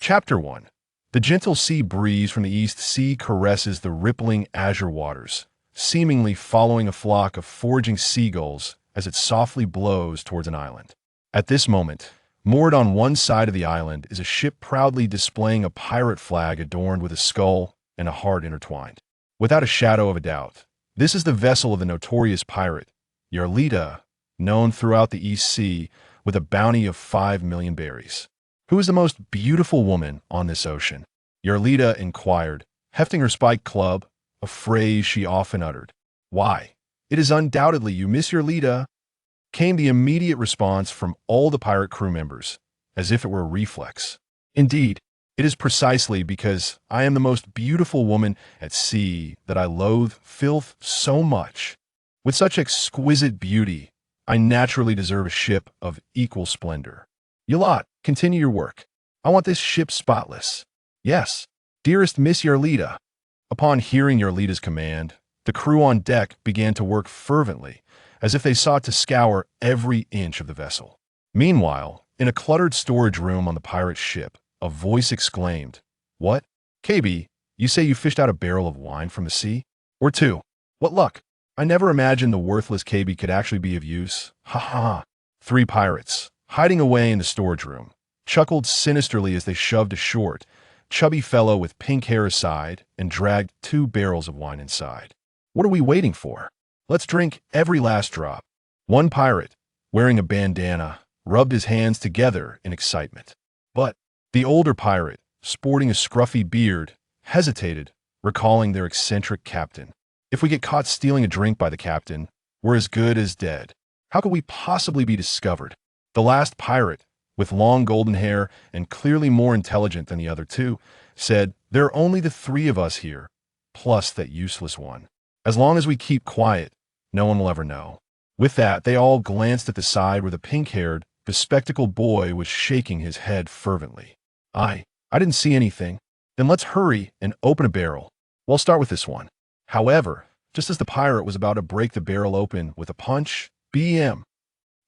Chapter 1. The gentle sea breeze from the east sea caresses the rippling azure waters, seemingly following a flock of foraging seagulls as it softly blows towards an island. At this moment, moored on one side of the island is a ship proudly displaying a pirate flag adorned with a skull and a heart intertwined. Without a shadow of a doubt, this is the vessel of the notorious pirate, Yarita, known throughout the East Sea with a bounty of 5 million berries. Who is the most beautiful woman on this ocean? Yarita inquired, hefting her spiked club, a phrase she often uttered. Why, it is undoubtedly you, Miss Yarita, came the immediate response from all the pirate crew members, as if it were a reflex. Indeed, it is precisely because I am the most beautiful woman at sea that I loathe filth so much. With such exquisite beauty, I naturally deserve a ship of equal splendor. You lot, continue your work. I want this ship spotless. Yes, dearest Miss Yarita. Upon hearing Yarlita's command, the crew on deck began to work fervently, as if they sought to scour every inch of the vessel. Meanwhile, in a cluttered storage room on the pirate ship, a voice exclaimed, "What? Kebi, you say you fished out a barrel of wine from the sea? Or two? What luck! I never imagined the worthless Kebi could actually be of use. Ha ha ha." 3 pirates, hiding away in the storage room, chuckled sinisterly as they shoved a short, chubby fellow with pink hair aside and dragged 2 barrels of wine inside. "What are we waiting for? Let's drink every last drop." One pirate, wearing a bandana, rubbed his hands together in excitement. But the older pirate, sporting a scruffy beard, hesitated, recalling their eccentric captain. "If we get caught stealing a drink by the captain, we're as good as dead. How could we possibly be discovered?" The last pirate, with long golden hair and clearly more intelligent than the other 2, said, "There are only the 3 of us here, plus that useless one. As long as we keep quiet, no one will ever know." With that, they all glanced at the side where the pink-haired, bespectacled boy was shaking his head fervently. I didn't see anything." "Then let's hurry and open a barrel. We'll start with this one." However, just as the pirate was about to break the barrel open with a punch, BM,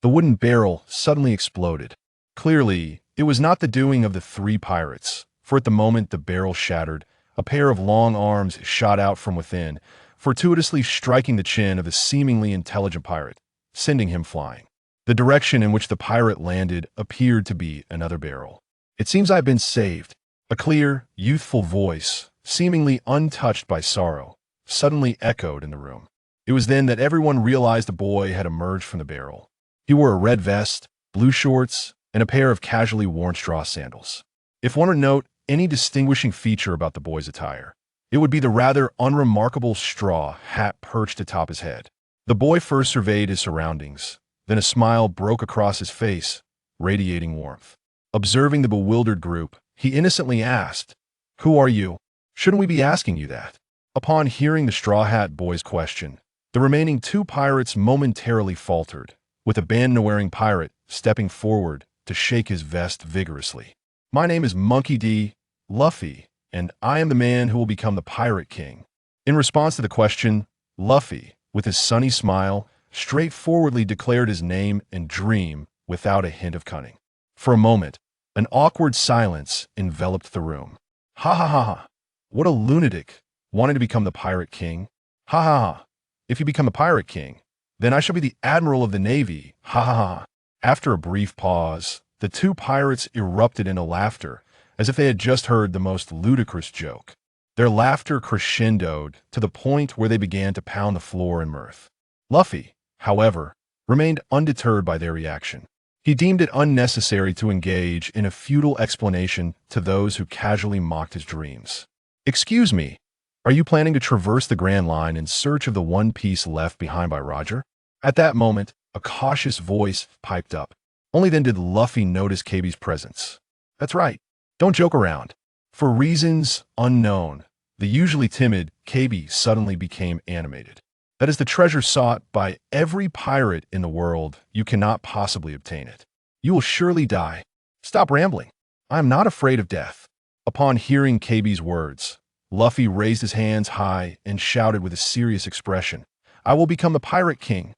the wooden barrel suddenly exploded. Clearly, it was not the doing of the 3 pirates, for at the moment the barrel shattered, a pair of long arms shot out from within, fortuitously striking the chin of the seemingly intelligent pirate, sending him flying. The direction in which the pirate landed appeared to be another barrel. "It seems I've been saved." A clear, youthful voice, seemingly untouched by sorrow, suddenly echoed in the room. It was then that everyone realized a boy had emerged from the barrel. He wore a red vest, blue shorts, and a pair of casually worn straw sandals. If one were to note any distinguishing feature about the boy's attire, it would be the rather unremarkable straw hat perched atop his head. The boy first surveyed his surroundings, then a smile broke across his face, radiating warmth. Observing the bewildered group, he innocently asked, "Who are you? Shouldn't we be asking you that?" Upon hearing the straw hat boy's question, the remaining 2 pirates momentarily faltered, with a bandana-wearing pirate stepping forward to shake his vest vigorously. "My name is Monkey D. Luffy, and I am the man who will become the Pirate King." In response to the question, Luffy, with his sunny smile, straightforwardly declared his name and dream without a hint of cunning. For a moment, an awkward silence enveloped the room. "Ha ha ha ha! What a lunatic, wanting to become the Pirate King. Ha ha ha! If you become the Pirate King, then I shall be the Admiral of the Navy. Ha ha ha!" After a brief pause, the 2 pirates erupted into laughter, as if they had just heard the most ludicrous joke. Their laughter crescendoed to the point where they began to pound the floor in mirth. Luffy, however, remained undeterred by their reaction. He deemed it unnecessary to engage in a futile explanation to those who casually mocked his dreams. "Excuse me, are you planning to traverse the Grand Line in search of the one piece left behind by Roger?" At that moment, a cautious voice piped up. Only then did Luffy notice Kebi's presence. "That's right. Don't joke around." For reasons unknown, the usually timid Kebi suddenly became animated. "That is the treasure sought by every pirate in the world. You cannot possibly obtain it. You will surely die. Stop rambling. I am not afraid of death." Upon hearing Kebi's words, Luffy raised his hands high and shouted with a serious expression, "I will become the Pirate King.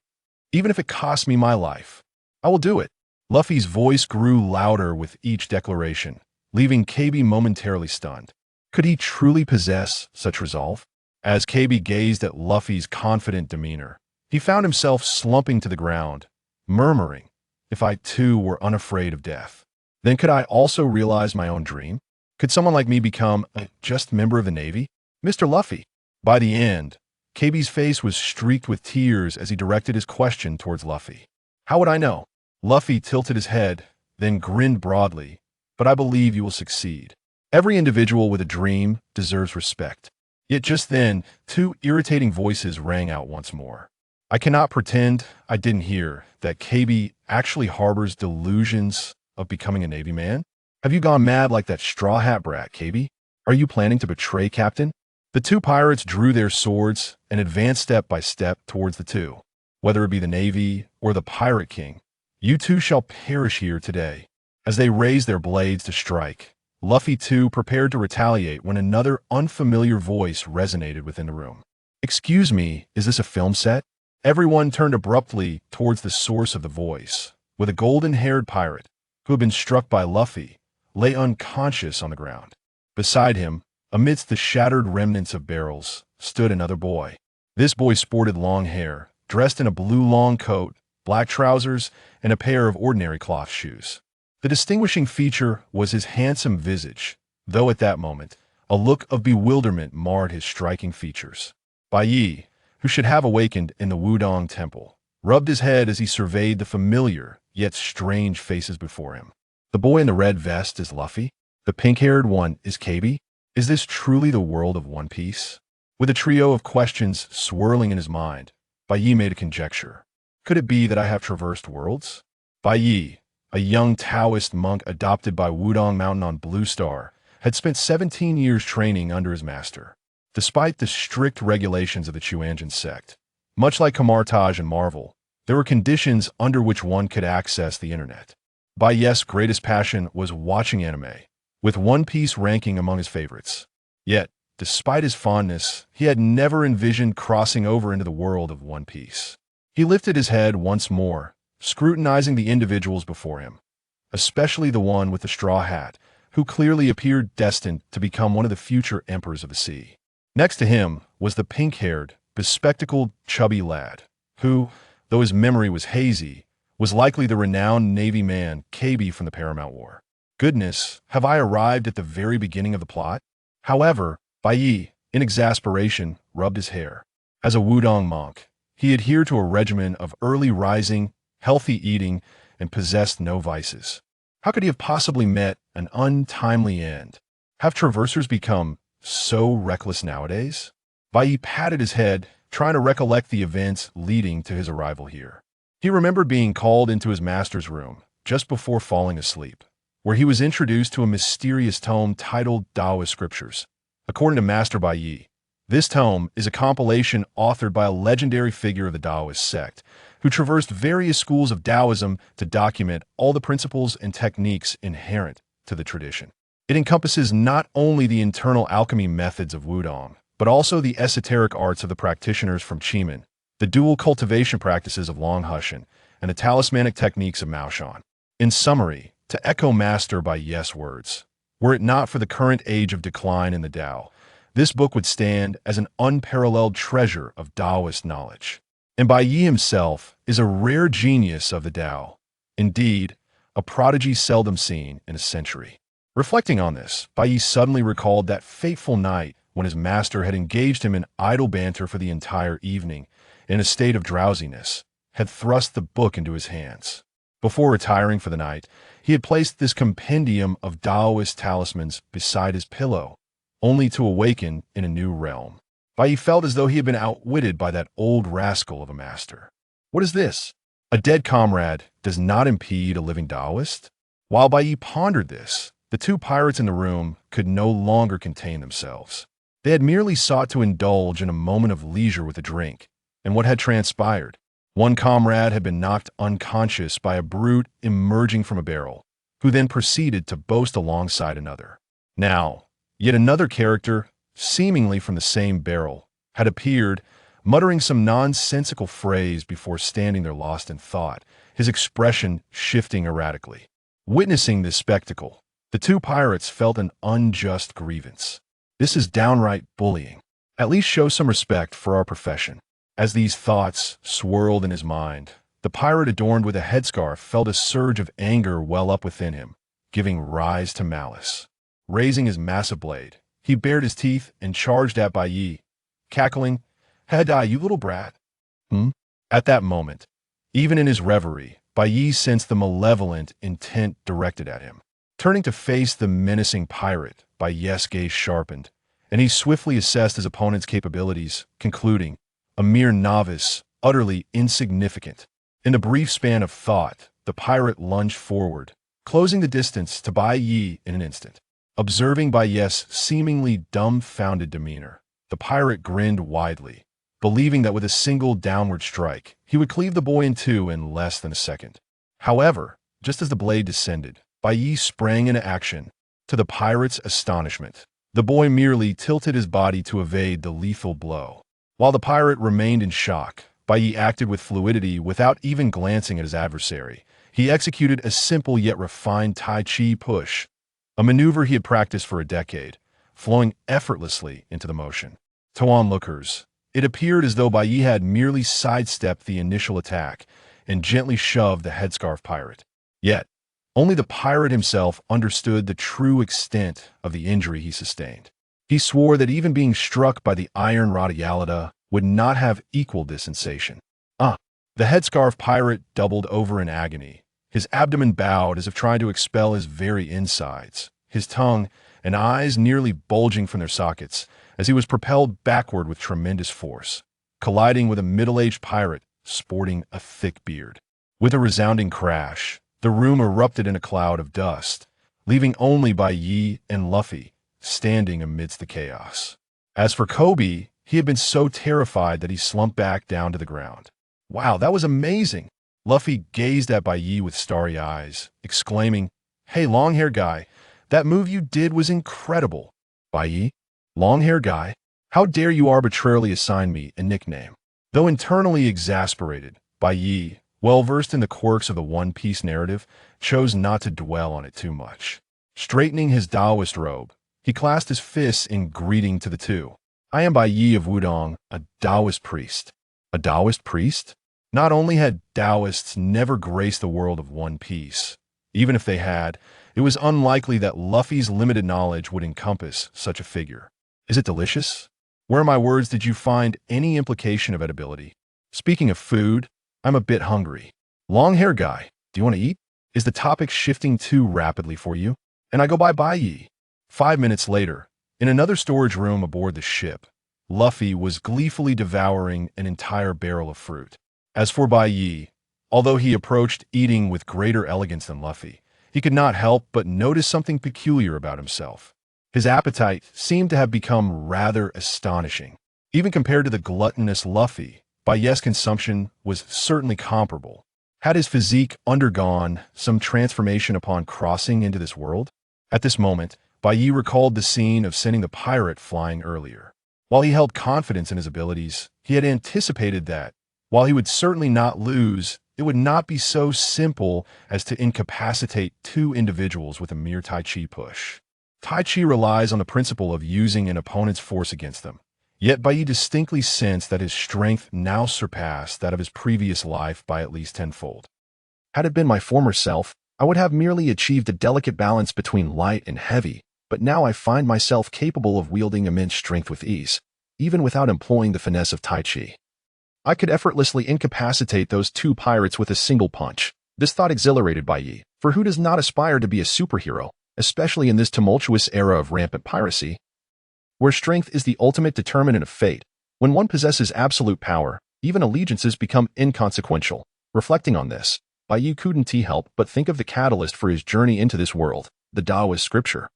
Even if it costs me my life, I will do it." Luffy's voice grew louder with each declaration, leaving Kebi momentarily stunned. Could he truly possess such resolve? As Kebi gazed at Luffy's confident demeanor, he found himself slumping to the ground, murmuring, "If I too were unafraid of death, then could I also realize my own dream? Could someone like me become a just member of the Navy? Mr. Luffy." By the end, Kebi's face was streaked with tears as he directed his question towards Luffy. "How would I know?" Luffy tilted his head, then grinned broadly, "But I believe you will succeed. Every individual with a dream deserves respect." Yet just then, two irritating voices rang out once more. I cannot pretend I didn't hear that Kebi actually harbors delusions of becoming a Navy man. Have you gone mad like that straw hat brat, Kebi? Are you planning to betray Captain? The two pirates drew their swords and advanced step by step towards the two. Whether it be the Navy or the Pirate King, you two shall perish here today. As they raised their blades to strike, Luffy too prepared to retaliate when another unfamiliar voice resonated within the room. "Excuse me, is this a film set?" Everyone turned abruptly towards the source of the voice, with a golden-haired pirate, who had been struck by Luffy, lay unconscious on the ground. Beside him, amidst the shattered remnants of barrels, stood another boy. This boy sported long hair, dressed in a blue long coat, black trousers, and a pair of ordinary cloth shoes. The distinguishing feature was his handsome visage, though at that moment, a look of bewilderment marred his striking features. Bai Ye, who should have awakened in the Wudang temple, rubbed his head as he surveyed the familiar, yet strange faces before him. The boy in the red vest is Luffy. The pink-haired one is Kebi. Is this truly the world of One Piece? With a trio of questions swirling in his mind, Bai Ye made a conjecture. Could it be that I have traversed worlds? Bai Ye, a young Taoist monk adopted by Wudang Mountain on Blue Star, had spent 17 years training under his master. Despite the strict regulations of the Chuanjin sect, much like Kamartaj and Marvel, there were conditions under which one could access the internet. Bai Ye's greatest passion was watching anime, with One Piece ranking among his favorites. Yet, despite his fondness, he had never envisioned crossing over into the world of One Piece. He lifted his head once more, scrutinizing the individuals before him, especially the one with the straw hat, who clearly appeared destined to become one of the future emperors of the sea. Next to him was the pink-haired, bespectacled, chubby lad, who, though his memory was hazy, was likely the renowned Navy man Kebi from the Paramount War. Goodness, have I arrived at the very beginning of the plot? However, Bai Ye, in exasperation, rubbed his hair. As a Wudang monk, he adhered to a regimen of early rising, healthy eating, and possessed no vices. How could he have possibly met an untimely end? Have traversers become so reckless nowadays? Bai Ye patted his head, trying to recollect the events leading to his arrival here. He remembered being called into his master's room just before falling asleep, where he was introduced to a mysterious tome titled Taoist Scriptures. According to Master Bai Ye, this tome is a compilation authored by a legendary figure of the Taoist sect, who traversed various schools of Taoism to document all the principles and techniques inherent to the tradition. It encompasses not only the internal alchemy methods of Wudang, but also the esoteric arts of the practitioners from Chimen, the dual cultivation practices of Longhushan, and the talismanic techniques of Maoshan. In summary, to echo Master Bai Ye's words, were it not for the current age of decline in the Tao, this book would stand as an unparalleled treasure of Taoist knowledge. And Bai Ye himself is a rare genius of the Tao. Indeed, a prodigy seldom seen in a century. Reflecting on this, Bai Ye suddenly recalled that fateful night when his master had engaged him in idle banter for the entire evening, in a state of drowsiness, had thrust the book into his hands. Before retiring for the night, he had placed this compendium of Taoist talismans beside his pillow, only to awaken in a new realm. Bai Ye felt as though he had been outwitted by that old rascal of a master. What is this? A dead comrade does not impede a living Taoist? While Bai Ye pondered this, the two pirates in the room could no longer contain themselves. They had merely sought to indulge in a moment of leisure with a drink, and what had transpired? One comrade had been knocked unconscious by a brute emerging from a barrel, who then proceeded to boast alongside another. Now, yet another character, seemingly from the same barrel, had appeared, muttering some nonsensical phrase before standing there lost in thought, his expression shifting erratically. Witnessing this spectacle, The two pirates felt an unjust grievance. This is downright bullying. At least show some respect for our profession. As these thoughts swirled in his mind, the pirate adorned with a headscarf felt a surge of anger well up within him, giving rise to malice. Raising his massive blade, he bared his teeth and charged at Bai Ye, cackling, "Head-eye, you little brat." At that moment, even in his reverie, Bai Ye sensed the malevolent intent directed at him. Turning to face the menacing pirate, Bai Ye's gaze sharpened, and he swiftly assessed his opponent's capabilities, concluding, a mere novice, utterly insignificant. In the brief span of thought, the pirate lunged forward, closing the distance to Bai Ye in an instant. Observing Bai Ye's seemingly dumbfounded demeanor, the pirate grinned widely, believing that with a single downward strike, he would cleave the boy in two in less than a second. However, just as the blade descended, Bai Ye sprang into action. To the pirate's astonishment, the boy merely tilted his body to evade the lethal blow. While the pirate remained in shock, Bai Ye acted with fluidity without even glancing at his adversary. He executed a simple yet refined Tai Chi push, a maneuver he had practiced for a decade, flowing effortlessly into the motion. To onlookers, it appeared as though Bai Ye had merely sidestepped the initial attack and gently shoved the headscarf pirate. Yet, only the pirate himself understood the true extent of the injury he sustained. He swore that even being struck by the iron rod of Yarita would not have equaled this sensation. The headscarf pirate doubled over in agony. His abdomen bowed as if trying to expel his very insides, his tongue and eyes nearly bulging from their sockets as he was propelled backward with tremendous force, colliding with a middle-aged pirate sporting a thick beard. With a resounding crash, the room erupted in a cloud of dust, leaving only Bai Ye and Luffy standing amidst the chaos. As for Kebi, he had been so terrified that he slumped back down to the ground. "Wow, that was amazing!" Luffy gazed at Bai Ye with starry eyes, exclaiming, "Hey, long-hair guy, that move you did was incredible." "Bai Ye? Long-hair guy? How dare you arbitrarily assign me a nickname?" Though internally exasperated, Bai Ye, well-versed in the quirks of the One Piece narrative, chose not to dwell on it too much. Straightening his Taoist robe, he clasped his fists in greeting to the two. "I am Bai Ye of Wudang, a Taoist priest." A Taoist priest? Not only had Taoists never graced the world of One Piece, even if they had, it was unlikely that Luffy's limited knowledge would encompass such a figure. "Is it delicious? Where in my words did you find any implication of edibility? Speaking of food, I'm a bit hungry." "Long-hair guy, do you want to eat? Is the topic shifting too rapidly for you?" "And I go by Bai Ye." 5 minutes later, in another storage room aboard the ship, Luffy was gleefully devouring an entire barrel of fruit. As for Bai Ye, although he approached eating with greater elegance than Luffy, he could not help but notice something peculiar about himself. His appetite seemed to have become rather astonishing. Even compared to the gluttonous Luffy, Bai Ye's consumption was certainly comparable. Had his physique undergone some transformation upon crossing into this world? At this moment, Bai Ye recalled the scene of sending the pirate flying earlier. While he held confidence in his abilities, he had anticipated that, while he would certainly not lose, it would not be so simple as to incapacitate two individuals with a mere Tai Chi push. Tai Chi relies on the principle of using an opponent's force against them. Yet Bai Ye distinctly sensed that his strength now surpassed that of his previous life by at least tenfold. "Had it been my former self, I would have merely achieved a delicate balance between light and heavy, but now I find myself capable of wielding immense strength with ease, even without employing the finesse of Tai Chi. I could effortlessly incapacitate those two pirates with a single punch." This thought exhilarated Bai Ye, for who does not aspire to be a superhero, especially in this tumultuous era of rampant piracy, where strength is the ultimate determinant of fate? When one possesses absolute power, even allegiances become inconsequential. Reflecting on this, Bai Ye couldn't help but think of the catalyst for his journey into this world, the Taoist scripture.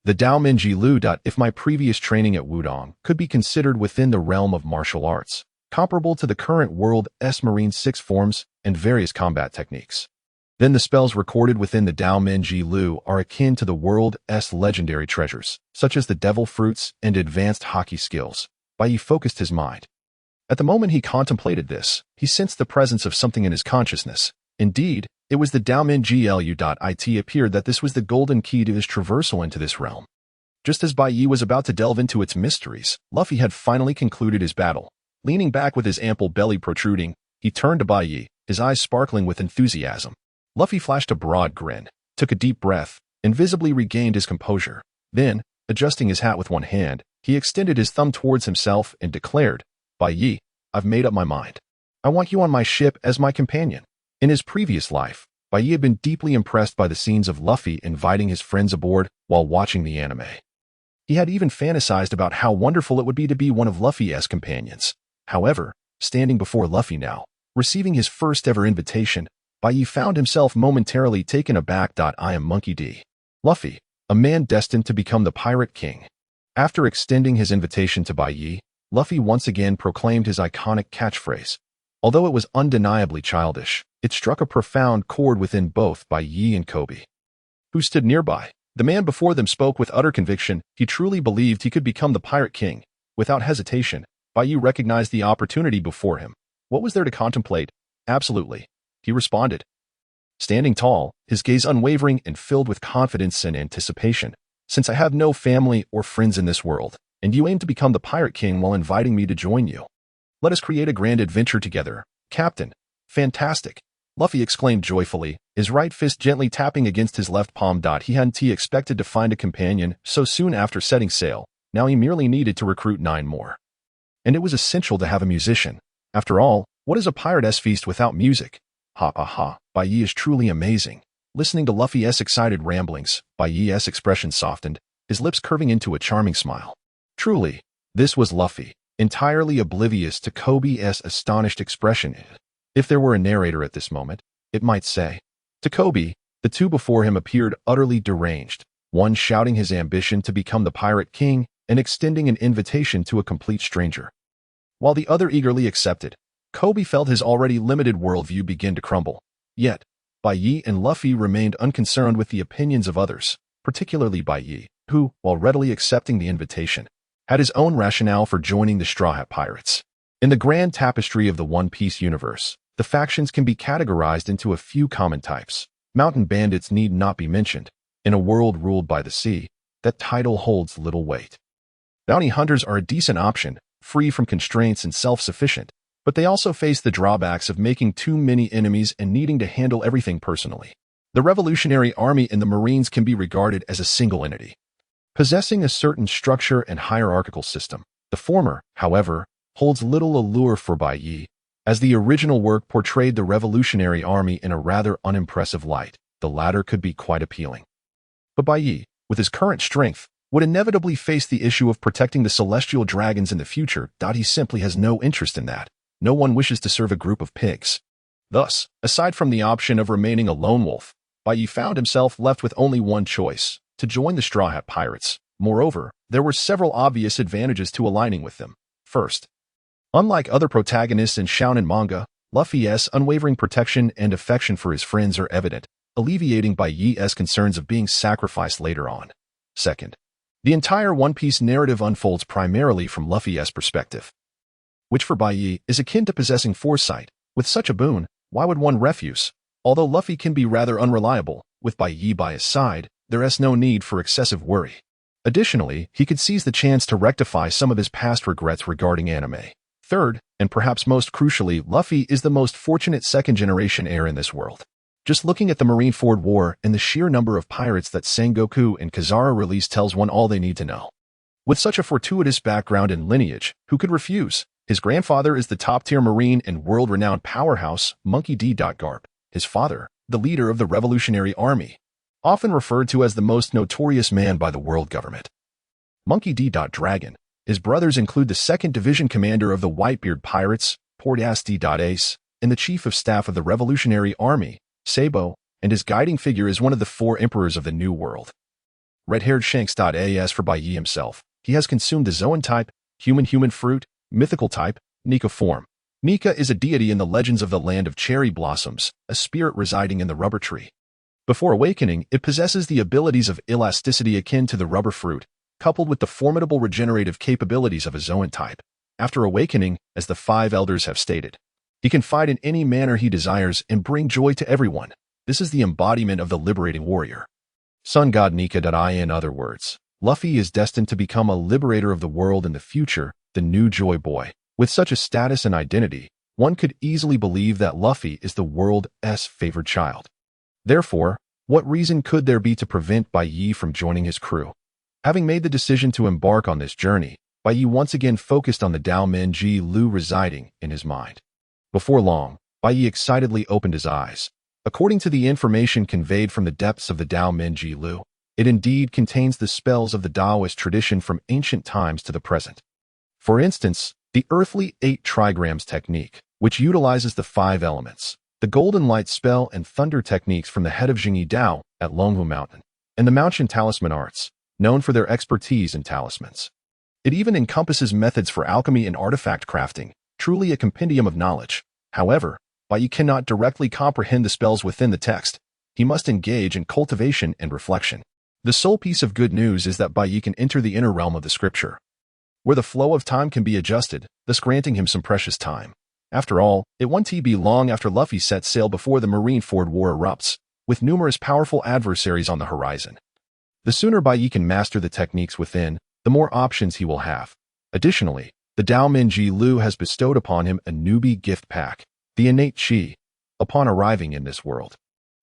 The Tao Minji Lu. If my previous training at Wudang could be considered within the realm of martial arts, comparable to the current world's Marine Six forms and various combat techniques, then the spells recorded within the Tao Minji Lu are akin to the world's legendary treasures, such as the devil fruits and advanced hockey skills. Bai Ye focused his mind. At the moment he contemplated this, he sensed the presence of something in his consciousness. Indeed, It was the Daomin Glu.it appeared that this was the golden key to his traversal into this realm. Just as Bai Ye was about to delve into its mysteries, Luffy had finally concluded his battle. Leaning back with his ample belly protruding, he turned to Bai Ye, his eyes sparkling with enthusiasm. Luffy flashed a broad grin, took a deep breath, and visibly regained his composure. Then, adjusting his hat with one hand, he extended his thumb towards himself and declared, "Bai Ye, I've made up my mind. I want you on my ship as my companion." In his previous life, Bai Ye had been deeply impressed by the scenes of Luffy inviting his friends aboard while watching the anime. He had even fantasized about how wonderful it would be to be one of Luffy's companions. However, standing before Luffy now, receiving his first ever invitation, Bai Ye found himself momentarily taken aback. I am Monkey D. Luffy, a man destined to become the Pirate King. After extending his invitation to Bai Ye, Luffy once again proclaimed his iconic catchphrase. Although it was undeniably childish, it struck a profound chord within both Bai Ye and Kebi, who stood nearby. The man before them spoke with utter conviction. He truly believed he could become the Pirate King. Without hesitation, Bai Ye recognized the opportunity before him. What was there to contemplate? Absolutely, he responded. Standing tall, his gaze unwavering and filled with confidence and anticipation. Since I have no family or friends in this world, and you aim to become the Pirate King while inviting me to join you, let us create a grand adventure together, Captain. Fantastic, Luffy exclaimed joyfully, his right fist gently tapping against his left palm. He hadn't expected to find a companion so soon after setting sail. Now he merely needed to recruit 9 more. And it was essential to have a musician. After all, what is a pirate's feast without music? Ha ha ha, Bai Ye is truly amazing. Listening to Luffy's excited ramblings, Bai Ye's expression softened, his lips curving into a charming smile. Truly, this was Luffy, entirely oblivious to Kebi's astonished expression. If there were a narrator at this moment, it might say. To Kebi, the two before him appeared utterly deranged, one shouting his ambition to become the Pirate King and extending an invitation to a complete stranger, while the other eagerly accepted. Kebi felt his already limited worldview begin to crumble. Yet, Bai Ye and Luffy remained unconcerned with the opinions of others, particularly Bai Ye, who, while readily accepting the invitation, had his own rationale for joining the Straw Hat Pirates. In the grand tapestry of the One Piece universe, the factions can be categorized into a few common types. Mountain bandits need not be mentioned. In a world ruled by the sea, that title holds little weight. Bounty hunters are a decent option, free from constraints and self-sufficient, but they also face the drawbacks of making too many enemies and needing to handle everything personally. The Revolutionary Army and the Marines can be regarded as a single entity, possessing a certain structure and hierarchical system. The former, however, holds little allure for Bai Ye, as the original work portrayed the Revolutionary Army in a rather unimpressive light. The latter could be quite appealing. But Bai Ye, with his current strength, would inevitably face the issue of protecting the celestial dragons in the future. He simply has no interest in that. No one wishes to serve a group of pigs. Thus, aside from the option of remaining a lone wolf, Bai Ye found himself left with only one choice, to join the Straw Hat Pirates. Moreover, there were several obvious advantages to aligning with them. First, unlike other protagonists in shounen manga, Luffy's unwavering protection and affection for his friends are evident, alleviating Bai Ye's concerns of being sacrificed later on. Second, the entire One Piece narrative unfolds primarily from Luffy's perspective, which for Bai Ye is akin to possessing foresight. With such a boon, why would one refuse? Although Luffy can be rather unreliable, with Bai Ye by his side, there is no need for excessive worry. Additionally, he could seize the chance to rectify some of his past regrets regarding anime. Third, and perhaps most crucially, Luffy is the most fortunate second-generation heir in this world. Just looking at the Marineford War and the sheer number of pirates that Sengoku and Kizaru released tells one all they need to know. With such a fortuitous background and lineage, who could refuse? His grandfather is the top-tier marine and world-renowned powerhouse, Monkey D. Garp. His father, the leader of the Revolutionary Army, often referred to as the most notorious man by the world government. Monkey D. Dragon. His brothers include the 2nd Division Commander of the Whitebeard Pirates, Portas D. Ace, and the Chief of Staff of the Revolutionary Army, Sabo, and his guiding figure is one of the 4 Emperors of the New World. Red-haired Shanks. As for Bai Ye himself, he has consumed the Zoan type, human fruit, mythical type, Nika form. Nika is a deity in the legends of the Land of Cherry Blossoms, a spirit residing in the rubber tree. Before awakening, it possesses the abilities of elasticity akin to the rubber fruit, coupled with the formidable regenerative capabilities of a Zoan type. After awakening, as the 5 elders have stated, he can fight in any manner he desires and bring joy to everyone. This is the embodiment of the liberating warrior. Sun God Nika. In other words, Luffy is destined to become a liberator of the world in the future, the new Joy Boy. With such a status and identity, one could easily believe that Luffy is the world's favored child. Therefore, what reason could there be to prevent Bai Ye from joining his crew? Having made the decision to embark on this journey, Bai Ye once again focused on the Dao Men Ji Lu residing in his mind. Before long, Bai Ye excitedly opened his eyes. According to the information conveyed from the depths of the Dao Men Ji Lu, it indeed contains the spells of the Taoist tradition from ancient times to the present. For instance, the earthly 8 trigrams technique, which utilizes the 5 elements, the golden light spell and thunder techniques from the head of Jingyi Dao at Longhu Mountain, and the Mountain talisman arts, known for their expertise in talismans. It even encompasses methods for alchemy and artifact crafting, truly a compendium of knowledge. However, Bai Ye cannot directly comprehend the spells within the text. He must engage in cultivation and reflection. The sole piece of good news is that Bai Ye can enter the inner realm of the scripture, where the flow of time can be adjusted, thus granting him some precious time. After all, it won't be long after Luffy sets sail before the Marineford War erupts, with numerous powerful adversaries on the horizon. The sooner Bai Ye can master the techniques within, the more options he will have. Additionally, the Dao Men Ji Lu has bestowed upon him a newbie gift pack, the innate Chi. Upon arriving in this world,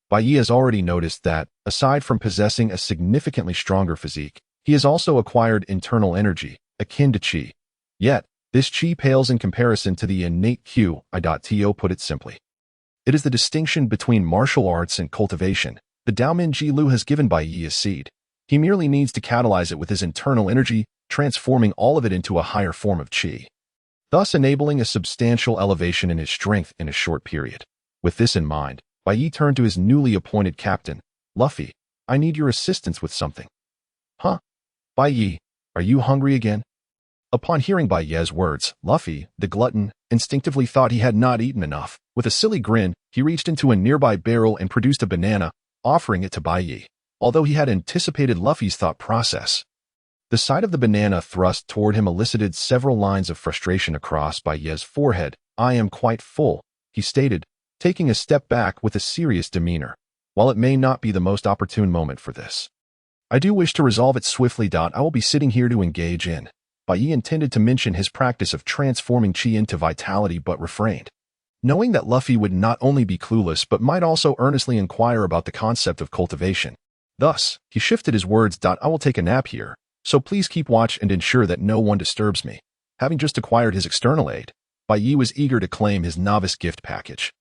Bai Ye has already noticed that, aside from possessing a significantly stronger physique, he has also acquired internal energy, akin to Chi. Yet, this Chi pales in comparison to the innate Q. To put it simply, it is the distinction between martial arts and cultivation. The Dao Men Ji Lu has given Bai Ye a seed. He merely needs to catalyze it with his internal energy, transforming all of it into a higher form of Chi, thus enabling a substantial elevation in his strength in a short period. With this in mind, Bai Ye turned to his newly appointed captain. Luffy, I need your assistance with something. Huh? Bai Ye, are you hungry again? Upon hearing Bai Ye's words, Luffy, the glutton, instinctively thought he had not eaten enough. With a silly grin, he reached into a nearby barrel and produced a banana, offering it to Bai Ye. Although he had anticipated Luffy's thought process, the sight of the banana thrust toward him elicited several lines of frustration across Bai Ye's forehead. I am quite full, he stated, taking a step back with a serious demeanor. While it may not be the most opportune moment for this, I do wish to resolve it swiftly. I will be sitting here to engage in. Bai Ye intended to mention his practice of transforming Chi into vitality but refrained, knowing that Luffy would not only be clueless but might also earnestly inquire about the concept of cultivation. Thus, he shifted his words. I will take a nap here, so please keep watch and ensure that no one disturbs me. Having just acquired his external aid, Bai Ye was eager to claim his novice gift package.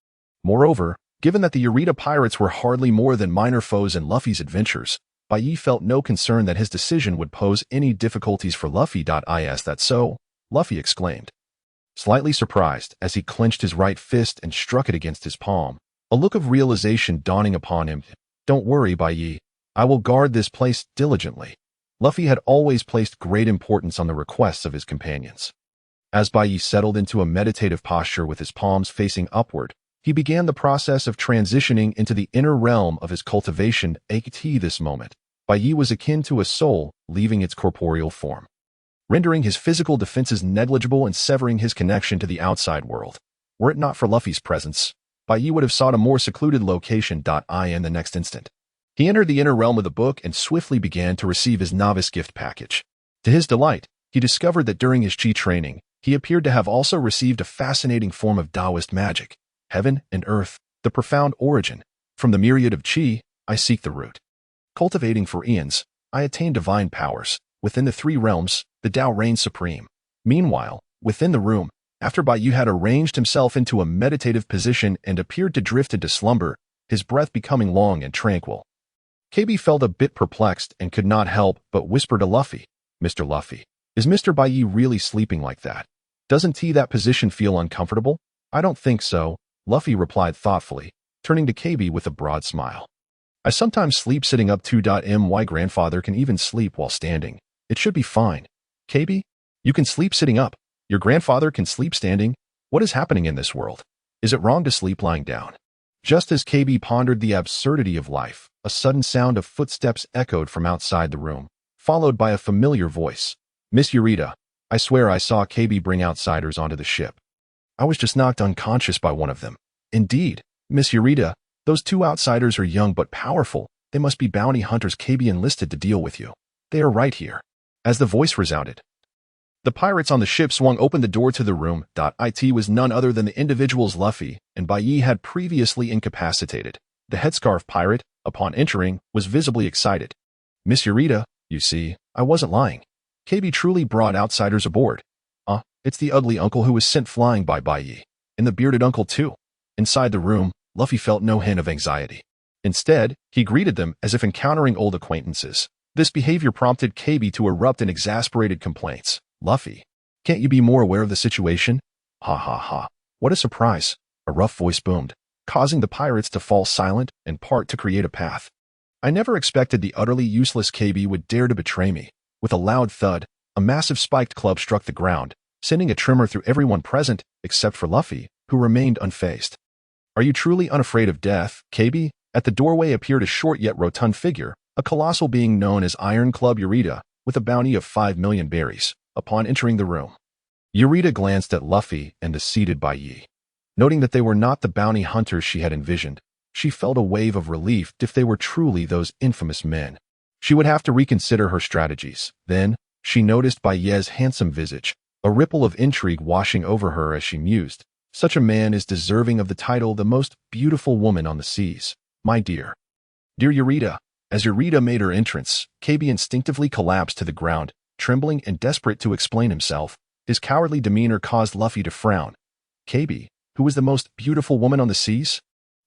Moreover, given that the Yarita pirates were hardly more than minor foes in Luffy's adventures, Bai Ye felt no concern that his decision would pose any difficulties for Luffy. Is that so? Luffy exclaimed, slightly surprised as he clenched his right fist and struck it against his palm, a look of realization dawning upon him. Don't worry, Bai Ye. I will guard this place diligently. Luffy had always placed great importance on the requests of his companions. As Bai Ye settled into a meditative posture with his palms facing upward, he began the process of transitioning into the inner realm of his cultivation. At this moment, Bai Ye was akin to a soul leaving its corporeal form, rendering his physical defenses negligible and severing his connection to the outside world. Were it not for Luffy's presence, Bai Ye would have sought a more secluded location. In the next instant, he entered the inner realm of the book and swiftly began to receive his novice gift package. To his delight, he discovered that during his Chi training, he appeared to have also received a fascinating form of Taoist magic. Heaven and earth, the profound origin. From the myriad of Chi, I seek the root. Cultivating for eons, I attain divine powers. Within the 3 realms, the Tao reigns supreme. Meanwhile, within the room, after Bai Ye had arranged himself into a meditative position and appeared to drift into slumber, his breath becoming long and tranquil, Kebi felt a bit perplexed and could not help but whisper to Luffy, Mr. Luffy, is Mr. Bai Ye really sleeping like that? Doesn't that position feel uncomfortable? I don't think so, Luffy replied thoughtfully, turning to Kebi with a broad smile. I sometimes sleep sitting up. My grandfather can even sleep while standing. It should be fine. Kebi, you can sleep sitting up. Your grandfather can sleep standing. What is happening in this world? Is it wrong to sleep lying down? Just as Kebi pondered the absurdity of life, a sudden sound of footsteps echoed from outside the room, followed by a familiar voice. Miss Yarita, I swear I saw Kebi bring outsiders onto the ship. I was just knocked unconscious by one of them. Indeed, Miss Yarita, Those two outsiders are young but powerful. They must be bounty hunters Kebi enlisted to deal with you. They are right here. As the voice resounded, the pirates on the ship swung open the door to the room. It was none other than the individuals Luffy and Bai Ye had previously incapacitated. The headscarf pirate, upon entering, was visibly excited. Miss Yarita, you see, I wasn't lying. Kebi truly brought outsiders aboard. It's the ugly uncle who was sent flying by Bai Ye. And the bearded uncle too. Inside the room, Luffy felt no hint of anxiety. Instead, he greeted them as if encountering old acquaintances. This behavior prompted Kebi to erupt in exasperated complaints. Luffy, can't you be more aware of the situation? Ha ha ha. What a surprise. A rough voice boomed, causing the pirates to fall silent and part to create a path. I never expected the utterly useless Kebi would dare to betray me. With a loud thud, a massive spiked club struck the ground, sending a tremor through everyone present except for Luffy, who remained unfazed. Are you truly unafraid of death, Kebi? At the doorway appeared a short yet rotund figure, a colossal being known as Iron Club Yarita, with a bounty of 5 million berries. Upon entering the room, Yarita glanced at Luffy and the seated Bai Ye. Noting that they were not the bounty hunters she had envisioned, she felt a wave of relief if they were truly those infamous men. She would have to reconsider her strategies. Then, she noticed Bai Ye's handsome visage, a ripple of intrigue washing over her as she mused. Such a man is deserving of the title the most beautiful woman on the seas. My dear. Dear Yarita. As Yarita made her entrance, Kebi instinctively collapsed to the ground, trembling and desperate to explain himself. His cowardly demeanor caused Luffy to frown. Kebi, who was the most beautiful woman on the seas?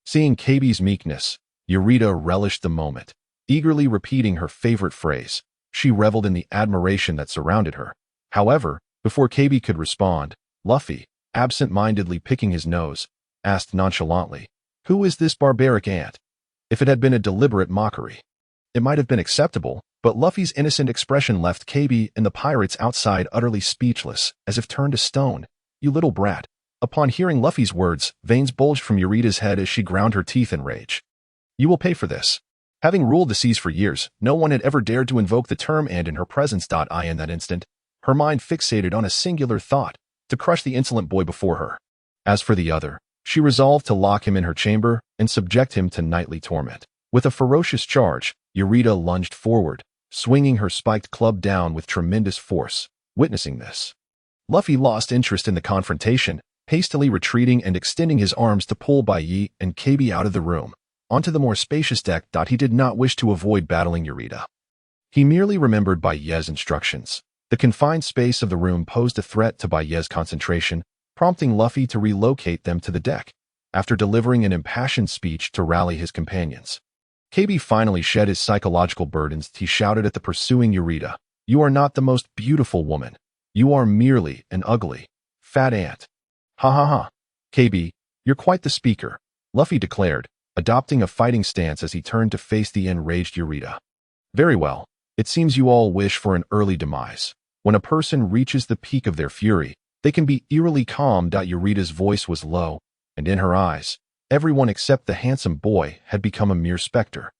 Seeing Kebi's meekness, Yarita relished the moment, eagerly repeating her favorite phrase. She reveled in the admiration that surrounded her. However, before Kebi could respond, Luffy, absent-mindedly picking his nose, asked nonchalantly, "Who is this barbaric ant?" If it had been a deliberate mockery, it might have been acceptable, but Luffy's innocent expression left Kebi and the pirates outside utterly speechless, as if turned to stone. You little brat. Upon hearing Luffy's words, veins bulged from Yarita's head as she ground her teeth in rage. You will pay for this. Having ruled the seas for years, no one had ever dared to invoke the term "and" in her presence. In that instant, her mind fixated on a singular thought, to crush the insolent boy before her. As for the other, she resolved to lock him in her chamber and subject him to nightly torment. With a ferocious charge, Yarita lunged forward, swinging her spiked club down with tremendous force. Witnessing this, Luffy lost interest in the confrontation, hastily retreating and extending his arms to pull Bai Ye and Kebi out of the room, onto the more spacious deck. He did not wish to avoid battling Yarita. He merely remembered Bai Ye's instructions. The confined space of the room posed a threat to Bai Ye's concentration, prompting Luffy to relocate them to the deck. After delivering an impassioned speech to rally his companions, Kebi finally shed his psychological burdens. He shouted at the pursuing Yarita, "You are not the most beautiful woman. You are merely an ugly, fat ant." Ha ha ha. Kebi, you're quite the speaker, Luffy declared, adopting a fighting stance as he turned to face the enraged Yarita. Very well. It seems you all wish for an early demise. When a person reaches the peak of their fury, they can be eerily calm. Yarita's voice was low, and in her eyes, everyone except the handsome boy had become a mere specter.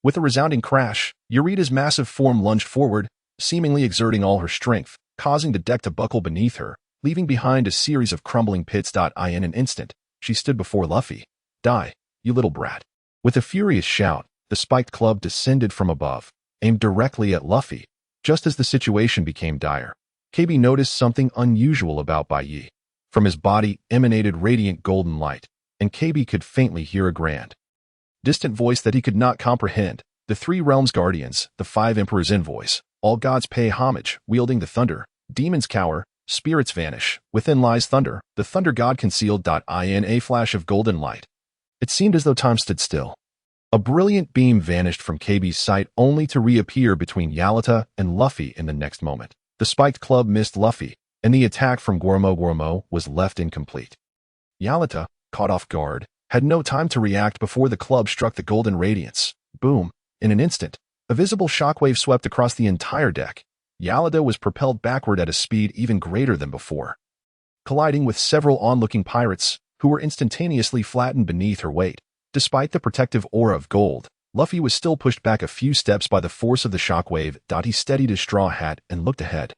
With a resounding crash, Yarita's massive form lunged forward, seemingly exerting all her strength, causing the deck to buckle beneath her, leaving behind a series of crumbling pits. In an instant, she stood before Luffy. Die, you little brat. With a furious shout, the spiked club descended from above, aimed directly at Luffy. Just as the situation became dire, Kebi noticed something unusual about Bai Ye. From his body emanated radiant golden light, and Kebi could faintly hear a grand, distant voice that he could not comprehend. The 3 realms guardians, the 5 emperors' envoys, all gods pay homage, wielding the thunder. Demons cower, spirits vanish. Within lies thunder, the thunder god concealed. In a flash of golden light, it seemed as though time stood still. A brilliant beam vanished from Kebi's sight only to reappear between Yarita and Luffy in the next moment. The spiked club missed Luffy, and the attack from Goromo was left incomplete. Yarita, caught off guard, had no time to react before the club struck the golden radiance. Boom! In an instant, a visible shockwave swept across the entire deck. Yarita was propelled backward at a speed even greater than before, colliding with several onlooking pirates, who were instantaneously flattened beneath her weight. Despite the protective aura of gold, Luffy was still pushed back a few steps by the force of the shockwave. He steadied his straw hat and looked ahead.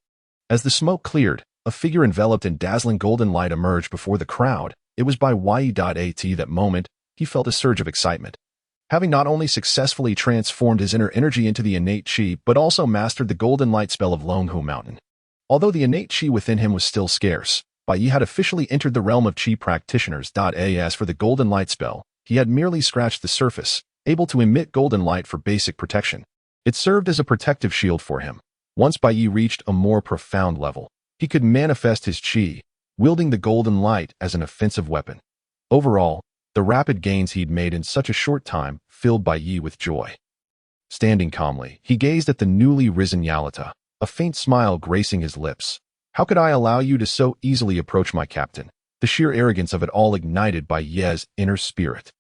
As the smoke cleared, a figure enveloped in dazzling golden light emerged before the crowd. It was Bai Ye. At that moment, he felt a surge of excitement. Having not only successfully transformed his inner energy into the innate chi, but also mastered the golden light spell of Longhu Mountain. Although the innate chi within him was still scarce, Bai Ye had officially entered the realm of chi practitioners. As for the golden light spell, he had merely scratched the surface, able to emit golden light for basic protection. It served as a protective shield for him. Once Bai Ye reached a more profound level, he could manifest his chi, wielding the golden light as an offensive weapon. Overall, the rapid gains he'd made in such a short time filled Bai Ye with joy. Standing calmly, he gazed at the newly risen Yarita, a faint smile gracing his lips. How could I allow you to so easily approach my captain? The sheer arrogance of it all ignited Bai Ye's inner spirit.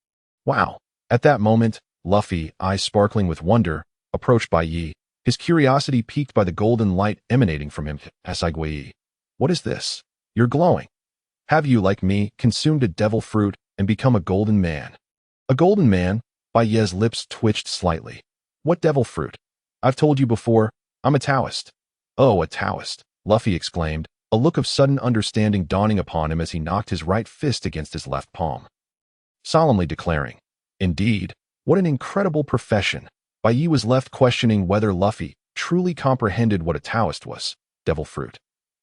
Wow! At that moment, Luffy, eyes sparkling with wonder, approached Bai Ye, his curiosity piqued by the golden light emanating from him. Asagwei, what is this? You're glowing. Have you, like me, consumed a devil fruit and become a golden man? A golden man? Bai Ye's lips twitched slightly. What devil fruit? I've told you before, I'm a Taoist. Oh, a Taoist, Luffy exclaimed, a look of sudden understanding dawning upon him as he knocked his right fist against his left palm. Solemnly declaring, indeed, what an incredible profession. Bai Ye was left questioning whether Luffy truly comprehended what a Taoist was. Devil fruit.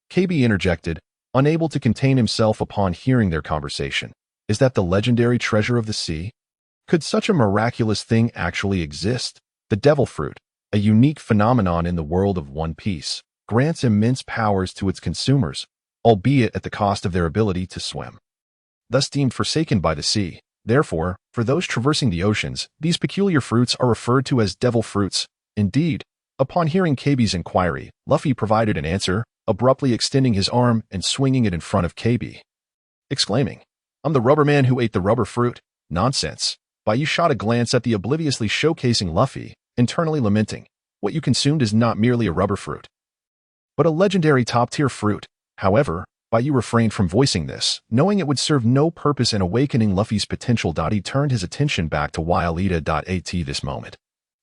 Kebi interjected, unable to contain himself upon hearing their conversation. Is that the legendary treasure of the sea? Could such a miraculous thing actually exist? The devil fruit, a unique phenomenon in the world of One Piece, grants immense powers to its consumers, albeit at the cost of their ability to swim. Thus deemed forsaken by the sea. Therefore, for those traversing the oceans, these peculiar fruits are referred to as devil fruits. Indeed, upon hearing Kebi's inquiry, Luffy provided an answer, abruptly extending his arm and swinging it in front of Kebi, exclaiming, I'm the rubber man who ate the rubber fruit. Nonsense. Bai Ye shot a glance at the obliviously showcasing Luffy, internally lamenting, what you consumed is not merely a rubber fruit, but a legendary top-tier fruit. However, Bai Ye refrained from voicing this, knowing it would serve no purpose in awakening Luffy's potential. He turned his attention back to Yarita. This moment.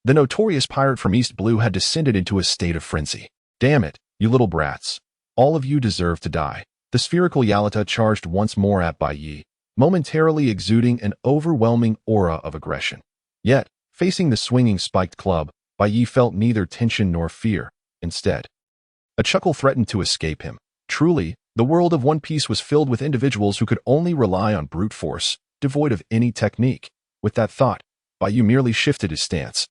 The notorious pirate from East Blue had descended into a state of frenzy. Damn it, you little brats. All of you deserve to die. The spherical Yarita charged once more at Bai Ye, momentarily exuding an overwhelming aura of aggression. Yet, facing the swinging spiked club, Bai Ye felt neither tension nor fear. Instead, a chuckle threatened to escape him. Truly, the world of One Piece was filled with individuals who could only rely on brute force, devoid of any technique. With that thought, Bai Ye merely shifted his stance,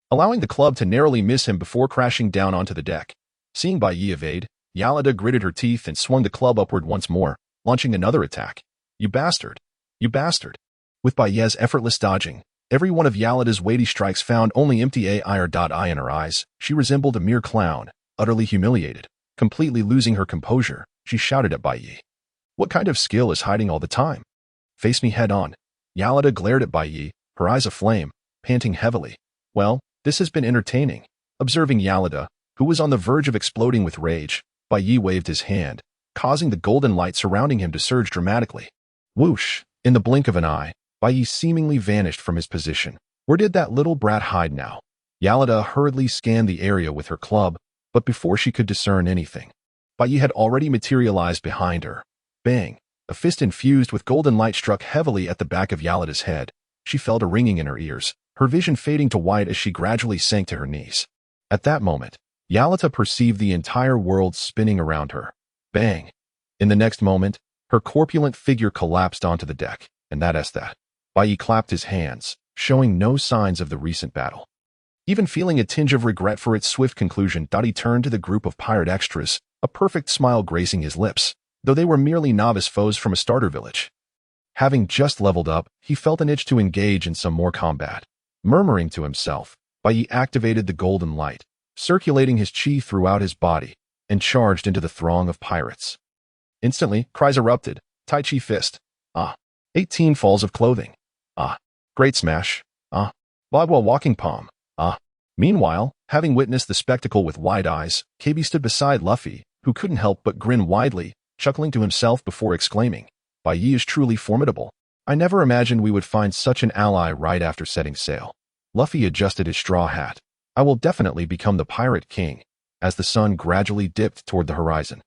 allowing the club to narrowly miss him before crashing down onto the deck. Seeing Bai Ye evade, Yarita gritted her teeth and swung the club upward once more, launching another attack. You bastard! You bastard! With Bai Ye's effortless dodging, every one of Yarita's weighty strikes found only empty eye in her eyes. She resembled a mere clown, utterly humiliated. Completely losing her composure, she shouted at Bai Ye. What kind of skill is hiding all the time? Face me head on. Yarita glared at Bai Ye, her eyes aflame, panting heavily. Well, this has been entertaining. Observing Yarita, who was on the verge of exploding with rage, Bai Ye waved his hand, causing the golden light surrounding him to surge dramatically. Whoosh! In the blink of an eye, Bai Ye seemingly vanished from his position. Where did that little brat hide now? Yarita hurriedly scanned the area with her club, but before she could discern anything, Bai Ye had already materialized behind her. Bang! A fist infused with golden light struck heavily at the back of Yarita's head. She felt a ringing in her ears, her vision fading to white as she gradually sank to her knees. At that moment, Yarita perceived the entire world spinning around her. Bang! In the next moment, her corpulent figure collapsed onto the deck, and that's that. Bai Ye clapped his hands, showing no signs of the recent battle. Even feeling a tinge of regret for its swift conclusion, he turned to the group of pirate extras, a perfect smile gracing his lips, though they were merely novice foes from a starter village. Having just leveled up, he felt an itch to engage in some more combat. Murmuring to himself, Bai Ye activated the golden light, circulating his chi throughout his body, and charged into the throng of pirates. Instantly, cries erupted. Tai Chi fist. Ah. 18 falls of clothing. Ah. Great smash. Ah. Bagua walking palm. Ah. Meanwhile, having witnessed the spectacle with wide eyes, Kebi stood beside Luffy, who couldn't help but grin widely, chuckling to himself before exclaiming, Bai Ye is truly formidable. I never imagined we would find such an ally right after setting sail. Luffy adjusted his straw hat. I will definitely become the Pirate King, as the sun gradually dipped toward the horizon.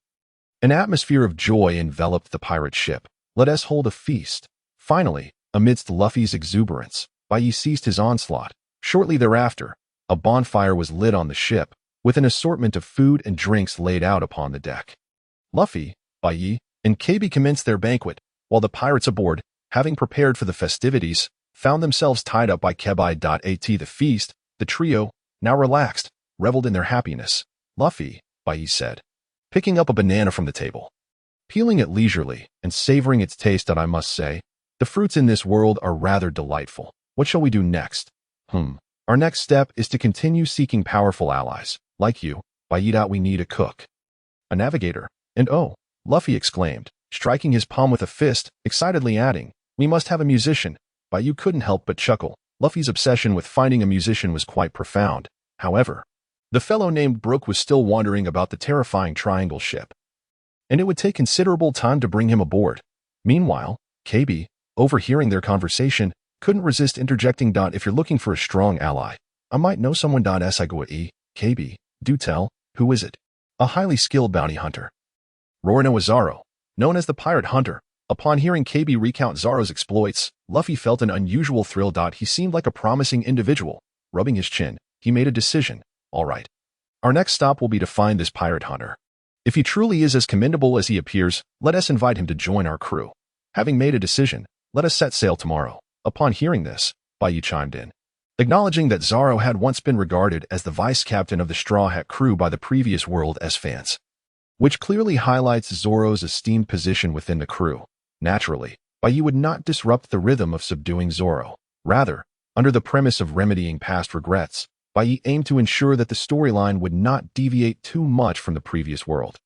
An atmosphere of joy enveloped the pirate ship. Let us hold a feast. Finally, Amidst Luffy's exuberance, Bai Ye ceased his onslaught. Shortly thereafter, a bonfire was lit on the ship, with an assortment of food and drinks laid out upon the deck. Luffy, Bai Ye, and Kebi commenced their banquet, while the pirates aboard, having prepared for the festivities, found themselves tied up by Kebi. At the feast, the trio, now relaxed, reveled in their happiness. Luffy, Bai Ye said, picking up a banana from the table. Peeling it leisurely and savoring its taste, I must say, the fruits in this world are rather delightful. What shall we do next? Our next step is to continue seeking powerful allies. Like you, Bai Ye. We need a cook, a navigator, and oh, Luffy exclaimed, striking his palm with a fist, excitedly adding, we must have a musician. Bai Ye couldn't help but chuckle. Luffy's obsession with finding a musician was quite profound. However, the fellow named Brook was still wondering about the terrifying triangle ship, and it would take considerable time to bring him aboard. Meanwhile, Kebi, overhearing their conversation, couldn't resist interjecting. If you're looking for a strong ally, I might know someone. Kebi, do tell, who is it? A highly skilled bounty hunter. Rorno was Zoro, known as the Pirate Hunter. Upon hearing Kebi recount Zoro's exploits, Luffy felt an unusual thrill. He seemed like a promising individual. Rubbing his chin, he made a decision. All right. Our next stop will be to find this pirate hunter. If he truly is as commendable as he appears, let us invite him to join our crew. Having made a decision, let us set sail tomorrow. Upon hearing this, Bai Ye chimed in, acknowledging that Zoro had once been regarded as the vice-captain of the Straw Hat crew by the previous World S fans, which clearly highlights Zoro's esteemed position within the crew. Naturally, Bai Ye would not disrupt the rhythm of subduing Zoro. Rather, under the premise of remedying past regrets, Bai Ye aimed to ensure that the storyline would not deviate too much from the previous world,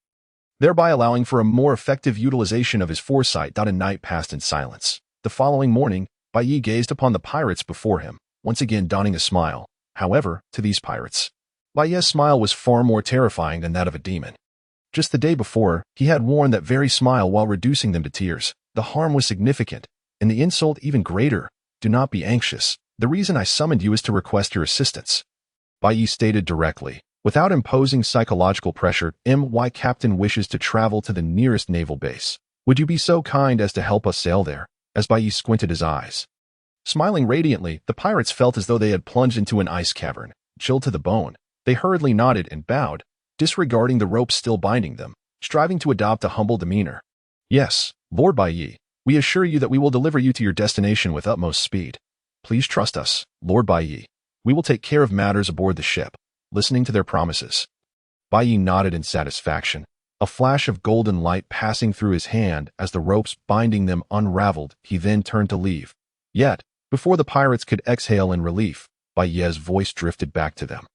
thereby allowing for a more effective utilization of his foresight. A night passed in silence. The following morning, Bai Ye gazed upon the pirates before him, once again donning a smile. However, to these pirates, Bai Ye's smile was far more terrifying than that of a demon. Just the day before, he had worn that very smile while reducing them to tears. The harm was significant, and the insult even greater. Do not be anxious. The reason I summoned you is to request your assistance, Bai Ye stated directly, without imposing psychological pressure. My captain wishes to travel to the nearest naval base. Would you be so kind as to help us sail there? As Bai Ye squinted his eyes, smiling radiantly, the pirates felt as though they had plunged into an ice cavern, chilled to the bone. They hurriedly nodded and bowed, disregarding the ropes still binding them, striving to adopt a humble demeanor. Yes, Lord Bai Ye, we assure you that we will deliver you to your destination with utmost speed. Please trust us, Lord Bai Ye. We will take care of matters aboard the ship. Listening to their promises, Bai Ye nodded in satisfaction, a flash of golden light passing through his hand as the ropes binding them unraveled. He then turned to leave. Yet, before the pirates could exhale in relief, Bai Ye's voice drifted back to them.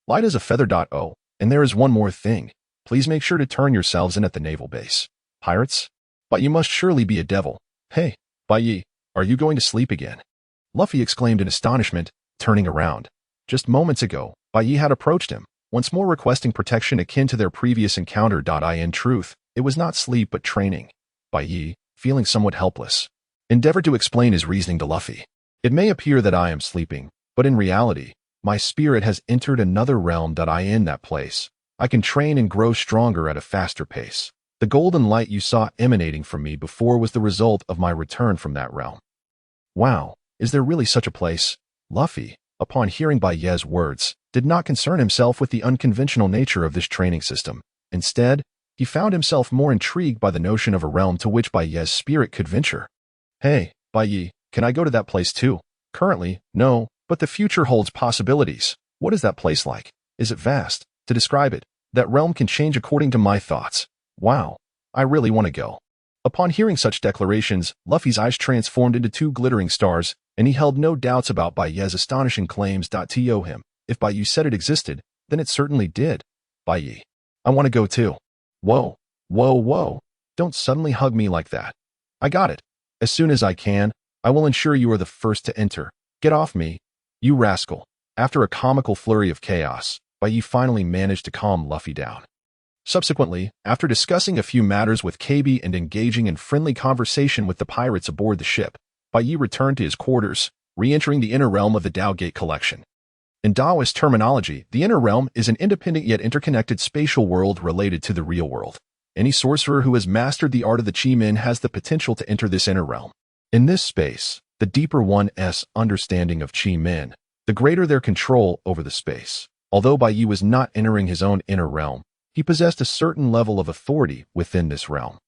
Light as a feather. Oh, and there is one more thing. Please make sure to turn yourselves in at the naval base. Pirates? But you must surely be a devil. Hey, Bai Ye, are you going to sleep again? Luffy exclaimed in astonishment, turning around. Just moments ago, Bai Ye had approached him, once more requesting protection akin to their previous encounter. In truth, it was not sleep but training. Bai Ye, feeling somewhat helpless, endeavored to explain his reasoning to Luffy. It may appear that I am sleeping, but in reality, my spirit has entered another realm. In that place, I can train and grow stronger at a faster pace. The golden light you saw emanating from me before was the result of my return from that realm. Wow, is there really such a place? Luffy, upon hearing Bai Ye's words, did not concern himself with the unconventional nature of this training system. Instead, he found himself more intrigued by the notion of a realm to which Bai Ye's spirit could venture. Hey, Bai Ye, can I go to that place too? Currently, no, but the future holds possibilities. What is that place like? Is it vast? To describe it, that realm can change according to my thoughts. Wow, I really want to go. Upon hearing such declarations, Luffy's eyes transformed into two glittering stars, and he held no doubts about Bai Ye's astonishing claims. To him, if Bai Ye said it existed, then it certainly did. Bai Ye, I want to go too. Whoa, whoa, whoa, don't suddenly hug me like that. I got it. As soon as I can, I will ensure you are the first to enter. Get off me, you rascal. After a comical flurry of chaos, Bai Ye finally managed to calm Luffy down. Subsequently, after discussing a few matters with Kebi and engaging in friendly conversation with the pirates aboard the ship, Bai Ye returned to his quarters, re-entering the inner realm of the Tao Gate collection. In Taoist terminology, the inner realm is an independent yet interconnected spatial world related to the real world. Any sorcerer who has mastered the art of the Chi Min has the potential to enter this inner realm. In this space, The deeper one's understanding of Qi Men, the greater their control over the space. Although Bai Ye was not entering his own inner realm, he possessed a certain level of authority within this realm.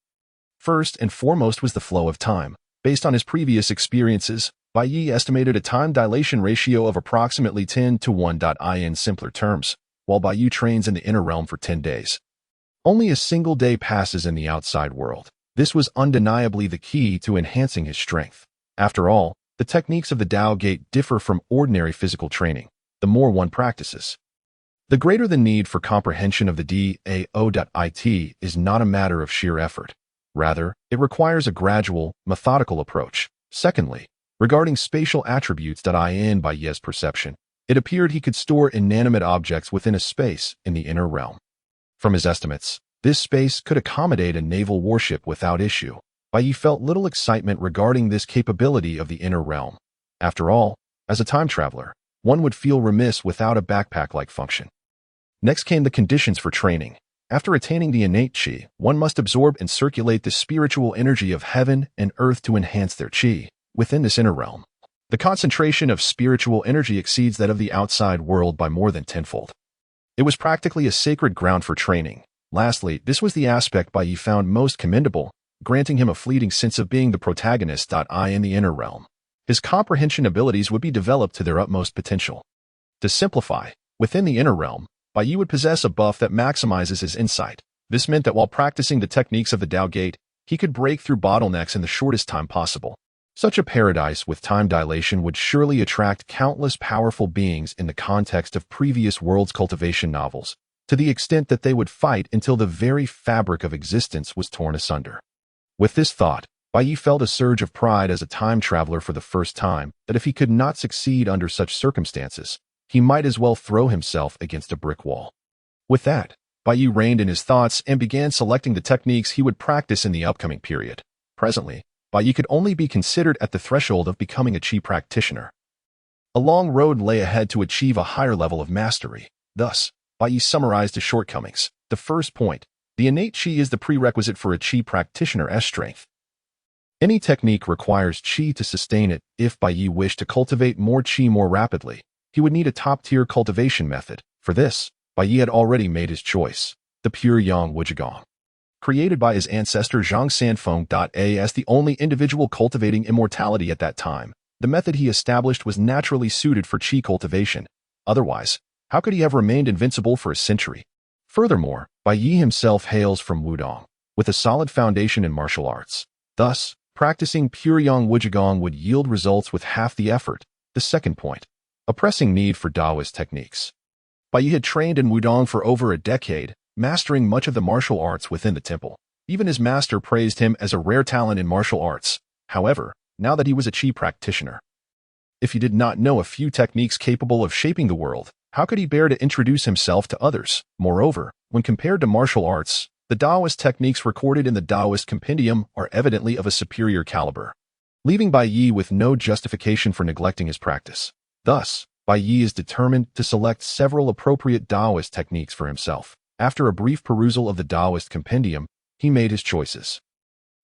First and foremost was the flow of time. Based on his previous experiences, Bai Ye estimated a time dilation ratio of approximately 10 to 1. In simpler terms, while Bai Ye trains in the inner realm for 10 days, only a single day passes in the outside world. This was undeniably the key to enhancing his strength. After all, the techniques of the Dao Gate differ from ordinary physical training. The more one practices, the greater the need for comprehension of the DAO.IT is not a matter of sheer effort. Rather, it requires a gradual, methodical approach. Secondly, regarding spatial attributes. In Bai Ye's perception, it appeared he could store inanimate objects within a space in the inner realm. From his estimates, this space could accommodate a naval warship without issue. Bai Ye felt little excitement regarding this capability of the inner realm. After all, as a time traveler, one would feel remiss without a backpack-like function. Next came the conditions for training. After attaining the innate Qi, one must absorb and circulate the spiritual energy of heaven and earth to enhance their Qi within this inner realm. The concentration of spiritual energy exceeds that of the outside world by more than tenfold. It was practically a sacred ground for training. Lastly, this was the aspect Bai Ye found most commendable, granting him a fleeting sense of being the protagonist. In the inner realm, his comprehension abilities would be developed to their utmost potential. To simplify, within the inner realm, Bai Ye would possess a buff that maximizes his insight. This meant that while practicing the techniques of the Dao Gate, he could break through bottlenecks in the shortest time possible. Such a paradise with time dilation would surely attract countless powerful beings in the context of previous world's cultivation novels, to the extent that they would fight until the very fabric of existence was torn asunder. With this thought, Bai Ye felt a surge of pride as a time traveler for the first time that if he could not succeed under such circumstances, he might as well throw himself against a brick wall. With that, Bai Ye reined in his thoughts and began selecting the techniques he would practice in the upcoming period. Presently, Bai Ye could only be considered at the threshold of becoming a Qi practitioner. A long road lay ahead to achieve a higher level of mastery. Thus, Bai Ye summarized his shortcomings. The first point, the innate Qi is the prerequisite for a Qi practitioner's strength. Any technique requires Qi to sustain it. If Bai Ye wished to cultivate more Qi more rapidly, he would need a top-tier cultivation method. For this, Bai Ye had already made his choice, the pure Yang Wudang. Created by his ancestor Zhang Sanfeng as the only individual cultivating immortality at that time, the method he established was naturally suited for Qi cultivation. Otherwise, how could he have remained invincible for a century? Furthermore, Bai Ye himself hails from Wudang, with a solid foundation in martial arts. Thus, practicing pure Yang Wudang would yield results with half the effort. The second point, a pressing need for Taoist techniques. Bai Ye had trained in Wudang for over a decade, mastering much of the martial arts within the temple. Even his master praised him as a rare talent in martial arts. However, now that he was a Qi practitioner, if he did not know a few techniques capable of shaping the world, how could he bear to introduce himself to others? Moreover, when compared to martial arts, the Taoist techniques recorded in the Taoist compendium are evidently of a superior caliber, leaving Bai Ye with no justification for neglecting his practice. Thus, Bai Ye is determined to select several appropriate Taoist techniques for himself. After a brief perusal of the Taoist compendium, he made his choices.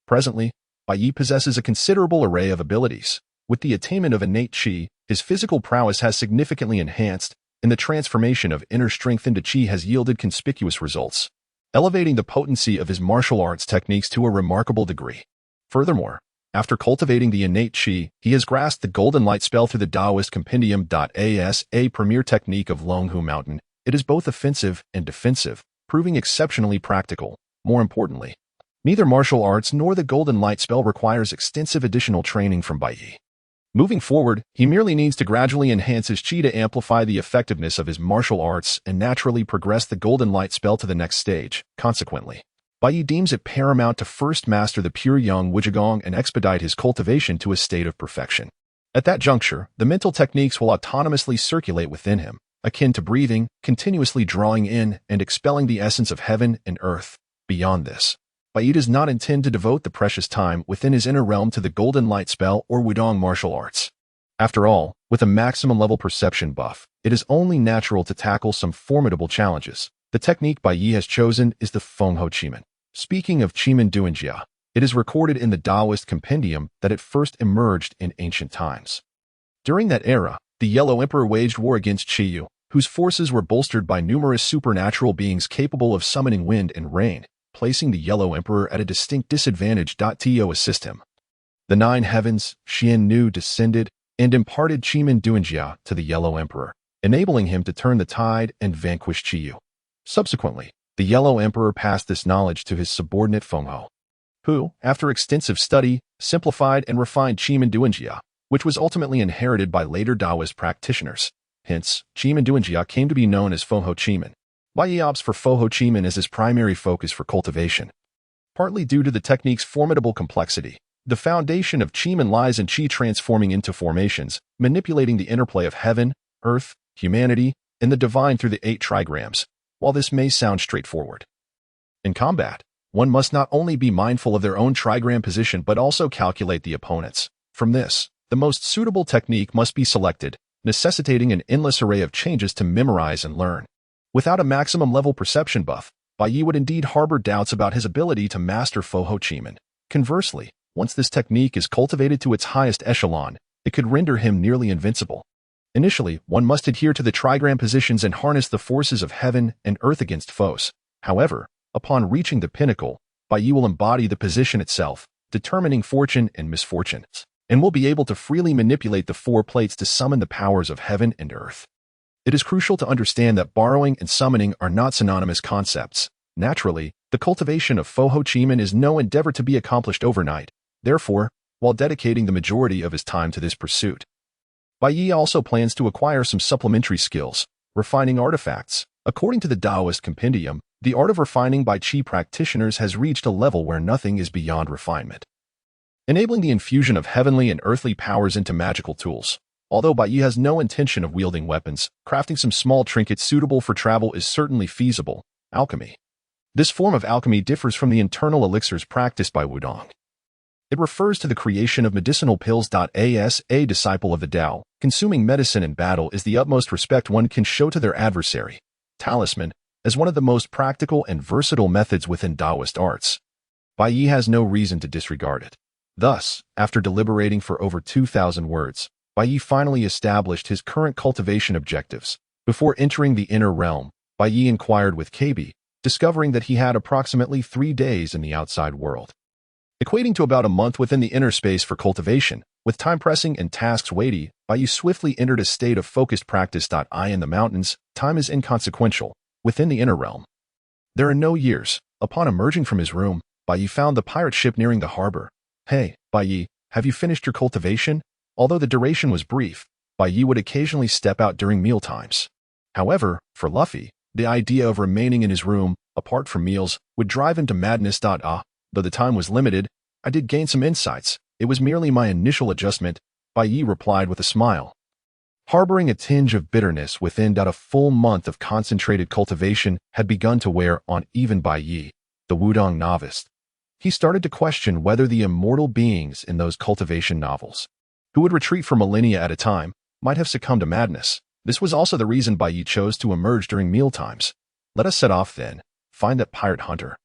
Presently, Bai Ye possesses a considerable array of abilities. With the attainment of innate Qi, his physical prowess has significantly enhanced, and the transformation of inner strength into Qi has yielded conspicuous results, elevating the potency of his martial arts techniques to a remarkable degree. Furthermore, after cultivating the innate Qi, he has grasped the Golden Light spell through the Taoist compendium. As a premier technique of Longhu Mountain, it is both offensive and defensive, proving exceptionally practical. More importantly, neither martial arts nor the Golden Light spell requires extensive additional training from Bai Ye. Moving forward, he merely needs to gradually enhance his Qi to amplify the effectiveness of his martial arts and naturally progress the Golden Light spell to the next stage. Consequently, Bai Ye deems it paramount to first master the pure Yang Wudang and expedite his cultivation to a state of perfection. At that juncture, the mental techniques will autonomously circulate within him, akin to breathing, continuously drawing in and expelling the essence of heaven and earth. Beyond this, Bai Ye does not intend to devote the precious time within his inner realm to the Golden Light spell or Wudang martial arts. After all, with a maximum level perception buff, it is only natural to tackle some formidable challenges. The technique Bai Ye has chosen is the Fengho Qimen. Speaking of Qimen Duanjia, It is recorded in the Taoist compendium that it first emerged in ancient times. During that era, the Yellow Emperor waged war against Chiyu, whose forces were bolstered by numerous supernatural beings capable of summoning wind and rain, placing the Yellow Emperor at a distinct disadvantage. To assist him, the Nine Heavens, Xian Nu, descended and imparted Chimin Duanjia to the Yellow Emperor, enabling him to turn the tide and vanquish Chiyu. Subsequently, the Yellow Emperor passed this knowledge to his subordinate Fengho, who, after extensive study, simplified and refined Chimin Duanjia, which was ultimately inherited by later Taoist practitioners. Hence, Chimin Duanjia came to be known as Fengho Chimin. Bai Ye opts for Fengho Chimin as his primary focus for cultivation. Partly due to the technique's formidable complexity, the foundation of Chimin lies in Qi transforming into formations, manipulating the interplay of heaven, earth, humanity, and the divine through the 8 trigrams. While this may sound straightforward, in combat, one must not only be mindful of their own trigram position but also calculate the opponent's. From this, the most suitable technique must be selected, necessitating an endless array of changes to memorize and learn. Without a maximum level perception buff, Bai Ye would indeed harbor doubts about his ability to master Fengho Chimin. Conversely, once this technique is cultivated to its highest echelon, it could render him nearly invincible. Initially, one must adhere to the trigram positions and harness the forces of heaven and earth against foes. However, upon reaching the pinnacle, Bai Ye will embody the position itself, determining fortune and misfortunes, and will be able to freely manipulate the 4 plates to summon the powers of heaven and earth. It is crucial to understand that borrowing and summoning are not synonymous concepts. Naturally, the cultivation of Fengho Chimin is no endeavor to be accomplished overnight. Therefore, while dedicating the majority of his time to this pursuit, Bai Ye also plans to acquire some supplementary skills, refining artifacts. According to the Taoist compendium, the art of refining by Qi practitioners has reached a level where nothing is beyond refinement, enabling the infusion of heavenly and earthly powers into magical tools. Although Bai Ye has no intention of wielding weapons, crafting some small trinkets suitable for travel is certainly feasible. Alchemy. This form of alchemy differs from the internal elixirs practiced by Wudang. It refers to the creation of medicinal pills. As a disciple of the Tao, consuming medicine in battle is the utmost respect one can show to their adversary. Talisman, as one of the most practical and versatile methods within Taoist arts, Bai Ye has no reason to disregard it. Thus, after deliberating for over 2,000 words, Bai Ye finally established his current cultivation objectives. Before entering the inner realm, Bai Ye inquired with Kebi, discovering that he had approximately 3 days in the outside world, equating to about a month within the inner space for cultivation. With time pressing and tasks weighty, Bai Ye swiftly entered a state of focused practice. In the mountains, time is inconsequential. Within the inner realm, there are no years. Upon emerging from his room, Bai Ye found the pirate ship nearing the harbor. Hey, Bai Ye, have you finished your cultivation? Although the duration was brief, Bai Ye would occasionally step out during mealtimes. However, for Luffy, the idea of remaining in his room, apart from meals, would drive him to madness. Though the time was limited, I did gain some insights. It was merely my initial adjustment, Bai Ye replied with a smile. Harboring a tinge of bitterness within. A full month of concentrated cultivation had begun to wear on even Bai Ye, the Wudang novice. He started to question whether the immortal beings in those cultivation novels, who would retreat for millennia at a time, might have succumbed to madness. This was also the reason Bai Ye chose to emerge during mealtimes. Let us set off then, find that pirate hunter,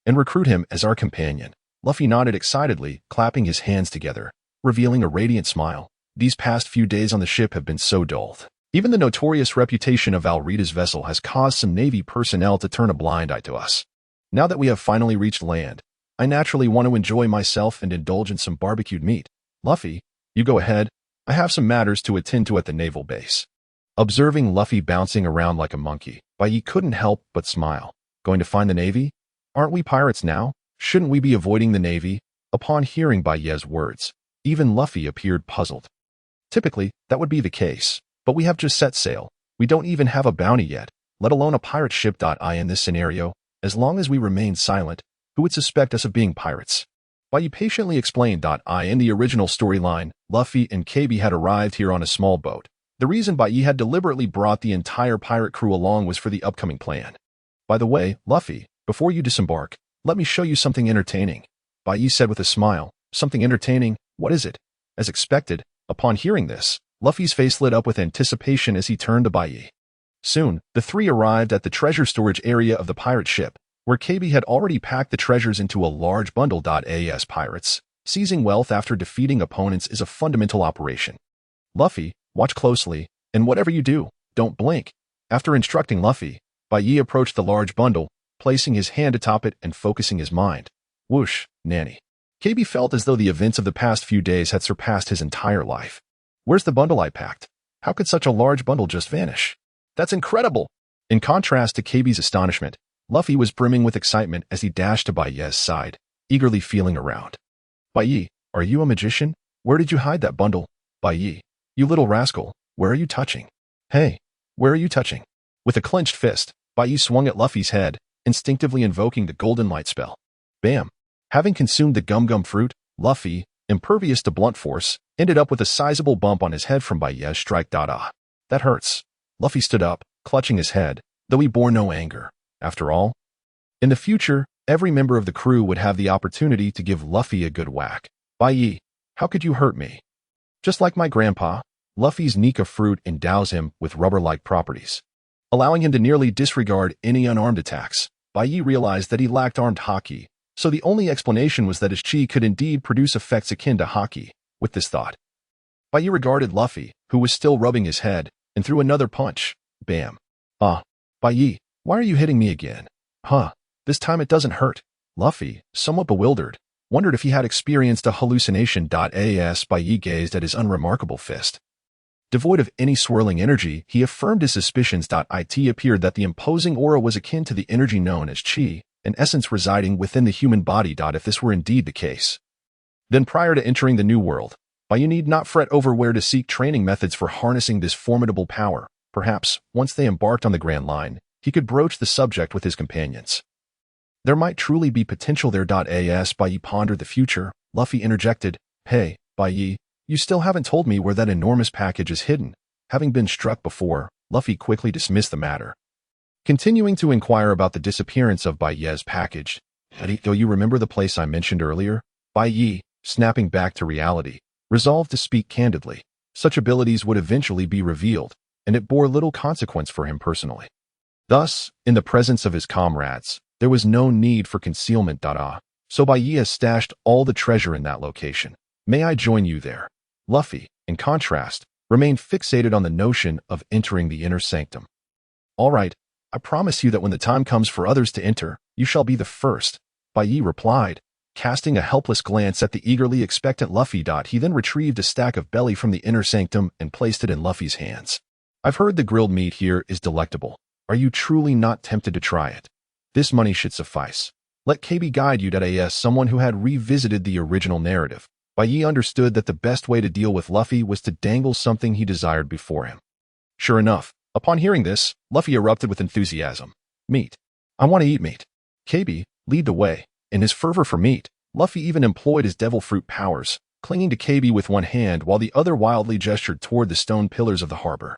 and recruit him as our companion. Luffy nodded excitedly, clapping his hands together, revealing a radiant smile. These past few days on the ship have been so dulled. Even the notorious reputation of Alrita's vessel has caused some Navy personnel to turn a blind eye to us. Now that we have finally reached land, I naturally want to enjoy myself and indulge in some barbecued meat. Luffy, you go ahead. I have some matters to attend to at the naval base. Observing Luffy bouncing around like a monkey, Bai Ye couldn't help but smile. Going to find the Navy? Aren't we pirates now? Shouldn't we be avoiding the Navy? Upon hearing Bai Ye's words, even Luffy appeared puzzled. Typically, that would be the case, but we have just set sail. We don't even have a bounty yet, let alone a pirate ship. In this scenario, as long as we remain silent, who would suspect us of being pirates? Bai Ye patiently explained. In the original storyline, Luffy and Kebi had arrived here on a small boat. The reason Bai Ye had deliberately brought the entire pirate crew along was for the upcoming plan. By the way, Luffy, before you disembark, let me show you something entertaining, Bai Ye said with a smile. Something entertaining? What is it? As expected, upon hearing this, Luffy's face lit up with anticipation as he turned to Bai Ye. Soon, the three arrived at the treasure storage area of the pirate ship. where Kebi had already packed the treasures into a large bundle. As pirates, seizing wealth after defeating opponents is a fundamental operation. Luffy, watch closely, and whatever you do, don't blink. After instructing Luffy, Bai Ye approached the large bundle, placing his hand atop it and focusing his mind. Whoosh, nanny. Kebi felt as though the events of the past few days had surpassed his entire life. Where's the bundle I packed? How could such a large bundle just vanish? That's incredible! In contrast to Kebi's astonishment, Luffy was brimming with excitement as he dashed to Bai Ye's side, eagerly feeling around. Bai Ye, are you a magician? Where did you hide that bundle? Bai Ye, you little rascal, where are you touching? Hey, where are you touching? With a clenched fist, Bai Ye swung at Luffy's head, instinctively invoking the golden light spell. Bam! Having consumed the gum-gum fruit, Luffy, impervious to blunt force, ended up with a sizable bump on his head from Bai Ye's strike. Ah, that hurts. Luffy stood up, clutching his head, though he bore no anger. After all, in the future, every member of the crew would have the opportunity to give Luffy a good whack. Bai Ye, how could you hurt me? Just like my grandpa, Luffy's Nika fruit endows him with rubber-like properties, allowing him to nearly disregard any unarmed attacks. Bai Ye realized that he lacked armed haki, so the only explanation was that his chi could indeed produce effects akin to haki. With this thought, Bai Ye regarded Luffy, who was still rubbing his head, and threw another punch. Bam. Ah, Bai Ye, why are you hitting me again? Huh, this time it doesn't hurt. Luffy, somewhat bewildered, wondered if he had experienced a hallucination. As Bai Ye gazed at his unremarkable fist. Devoid of any swirling energy, he affirmed his suspicions. It appeared that the imposing aura was akin to the energy known as chi, an essence residing within the human body. If this were indeed the case, then prior to entering the new world, Bai Ye need not fret over where to seek training methods for harnessing this formidable power. Perhaps, once they embarked on the Grand Line, he could broach the subject with his companions. There might truly be potential there. As Bai Ye pondered the future, Luffy interjected, Hey, Bai Ye, you still haven't told me where that enormous package is hidden. Having been struck before, Luffy quickly dismissed the matter, continuing to inquire about the disappearance of Bai Ye's package. Though you remember the place I mentioned earlier? Bai Ye, snapping back to reality, resolved to speak candidly. Such abilities would eventually be revealed, and it bore little consequence for him personally. Thus, in the presence of his comrades, there was no need for concealment. So Bai Ye has stashed all the treasure in that location. May I join you there? Luffy, in contrast, remained fixated on the notion of entering the inner sanctum. All right, I promise you that when the time comes for others to enter, you shall be the first, Bai Ye replied, casting a helpless glance at the eagerly expectant Luffy. He then retrieved a stack of belly from the inner sanctum and placed it in Luffy's hands. I've heard the grilled meat here is delectable. Are you truly not tempted to try it? This money should suffice. Let Kebi guide you. As someone who had revisited the original narrative, Bai Ye understood that the best way to deal with Luffy was to dangle something he desired before him. Sure enough, upon hearing this, Luffy erupted with enthusiasm. Meat. I want to eat meat. Kebi, lead the way. In his fervor for meat, Luffy even employed his devil fruit powers, clinging to Kebi with one hand while the other wildly gestured toward the stone pillars of the harbor.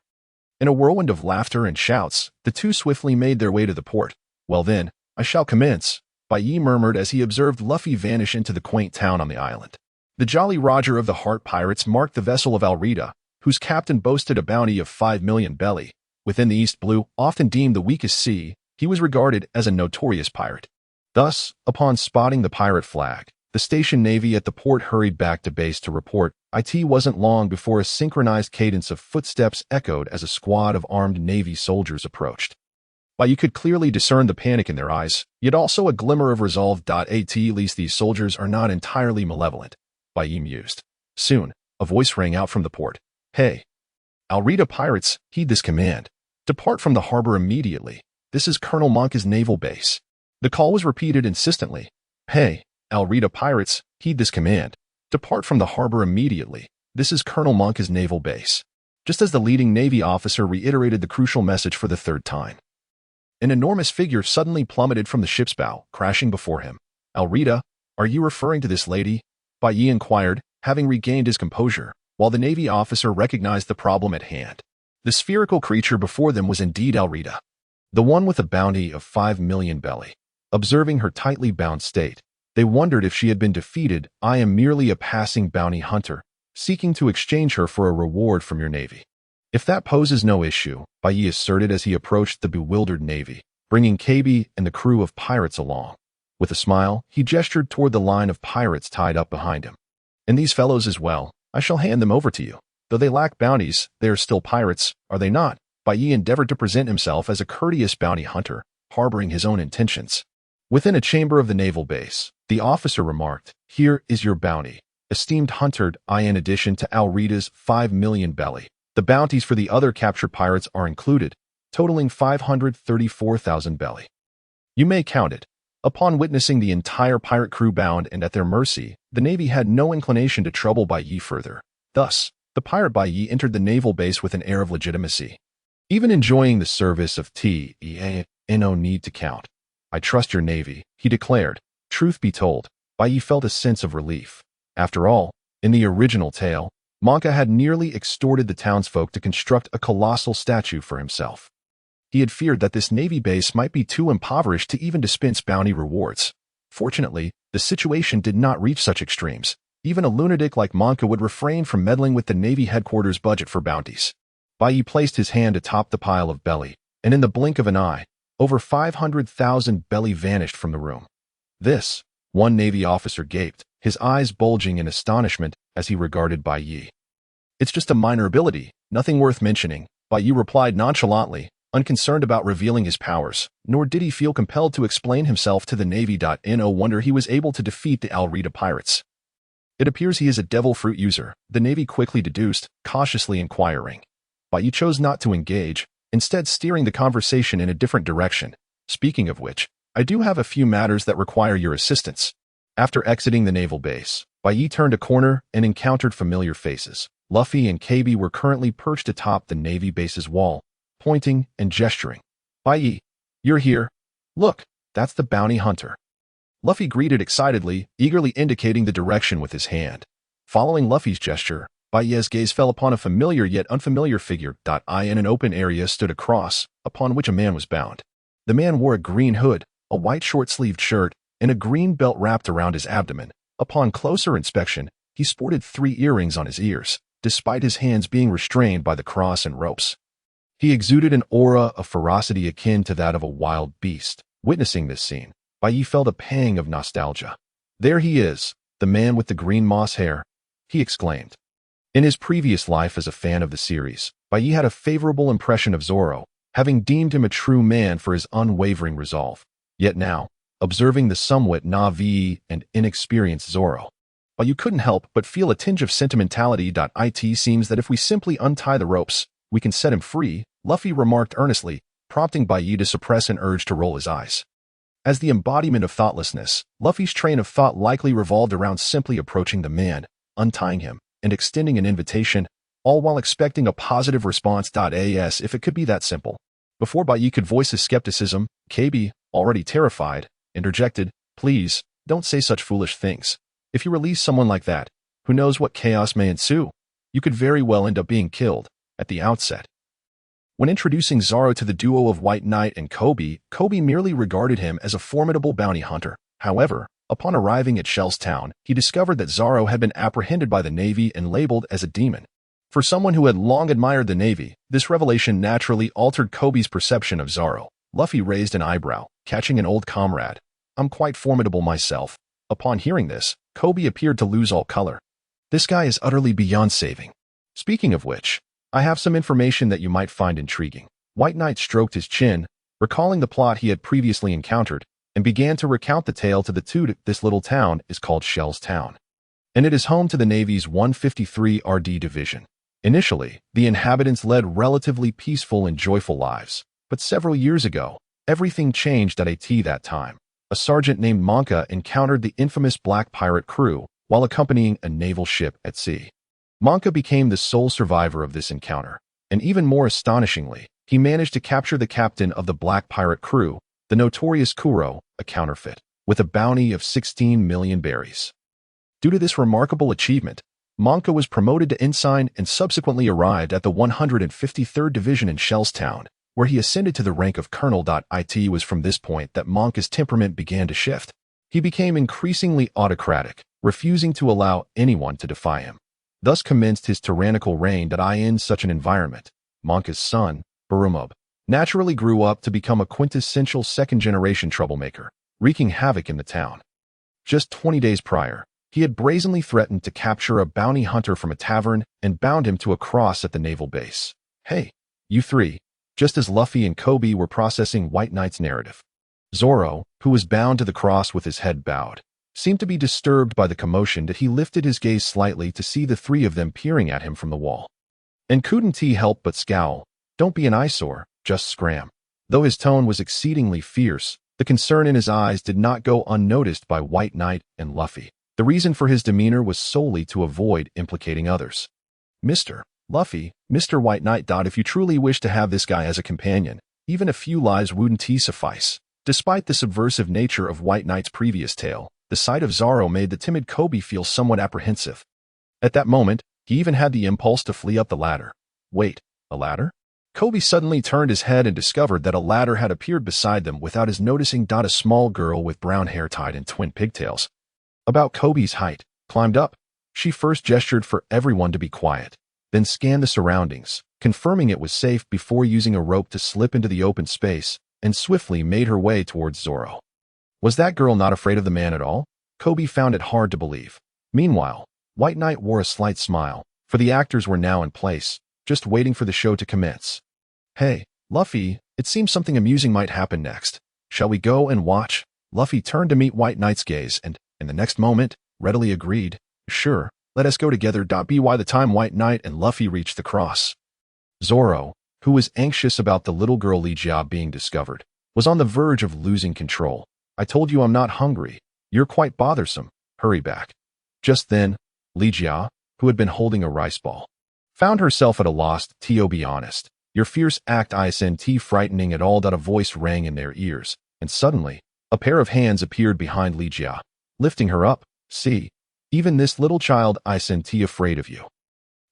In a whirlwind of laughter and shouts, the two swiftly made their way to the port. Well then, I shall commence, Bai Ye murmured as he observed Luffy vanish into the quaint town on the island. The Jolly Roger of the Heart Pirates marked the vessel of Yarita, whose captain boasted a bounty of 5 million belly. Within the East Blue, often deemed the weakest sea, he was regarded as a notorious pirate. Thus, upon spotting the pirate flag, the station navy at the port hurried back to base to report. It wasn't long before a synchronized cadence of footsteps echoed as a squad of armed navy soldiers approached. While you could clearly discern the panic in their eyes, yet also a glimmer of resolve. At least these soldiers are not entirely malevolent, Bai Ye mused. Soon, a voice rang out from the port. Hey, Yarita pirates, heed this command. Depart from the harbor immediately. This is Colonel Monka's naval base. The call was repeated insistently. Hey, Yarita pirates, heed this command. Depart from the harbor immediately. This is Colonel Monka's naval base. Just as the leading Navy officer reiterated the crucial message for the third time, an enormous figure suddenly plummeted from the ship's bow, crashing before him. Yarita, are you referring to this lady? Bai Ye inquired, having regained his composure, while the Navy officer recognized the problem at hand. The spherical creature before them was indeed Yarita, the one with a bounty of 5 million belly. Observing her tightly bound state, they wondered if she had been defeated. I am merely a passing bounty hunter, seeking to exchange her for a reward from your navy. If that poses no issue, Bai Ye asserted as he approached the bewildered navy, bringing Kebi and the crew of pirates along. With a smile, he gestured toward the line of pirates tied up behind him. And these fellows as well, I shall hand them over to you. Though they lack bounties, they are still pirates, are they not? Bai Ye endeavored to present himself as a courteous bounty hunter, harboring his own intentions. Within a chamber of the naval base, the officer remarked, "Here is your bounty, esteemed hunter, in addition to Alrita's 5 million belly. The bounties for the other captured pirates are included, totaling 534,000 belly. You may count it." Upon witnessing the entire pirate crew bound and at their mercy, the Navy had no inclination to trouble Bai Ye further. Thus, the pirate Bai Ye entered the naval base with an air of legitimacy. Even enjoying the service of no need to count. "I trust your Navy," he declared. Truth be told, Bai Ye felt a sense of relief. After all, in the original tale, Monka had nearly extorted the townsfolk to construct a colossal statue for himself. He had feared that this Navy base might be too impoverished to even dispense bounty rewards. Fortunately, the situation did not reach such extremes. Even a lunatic like Monka would refrain from meddling with the Navy headquarters budget for bounties. Bai Ye placed his hand atop the pile of belly, and in the blink of an eye, over 500,000 belly vanished from the room. "This," one Navy officer gaped, his eyes bulging in astonishment as he regarded Bai Ye. "It's just a minor ability, nothing worth mentioning," Bai Ye replied nonchalantly, unconcerned about revealing his powers, nor did he feel compelled to explain himself to the Navy. No wonder he was able to defeat the Alrita pirates. "It appears he is a devil fruit user," the Navy quickly deduced, cautiously inquiring. Bai Ye chose not to engage, instead steering the conversation in a different direction. "Speaking of which, I do have a few matters that require your assistance." After exiting the naval base, Bai Ye turned a corner and encountered familiar faces. Luffy and Kebi were currently perched atop the Navy base's wall, pointing and gesturing. "Bai Ye, you're here. Look, that's the bounty hunter." Luffy greeted excitedly, eagerly indicating the direction with his hand. Following Luffy's gesture, Bai Ye's gaze fell upon a familiar yet unfamiliar figure. In an open area stood a cross, upon which a man was bound. The man wore a green hood, a white short-sleeved shirt, and a green belt wrapped around his abdomen. Upon closer inspection, he sported 3 earrings on his ears, despite his hands being restrained by the cross and ropes. He exuded an aura of ferocity akin to that of a wild beast. Witnessing this scene, Bai Ye felt a pang of nostalgia. "There he is, the man with the green moss hair," he exclaimed. In his previous life as a fan of the series, Bai Ye had a favorable impression of Zoro, having deemed him a true man for his unwavering resolve. Yet now, observing the somewhat naive and inexperienced Zoro, Bai Ye couldn't help but feel a tinge of sentimentality. It seems that if we simply untie the ropes, we can set him free, Luffy remarked earnestly, prompting Bai Ye to suppress an urge to roll his eyes. As the embodiment of thoughtlessness, Luffy's train of thought likely revolved around simply approaching the man, untying him, and extending an invitation, all while expecting a positive response. If it could be that simple. Before Bai Ye could voice his skepticism, Kebi, already terrified, interjected, "Please, don't say such foolish things. If you release someone like that, who knows what chaos may ensue? You could very well end up being killed at the outset." When introducing Zoro to the duo of White Knight and Kebi merely regarded him as a formidable bounty hunter. However, upon arriving at Shell's Town, he discovered that Zoro had been apprehended by the Navy and labeled as a demon. For someone who had long admired the Navy, this revelation naturally altered Kebi's perception of Zoro. Luffy raised an eyebrow, catching an old comrade. "I'm quite formidable myself." Upon hearing this, Kebi appeared to lose all color. "This guy is utterly beyond saving. Speaking of which, I have some information that you might find intriguing." White Knight stroked his chin, recalling the plot he had previously encountered, and began to recount the tale to the two. "This little town is called Shell's Town, and it is home to the Navy's 153 RD Division. Initially, the inhabitants led relatively peaceful and joyful lives, but several years ago, everything changed at that time. A sergeant named Monka encountered the infamous Black Pirate crew while accompanying a naval ship at sea. Monka became the sole survivor of this encounter, and even more astonishingly, he managed to capture the captain of the Black Pirate crew, the notorious Kuro, a counterfeit, with a bounty of 16 million berries. Due to this remarkable achievement, Monka was promoted to ensign and subsequently arrived at the 153rd Division in Shell's Town, where he ascended to the rank of colonel. It was from this point that Monka's temperament began to shift. He became increasingly autocratic, refusing to allow anyone to defy him. Thus commenced his tyrannical reign. In such an environment, Monka's son, Barumub, naturally grew up to become a quintessential second-generation troublemaker, wreaking havoc in the town. Just 20 days prior, he had brazenly threatened to capture a bounty hunter from a tavern and bound him to a cross at the naval base. Hey, you three, just as Luffy and Kebi were processing White Knight's narrative. Zoro, who was bound to the cross with his head bowed, seemed to be disturbed by the commotion that he lifted his gaze slightly to see the three of them peering at him from the wall. And couldn't he help but scowl? Don't be an eyesore, just scram. Though his tone was exceedingly fierce, the concern in his eyes did not go unnoticed by White Knight and Luffy. The reason for his demeanor was solely to avoid implicating others. Mr. Luffy, Mr. White Knight. If you truly wish to have this guy as a companion, even a few lives wouldn't suffice. Despite the subversive nature of White Knight's previous tale, the sight of Zoro made the timid Kebi feel somewhat apprehensive. At that moment, he even had the impulse to flee up the ladder. Wait, a ladder? Kebi suddenly turned his head and discovered that a ladder had appeared beside them without his noticing. A small girl with brown hair tied in twin pigtails, about Kebi's height, climbed up. She first gestured for everyone to be quiet, then scanned the surroundings, confirming it was safe before using a rope to slip into the open space, and swiftly made her way towards Zoro. Was that girl not afraid of the man at all? Kebi found it hard to believe. Meanwhile, White Knight wore a slight smile, for the actors were now in place, just waiting for the show to commence. Hey, Luffy, it seems something amusing might happen next. Shall we go and watch? Luffy turned to meet White Knight's gaze and, in the next moment, readily agreed. Sure, let us go together. By the time White Knight and Luffy reached the cross, Zoro, who was anxious about the little girl Lee Jia being discovered, was on the verge of losing control. I told you I'm not hungry. You're quite bothersome. Hurry back. Just then, Lee Jia, who had been holding a rice ball, found herself at a loss. To be honest, your fierce act isn't frightening at all. A voice rang in their ears, and suddenly, a pair of hands appeared behind Lee Jia, lifting her up. See, even this little child isn't afraid of you.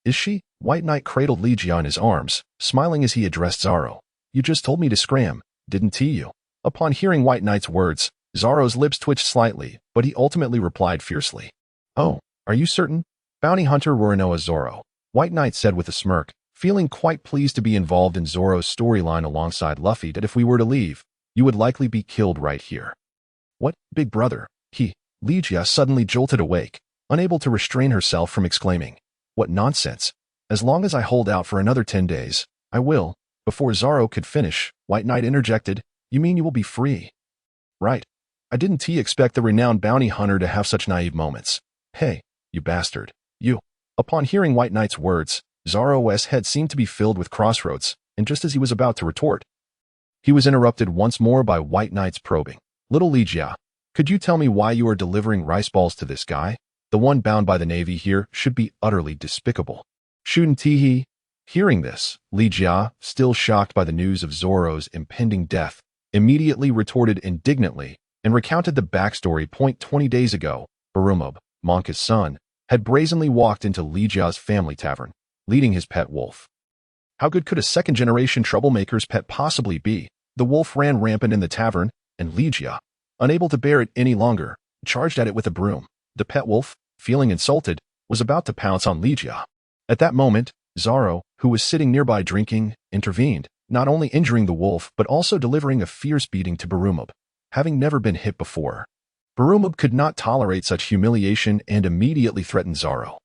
Is she? White Knight cradled Lee Jia in his arms, smiling as he addressed Zoro. You just told me to scram, didn't you? Upon hearing White Knight's words, Zoro's lips twitched slightly, but he ultimately replied fiercely. Oh, are you certain? Bounty Hunter Rorinoa Zoro, White Knight said with a smirk, feeling quite pleased to be involved in Zoro's storyline alongside Luffy. That if we were to leave, you would likely be killed right here. What, big brother? Lee Jia suddenly jolted awake, unable to restrain herself from exclaiming. What nonsense. As long as I hold out for another 10 days, I will. Before Zoro could finish, White Knight interjected, You mean you will be free? Right. I didn't expect the renowned bounty hunter to have such naive moments. Hey, you bastard. You. Upon hearing White Knight's words, Zoro's head seemed to be filled with crossroads, and just as he was about to retort, he was interrupted once more by White Knight's probing. Little Lee Jia, could you tell me why you are delivering rice balls to this guy? The one bound by the Navy here should be utterly despicable. Shouldn't he? Hearing this, Lee Jia, still shocked by the news of Zoro's impending death, immediately retorted indignantly and recounted the backstory. 20 days ago, Barumab, Monka's son, had brazenly walked into Lee Jia's family tavern, leading his pet wolf. How good could a second-generation troublemaker's pet possibly be? The wolf ran rampant in the tavern, and Lee Jia, unable to bear it any longer, charged at it with a broom. The pet wolf, feeling insulted, was about to pounce on Lee Jia. At that moment, Zoro, who was sitting nearby drinking, intervened, not only injuring the wolf but also delivering a fierce beating to Barumab, having never been hit before. Barumab could not tolerate such humiliation and immediately threatened Zoro.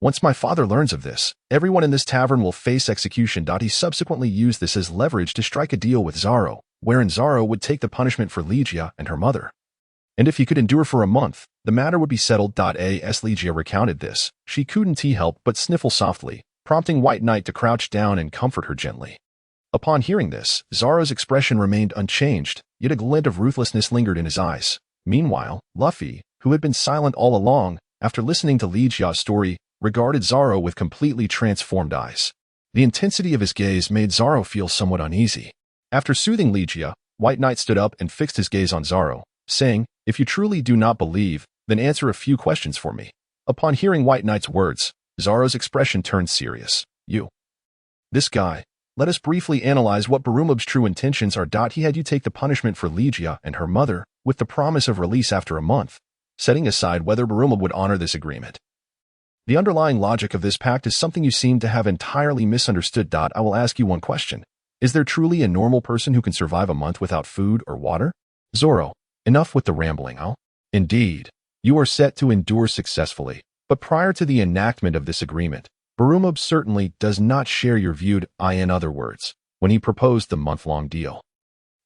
Once my father learns of this, everyone in this tavern will face execution. He subsequently used this as leverage to strike a deal with Zoro, wherein Zoro would take the punishment for Lee Jia and her mother. And if he could endure for a month, the matter would be settled. As Lee Jia recounted this, she couldn't help but sniffle softly, prompting White Knight to crouch down and comfort her gently. Upon hearing this, Zoro's expression remained unchanged, yet a glint of ruthlessness lingered in his eyes. Meanwhile, Luffy, who had been silent all along, after listening to Lee Jia's story, regarded Zoro with completely transformed eyes. The intensity of his gaze made Zoro feel somewhat uneasy. After soothing Lee Jia, White Knight stood up and fixed his gaze on Zoro, saying, If you truly do not believe, then answer a few questions for me. Upon hearing White Knight's words, Zoro's expression turned serious. You. This guy. Let us briefly analyze what Barumab's true intentions are. He had you take the punishment for Lee Jia and her mother, with the promise of release after a month, setting aside whether Barumab would honor this agreement. The underlying logic of this pact is something you seem to have entirely misunderstood. I will ask you one question. Is there truly a normal person who can survive a month without food or water? Zoro, enough with the rambling, huh? Indeed, you are set to endure successfully. But prior to the enactment of this agreement, Barumab certainly does not share your view. In other words, when he proposed the month-long deal,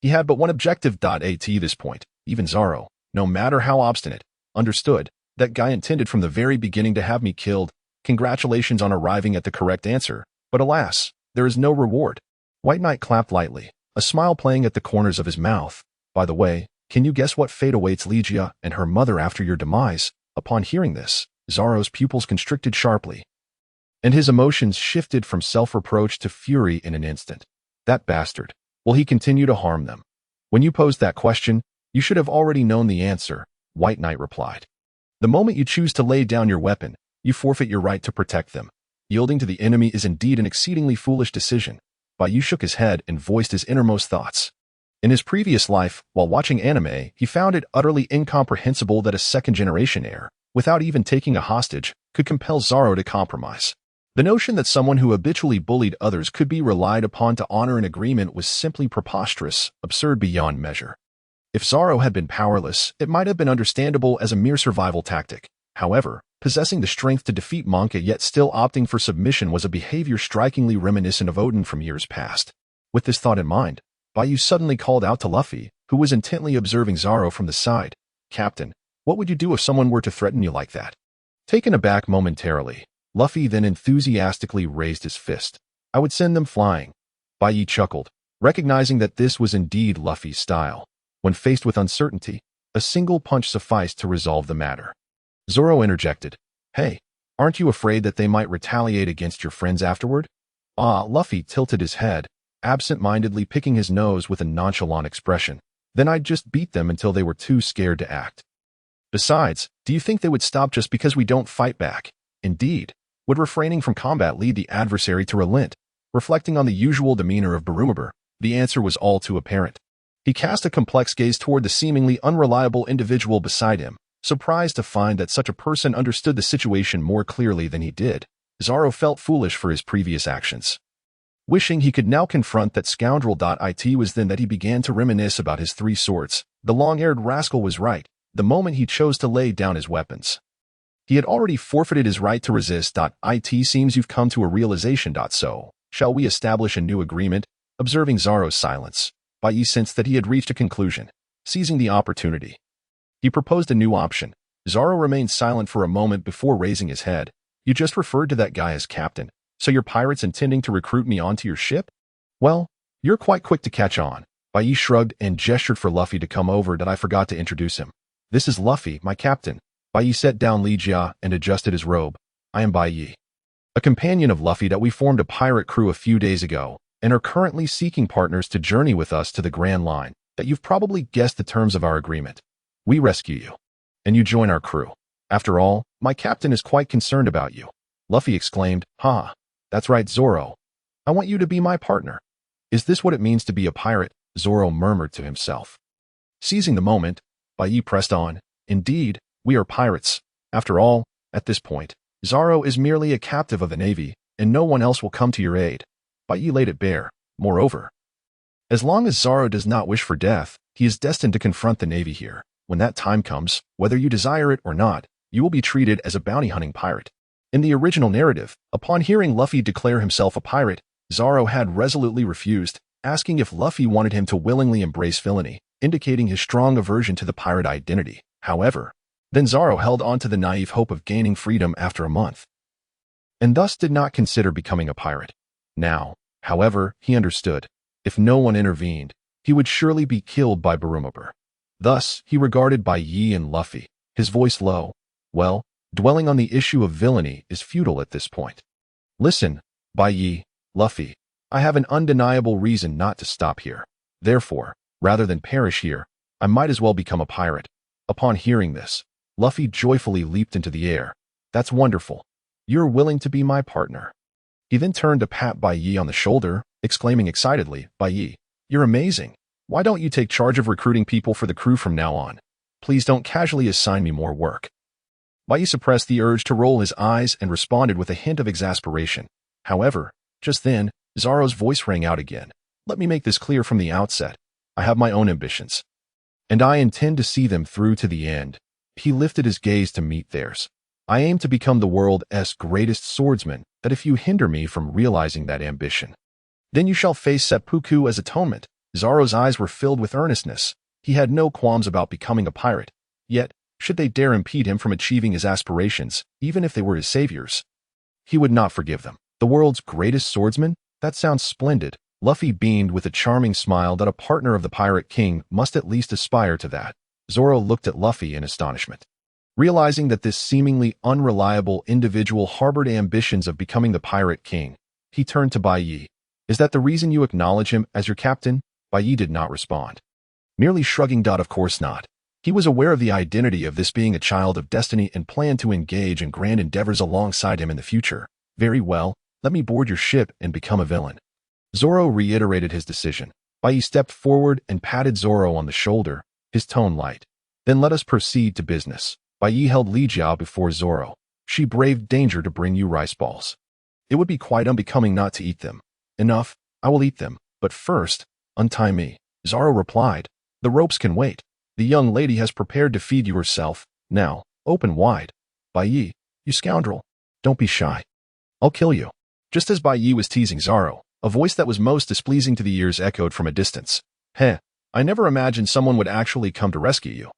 he had but one objective. At this point, even Zoro, no matter how obstinate, understood that guy intended from the very beginning to have me killed. Congratulations on arriving at the correct answer, but alas, there is no reward. White Knight clapped lightly, a smile playing at the corners of his mouth. By the way, can you guess what fate awaits Legia and her mother after your demise? Upon hearing this, Zoro's pupils constricted sharply, and his emotions shifted from self-reproach to fury in an instant. That bastard. Will he continue to harm them? When you posed that question, you should have already known the answer, White Knight replied. The moment you choose to lay down your weapon, you forfeit your right to protect them. Yielding to the enemy is indeed an exceedingly foolish decision. Bai Ye shook his head and voiced his innermost thoughts. In his previous life, while watching anime, he found it utterly incomprehensible that a second-generation heir, without even taking a hostage, could compel Zoro to compromise. The notion that someone who habitually bullied others could be relied upon to honor an agreement was simply preposterous, absurd beyond measure. If Zoro had been powerless, it might have been understandable as a mere survival tactic. However, possessing the strength to defeat Monka yet still opting for submission was a behavior strikingly reminiscent of Odin from years past. With this thought in mind, Bai Ye suddenly called out to Luffy, who was intently observing Zoro from the side. Captain, what would you do if someone were to threaten you like that? Taken aback momentarily, Luffy then enthusiastically raised his fist. I would send them flying. Bai Ye chuckled, recognizing that this was indeed Luffy's style. When faced with uncertainty, a single punch sufficed to resolve the matter. Zoro interjected. Hey, aren't you afraid that they might retaliate against your friends afterward? Luffy tilted his head, absent-mindedly picking his nose with a nonchalant expression. Then I'd just beat them until they were too scared to act. Besides, do you think they would stop just because we don't fight back? Indeed, would refraining from combat lead the adversary to relent? Reflecting on the usual demeanor of Barumab, the answer was all too apparent. He cast a complex gaze toward the seemingly unreliable individual beside him, surprised to find that such a person understood the situation more clearly than he did. Zoro felt foolish for his previous actions. Wishing he could now confront that scoundrel. It was then that he began to reminisce about his 3 swords. The long-haired rascal was right, the moment he chose to lay down his weapons. He had already forfeited his right to resist. It seems you've come to a realization. So, shall we establish a new agreement? Observing Zoro's silence, Bai Ye sensed that he had reached a conclusion. Seizing the opportunity, he proposed a new option. Zoro remained silent for a moment before raising his head. You just referred to that guy as captain, so you're pirates intending to recruit me onto your ship? Well, you're quite quick to catch on. Bai Ye shrugged and gestured for Luffy to come over. I forgot to introduce him. This is Luffy, my captain. Bai Ye set down Legia and adjusted his robe. I am Bai Ye, a companion of Luffy. We formed a pirate crew a few days ago and are currently seeking partners to journey with us to the Grand Line. That you've probably guessed the terms of our agreement. We rescue you, and you join our crew. After all, my captain is quite concerned about you. Luffy exclaimed, that's right, Zoro. I want you to be my partner. Is this what it means to be a pirate? Zoro murmured to himself. Seizing the moment, Bai Ye pressed on. Indeed, we are pirates. After all, at this point, Zoro is merely a captive of the Navy, and no one else will come to your aid. Bai Ye laid it bare. Moreover, as long as Zoro does not wish for death, he is destined to confront the Navy here. When that time comes, whether you desire it or not, you will be treated as a bounty-hunting pirate. In the original narrative, upon hearing Luffy declare himself a pirate, Zoro had resolutely refused, asking if Luffy wanted him to willingly embrace villainy, indicating his strong aversion to the pirate identity. However, then Zoro held on to the naive hope of gaining freedom after a month, and thus did not consider becoming a pirate. Now, however, he understood. If no one intervened, he would surely be killed by Barumab. Thus, he regarded Bai Ye and Luffy, his voice low. Well, dwelling on the issue of villainy is futile at this point. Listen, Bai Ye, Luffy, I have an undeniable reason not to stop here. Therefore, rather than perish here, I might as well become a pirate. Upon hearing this, Luffy joyfully leaped into the air. That's wonderful. You're willing to be my partner. He then turned to pat Bai Ye on the shoulder, exclaiming excitedly, Bai Ye, you're amazing. Why don't you take charge of recruiting people for the crew from now on? Please don't casually assign me more work. Bai Ye suppressed the urge to roll his eyes and responded with a hint of exasperation. However, just then, Zoro's voice rang out again. Let me make this clear from the outset. I have my own ambitions, and I intend to see them through to the end. He lifted his gaze to meet theirs. I aim to become the world's greatest swordsman, that if you hinder me from realizing that ambition, then you shall face seppuku as atonement. Zoro's eyes were filled with earnestness. He had no qualms about becoming a pirate. Yet, should they dare impede him from achieving his aspirations, even if they were his saviors, he would not forgive them. The world's greatest swordsman? That sounds splendid. Luffy beamed with a charming smile that a partner of the Pirate King must at least aspire to that. Zoro looked at Luffy in astonishment. Realizing that this seemingly unreliable individual harbored ambitions of becoming the Pirate King, he turned to Bai Ye. Is that the reason you acknowledge him as your captain? Bai Ye did not respond. Merely shrugging. Of course not. He was aware of the identity of this being a child of destiny and planned to engage in grand endeavors alongside him in the future. Very well, let me board your ship and become a villain. Zoro reiterated his decision. Bai Ye stepped forward and patted Zoro on the shoulder, his tone light. Then let us proceed to business. Bai Ye held Li Jiao before Zoro. She braved danger to bring you rice balls. It would be quite unbecoming not to eat them. Enough, I will eat them, but first, untie me. Zoro replied. The ropes can wait. The young lady has prepared to feed you herself. Now, open wide. Bai Ye, you scoundrel. Don't be shy. I'll kill you. Just as Bai Ye was teasing Zoro, a voice that was most displeasing to the ears echoed from a distance. Heh, I never imagined someone would actually come to rescue you.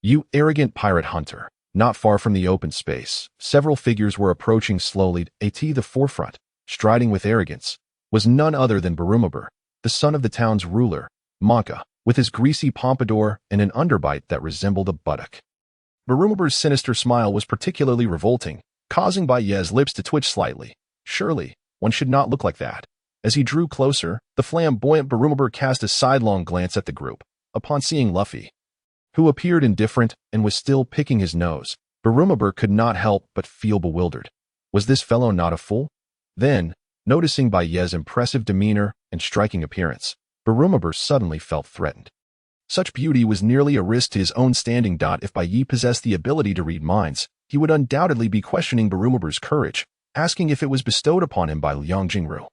You arrogant pirate hunter. Not far from the open space, several figures were approaching slowly. At the forefront, striding with arrogance, was none other than Barumabur, the son of the town's ruler, Manka, with his greasy pompadour and an underbite that resembled a buttock. Barumabur's sinister smile was particularly revolting, causing Bai Ye's lips to twitch slightly. Surely, one should not look like that. As he drew closer, the flamboyant Barumabur cast a sidelong glance at the group. Upon seeing Luffy, who appeared indifferent and was still picking his nose, Barumabur could not help but feel bewildered. Was this fellow not a fool? Then, noticing Bai Ye's impressive demeanor and striking appearance, Barumabur suddenly felt threatened. Such beauty was nearly a risk to his own standing. If Bai Ye possessed the ability to read minds, he would undoubtedly be questioning Barumabur's courage, asking if it was bestowed upon him by Liang Jingru.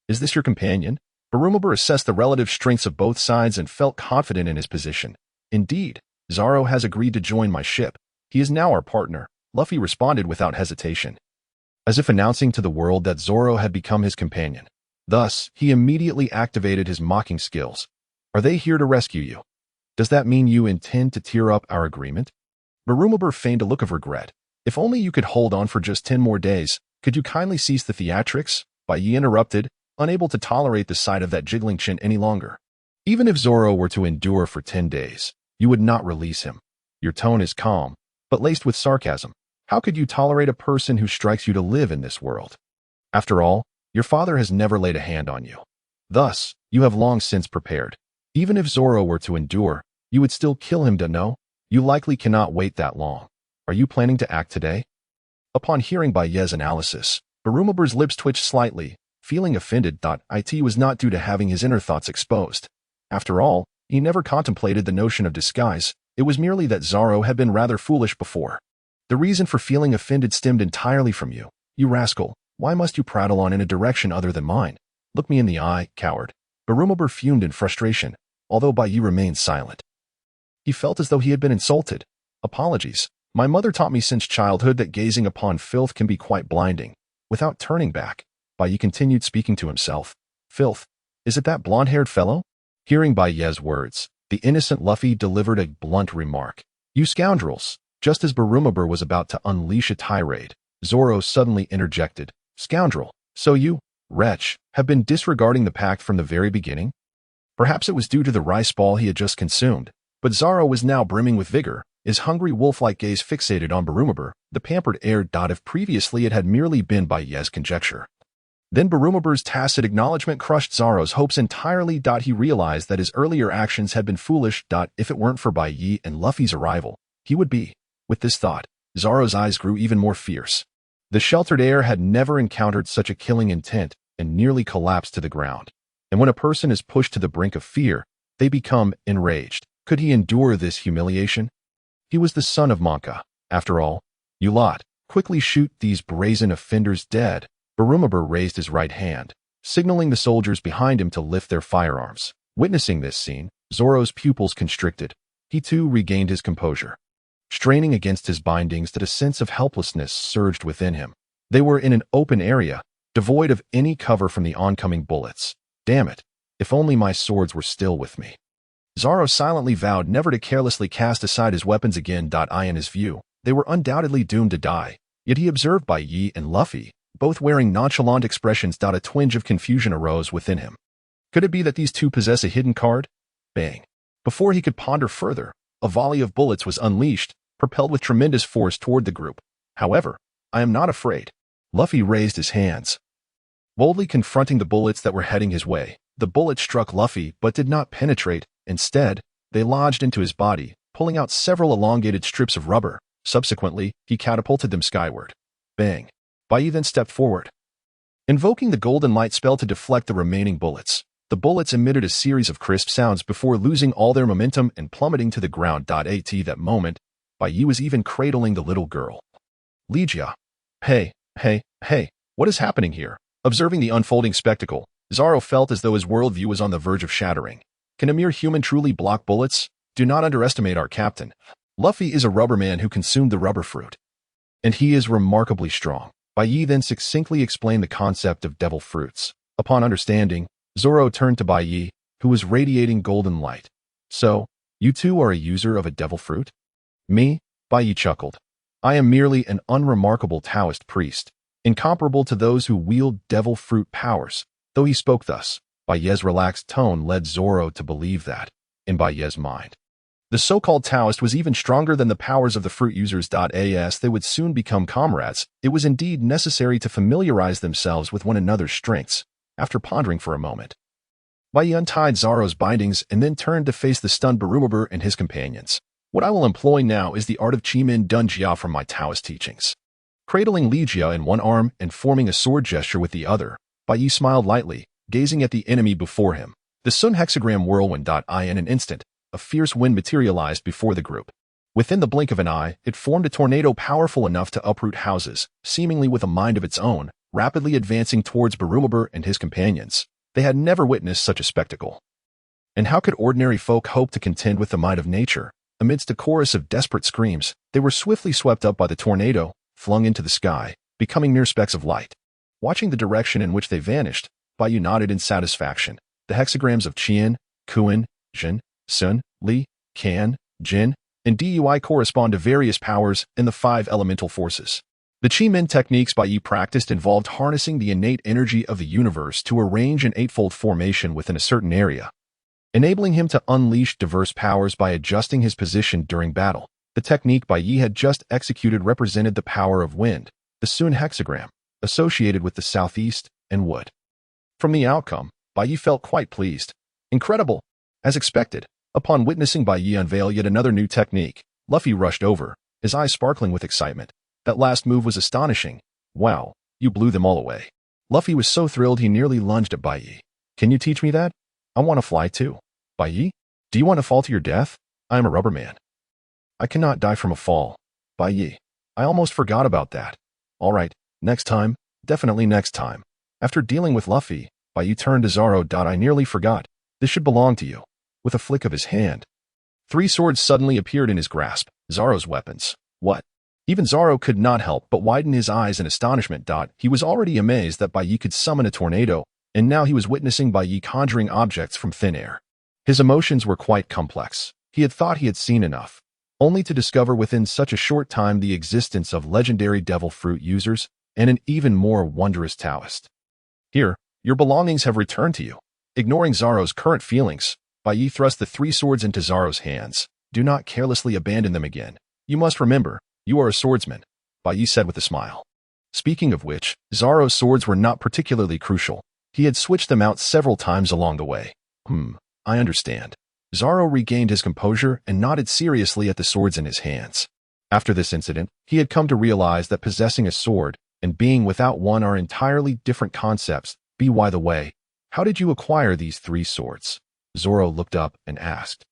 Is this your companion? Barumabur assessed the relative strengths of both sides and felt confident in his position. Indeed, Zoro has agreed to join my ship. He is now our partner, Luffy responded without hesitation, as if announcing to the world that Zoro had become his companion. Thus, he immediately activated his mocking skills. Are they here to rescue you? Does that mean you intend to tear up our agreement? Barumabur feigned a look of regret. If only you could hold on for just 10 more days. Could you kindly cease the theatrics? Bai Ye interrupted, unable to tolerate the sight of that jiggling chin any longer. Even if Zoro were to endure for 10 days, you would not release him. Your tone is calm, but laced with sarcasm. How could you tolerate a person who strikes you to live in this world? After all, your father has never laid a hand on you. Thus, you have long since prepared. Even if Zoro were to endure, you would still kill him. No, you likely cannot wait that long. Are you planning to act today? Upon hearing Bai Ye's analysis, Barumabur's lips twitched slightly, feeling offended. It was not due to having his inner thoughts exposed. After all, he never contemplated the notion of disguise. It was merely that Zoro had been rather foolish before. The reason for feeling offended stemmed entirely from you. You rascal, why must you prattle on in a direction other than mine? Look me in the eye, coward. Barumabur fumed in frustration, although Bai Ye remained silent. He felt as though he had been insulted. Apologies. My mother taught me since childhood that gazing upon filth can be quite blinding. Without turning back, Bai Ye continued speaking to himself. Filth? Is it that blonde-haired fellow? Hearing Bai Ye's words, the innocent Luffy delivered a blunt remark. You scoundrels! Just as Barumabur was about to unleash a tirade, Zoro suddenly interjected. Scoundrel, so you, wretch, have been disregarding the pact from the very beginning? Perhaps it was due to the rice ball he had just consumed, but Zoro was now brimming with vigor, his hungry wolf-like gaze fixated on Barumabur, the pampered heir. If previously it had merely been Bai Ye's conjecture, then Barumabur's tacit acknowledgement crushed Zoro's hopes entirely. He realized that his earlier actions had been foolish. If it weren't for Bai Ye and Luffy's arrival, he would be. With this thought, Zoro's eyes grew even more fierce. The sheltered heir had never encountered such a killing intent and nearly collapsed to the ground. And when a person is pushed to the brink of fear, they become enraged. Could he endure this humiliation? He was the son of Manka. After all, you lot, quickly shoot these brazen offenders dead. Barumabur raised his right hand, signaling the soldiers behind him to lift their firearms. Witnessing this scene, Zoro's pupils constricted. He too regained his composure. Straining against his bindings, that a sense of helplessness surged within him. They were in an open area, devoid of any cover from the oncoming bullets. Damn it, if only my swords were still with me. Zoro silently vowed never to carelessly cast aside his weapons again. In his view, they were undoubtedly doomed to die, yet he observed Bai Ye and Luffy, both wearing nonchalant expressions. A twinge of confusion arose within him. Could it be that these two possess a hidden card? Bang. Before he could ponder further, a volley of bullets was unleashed, propelled with tremendous force toward the group. However, I am not afraid. Luffy raised his hands, boldly confronting the bullets that were heading his way. The bullets struck Luffy but did not penetrate. Instead, they lodged into his body, pulling out several elongated strips of rubber. Subsequently, he catapulted them skyward. Bang. Bai Ye then stepped forward, invoking the golden light spell to deflect the remaining bullets. The bullets emitted a series of crisp sounds before losing all their momentum and plummeting to the ground. At that moment, Bai Ye was even cradling the little girl. Ligia. Hey, what is happening here? Observing the unfolding spectacle, Zoro felt as though his worldview was on the verge of shattering. Can a mere human truly block bullets? Do not underestimate our captain. Luffy is a rubber man who consumed the rubber fruit, and he is remarkably strong. Bai Ye then succinctly explained the concept of devil fruits. Upon understanding, Zoro turned to Bai Ye, who was radiating golden light. So, you too are a user of a devil fruit? Me? Bai Ye chuckled. I am merely an unremarkable Taoist priest, incomparable to those who wield devil fruit powers. Though he spoke thus, Bai Ye's relaxed tone led Zoro to believe that, in Bai Ye's mind, the so-called Taoist was even stronger than the powers of the fruit users. As they would soon become comrades, it was indeed necessary to familiarize themselves with one another's strengths. After pondering for a moment, Bai Ye untied Zoro's bindings and then turned to face the stunned Barumaber and his companions. What I will employ now is the art of Chi-Min Dun Jia from my Taoist teachings. Cradling Ligia in one arm and forming a sword gesture with the other, Bai Ye smiled lightly, gazing at the enemy before him. The Sun hexagram whirlwind. In an instant, a fierce wind materialized before the group. Within the blink of an eye, it formed a tornado powerful enough to uproot houses, seemingly with a mind of its own, rapidly advancing towards Barumaber and his companions. They had never witnessed such a spectacle. And how could ordinary folk hope to contend with the might of nature? Amidst a chorus of desperate screams, they were swiftly swept up by the tornado, flung into the sky, becoming mere specks of light. Watching the direction in which they vanished, Bai Ye nodded in satisfaction. The hexagrams of Qian, Kuan, Jin, Sun, Li, Kan, Jin, and Dui correspond to various powers in the 5 elemental forces. The Chi-Min techniques Bai Ye practiced involved harnessing the innate energy of the universe to arrange an eightfold formation within a certain area, enabling him to unleash diverse powers by adjusting his position during battle. The technique Bai Ye had just executed represented the power of wind, the Sun hexagram, associated with the southeast, and wood. From the outcome, Bai Ye felt quite pleased. Incredible! As expected, upon witnessing Bai Ye unveil yet another new technique, Luffy rushed over, his eyes sparkling with excitement. That last move was astonishing. Wow, you blew them all away. Luffy was so thrilled he nearly lunged at Bai Ye. Can you teach me that? I want to fly too. Bai Ye, do you want to fall to your death? I am a rubber man. I cannot die from a fall. Bai Ye, I almost forgot about that. All right, next time, definitely next time. After dealing with Luffy, Bai Ye turned to Zoro. I nearly forgot. This should belong to you. With a flick of his hand, 3 swords suddenly appeared in his grasp, Zoro's weapons. What? Even Zoro could not help but widen his eyes in astonishment. He was already amazed that Bai Ye could summon a tornado, and now he was witnessing Bai Ye conjuring objects from thin air. His emotions were quite complex. He had thought he had seen enough, only to discover within such a short time the existence of legendary devil fruit users and an even more wondrous Taoist. Here, your belongings have returned to you. Ignoring Zoro's current feelings, Bai Ye thrust the 3 swords into Zoro's hands. Do not carelessly abandon them again. You must remember, you are a swordsman, Bai Ye said with a smile. Speaking of which, Zoro's swords were not particularly crucial. He had switched them out several times along the way. I understand. Zoro regained his composure and nodded seriously at the swords in his hands. After this incident, he had come to realize that possessing a sword and being without one are entirely different concepts. By the way, how did you acquire these 3 swords? Zoro looked up and asked.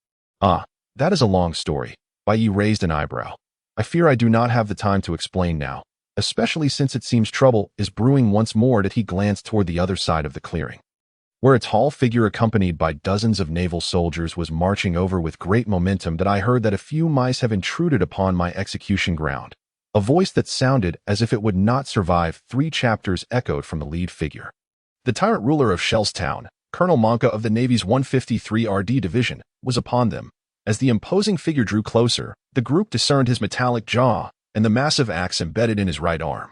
That is a long story. Bai Ye raised an eyebrow. I fear I do not have the time to explain now. especially since it seems trouble is brewing once more. That he glanced toward the other side of the clearing, where a tall figure accompanied by dozens of naval soldiers was marching over with great momentum. That I heard that a few mice have intruded upon my execution ground. A voice that sounded as if it would not survive 3 chapters echoed from the lead figure. The tyrant ruler of Shellstown, Colonel Monka of the Navy's 153 RD Division, was upon them. As the imposing figure drew closer, the group discerned his metallic jaw and the massive axe embedded in his right arm.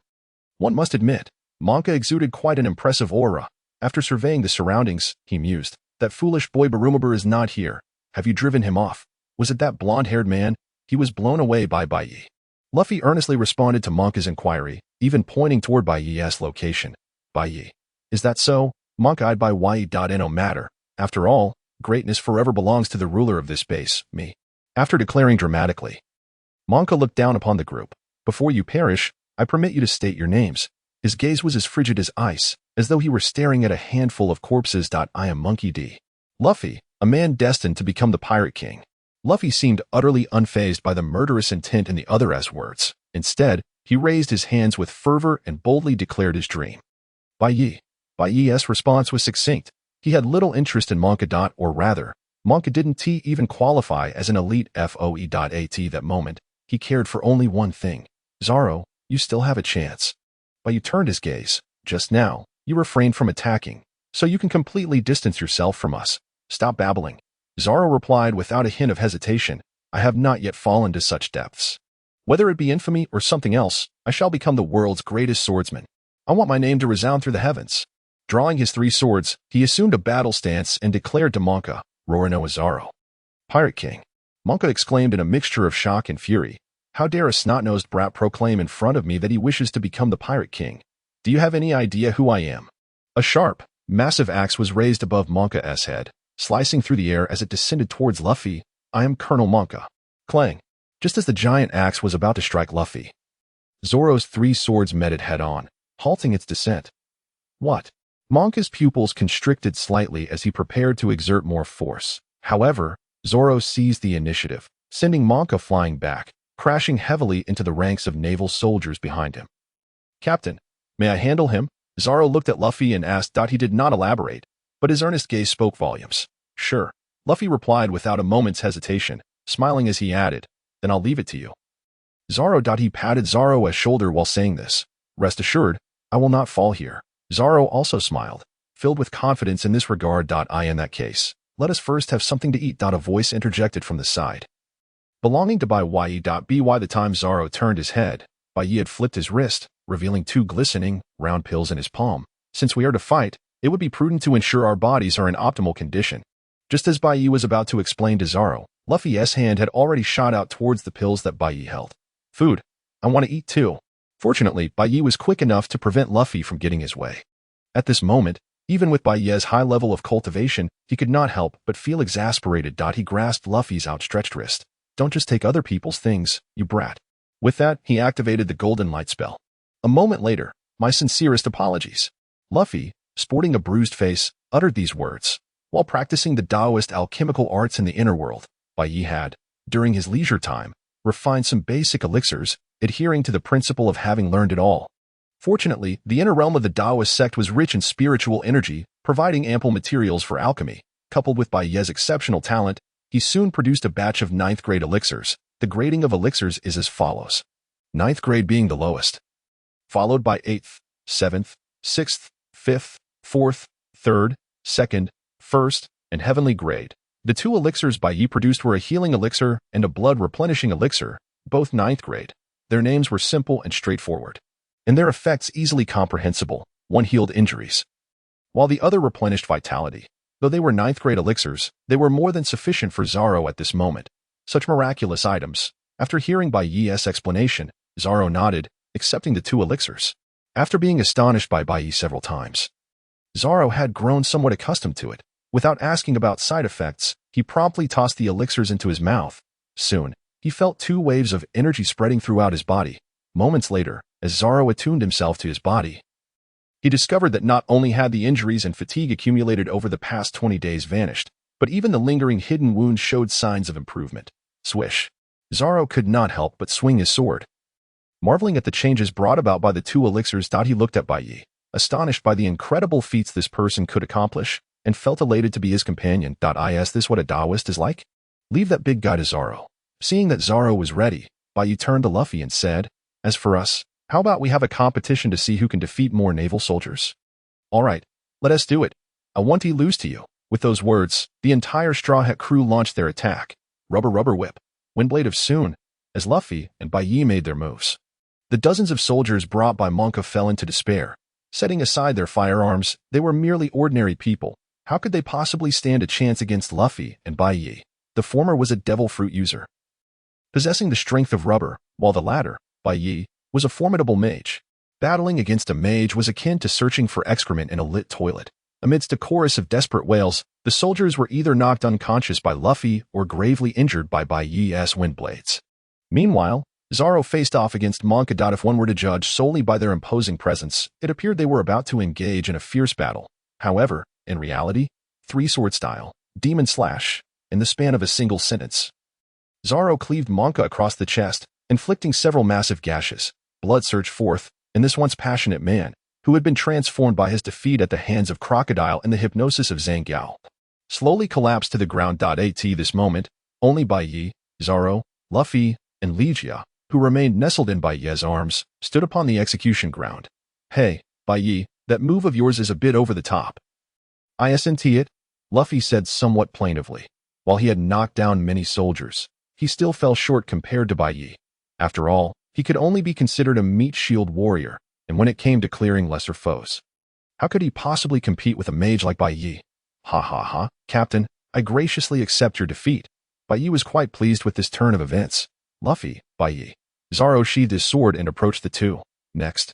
One must admit, Monka exuded quite an impressive aura. After surveying the surroundings, he mused, "That foolish boy Barumaber is not here. Have you driven him off? Was it that blonde-haired man? He was blown away by Bai Ye." Luffy earnestly responded to Monka's inquiry, even pointing toward Bai Ye's location. "Bai Ye. Is that so?" Monka eyed Bai Ye. No matter. After all, greatness forever belongs to the ruler of this base, me. After declaring dramatically, Monka looked down upon the group. "Before you perish, I permit you to state your names." His gaze was as frigid as ice, as though he were staring at a handful of corpses. "I am Monkey D. Luffy, a man destined to become the Pirate King." Luffy seemed utterly unfazed by the murderous intent in the other's words. Instead, he raised his hands with fervor and boldly declared his dream. Bai Ye. Bai Ye's response was succinct. He had little interest in Monka. Or rather, Monka didn't even qualify as an elite FOE. At that moment, he cared for only one thing. "Zoro, you still have a chance." Bai Ye turned his gaze. "Just now, you refrained from attacking, so you can completely distance yourself from us. Stop babbling." Zoro replied without a hint of hesitation, "I have not yet fallen to such depths. Whether it be infamy or something else, I shall become the world's greatest swordsman. I want my name to resound through the heavens." Drawing his 3 swords, he assumed a battle stance and declared to Monka, "Roronoa Zoro." "Pirate King." Monka exclaimed in a mixture of shock and fury. "How dare a snot-nosed brat proclaim in front of me that he wishes to become the Pirate King? Do you have any idea who I am?" A sharp, massive axe was raised above Monka's head, slicing through the air as it descended towards Luffy. "I am Colonel Monka." Clang! Just as the giant axe was about to strike Luffy, Zoro's 3 swords met it head-on, halting its descent. "What?" Monka's pupils constricted slightly as he prepared to exert more force. However, Zoro seized the initiative, sending Monka flying back, crashing heavily into the ranks of naval soldiers behind him. "Captain, may I handle him?" Zoro looked at Luffy and asked. He did not elaborate, but his earnest gaze spoke volumes. "Sure," Luffy replied without a moment's hesitation, smiling as he added, "Then I'll leave it to you." Zoro. He patted Zoro's shoulder while saying this. "Rest assured, I will not fall here." Zoro also smiled, filled with confidence in this regard. In that case, let us first have something to eat. A voice interjected from the side, belonging to Bai Ye. By the time Zoro turned his head, Bai Ye had flipped his wrist, revealing 2 glistening, round pills in his palm. "Since we are to fight, it would be prudent to ensure our bodies are in optimal condition." Just as Bai Ye was about to explain to Zoro, Luffy's hand had already shot out towards the pills that Bai Ye held. "Food. I want to eat too." Fortunately, Bai Ye was quick enough to prevent Luffy from getting his way. At this moment, even with Bai Ye's high level of cultivation, he could not help but feel exasperated. He grasped Luffy's outstretched wrist. "Don't just take other people's things, you brat." With that, he activated the golden light spell. A moment later, "My sincerest apologies." Luffy, sporting a bruised face, uttered these words. While practicing the Taoist alchemical arts in the inner world, Bai Ye had, during his leisure time, refined some basic elixirs, adhering to the principle of having learned it all. Fortunately, the inner realm of the Taoist sect was rich in spiritual energy, providing ample materials for alchemy. Coupled with Bai Ye's exceptional talent, he soon produced a batch of 9th grade elixirs. The grading of elixirs is as follows: 9th grade being the lowest, followed by 8th, 7th, 6th, 5th, 4th, 3rd, 2nd, 1st, and heavenly grade. The 2 elixirs Bai Ye produced were a healing elixir and a blood replenishing elixir, both 9th grade. Their names were simple and straightforward, and their effects easily comprehensible. One healed injuries, while the other replenished vitality. Though they were 9th grade elixirs, they were more than sufficient for Zoro at this moment. Such miraculous items. After hearing Bai Ye's explanation, Zoro nodded, accepting the 2 elixirs. After being astonished by Bai Ye several times, Zoro had grown somewhat accustomed to it. Without asking about side effects, he promptly tossed the elixirs into his mouth. Soon, he felt 2 waves of energy spreading throughout his body. Moments later, as Zoro attuned himself to his body, he discovered that not only had the injuries and fatigue accumulated over the past 20 days vanished, but even the lingering hidden wounds showed signs of improvement. Swish! Zoro could not help but swing his sword. Marveling at the changes brought about by the two elixirs, he looked at Bai Ye, astonished by the incredible feats this person could accomplish, and felt elated to be his companion. Is this what a Taoist is like? Leave that big guy to Zoro. Seeing that Zoro was ready, Bai Ye turned to Luffy and said, as for us, how about we have a competition to see who can defeat more naval soldiers? All right, let us do it. I want to lose to you. With those words, the entire Straw Hat crew launched their attack. Rubber whip. Windblade of soon, as Luffy and Bai Ye made their moves. The dozens of soldiers brought by Monka fell into despair. Setting aside their firearms, they were merely ordinary people. How could they possibly stand a chance against Luffy and Bai Ye? The former was a devil fruit user, possessing the strength of rubber, while the latter, Bai Ye, was a formidable mage. Battling against a mage was akin to searching for excrement in a lit toilet. Amidst a chorus of desperate wails, the soldiers were either knocked unconscious by Luffy or gravely injured by Bai Ye's windblades. Meanwhile, Zoro faced off against Monka. If one were to judge solely by their imposing presence, it appeared they were about to engage in a fierce battle. However, in reality, three-sword style, demon slash, in the span of a single sentence. Zoro cleaved Monka across the chest, inflicting several massive gashes. Blood surged forth, and this once passionate man, who had been transformed by his defeat at the hands of Crocodile and the hypnosis of Zangiao, slowly collapsed to the ground. At this moment, only Bai Ye, Zoro, Luffy, and Legia, who remained nestled in Bai Ye's arms, stood upon the execution ground. Hey, Bai Ye, that move of yours is a bit over the top. Isn't it? Luffy said somewhat plaintively. While he had knocked down many soldiers, he still fell short compared to Bai Ye. After all, he could only be considered a meat shield warrior, and when it came to clearing lesser foes, how could he possibly compete with a mage like Bai Ye? Ha ha ha, Captain, I graciously accept your defeat. Bai Ye was quite pleased with this turn of events. Luffy, Bai Ye. Zoro sheathed his sword and approached the two. Next.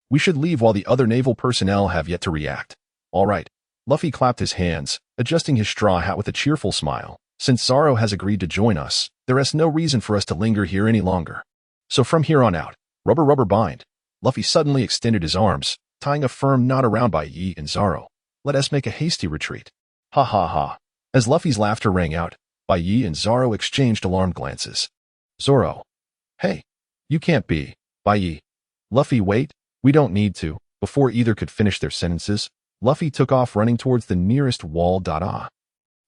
We should leave while the other naval personnel have yet to react. All right. Luffy clapped his hands, adjusting his straw hat with a cheerful smile. Since Zoro has agreed to join us, there is no reason for us to linger here any longer. So from here on out, rubber bind. Luffy suddenly extended his arms, tying a firm knot around Bai Ye and Zoro. Let us make a hasty retreat. Ha ha ha. As Luffy's laughter rang out, Bai Ye and Zoro exchanged alarmed glances. Zoro. Hey. You can't be. Bai Ye. Luffy, wait. We don't need to. Before either could finish their sentences, Luffy took off running towards the nearest wall.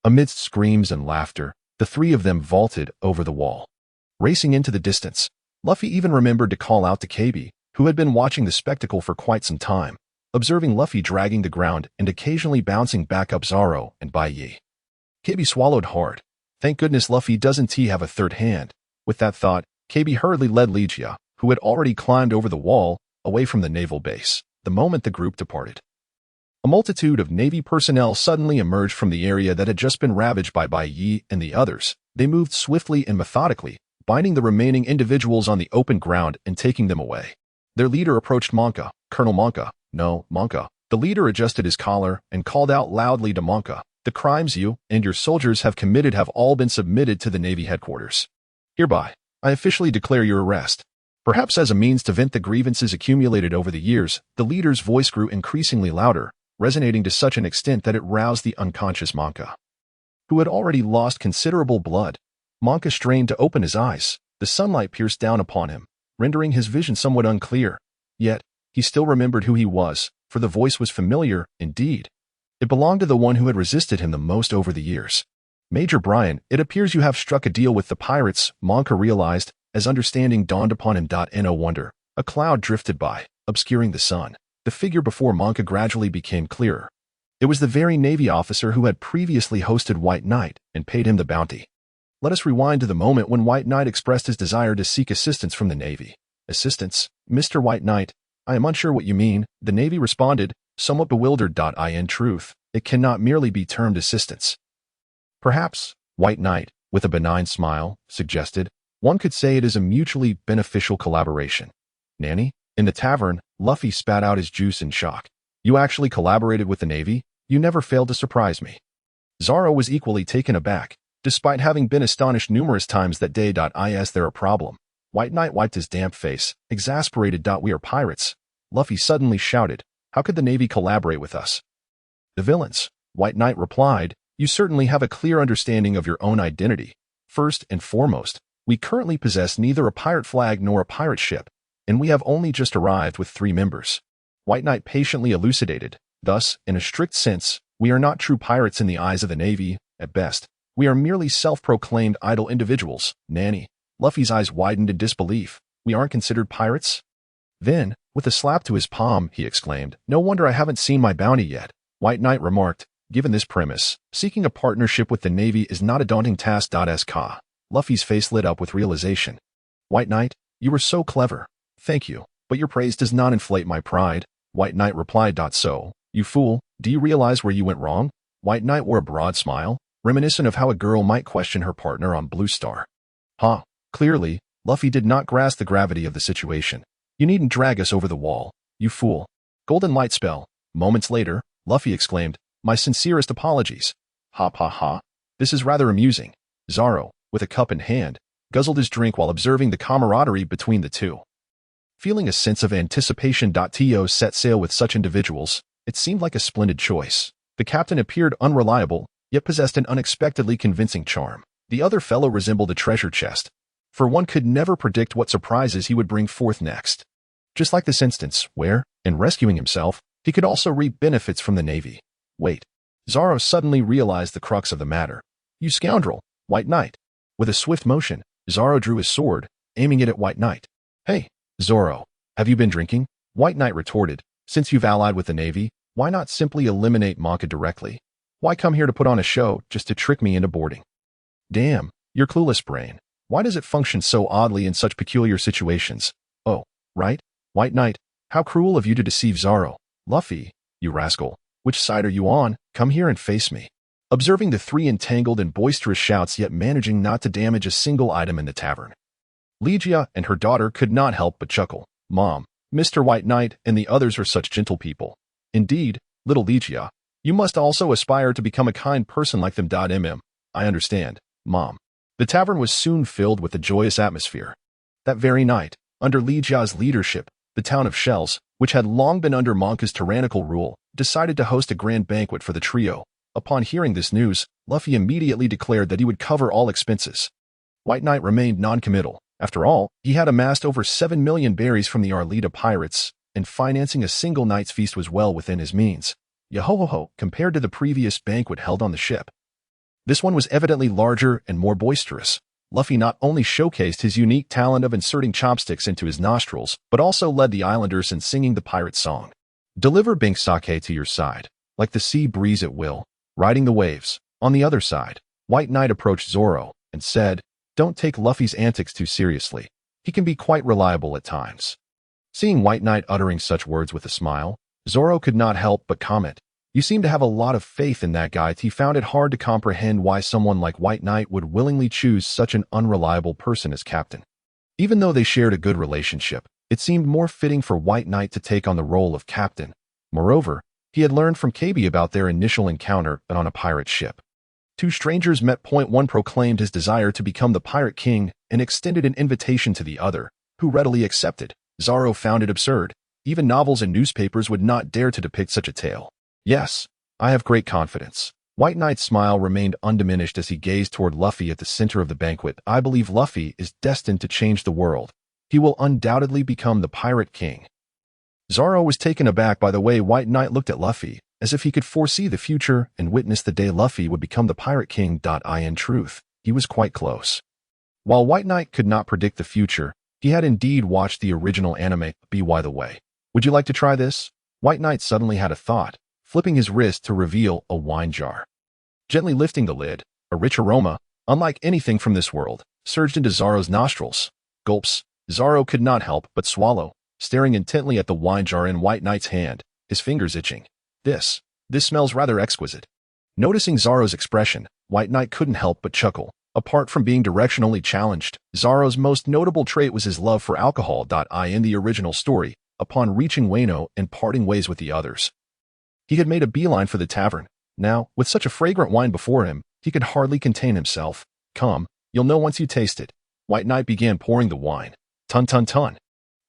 Amidst screams and laughter, the three of them vaulted over the wall. Racing into the distance, Luffy even remembered to call out to Kebi, who had been watching the spectacle for quite some time, observing Luffy dragging the ground and occasionally bouncing back up Zoro and Bai Ye. Kebi swallowed hard. Thank goodness Luffy doesn't have a third hand. With that thought, Kebi hurriedly led Legia, who had already climbed over the wall, away from the naval base, the moment the group departed. A multitude of Navy personnel suddenly emerged from the area that had just been ravaged by Bai Ye and the others. They moved swiftly and methodically, binding the remaining individuals on the open ground and taking them away. Their leader approached Monka. Colonel Monka. No, Monka. The leader adjusted his collar and called out loudly to Monka. The crimes you and your soldiers have committed have all been submitted to the Navy headquarters. Hereby, I officially declare your arrest. Perhaps as a means to vent the grievances accumulated over the years, the leader's voice grew increasingly louder, resonating to such an extent that it roused the unconscious Monka, who had already lost considerable blood. Monka strained to open his eyes. The sunlight pierced down upon him, rendering his vision somewhat unclear. Yet, he still remembered who he was, for the voice was familiar, indeed. It belonged to the one who had resisted him the most over the years. Major Brian, it appears you have struck a deal with the pirates, Monka realized, as understanding dawned upon him. No wonder. A cloud drifted by, obscuring the sun. The figure before Monka gradually became clearer. It was the very Navy officer who had previously hosted White Knight and paid him the bounty. Let us rewind to the moment when White Knight expressed his desire to seek assistance from the Navy. Assistance? Mr. White Knight, I am unsure what you mean, the Navy responded, somewhat bewildered. In truth, it cannot merely be termed assistance. Perhaps, White Knight, with a benign smile, suggested, one could say it is a mutually beneficial collaboration. Nanny? In the tavern, Luffy spat out his juice in shock. You actually collaborated with the Navy? You never failed to surprise me. Zoro was equally taken aback, despite having been astonished numerous times that day. Is there a problem? White Knight wiped his damp face, exasperated. We are pirates. Luffy suddenly shouted, how could the Navy collaborate with us? The villains, White Knight replied, you certainly have a clear understanding of your own identity. First and foremost, we currently possess neither a pirate flag nor a pirate ship. and we have only just arrived with 3 members. White Knight patiently elucidated. Thus, in a strict sense, we are not true pirates in the eyes of the Navy. At best, we are merely self-proclaimed idle individuals. Nanny. Luffy's eyes widened in disbelief. We aren't considered pirates? Then, with a slap to his palm, he exclaimed, "No wonder I haven't seen my bounty yet." White Knight remarked, "Given this premise, seeking a partnership with the Navy is not a daunting task. Ska." Luffy's face lit up with realization. "White Knight, you were so clever. Thank you, but your praise does not inflate my pride." White Knight replied, "So, you fool, do you realize where you went wrong?" White Knight wore a broad smile, reminiscent of how a girl might question her partner on Blue Star. Huh. Clearly, Luffy did not grasp the gravity of the situation. "You needn't drag us over the wall, you fool." Golden light spell. Moments later, Luffy exclaimed, "My sincerest apologies." Ha ha ha. This is rather amusing. Zoro, with a cup in hand, guzzled his drink while observing the camaraderie between the two. Feeling a sense of anticipation. To set sail with such individuals, it seemed like a splendid choice. The captain appeared unreliable, yet possessed an unexpectedly convincing charm. The other fellow resembled a treasure chest, for one could never predict what surprises he would bring forth next. Just like this instance, where, in rescuing himself, he could also reap benefits from the Navy. Wait. Zoro suddenly realized the crux of the matter. "You scoundrel, White Knight." With a swift motion, Zoro drew his sword, aiming it at White Knight. "Hey, Zoro, have you been drinking?" White Knight retorted, "Since you've allied with the Navy, why not simply eliminate Monka directly? Why come here to put on a show just to trick me into boarding?" "Damn, your clueless brain. Why does it function so oddly in such peculiar situations?" "Oh, right, White Knight, how cruel of you to deceive Zoro." "Luffy, you rascal, which side are you on? Come here and face me." Observing the 3 entangled in boisterous shouts yet managing not to damage a single item in the tavern, Lygia and her daughter could not help but chuckle. "Mom, Mr. White Knight and the others are such gentle people." "Indeed, little Lygia, you must also aspire to become a kind person like them. I understand, Mom." The tavern was soon filled with a joyous atmosphere. That very night, under Lygia's leadership, the town of Shells, which had long been under Monka's tyrannical rule, decided to host a grand banquet for the trio. Upon hearing this news, Luffy immediately declared that he would cover all expenses. White Knight remained non-committal. After all, he had amassed over 7 million berries from the Arleta pirates, and financing a single night's feast was well within his means. Yo-ho-ho-ho, compared to the previous banquet held on the ship, this one was evidently larger and more boisterous. Luffy not only showcased his unique talent of inserting chopsticks into his nostrils, but also led the islanders in singing the pirate song. Deliver Bink Sake to your side, like the sea breeze at will, riding the waves. On the other side, White Knight approached Zoro and said, "Don't take Luffy's antics too seriously. He can be quite reliable at times." Seeing White Knight uttering such words with a smile, Zoro could not help but comment, "You seem to have a lot of faith in that guy." He found it hard to comprehend why someone like White Knight would willingly choose such an unreliable person as captain. Even though they shared a good relationship, it seemed more fitting for White Knight to take on the role of captain. Moreover, he had learned from Kebi about their initial encounter on a pirate ship. 2 strangers met. One proclaimed his desire to become the Pirate King and extended an invitation to the other, who readily accepted. Zoro found it absurd. Even novels and newspapers would not dare to depict such a tale. "Yes, I have great confidence." White Knight's smile remained undiminished as he gazed toward Luffy at the center of the banquet. "I believe Luffy is destined to change the world. He will undoubtedly become the Pirate King." Zoro was taken aback by the way White Knight looked at Luffy, as if he could foresee the future and witness the day Luffy would become the Pirate King. In truth, he was quite close. While White Knight could not predict the future, he had indeed watched the original anime. By the way, would you like to try this? White Knight suddenly had a thought, flipping his wrist to reveal a wine jar. Gently lifting the lid, a rich aroma, unlike anything from this world, surged into Zoro's nostrils. Gulps. Zoro could not help but swallow, staring intently at the wine jar in White Knight's hand, his fingers itching. This smells rather exquisite." Noticing Zoro's expression, White Knight couldn't help but chuckle. Apart from being directionally challenged, Zoro's most notable trait was his love for alcohol. In the original story, upon reaching Wano and parting ways with the others, he had made a beeline for the tavern. Now, with such a fragrant wine before him, he could hardly contain himself. "Come, you'll know once you taste it." White Knight began pouring the wine. Ton.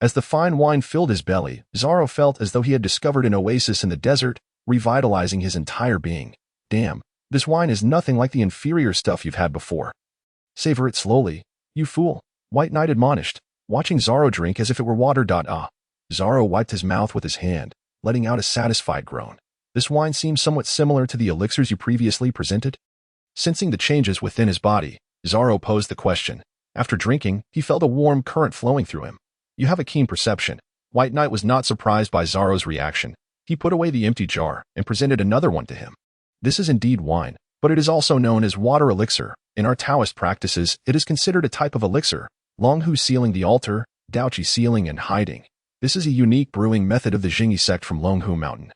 As the fine wine filled his belly, Zoro felt as though he had discovered an oasis in the desert, revitalizing his entire being. "Damn, this wine is nothing like the inferior stuff you've had before." "Savor it slowly, you fool," White Knight admonished. watching Zoro drink as if it were water. Zoro wiped his mouth with his hand, letting out a satisfied groan. This wine seems somewhat similar to the elixirs you previously presented. Sensing the changes within his body, Zoro posed the question. After drinking, he felt a warm current flowing through him. You have a keen perception. White Knight was not surprised by Zoro's reaction. He put away the empty jar and presented another one to him. This is indeed wine, but it is also known as water elixir. In our Taoist practices, it is considered a type of elixir. Longhu sealing the altar, Daochi sealing and hiding. This is a unique brewing method of the Jingyi sect from Longhu Mountain.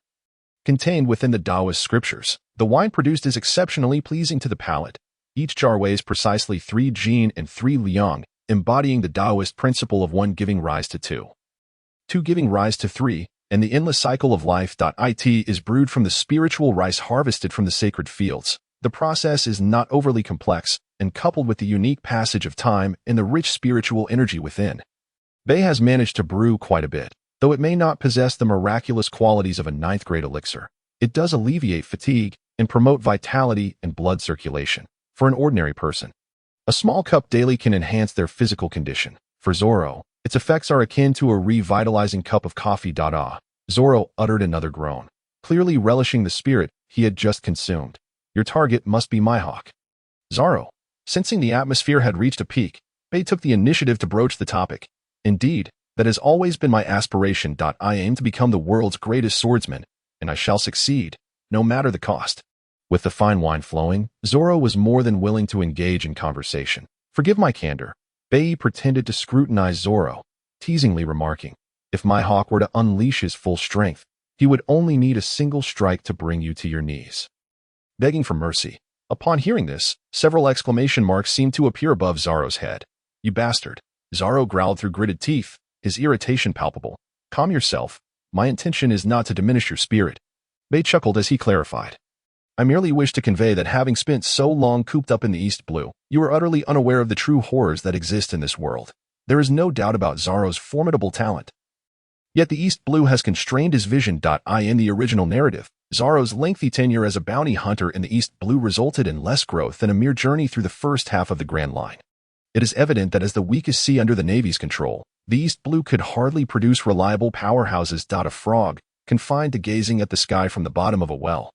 Contained within the Taoist scriptures, the wine produced is exceptionally pleasing to the palate. Each jar weighs precisely 3 jin and 3 liang, embodying the Taoist principle of 1 giving rise to 2, 2 giving rise to 3, and the endless cycle of life. It is brewed from the spiritual rice harvested from the sacred fields. The process is not overly complex, and coupled with the unique passage of time and the rich spiritual energy within, Bai has managed to brew quite a bit. Though it may not possess the miraculous qualities of a 9th-grade elixir, it does alleviate fatigue and promote vitality and blood circulation. For an ordinary person, a small cup daily can enhance their physical condition. For Zoro, its effects are akin to a revitalizing cup of coffee. Zoro uttered another groan, clearly relishing the spirit he had just consumed. Your target must be Mihawk. Zoro, sensing the atmosphere had reached a peak, Bai took the initiative to broach the topic. Indeed, that has always been my aspiration. I aim to become the world's greatest swordsman, and I shall succeed, no matter the cost. With the fine wine flowing, Zoro was more than willing to engage in conversation. Forgive my candor. Bai pretended to scrutinize Zoro, teasingly remarking, if Mihawk were to unleash his full strength, he would only need a single strike to bring you to your knees. Begging for mercy. Upon hearing this, several exclamation marks seemed to appear above Zoro's head. You bastard. Zoro growled through gritted teeth, his irritation palpable. Calm yourself. My intention is not to diminish your spirit. Bai chuckled as he clarified. I merely wish to convey that having spent so long cooped up in the East Blue, you are utterly unaware of the true horrors that exist in this world. There is no doubt about Zoro's formidable talent. Yet the East Blue has constrained his vision. In the original narrative, Zoro's lengthy tenure as a bounty hunter in the East Blue resulted in less growth than a mere journey through the first half of the Grand Line. It is evident that as the weakest sea under the Navy's control, the East Blue could hardly produce reliable powerhouses. A frog, confined to gazing at the sky from the bottom of a well,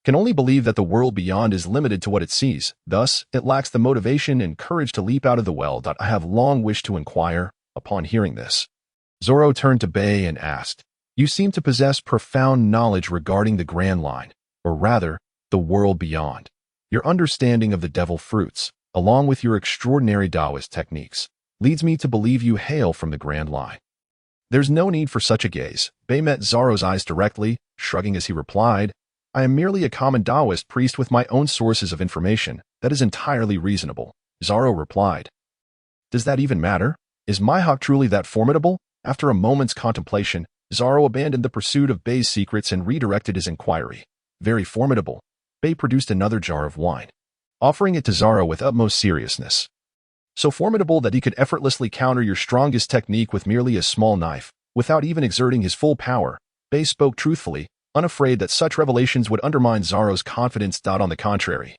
can only believe that the world beyond is limited to what it sees. Thus, it lacks the motivation and courage to leap out of the well. I have long wished to inquire. Upon hearing this, Zoro turned to Bai and asked, you seem to possess profound knowledge regarding the Grand Line, or rather, the world beyond. Your understanding of the devil fruits, along with your extraordinary Taoist techniques, leads me to believe you hail from the Grand Line. There's no need for such a gaze. Bai met Zoro's eyes directly, shrugging as he replied, I am merely a common Taoist priest with my own sources of information. That is entirely reasonable. Zoro replied. Does that even matter? Is Mihawk truly that formidable? After a moment's contemplation, Zoro abandoned the pursuit of Bai's secrets and redirected his inquiry. Very formidable. Bai produced another jar of wine, offering it to Zoro with utmost seriousness. So formidable that he could effortlessly counter your strongest technique with merely a small knife, without even exerting his full power. Bai spoke truthfully, unafraid that such revelations would undermine Zoro's confidence. On the contrary,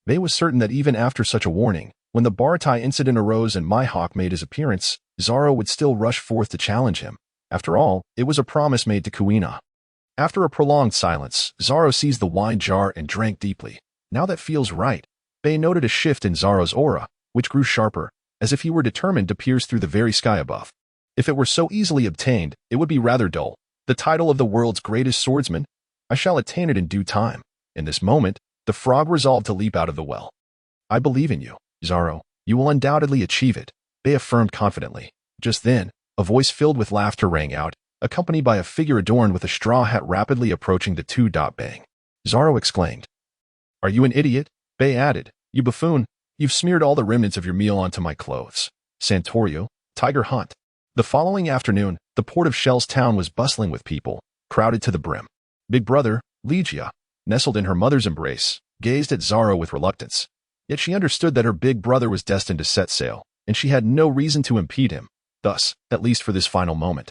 Bai was certain that even after such a warning, when the Baratie incident arose and Mihawk made his appearance, Zoro would still rush forth to challenge him. After all, it was a promise made to Kuina. After a prolonged silence, Zoro seized the wine jar and drank deeply. Now that feels right. Bai noted a shift in Zoro's aura, which grew sharper, as if he were determined to pierce through the very sky above. If it were so easily obtained, it would be rather dull. The title of the world's greatest swordsman? I shall attain it in due time. In this moment, the frog resolved to leap out of the well. I believe in you, Zoro. You will undoubtedly achieve it, Bai affirmed confidently. Just then, a voice filled with laughter rang out, accompanied by a figure adorned with a straw hat rapidly approaching the two. Bang. Zoro exclaimed. Are you an idiot? Bai added. You buffoon. You've smeared all the remnants of your meal onto my clothes. Santorio, Tiger Hunt. The following afternoon, the port of Shell's town was bustling with people, crowded to the brim. Big brother, Legia, nestled in her mother's embrace, gazed at Zoro with reluctance. Yet she understood that her big brother was destined to set sail, and she had no reason to impede him, thus, at least for this final moment.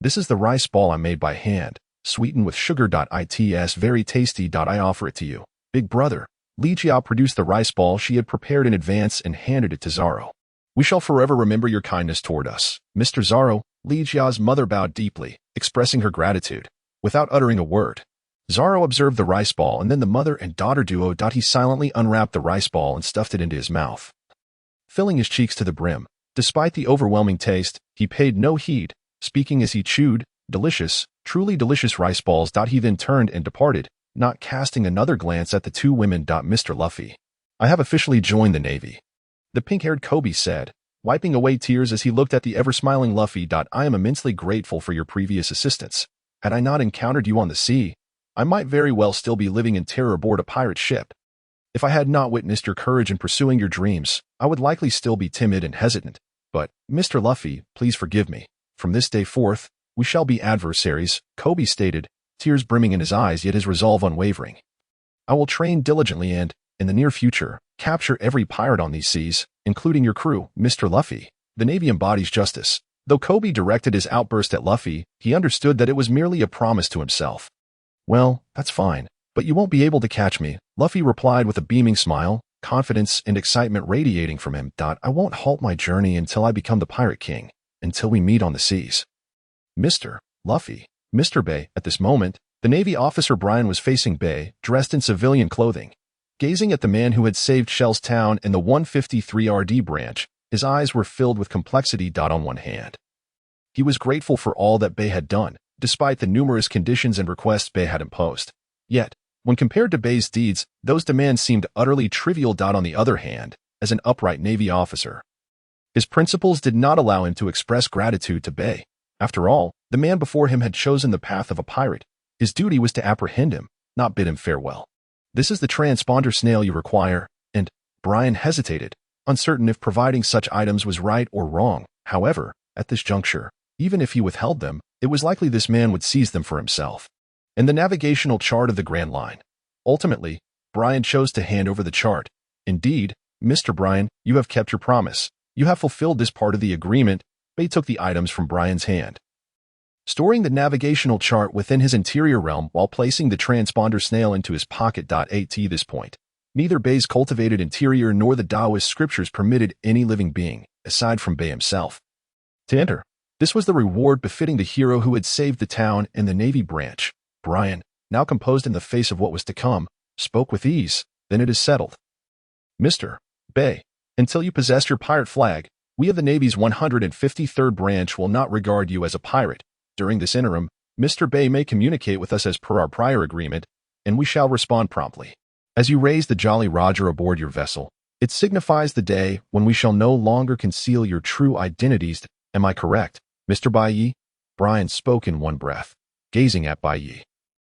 This is the rice ball I made by hand, sweetened with sugar. It's very tasty. I offer it to you. Big brother, Legia produced the rice ball she had prepared in advance and handed it to Zoro. We shall forever remember your kindness toward us. Mr. Zoro, Li Jia's mother bowed deeply, expressing her gratitude. Without uttering a word, Zoro observed the rice ball and then the mother and daughter duo. He silently unwrapped the rice ball and stuffed it into his mouth, filling his cheeks to the brim. Despite the overwhelming taste, he paid no heed, speaking as he chewed. Delicious, truly delicious rice balls. He then turned and departed, not casting another glance at the two women. Mr. Luffy, I have officially joined the Navy, the pink-haired Kebi said, wiping away tears as he looked at the ever-smiling Luffy. I am immensely grateful for your previous assistance. Had I not encountered you on the sea, I might very well still be living in terror aboard a pirate ship. If I had not witnessed your courage in pursuing your dreams, I would likely still be timid and hesitant. But, Mr. Luffy, please forgive me. From this day forth, we shall be adversaries, Kebi stated, tears brimming in his eyes yet his resolve unwavering. I will train diligently and, in the near future, capture every pirate on these seas, including your crew, Mr. Luffy. The Navy embodies justice. Though Kebi directed his outburst at Luffy, he understood that it was merely a promise to himself. Well, that's fine, but you won't be able to catch me, Luffy replied with a beaming smile, confidence and excitement radiating from him. I won't halt my journey until I become the Pirate King, until we meet on the seas. Mr. Luffy, Mr. Bai. At this moment, the Navy officer Brian was facing Bai, dressed in civilian clothing. Gazing at the man who had saved Shell's Town in the 153 RD branch, his eyes were filled with complexity. On one hand, he was grateful for all that Bai had done, despite the numerous conditions and requests Bai had imposed. Yet, when compared to Bai's deeds, those demands seemed utterly trivial. On the other hand, as an upright Navy officer, his principles did not allow him to express gratitude to Bai. After all, the man before him had chosen the path of a pirate. His duty was to apprehend him, not bid him farewell. This is the transponder snail you require, and Brian hesitated, uncertain if providing such items was right or wrong. However, at this juncture, even if he withheld them, it was likely this man would seize them for himself. And the navigational chart of the Grand Line. Ultimately, Brian chose to hand over the chart. Indeed, Mr. Brian, you have kept your promise. You have fulfilled this part of the agreement. Bai took the items from Brian's hand, storing the navigational chart within his interior realm while placing the transponder snail into his pocket. At this point, neither Bai's cultivated interior nor the Taoist scriptures permitted any living being, aside from Bai himself, to enter. This was the reward befitting the hero who had saved the town and the Navy branch. Brian, now composed in the face of what was to come, spoke with ease. Then it is settled. Mr. Bai, until you possess your pirate flag, we of the Navy's 153rd branch will not regard you as a pirate. During this interim, Mr. Bai may communicate with us as per our prior agreement, and we shall respond promptly. As you raise the Jolly Roger aboard your vessel, it signifies the day when we shall no longer conceal your true identities. Am I correct, Mr. Bai Ye? Brian spoke in one breath, gazing at Bai Ye.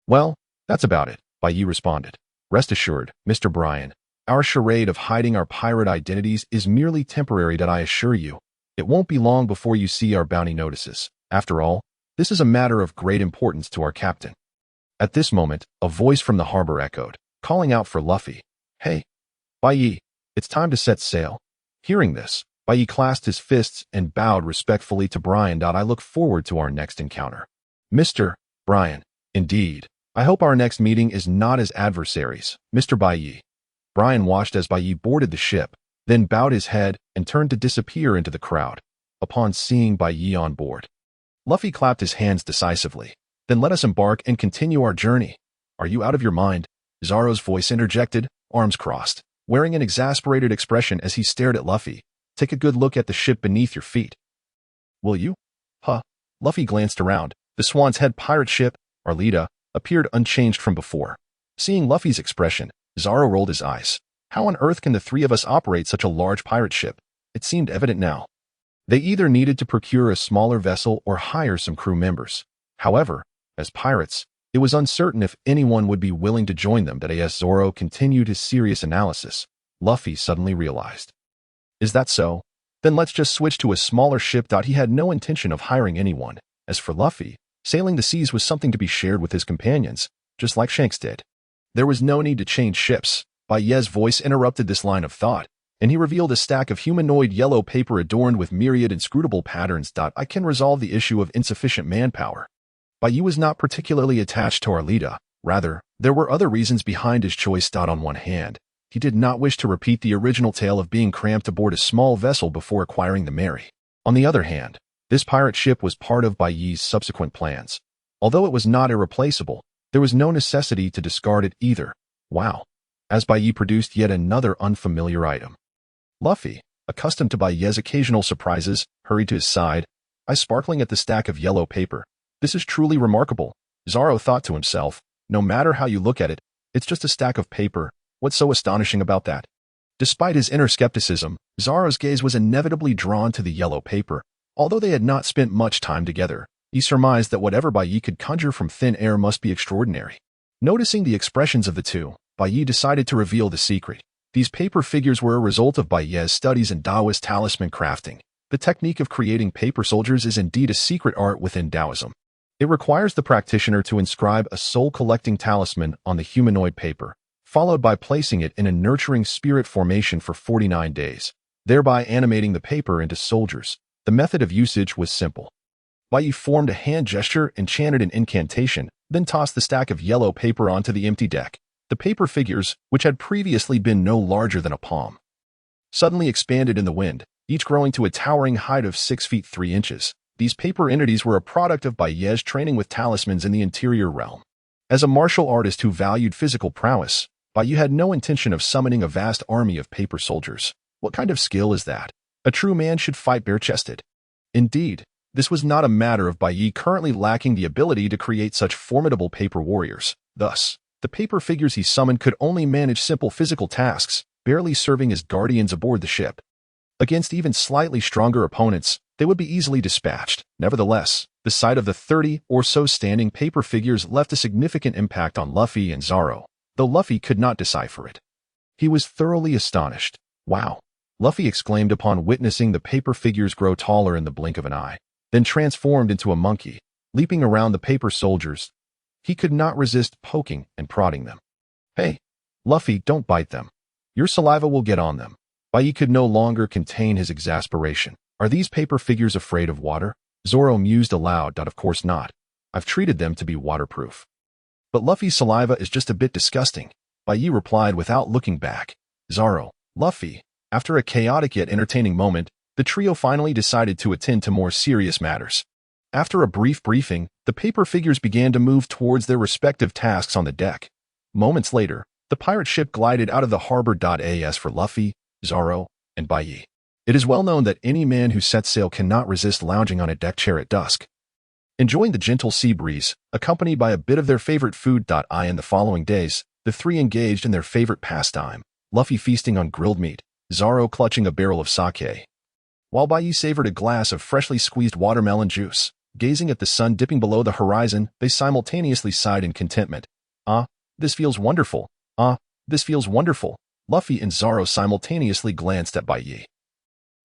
Well, that's about it, Bai Ye responded. Rest assured, Mr. Brian, our charade of hiding our pirate identities is merely temporary. I assure you, it won't be long before you see our bounty notices. After all, this is a matter of great importance to our captain. At this moment, a voice from the harbor echoed, calling out for Luffy. Hey, Bai Ye, it's time to set sail. Hearing this, Bai Ye clasped his fists and bowed respectfully to Brian. I look forward to our next encounter. Mr. Brian, indeed. I hope our next meeting is not as adversaries, Mr. Bai Ye. Brian watched as Bai Ye boarded the ship, then bowed his head and turned to disappear into the crowd. Upon seeing Bai Ye on board, Luffy clapped his hands decisively. Then let us embark and continue our journey. Are you out of your mind? Zoro's voice interjected, arms crossed, wearing an exasperated expression as he stared at Luffy. Take a good look at the ship beneath your feet. Will you? Huh. Luffy glanced around. The Swan's Head pirate ship, Arlita, appeared unchanged from before. Seeing Luffy's expression, Zoro rolled his eyes. How on earth can the three of us operate such a large pirate ship? It seemed evident now. They either needed to procure a smaller vessel or hire some crew members. However, as pirates, it was uncertain if anyone would be willing to join them. As Zoro continued his serious analysis, Luffy suddenly realized. Is that so? Then let's just switch to a smaller ship. He had no intention of hiring anyone. As for Luffy, sailing the seas was something to be shared with his companions, just like Shanks did. There was no need to change ships. Bai Ye's voice interrupted this line of thought, and he revealed a stack of humanoid yellow paper adorned with myriad inscrutable patterns. I can resolve the issue of insufficient manpower. Bai Ye was not particularly attached to Arlita. Rather, there were other reasons behind his choice. On one hand, He did not wish to repeat the original tale of being cramped aboard a small vessel before acquiring the Mary. On the other hand, this pirate ship was part of Bai Ye's subsequent plans. Although it was not irreplaceable, there was no necessity to discard it either. Wow. As Bai Ye produced yet another unfamiliar item. Luffy, accustomed to Bai Ye's occasional surprises, hurried to his side, eyes sparkling at the stack of yellow paper. This is truly remarkable, Zoro thought to himself. No matter how you look at it, it's just a stack of paper. What's so astonishing about that? Despite his inner skepticism, Zoro's gaze was inevitably drawn to the yellow paper. Although they had not spent much time together, he surmised that whatever Bai Ye could conjure from thin air must be extraordinary. Noticing the expressions of the two, Bai Ye decided to reveal the secret. These paper figures were a result of Bai Ye's studies in Taoist talisman crafting. The technique of creating paper soldiers is indeed a secret art within Taoism. It requires the practitioner to inscribe a soul-collecting talisman on the humanoid paper, followed by placing it in a nurturing spirit formation for 49 days, thereby animating the paper into soldiers. The method of usage was simple. Bai Ye formed a hand gesture and chanted an incantation, then tossed the stack of yellow paper onto the empty deck. The paper figures, which had previously been no larger than a palm, suddenly expanded in the wind, each growing to a towering height of 6 feet 3 inches. These paper entities were a product of Bai Ye's training with talismans in the interior realm. As a martial artist who valued physical prowess, Bai Ye had no intention of summoning a vast army of paper soldiers. What kind of skill is that? A true man should fight bare-chested. Indeed, this was not a matter of Bai Ye currently lacking the ability to create such formidable paper warriors. Thus, the paper figures he summoned could only manage simple physical tasks, barely serving as guardians aboard the ship. Against even slightly stronger opponents, they would be easily dispatched. Nevertheless, the sight of the 30 or so standing paper figures left a significant impact on Luffy and Zoro, though Luffy could not decipher it. He was thoroughly astonished. Wow! Luffy exclaimed upon witnessing the paper figures grow taller in the blink of an eye, then transformed into a monkey, leaping around the paper soldiers. He could not resist poking and prodding them. Hey, Luffy, don't bite them. Your saliva will get on them. Bai Ye could no longer contain his exasperation. Are these paper figures afraid of water? Zoro mused aloud. Of course not. I've treated them to be waterproof. But Luffy's saliva is just a bit disgusting. Bai Ye replied without looking back. Zoro, Luffy. After a chaotic yet entertaining moment, the trio finally decided to attend to more serious matters. After a brief briefing, the paper figures began to move towards their respective tasks on the deck. Moments later, the pirate ship glided out of the harbor. As for Luffy, Zoro, and Bai Ye, it is well known that any man who sets sail cannot resist lounging on a deck chair at dusk. Enjoying the gentle sea breeze, accompanied by a bit of their favorite food. In the following days, the three engaged in their favorite pastime, Luffy feasting on grilled meat, Zoro clutching a barrel of sake, while Bai Ye savored a glass of freshly squeezed watermelon juice. Gazing at the sun dipping below the horizon, they simultaneously sighed in contentment. This feels wonderful. This feels wonderful. Luffy and Zoro simultaneously glanced at Bai Ye,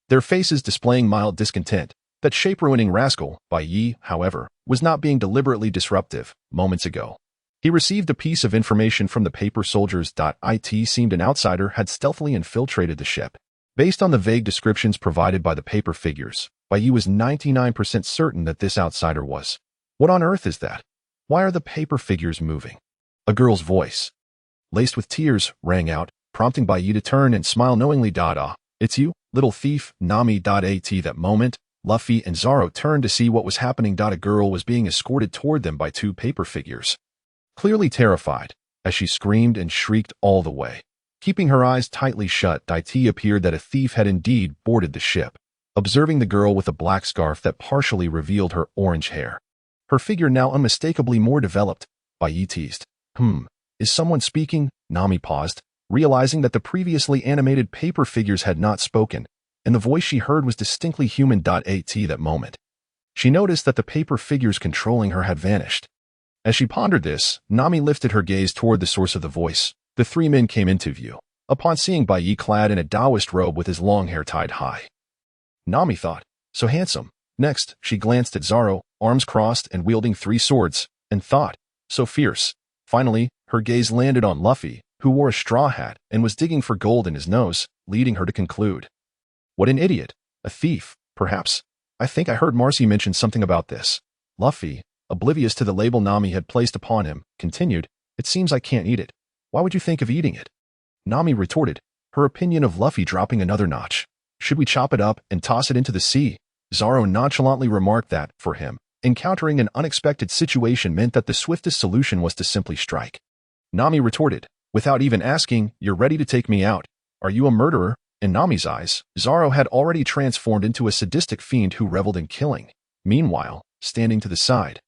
their faces displaying mild discontent. That shape-ruining rascal, Bai Ye, however, was not being deliberately disruptive. Moments ago, he received a piece of information from the paper soldiers. It seemed an outsider had stealthily infiltrated the ship. Based on the vague descriptions provided by the paper figures, Bai Ye was 99% certain that this outsider was. What on earth is that? Why are the paper figures moving? A girl's voice, laced with tears, rang out, prompting Bai Ye to turn and smile knowingly. It's you, little thief, Nami. At that moment, Luffy and Zoro turned to see what was happening. A girl was being escorted toward them by two paper figures. Clearly terrified, as she screamed and shrieked all the way. Keeping her eyes tightly shut, it appeared that a thief had indeed boarded the ship. Observing the girl with a black scarf that partially revealed her orange hair, her figure now unmistakably more developed, Bai Ye teased. Is someone speaking? Nami paused, realizing that the previously animated paper figures had not spoken, and the voice she heard was distinctly human. At that moment, she noticed that the paper figures controlling her had vanished. As she pondered this, Nami lifted her gaze toward the source of the voice. The three men came into view, upon seeing Bai Ye clad in a Taoist robe with his long hair tied high. Nami thought, so handsome. Next, she glanced at Zoro, arms crossed and wielding three swords, and thought, so fierce. Finally, her gaze landed on Luffy, who wore a straw hat and was digging for gold in his nose, leading her to conclude. What an idiot. A thief, perhaps. I think I heard Marcy mention something about this. Luffy, oblivious to the label Nami had placed upon him, continued, it seems I can't eat it. Why would you think of eating it? Nami retorted, her opinion of Luffy dropping another notch. Should we chop it up and toss it into the sea? Zoro nonchalantly remarked that, for him, encountering an unexpected situation meant that the swiftest solution was to simply strike. Nami retorted, without even asking, you're ready to take me out. Are you a murderer? In Nami's eyes, Zoro had already transformed into a sadistic fiend who reveled in killing. Meanwhile, standing to the side,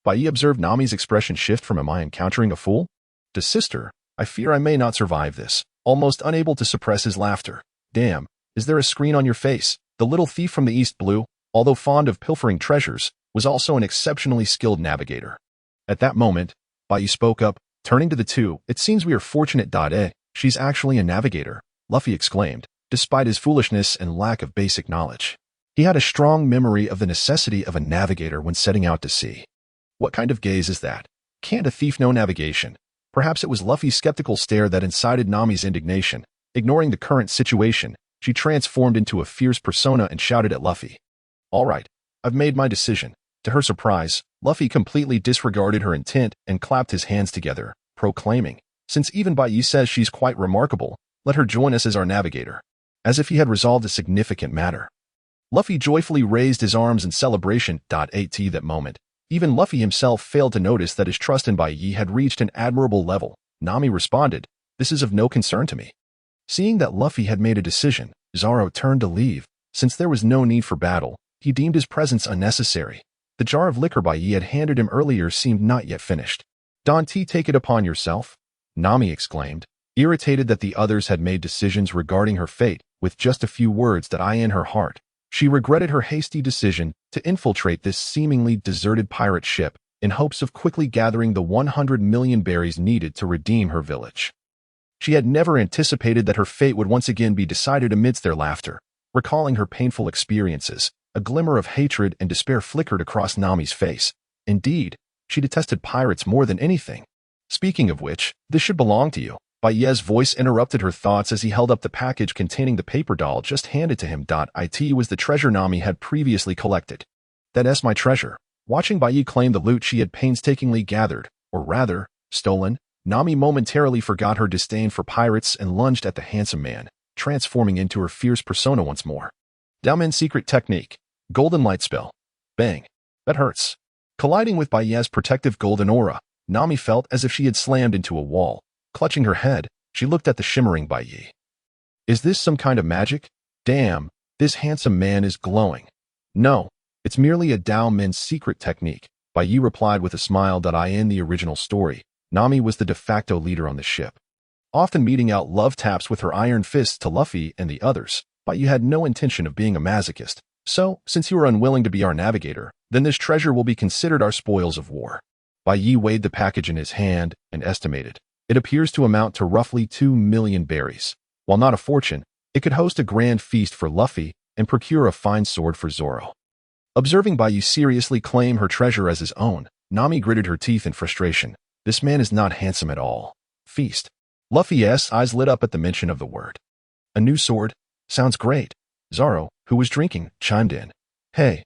Bai Ye observed Nami's expression shift from am I encountering a fool? To sister, I fear I may not survive this, almost unable to suppress his laughter. Damn, is there a screen on your face? The little thief from the East Blue, although fond of pilfering treasures, was also an exceptionally skilled navigator. At that moment, Bai Ye spoke up, turning to the two, it seems we are fortunate. She's actually a navigator, Luffy exclaimed, despite his foolishness and lack of basic knowledge. He had a strong memory of the necessity of a navigator when setting out to sea. What kind of gaze is that? Can't a thief know navigation? Perhaps it was Luffy's skeptical stare that incited Nami's indignation. Ignoring the current situation, she transformed into a fierce persona and shouted at Luffy. All right, I've made my decision. To her surprise, Luffy completely disregarded her intent and clapped his hands together, proclaiming, since even Bai Ye says she's quite remarkable, let her join us as our navigator. As if he had resolved a significant matter. Luffy joyfully raised his arms in celebration. At that moment, even Luffy himself failed to notice that his trust in Bai Ye had reached an admirable level. Nami responded, this is of no concern to me. Seeing that Luffy had made a decision, Zoro turned to leave. Since there was no need for battle, he deemed his presence unnecessary. The jar of liquor Bai Ye had handed him earlier seemed not yet finished. Don't take it upon yourself? Nami exclaimed, irritated that the others had made decisions regarding her fate with just a few words that in her heart. She regretted her hasty decision to infiltrate this seemingly deserted pirate ship in hopes of quickly gathering the 100 million berries needed to redeem her village. She had never anticipated that her fate would once again be decided amidst their laughter. Recalling her painful experiences, a glimmer of hatred and despair flickered across Nami's face. Indeed, she detested pirates more than anything. Speaking of which, this should belong to you. Bai Ye's voice interrupted her thoughts as he held up the package containing the paper doll just handed to him. It was the treasure Nami had previously collected. That's my treasure. Watching Bai Ye claim the loot she had painstakingly gathered, or rather, stolen, Nami momentarily forgot her disdain for pirates and lunged at the handsome man, transforming into her fierce persona once more. Daomen's secret technique. Golden light spell. Bang. That hurts. Colliding with Bai Ye's protective golden aura, Nami felt as if she had slammed into a wall. Clutching her head, she looked at the shimmering Bai Ye. Is this some kind of magic? Damn, this handsome man is glowing. No, it's merely a Daomen's secret technique, Bai Ye replied with a smile. In the original story, Nami was the de facto leader on the ship. Often meeting out love taps with her iron fists to Luffy and the others, Bai Ye had no intention of being a masochist. So, since you are unwilling to be our navigator, then this treasure will be considered our spoils of war. Bai Ye weighed the package in his hand and estimated. It appears to amount to roughly 2 million berries. While not a fortune, it could host a grand feast for Luffy and procure a fine sword for Zoro. Observing Bai Ye seriously claim her treasure as his own, Nami gritted her teeth in frustration. This man is not handsome at all. Feast. Luffy's eyes lit up at the mention of the word. A new sword? Sounds great. Zoro, who was drinking, chimed in. Hey,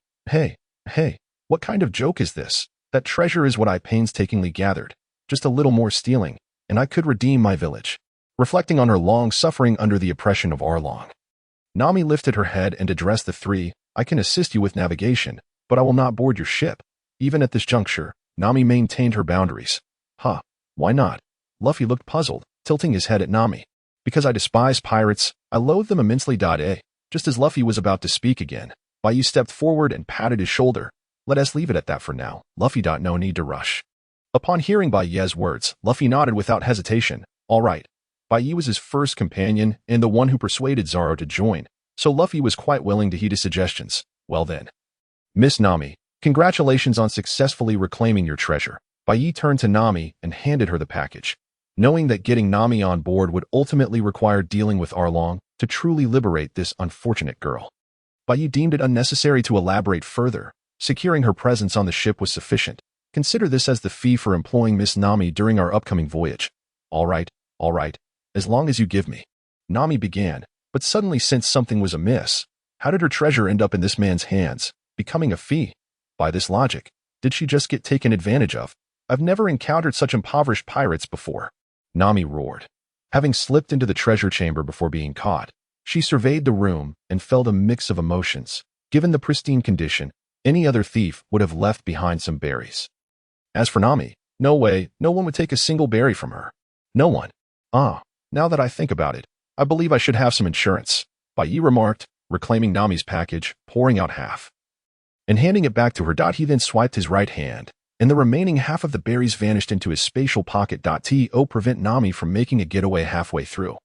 what kind of joke is this? That treasure is what I painstakingly gathered. Just a little more stealing, and I could redeem my village. Reflecting on her long suffering under the oppression of Arlong, Nami lifted her head and addressed the three. I can assist you with navigation, but I will not board your ship. Even at this juncture, Nami maintained her boundaries. Huh, why not? Luffy looked puzzled, tilting his head at Nami. Because I despise pirates, I loathe them immensely. Just as Luffy was about to speak again, Bai Ye stepped forward and patted his shoulder. Let us leave it at that for now, Luffy. No need to rush. Upon hearing Bai Ye's words, Luffy nodded without hesitation. All right. Bai Ye was his first companion and the one who persuaded Zoro to join, so Luffy was quite willing to heed his suggestions. Well then. Miss Nami, congratulations on successfully reclaiming your treasure. Bai Ye turned to Nami and handed her the package. Knowing that getting Nami on board would ultimately require dealing with Arlong to truly liberate this unfortunate girl, Bai Ye deemed it unnecessary to elaborate further. Securing her presence on the ship was sufficient. Consider this as the fee for employing Miss Nami during our upcoming voyage. All right, as long as you give me. Nami began, but suddenly sensed something was amiss. How did her treasure end up in this man's hands, becoming a fee? By this logic, did she just get taken advantage of? I've never encountered such impoverished pirates before. Nami roared. Having slipped into the treasure chamber before being caught, she surveyed the room and felt a mix of emotions. Given the pristine condition, any other thief would have left behind some berries. As for Nami, no way, no one would take a single berry from her. No one. Now that I think about it, I believe I should have some insurance, Bai Ye remarked, reclaiming Nami's package, pouring out half. And handing it back to her. He then swiped his right hand, and the remaining half of the berries vanished into his spatial pocket. To prevent Nami from making a getaway halfway through.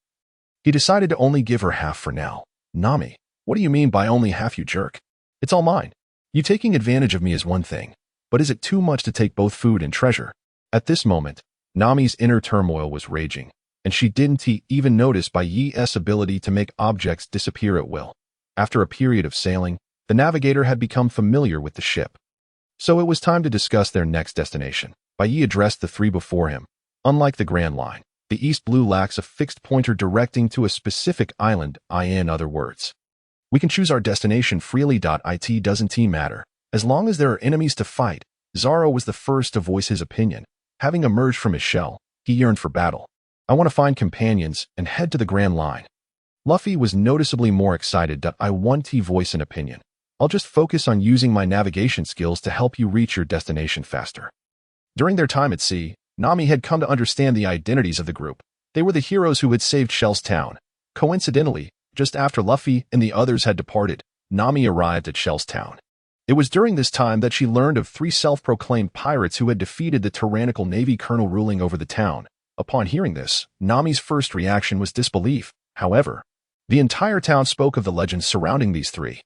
He decided to only give her half for now. Nami, what do you mean by only half, you jerk? It's all mine. You taking advantage of me is one thing, but is it too much to take both food and treasure? At this moment, Nami's inner turmoil was raging, and she didn't even notice Bai Ye's ability to make objects disappear at will. After a period of sailing, the navigator had become familiar with the ship. So it was time to discuss their next destination. Bai Ye addressed the three before him. Unlike the Grand Line, the East Blue lacks a fixed pointer directing to a specific island. In other words, we can choose our destination freely. It doesn't matter. As long as there are enemies to fight. Zoro was the first to voice his opinion. Having emerged from his shell, he yearned for battle. I want to find companions and head to the Grand Line. Luffy was noticeably more excited. I want to voice an opinion. I'll just focus on using my navigation skills to help you reach your destination faster. During their time at sea, Nami had come to understand the identities of the group. They were the heroes who had saved Shell's town. Coincidentally, just after Luffy and the others had departed, Nami arrived at Shell's town. It was during this time that she learned of 3 self-proclaimed pirates who had defeated the tyrannical Navy colonel ruling over the town. Upon hearing this, Nami's first reaction was disbelief. However, the entire town spoke of the legends surrounding these 3,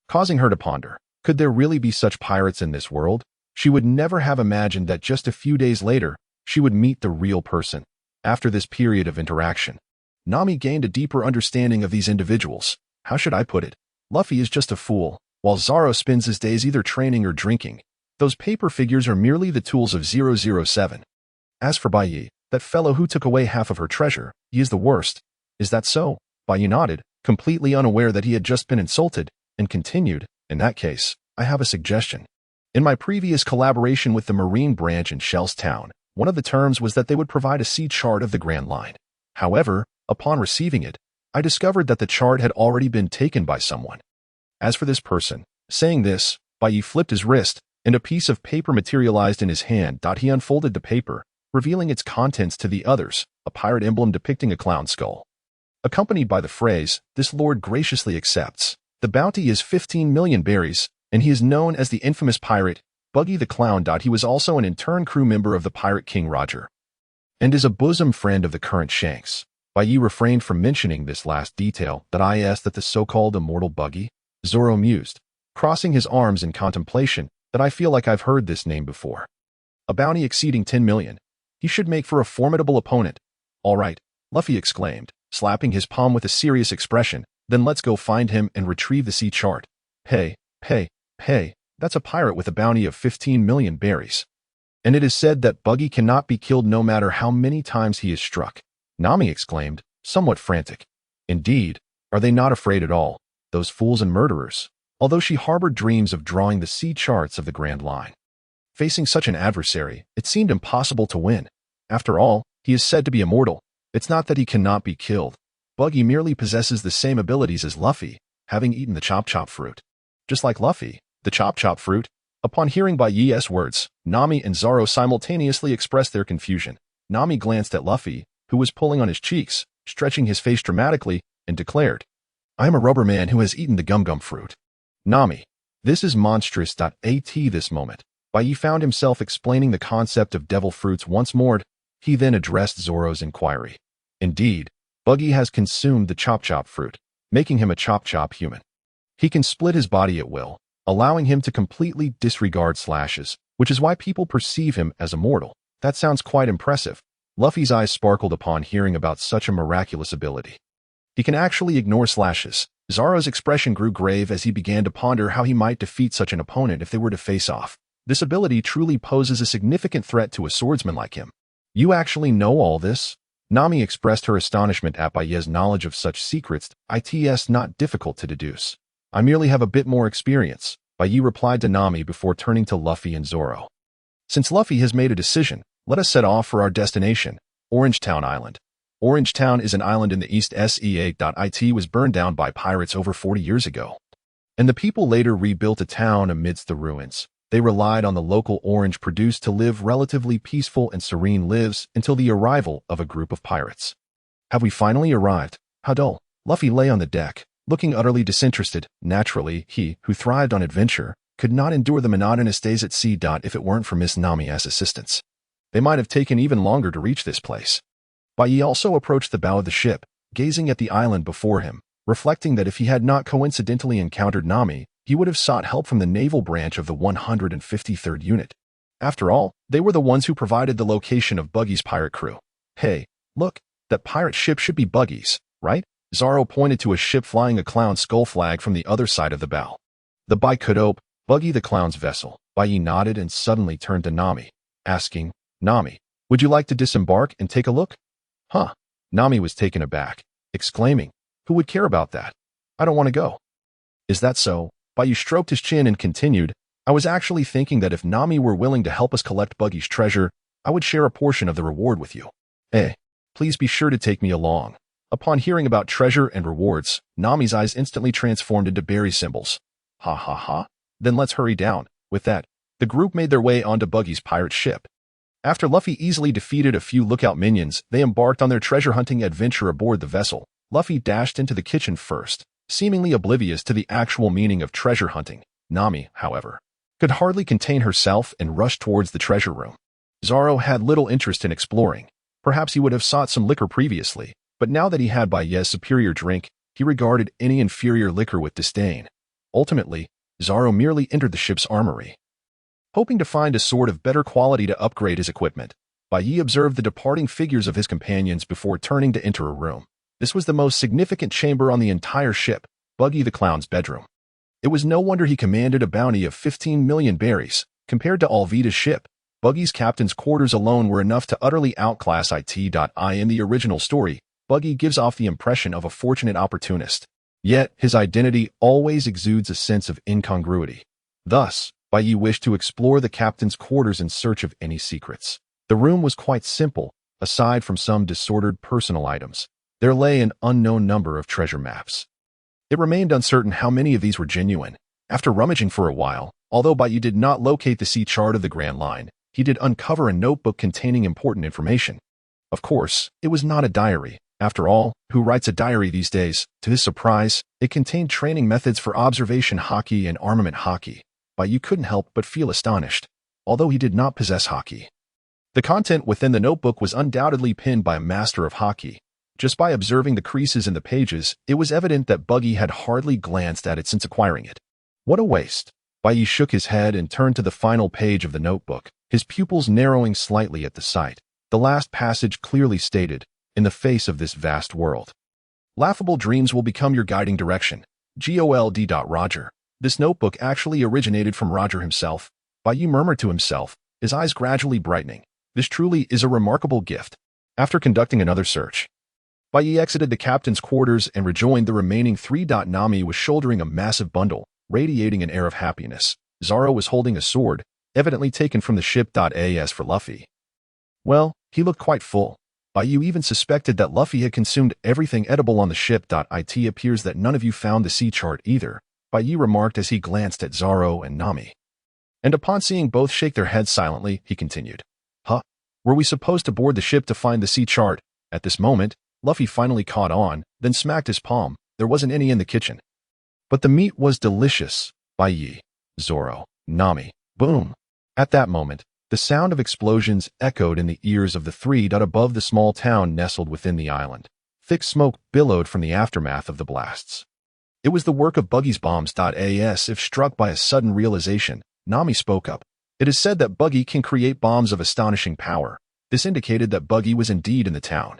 causing her to ponder, could there really be such pirates in this world? She would never have imagined that just a few days later, she would meet the real person. After this period of interaction, Nami gained a deeper understanding of these individuals. How should I put it? Luffy is just a fool, while Zoro spends his days either training or drinking. Those paper figures are merely the tools of 007. As for Bai Ye, that fellow who took away half of her treasure, he is the worst. Is that so? Bai Ye nodded, completely unaware that he had just been insulted, and continued, in that case, I have a suggestion. In my previous collaboration with the Marine branch in Shell's town, one of the terms was that they would provide a sea chart of the Grand Line. However, upon receiving it, I discovered that the chart had already been taken by someone. As for this person, saying this, Bai Ye flipped his wrist, and a piece of paper materialized in his hand. He unfolded the paper, revealing its contents to the others, a pirate emblem depicting a clown skull. Accompanied by the phrase, this lord graciously accepts. The bounty is 15 million berries, and he is known as the infamous pirate, Buggy the Clown. He was also an intern crew member of the Pirate King Roger, and is a bosom friend of the current Shanks. Bai Ye refrained from mentioning this last detail. I asked that the so-called immortal Buggy? Zoro mused, crossing his arms in contemplation, that I feel like I've heard this name before. A bounty exceeding 10 million. He should make for a formidable opponent. All right, Luffy exclaimed, slapping his palm with a serious expression. Then let's go find him and retrieve the sea chart. Hey, that's a pirate with a bounty of 15 million berries. And it is said that Buggy cannot be killed no matter how many times he is struck. Nami exclaimed, somewhat frantic. Indeed, are they not afraid at all, those fools and murderers? Although she harbored dreams of drawing the sea charts of the Grand Line. Facing such an adversary, it seemed impossible to win. After all, he is said to be immortal. It's not that he cannot be killed. Buggy merely possesses the same abilities as Luffy, having eaten the chop-chop fruit. Just like Luffy, the chop-chop fruit. Upon hearing Bai Ye's words, Nami and Zoro simultaneously expressed their confusion. Nami glanced at Luffy, who was pulling on his cheeks, stretching his face dramatically, and declared, I am a rubber man who has eaten the gum-gum fruit. Nami, this is monstrous. At this moment, Bai Ye found himself explaining the concept of devil fruits once more. He then addressed Zoro's inquiry. Indeed, Buggy has consumed the chop-chop fruit, making him a chop-chop human. He can split his body at will, allowing him to completely disregard slashes, which is why people perceive him as immortal. That sounds quite impressive. Luffy's eyes sparkled upon hearing about such a miraculous ability. He can actually ignore slashes. Zoro's expression grew grave as he began to ponder how he might defeat such an opponent if they were to face off. This ability truly poses a significant threat to a swordsman like him. You actually know all this? Nami expressed her astonishment at Bai Ye's knowledge of such secrets. It's not difficult to deduce. I merely have a bit more experience, Bai Ye replied to Nami before turning to Luffy and Zoro. Since Luffy has made a decision, let us set off for our destination, Orangetown Island. Orange Town is an island in the East SEA.it was burned down by pirates over 40 years ago. And the people later rebuilt a town amidst the ruins. They relied on the local orange produce to live relatively peaceful and serene lives until the arrival of a group of pirates. Have we finally arrived? How dull. Luffy lay on the deck, looking utterly disinterested. Naturally, he, who thrived on adventure, could not endure the monotonous days at sea. If it weren't for Miss Nami as assistance, they might have taken even longer to reach this place. Bai Ye also approached the bow of the ship, gazing at the island before him, reflecting that if he had not coincidentally encountered Nami, he would have sought help from the naval branch of the 153rd Unit. After all, they were the ones who provided the location of Buggy's pirate crew. Hey, look, that pirate ship should be Buggy's, right? Zoro pointed to a ship flying a clown skull flag from the other side of the bow. The Bai could ope, Buggy the clown's vessel. Bai Ye nodded and suddenly turned to Nami, asking, Nami, would you like to disembark and take a look? Huh? Nami was taken aback, exclaiming, who would care about that? I don't want to go. Is that so? Bai Ye stroked his chin and continued, I was actually thinking that if Nami were willing to help us collect Buggy's treasure, I would share a portion of the reward with you. Please be sure to take me along. Upon hearing about treasure and rewards, Nami's eyes instantly transformed into berry symbols. Ha ha ha. Then let's hurry down. With that, the group made their way onto Buggy's pirate ship. After Luffy easily defeated a few lookout minions, they embarked on their treasure-hunting adventure aboard the vessel. Luffy dashed into the kitchen first, seemingly oblivious to the actual meaning of treasure hunting. Nami, however, could hardly contain herself and rushed towards the treasure room. Zoro had little interest in exploring. Perhaps he would have sought some liquor previously, but now that he had Bai Ye's superior drink, he regarded any inferior liquor with disdain. Ultimately, Zoro merely entered the ship's armory, hoping to find a sword of better quality to upgrade his equipment. Bai Ye observed the departing figures of his companions before turning to enter a room. This was the most significant chamber on the entire ship, Buggy the Clown's bedroom. It was no wonder he commanded a bounty of 15 million berries. Compared to Alvida's ship, Buggy's captain's quarters alone were enough to utterly outclass it. In the original story, Buggy gives off the impression of a fortunate opportunist. Yet, his identity always exudes a sense of incongruity. Thus, Bai Ye wished to explore the captain's quarters in search of any secrets. The room was quite simple. Aside from some disordered personal items, there lay an unknown number of treasure maps. It remained uncertain how many of these were genuine. After rummaging for a while, although Bai Ye did not locate the sea chart of the Grand Line, he did uncover a notebook containing important information. Of course, it was not a diary. After all, who writes a diary these days? To his surprise, it contained training methods for observation hockey and armament hockey. Bai Ye couldn't help but feel astonished, although he did not possess hockey. The content within the notebook was undoubtedly penned by a master of hockey. Just by observing the creases in the pages, it was evident that Buggy had hardly glanced at it since acquiring it. What a waste. Bai Ye shook his head and turned to the final page of the notebook, his pupils narrowing slightly at the sight. The last passage clearly stated, in the face of this vast world, laughable dreams will become your guiding direction. GOLD. Roger. This notebook actually originated from Roger himself. Bai Ye murmured to himself, his eyes gradually brightening. This truly is a remarkable gift. After conducting another search, Bai Ye exited the captain's quarters and rejoined the remaining three. Nami was shouldering a massive bundle, radiating an air of happiness. Zoro was holding a sword, evidently taken from the ship. As for Luffy, well, he looked quite full. Bai Ye even suspected that Luffy had consumed everything edible on the ship. It appears that none of you found the sea chart either, Bai Ye remarked as he glanced at Zoro and Nami. And upon seeing both shake their heads silently, he continued, Were we supposed to board the ship to find the sea chart? At this moment, Luffy finally caught on, then smacked his palm. There wasn't any in the kitchen. But the meat was delicious. Bai Ye, Zoro, Nami, boom. At that moment, the sound of explosions echoed in the ears of the three. Above the small town nestled within the island, thick smoke billowed from the aftermath of the blasts. It was the work of Buggy's bombs. If struck by a sudden realization, Nami spoke up. It is said that Buggy can create bombs of astonishing power. This indicated that Buggy was indeed in the town.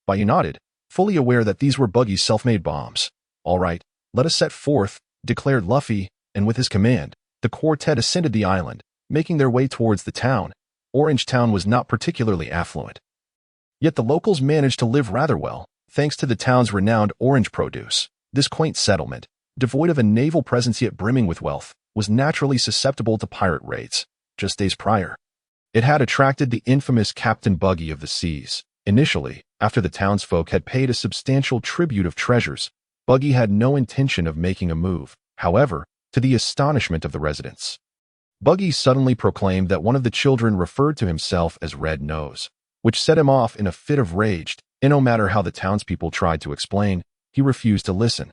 Bai Ye nodded, fully aware that these were Buggy's self-made bombs. All right, let us set forth, declared Luffy, and with his command, the quartet ascended the island, making their way towards the town. Orange Town was not particularly affluent. Yet the locals managed to live rather well, thanks to the town's renowned orange produce. This quaint settlement, devoid of a naval presence yet brimming with wealth, was naturally susceptible to pirate raids. Just days prior, it had attracted the infamous Captain Buggy of the Seas. Initially, After the townsfolk had paid a substantial tribute of treasures, Buggy had no intention of making a move. However, to the astonishment of the residents, Buggy suddenly proclaimed that one of the children referred to himself as Red Nose, which set him off in a fit of rage, and no matter how the townspeople tried to explain, he refused to listen,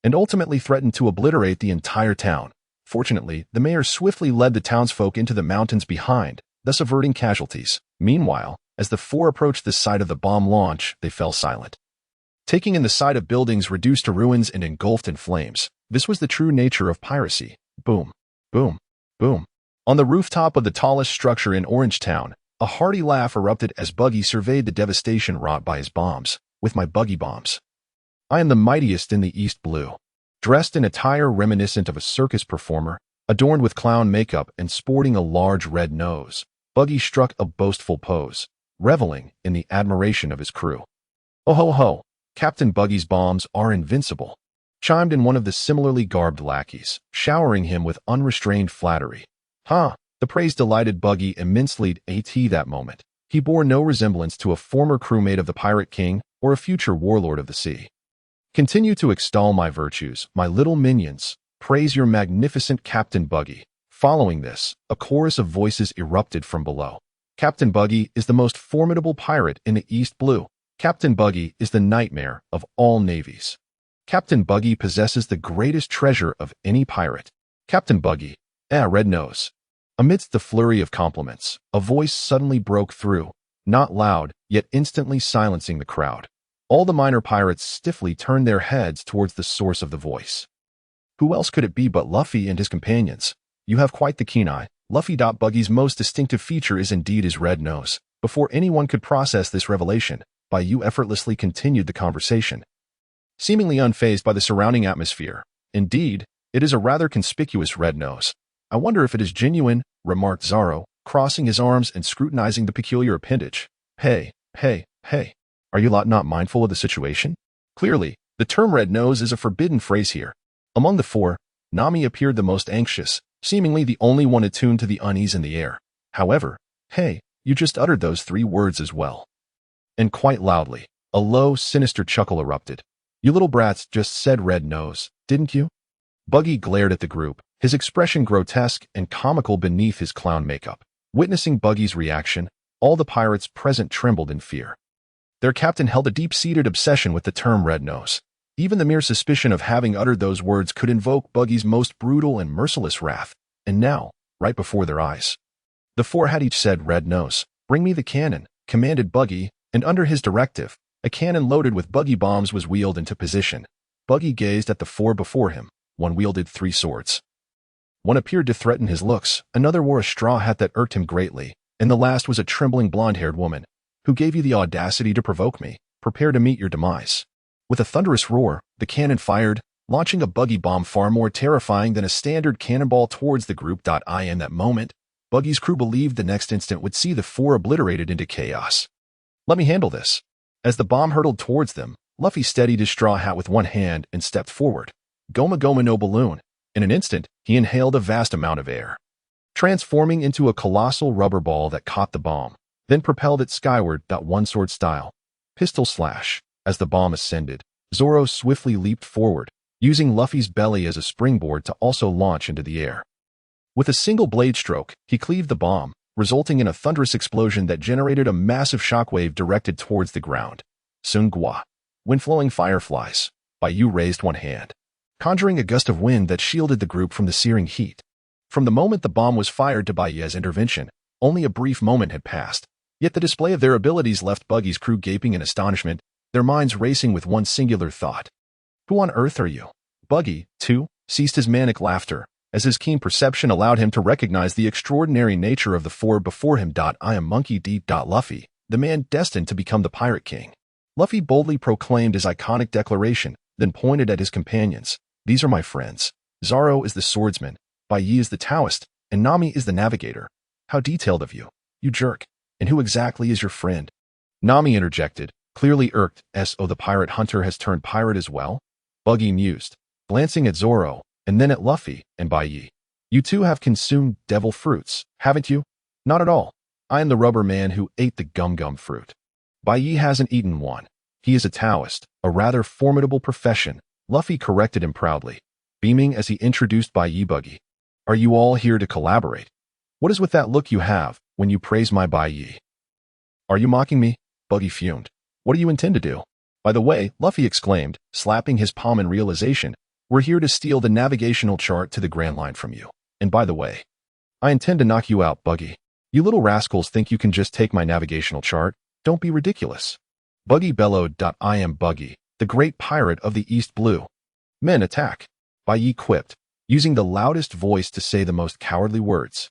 and ultimately threatened to obliterate the entire town. Fortunately, the mayor swiftly led the townsfolk into the mountains behind, thus averting casualties. Meanwhile, as the four approached the site of the bomb launch, they fell silent, taking in the sight of buildings reduced to ruins and engulfed in flames. This was the true nature of piracy. Boom, boom, boom. On the rooftop of the tallest structure in Orange Town, a hearty laugh erupted as Buggy surveyed the devastation wrought by his bombs. With my buggy bombs, I am the mightiest in the East Blue. Dressed in attire reminiscent of a circus performer, adorned with clown makeup and sporting a large red nose, Buggy struck a boastful pose, reveling in the admiration of his crew. Oh ho ho, Captain Buggy's bombs are invincible, chimed in one of the similarly garbed lackeys, showering him with unrestrained flattery. Huh, the praise delighted Buggy immensely. At that moment, he bore no resemblance to a former crewmate of the Pirate King or a future warlord of the sea. Continue to extol my virtues, my little minions. Praise your magnificent Captain Buggy. Following this, a chorus of voices erupted from below. Captain Buggy is the most formidable pirate in the East Blue. Captain Buggy is the nightmare of all navies. Captain Buggy possesses the greatest treasure of any pirate. Captain Buggy, Red Nose. Amidst the flurry of compliments, a voice suddenly broke through, not loud, yet instantly silencing the crowd. All the minor pirates stiffly turned their heads towards the source of the voice. Who else could it be but Luffy and his companions? You have quite the keen eye. Luffy. Buggy's most distinctive feature is indeed his red nose. Before anyone could process this revelation, Bai Ye effortlessly continued the conversation, seemingly unfazed by the surrounding atmosphere. Indeed, it is a rather conspicuous red nose. I wonder if it is genuine, remarked Zoro, crossing his arms and scrutinizing the peculiar appendage. Hey, are you lot not mindful of the situation? Clearly, the term red nose is a forbidden phrase here. Among the four, Nami appeared the most anxious, seemingly the only one attuned to the unease in the air. However, hey, you just uttered those three words as well. And quite loudly, a low, sinister chuckle erupted. You little brats just said red nose, didn't you? Buggy glared at the group, his expression grotesque and comical beneath his clown makeup. Witnessing Buggy's reaction, all the pirates present trembled in fear. Their captain held a deep-seated obsession with the term red nose. Even the mere suspicion of having uttered those words could invoke Buggy's most brutal and merciless wrath. And now, right before their eyes, the four had each said red nose. Bring me the cannon, commanded Buggy, and under his directive, a cannon loaded with buggy bombs was wheeled into position. Buggy gazed at the four before him. One wielded three swords. One appeared to threaten his looks, another wore a straw hat that irked him greatly, and the last was a trembling blonde-haired woman. Who gave you the audacity to provoke me? Prepare to meet your demise. With a thunderous roar, the cannon fired, launching a buggy bomb far more terrifying than a standard cannonball towards the group. In that moment, Buggy's crew believed the next instant would see the four obliterated into chaos. Let me handle this. As the bomb hurtled towards them, Luffy steadied his straw hat with one hand and stepped forward. Goma Goma no balloon. In an instant, he inhaled a vast amount of air, transforming into a colossal rubber ball that caught the bomb, then propelled it skyward. One sword style. Pistol slash. As the bomb ascended, Zoro swiftly leaped forward, using Luffy's belly as a springboard to also launch into the air. With a single blade stroke, he cleaved the bomb, resulting in a thunderous explosion that generated a massive shockwave directed towards the ground. Sungwa. Wind-flowing fireflies. Bai Ye raised one hand, conjuring a gust of wind that shielded the group from the searing heat. From the moment the bomb was fired to Bai Ye's intervention, only a brief moment had passed. Yet the display of their abilities left Buggy's crew gaping in astonishment, their minds racing with one singular thought. Who on earth are you? Buggy, too, ceased his manic laughter, as his keen perception allowed him to recognize the extraordinary nature of the four before him. I am Monkey D. Luffy, the man destined to become the Pirate King. Luffy boldly proclaimed his iconic declaration, then pointed at his companions. These are my friends. Zoro is the swordsman, Bai Ye is the Taoist, and Nami is the navigator. How detailed of you, you jerk. And who exactly is your friend? Nami interjected, clearly irked. So the pirate hunter has turned pirate as well? Buggy mused, glancing at Zoro, and then at Luffy and Bai Ye. You two have consumed devil fruits, haven't you? Not at all. I am the rubber man who ate the gum-gum fruit. Bai Ye hasn't eaten one. He is a Taoist, a rather formidable profession, Luffy corrected him proudly, beaming as he introduced Bai Ye Buggy. Are you all here to collaborate? What is with that look you have when you praise my Bai Ye? Are you mocking me? Buggy fumed. What do you intend to do? By the way, Luffy exclaimed, slapping his palm in realization, we're here to steal the navigational chart to the Grand Line from you. And by the way, I intend to knock you out, Buggy. You little rascals think you can just take my navigational chart? Don't be ridiculous. Buggy bellowed. I am Buggy, the great pirate of the East Blue. Men, attack. Bai Ye quipped, using the loudest voice to say the most cowardly words.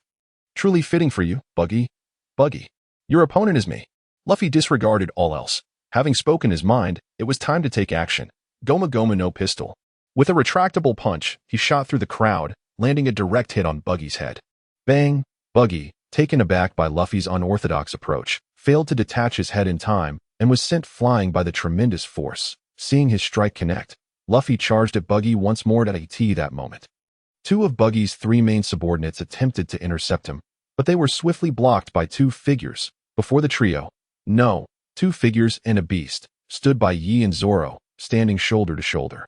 Truly fitting for you, Buggy. Buggy. Your opponent is me. Luffy disregarded all else. Having spoken his mind, it was time to take action. Goma Goma no pistol. With a retractable punch, he shot through the crowd, landing a direct hit on Buggy's head. Bang! Buggy, taken aback by Luffy's unorthodox approach, failed to detach his head in time and was sent flying by the tremendous force. Seeing his strike connect, Luffy charged at Buggy once more at that moment. Two of Buggy's three main subordinates attempted to intercept him, but they were swiftly blocked by two figures. Before the trio, two figures and a beast, stood Bai Ye and Zoro, standing shoulder to shoulder.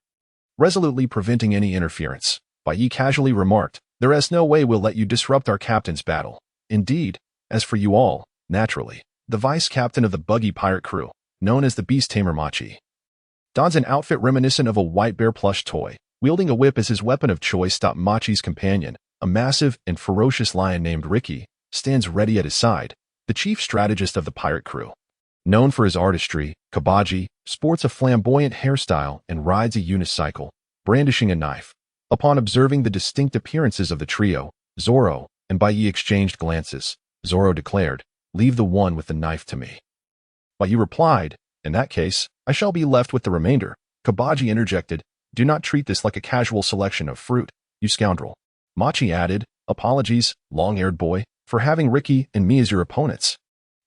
Resolutely preventing any interference, Bai Ye casually remarked, there is no way we'll let you disrupt our captain's battle. Indeed, as for you all, naturally, the vice-captain of the Buggy pirate crew, known as the Beast Tamer Machi, dons an outfit reminiscent of a white bear plush toy, wielding a whip as his weapon of choice. Machi's companion, a massive and ferocious lion named Ricky, stands ready at his side, the chief strategist of the pirate crew. Known for his artistry, Kebi sports a flamboyant hairstyle and rides a unicycle, brandishing a knife. Upon observing the distinct appearances of the trio, Zoro and Bai Ye exchanged glances. Zoro declared, leave the one with the knife to me. Bai Ye replied, in that case, I shall be left with the remainder. Kebi interjected, do not treat this like a casual selection of fruit, you scoundrel. Machi added, apologies, long-haired boy, for having Ricky and me as your opponents.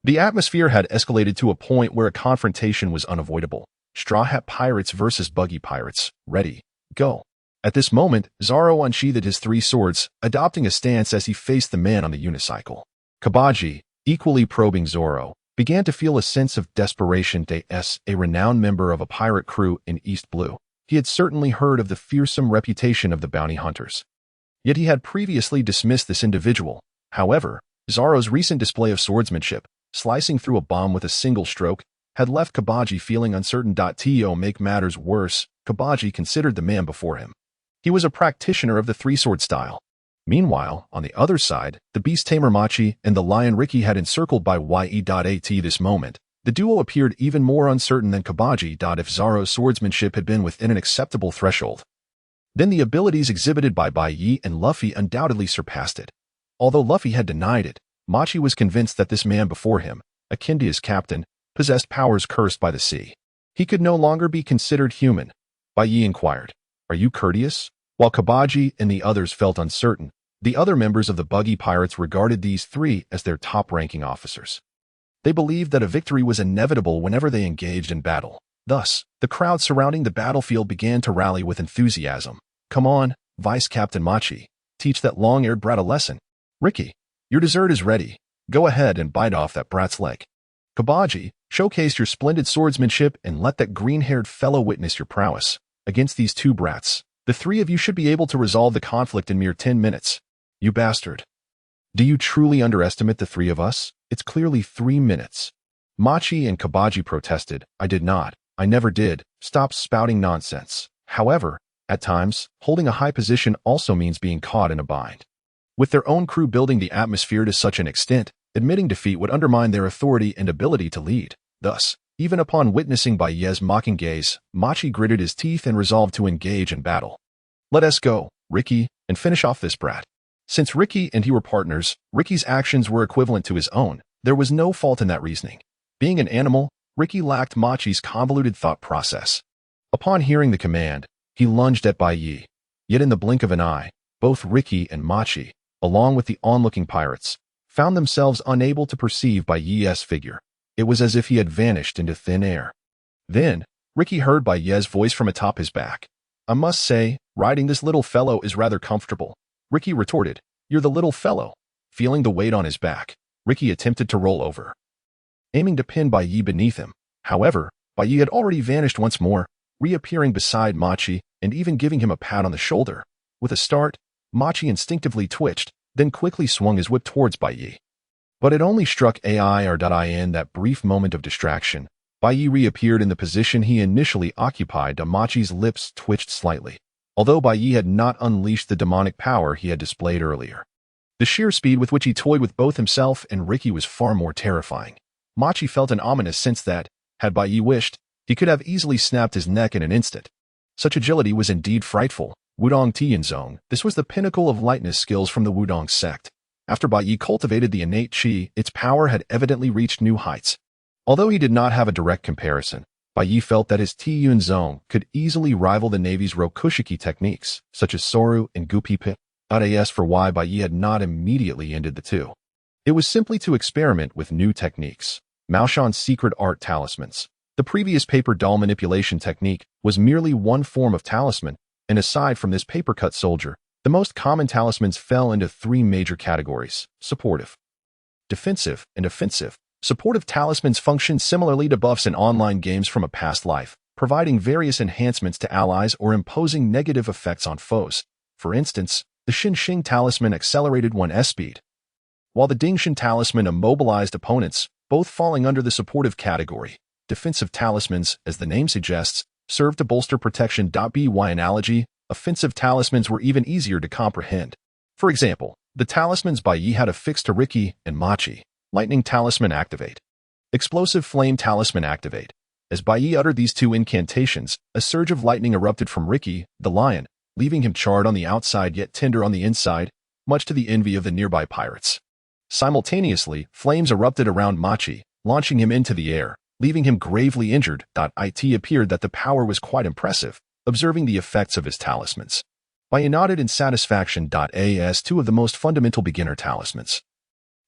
The atmosphere had escalated to a point where a confrontation was unavoidable. Straw Hat Pirates versus Buggy Pirates. Ready, go. At this moment, Zoro unsheathed his three swords, adopting a stance as he faced the man on the unicycle. Kebi, equally probing Zoro, began to feel a sense of desperation. A renowned member of a pirate crew in East Blue, he had certainly heard of the fearsome reputation of the bounty hunters. Yet he had previously dismissed this individual. However, Zoro's recent display of swordsmanship, slicing through a bomb with a single stroke, had left Kebi feeling uncertain. To make matters worse, Kebi considered the man before him. He was a practitioner of the three-sword style. Meanwhile, on the other side, the Beast Tamer Machi and the Lion Ricky had encircled by Ye. At this moment, the duo appeared even more uncertain than Kebi. If Zoro's swordsmanship had been within an acceptable threshold, then the abilities exhibited by Bai Ye and Luffy undoubtedly surpassed it. Although Luffy had denied it, Machi was convinced that this man before him, akin to his captain, possessed powers cursed by the sea. He could no longer be considered human. Bai Ye inquired, are you courteous? While Kebi and the others felt uncertain, the other members of the Buggy Pirates regarded these three as their top-ranking officers. They believed that a victory was inevitable whenever they engaged in battle. Thus, the crowd surrounding the battlefield began to rally with enthusiasm. Come on, Vice Captain Machi, teach that long-haired brat a lesson. Ricky, your dessert is ready. Go ahead and bite off that brat's leg. Kebi, showcase your splendid swordsmanship and let that green-haired fellow witness your prowess. Against these two brats, the three of you should be able to resolve the conflict in mere 10 minutes. You bastard. Do you truly underestimate the three of us? It's clearly 3 minutes. Machi and Kebi protested. I did not. I never did. Stop spouting nonsense. However, at times, holding a high position also means being caught in a bind. With their own crew building the atmosphere to such an extent, admitting defeat would undermine their authority and ability to lead. Thus, even upon witnessing Bai Ye's mocking gaze, Machi gritted his teeth and resolved to engage in battle. Let us go, Ricky, and finish off this brat. Since Ricky and he were partners, Ricky's actions were equivalent to his own. There was no fault in that reasoning. Being an animal, Ricky lacked Machi's convoluted thought process. Upon hearing the command, he lunged at Bai Ye. Yet in the blink of an eye, both Ricky and Machi, along with the onlooking pirates, found themselves unable to perceive Bai Ye's figure. It was as if he had vanished into thin air. Then, Ricky heard Bai Ye's voice from atop his back. I must say, riding this little fellow is rather comfortable. Ricky retorted, you're the little fellow. Feeling the weight on his back, Ricky attempted to roll over. aiming to pin Bai Ye beneath him. However, Bai Ye had already vanished once more, reappearing beside Machi and even giving him a pat on the shoulder. With a start, Machi instinctively twitched, then quickly swung his whip towards Bai Ye. But it only struck in that brief moment of distraction. Bai Ye reappeared in the position he initially occupied. Machi's lips twitched slightly, although Bai Ye had not unleashed the demonic power he had displayed earlier. The sheer speed with which he toyed with both himself and Ricky was far more terrifying. Machi felt an ominous sense that, had Bai Ye wished, he could have easily snapped his neck in an instant. Such agility was indeed frightful. Wudang Tianzong, this was the pinnacle of lightness skills from the Wudang sect. After Bai Ye cultivated the innate qi, its power had evidently reached new heights. Although he did not have a direct comparison, Bai Ye felt that his Tianzong could easily rival the Navy's Rokushiki techniques, such as Soru and Gupi Pit. As for why Bai Ye had not immediately ended the two. It was simply to experiment with new techniques. Maoshan's secret art talismans. The previous paper doll manipulation technique was merely one form of talisman, and aside from this paper-cut soldier, the most common talismans fell into three major categories: supportive, defensive, and offensive. Supportive talismans function similarly to buffs in online games from a past life, providing various enhancements to allies or imposing negative effects on foes. For instance, the Xinxing talisman accelerated 1's speed, while the Dingshin talisman immobilized opponents, both falling under the supportive category. Defensive talismans, as the name suggests, serve to bolster protection. By analogy, offensive talismans were even easier to comprehend. For example, the talismans Bai Ye had affixed to Ricky and Machi. Lightning talisman activate. Explosive flame talisman activate. As Bai Ye uttered these two incantations, a surge of lightning erupted from Ricky, the lion, leaving him charred on the outside yet tender on the inside, much to the envy of the nearby pirates. Simultaneously, flames erupted around Machi, launching him into the air, leaving him gravely injured. It appeared that the power was quite impressive, observing the effects of his talismans. Bai Ye nodded in satisfaction. As two of the most fundamental beginner talismans.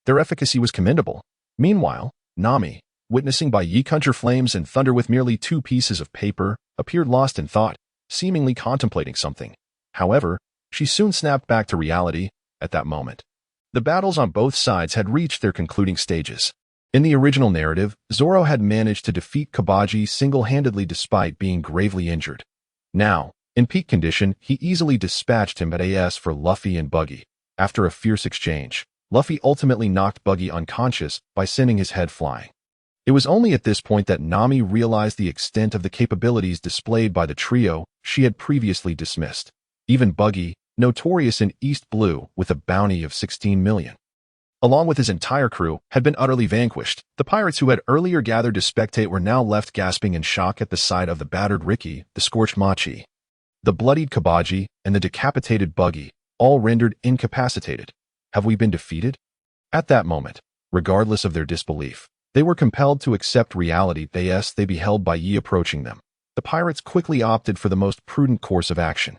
Their efficacy was commendable. Meanwhile, Nami, witnessing Bai Ye conjure flames and thunder with merely two pieces of paper, appeared lost in thought, seemingly contemplating something. However, she soon snapped back to reality. At that moment, the battles on both sides had reached their concluding stages. In the original narrative, Zoro had managed to defeat Kabaji single-handedly despite being gravely injured. Now, in peak condition, he easily dispatched him. As for Luffy and Buggy, after a fierce exchange, Luffy ultimately knocked Buggy unconscious by sending his head flying. It was only at this point that Nami realized the extent of the capabilities displayed by the trio she had previously dismissed. Even Buggy, notorious in East Blue with a bounty of 16 million, along with his entire crew, had been utterly vanquished. The pirates who had earlier gathered to spectate were now left gasping in shock at the sight of the battered Ricky, the scorched Machi, the bloodied Kabaji, and the decapitated Buggy, all rendered incapacitated. Have we been defeated? At that moment, regardless of their disbelief, they were compelled to accept reality. They beheld Bai Ye approaching them. The pirates quickly opted for the most prudent course of action.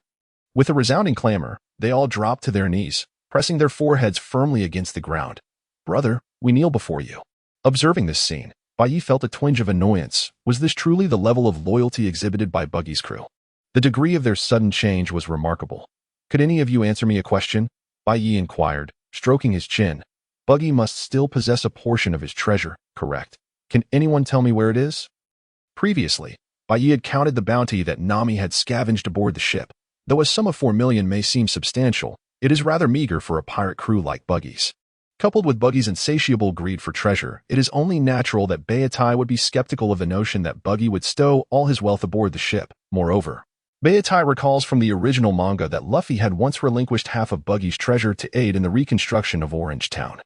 With a resounding clamor, they all dropped to their knees, pressing their foreheads firmly against the ground. "Brother, we kneel before you." Observing this scene, Bai Ye felt a twinge of annoyance. Was this truly the level of loyalty exhibited by Buggy's crew? The degree of their sudden change was remarkable. "Could any of you answer me a question?" Bai Ye inquired, stroking his chin. "Buggy must still possess a portion of his treasure, correct? Can anyone tell me where it is?" Previously, Bai Ye had counted the bounty that Nami had scavenged aboard the ship. Though a sum of 4 million may seem substantial, it is rather meager for a pirate crew like Buggy's. Coupled with Buggy's insatiable greed for treasure, it is only natural that Baratie would be skeptical of the notion that Buggy would stow all his wealth aboard the ship. Moreover, Baratie recalls from the original manga that Luffy had once relinquished half of Buggy's treasure to aid in the reconstruction of Orange Town,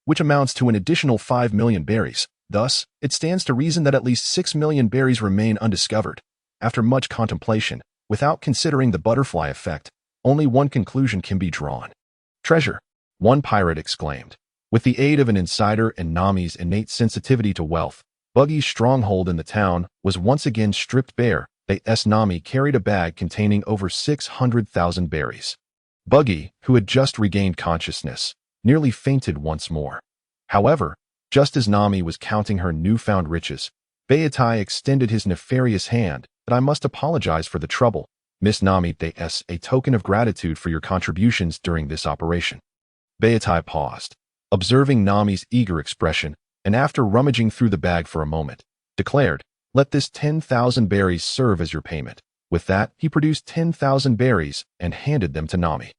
which amounts to an additional 5 million berries. Thus, it stands to reason that at least 6 million berries remain undiscovered. After much contemplation, without considering the butterfly effect, only one conclusion can be drawn. "Treasure," one pirate exclaimed. With the aid of an insider and Nami's innate sensitivity to wealth, Buggy's stronghold in the town was once again stripped bare. Nami carried a bag containing over 600,000 berries. Buggy, who had just regained consciousness, nearly fainted once more. However, just as Nami was counting her newfound riches, Baratie extended his nefarious hand. "But I must apologize for the trouble, Miss Nami. A token of gratitude for your contributions during this operation." Baratie paused. Observing Nami's eager expression, and after rummaging through the bag for a moment, declared, "Let this 10,000 berries serve as your payment." With that, he produced 10,000 berries and handed them to Nami.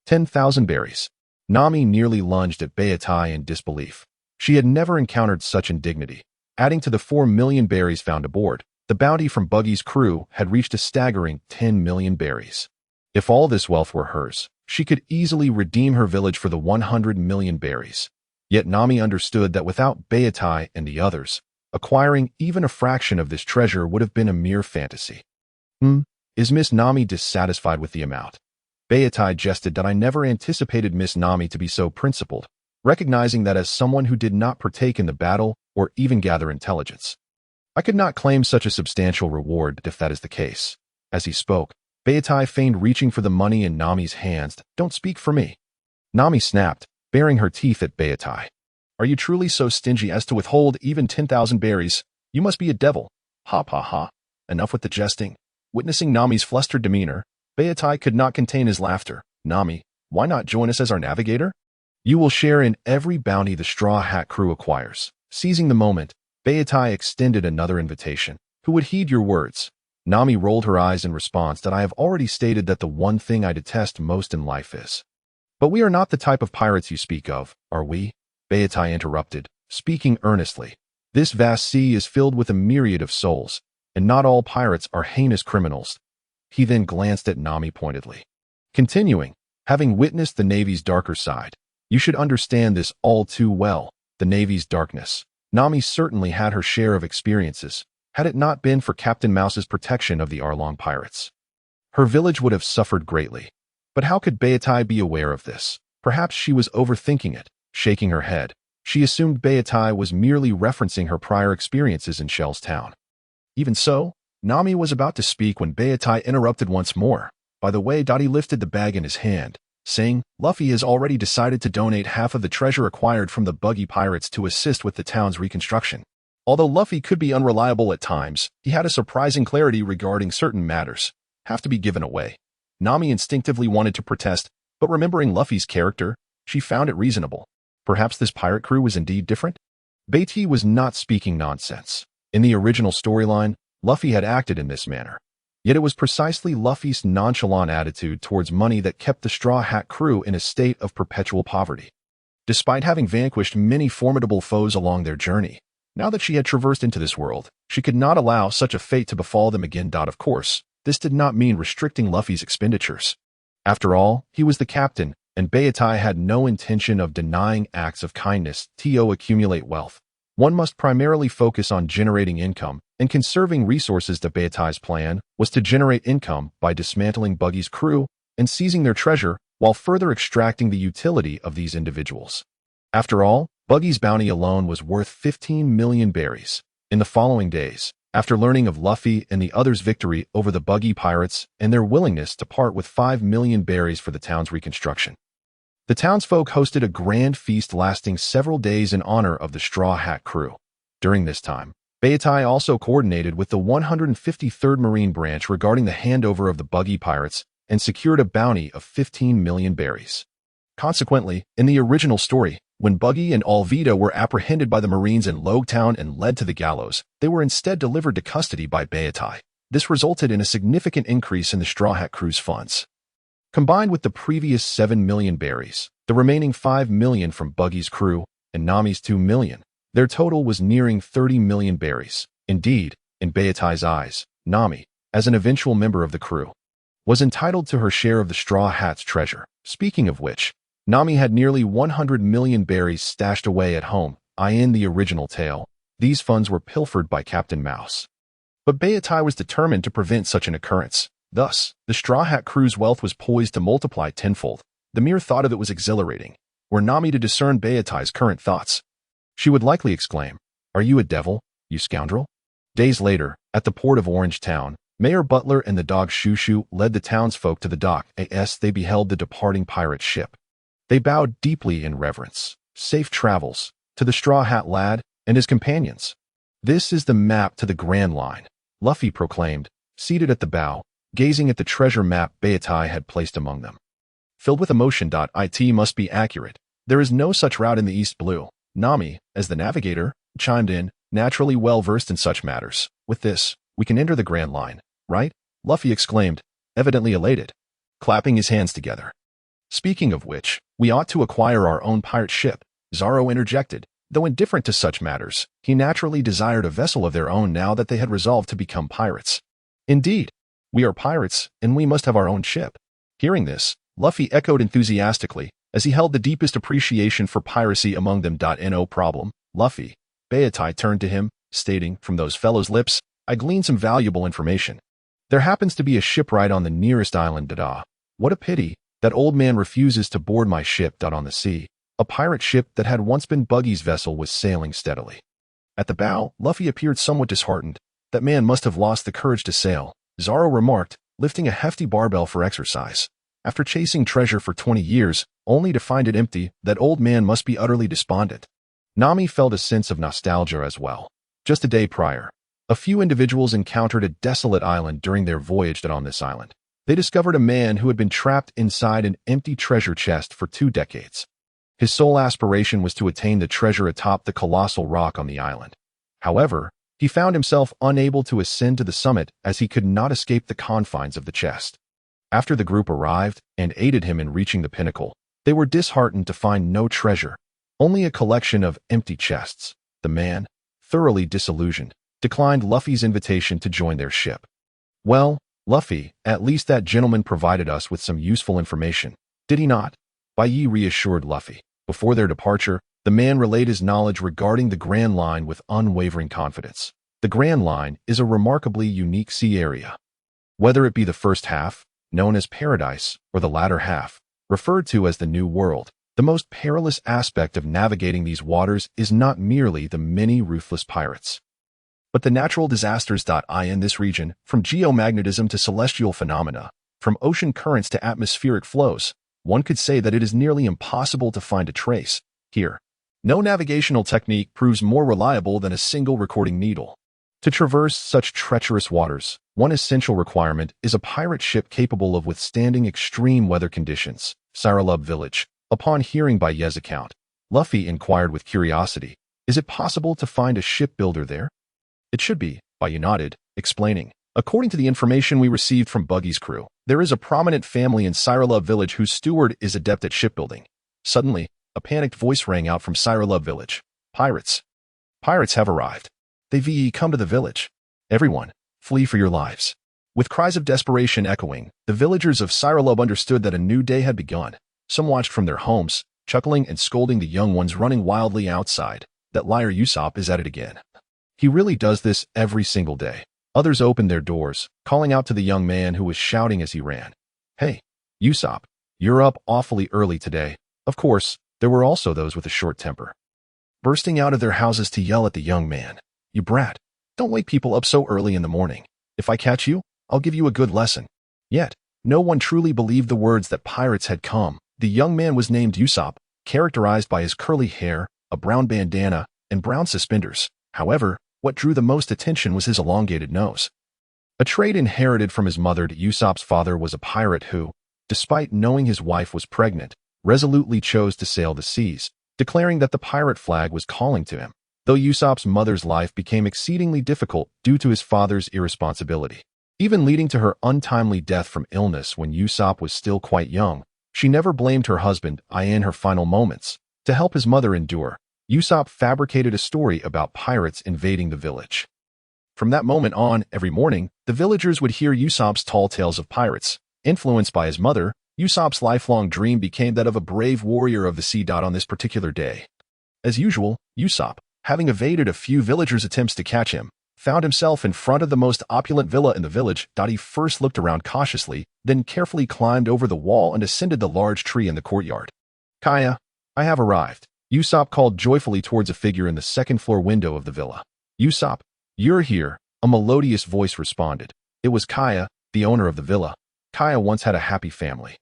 10,000 berries. Nami nearly lunged at Baratie in disbelief. She had never encountered such indignity. Adding to the 4 million berries found aboard, the bounty from Buggy's crew had reached a staggering 10 million berries. If all this wealth were hers, she could easily redeem her village for the 100 million berries. Yet Nami understood that without Baratie and the others, acquiring even a fraction of this treasure would have been a mere fantasy. Is Miss Nami dissatisfied with the amount? Baratie jested that I never anticipated Miss Nami to be so principled, recognizing that as someone who did not partake in the battle or even gather intelligence, I could not claim such a substantial reward if that is the case. As he spoke, Baratie feigned reaching for the money in Nami's hands. "Don't speak for me." Nami snapped, baring her teeth at Baratie. "Are you truly so stingy as to withhold even 10,000 berries? You must be a devil." Ha ha ha. Enough with the jesting. Witnessing Nami's flustered demeanor, Baratie could not contain his laughter. "Nami, why not join us as our navigator? You will share in every bounty the Straw Hat crew acquires." Seizing the moment, Baratie extended another invitation. "Who would heed your words?" Nami rolled her eyes in response that I have already stated that the one thing I detest most in life is. "But we are not the type of pirates you speak of, are we?" Baratie interrupted, speaking earnestly. "This vast sea is filled with a myriad of souls, and not all pirates are heinous criminals." He then glanced at Nami pointedly, continuing, "Having witnessed the Navy's darker side, you should understand this all too well, the Navy's darkness." Nami certainly had her share of experiences, had it not been for Captain Mouse's protection of the Arlong pirates. Her village would have suffered greatly. But how could Baratie be aware of this? Perhaps she was overthinking it. Shaking her head, she assumed Baratie was merely referencing her prior experiences in Shell's Town. Even so, Nami was about to speak when Baratie interrupted once more. "By the way," he lifted the bag in his hand, saying, "Luffy has already decided to donate half of the treasure acquired from the Buggy pirates to assist with the town's reconstruction." Although Luffy could be unreliable at times, he had a surprising clarity regarding certain matters. Have to be given away. Nami instinctively wanted to protest, but remembering Luffy's character, she found it reasonable. Perhaps this pirate crew was indeed different? Bai Ye was not speaking nonsense. In the original storyline, Luffy had acted in this manner. Yet it was precisely Luffy's nonchalant attitude towards money that kept the Straw Hat crew in a state of perpetual poverty. Despite having vanquished many formidable foes along their journey, now that she had traversed into this world, she could not allow such a fate to befall them again. Of course, this did not mean restricting Luffy's expenditures. After all, he was the captain, and Baratie had no intention of denying acts of kindness to accumulate wealth. One must primarily focus on generating income, and conserving resources. Baratie's plan was to generate income by dismantling Buggy's crew and seizing their treasure while further extracting the utility of these individuals. After all, Buggy's bounty alone was worth 15 million berries. In the following days, after learning of Luffy and the others' victory over the Buggy pirates and their willingness to part with 5 million berries for the town's reconstruction, the townsfolk hosted a grand feast lasting several days in honor of the Straw Hat crew. During this time, Baratie also coordinated with the 153rd Marine Branch regarding the handover of the Buggy pirates and secured a bounty of 15 million berries. Consequently, in the original story, when Buggy and Alvida were apprehended by the Marines in Logtown and led to the gallows, they were instead delivered to custody by Baratie. This resulted in a significant increase in the Straw Hat crew's funds. Combined with the previous 7 million berries, the remaining 5 million from Buggy's crew, and Nami's 2 million, their total was nearing 30 million berries. Indeed, in Baratie's eyes, Nami, as an eventual member of the crew, was entitled to her share of the Straw Hat's treasure. Speaking of which, Nami had nearly 100 million berries stashed away at home. In the original tale, these funds were pilfered by Captain Mouse. But Baratie was determined to prevent such an occurrence. Thus, the Straw Hat crew's wealth was poised to multiply tenfold. The mere thought of it was exhilarating. Were Nami to discern Baratie's current thoughts, she would likely exclaim, "Are you a devil, you scoundrel?" Days later, at the port of Orange Town, Mayor Butler and the dog Shushu led the townsfolk to the dock as they beheld the departing pirate ship. They bowed deeply in reverence. "Safe travels," to the Straw Hat lad and his companions. "This is the map to the Grand Line," Luffy proclaimed, seated at the bow, gazing at the treasure map Baratie had placed among them. Filled with emotion. It must be accurate. There is no such route in the East Blue. Nami, as the navigator, chimed in, naturally well-versed in such matters. With this, we can enter the Grand Line, right? Luffy exclaimed, evidently elated, clapping his hands together. Speaking of which, we ought to acquire our own pirate ship, Zoro interjected. Though indifferent to such matters, he naturally desired a vessel of their own now that they had resolved to become pirates. Indeed, we are pirates, and we must have our own ship. Hearing this, Luffy echoed enthusiastically, as he held the deepest appreciation for piracy among them. No problem, Luffy. Baratie turned to him, stating, from those fellows' lips, I gleaned some valuable information. There happens to be a shipwright on the nearest island. What a pity, that old man refuses to board my ship. On the sea, a pirate ship that had once been Buggy's vessel was sailing steadily. At the bow, Luffy appeared somewhat disheartened. That man must have lost the courage to sail, Zoro remarked, lifting a hefty barbell for exercise. After chasing treasure for 20 years, only to find it empty, that old man must be utterly despondent. Nami felt a sense of nostalgia as well. Just a day prior, a few individuals encountered a desolate island during their voyage. On this island, they discovered a man who had been trapped inside an empty treasure chest for 2 decades. His sole aspiration was to attain the treasure atop the colossal rock on the island. However, he found himself unable to ascend to the summit as he could not escape the confines of the chest. After the group arrived and aided him in reaching the pinnacle, they were disheartened to find no treasure, only a collection of empty chests. The man, thoroughly disillusioned, declined Luffy's invitation to join their ship. Well, Luffy, at least that gentleman provided us with some useful information, did he not? Bai Ye reassured Luffy. Before their departure, the man relayed his knowledge regarding the Grand Line with unwavering confidence. The Grand Line is a remarkably unique sea area. Whether it be the first half, known as Paradise, or the latter half, referred to as the New World, the most perilous aspect of navigating these waters is not merely the many ruthless pirates, but the natural disasters. In this region, from geomagnetism to celestial phenomena, from ocean currents to atmospheric flows, one could say that it is nearly impossible to find a trace. Here, no navigational technique proves more reliable than a single recording needle. To traverse such treacherous waters, one essential requirement is a pirate ship capable of withstanding extreme weather conditions. Saralub Village. Upon hearing Bai Ye's account, Luffy inquired with curiosity, is it possible to find a shipbuilder there? It should be, Bai Ye nodded, explaining. According to the information we received from Buggy's crew, there is a prominent family in Saralub Village whose steward is adept at shipbuilding. Suddenly, a panicked voice rang out from Saralub Village. Pirates! Pirates have arrived. They've come to the village. Everyone, flee for your lives. With cries of desperation echoing, the villagers of Saralub understood that a new day had begun. Some watched from their homes, chuckling and scolding the young ones running wildly outside. That liar Usopp is at it again. He really does this every single day. Others opened their doors, calling out to the young man who was shouting as he ran. Hey, Usopp, you're up awfully early today. Of course, there were also those with a short temper, bursting out of their houses to yell at the young man. You brat, don't wake people up so early in the morning. If I catch you, I'll give you a good lesson. Yet, no one truly believed the words that pirates had come. The young man was named Usopp, characterized by his curly hair, a brown bandana, and brown suspenders. However, what drew the most attention was his elongated nose. A trait inherited from his mother. Usopp's father was a pirate who, despite knowing his wife was pregnant, resolutely chose to sail the seas, declaring that the pirate flag was calling to him. Though Usopp's mother's life became exceedingly difficult due to his father's irresponsibility, even leading to her untimely death from illness when Usopp was still quite young, she never blamed her husband, in her final moments. To help his mother endure, Usopp fabricated a story about pirates invading the village. From that moment on, every morning, the villagers would hear Usopp's tall tales of pirates. Influenced by his mother, Usopp's lifelong dream became that of a brave warrior of the sea. On this particular day, as usual, Usopp, having evaded a few villagers' attempts to catch him, found himself in front of the most opulent villa in the village. He first looked around cautiously, then carefully climbed over the wall and ascended the large tree in the courtyard. Kaya, I have arrived, Usopp called joyfully towards a figure in the second-floor window of the villa. Usopp, you're here, a melodious voice responded. It was Kaya, the owner of the villa. Kaya once had a happy family,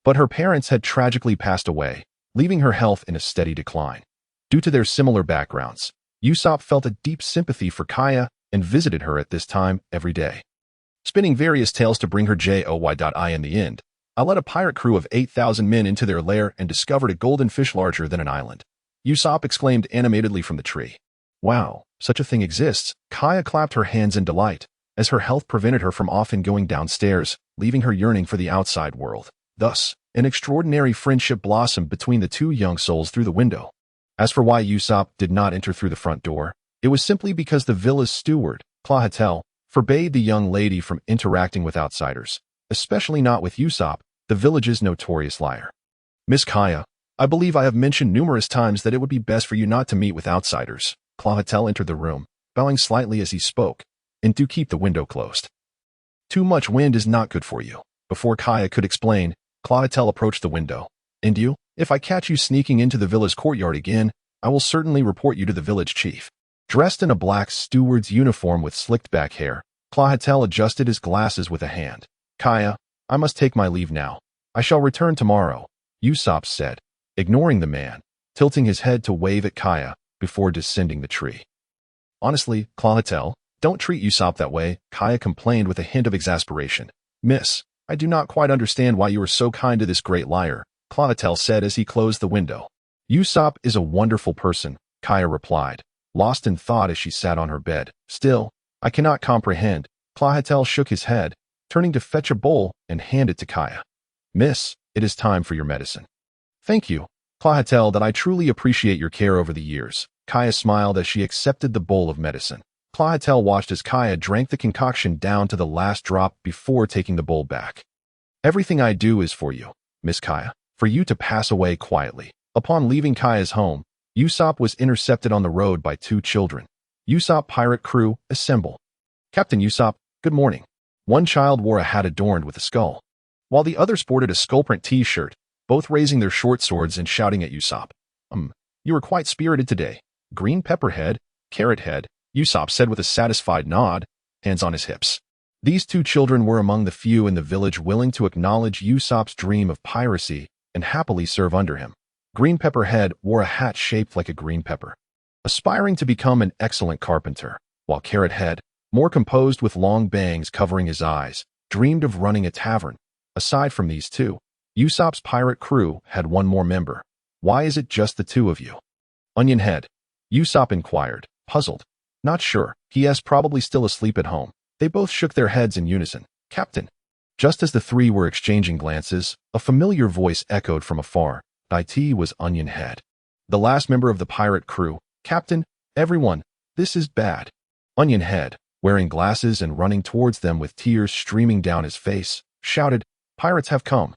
but her parents had tragically passed away, leaving her health in a steady decline. Due to their similar backgrounds, Usopp felt a deep sympathy for Kaya and visited her at this time every day, spinning various tales to bring her joy. In the end, I led a pirate crew of 8,000 men into their lair and discovered a golden fish larger than an island. Usopp exclaimed animatedly from the tree. Wow, such a thing exists. Kaya clapped her hands in delight, as her health prevented her from often going downstairs, leaving her yearning for the outside world. Thus, an extraordinary friendship blossomed between the two young souls through the window. As for why Usopp did not enter through the front door, it was simply because the villa's steward, Clawhetel, forbade the young lady from interacting with outsiders, especially not with Usopp, the village's notorious liar. Miss Kaya, I believe I have mentioned numerous times that it would be best for you not to meet with outsiders. Clawhetel entered the room, bowing slightly as he spoke, and do keep the window closed. Too much wind is not good for you. Before Kaya could explain, Clawhetel approached the window. And you, if I catch you sneaking into the villa's courtyard again, I will certainly report you to the village chief. Dressed in a black steward's uniform with slicked back hair, Clawhetel adjusted his glasses with a hand. Kaya, I must take my leave now. I shall return tomorrow, Usopp said, ignoring the man, tilting his head to wave at Kaya before descending the tree. Honestly, Clawhetel, don't treat Usopp that way, Kaya complained with a hint of exasperation. Miss, I do not quite understand why you are so kind to this great liar, Clawhetel said as he closed the window. Usopp is a wonderful person, Kaya replied, lost in thought as she sat on her bed. Still, I cannot comprehend. Clawhetel shook his head, turning to fetch a bowl and hand it to Kaya. Miss, it is time for your medicine. Thank you, Clawhetel, that I truly appreciate your care over the years. Kaya smiled as she accepted the bowl of medicine. Clawhetel watched as Kaya drank the concoction down to the last drop before taking the bowl back. Everything I do is for you, Miss Kaya, for you to pass away quietly. Upon leaving Kaya's home, Usopp was intercepted on the road by two children. Usopp pirate crew, assemble. Captain Usopp, good morning. One child wore a hat adorned with a skull, while the other sported a skullprint t-shirt, both raising their short swords and shouting at Usopp. You were quite spirited today. Green pepper head, carrot head, Usopp said with a satisfied nod, hands on his hips. These two children were among the few in the village willing to acknowledge Usopp's dream of piracy and happily serve under him. Green Pepper Head wore a hat shaped like a green pepper, aspiring to become an excellent carpenter, while Carrot Head, more composed with long bangs covering his eyes, dreamed of running a tavern. Aside from these two, Usopp's pirate crew had one more member. Why is it just the two of you? Onion Head, Usopp inquired, puzzled. Not sure, he is probably still asleep at home. They both shook their heads in unison. Captain. Just as the three were exchanging glances, a familiar voice echoed from afar. Tai Chi was Onion Head, the last member of the pirate crew. Captain, everyone, this is bad. Onion Head, wearing glasses and running towards them with tears streaming down his face, shouted, Pirates have come.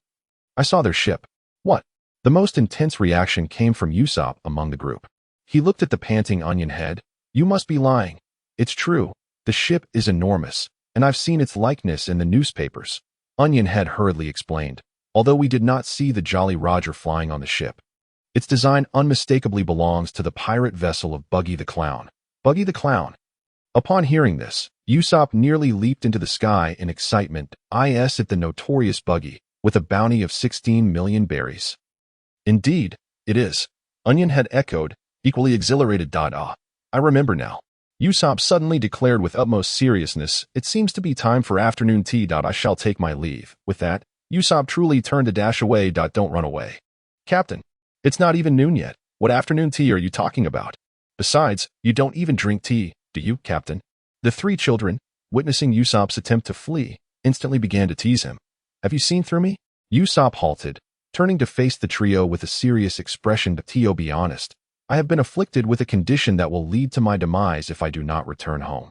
I saw their ship. What? The most intense reaction came from Usopp among the group. He looked at the panting Onion Head. You must be lying. It's true. The ship is enormous, and I've seen its likeness in the newspapers. Onion Head hurriedly explained, although we did not see the Jolly Roger flying on the ship. Its design unmistakably belongs to the pirate vessel of Buggy the Clown. Buggy the Clown. Upon hearing this, Usopp nearly leaped into the sky in excitement, at the notorious Buggy, with a bounty of 16 million berries. Indeed, it is. Onion Head echoed, equally exhilarated. I remember now. Usopp suddenly declared with utmost seriousness, it seems to be time for afternoon tea. I shall take my leave. With that, Usopp truly turned to dash away. Don't run away. Captain, it's not even noon yet. What afternoon tea are you talking about? Besides, you don't even drink tea, do you, Captain? The three children, witnessing Usopp's attempt to flee, instantly began to tease him. Have you seen through me? Usopp halted, turning to face the trio with a serious expression. To be honest, I have been afflicted with a condition that will lead to my demise if I do not return home.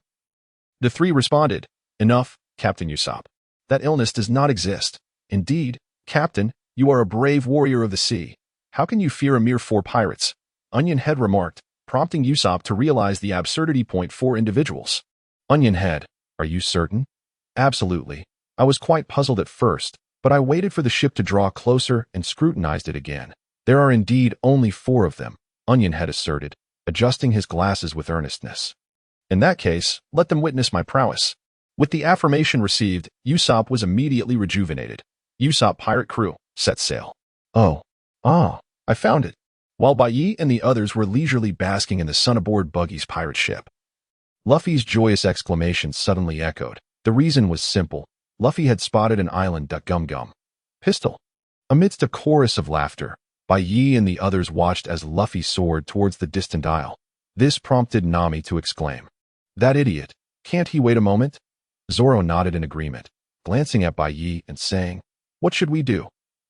The three responded, Enough, Captain Usopp. That illness does not exist. Indeed, Captain, you are a brave warrior of the sea. How can you fear a mere 4 pirates? Onion Head remarked, prompting Usopp to realize the absurdity. 4 individuals. Onion Head, are you certain? Absolutely. I was quite puzzled at first, but I waited for the ship to draw closer and scrutinized it again. There are indeed only 4 of them, Onion Head asserted, adjusting his glasses with earnestness. In that case, let them witness my prowess. With the affirmation received, Usopp was immediately rejuvenated. Usopp pirate crew, set sail. I found it. While Bai Ye and the others were leisurely basking in the sun aboard Buggy's pirate ship, Luffy's joyous exclamation suddenly echoed. The reason was simple. Luffy had spotted an island. Gum gum. Pistol. Amidst a chorus of laughter, Bai Ye and the others watched as Luffy soared towards the distant isle. This prompted Nami to exclaim, "That idiot! Can't he wait a moment?" Zoro nodded in agreement, glancing at Bai Ye and saying, "What should we do?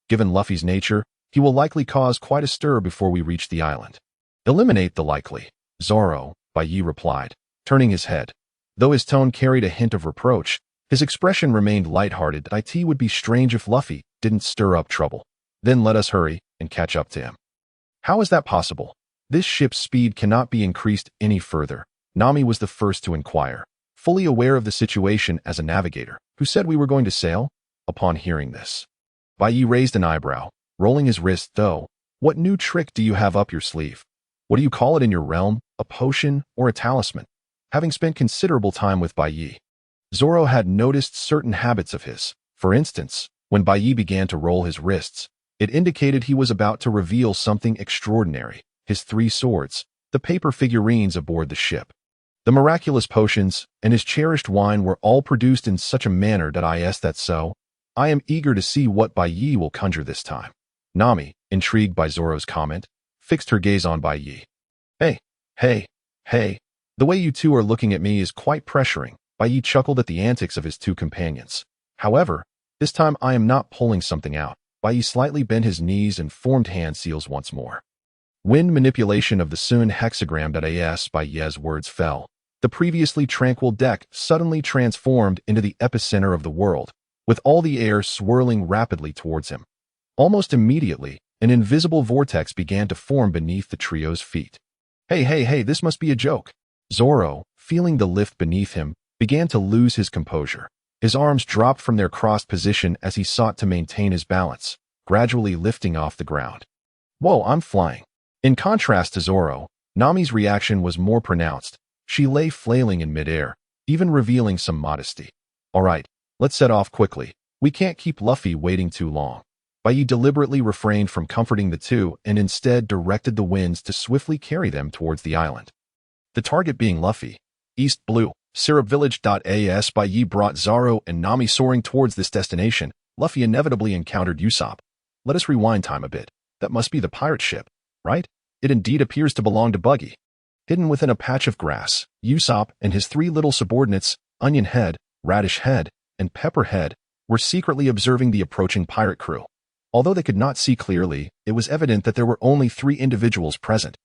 Given Luffy's nature, he will likely cause quite a stir before we reach the island." "Eliminate the likely, Zoro," Bai Ye replied, turning his head. Though his tone carried a hint of reproach, his expression remained lighthearted. "It would be strange if Luffy didn't stir up trouble. Then let us hurry and catch up to him." "How is that possible? This ship's speed cannot be increased any further." Nami was the first to inquire, fully aware of the situation as a navigator. "Who said we were going to sail?" Upon hearing this, Bai Ye raised an eyebrow, rolling his wrist. "Though, what new trick do you have up your sleeve? What do you call it in your realm, a potion or a talisman?" Having spent considerable time with Bai Ye, Zoro had noticed certain habits of his. For instance, when Bai Ye began to roll his wrists, it indicated he was about to reveal something extraordinary: his 3 swords, the paper figurines aboard the ship, the miraculous potions, and his cherished wine were all produced in such a manner that so. I am eager to see what Bai Ye will conjure this time. Nami, intrigued by Zoro's comment, fixed her gaze on Bai Ye. Hey, the way you two are looking at me is quite pressuring." Bai Ye chuckled at the antics of his 2 companions. "However, this time I am not pulling something out." Bai Ye slightly bent his knees and formed hand seals once more. Wind manipulation of the Sun hexagram. As Bai Ye's words fell, the previously tranquil deck suddenly transformed into the epicenter of the world, with all the air swirling rapidly towards him. Almost immediately, an invisible vortex began to form beneath the trio's feet. Hey, this must be a joke." Zoro, feeling the lift beneath him, began to lose his composure. His arms dropped from their crossed position as he sought to maintain his balance, gradually lifting off the ground. "Whoa, I'm flying." In contrast to Zoro, Nami's reaction was more pronounced. She lay flailing in midair, even revealing some modesty. "All right, let's set off quickly. We can't keep Luffy waiting too long." Bai Ye deliberately refrained from comforting the two and instead directed the winds to swiftly carry them towards the island. The target being Luffy. East Blue, Syrup Village. As Bai Ye brought Zoro and Nami soaring towards this destination, Luffy inevitably encountered Usopp. Let us rewind time a bit. That must be the pirate ship, right? It indeed appears to belong to Buggy. Hidden within a patch of grass, Usopp and his 3 little subordinates, Onion Head, Radish Head, and Pepper Head, were secretly observing the approaching pirate crew. Although they could not see clearly, it was evident that there were only 3 individuals present,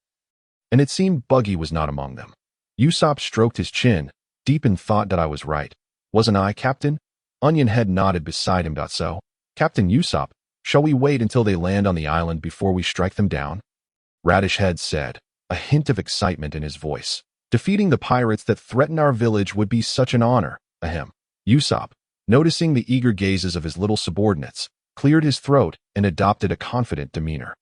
and it seemed Buggy was not among them. Usopp stroked his chin, deep in thought. "I was right. Wasn't I, Captain?" Onion Head nodded beside him. "So, Captain Usopp, shall we wait until they land on the island before we strike them down?" Radish Head said, a hint of excitement in his voice. "Defeating the pirates that threaten our village would be such an honor." Ahem. Usopp, noticing the eager gazes of his little subordinates, cleared his throat and adopted a confident demeanor.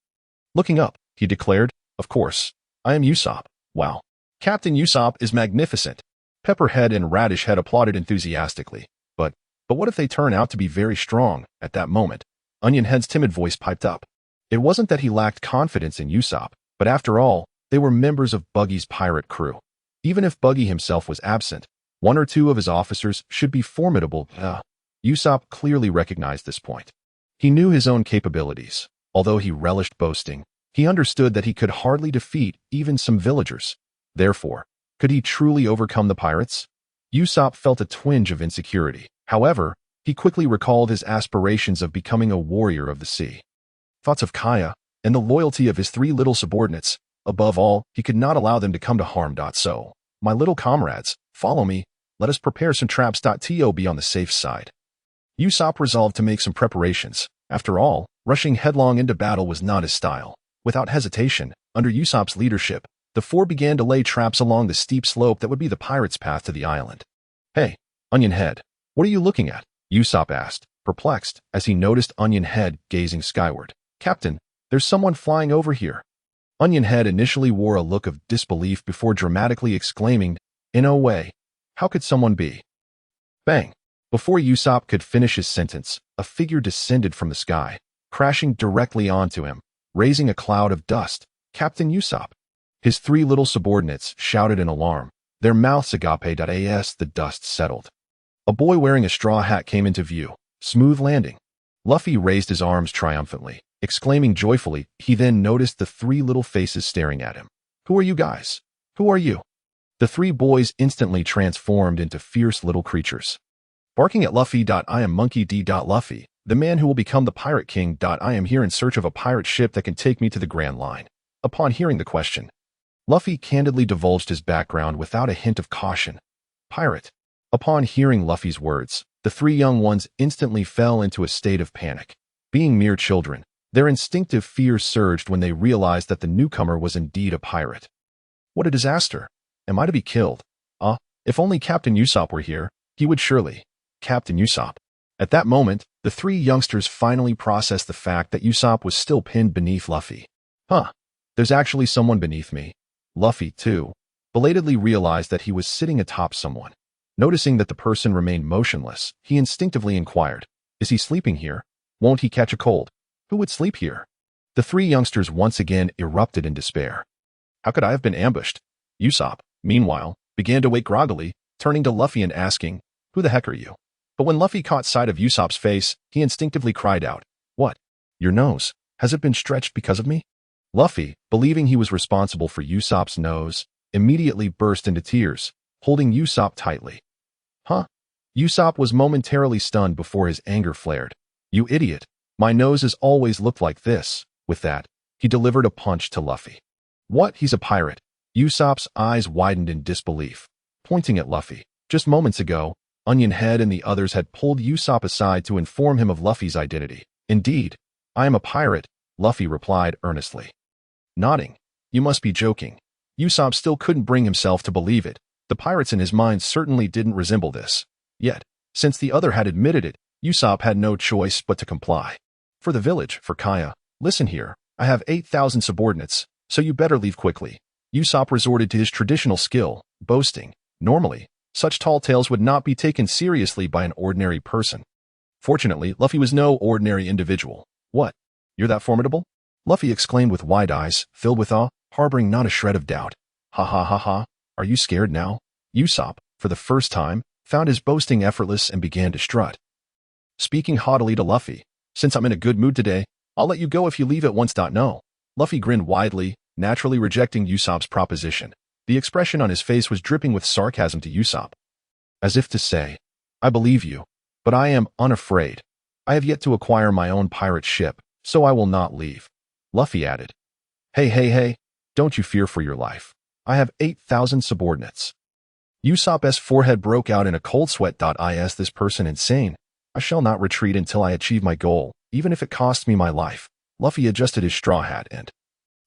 Looking up, he declared, "Of course, I am Usopp." "Wow. Captain Usopp is magnificent." Pepperhead and Radish Head applauded enthusiastically. But what if they turn out to be very strong?" At that moment, Onion Head's timid voice piped up. It wasn't that he lacked confidence in Usopp, but after all, they were members of Buggy's pirate crew. Even if Buggy himself was absent, 1 or 2 of his officers should be formidable. Usopp clearly recognized this point. He knew his own capabilities. Although he relished boasting, he understood that he could hardly defeat even some villagers. Therefore, could he truly overcome the pirates? Usopp felt a twinge of insecurity. However, he quickly recalled his aspirations of becoming a warrior of the sea. Thoughts of Kaya, and the loyalty of his 3 little subordinates. Above all, he could not allow them to come to harm. "So, my little comrades, follow me. Let us prepare some traps. To be on the safe side." Usopp resolved to make some preparations. After all, rushing headlong into battle was not his style. Without hesitation, under Usopp's leadership, the 4 began to lay traps along the steep slope that would be the pirates' path to the island. "Hey, Onion Head, what are you looking at?" Usopp asked, perplexed, as he noticed Onion Head gazing skyward. "Captain, there's someone flying over here." Onion Head initially wore a look of disbelief before dramatically exclaiming, "In no way. How could someone be?" Bang! Before Usopp could finish his sentence, a figure descended from the sky, crashing directly onto him, raising a cloud of dust. Captain Usopp. His 3 little subordinates shouted in alarm, their mouths agape. As the dust settled, a boy wearing a straw hat came into view. Smooth landing. Luffy raised his arms triumphantly. Exclaiming joyfully, he then noticed the three little faces staring at him. Who are you guys? Who are you? The three boys instantly transformed into fierce little creatures. Barking at Luffy. I am Monkey D. Luffy, the man who will become the Pirate King. I am here in search of a pirate ship that can take me to the Grand Line. Upon hearing the question, Luffy candidly divulged his background without a hint of caution. Pirate. Upon hearing Luffy's words, the three young ones instantly fell into a state of panic. Being mere children, their instinctive fear surged when they realized that the newcomer was indeed a pirate. What a disaster! Am I to be killed? If only Captain Usopp were here, he would surely. Captain Usopp. At that moment, the three youngsters finally processed the fact that Usopp was still pinned beneath Luffy. There's actually someone beneath me. Luffy, too, belatedly realized that he was sitting atop someone. Noticing that the person remained motionless, he instinctively inquired, is he sleeping here? Won't he catch a cold? Who would sleep here? The three youngsters once again erupted in despair. How could I have been ambushed? Usopp, meanwhile, began to wake groggily, turning to Luffy and asking, who the heck are you? But when Luffy caught sight of Usopp's face, he instinctively cried out, what? Your nose? Has it been stretched because of me? Luffy, believing he was responsible for Usopp's nose, immediately burst into tears, holding Usopp tightly. Usopp was momentarily stunned before his anger flared. You idiot! My nose has always looked like this. With that, he delivered a punch to Luffy. What? He's a pirate. Usopp's eyes widened in disbelief, pointing at Luffy. Just moments ago, Onion Head and the others had pulled Usopp aside to inform him of Luffy's identity. Indeed, I am a pirate, Luffy replied earnestly. Nodding. You must be joking. Usopp still couldn't bring himself to believe it. The pirates in his mind certainly didn't resemble this. Yet, since the other had admitted it, Usopp had no choice but to comply. For the village, for Kaya, listen here, I have 8,000 subordinates, so you better leave quickly. Usopp resorted to his traditional skill, boasting. Normally, such tall tales would not be taken seriously by an ordinary person. Fortunately, Luffy was no ordinary individual. What? You're that formidable? Luffy exclaimed with wide eyes, filled with awe, harboring not a shred of doubt. Ha ha ha ha, are you scared now? Usopp, for the first time, found his boasting effortless and began to strut. Speaking haughtily to Luffy, since I'm in a good mood today, I'll let you go if you leave at once. No. Luffy grinned widely, naturally rejecting Usopp's proposition. The expression on his face was dripping with sarcasm to Usopp. As if to say, I believe you, but I am unafraid. I have yet to acquire my own pirate ship, so I will not leave. Luffy added, Hey, don't you fear for your life. I have 8,000 subordinates. Usopp's forehead broke out in a cold sweat. Is this person insane? I shall not retreat until I achieve my goal, even if it costs me my life. Luffy adjusted his straw hat and,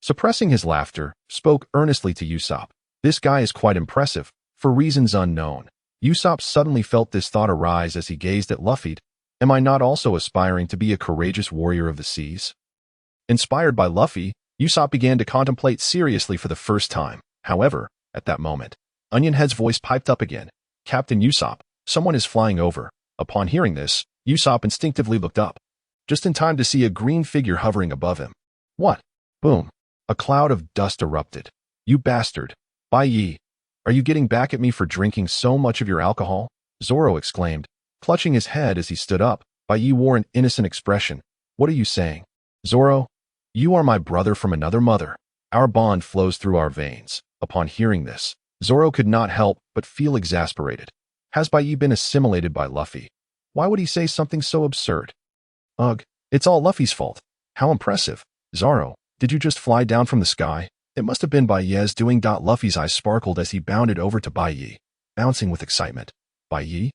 suppressing his laughter, spoke earnestly to Usopp. This guy is quite impressive, for reasons unknown. Usopp suddenly felt this thought arise as he gazed at Luffy. Am I not also aspiring to be a courageous warrior of the seas? Inspired by Luffy, Usopp began to contemplate seriously for the first time. However, at that moment, Onion Head's voice piped up again. Captain Usopp, someone is flying over. Upon hearing this, Usopp instinctively looked up, just in time to see a green figure hovering above him. What? Boom. A cloud of dust erupted. You bastard. Bai Ye, are you getting back at me for drinking so much of your alcohol? Zoro exclaimed, clutching his head as he stood up. Bai Ye wore an innocent expression. What are you saying? Zoro, you are my brother from another mother. Our bond flows through our veins. Upon hearing this, Zoro could not help but feel exasperated. Has Bai Ye been assimilated by Luffy? Why would he say something so absurd? Ugh, it's all Luffy's fault. How impressive. Zoro, did you just fly down from the sky? It must have been Bai Ye's doing. Luffy's eyes sparkled as he bounded over to Bai Ye, bouncing with excitement. Bai Ye?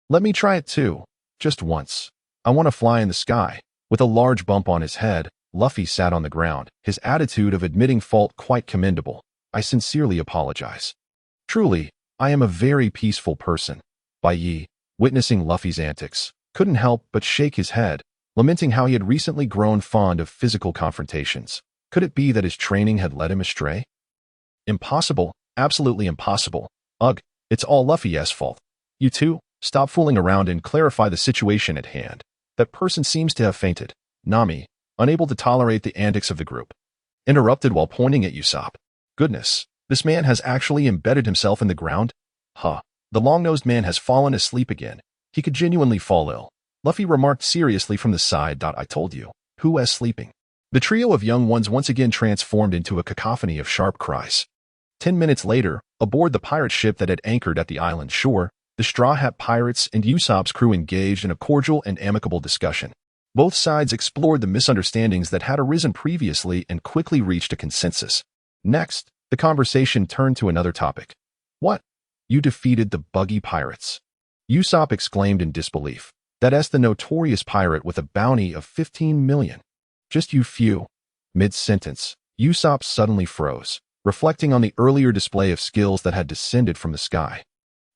Let me try it too. Just once. I want to fly in the sky. With a large bump on his head, Luffy sat on the ground, his attitude of admitting fault quite commendable. I sincerely apologize. Truly, I am a very peaceful person. Bai Ye, witnessing Luffy's antics, couldn't help but shake his head, lamenting how he had recently grown fond of physical confrontations. Could it be that his training had led him astray? Impossible, absolutely impossible. Ugh, it's all Luffy's fault. You two, stop fooling around and clarify the situation at hand. That person seems to have fainted. Nami, unable to tolerate the antics of the group, interrupted while pointing at Usopp. Goodness, this man has actually embedded himself in the ground? The long-nosed man has fallen asleep again. He could genuinely fall ill. Luffy remarked seriously from the side. I told you. Who is sleeping? The trio of young ones once again transformed into a cacophony of sharp cries. 10 minutes later, aboard the pirate ship that had anchored at the island shore, the Straw Hat Pirates and Usopp's crew engaged in a cordial and amicable discussion. Both sides explored the misunderstandings that had arisen previously and quickly reached a consensus. Next, the conversation turned to another topic. What? You defeated the Buggy Pirates? Usopp exclaimed in disbelief. That's the notorious pirate with a bounty of 15 million. Just you few. Mid-sentence, Usopp suddenly froze, reflecting on the earlier display of skills that had descended from the sky.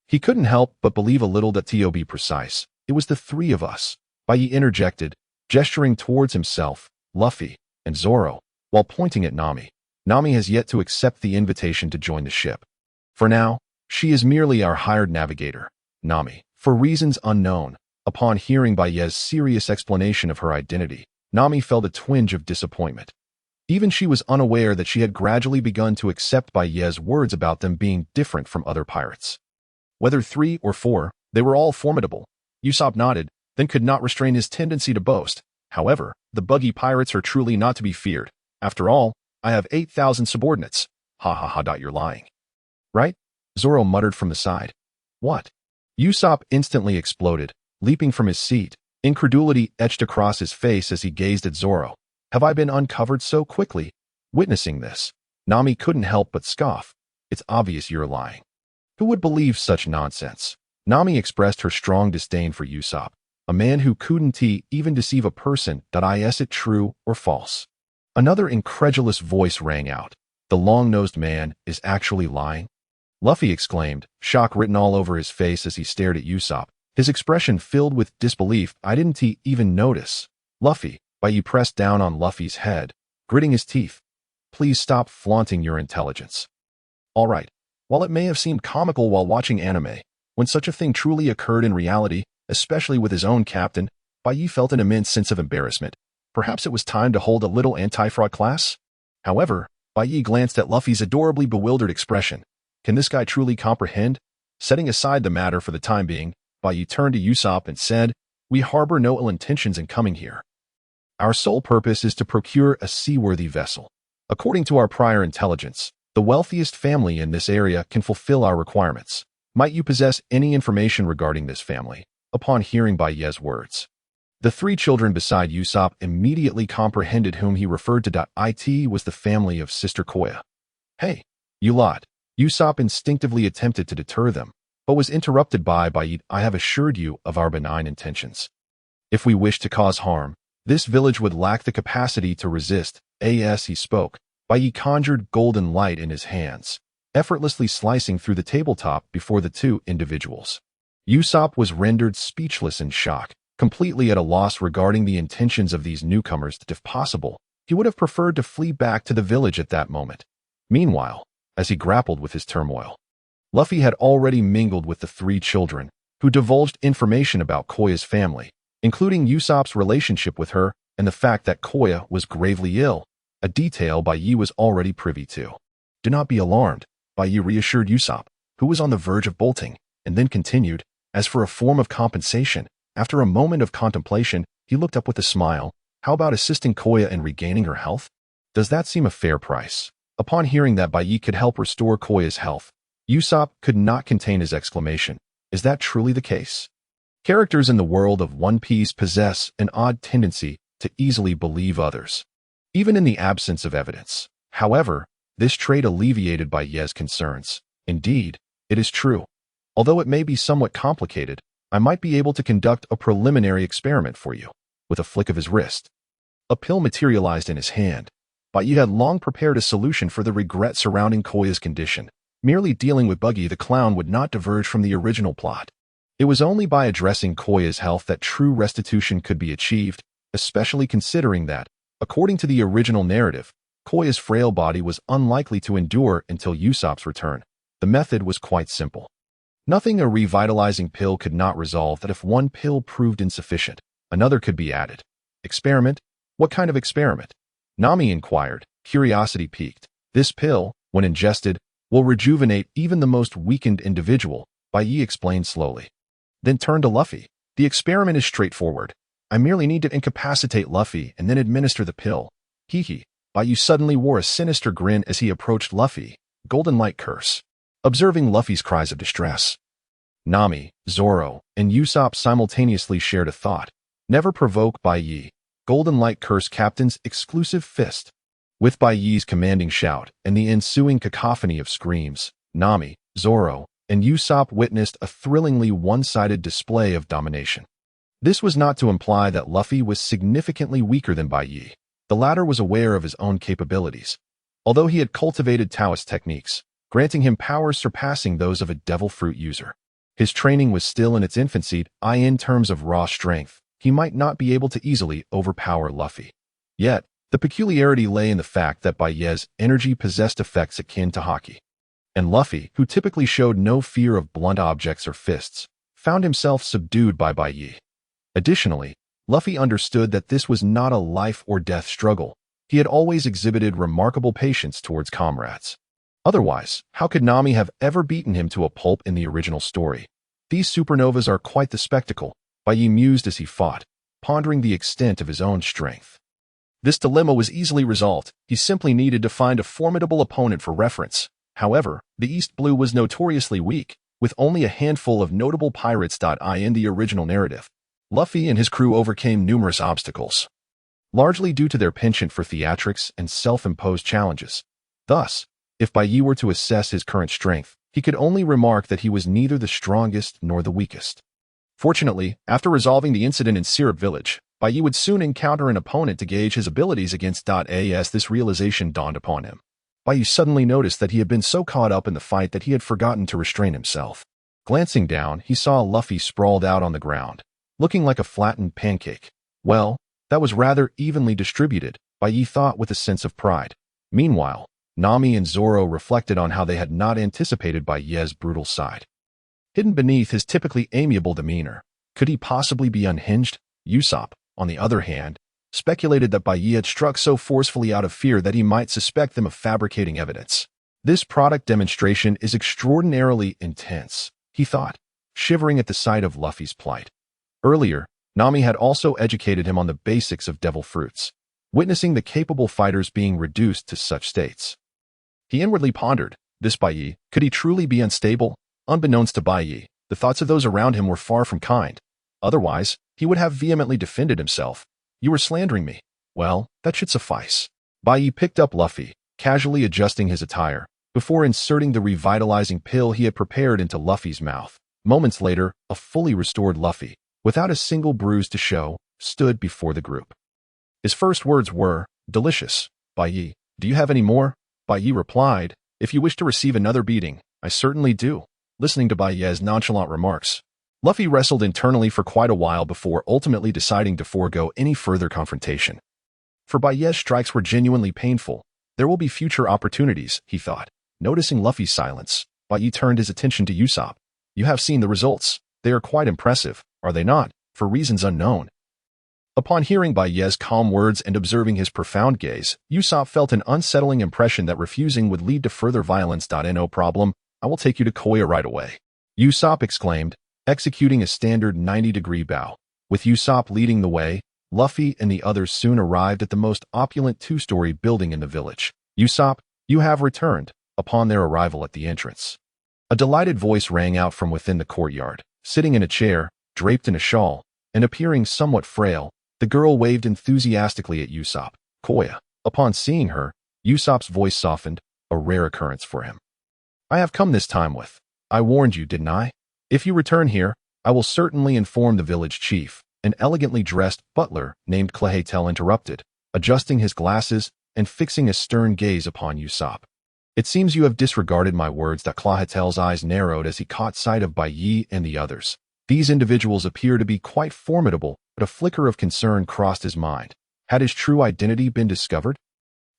He couldn't help but believe a little that to be precise, it was the three of us. Bai Ye interjected, gesturing towards himself, Luffy, and Zoro, while pointing at Nami. Nami has yet to accept the invitation to join the ship. For now, she is merely our hired navigator. Nami, for reasons unknown, upon hearing Bai Ye's serious explanation of her identity, Nami felt a twinge of disappointment. Even she was unaware that she had gradually begun to accept Bai Ye's words about them being different from other pirates. Whether 3 or 4, they were all formidable. Usopp nodded, then could not restrain his tendency to boast. However, the Buggy Pirates are truly not to be feared. After all, I have 8,000 subordinates. Ha ha ha. You're lying. Right? Zoro muttered from the side. What? Usopp instantly exploded, leaping from his seat. Incredulity etched across his face as he gazed at Zoro. Have I been uncovered so quickly? Witnessing this, Nami couldn't help but scoff. It's obvious you're lying. Who would believe such nonsense? Nami expressed her strong disdain for Usopp, a man who couldn't even deceive a person. Is it true or false? Another incredulous voice rang out. The long-nosed man is actually lying? Luffy exclaimed, shock written all over his face as he stared at Usopp, his expression filled with disbelief. I didn't even notice. Luffy, Bai Ye pressed down on Luffy's head, gritting his teeth. Please stop flaunting your intelligence. All right. While it may have seemed comical while watching anime, when such a thing truly occurred in reality, especially with his own captain, Bai Ye felt an immense sense of embarrassment. Perhaps it was time to hold a little anti-fraud class? However, Bai Ye glanced at Luffy's adorably bewildered expression. Can this guy truly comprehend? Setting aside the matter for the time being, Bai Ye turned to Usopp and said, we harbor no ill intentions in coming here. Our sole purpose is to procure a seaworthy vessel. According to our prior intelligence, the wealthiest family in this area can fulfill our requirements. Might you possess any information regarding this family? Upon hearing Bai Ye's words, the 3 children beside Usopp immediately comprehended whom he referred to. It was the family of Sister Koya. Hey, you lot. Usopp instinctively attempted to deter them, but was interrupted by Bai Ye. I have assured you of our benign intentions. If we wish to cause harm, this village would lack the capacity to resist. As he spoke, Bai Ye conjured golden light in his hands, effortlessly slicing through the tabletop before the 2 individuals. Usopp was rendered speechless in shock, completely at a loss regarding the intentions of these newcomers. That if possible, he would have preferred to flee back to the village at that moment. Meanwhile, as he grappled with his turmoil, Luffy had already mingled with the 3 children, who divulged information about Koya's family, including Usopp's relationship with her and the fact that Koya was gravely ill, a detail Bai Ye was already privy to. Do not be alarmed, Bai Ye reassured Usopp, who was on the verge of bolting, and then continued, as for a form of compensation, after a moment of contemplation, he looked up with a smile. How about assisting Koya in regaining her health? Does that seem a fair price? Upon hearing that Bai Ye could help restore Koya's health, Usopp could not contain his exclamation. Is that truly the case? Characters in the world of One Piece possess an odd tendency to easily believe others, even in the absence of evidence. However, this trait alleviated Bai Ye's concerns. Indeed, it is true. Although it may be somewhat complicated, I might be able to conduct a preliminary experiment for you. With a flick of his wrist, a pill materialized in his hand. Bai Ye had long prepared a solution for the regret surrounding Koya's condition. Merely dealing with Buggy the Clown would not diverge from the original plot. It was only by addressing Koya's health that true restitution could be achieved, especially considering that, according to the original narrative, Koya's frail body was unlikely to endure until Usopp's return. The method was quite simple. Nothing a revitalizing pill could not resolve. That if one pill proved insufficient, another could be added. Experiment? What kind of experiment? Nami inquired, curiosity piqued. This pill, when ingested, will rejuvenate even the most weakened individual, Bai Ye explained slowly. Then turned to Luffy. The experiment is straightforward. I merely need to incapacitate Luffy and then administer the pill. Hee. Bai Ye suddenly wore a sinister grin as he approached Luffy, golden light curse. Observing Luffy's cries of distress, Nami, Zoro, and Usopp simultaneously shared a thought. Never provoke Bai Ye, golden light curse captain's exclusive fist. With Bai Ye's commanding shout and the ensuing cacophony of screams, Nami, Zoro, and Usopp witnessed a thrillingly one-sided display of domination. This was not to imply that Luffy was significantly weaker than Bai Ye. The latter was aware of his own capabilities, although he had cultivated Taoist techniques, granting him powers surpassing those of a devil fruit user. His training was still in its infancy, in terms of raw strength. He might not be able to easily overpower Luffy. Yet, the peculiarity lay in the fact that Bai Ye's energy possessed effects akin to Haki. And Luffy, who typically showed no fear of blunt objects or fists, found himself subdued by Bai Ye. Additionally, Luffy understood that this was not a life-or-death struggle. He had always exhibited remarkable patience towards comrades. Otherwise, how could Nami have ever beaten him to a pulp in the original story? These supernovas are quite the spectacle, Bai Ye mused as he fought, pondering the extent of his own strength. This dilemma was easily resolved. He simply needed to find a formidable opponent for reference. However, the East Blue was notoriously weak, with only a handful of notable pirates. In the original narrative, Luffy and his crew overcame numerous obstacles, largely due to their penchant for theatrics and self-imposed challenges. Thus, if Bai Ye were to assess his current strength, he could only remark that he was neither the strongest nor the weakest. Fortunately, after resolving the incident in Syrup Village, Bai Ye would soon encounter an opponent to gauge his abilities against. As this realization dawned upon him, Bai Ye suddenly noticed that he had been so caught up in the fight that he had forgotten to restrain himself. Glancing down, he saw Luffy sprawled out on the ground, looking like a flattened pancake. Well, that was rather evenly distributed, Bai Ye thought with a sense of pride. Meanwhile, Nami and Zoro reflected on how they had not anticipated Bai Ye's brutal side. Hidden beneath his typically amiable demeanor, could he possibly be unhinged? Usopp, on the other hand, speculated that Bai Ye had struck so forcefully out of fear that he might suspect them of fabricating evidence. This product demonstration is extraordinarily intense, he thought, shivering at the sight of Luffy's plight. Earlier, Nami had also educated him on the basics of devil fruits, witnessing the capable fighters being reduced to such states. He inwardly pondered, this Bai Ye, could he truly be unstable? Unbeknownst to Bai Ye, the thoughts of those around him were far from kind. Otherwise, he would have vehemently defended himself. You were slandering me. Well, that should suffice. Bai Ye picked up Luffy, casually adjusting his attire, before inserting the revitalizing pill he had prepared into Luffy's mouth. Moments later, a fully restored Luffy, without a single bruise to show, stood before the group. His first words were, "Delicious. Bai Ye, do you have any more?" Bai Ye replied, "If you wish to receive another beating, I certainly do." Listening to Bai Ye's nonchalant remarks, Luffy wrestled internally for quite a while before ultimately deciding to forego any further confrontation. For Bai Ye's strikes were genuinely painful. There will be future opportunities, he thought. Noticing Luffy's silence, Bai Ye turned his attention to Usopp. You have seen the results. They are quite impressive, are they not? For reasons unknown. Upon hearing Bai Ye's calm words and observing his profound gaze, Usopp felt an unsettling impression that refusing would lead to further violence. No problem, I will take you to Koya right away. Usopp exclaimed, executing a standard 90-degree bow. With Usopp leading the way, Luffy and the others soon arrived at the most opulent two-story building in the village. Usopp, you have returned, upon their arrival at the entrance. A delighted voice rang out from within the courtyard. Sitting in a chair, draped in a shawl, and appearing somewhat frail, the girl waved enthusiastically at Usopp. Koya. Upon seeing her, Usopp's voice softened, a rare occurrence for him. I have come this time with. I warned you, didn't I? If you return here, I will certainly inform the village chief. An elegantly dressed butler named Clahatel interrupted, adjusting his glasses and fixing a stern gaze upon Usopp. It seems you have disregarded my words. Clahatel's eyes narrowed as he caught sight of Bai Ye and the others. These individuals appear to be quite formidable, but a flicker of concern crossed his mind. Had his true identity been discovered?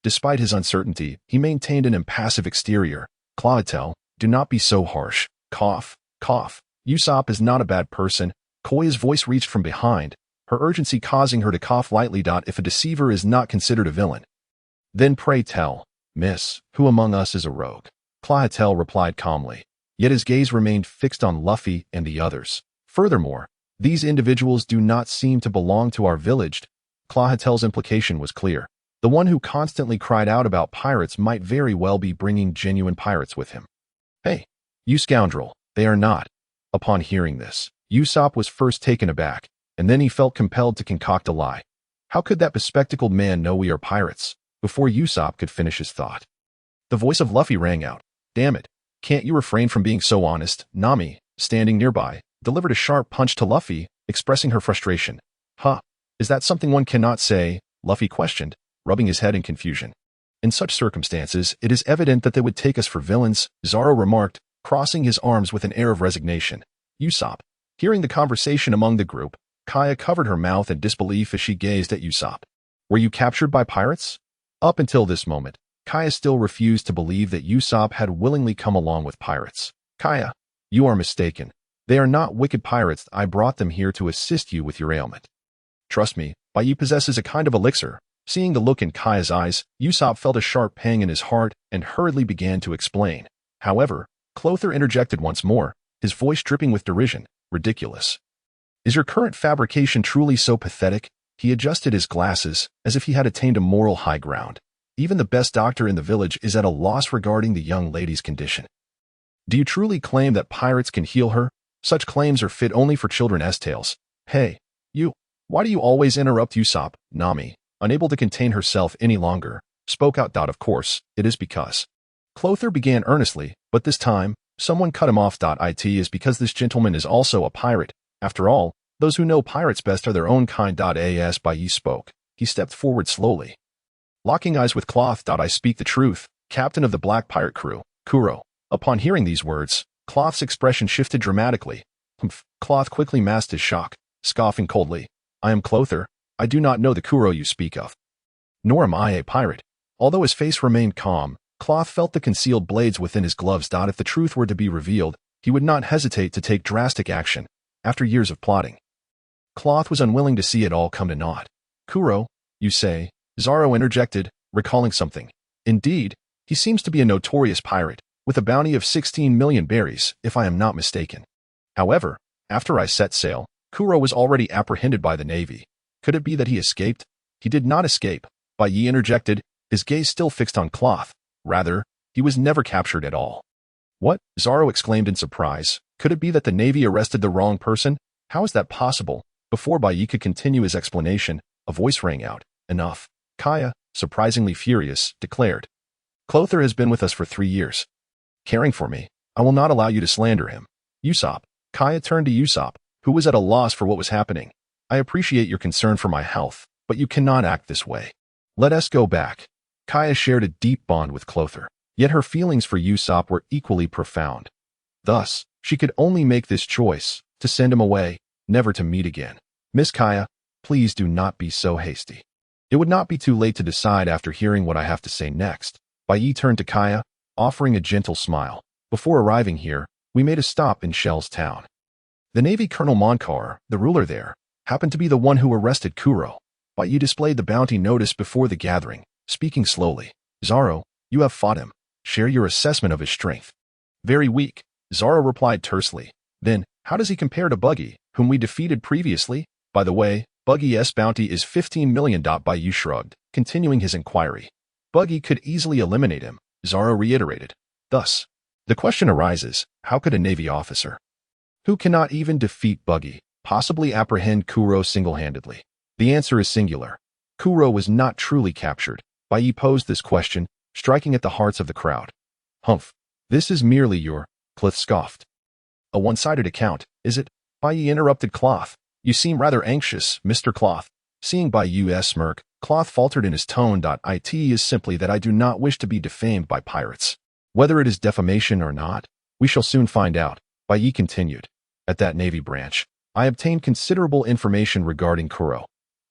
Despite his uncertainty, he maintained an impassive exterior. Clahatel, do not be so harsh. Cough, cough. Usopp is not a bad person. Koya's voice reached from behind, her urgency causing her to cough lightly. If a deceiver is not considered a villain, then pray tell, miss, who among us is a rogue? Clahatel replied calmly, yet his gaze remained fixed on Luffy and the others. Furthermore, These individuals do not seem to belong to our village. Clahatel's implication was clear. The one who constantly cried out about pirates might very well be bringing genuine pirates with him. Hey, you scoundrel, they are not. Upon hearing this, Usopp was first taken aback, and then he felt compelled to concoct a lie. How could that bespectacled man know we are pirates? Before Usopp could finish his thought, the voice of Luffy rang out. Damn it, can't you refrain from being so honest? Nami, standing nearby, delivered a sharp punch to Luffy, expressing her frustration. Huh, is that something one cannot say? Luffy questioned, rubbing his head in confusion. In such circumstances, it is evident that they would take us for villains, Zoro remarked, crossing his arms with an air of resignation. Usopp. Hearing the conversation among the group, Kaya covered her mouth in disbelief as she gazed at Usopp. Were you captured by pirates? Up until this moment, Kaya still refused to believe that Usopp had willingly come along with pirates. Kaya, you are mistaken. They are not wicked pirates. I brought them here to assist you with your ailment. Trust me, Bai Ye possesses a kind of elixir. Seeing the look in Kaya's eyes, Usopp felt a sharp pang in his heart and hurriedly began to explain. However, Clother interjected once more, his voice dripping with derision. Ridiculous. Is your current fabrication truly so pathetic? He adjusted his glasses, as if he had attained a moral high ground. Even the best doctor in the village is at a loss regarding the young lady's condition. Do you truly claim that pirates can heal her? Such claims are fit only for children's tales. Hey, you, why do you always interrupt? Usopp? Nami, unable to contain herself any longer, spoke out. Of course, it is because. Clother began earnestly, but this time, someone cut him off. It is because this gentleman is also a pirate. After all, those who know pirates best are their own kind. As Bai Ye spoke, he stepped forward slowly. Locking eyes with Cloth. I speak the truth, captain of the Black Pirate crew, Kuro. Upon hearing these words, Cloth's expression shifted dramatically. Cloth quickly masked his shock, scoffing coldly. I am Clother. I do not know the Kuro you speak of. Nor am I a pirate. Although his face remained calm, Cloth felt the concealed blades within his gloves. If the truth were to be revealed, he would not hesitate to take drastic action. After years of plotting, Cloth was unwilling to see it all come to naught. Kuro, you say? Zoro interjected, recalling something. Indeed, he seems to be a notorious pirate, with a bounty of 16 million berries, if I am not mistaken. However, after I set sail, Kuro was already apprehended by the navy. Could it be that he escaped? He did not escape, Bai Ye interjected, his gaze still fixed on Cloth. Rather, he was never captured at all. What? Zoro exclaimed in surprise. Could it be that the navy arrested the wrong person? How is that possible? Before Bai Ye could continue his explanation, a voice rang out. Enough. Kaya, surprisingly furious, declared. Clother has been with us for 3 years. Caring for me. I will not allow you to slander him. Usopp. Kaya turned to Usopp, who was at a loss for what was happening. I appreciate your concern for my health, but you cannot act this way. Let us go back. Kaya shared a deep bond with Clother, yet her feelings for Usopp were equally profound. Thus, she could only make this choice, to send him away, never to meet again. Miss Kaya, please do not be so hasty. It would not be too late to decide after hearing what I have to say next. Bai Ye turned to Kaya, offering a gentle smile. Before arriving here, we made a stop in Shell's town. The Navy Colonel Monclar, the ruler there, happened to be the one who arrested Kuro. Bai Ye displayed the bounty notice before the gathering, speaking slowly. Zoro, you have fought him. Share your assessment of his strength. Very weak, Zoro replied tersely. Then, how does he compare to Buggy, whom we defeated previously? By the way, Buggy's bounty is 15 million. Bai Ye shrugged, continuing his inquiry. Buggy could easily eliminate him, Zoro reiterated. Thus, the question arises, how could a Navy officer, who cannot even defeat Buggy, possibly apprehend Kuro single-handedly? The answer is singular. Kuro was not truly captured. Bai Ye posed this question, striking at the hearts of the crowd. Humph. This is merely your, Cloth scoffed. A one-sided account, is it? Bai Ye interrupted Cloth. You seem rather anxious, Mr. Cloth. Seeing Bai Ye's smirk, Cloth faltered in his tone. It is simply that I do not wish to be defamed by pirates. Whether it is defamation or not, we shall soon find out, Bai Ye continued. At that Navy branch, I obtained considerable information regarding Kuro.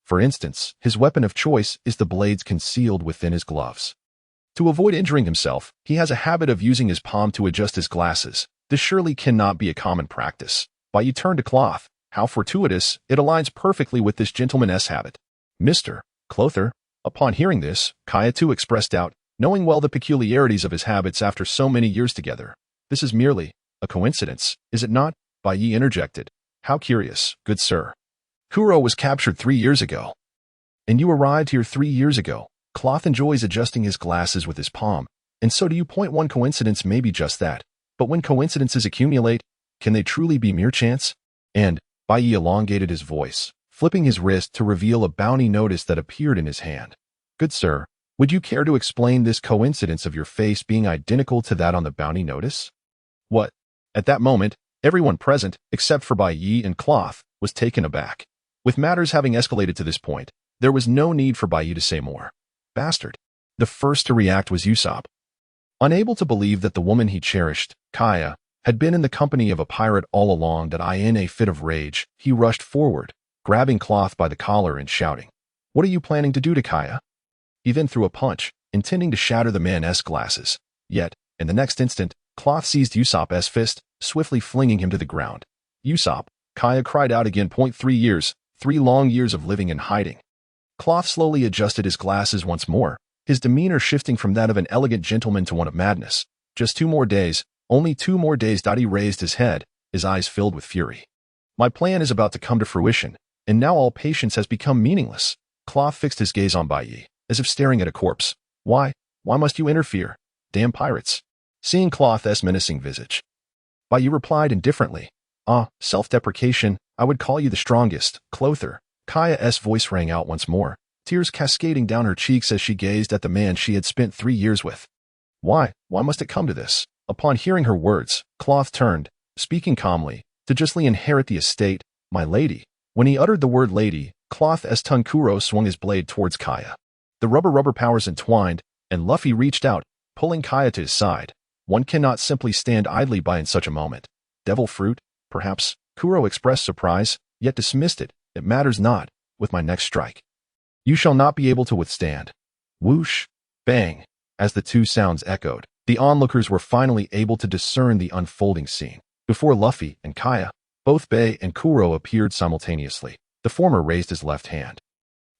For instance, his weapon of choice is the blades concealed within his gloves. To avoid injuring himself, he has a habit of using his palm to adjust his glasses. This surely cannot be a common practice. Bai Ye turned to Cloth. How fortuitous, it aligns perfectly with this gentleman's habit. Mr. Clother. Upon hearing this, Kaya too expressed doubt, knowing well the peculiarities of his habits after so many years together. This is merely a coincidence, is it not? Bai Ye interjected. How curious, good sir. Kuro was captured 3 years ago. And you arrived here 3 years ago. Cloth enjoys adjusting his glasses with his palm, and so do you. One coincidence may be just that, but when coincidences accumulate, can they truly be mere chance? And Bai Ye elongated his voice, flipping his wrist to reveal a bounty notice that appeared in his hand. Good sir, would you care to explain this coincidence of your face being identical to that on the bounty notice? What? At that moment, everyone present, except for Bai Ye and Cloth, was taken aback. With matters having escalated to this point, there was no need for Bai Ye to say more. Bastard. The first to react was Usopp. Unable to believe that the woman he cherished, Kaya, had been in the company of a pirate all along, in a fit of rage, he rushed forward, grabbing Cloth by the collar and shouting, "What are you planning to do to Kaya?" He then threw a punch, intending to shatter the man's glasses. Yet, in the next instant, Cloth seized Usopp's fist, swiftly flinging him to the ground. Usopp, Kaya cried out again. 3 years, 3 long years of living and hiding. Cloth slowly adjusted his glasses once more, his demeanor shifting from that of an elegant gentleman to one of madness. Just 2 more days, only 2 more days. He raised his head, his eyes filled with fury. My plan is about to come to fruition, and now all patience has become meaningless. Cloth fixed his gaze on Bai Ye, as if staring at a corpse. Why must you interfere? Damn pirates. Seeing Cloth's menacing visage, Bai Ye replied indifferently, self-deprecation, I would call you the strongest, Clother. Kaya's voice rang out once more, tears cascading down her cheeks as she gazed at the man she had spent 3 years with. Why must it come to this? Upon hearing her words, Cloth turned, speaking calmly, to justly inherit the estate, my lady. When he uttered the word lady, Cloth's tongue, Kuro swung his blade towards Kaya. The rubber powers entwined, and Luffy reached out, pulling Kaya to his side. One cannot simply stand idly by in such a moment. Devil fruit, perhaps? Kuro expressed surprise, yet dismissed it. It matters not, with my next strike. You shall not be able to withstand. Whoosh, bang. As the 2 sounds echoed, the onlookers were finally able to discern the unfolding scene. Before Luffy and Kaya, both Bai and Kuro appeared simultaneously. The former raised his left hand,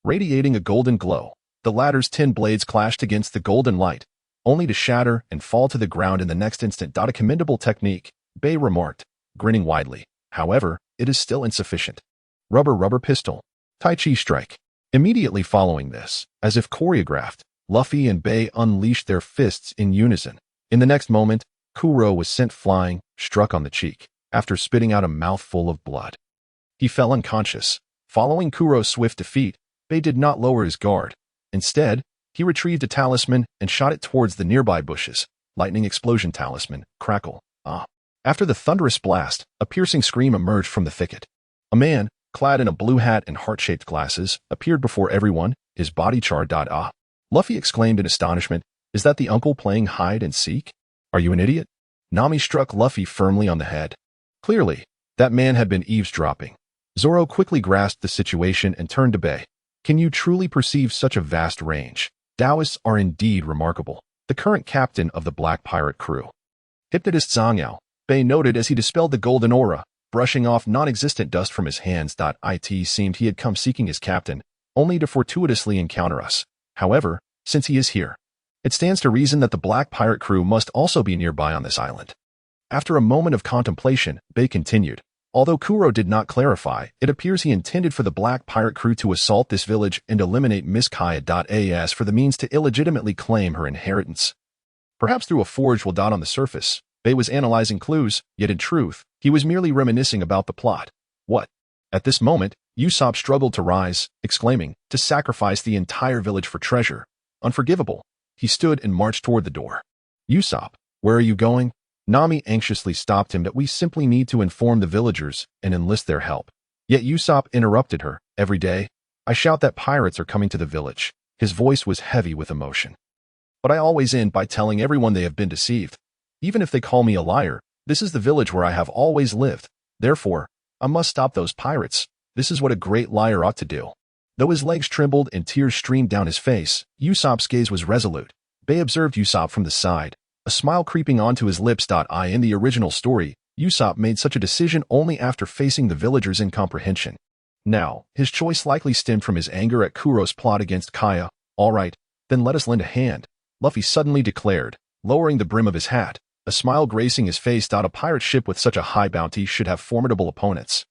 radiating a golden glow. The latter's 10 blades clashed against the golden light, only to shatter and fall to the ground in the next instant. A commendable technique, Bai remarked, grinning widely. However, it is still insufficient. Rubber pistol. Tai Chi strike. Immediately following this, as if choreographed, Luffy and Bai unleashed their fists in unison. In the next moment, Kuro was sent flying, struck on the cheek, after spitting out a mouthful of blood. He fell unconscious. Following Kuro's swift defeat, Bai did not lower his guard. Instead, he retrieved a talisman and shot it towards the nearby bushes. Lightning explosion talisman, crackle. After the thunderous blast, a piercing scream emerged from the thicket. A man, clad in a blue hat and heart-shaped glasses, appeared before everyone, his body charred. Luffy exclaimed in astonishment, is that the uncle playing hide and seek? Are you an idiot? Nami struck Luffy firmly on the head. Clearly, that man had been eavesdropping. Zoro quickly grasped the situation and turned to Bai. Can you truly perceive such a vast range? Taoists are indeed remarkable. The current captain of the Black Pirate crew. Hypnotist Zhang Yao, Bai noted as he dispelled the golden aura, brushing off non-existent dust from his hands. It seemed he had come seeking his captain, only to fortuitously encounter us. However, since he is here, it stands to reason that the Black Pirate crew must also be nearby on this island. After a moment of contemplation, Bai continued. Although Kuro did not clarify, it appears he intended for the Black Pirate crew to assault this village and eliminate Miss Kaya. For the means to illegitimately claim her inheritance. Perhaps through a forge while on the surface, Bai was analyzing clues, yet in truth, he was merely reminiscing about the plot. What? At this moment, Usopp struggled to rise, exclaiming, to sacrifice the entire village for treasure. Unforgivable. He stood and marched toward the door. Usopp, where are you going? Nami anxiously stopped him. That we simply need to inform the villagers and enlist their help. Yet Usopp interrupted her. Every day, I shout that pirates are coming to the village. His voice was heavy with emotion. But I always end by telling everyone they have been deceived. Even if they call me a liar, this is the village where I have always lived. Therefore, I must stop those pirates. This is what a great liar ought to do. Though his legs trembled and tears streamed down his face, Usopp's gaze was resolute. Bai observed Usopp from the side, a smile creeping onto his lips. In the original story, Usopp made such a decision only after facing the villagers' incomprehension. Now, his choice likely stemmed from his anger at Kuro's plot against Kaya. All right, then let us lend a hand, Luffy suddenly declared, lowering the brim of his hat, a smile gracing his face. A pirate ship with such a high bounty should have formidable opponents.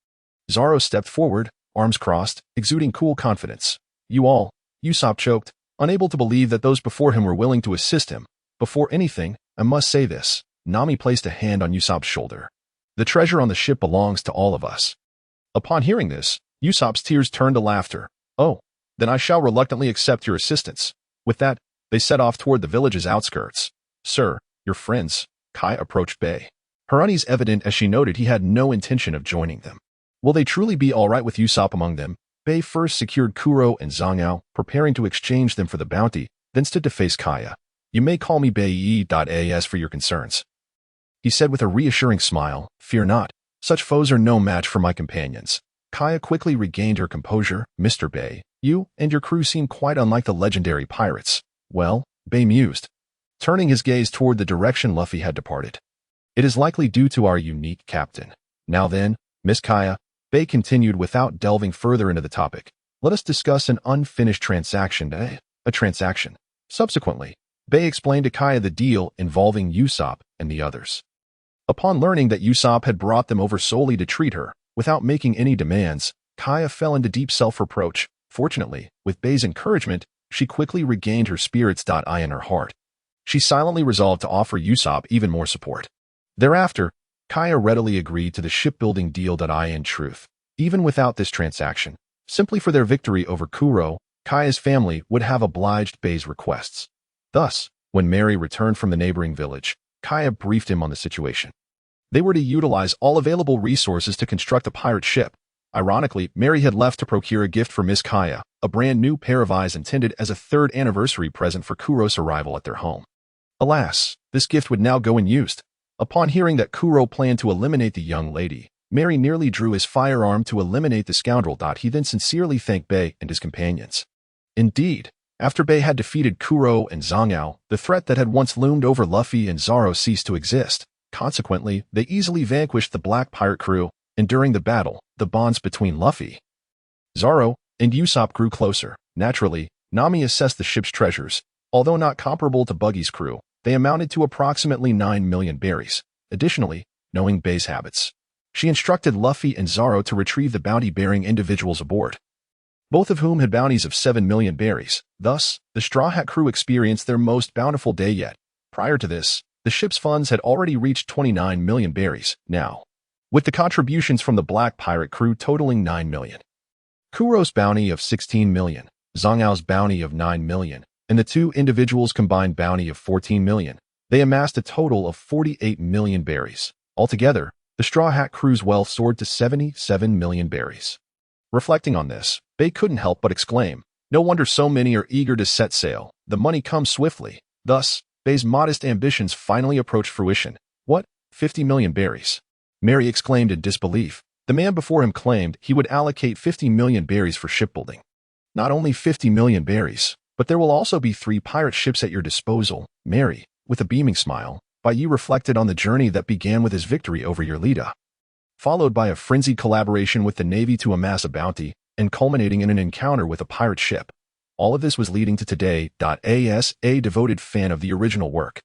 Zoro stepped forward, arms crossed, exuding cool confidence. You all, Usopp choked, unable to believe that those before him were willing to assist him. Before anything, I must say this. Nami placed a hand on Usopp's shoulder. The treasure on the ship belongs to all of us. Upon hearing this, Usopp's tears turned to laughter. Oh, then I shall reluctantly accept your assistance. With that, they set off toward the village's outskirts. Sir, your friends. Kai approached Bai. Her unease evident as she noted he had no intention of joining them. Will they truly be all right with Usopp among them? Bai first secured Kuro and Zhang, preparing to exchange them for the bounty, then stood to face Kaya. You may call me Bai Ye. As for your concerns, he said with a reassuring smile, fear not. Such foes are no match for my companions. Kaya quickly regained her composure. Mr. Bai, you and your crew seem quite unlike the legendary pirates. Well, Bai mused, turning his gaze toward the direction Luffy had departed. It is likely due to our unique captain. Now then, Miss Kaya, Bai continued without delving further into the topic. Let us discuss an unfinished transaction. A transaction. Subsequently, Bai explained to Kaya the deal involving Usopp and the others. Upon learning that Usopp had brought them over solely to treat her, without making any demands, Kaya fell into deep self-reproach. Fortunately, with Bai's encouragement, she quickly regained her spirits. In her heart, she silently resolved to offer Usopp even more support. Thereafter, Kaya readily agreed to the shipbuilding deal. In truth, even without this transaction, simply for their victory over Kuro, Kaya's family would have obliged Bai's requests. Thus, when Mary returned from the neighboring village, Kaya briefed him on the situation. They were to utilize all available resources to construct a pirate ship. Ironically, Mary had left to procure a gift for Miss Kaya, a brand new pair of eyes intended as a third anniversary present for Kuro's arrival at their home. Alas, this gift would now go unused. Upon hearing that Kuro planned to eliminate the young lady, Mary nearly drew his firearm to eliminate the scoundrel. He then sincerely thanked Bai and his companions. Indeed, after Bai had defeated Kuro and Zhang, the threat that had once loomed over Luffy and Zoro ceased to exist. Consequently, they easily vanquished the Black Pirate crew, and during the battle, the bonds between Luffy, Zoro, and Usopp grew closer. Naturally, Nami assessed the ship's treasures. Although not comparable to Buggy's crew, they amounted to approximately 9 million berries. Additionally, knowing Bai's habits, she instructed Luffy and Zoro to retrieve the bounty-bearing individuals aboard, both of whom had bounties of 7 million berries. Thus, the Straw Hat crew experienced their most bountiful day yet. Prior to this, the ship's funds had already reached 29 million berries. Now, with the contributions from the Black Pirate crew totaling 9 million, Kuro's bounty of 16 million, Zhang's bounty of 9 million, and the two individuals' combined bounty of 14 million, they amassed a total of 48 million berries. Altogether, the Straw Hat crew's wealth soared to 77 million berries. Reflecting on this, Bai couldn't help but exclaim, no wonder so many are eager to set sail. The money comes swiftly. Thus, Bai's modest ambitions finally approached fruition. What? 50 million berries? Mary exclaimed in disbelief. The man before him claimed he would allocate 50 million berries for shipbuilding. Not only 50 million berries, but there will also be 3 pirate ships at your disposal. Mary, with a beaming smile, Bai Ye reflected on the journey that began with his victory over Yarita, followed by a frenzied collaboration with the Navy to amass a bounty, and culminating in an encounter with a pirate ship. All of this was leading to today. As a devoted fan of the original work,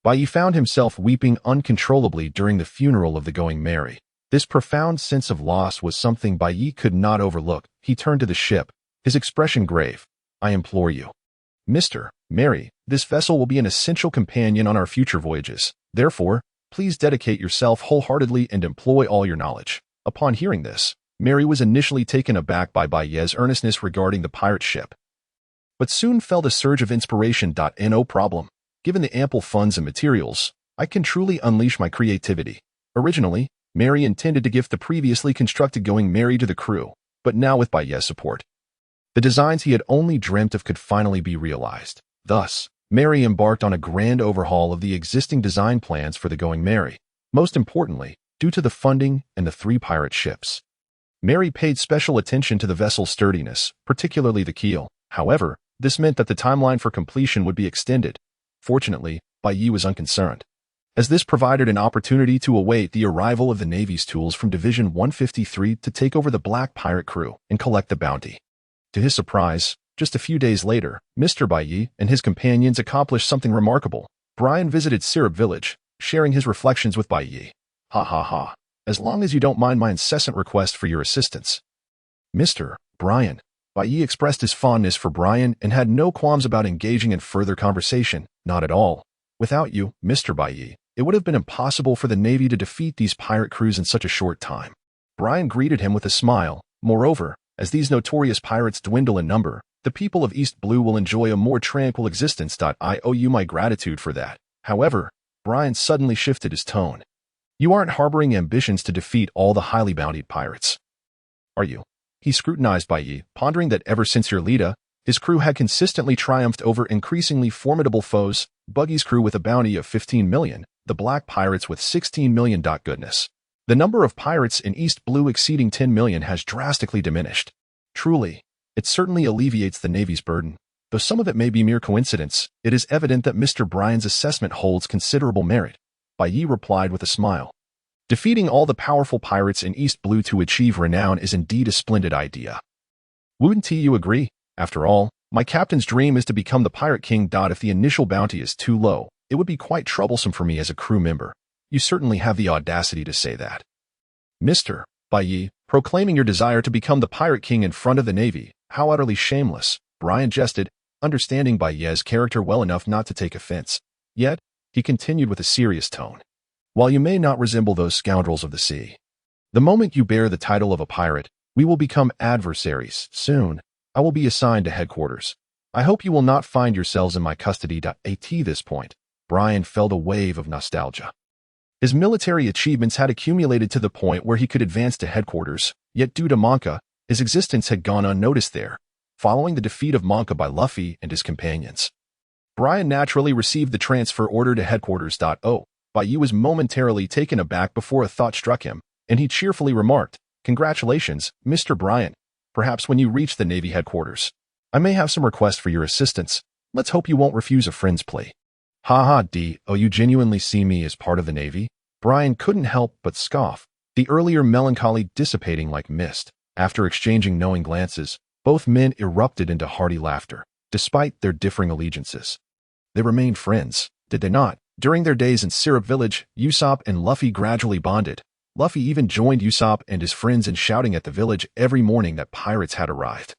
Bai Ye found himself weeping uncontrollably during the funeral of the going Mary. This profound sense of loss was something Bai Ye could not overlook. He turned to the ship, his expression grave. I implore you, Mr. Mary, this vessel will be an essential companion on our future voyages. Therefore, please dedicate yourself wholeheartedly and employ all your knowledge. Upon hearing this, Mary was initially taken aback by Bai Ye's earnestness regarding the pirate ship, but soon felt a surge of inspiration. No problem. Given the ample funds and materials, I can truly unleash my creativity. Originally, Mary intended to gift the previously constructed going Mary to the crew, but now with Bai Ye's support, the designs he had only dreamt of could finally be realized. Thus, Mary embarked on a grand overhaul of the existing design plans for the going Mary. Most importantly, due to the funding and the 3 pirate ships, Mary paid special attention to the vessel's sturdiness, particularly the keel. However, this meant that the timeline for completion would be extended. Fortunately, Bai Ye was unconcerned, as this provided an opportunity to await the arrival of the Navy's tools from Division 153 to take over the Black Pirate crew and collect the bounty. To his surprise, just a few days later, Mr. Bai Ye and his companions accomplished something remarkable. Brian visited Syrup Village, sharing his reflections with Bai Ye. Ha ha ha. as long as you don't mind my incessant request for your assistance. Mr. Brian. Bai Ye expressed his fondness for Brian and had no qualms about engaging in further conversation, not at all. Without you, Mr. Bai Ye, it would have been impossible for the Navy to defeat these pirate crews in such a short time. Brian greeted him with a smile. Moreover, as these notorious pirates dwindle in number, the people of East Blue will enjoy a more tranquil existence. I owe you my gratitude for that. However, Brian suddenly shifted his tone. You aren't harboring ambitions to defeat all the highly bountied pirates, are you? He scrutinized Bai Ye, pondering that ever since Yarita, his crew had consistently triumphed over increasingly formidable foes, Buggy's crew with a bounty of 15 million, the Black Pirates with 16 million. Goodness. The number of pirates in East Blue exceeding 10 million has drastically diminished. Truly, it certainly alleviates the Navy's burden. Though some of it may be mere coincidence, it is evident that Mr. Brian's assessment holds considerable merit. Bai Ye replied with a smile. Defeating all the powerful pirates in East Blue to achieve renown is indeed a splendid idea. Wouldn't you agree? After all, my captain's dream is to become the Pirate King. If the initial bounty is too low, it would be quite troublesome for me as a crew member. You certainly have the audacity to say that. Mr. Bai Ye, proclaiming your desire to become the Pirate King in front of the Navy, how utterly shameless, Brian jested, understanding Bai Ye's character well enough not to take offense. Yet, he continued with a serious tone. While you may not resemble those scoundrels of the sea, the moment you bear the title of a pirate, we will become adversaries. Soon, I will be assigned to headquarters. I hope you will not find yourselves in my custody. At this point, Brian felt a wave of nostalgia. His military achievements had accumulated to the point where he could advance to headquarters, yet due to Monka, his existence had gone unnoticed there, following the defeat of Monka by Luffy and his companions. Brian naturally received the transfer order to headquarters. Bai Ye was momentarily taken aback before a thought struck him, and he cheerfully remarked, Congratulations, Mr. Brian. Perhaps when you reach the Navy headquarters, I may have some request for your assistance. Let's hope you won't refuse a friend's plea. You genuinely see me as part of the Navy? Brian couldn't help but scoff, the earlier melancholy dissipating like mist. After exchanging knowing glances, both men erupted into hearty laughter, despite their differing allegiances. They remained friends, did they not? During their days in Syrup Village, Usopp and Luffy gradually bonded. Luffy even joined Usopp and his friends in shouting at the village every morning that pirates had arrived.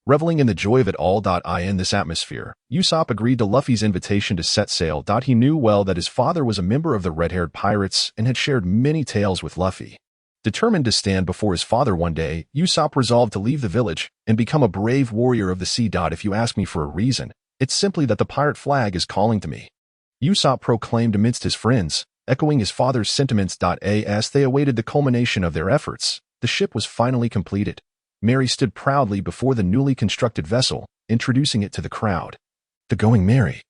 Reveling in the joy of it all. In this atmosphere, Usopp agreed to Luffy's invitation to set sail. He knew well that his father was a member of the red-haired pirates and had shared many tales with Luffy. Determined to stand before his father one day, Usopp resolved to leave the village and become a brave warrior of the sea. If you ask me for a reason, it's simply that the pirate flag is calling to me, Usopp proclaimed amidst his friends, echoing his father's sentiments. As they awaited the culmination of their efforts, the ship was finally completed. Mary stood proudly before the newly constructed vessel, introducing it to the crowd. The Going Mary.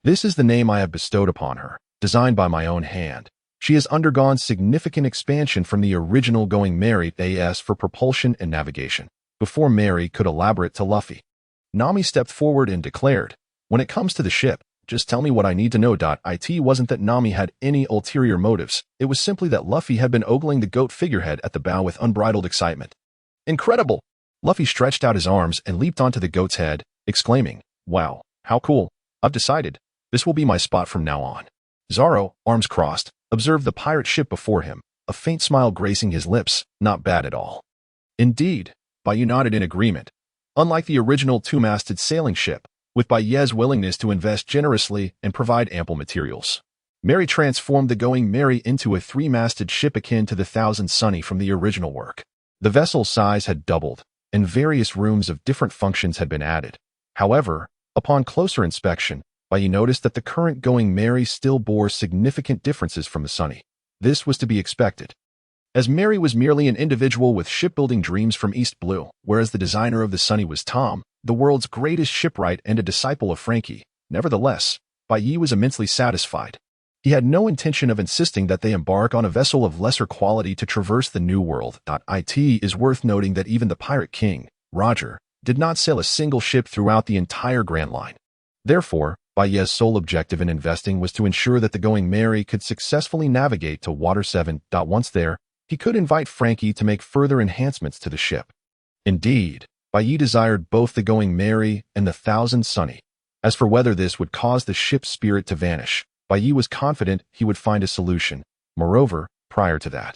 This is the name I have bestowed upon her, designed by my own hand. She has undergone significant expansion from the original Going Mary AS for propulsion and navigation. Before Mary could elaborate to Luffy, Nami stepped forward and declared, When it comes to the ship, just tell me what I need to know. It wasn't that Nami had any ulterior motives, it was simply that Luffy had been ogling the goat figurehead at the bow with unbridled excitement. Incredible! Luffy stretched out his arms and leaped onto the goat's head, exclaiming, Wow, how cool. I've decided. This will be my spot from now on. Zoro, arms crossed, observed the pirate ship before him, a faint smile gracing his lips. Not bad at all. Indeed, Bai Ye nodded in agreement. Unlike the original two-masted sailing ship, with Bai Ye's willingness to invest generously and provide ample materials, Mary transformed the Going Mary into a three-masted ship akin to the Thousand Sunny from the original work. The vessel's size had doubled, and various rooms of different functions had been added. However, upon closer inspection, Bai Ye noticed that the current Going Mary still bore significant differences from the Sunny. This was to be expected, as Mary was merely an individual with shipbuilding dreams from East Blue, whereas the designer of the Sunny was Tom, the world's greatest shipwright and a disciple of Frankie. Nevertheless, Bai Ye was immensely satisfied. He had no intention of insisting that they embark on a vessel of lesser quality to traverse the New World. It is worth noting that even the Pirate King, Roger, did not sail a single ship throughout the entire Grand Line. Therefore, Bai Ye's sole objective in investing was to ensure that the Going Mary could successfully navigate to Water 7. Once there, he could invite Frankie to make further enhancements to the ship. Indeed, Bai Ye desired both the Going Mary and the Thousand Sunny. As for whether this would cause the ship's spirit to vanish, Bai Ye was confident he would find a solution. Moreover, prior to that,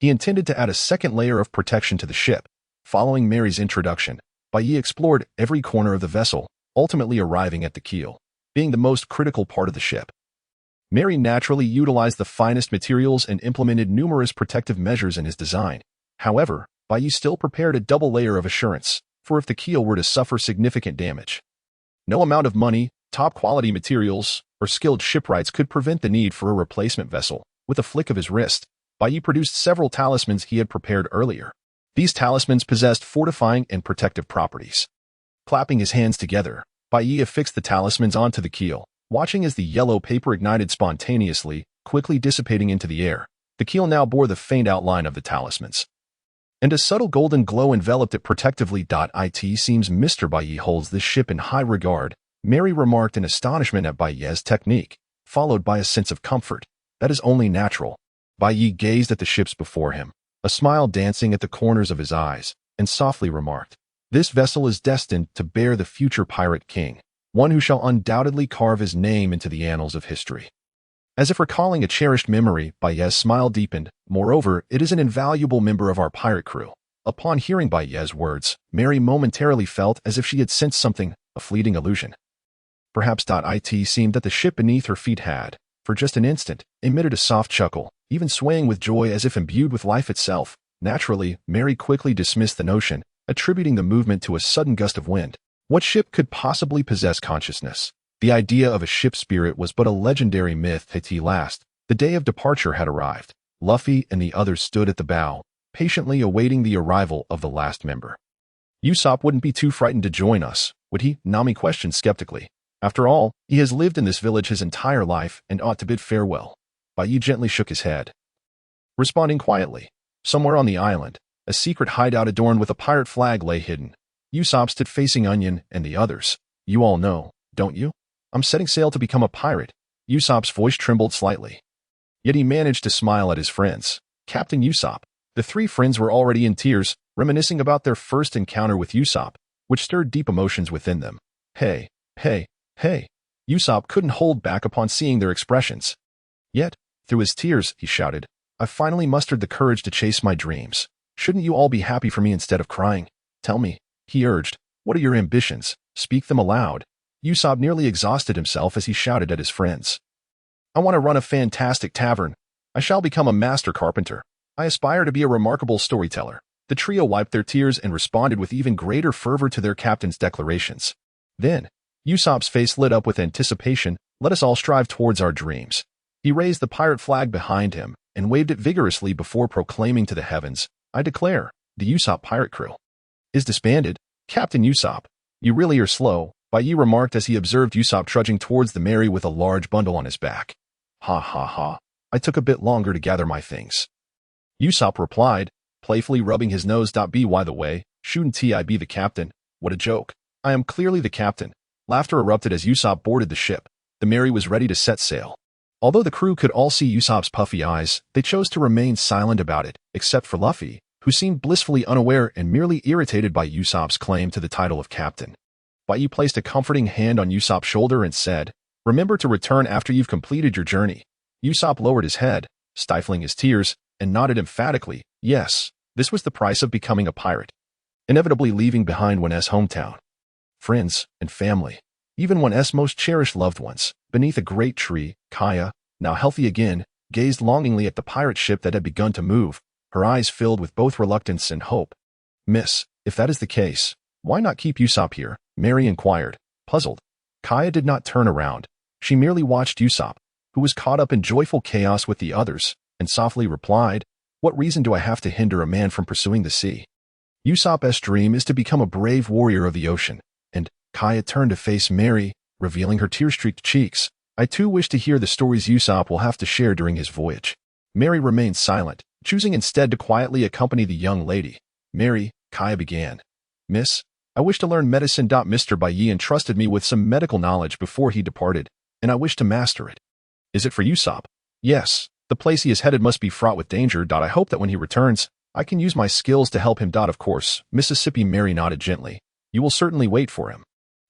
He intended to add a second layer of protection to the ship. Following Mary's introduction, Bai Ye explored every corner of the vessel, ultimately arriving at the keel, being the most critical part of the ship. Mary naturally utilized the finest materials and implemented numerous protective measures in his design. However, Bai Ye still prepared a double layer of assurance, for if the keel were to suffer significant damage. No amount of money, top-quality materials, or skilled shipwrights could prevent the need for a replacement vessel. With a flick of his wrist, Bai Ye produced several talismans he had prepared earlier. These talismans possessed fortifying and protective properties. Clapping his hands together, Bai Ye affixed the talismans onto the keel, watching as the yellow paper ignited spontaneously, quickly dissipating into the air. The keel now bore the faint outline of the talismans, and a subtle golden glow enveloped it protectively. It seems Mr. Bai Ye holds this ship in high regard, Mary remarked in astonishment at Bai Ye's technique, followed by a sense of comfort. That is only natural. Bai Ye gazed at the ships before him, a smile dancing at the corners of his eyes, and softly remarked, "This vessel is destined to bear the future pirate king, one who shall undoubtedly carve his name into the annals of history." As if recalling a cherished memory, Bai Ye's smile deepened. "Moreover, it is an invaluable member of our pirate crew." Upon hearing Bai Ye's words, Mary momentarily felt as if she had sensed something, a fleeting illusion. Perhaps. It seemed that the ship beneath her feet had, for just an instant, emitted a soft chuckle, even swaying with joy as if imbued with life itself. Naturally, Mary quickly dismissed the notion, attributing the movement to a sudden gust of wind. What ship could possibly possess consciousness? The idea of a ship spirit was but a legendary myth. At last, the day of departure had arrived. Luffy and the others stood at the bow, patiently awaiting the arrival of the last member. Usopp wouldn't be too frightened to join us, would he? Nami questioned skeptically. After all, he has lived in this village his entire life and ought to bid farewell. Bai Ye gently shook his head, responding quietly. Somewhere on the island, a secret hideout adorned with a pirate flag lay hidden. Usopp stood facing Onion and the others. "You all know, don't you? I'm setting sail to become a pirate." Usopp's voice trembled slightly. Yet he managed to smile at his friends. Captain Usopp. The three friends were already in tears, reminiscing about their first encounter with Usopp, which stirred deep emotions within them. Hey. Usopp couldn't hold back upon seeing their expressions. Yet, through his tears, he shouted, "I finally mustered the courage to chase my dreams. Shouldn't you all be happy for me instead of crying? Tell me," he urged, "what are your ambitions? Speak them aloud." Usopp nearly exhausted himself as he shouted at his friends. "I want to run a fantastic tavern. I shall become a master carpenter. I aspire to be a remarkable storyteller." The trio wiped their tears and responded with even greater fervor to their captain's declarations. Then, Usopp's face lit up with anticipation. "Let us all strive towards our dreams." He raised the pirate flag behind him and waved it vigorously before proclaiming to the heavens, "I declare, the Usopp pirate crew is disbanded." "Captain Usopp, you really are slow," Bai Ye remarked as he observed Usopp trudging towards the Mary with a large bundle on his back. "Ha ha ha, I took a bit longer to gather my things," Usopp replied, playfully rubbing his nose. "By the way, shouldn't I be the captain? What a joke. I am clearly the captain." Laughter erupted as Usopp boarded the ship. The Mary was ready to set sail. Although the crew could all see Usopp's puffy eyes, they chose to remain silent about it, except for Luffy, who seemed blissfully unaware and merely irritated by Usopp's claim to the title of captain. Bai Ye placed a comforting hand on Usopp's shoulder and said, "Remember to return after you've completed your journey." Usopp lowered his head, stifling his tears, and nodded emphatically. Yes, this was the price of becoming a pirate. Inevitably leaving behind one's hometown, friends, and family. Even one's most cherished loved ones. Beneath a great tree, Kaya, now healthy again, gazed longingly at the pirate ship that had begun to move, her eyes filled with both reluctance and hope. "Miss, if that is the case, why not keep Usopp here?" Mary inquired, puzzled. Kaya did not turn around. She merely watched Usopp, who was caught up in joyful chaos with the others, and softly replied, "What reason do I have to hinder a man from pursuing the sea? Usopp's dream is to become a brave warrior of the ocean." And Kaya turned to face Mary, revealing her tear-streaked cheeks. "I too wish to hear the stories Usopp will have to share during his voyage." Mary remained silent, choosing instead to quietly accompany the young lady. "Mary," Kaya began, "Miss, I wish to learn medicine. Mr. Bai Ye entrusted me with some medical knowledge before he departed, and I wish to master it." "Is it for Usopp?" "Yes. The place he is headed must be fraught with danger. I hope that when he returns, I can use my skills to help him. Of course." Mississippi Mary nodded gently. "You will certainly wait for him."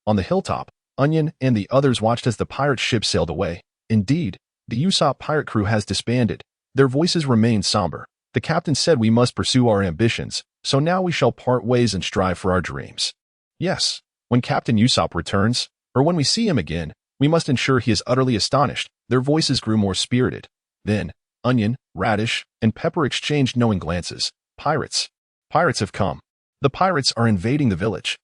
On the hilltop, Onion and the others watched as the pirate ship sailed away. Indeed, the Usopp pirate crew has disbanded. Their voices remained somber, The captain said we must pursue our ambitions, so now we shall part ways and strive for our dreams. Yes, when Captain Usopp returns, or when we see him again, we must ensure he is utterly astonished. Their voices grew more spirited. Then, Onion, Radish, and Pepper exchanged knowing glances. Pirates. Pirates have come. The pirates are invading the village.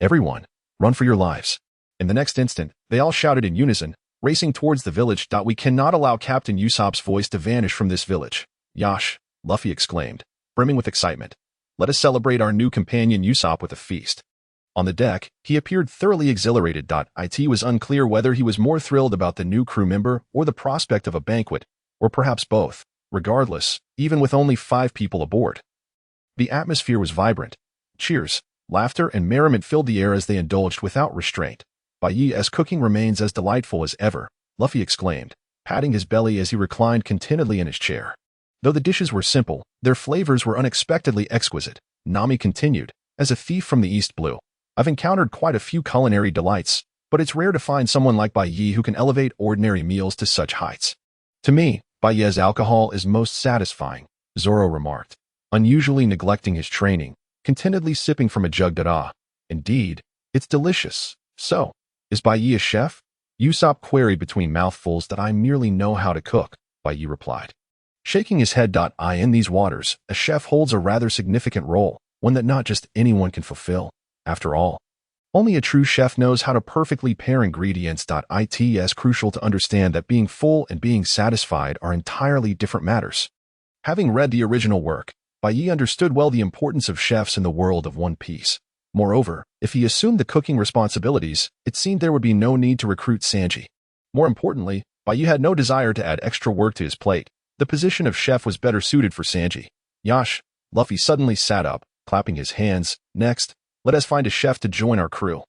Everyone, run for your lives. In the next instant, they all shouted in unison, racing towards the village. We cannot allow Captain Usopp's voice to vanish from this village. Yash, Luffy exclaimed, brimming with excitement. Let us celebrate our new companion Usopp with a feast. On the deck, he appeared thoroughly exhilarated. It was unclear whether he was more thrilled about the new crew member or the prospect of a banquet, or perhaps both. Regardless, even with only 5 people aboard, the atmosphere was vibrant. Cheers, laughter, and merriment filled the air as they indulged without restraint. Bai Ye's cooking remains as delightful as ever, Luffy exclaimed, patting his belly as he reclined contentedly in his chair. Though the dishes were simple, their flavors were unexpectedly exquisite. Nami continued, as a thief from the East Blue. I've encountered quite a few culinary delights, but it's rare to find someone like Bai Ye who can elevate ordinary meals to such heights. To me, Bai Ye's alcohol is most satisfying, Zoro remarked, unusually neglecting his training, contentedly sipping from a jug. Indeed, it's delicious. So, is Bai Ye a chef? Usopp queried between mouthfuls. I merely know how to cook, Bai Ye replied. Shaking his head. In these waters, a chef holds a rather significant role, one that not just anyone can fulfill. After all, only a true chef knows how to perfectly pair ingredients. It's crucial to understand that being full and being satisfied are entirely different matters. Having read the original work, Bai Ye understood well the importance of chefs in the world of One Piece. Moreover, if he assumed the cooking responsibilities, it seemed there would be no need to recruit Sanji. More importantly, Bai Ye had no desire to add extra work to his plate. The position of chef was better suited for Sanji. Yash, Luffy suddenly sat up, clapping his hands. Next, let us find a chef to join our crew.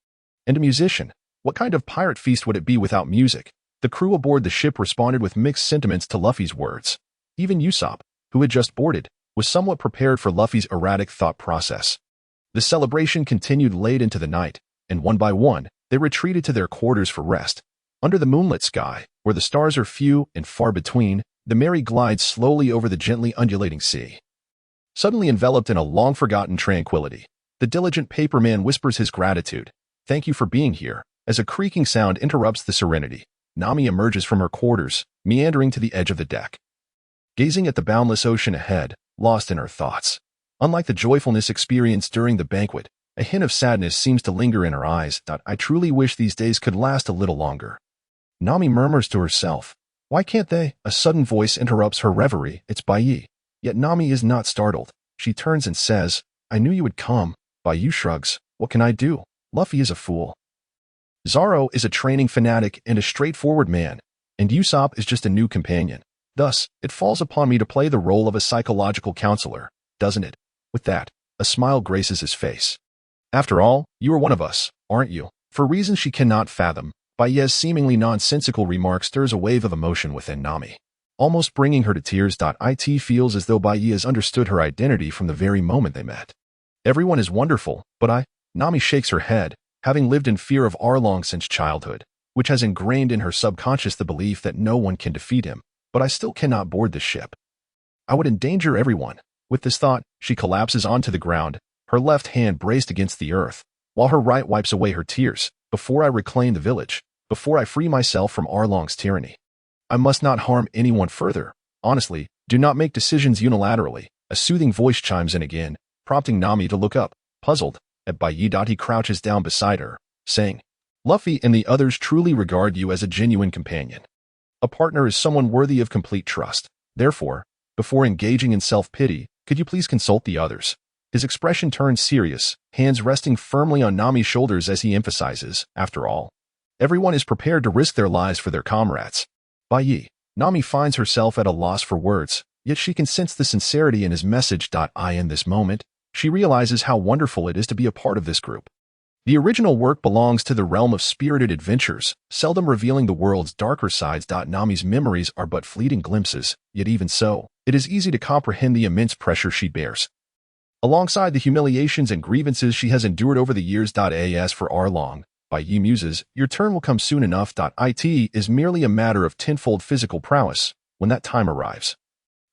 And a musician. What kind of pirate feast would it be without music? The crew aboard the ship responded with mixed sentiments to Luffy's words. Even Usopp, who had just boarded, was somewhat prepared for Luffy's erratic thought process. The celebration continued late into the night, and one by one, they retreated to their quarters for rest. Under the moonlit sky, where the stars are few and far between, the Mary glides slowly over the gently undulating sea. Suddenly enveloped in a long-forgotten tranquility, the diligent paperman whispers his gratitude. Thank you for being here. As a creaking sound interrupts the serenity, Nami emerges from her quarters, meandering to the edge of the deck. Gazing at the boundless ocean ahead, lost in her thoughts. Unlike the joyfulness experienced during the banquet, a hint of sadness seems to linger in her eyes. I truly wish these days could last a little longer. Nami murmurs to herself. Why can't they? A sudden voice interrupts her reverie. It's Bai Ye. Yet Nami is not startled. She turns and says, I knew you would come. Bai Ye shrugs. What can I do? Luffy is a fool. Zoro is a training fanatic and a straightforward man, and Usopp is just a new companion. Thus, it falls upon me to play the role of a psychological counselor, doesn't it? With that, a smile graces his face. After all, you are one of us, aren't you? For reasons she cannot fathom, Bai Ye's seemingly nonsensical remark stirs a wave of emotion within Nami, almost bringing her to tears. It feels as though Bai Ye has understood her identity from the very moment they met. Everyone is wonderful, but Nami shakes her head, having lived in fear of Arlong since childhood, which has ingrained in her subconscious the belief that no one can defeat him, but I still cannot board this ship. I would endanger everyone. With this thought, she collapses onto the ground, her left hand braced against the earth, while her right wipes away her tears. Before I reclaim the village, before I free myself from Arlong's tyranny, I must not harm anyone further. Honestly, do not make decisions unilaterally. A soothing voice chimes in again, prompting Nami to look up, puzzled, at Bai Ye. He crouches down beside her, saying, Luffy and the others truly regard you as a genuine companion. A partner is someone worthy of complete trust. Therefore, before engaging in self-pity, could you please consult the others? His expression turns serious, hands resting firmly on Nami's shoulders as he emphasizes, after all, everyone is prepared to risk their lives for their comrades. Bai Ye. Nami finds herself at a loss for words, yet she can sense the sincerity in his message. In this moment, she realizes how wonderful it is to be a part of this group. The original work belongs to the realm of spirited adventures, seldom revealing the world's darker sides. Nami's memories are but fleeting glimpses, yet even so, it is easy to comprehend the immense pressure she bears. Alongside the humiliations and grievances she has endured over the years. As for Arlong, Bai Ye muses, your turn will come soon enough. It is merely a matter of tenfold physical prowess when that time arrives.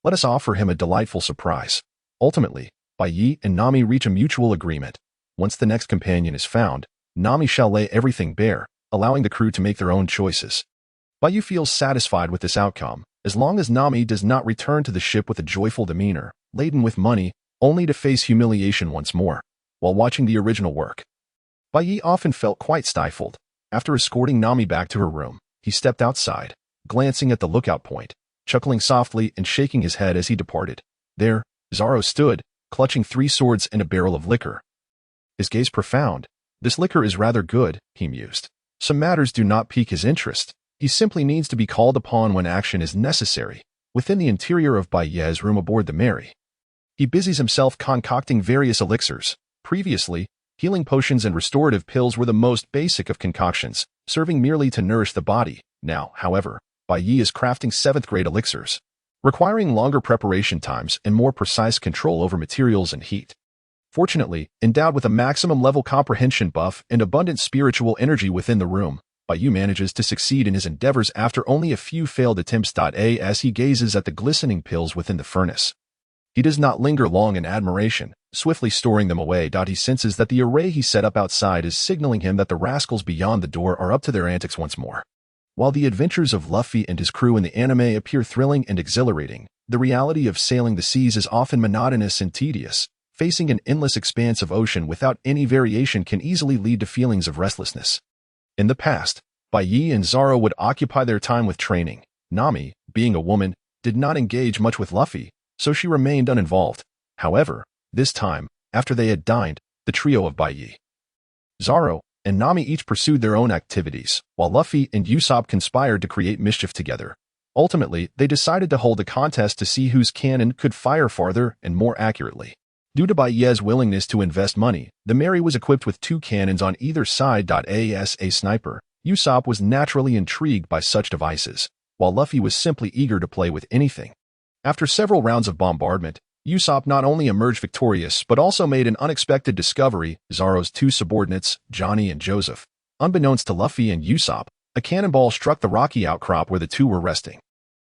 Let us offer him a delightful surprise. Ultimately, Bai Ye and Nami reach a mutual agreement. Once the next companion is found, Nami shall lay everything bare, allowing the crew to make their own choices. Bai Ye feels satisfied with this outcome, as long as Nami does not return to the ship with a joyful demeanor, laden with money, only to face humiliation once more. While watching the original work, Bai Ye often felt quite stifled. After escorting Nami back to her room, he stepped outside, glancing at the lookout point, chuckling softly and shaking his head as he departed. There, Zoro stood, clutching 3 swords and a barrel of liquor. His gaze profound. This liquor is rather good, he mused. Some matters do not pique his interest. He simply needs to be called upon when action is necessary. Within the interior of Bai Ye's room aboard the Mary, he busies himself concocting various elixirs. Previously, healing potions and restorative pills were the most basic of concoctions, serving merely to nourish the body. Now, however, Bai Ye is crafting 7th-grade elixirs, requiring longer preparation times and more precise control over materials and heat. Fortunately, endowed with a maximum level comprehension buff and abundant spiritual energy within the room, Bai Ye manages to succeed in his endeavors after only a few failed attempts. As he gazes at the glistening pills within the furnace, he does not linger long in admiration, swiftly storing them away. He senses that the array he set up outside is signaling him that the rascals beyond the door are up to their antics once more. While the adventures of Luffy and his crew in the anime appear thrilling and exhilarating, the reality of sailing the seas is often monotonous and tedious. Facing an endless expanse of ocean without any variation can easily lead to feelings of restlessness. In the past, Bai Ye and Zoro would occupy their time with training. Nami, being a woman, did not engage much with Luffy, so she remained uninvolved. However, this time, after they had dined, the trio of Bai Ye, Zoro, and Nami each pursued their own activities, while Luffy and Usopp conspired to create mischief together. Ultimately, they decided to hold a contest to see whose cannon could fire farther and more accurately. Due to Bai Ye's willingness to invest money, the Mary was equipped with 2 cannons on either side. As a sniper, Usopp was naturally intrigued by such devices, while Luffy was simply eager to play with anything. After several rounds of bombardment, Usopp not only emerged victorious but also made an unexpected discovery: Zoro's 2 subordinates, Johnny and Joseph. Unbeknownst to Luffy and Usopp, a cannonball struck the rocky outcrop where the two were resting.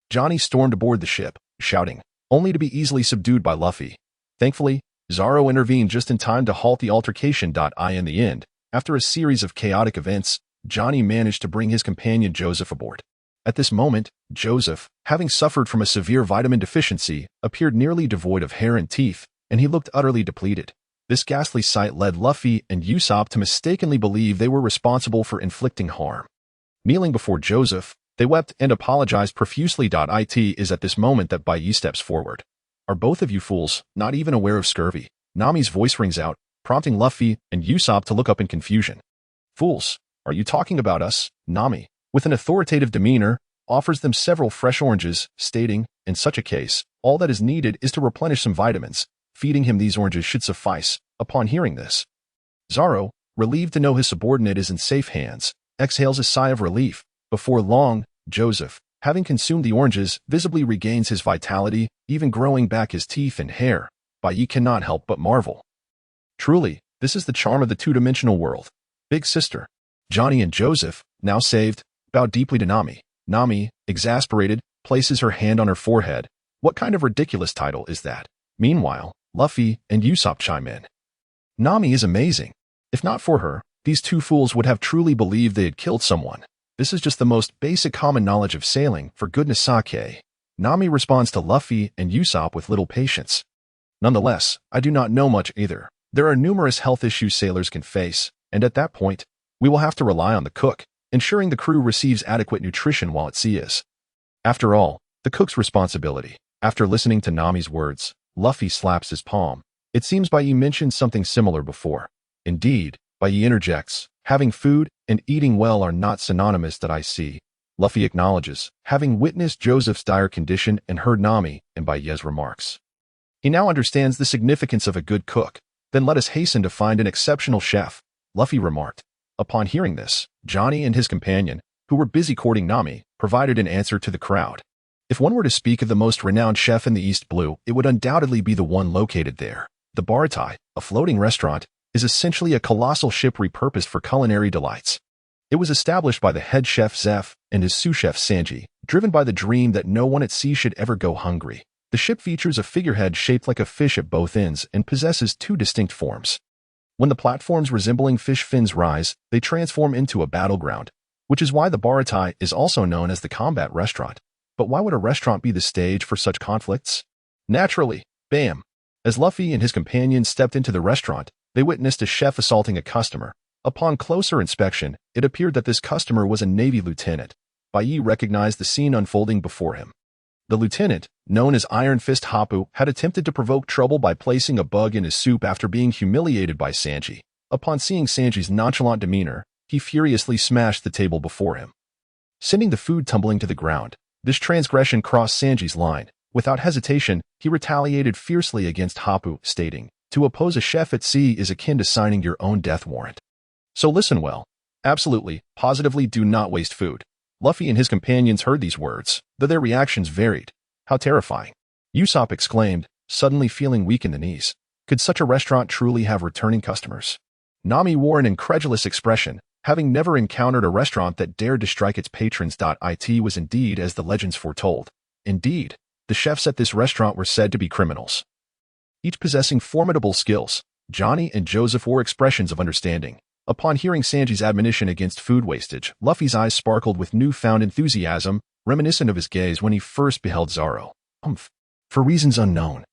Johnny stormed aboard the ship, shouting, only to be easily subdued by Luffy. Thankfully, Zoro intervened just in time to halt the altercation. In the end, after a series of chaotic events, Johnny managed to bring his companion Joseph aboard. At this moment, Joseph, having suffered from a severe vitamin deficiency, appeared nearly devoid of hair and teeth, and he looked utterly depleted. This ghastly sight led Luffy and Usopp to mistakenly believe they were responsible for inflicting harm. Kneeling before Joseph, they wept and apologized profusely. It is at this moment that Bai Ye steps forward. Are both of you fools, not even aware of scurvy? Nami's voice rings out, prompting Luffy and Usopp to look up in confusion. Fools, are you talking about us? Nami, with an authoritative demeanor, offers them several fresh oranges, stating, in such a case, all that is needed is to replenish some vitamins. Feeding him these oranges should suffice. Upon hearing this, Zoro, relieved to know his subordinate is in safe hands, exhales a sigh of relief. Before long, Joseph, having consumed the oranges, visibly regains his vitality, even growing back his teeth and hair. Bai Ye cannot help but marvel. Truly, this is the charm of the two-dimensional world. Big sister. Johnny and Joseph, now saved, bow deeply to Nami. Nami, exasperated, places her hand on her forehead. What kind of ridiculous title is that? Meanwhile, Luffy and Usopp chime in. Nami is amazing. If not for her, these two fools would have truly believed they had killed someone. This is just the most basic common knowledge of sailing, for goodness sake. Nami responds to Luffy and Usopp with little patience. Nonetheless, I do not know much either. There are numerous health issues sailors can face, and at that point, we will have to rely on the cook, ensuring the crew receives adequate nutrition while at sea is, after all, the cook's responsibility. After listening to Nami's words, Luffy slaps his palm. It seems Bai Ye mentioned something similar before. Indeed, Bai Ye interjects, having food and eating well are not synonymous that I see. Luffy acknowledges, having witnessed Joseph's dire condition and heard Nami and Bai Ye's remarks. He now understands the significance of a good cook. Then let us hasten to find an exceptional chef, Luffy remarked. Upon hearing this, Johnny and his companion, who were busy courting Nami, provided an answer to the crowd. If one were to speak of the most renowned chef in the East Blue, it would undoubtedly be the one located there. The Baratie, a floating restaurant, is essentially a colossal ship repurposed for culinary delights. It was established by the head chef Zeph and his sous chef Sanji, driven by the dream that no one at sea should ever go hungry. The ship features a figurehead shaped like a fish at both ends and possesses two distinct forms. When the platforms resembling fish fins rise, they transform into a battleground, which is why the Baratie is also known as the combat restaurant. But why would a restaurant be the stage for such conflicts? Naturally, bam! As Luffy and his companions stepped into the restaurant, they witnessed a chef assaulting a customer. Upon closer inspection, it appeared that this customer was a Navy lieutenant. Bai Ye recognized the scene unfolding before him. The lieutenant, known as Iron Fist Hapu, had attempted to provoke trouble by placing a bug in his soup after being humiliated by Sanji. Upon seeing Sanji's nonchalant demeanor, he furiously smashed the table before him, sending the food tumbling to the ground. This transgression crossed Sanji's line. Without hesitation, he retaliated fiercely against Hapu, stating, "To oppose a chef at sea is akin to signing your own death warrant. So listen well. Absolutely, positively do not waste food." Luffy and his companions heard these words, though their reactions varied. How terrifying! Usopp exclaimed, suddenly feeling weak in the knees. Could such a restaurant truly have returning customers? Nami wore an incredulous expression, having never encountered a restaurant that dared to strike its patrons. It was indeed as the legends foretold. Indeed, the chefs at this restaurant were said to be criminals, each possessing formidable skills. Johnny and Joseph wore expressions of understanding. Upon hearing Sanji's admonition against food wastage, Luffy's eyes sparkled with newfound enthusiasm, reminiscent of his gaze when he first beheld Zoro. For reasons unknown,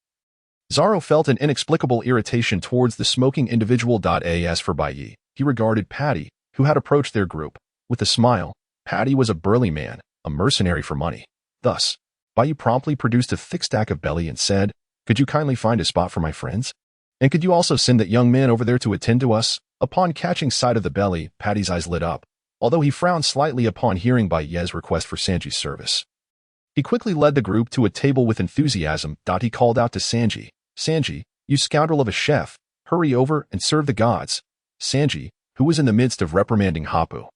Zoro felt an inexplicable irritation towards the smoking individual. As for Bai Ye, he regarded Patty, who had approached their group, with a smile. Patty was a burly man, a mercenary for money. Thus, Bai Ye promptly produced a thick stack of belly and said, "Could you kindly find a spot for my friends? And could you also send that young man over there to attend to us?" Upon catching sight of the belly, Patty's eyes lit up, although he frowned slightly upon hearing Bai Ye's request for Sanji's service. He quickly led the group to a table with enthusiasm. He called out to Sanji, "Sanji, you scoundrel of a chef, hurry over and serve the gods." Sanji, who was in the midst of reprimanding Hapu,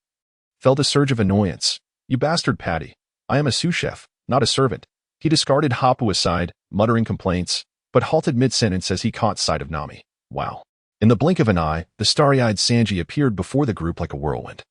felt a surge of annoyance. "You bastard, Patty. I am a sous chef, not a servant." He discarded Hapu aside, muttering complaints, but halted mid-sentence as he caught sight of Nami. Wow. In the blink of an eye, the starry-eyed Sanji appeared before the group like a whirlwind.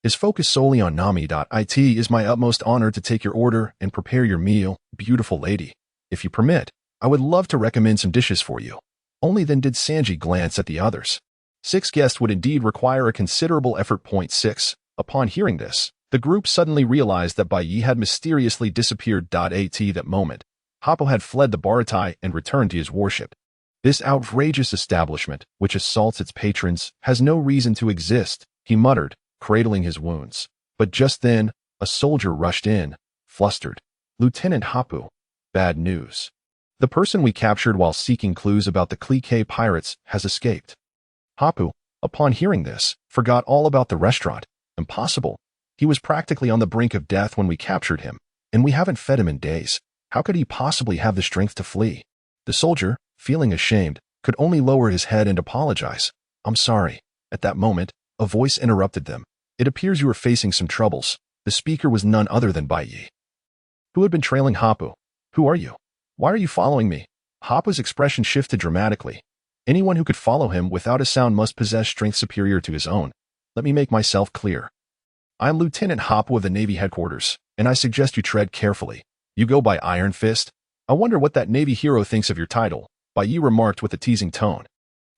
His focus solely on Nami. It is my utmost honor to take your order and prepare your meal, beautiful lady. If you permit, I would love to recommend some dishes for you. Only then did Sanji glance at the others. 6 guests would indeed require a considerable effort. 6. Upon hearing this, the group suddenly realized that Bai Ye had mysteriously disappeared. At that moment, Hapu had fled the Baratie and returned to his warship. This outrageous establishment, which assaults its patrons, has no reason to exist, he muttered, cradling his wounds. But just then, a soldier rushed in, flustered. "Lieutenant Hapu, bad news. The person we captured while seeking clues about the clique pirates has escaped." Hapu, upon hearing this, forgot all about the restaurant. Impossible. He was practically on the brink of death when we captured him, and we haven't fed him in days. How could he possibly have the strength to flee? The soldier, feeling ashamed, could only lower his head and apologize. "I'm sorry." At that moment, a voice interrupted them. "It appears you are facing some troubles." The speaker was none other than Bai Ye, who had been trailing Hapu. "Who are you? Why are you following me?" Hapu's expression shifted dramatically. Anyone who could follow him without a sound must possess strength superior to his own. Let me make myself clear. I am Lieutenant Hapu of the Navy headquarters, and I suggest you tread carefully. You go by Iron Fist? I wonder what that Navy hero thinks of your title, Bai Ye remarked with a teasing tone.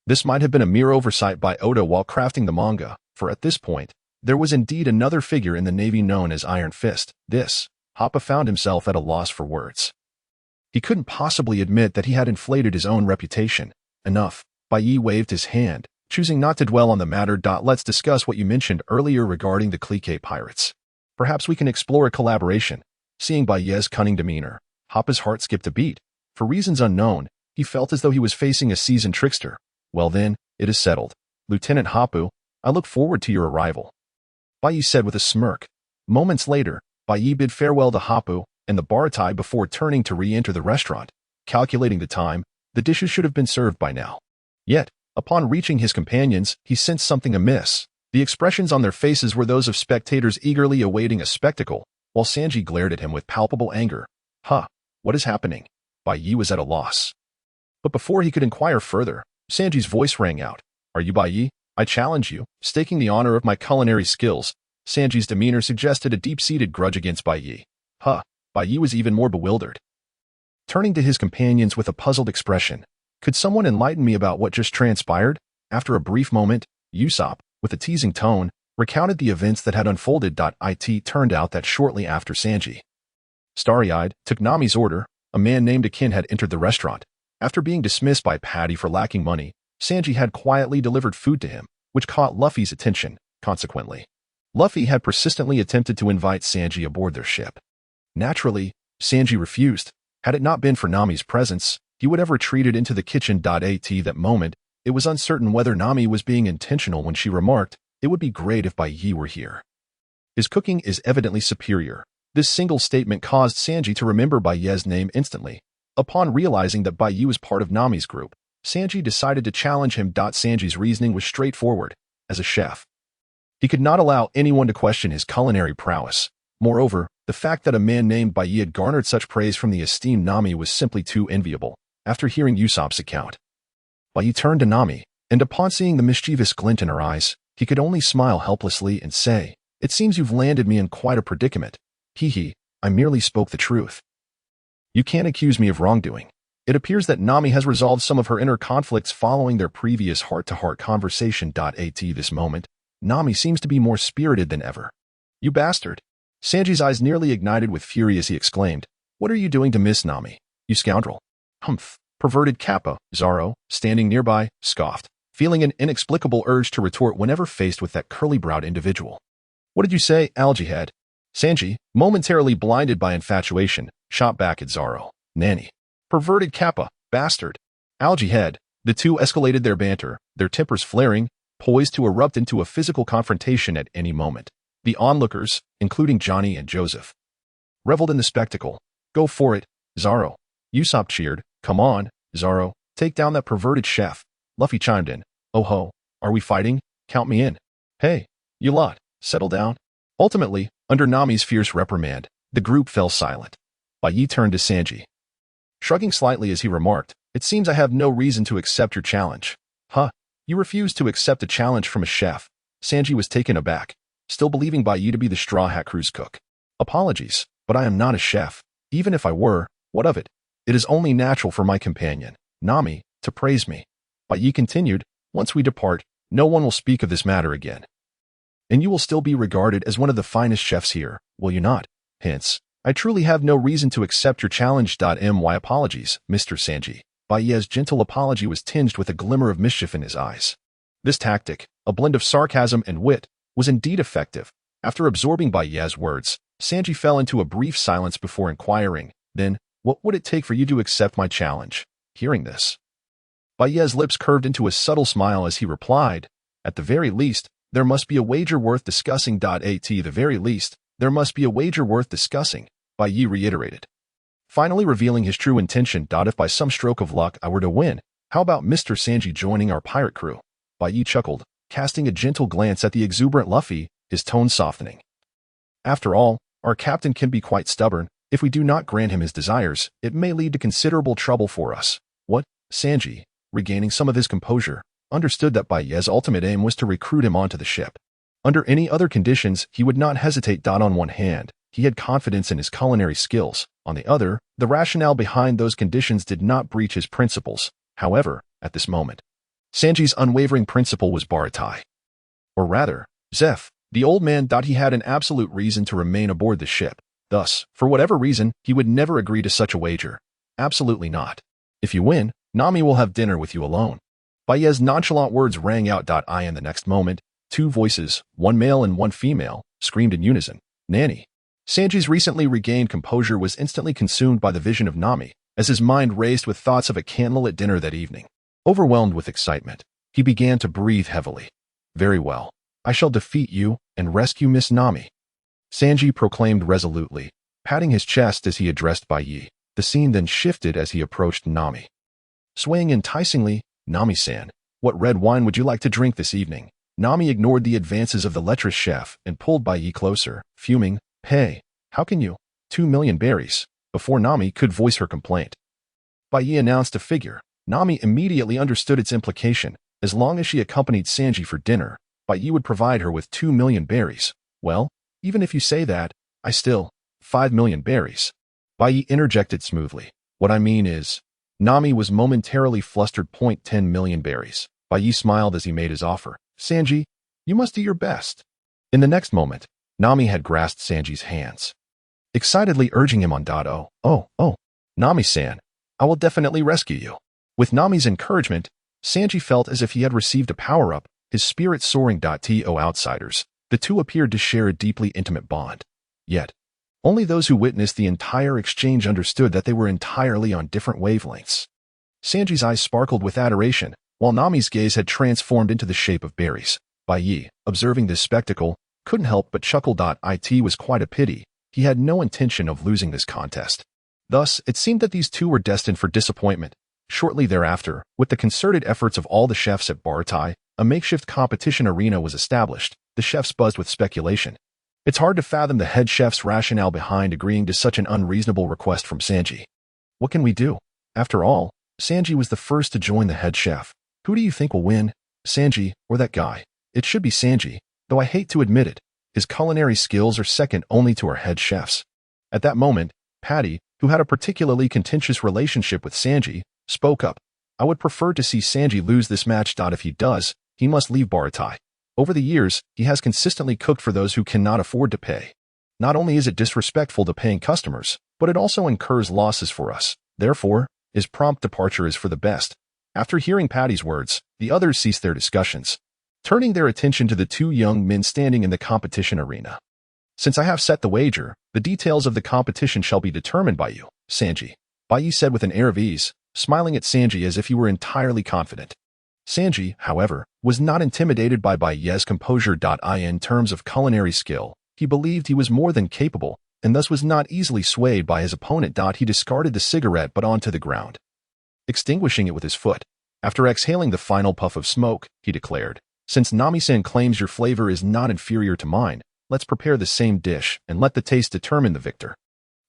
This might have been a mere oversight by Oda while crafting the manga, for at this point, there was indeed another figure in the Navy known as Iron Fist. Hapu found himself at a loss for words. He couldn't possibly admit that he had inflated his own reputation. Enough. Bai Ye waved his hand, choosing not to dwell on the matter. Let's discuss what you mentioned earlier regarding the clique pirates. Perhaps we can explore a collaboration. Seeing Bai Ye's cunning demeanor, Hapu's heart skipped a beat. For reasons unknown, he felt as though he was facing a seasoned trickster. Well then, it is settled. Lieutenant Hapu, I look forward to your arrival, Bai Ye said with a smirk. Moments later, Bai Ye bid farewell to Hapu and the Baratie before turning to re-enter the restaurant. Calculating the time, the dishes should have been served by now. Yet, upon reaching his companions, he sensed something amiss. The expressions on their faces were those of spectators eagerly awaiting a spectacle, while Sanji glared at him with palpable anger. What is happening? Bai Ye was at a loss. But before he could inquire further, Sanji's voice rang out. Are you Bai Ye? I challenge you, staking the honor of my culinary skills. Sanji's demeanor suggested a deep-seated grudge against Bai Ye. Bai Ye was even more bewildered. turning to his companions with a puzzled expression. Could someone enlighten me about what just transpired? After a brief moment, Usopp, with a teasing tone, recounted the events that had unfolded. It turned out that shortly after Sanji, starry-eyed, took Nami's order, a man named Akin had entered the restaurant. After being dismissed by Patty for lacking money, Sanji had quietly delivered food to him, which caught Luffy's attention. Consequently, Luffy had persistently attempted to invite Sanji aboard their ship. Naturally, Sanji refused. Had it not been for Nami's presence, he would have retreated into the kitchen. At that moment, it was uncertain whether Nami was being intentional when she remarked, "It would be great if Bai Ye were here. His cooking is evidently superior." This single statement caused Sanji to remember Bai Ye's name instantly. Upon realizing that Bai Ye was part of Nami's group, Sanji decided to challenge him. Sanji's reasoning was straightforward. As a chef, he could not allow anyone to question his culinary prowess. Moreover, the fact that a man named Bai Ye had garnered such praise from the esteemed Nami was simply too enviable. After hearing Usopp's account, Bai Ye turned to Nami, and upon seeing the mischievous glint in her eyes, he could only smile helplessly and say, "It seems you've landed me in quite a predicament. Hee, I merely spoke the truth. You can't accuse me of wrongdoing." It appears that Nami has resolved some of her inner conflicts following their previous heart-to-heart conversation. At this moment, Nami seems to be more spirited than ever. "You bastard." Sanji's eyes nearly ignited with fury as he exclaimed, "What are you doing to Miss Nami, you scoundrel?" "Humph, perverted kappa," Zoro, standing nearby, scoffed, feeling an inexplicable urge to retort whenever faced with that curly-browed individual. "What did you say, algae head?" Sanji, momentarily blinded by infatuation, shot back at Zoro. "Nanny. Perverted kappa, bastard. Algae head." The two escalated their banter, their tempers flaring, poised to erupt into a physical confrontation at any moment. The onlookers, including Johnny and Joseph, reveled in the spectacle. "Go for it, Zoro." Usopp cheered. "Come on, Zoro, take down that perverted chef." Luffy chimed in. "Oh ho, are we fighting? Count me in." "Hey, you lot, settle down." Ultimately, under Nami's fierce reprimand, the group fell silent. Bai Ye turned to Sanji, shrugging slightly as he remarked, "It seems I have no reason to accept your challenge." "Huh, you refuse to accept a challenge from a chef?" Sanji was taken aback, still believing Bai Ye to be the Straw Hat Crew's cook. "Apologies, but I am not a chef. Even if I were, what of it? It is only natural for my companion, Nami, to praise me." Bai Ye continued, "Once we depart, no one will speak of this matter again. And you will still be regarded as one of the finest chefs here, will you not? Hence, I truly have no reason to accept your challenge. My apologies, Mr. Sanji." Bai Ye's gentle apology was tinged with a glimmer of mischief in his eyes. This tactic, a blend of sarcasm and wit, was indeed effective. After absorbing Bai Ye's words, Sanji fell into a brief silence before inquiring, "Then, what would it take for you to accept my challenge?" Hearing this, Bai Ye's lips curved into a subtle smile as he replied, "At the very least, there must be a wager worth discussing." At the very least, there must be a wager worth discussing, Bai Ye reiterated, finally revealing his true intention. "If by some stroke of luck I were to win, how about Mr. Sanji joining our pirate crew?" Bai Ye chuckled, casting a gentle glance at the exuberant Luffy, his tone softening. "After all, our captain can be quite stubborn. If we do not grant him his desires, it may lead to considerable trouble for us." "What?" Sanji, regaining some of his composure, understood that Bai Ye's ultimate aim was to recruit him onto the ship. Under any other conditions, he would not hesitate. On one hand, he had confidence in his culinary skills. On the other, the rationale behind those conditions did not breach his principles. However, at this moment, Sanji's unwavering principle was Baratie. Or rather, Zeph, the old man. He had an absolute reason to remain aboard the ship. Thus, for whatever reason, he would never agree to such a wager. Absolutely not. "If you win, Nami will have dinner with you alone." Bai Ye's nonchalant words rang out. In the next moment, two voices, one male and one female, screamed in unison, "Nanny." Sanji's recently regained composure was instantly consumed by the vision of Nami, as his mind raced with thoughts of a candlelit dinner that evening. Overwhelmed with excitement, he began to breathe heavily. "Very well. I shall defeat you and rescue Miss Nami," Sanji proclaimed resolutely, patting his chest as he addressed Bai Ye. The scene then shifted as he approached Nami. Swaying enticingly, "Nami-san, what red wine would you like to drink this evening?" Nami ignored the advances of the lecherous chef and pulled Bai Ye closer, fuming, "Hey, how can you? 2,000,000 berries." Before Nami could voice her complaint, Bai Ye announced a figure. Nami immediately understood its implication. As long as she accompanied Sanji for dinner, Bai Ye would provide her with 2,000,000 berries. "Well, even if you say that, I still, 5,000,000 berries." Bai Ye interjected smoothly. What I mean is, Nami was momentarily flustered. 10 million berries. Bai Ye smiled as he made his offer. Sanji, you must do your best. In the next moment, Nami had grasped Sanji's hands, excitedly urging him on. Oh, Nami-san, I will definitely rescue you. With Nami's encouragement, Sanji felt as if he had received a power-up, his spirit soaring. To outsiders, the two appeared to share a deeply intimate bond. Yet, only those who witnessed the entire exchange understood that they were entirely on different wavelengths. Sanji's eyes sparkled with adoration, while Nami's gaze had transformed into the shape of berries. Bai Ye, observing this spectacle, couldn't help but chuckle. It was quite a pity. He had no intention of losing this contest. Thus, it seemed that these two were destined for disappointment. Shortly thereafter, with the concerted efforts of all the chefs at Baratie, a makeshift competition arena was established. The chefs buzzed with speculation. It's hard to fathom the head chef's rationale behind agreeing to such an unreasonable request from Sanji. What can we do? After all, Sanji was the first to join the head chef. Who do you think will win? Sanji, or that guy? It should be Sanji, though I hate to admit it. His culinary skills are second only to our head chefs. At that moment, Patty, who had a particularly contentious relationship with Sanji, spoke up. I would prefer to see Sanji lose this match. If he does, he must leave Baratie. Over the years, he has consistently cooked for those who cannot afford to pay. Not only is it disrespectful to paying customers, but it also incurs losses for us. Therefore, his prompt departure is for the best. After hearing Patty's words, the others ceased their discussions, turning their attention to the two young men standing in the competition arena. Since I have set the wager, the details of the competition shall be determined by you, Sanji, Bai Ye said with an air of ease, smiling at Sanji as if he were entirely confident. Sanji, however, was not intimidated by Bai Ye's composure. In terms of culinary skill, he believed he was more than capable, and thus was not easily swayed by his opponent. He discarded the cigarette butt onto the ground, extinguishing it with his foot. After exhaling the final puff of smoke, he declared, Since Nami-san claims your flavor is not inferior to mine, let's prepare the same dish and let the taste determine the victor.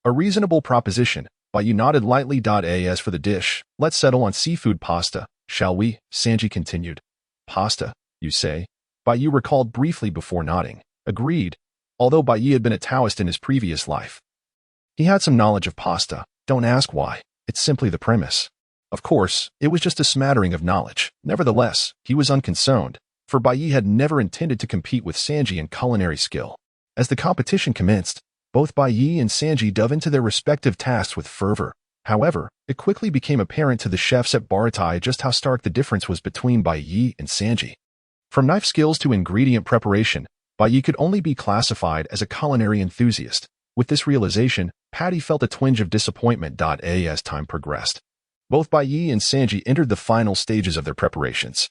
A reasonable proposition. Bai Ye nodded lightly. As for the dish, let's settle on seafood pasta, shall we? Sanji continued. Pasta, you say? Bai Ye recalled briefly before nodding. Agreed. Although Bai Ye had been a Taoist in his previous life, he had some knowledge of pasta. Don't ask why. It's simply the premise. Of course, it was just a smattering of knowledge. Nevertheless, he was unconcerned, for Bai Ye had never intended to compete with Sanji in culinary skill. As the competition commenced, both Bai Ye and Sanji dove into their respective tasks with fervor. However, it quickly became apparent to the chefs at Baratie just how stark the difference was between Bai Ye and Sanji. From knife skills to ingredient preparation, Bai Ye could only be classified as a culinary enthusiast. With this realization, Patty felt a twinge of disappointment. As time progressed, both Bai Ye and Sanji entered the final stages of their preparations.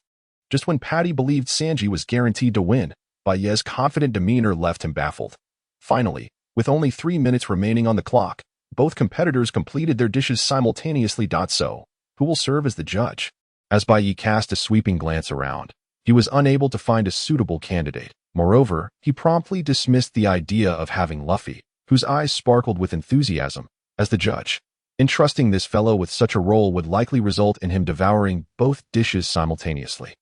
Just when Patty believed Sanji was guaranteed to win, Bai Ye's confident demeanor left him baffled. Finally, with only 3 minutes remaining on the clock, both competitors completed their dishes simultaneously. So, who will serve as the judge? As Bai Ye cast a sweeping glance around, he was unable to find a suitable candidate. Moreover, he promptly dismissed the idea of having Luffy, whose eyes sparkled with enthusiasm, as the judge. Entrusting this fellow with such a role would likely result in him devouring both dishes simultaneously,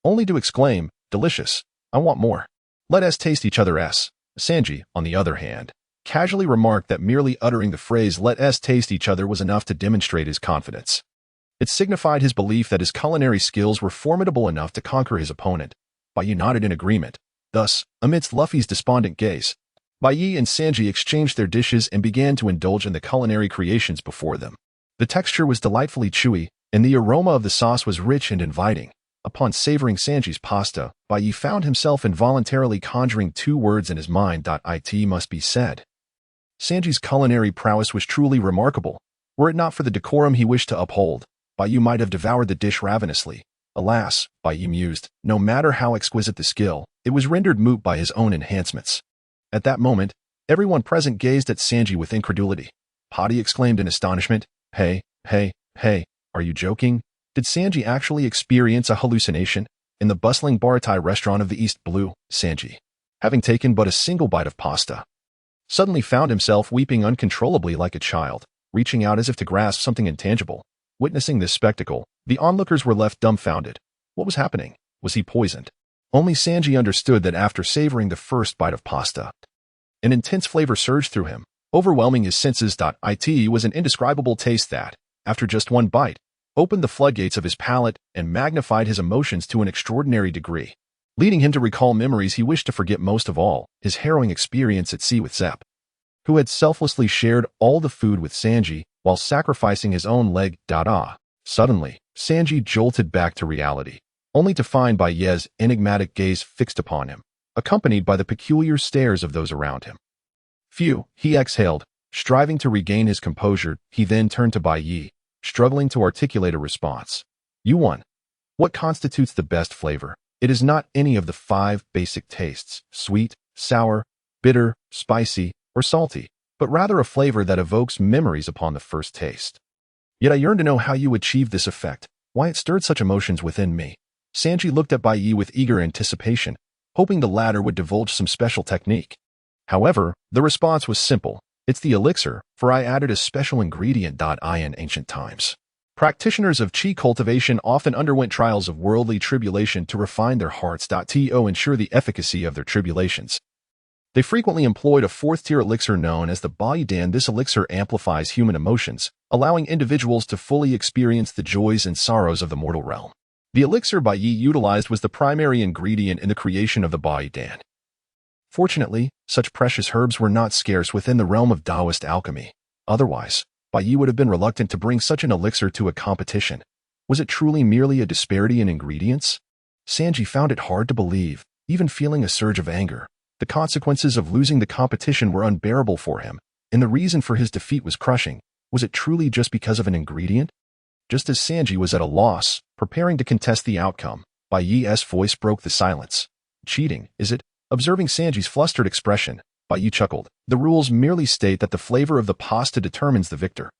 only to exclaim, delicious, I want more. Let us taste each other. Sanji, on the other hand, casually remarked that merely uttering the phrase let us taste each other was enough to demonstrate his confidence. It signified his belief that his culinary skills were formidable enough to conquer his opponent. Bai Ye nodded in agreement. Thus, amidst Luffy's despondent gaze, Bai Ye and Sanji exchanged their dishes and began to indulge in the culinary creations before them. The texture was delightfully chewy, and the aroma of the sauce was rich and inviting. Upon savoring Sanji's pasta, Bai Ye found himself involuntarily conjuring 2 words in his mind. It must be said. Sanji's culinary prowess was truly remarkable. Were it not for the decorum he wished to uphold, Bai Ye might have devoured the dish ravenously. Alas, Bai Ye mused, no matter how exquisite the skill, it was rendered moot by his own enhancements. At that moment, everyone present gazed at Sanji with incredulity. Patty exclaimed in astonishment, Hey, are you joking? Did Sanji actually experience a hallucination? In the bustling Baratie restaurant of the East Blue, Sanji, having taken but a single bite of pasta, suddenly found himself weeping uncontrollably like a child, reaching out as if to grasp something intangible. Witnessing this spectacle, the onlookers were left dumbfounded. What was happening? Was he poisoned? Only Sanji understood that after savoring the first bite of pasta, an intense flavor surged through him, Overwhelming his senses. It was an indescribable taste that, after just one bite, opened the floodgates of his palate and magnified his emotions to an extraordinary degree, leading him to recall memories he wished to forget most of all, his harrowing experience at sea with Zepp, who had selflessly shared all the food with Sanji while sacrificing his own leg. Suddenly, Sanji jolted back to reality, only to find Bai Ye's enigmatic gaze fixed upon him, accompanied by the peculiar stares of those around him. Phew, he exhaled, striving to regain his composure. He then turned to Bai Ye, struggling to articulate a response. You won. What constitutes the best flavor? It is not any of the 5 basic tastes, sweet, sour, bitter, spicy, or salty, but rather a flavor that evokes memories upon the first taste. Yet I yearn to know how you achieved this effect, why it stirred such emotions within me. Sanji looked at Bai Ye with eager anticipation, hoping the latter would divulge some special technique. However, the response was simple. It's the elixir, for I added a special ingredient. In ancient times, practitioners of Chi cultivation often underwent trials of worldly tribulation to refine their hearts. To ensure the efficacy of their tribulations, they frequently employed a 4th-tier elixir known as the Bai Ye. This elixir amplifies human emotions, allowing individuals to fully experience the joys and sorrows of the mortal realm. The elixir Bai Ye utilized was the primary ingredient in the creation of the Bai Ye. Fortunately, such precious herbs were not scarce within the realm of Taoist alchemy. Otherwise, Bai Ye would have been reluctant to bring such an elixir to a competition. Was it truly merely a disparity in ingredients? Sanji found it hard to believe, even feeling a surge of anger. The consequences of losing the competition were unbearable for him, and the reason for his defeat was crushing. Was it truly just because of an ingredient? Just as Sanji was at a loss, preparing to contest the outcome, Bai Ye's voice broke the silence. Cheating, is it? Observing Sanji's flustered expression, Bai Ye chuckled. The rules merely state that the flavor of the pasta determines the victor.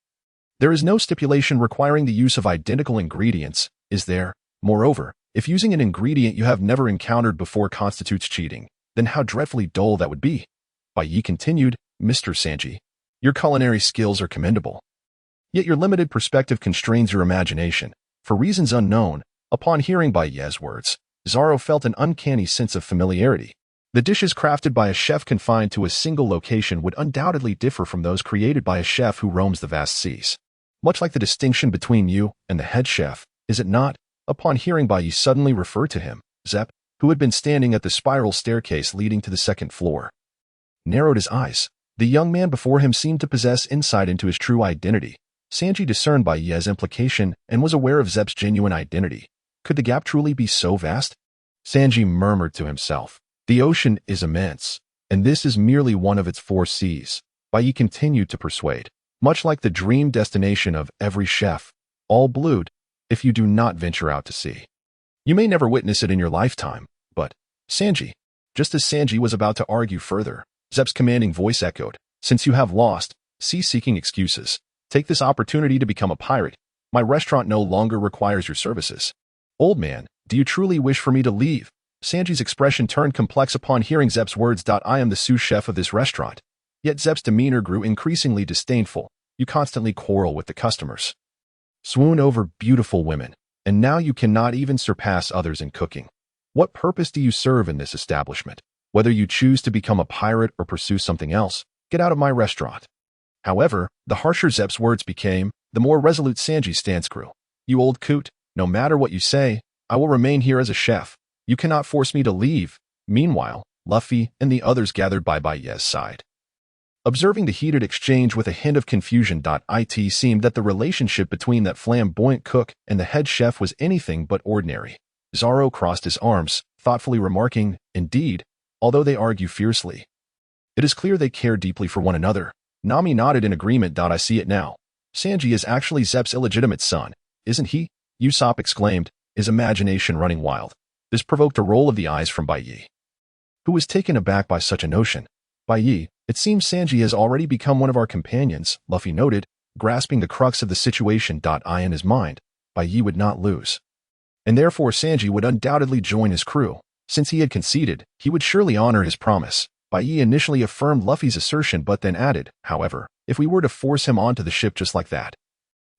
There is no stipulation requiring the use of identical ingredients, is there? Moreover, if using an ingredient you have never encountered before constitutes cheating, then how dreadfully dull that would be. Bai Ye continued, Mr. Sanji, your culinary skills are commendable. Yet your limited perspective constrains your imagination. For reasons unknown, upon hearing Bai Ye's words, Zoro felt an uncanny sense of familiarity. The dishes crafted by a chef confined to a single location would undoubtedly differ from those created by a chef who roams the vast seas. Much like the distinction between you and the head chef, is it not? Upon hearing Bai Ye suddenly refer to him, Zepp, who had been standing at the spiral staircase leading to the 2nd floor, narrowed his eyes. The young man before him seemed to possess insight into his true identity. Sanji discerned Bai Ye's implication and was aware of Zepp's genuine identity. Could the gap truly be so vast? Sanji murmured to himself. The ocean is immense, and this is merely one of its 4 seas. Bai Ye continued to persuade. Much like the dream destination of every chef, all blued, if you do not venture out to sea. You may never witness it in your lifetime, but, Sanji. Just as Sanji was about to argue further, Zepp's commanding voice echoed. Since you have lost, cease seeking excuses. Take this opportunity to become a pirate. My restaurant no longer requires your services. Old man, do you truly wish for me to leave? Sanji's expression turned complex upon hearing Zepp's words. I am the sous chef of this restaurant. Yet Zepp's demeanor grew increasingly disdainful. You constantly quarrel with the customers, swoon over beautiful women, and now you cannot even surpass others in cooking. What purpose do you serve in this establishment? Whether you choose to become a pirate or pursue something else, get out of my restaurant. However, the harsher Zepp's words became, the more resolute Sanji's stance grew. You old coot, no matter what you say, I will remain here as a chef. You cannot force me to leave. Meanwhile, Luffy and the others gathered by Bai Ye's side, observing the heated exchange with a hint of confusion. It seemed that the relationship between that flamboyant cook and the head chef was anything but ordinary. Zoro crossed his arms, thoughtfully remarking, indeed, although they argue fiercely, it is clear they care deeply for one another. Nami nodded in agreement. I see it now. Sanji is actually Zepp's illegitimate son, isn't he? Usopp exclaimed, his imagination running wild. This provoked a roll of the eyes from Bai Ye, who was taken aback by such a notion. Bai Ye, it seems Sanji has already become one of our companions, Luffy noted, grasping the crux of the situation. In his mind, Bai Ye would not lose, and therefore Sanji would undoubtedly join his crew. Since he had conceded, he would surely honor his promise. Bai Ye initially affirmed Luffy's assertion but then added, however, if we were to force him onto the ship just like that,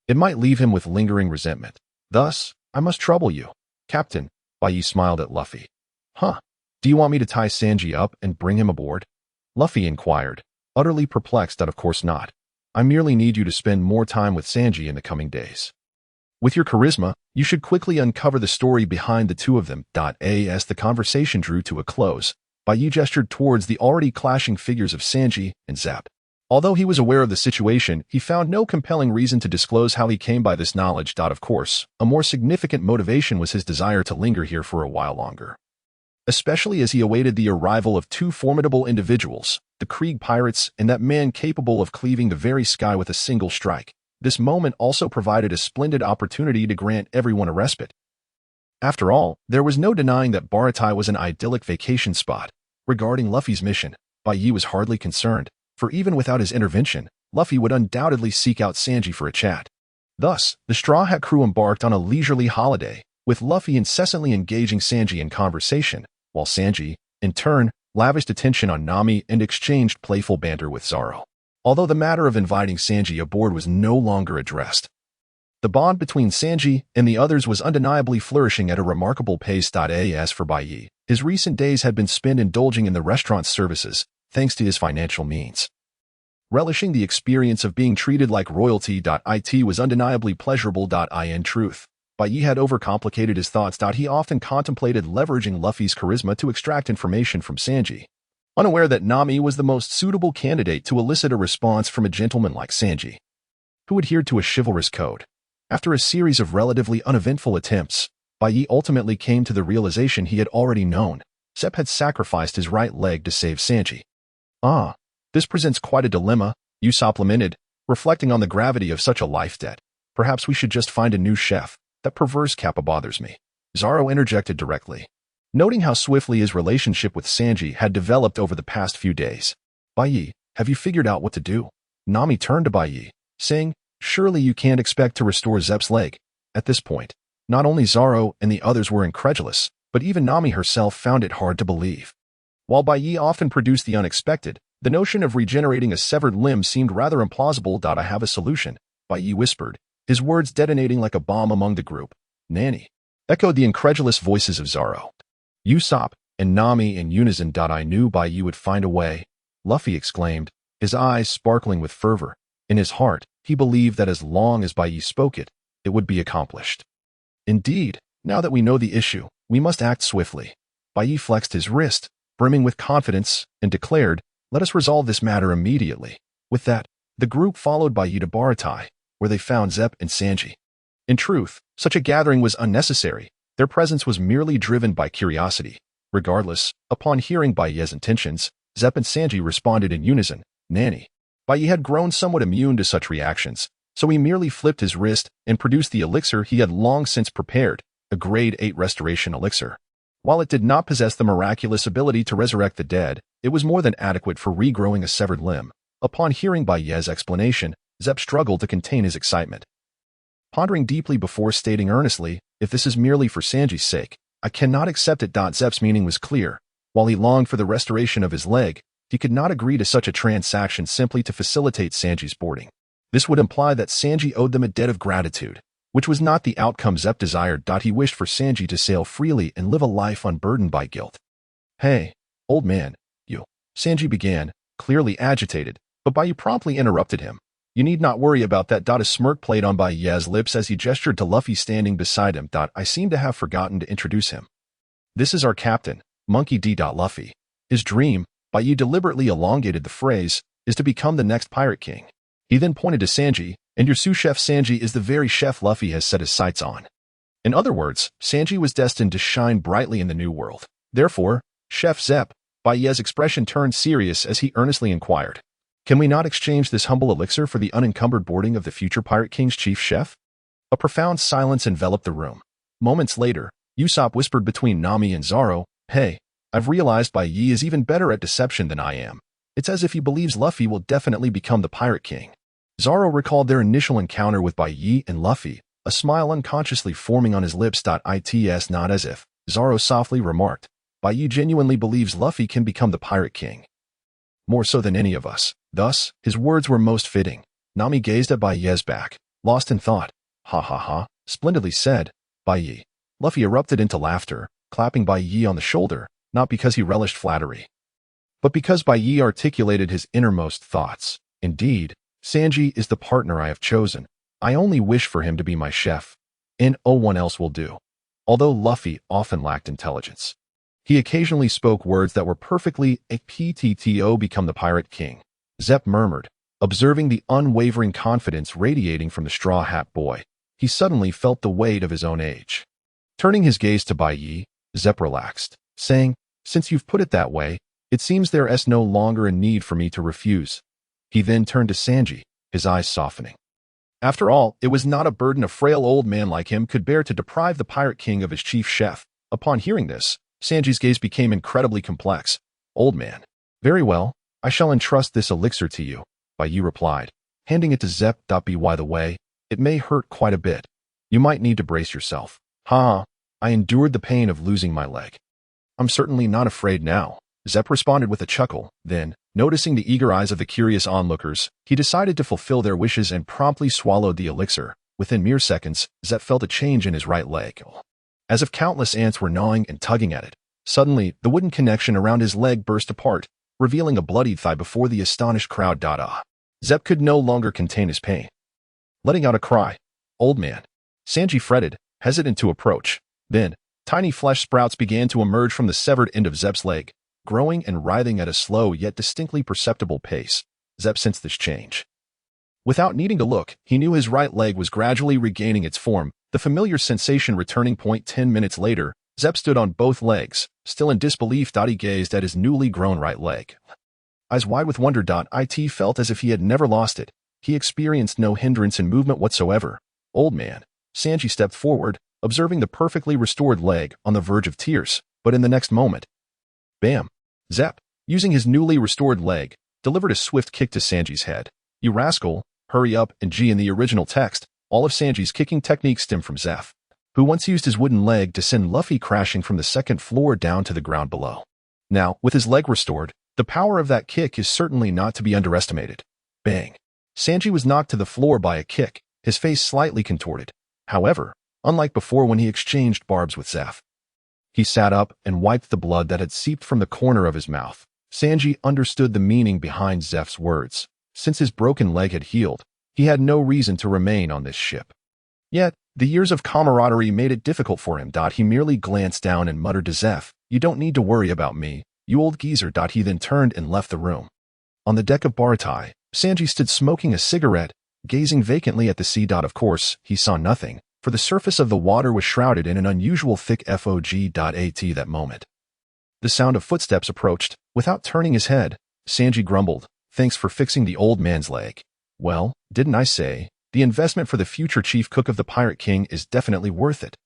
it might leave him with lingering resentment. Thus, I must trouble you, Captain. Bai Ye smiled at Luffy. Huh? Do you want me to tie Sanji up and bring him aboard? Luffy inquired. utterly perplexed that of course not. I merely need you to spend more time with Sanji in the coming days. With your charisma, you should quickly uncover the story behind the two of them. As the conversation drew to a close, Bai Ye gestured towards the already clashing figures of Sanji and Zep. Although he was aware of the situation, he found no compelling reason to disclose how he came by this knowledge. Of course, a more significant motivation was his desire to linger here for a while longer. Especially as he awaited the arrival of two formidable individuals, the Krieg pirates and that man capable of cleaving the very sky with a single strike. This moment also provided a splendid opportunity to grant everyone a respite. After all, there was no denying that Baratie was an idyllic vacation spot. Regarding Luffy's mission, Bai Ye was hardly concerned, for even without his intervention, Luffy would undoubtedly seek out Sanji for a chat. Thus, the Straw Hat crew embarked on a leisurely holiday, with Luffy incessantly engaging Sanji in conversation, while Sanji, in turn, lavished attention on Nami and exchanged playful banter with Zoro. Although the matter of inviting Sanji aboard was no longer addressed, the bond between Sanji and the others was undeniably flourishing at a remarkable pace. As for Bai Ye, his recent days had been spent indulging in the restaurant's services, thanks to his financial means. Relishing the experience of being treated like royalty. It was undeniably pleasurable. In truth, Bai Ye had overcomplicated his thoughts. He often contemplated leveraging Luffy's charisma to extract information from Sanji, unaware that Nami was the most suitable candidate to elicit a response from a gentleman like Sanji, who adhered to a chivalrous code. After a series of relatively uneventful attempts, Bai Ye ultimately came to the realization he had already known. Zep had sacrificed his right leg to save Sanji. This presents quite a dilemma, Usopp lamented, reflecting on the gravity of such a life debt. Perhaps we should just find a new chef. That perverse kappa bothers me. Zoro interjected directly, noting how swiftly his relationship with Sanji had developed over the past few days. Bai Ye, have you figured out what to do? Nami turned to Bai Ye, saying, surely you can't expect to restore Zep's leg. At this point, not only Zoro and the others were incredulous, but even Nami herself found it hard to believe. While Bai Ye often produced the unexpected, the notion of regenerating a severed limb seemed rather implausible. I have a solution, Bai Ye whispered, his words detonating like a bomb among the group. Nanny, echoed the incredulous voices of Zoro, Usopp, and Nami in unison. I knew Bai Ye would find a way, Luffy exclaimed, his eyes sparkling with fervor. In his heart, he believed that as long as Bai Ye spoke it, it would be accomplished. Indeed, now that we know the issue, we must act swiftly. Bai Ye flexed his wrist, brimming with confidence, and declared, let us resolve this matter immediately. With that, the group followed Bai Ye to Baratie, where they found Zep and Sanji. In truth, such a gathering was unnecessary. Their presence was merely driven by curiosity. Regardless, upon hearing Bai Ye's intentions, Zep and Sanji responded in unison, Nanny. Bai Ye had grown somewhat immune to such reactions, so he merely flipped his wrist and produced the elixir he had long since prepared, a grade 8 restoration elixir. While it did not possess the miraculous ability to resurrect the dead, it was more than adequate for regrowing a severed limb. Upon hearing Bai Ye's explanation, Zep struggled to contain his excitement. Pondering deeply before stating earnestly, if this is merely for Sanji's sake, I cannot accept it. Zep's meaning was clear. While he longed for the restoration of his leg, he could not agree to such a transaction simply to facilitate Sanji's boarding. This would imply that Sanji owed them a debt of gratitude, which was not the outcome Zep desired. He wished for Sanji to sail freely and live a life unburdened by guilt. Hey, old man, you, Sanji began, clearly agitated, but Bai Ye promptly interrupted him. You need not worry about that. A smirk played on Bai Ye's lips as he gestured to Luffy standing beside him. I seem to have forgotten to introduce him. This is our captain, Monkey D. Luffy. His dream, Bai Ye deliberately elongated the phrase, is to become the next Pirate King. He then pointed to Sanji, and your sous-chef Sanji is the very chef Luffy has set his sights on. In other words, Sanji was destined to shine brightly in the new world. Therefore, Chef Zep, Bai Ye's expression turned serious as he earnestly inquired, can we not exchange this humble elixir for the unencumbered boarding of the future Pirate King's chief chef? A profound silence enveloped the room. Moments later, Usopp whispered between Nami and Zoro, hey, I've realized Bai Ye is even better at deception than I am. It's as if he believes Luffy will definitely become the Pirate King. Zoro recalled their initial encounter with Bai Ye and Luffy, a smile unconsciously forming on his lips. It's not as if, Zoro softly remarked, Bai Ye genuinely believes Luffy can become the Pirate King. More so than any of us. Thus, his words were most fitting. Nami gazed at Bai Ye's back, lost in thought. Ha ha ha, splendidly said, Bai Ye. Luffy erupted into laughter, clapping Bai Ye on the shoulder, not because he relished flattery, but because Bai Ye articulated his innermost thoughts. Indeed, Sanji is the partner I have chosen. I only wish for him to be my chef. And no one else will do. Although Luffy often lacked intelligence, he occasionally spoke words that were perfectly a ptto become the Pirate King. Zep murmured, observing the unwavering confidence radiating from the Straw Hat Boy. He suddenly felt the weight of his own age. Turning his gaze to Bai Ye, Zep relaxed, saying, since you've put it that way, it seems there is no longer a need for me to refuse. He then turned to Sanji, his eyes softening. After all, it was not a burden a frail old man like him could bear to deprive the Pirate King of his chief chef. Upon hearing this, Sanji's gaze became incredibly complex. Old man. Very well, I shall entrust this elixir to you, Bai Ye replied, handing it to Zep. By the way, it may hurt quite a bit. You might need to brace yourself. Ha! I endured the pain of losing my leg. I'm certainly not afraid now, Zep responded with a chuckle. Then, noticing the eager eyes of the curious onlookers, he decided to fulfill their wishes and promptly swallowed the elixir. Within mere seconds, Zep felt a change in his right leg. As if countless ants were gnawing and tugging at it. Suddenly, the wooden connection around his leg burst apart, revealing a bloodied thigh before the astonished crowd. Zep could no longer contain his pain. Letting out a cry. Old man. Sanji fretted, hesitant to approach. Then, tiny flesh sprouts began to emerge from the severed end of Zep's leg, growing and writhing at a slow yet distinctly perceptible pace. Zep sensed this change. Without needing to look, he knew his right leg was gradually regaining its form, the familiar sensation returning. 10 minutes later, Zep stood on both legs, still in disbelief. He gazed at his newly grown right leg. Eyes wide with wonder. It felt as if he had never lost it. He experienced no hindrance in movement whatsoever. Old man. Sanji stepped forward, observing the perfectly restored leg on the verge of tears, but in the next moment, bam! Zep, using his newly restored leg, delivered a swift kick to Sanji's head. You rascal, hurry up. And in the original text, all of Sanji's kicking techniques stem from Zep, who once used his wooden leg to send Luffy crashing from the second floor down to the ground below. Now, with his leg restored, the power of that kick is certainly not to be underestimated. Bang! Sanji was knocked to the floor by a kick, his face slightly contorted. However, unlike before when he exchanged barbs with Zep, he sat up and wiped the blood that had seeped from the corner of his mouth. Sanji understood the meaning behind Zep's words. Since his broken leg had healed, he had no reason to remain on this ship. Yet, the years of camaraderie made it difficult for him. He merely glanced down and muttered to Zep, you don't need to worry about me, you old geezer. He then turned and left the room. On the deck of Baratie, Sanji stood smoking a cigarette, gazing vacantly at the sea. Of course, he saw nothing, for the surface of the water was shrouded in an unusual thick fog. At that moment, the sound of footsteps approached. Without turning his head, Sanji grumbled, thanks for fixing the old man's leg. Well, didn't I say, the investment for the future chief cook of the Pirate King is definitely worth it?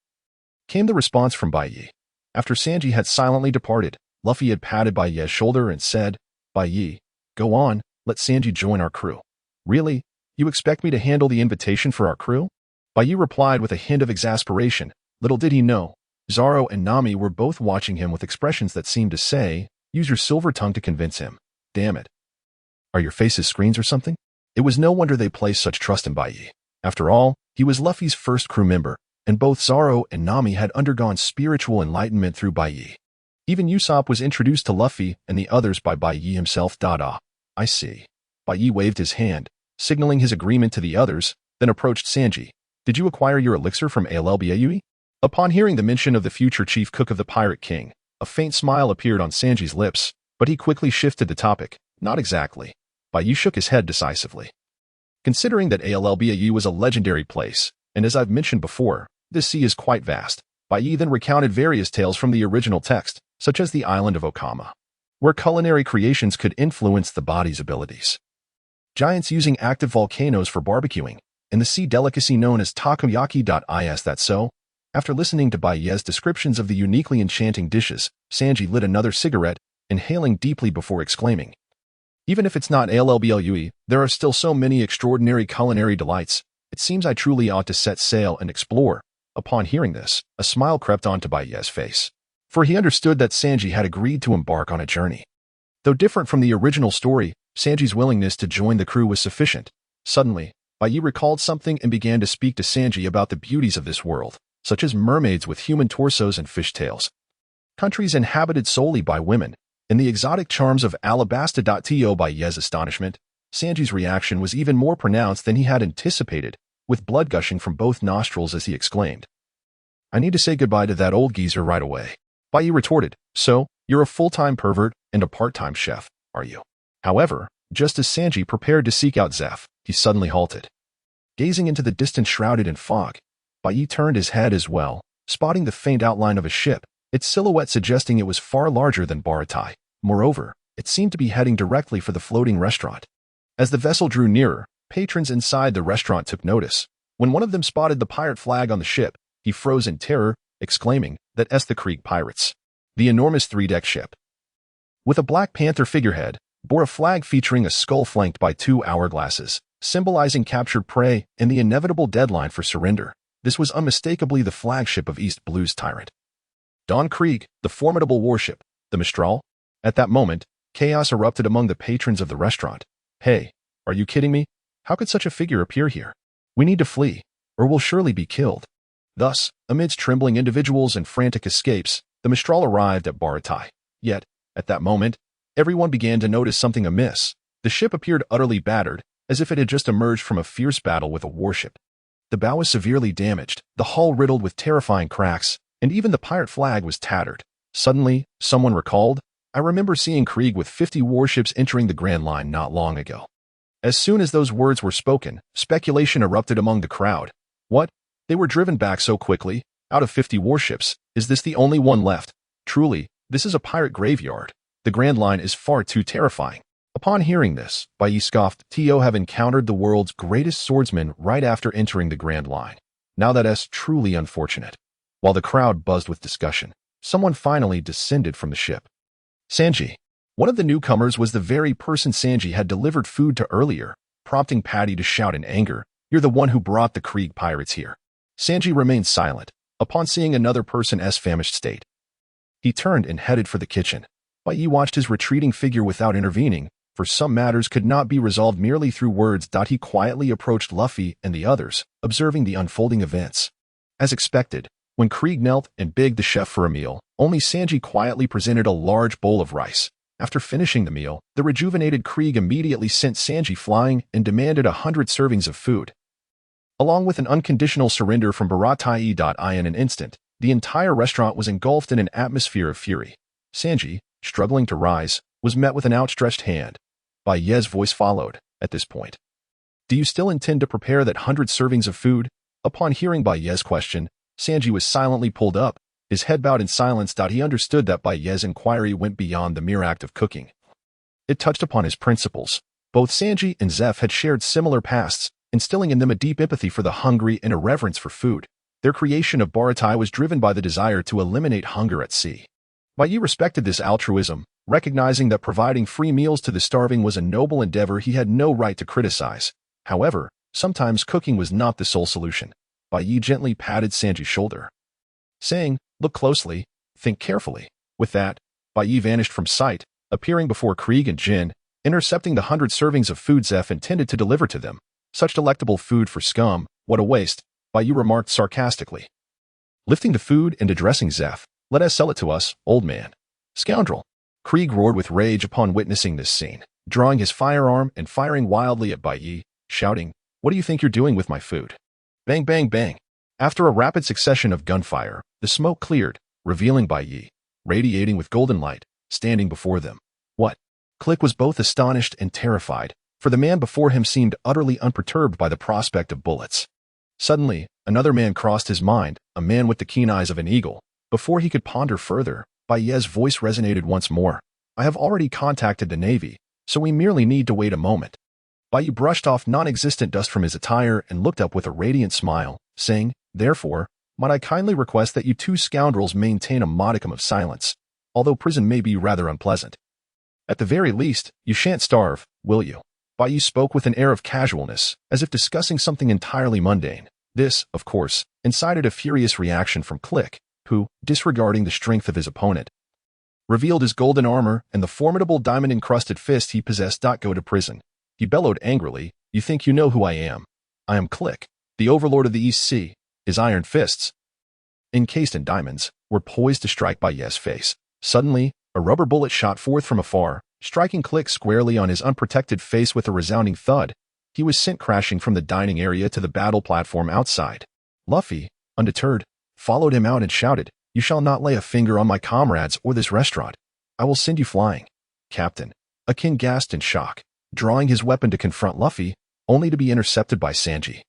Came the response from Bai Ye. After Sanji had silently departed, Luffy had patted Bai Ye's shoulder and said, Bai Ye, go on, let Sanji join our crew. Really? You expect me to handle the invitation for our crew? Bai Ye replied with a hint of exasperation. Little did he know, Zoro and Nami were both watching him with expressions that seemed to say, use your silver tongue to convince him. Damn it. Are your faces screens or something? It was no wonder they placed such trust in Bai Ye. After all, he was Luffy's first crew member, and both Zoro and Nami had undergone spiritual enlightenment through Bai Ye. Even Usopp was introduced to Luffy and the others by Bai Ye himself. I see. Bai Ye waved his hand, signaling his agreement to the others, then approached Sanji. Did you acquire your elixir from Alabasta? Upon hearing the mention of the future chief cook of the Pirate King, a faint smile appeared on Sanji's lips, but he quickly shifted the topic. Not exactly. Bai Ye shook his head decisively. Considering that Alabasta was a legendary place, and as I've mentioned before, this sea is quite vast, Bai Ye then recounted various tales from the original text, such as the island of Okama, where culinary creations could influence the body's abilities. Giants using active volcanoes for barbecuing, and the sea delicacy known as takoyaki. Is that so? After listening to Bai Ye's descriptions of the uniquely enchanting dishes, Sanji lit another cigarette, inhaling deeply before exclaiming, even if it's not Alabasta, there are still so many extraordinary culinary delights. It seems I truly ought to set sail and explore. Upon hearing this, a smile crept onto Bai Ye's face, for he understood that Sanji had agreed to embark on a journey. Though different from the original story, Sanji's willingness to join the crew was sufficient. Suddenly, Bai Ye recalled something and began to speak to Sanji about the beauties of this world, such as mermaids with human torsos and fishtails, countries inhabited solely by women, In the exotic charms of Alabasta. To Bai Ye's astonishment, Sanji's reaction was even more pronounced than he had anticipated, with blood gushing from both nostrils as he exclaimed, "I need to say goodbye to that old geezer right away." Bai Ye retorted, "So, you're a full-time pervert and a part-time chef, are you?" However, just as Sanji prepared to seek out Zeph, he suddenly halted. Gazing into the distance shrouded in fog, Bai Ye turned his head as well, spotting the faint outline of a ship, its silhouette suggesting it was far larger than Baratie. Moreover, it seemed to be heading directly for the floating restaurant. As the vessel drew nearer, patrons inside the restaurant took notice. When one of them spotted the pirate flag on the ship, he froze in terror, exclaiming, "That's the Krieg pirates." The enormous three-deck ship, with a Black Panther figurehead, bore a flag featuring a skull flanked by two hourglasses, symbolizing captured prey and the inevitable deadline for surrender. This was unmistakably the flagship of East Blue's tyrant, Don Krieg, the formidable warship, the Mistral. At that moment, chaos erupted among the patrons of the restaurant. "Hey, are you kidding me? How could such a figure appear here? We need to flee, or we'll surely be killed." Thus, amidst trembling individuals and frantic escapes, the Mistral arrived at Baratie. Yet, at that moment, everyone began to notice something amiss. The ship appeared utterly battered, as if it had just emerged from a fierce battle with a warship. The bow was severely damaged, the hull riddled with terrifying cracks, and even the pirate flag was tattered. Suddenly, someone recalled, "I remember seeing Krieg with 50 warships entering the Grand Line not long ago." As soon as those words were spoken, speculation erupted among the crowd. What? They were driven back so quickly? Out of 50 warships, is this the only one left? Truly, this is a pirate graveyard. The Grand Line is far too terrifying. Upon hearing this, Bai Ye scoffed, "To have encountered the world's greatest swordsman right after entering the Grand Line. Now that's truly unfortunate." While the crowd buzzed with discussion, someone finally descended from the ship. Sanji. One of the newcomers was the very person Sanji had delivered food to earlier, prompting Patty to shout in anger, "You're the one who brought the Krieg pirates here." Sanji remained silent, upon seeing another person's famished state. He turned and headed for the kitchen. Bai Ye watched his retreating figure without intervening, for some matters could not be resolved merely through words. He quietly approached Luffy and the others, observing the unfolding events. As expected, when Krieg knelt and begged the chef for a meal, only Sanji quietly presented a large bowl of rice. After finishing the meal, the rejuvenated Krieg immediately sent Sanji flying and demanded 100 servings of food. Along with an unconditional surrender from Baratie. In an instant, the entire restaurant was engulfed in an atmosphere of fury. Sanji, struggling to rise, was met with an outstretched hand. Bai Ye's voice followed, at this point. "Do you still intend to prepare that 100 servings of food?" Upon hearing Bai Ye's question, Sanji was silently pulled up, his head bowed in silence. He understood that Bai Ye's inquiry went beyond the mere act of cooking. It touched upon his principles. Both Sanji and Zeph had shared similar pasts, instilling in them a deep empathy for the hungry and a reverence for food. Their creation of Baratie was driven by the desire to eliminate hunger at sea. Bai Ye respected this altruism, recognizing that providing free meals to the starving was a noble endeavor he had no right to criticize. However, sometimes cooking was not the sole solution. Bai Ye gently patted Sanji's shoulder, saying, "Look closely, think carefully." With that, Bai Ye vanished from sight, appearing before Krieg and Jin, intercepting the 100 servings of food Zeph intended to deliver to them. "Such delectable food for scum, what a waste," Bai Ye remarked sarcastically. Lifting the food and addressing Zeph, "Let us sell it to us, old man." "Scoundrel!" Krieg roared with rage upon witnessing this scene, drawing his firearm and firing wildly at Bai Ye, shouting, "What do you think you're doing with my food?" Bang, bang, bang. After a rapid succession of gunfire, the smoke cleared, revealing Bai Ye, radiating with golden light, standing before them. "What?" Click was both astonished and terrified, for the man before him seemed utterly unperturbed by the prospect of bullets. Suddenly, another man crossed his mind, a man with the keen eyes of an eagle. Before he could ponder further, Bai Ye's voice resonated once more. "I have already contacted the Navy, so we merely need to wait a moment." Bai Ye brushed off non-existent dust from his attire and looked up with a radiant smile, saying, "Therefore, might I kindly request that you two scoundrels maintain a modicum of silence, although prison may be rather unpleasant. At the very least, you shan't starve, will you?" Bai Ye spoke with an air of casualness, as if discussing something entirely mundane. This, of course, incited a furious reaction from Click, who, disregarding the strength of his opponent, revealed his golden armor and the formidable diamond-encrusted fist he possessed. "Go to prison." He bellowed angrily, "You think you know who I am? I am Click, the overlord of the East Sea." His iron fists, encased in diamonds, were poised to strike Bai Ye's face. Suddenly, A rubber bullet shot forth from afar, striking Click squarely on his unprotected face with a resounding thud. He was sent crashing from the dining area to the battle platform outside. Luffy, undeterred, followed him out and shouted, "You shall not lay a finger on my comrades or this restaurant. I will send you flying." "Captain." Arcane gasped in shock, drawing his weapon to confront Luffy, only to be intercepted by Sanji,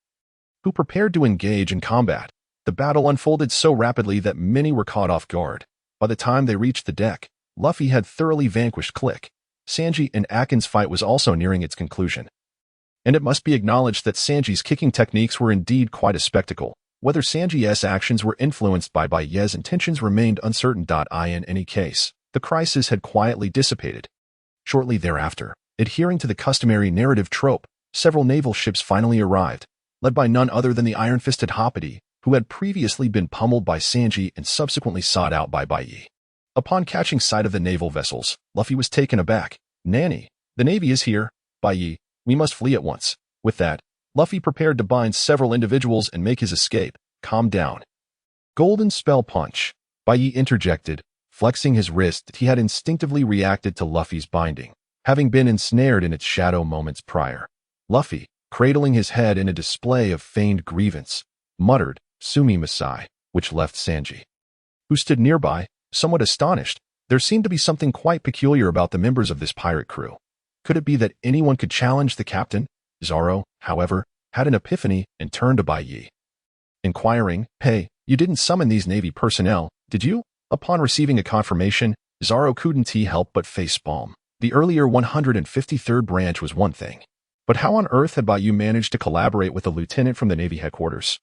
who prepared to engage in combat. The battle unfolded so rapidly that many were caught off guard. By the time they reached the deck, Luffy had thoroughly vanquished Click. Sanji and Arcane's fight was also nearing its conclusion. And it must be acknowledged that Sanji's kicking techniques were indeed quite a spectacle. Whether Sanji's actions were influenced by Bai Ye's intentions remained uncertain. In any case, the crisis had quietly dissipated. Shortly thereafter, adhering to the customary narrative trope, several naval ships finally arrived, led by none other than the iron-fisted Baratie, who had previously been pummeled by Sanji and subsequently sought out by Bai Ye. Upon catching sight of the naval vessels, Luffy was taken aback. "Nani, the Navy is here. Bai Ye, we must flee at once." With that, Luffy prepared to bind several individuals and make his escape. "Calm down." Golden Spell Punch. Bai Ye interjected, flexing his wrist that he had instinctively reacted to Luffy's binding, having been ensnared in its shadow moments prior. Luffy, cradling his head in a display of feigned grievance, muttered, "Sumi Masai," which left Sanji, who stood nearby, somewhat astonished. There seemed to be something quite peculiar about the members of this pirate crew. Could it be that anyone could challenge the captain? Zoro, however, had an epiphany and turned to Bai Ye, inquiring, "Hey, you didn't summon these Navy personnel, did you?" Upon receiving a confirmation, Zoro couldn't help but facepalm. The earlier 153rd branch was one thing, but how on earth had Bai Ye managed to collaborate with a lieutenant from the Navy headquarters?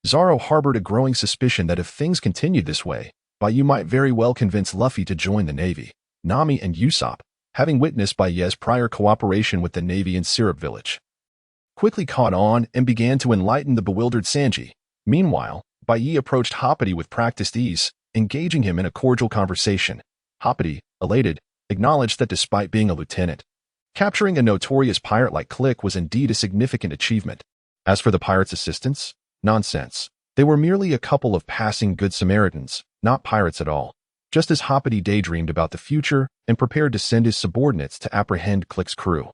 Zoro harbored a growing suspicion that if things continued this way, Bai Ye might very well convince Luffy to join the Navy. Nami and Usopp, having witnessed Bai Ye's prior cooperation with the Navy in Syrup Village, quickly caught on and began to enlighten the bewildered Sanji. Meanwhile, Bai Ye approached Baratie with practiced ease, engaging him in a cordial conversation. Baratie, elated, acknowledged that despite being a lieutenant, capturing a notorious pirate like Click was indeed a significant achievement. As for the pirates' assistants, nonsense. They were merely a couple of passing good Samaritans, not pirates at all. Just as Baratie daydreamed about the future and prepared to send his subordinates to apprehend Click's crew,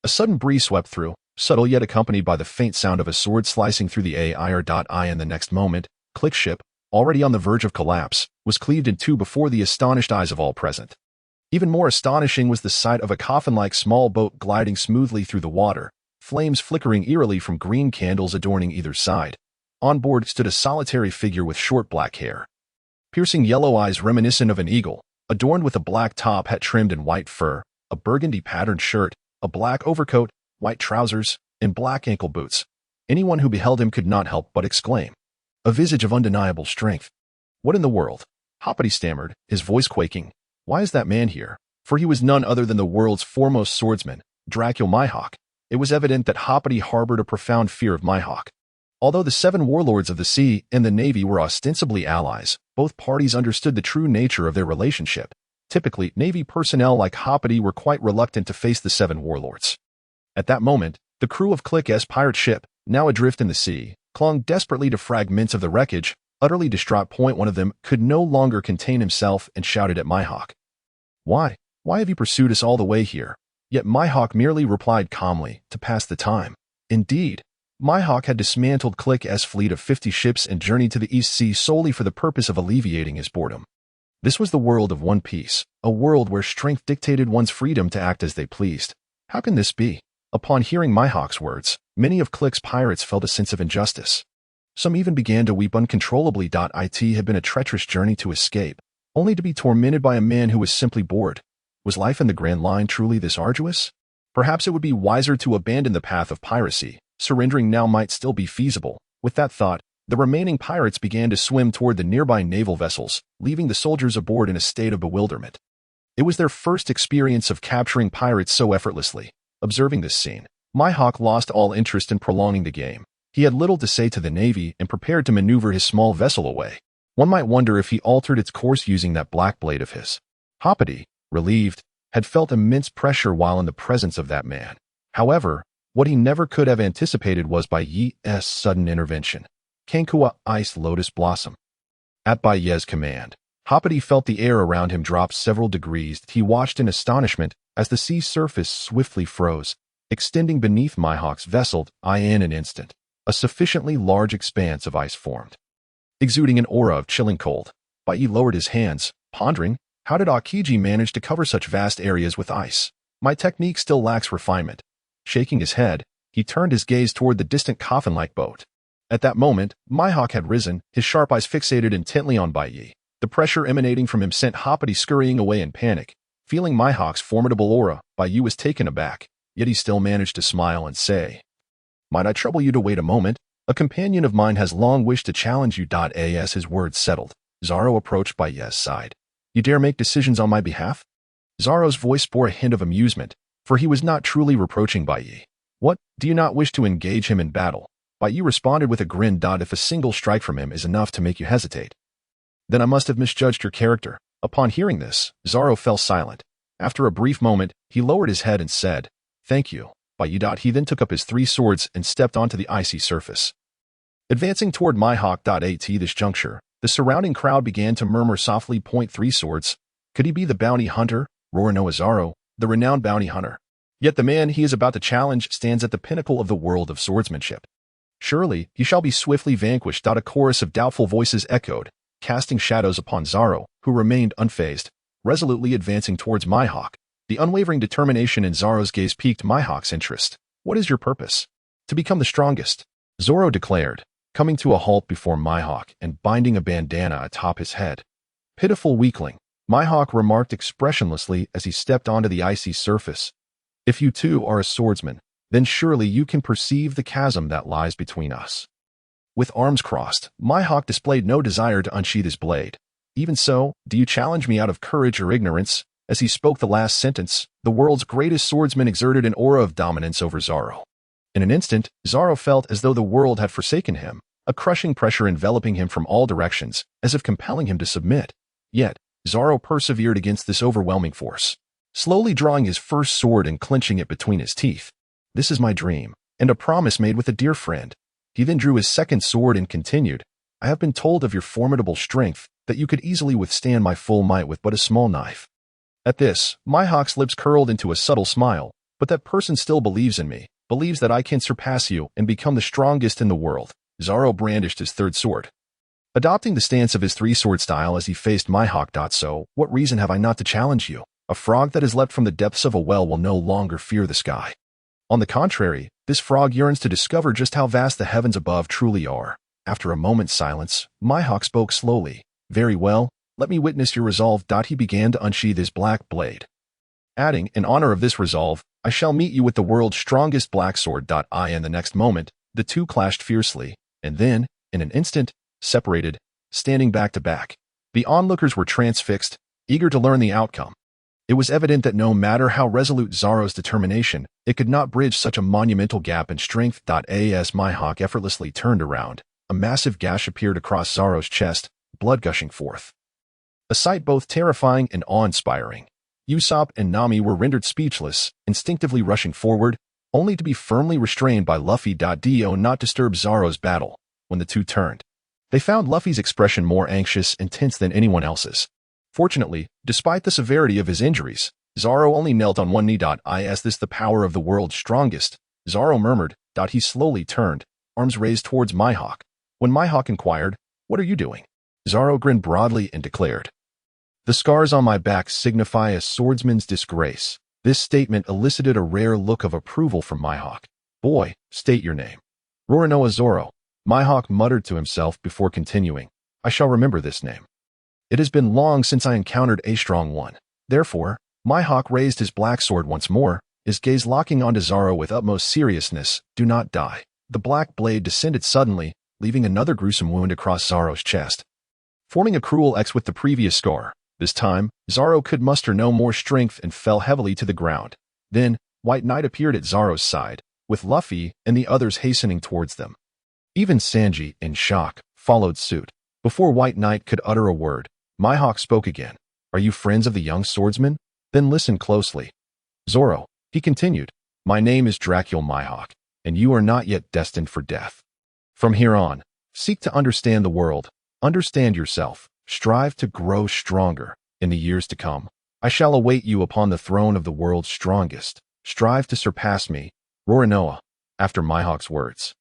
a sudden breeze swept through, subtle yet accompanied by the faint sound of a sword slicing through the air. In the next moment, Click's ship, already on the verge of collapse, was cleaved in two before the astonished eyes of all present. Even more astonishing was the sight of a coffin-like small boat gliding smoothly through the water, flames flickering eerily from green candles adorning either side. On board stood a solitary figure with short black hair, piercing yellow eyes reminiscent of an eagle, adorned with a black top hat trimmed in white fur, a burgundy-patterned shirt, a black overcoat, white trousers, and black ankle boots. Anyone who beheld him could not help but exclaim, "A visage of undeniable strength. What in the world?" Baratie stammered, his voice quaking. "Why is that man here?" For he was none other than the world's foremost swordsman, Dracula Mihawk. It was evident that Baratie harbored a profound fear of Mihawk. Although the 7 warlords of the sea and the Navy were ostensibly allies, both parties understood the true nature of their relationship. Typically, Navy personnel like Baratie were quite reluctant to face the 7 warlords. At that moment, the crew of Click's pirate ship, now adrift in the sea, clung desperately to fragments of the wreckage. Utterly distraught, one of them could no longer contain himself and shouted at Mihawk, Why have you pursued us all the way here?" Yet Mihawk merely replied calmly, "To pass the time." Indeed, Mihawk had dismantled Click's fleet of 50 ships and journeyed to the East Sea solely for the purpose of alleviating his boredom. This was the world of One Piece, a world where strength dictated one's freedom to act as they pleased. How can this be? Upon hearing Mihawk's words, many of Click's pirates felt a sense of injustice. Some even began to weep uncontrollably. It had been a treacherous journey to escape, only to be tormented by a man who was simply bored. Was life in the Grand Line truly this arduous? Perhaps it would be wiser to abandon the path of piracy. Surrendering now might still be feasible. With that thought, the remaining pirates began to swim toward the nearby naval vessels, leaving the soldiers aboard in a state of bewilderment. It was their first experience of capturing pirates so effortlessly. Observing this scene, Mihawk lost all interest in prolonging the game. He had little to say to the Navy and prepared to maneuver his small vessel away. One might wonder if he altered its course using that black blade of his. Baratie, relieved, had felt immense pressure while in the presence of that man. However, what he never could have anticipated was Bai Ye's sudden intervention. Kankua Ice Lotus Blossom. At Bai Ye's command, Hoppity felt the air around him drop several degrees. He watched in astonishment as the sea surface swiftly froze, extending beneath Mihawk's vessel. In an instant, a sufficiently large expanse of ice formed, exuding an aura of chilling cold. Bai Ye lowered his hands, pondering, how did Aokiji manage to cover such vast areas with ice? My technique still lacks refinement. Shaking his head, he turned his gaze toward the distant coffin-like boat. At that moment, Mihawk had risen, his sharp eyes fixated intently on Bai Ye. The pressure emanating from him sent Hoppity scurrying away in panic. Feeling Mihawk's formidable aura, Bai Ye was taken aback, yet he still managed to smile and say, "Might I trouble you to wait a moment? A companion of mine has long wished to challenge you." As his words settled, Zoro approached Bai Ye's side. "You dare make decisions on my behalf?" Zoro's voice bore a hint of amusement, for he was not truly reproaching Bai Ye. "What, do you not wish to engage him in battle?" Bai Ye responded with a grin. "If a single strike from him is enough to make you hesitate, then I must have misjudged your character." Upon hearing this, Zoro fell silent. After a brief moment, he lowered his head and said, "Thank you, Bai Ye." He then took up his 3 swords and stepped onto the icy surface, advancing toward Mihawk. At this juncture, the surrounding crowd began to murmur softly. 3 swords? Could he be the bounty hunter, Roronoa Zoro, the renowned bounty hunter? Yet the man he is about to challenge stands at the pinnacle of the world of swordsmanship. Surely, he shall be swiftly vanquished. A chorus of doubtful voices echoed, casting shadows upon Zoro, who remained unfazed, resolutely advancing towards Mihawk. The unwavering determination in Zoro's gaze piqued Mihawk's interest. "What is your purpose?" "To become the strongest," Zoro declared, coming to a halt before Mihawk and binding a bandana atop his head. "Pitiful weakling," Mihawk remarked expressionlessly as he stepped onto the icy surface. "If you too are a swordsman, then surely you can perceive the chasm that lies between us." With arms crossed, Mihawk displayed no desire to unsheath his blade. "Even so, do you challenge me out of courage or ignorance?" As he spoke the last sentence, the world's greatest swordsman exerted an aura of dominance over Zoro. In an instant, Zoro felt as though the world had forsaken him, a crushing pressure enveloping him from all directions, as if compelling him to submit. Yet, Zoro persevered against this overwhelming force, slowly drawing his first sword and clenching it between his teeth. "This is my dream, and a promise made with a dear friend." He then drew his second sword and continued, "I have been told of your formidable strength, that you could easily withstand my full might with but a small knife." At this, Mihawk's lips curled into a subtle smile. "But that person still believes in me, believes that I can surpass you and become the strongest in the world." Zoro brandished his third sword, adopting the stance of his 3-sword style as he faced Mihawk. "So, what reason have I not to challenge you? A frog that has leapt from the depths of a well will no longer fear the sky. On the contrary, this frog yearns to discover just how vast the heavens above truly are." After a moment's silence, Mihawk spoke slowly. "Very well, let me witness your resolve." He began to unsheath his black blade, adding, "In honor of this resolve, I shall meet you with the world's strongest black sword." In the next moment, the two clashed fiercely, and then, in an instant, separated, standing back to back. The onlookers were transfixed, eager to learn the outcome. It was evident that no matter how resolute Zoro's determination, it could not bridge such a monumental gap in strength. As Mihawk effortlessly turned around, a massive gash appeared across Zoro's chest, blood gushing forth, a sight both terrifying and awe-inspiring. Usopp and Nami were rendered speechless, instinctively rushing forward, only to be firmly restrained by Luffy. Do not disturb Zoro's battle. When the two turned, they found Luffy's expression more anxious and tense than anyone else's. Fortunately, despite the severity of his injuries, Zoro only knelt on one knee. "Is this the power of the world's strongest?" Zoro murmured. He slowly turned, arms raised towards Mihawk. When Mihawk inquired, "What are you doing?" Zoro grinned broadly and declared, "The scars on my back signify a swordsman's disgrace." This statement elicited a rare look of approval from Mihawk. "Boy, state your name." "Roronoa Zoro," Mihawk muttered to himself before continuing. "I shall remember this name. It has been long since I encountered a strong one." Therefore, Mihawk raised his black sword once more, his gaze locking onto Zoro with utmost seriousness. "Do not die." The black blade descended suddenly, leaving another gruesome wound across Zoro's chest, forming a cruel X with the previous scar. This time, Zoro could muster no more strength and fell heavily to the ground. Then, White Knight appeared at Zoro's side, with Luffy and the others hastening towards them. Even Sanji, in shock, followed suit. Before White Knight could utter a word, Mihawk spoke again. "Are you friends of the young swordsman? Then listen closely. Zoro," he continued, "my name is Dracul Mihawk, and you are not yet destined for death. From here on, seek to understand the world, understand yourself, Strive to grow stronger. In the years to come, I shall await you upon the throne of the world's strongest. Strive to surpass me, Roronoa. After Mihawk's words,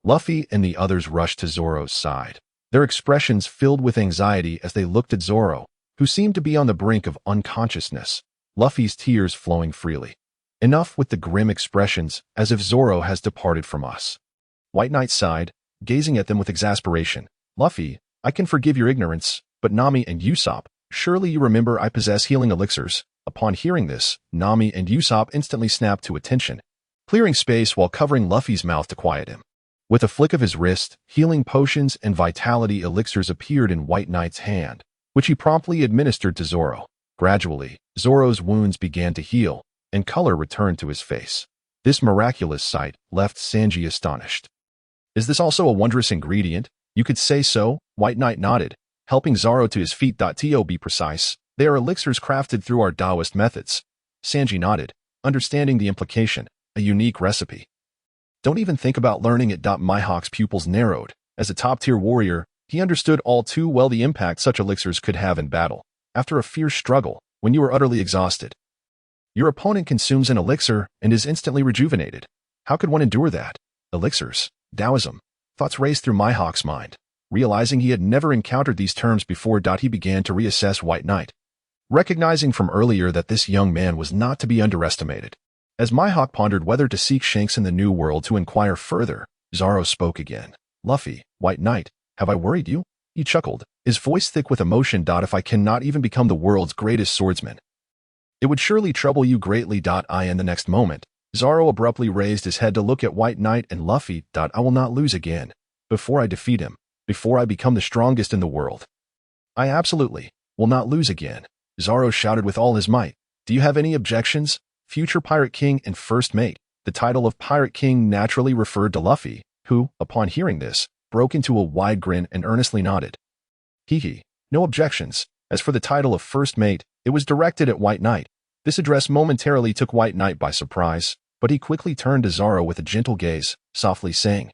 Luffy and the others rushed to Zoro's side, their expressions filled with anxiety as they looked at Zoro, who seemed to be on the brink of unconsciousness, Luffy's tears flowing freely. Enough with the grim expressions, as if Zoro has departed from us. White Knight sighed, gazing at them with exasperation. Luffy, I can forgive your ignorance, but Nami and Usopp, surely you remember I possess healing elixirs. Upon hearing this, Nami and Usopp instantly snapped to attention, clearing space while covering Luffy's mouth to quiet him. With a flick of his wrist, healing potions and vitality elixirs appeared in White Knight's hand, which he promptly administered to Zoro. Gradually, Zoro's wounds began to heal, and color returned to his face. This miraculous sight left Sanji astonished. Is this also a wondrous ingredient? You could say so, White Knight nodded, helping Zoro to his feet. To be precise, they are elixirs crafted through our Taoist methods. Sanji nodded, understanding the implication, a unique recipe. Don't even think about learning it. Mihawk's pupils narrowed. As a top-tier warrior, he understood all too well the impact such elixirs could have in battle. After a fierce struggle, when you are utterly exhausted, your opponent consumes an elixir and is instantly rejuvenated. How could one endure that? Elixirs, Taoism. Thoughts raced through Mihawk's mind. Realizing he had never encountered these terms before, he began to reassess White Knight, recognizing from earlier that this young man was not to be underestimated. As Mihawk pondered whether to seek Shanks in the New World to inquire further, Zoro spoke again. Luffy, White Knight, have I worried you? He chuckled, his voice thick with emotion. If I cannot even become the world's greatest swordsman, it would surely trouble you greatly. In the next moment, Zoro abruptly raised his head to look at White Knight and Luffy. I will not lose again. Before I defeat him, before I become the strongest in the world, I absolutely will not lose again. Zoro shouted with all his might. Do you have any objections, future Pirate King and First Mate? The title of Pirate King naturally referred to Luffy, who, upon hearing this, broke into a wide grin and earnestly nodded. Hee, no objections. As for the title of First Mate, it was directed at White Knight. This address momentarily took White Knight by surprise, but he quickly turned to Zoro with a gentle gaze, softly saying,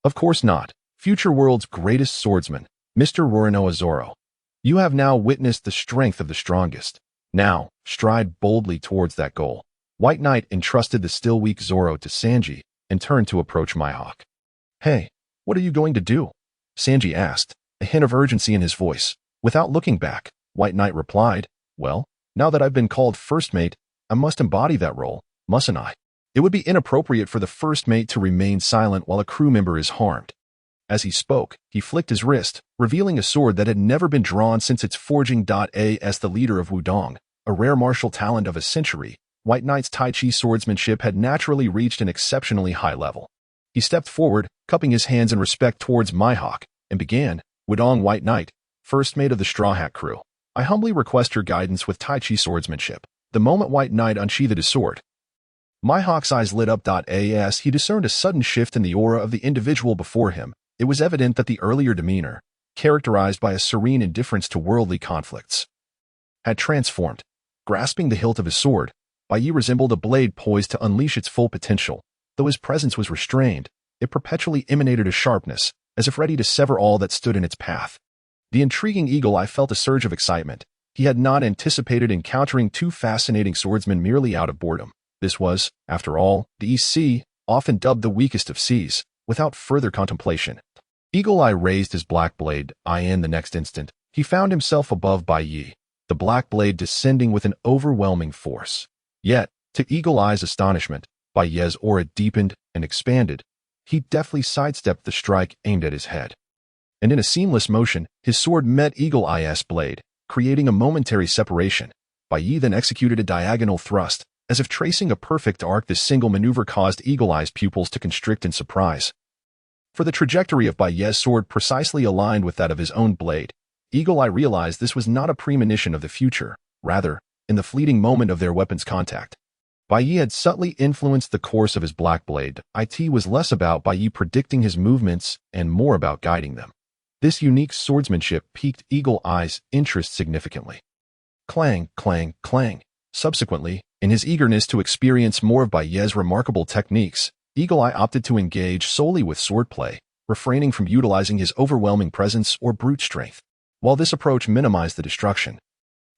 Of course not, future world's greatest swordsman, Mr. Roronoa Zoro. You have now witnessed the strength of the strongest. Now, stride boldly towards that goal. White Knight entrusted the still weak Zoro to Sanji and turned to approach Mihawk. Hey, what are you going to do? Sanji asked, a hint of urgency in his voice. Without looking back, White Knight replied, Well, now that I've been called First Mate, I must embody that role, mustn't I? It would be inappropriate for the First Mate to remain silent while a crew member is harmed. As he spoke, he flicked his wrist, revealing a sword that had never been drawn since its forging. As the leader of Wudang, a rare martial talent of a century, White Knight's Tai Chi swordsmanship had naturally reached an exceptionally high level. He stepped forward, cupping his hands in respect towards Mihawk, and began, Wudang White Knight, First Mate of the Straw Hat crew. I humbly request your guidance with Tai Chi swordsmanship. The moment White Knight unsheathed his sword, Mihawk's eyes lit up. As he discerned a sudden shift in the aura of the individual before him, it was evident that the earlier demeanor, characterized by a serene indifference to worldly conflicts, had transformed. Grasping the hilt of his sword, Bai Ye resembled a blade poised to unleash its full potential. Though his presence was restrained, it perpetually emanated a sharpness, as if ready to sever all that stood in its path. The intriguing Eagle Eye felt a surge of excitement. He had not anticipated encountering two fascinating swordsmen merely out of boredom. This was, after all, the East Sea, often dubbed the weakest of seas. Without further contemplation, Eagle Eye raised his black blade. In the next instant, he found himself above Bai Ye, the black blade descending with an overwhelming force. Yet, to Eagle Eye's astonishment, Bai Ye's aura deepened and expanded. He deftly sidestepped the strike aimed at his head, and in a seamless motion, his sword met Eagle Eye's blade, creating a momentary separation. Bai Ye then executed a diagonal thrust. As if tracing a perfect arc, this single maneuver caused Eagle Eye's pupils to constrict in surprise. For the trajectory of Bai Ye's sword precisely aligned with that of his own blade, Eagle Eye realized this was not a premonition of the future. Rather, in the fleeting moment of their weapons contact, Bai Ye had subtly influenced the course of his black blade. It was less about Bai Ye predicting his movements and more about guiding them. This unique swordsmanship piqued Eagle Eye's interest significantly. Clang, clang, clang. Subsequently, in his eagerness to experience more of Bai Ye's remarkable techniques, Eagle Eye opted to engage solely with swordplay, refraining from utilizing his overwhelming presence or brute strength. While this approach minimized the destruction,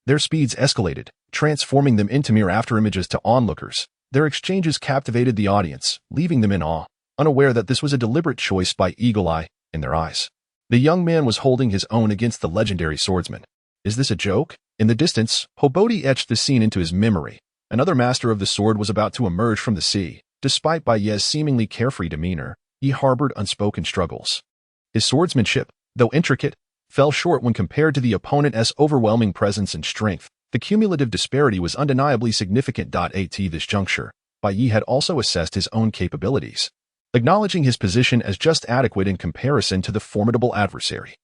their speeds escalated, transforming them into mere afterimages to onlookers. Their exchanges captivated the audience, leaving them in awe, unaware that this was a deliberate choice by Eagle Eye in their eyes. The young man was holding his own against the legendary swordsman. Is this a joke? In the distance, Hoboti etched the scene into his memory. Another master of the sword was about to emerge from the sea. Despite Bai Ye's seemingly carefree demeanor, he harbored unspoken struggles. His swordsmanship, though intricate, fell short when compared to the opponent's overwhelming presence and strength. The cumulative disparity was undeniably significant. At this juncture, Bai Ye had also assessed his own capabilities, acknowledging his position as just adequate in comparison to the formidable adversary.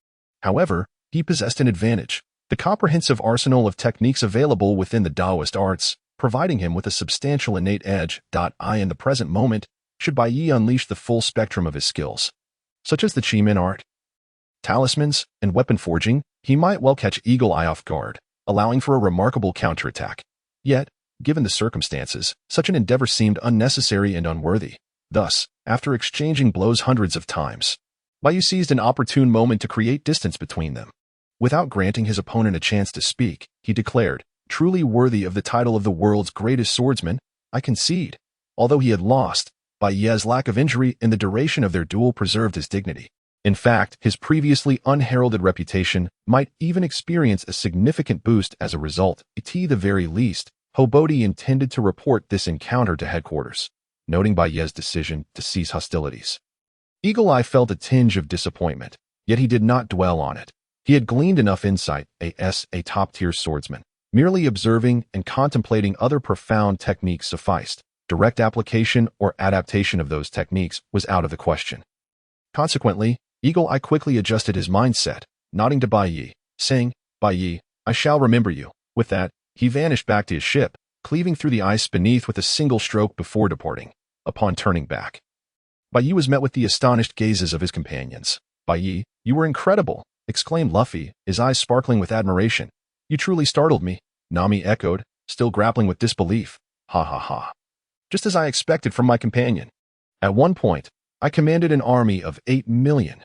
However, he possessed an advantage: the comprehensive arsenal of techniques available within the Taoist arts, providing him with a substantial innate edge. In the present moment, should Bai Ye unleash the full spectrum of his skills, such as the Chi-Min art, talismans, and weapon forging, he might well catch Eagle Eye off guard, allowing for a remarkable counterattack. Yet, given the circumstances, such an endeavor seemed unnecessary and unworthy. Thus, after exchanging blows hundreds of times, Bai Ye seized an opportune moment to create distance between them. Without granting his opponent a chance to speak, he declared, "Truly worthy of the title of the world's greatest swordsman, I concede." Although he had lost, Bai Ye's lack of injury in the duration of their duel preserved his dignity. In fact, his previously unheralded reputation might even experience a significant boost as a result. At the very least, Hoboti intended to report this encounter to headquarters, noting Bai Ye's decision to cease hostilities. Eagle Eye felt a tinge of disappointment, yet he did not dwell on it. He had gleaned enough insight as a top-tier swordsman. Merely observing and contemplating other profound techniques sufficed. Direct application or adaptation of those techniques was out of the question. Consequently, Eagle Eye quickly adjusted his mindset, nodding to Bai Ye, saying, "Bai Ye, I shall remember you." With that, he vanished back to his ship, cleaving through the ice beneath with a single stroke before departing. Upon turning back, Bai Ye was met with the astonished gazes of his companions. "Bai Ye, you were incredible," exclaimed Luffy, his eyes sparkling with admiration. "You truly startled me," Nami echoed, still grappling with disbelief. "Ha ha ha. Just as I expected from my companion. At one point, I commanded an army of 8 million.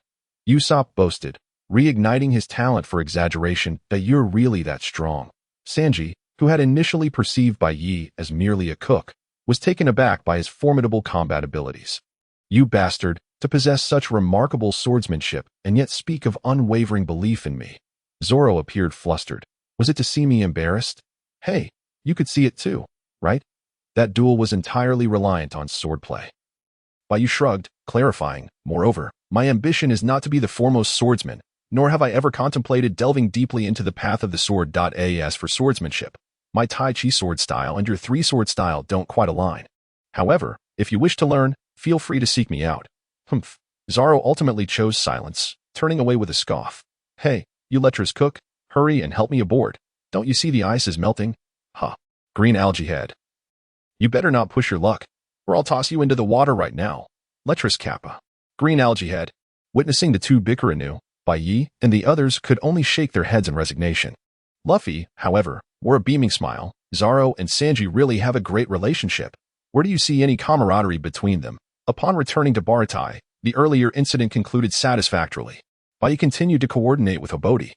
Usopp boasted, reigniting his talent for exaggeration, "that you're really that strong." Sanji, who had initially perceived Bai Ye as merely a cook, was taken aback by his formidable combat abilities. "You bastard, to possess such remarkable swordsmanship and yet speak of unwavering belief in me." Zoro appeared flustered. "Was it to see me embarrassed?" "Hey, you could see it too, right? That duel was entirely reliant on swordplay." Bai Ye shrugged, clarifying, "Moreover, my ambition is not to be the foremost swordsman, nor have I ever contemplated delving deeply into the path of the sword. As for swordsmanship, my Tai Chi sword style and your three-sword style don't quite align. However, if you wish to learn, feel free to seek me out." Humph. Zoro ultimately chose silence, turning away with a scoff. "Hey, you lecherous cook, hurry and help me aboard. Don't you see the ice is melting?" "Huh. Green algae head. You better not push your luck, or I'll toss you into the water right now." Lecherous Kappa. Green algae head. Witnessing the two bicker anew, Bai Ye and the others could only shake their heads in resignation. Luffy, however, wore a beaming smile. "Zoro and Sanji really have a great relationship. Where do you see any camaraderie between them?" Upon returning to Baratie, the earlier incident concluded satisfactorily. Bai Ye continued to coordinate with Hoboti.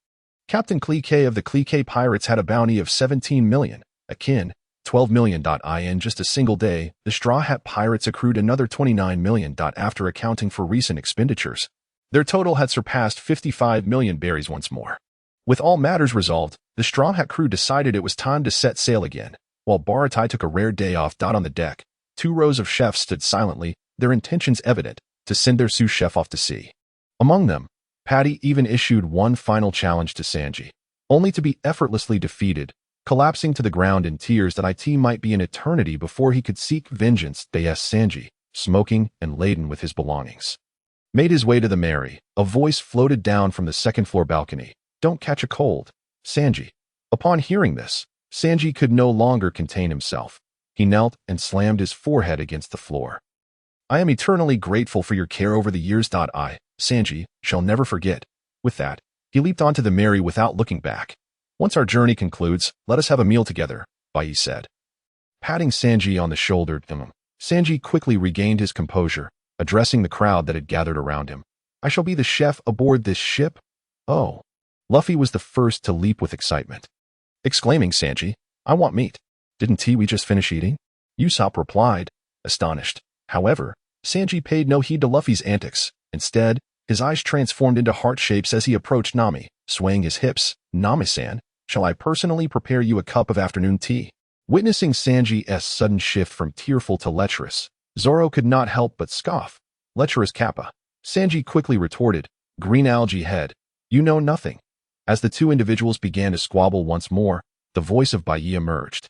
Captain Clique of the Clique Pirates had a bounty of 17 million, akin 12 million. In just a single day, the Straw Hat Pirates accrued another 29 million. After accounting for recent expenditures, their total had surpassed 55 million berries once more. With all matters resolved, the Straw Hat crew decided it was time to set sail again. While Baratie took a rare day off. On the deck, 2 rows of chefs stood silently, their intentions evident, to send their sous chef off to sea. Among them, Patty even issued one final challenge to Sanji, only to be effortlessly defeated, collapsing to the ground in tears. That it might be an eternity before he could seek vengeance. Sanji, smoking and laden with his belongings, made his way to the Mary. A voice floated down from the second-floor balcony. "Don't catch a cold, Sanji." Upon hearing this, Sanji could no longer contain himself. He knelt and slammed his forehead against the floor. "I am eternally grateful for your care over the years. I, Sanji, shall never forget." With that, he leaped onto the Mary without looking back. "Once our journey concludes, let us have a meal together," Bai Ye said. Patting Sanji on the shoulder, Sanji quickly regained his composure, addressing the crowd that had gathered around him. "I shall be the chef aboard this ship?" "Oh, Luffy was the first to leap with excitement, exclaiming, Sanji, I want meat. Didn't we just finish eating? Usopp replied, astonished. However, Sanji paid no heed to Luffy's antics. Instead, his eyes transformed into heart shapes as he approached Nami, swaying his hips. Nami-san, shall I personally prepare you a cup of afternoon tea? Witnessing Sanji's sudden shift from tearful to lecherous, Zoro could not help but scoff. Lecherous kappa. Sanji quickly retorted, green algae head, you know nothing. As the two individuals began to squabble once more, the voice of Bai Ye emerged,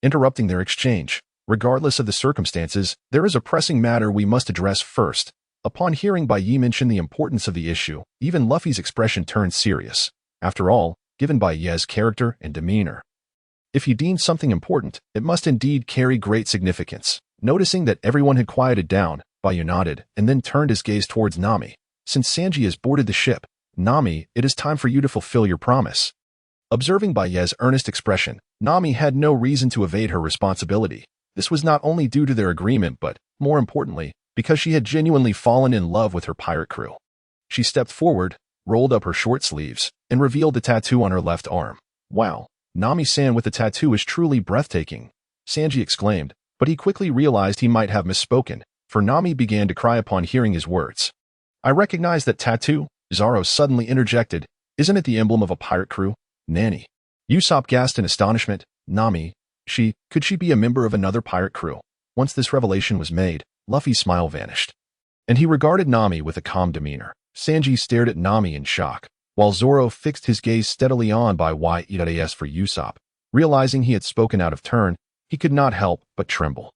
interrupting their exchange. Regardless of the circumstances, there is a pressing matter we must address first. Upon hearing Bai Ye mention the importance of the issue, even Luffy's expression turned serious. After all, given Bai Ye's character and demeanor, if he deemed something important, it must indeed carry great significance. Noticing that everyone had quieted down, Bai Ye nodded and then turned his gaze towards Nami. Since Sanji has boarded the ship, Nami, it is time for you to fulfill your promise. Observing Bai Ye's earnest expression, Nami had no reason to evade her responsibility. This was not only due to their agreement but, more importantly, because she had genuinely fallen in love with her pirate crew. She stepped forward, rolled up her short sleeves, and revealed the tattoo on her left arm. Wow, Nami-san with the tattoo is truly breathtaking, Sanji exclaimed, but he quickly realized he might have misspoken, for Nami began to cry upon hearing his words. I recognize that tattoo, Zoro suddenly interjected. Isn't it the emblem of a pirate crew? Nanny. Usopp gasped in astonishment. Nami, could she be a member of another pirate crew? Once this revelation was made, Luffy's smile vanished, and he regarded Nami with a calm demeanor. Sanji stared at Nami in shock, while Zoro fixed his gaze steadily on Bai Ye for Usopp. Realizing he had spoken out of turn, he could not help but tremble.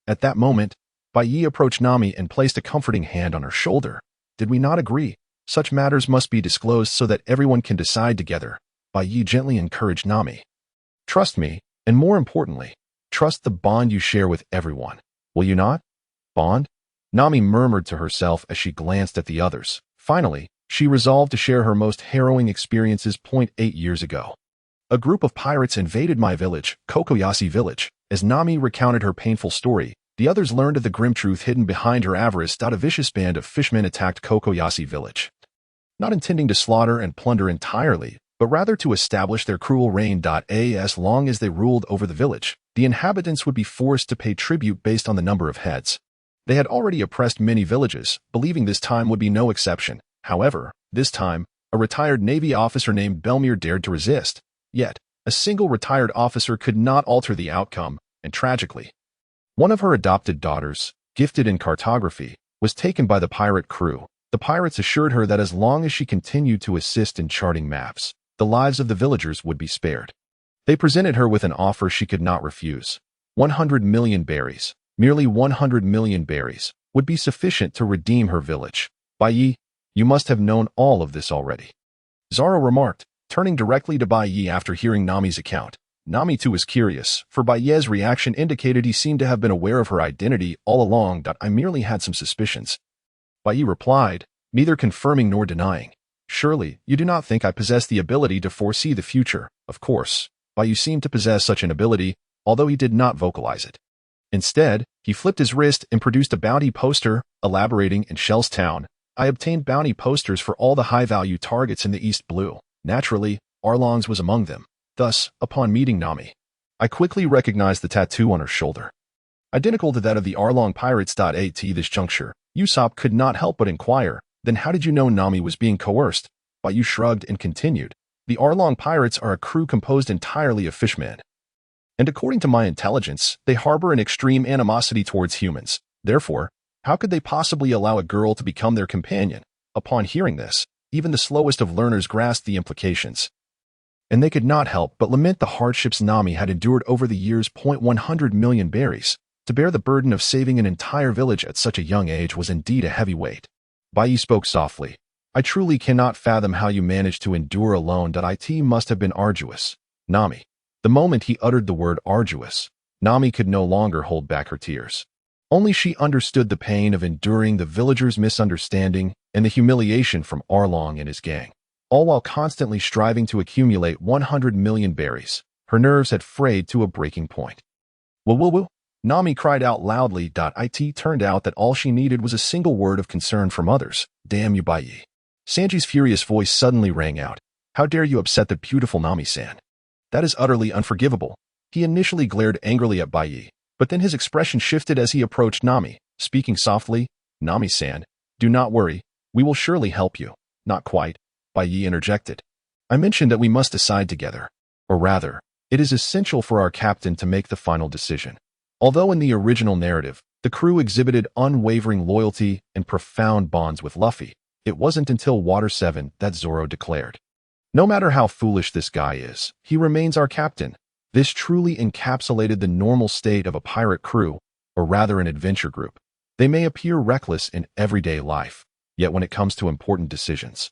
At that moment, Bai Ye approached Nami and placed a comforting hand on her shoulder. Did we not agree? Such matters must be disclosed so that everyone can decide together. Bai Ye gently encouraged Nami. Trust me, and more importantly, trust the bond you share with everyone. Will you not? Bond? Nami murmured to herself as she glanced at the others. Finally, she resolved to share her most harrowing experiences. 8 years ago. A group of pirates invaded my village, Kokoyashi Village. As Nami recounted her painful story, the others learned of the grim truth hidden behind her avarice. A vicious band of fishmen attacked Kokoyashi Village, not intending to slaughter and plunder entirely, but rather to establish their cruel reign. As long as they ruled over the village, the inhabitants would be forced to pay tribute based on the number of heads. They had already oppressed many villages, believing this time would be no exception. However, this time, a retired Navy officer named Belmere dared to resist. Yet, a single retired officer could not alter the outcome, and tragically, one of her adopted daughters, gifted in cartography, was taken by the pirate crew. The pirates assured her that as long as she continued to assist in charting maps, the lives of the villagers would be spared. They presented her with an offer she could not refuse. 100 million berries, merely 100 million berries, would be sufficient to redeem her village. Bai Ye, you must have known all of this already, Zoro remarked, turning directly to Bai Ye after hearing Nami's account. Nami too was curious, for Bai Ye's reaction indicated he seemed to have been aware of her identity all along. I merely had some suspicions, Bai Ye replied, neither confirming nor denying. Surely, you do not think I possess the ability to foresee the future? Of course, Bai Ye seemed to possess such an ability, although he did not vocalize it. Instead, he flipped his wrist and produced a bounty poster, elaborating in Shell's town. I obtained bounty posters for all the high-value targets in the East Blue. Naturally, Arlong's was among them. Thus, upon meeting Nami, I quickly recognized the tattoo on her shoulder, identical to that of the Arlong pirates. At this juncture, Usopp could not help but inquire, then how did you know Nami was being coerced? Bai Ye shrugged and continued, the Arlong pirates are a crew composed entirely of fishmen, and according to my intelligence, they harbor an extreme animosity towards humans. Therefore, how could they possibly allow a girl to become their companion? Upon hearing this, even the slowest of learners grasped the implications, and they could not help but lament the hardships Nami had endured over the years. 100 million berries. To bear the burden of saving an entire village at such a young age was indeed a heavy weight. Bai Ye spoke softly. I truly cannot fathom how you managed to endure alone. It must have been arduous. Nami. The moment he uttered the word arduous, Nami could no longer hold back her tears. Only she understood the pain of enduring the villagers' misunderstanding and the humiliation from Arlong and his gang, all while constantly striving to accumulate 100 million berries. Her nerves had frayed to a breaking point. Woo! Nami cried out loudly. It turned out that all she needed was a single word of concern from others. Damn you, Bai Ye. Sanji's furious voice suddenly rang out. How dare you upset the beautiful Nami-san? That is utterly unforgivable. He initially glared angrily at Bai Ye, but then his expression shifted as he approached Nami, speaking softly. Nami-san, do not worry, we will surely help you. Not quite, Bai Ye interjected. I mentioned that we must decide together. Or rather, it is essential for our captain to make the final decision. Although in the original narrative, the crew exhibited unwavering loyalty and profound bonds with Luffy, it wasn't until Water 7 that Zoro declared, no matter how foolish this guy is, he remains our captain. This truly encapsulated the normal state of a pirate crew, or rather an adventure group. They may appear reckless in everyday life, yet when it comes to important decisions,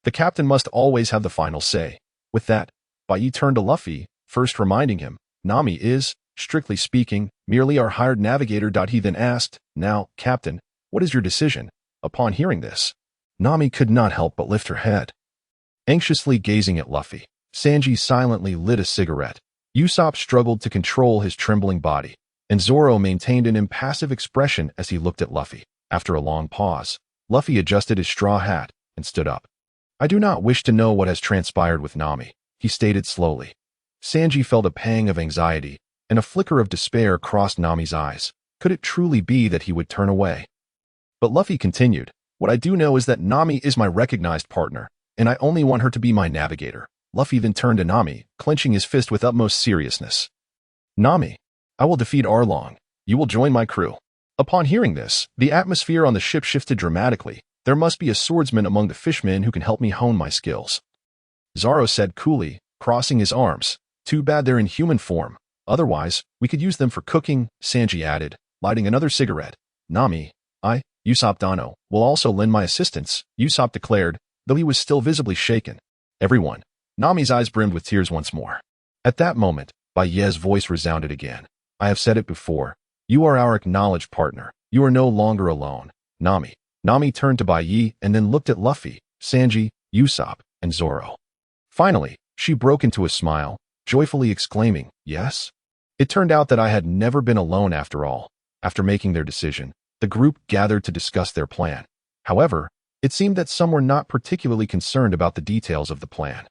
the captain must always have the final say. With that, Bai Ye turned to Luffy, first reminding him, Nami is, strictly speaking, merely our hired navigator. He then asked, now, Captain, what is your decision? Upon hearing this, Nami could not help but lift her head. Anxiously gazing at Luffy, Sanji silently lit a cigarette. Usopp struggled to control his trembling body, and Zoro maintained an impassive expression as he looked at Luffy. After a long pause, Luffy adjusted his straw hat and stood up. I do not wish to know what has transpired with Nami, he stated slowly. Sanji felt a pang of anxiety, and a flicker of despair crossed Nami's eyes. Could it truly be that he would turn away? But Luffy continued, what I do know is that Nami is my recognized partner, and I only want her to be my navigator. Luffy then turned to Nami, clenching his fist with utmost seriousness. Nami, I will defeat Arlong. You will join my crew. Upon hearing this, the atmosphere on the ship shifted dramatically. There must be a swordsman among the fishmen who can help me hone my skills. Zoro said coolly, crossing his arms. Too bad they're in human form. Otherwise, we could use them for cooking, Sanji added, lighting another cigarette. Nami, Usopp Dano, will also lend my assistance, Usopp declared, though he was still visibly shaken. Everyone. Nami's eyes brimmed with tears once more. At that moment, Bai Ye's voice resounded again. I have said it before. You are our acknowledged partner. You are no longer alone. Nami. Nami turned to Bai Ye and then looked at Luffy, Sanji, Usopp, and Zoro. Finally, she broke into a smile, joyfully exclaiming, yes? It turned out that I had never been alone after all. After making their decision, the group gathered to discuss their plan. However, it seemed that some were not particularly concerned about the details of the plan.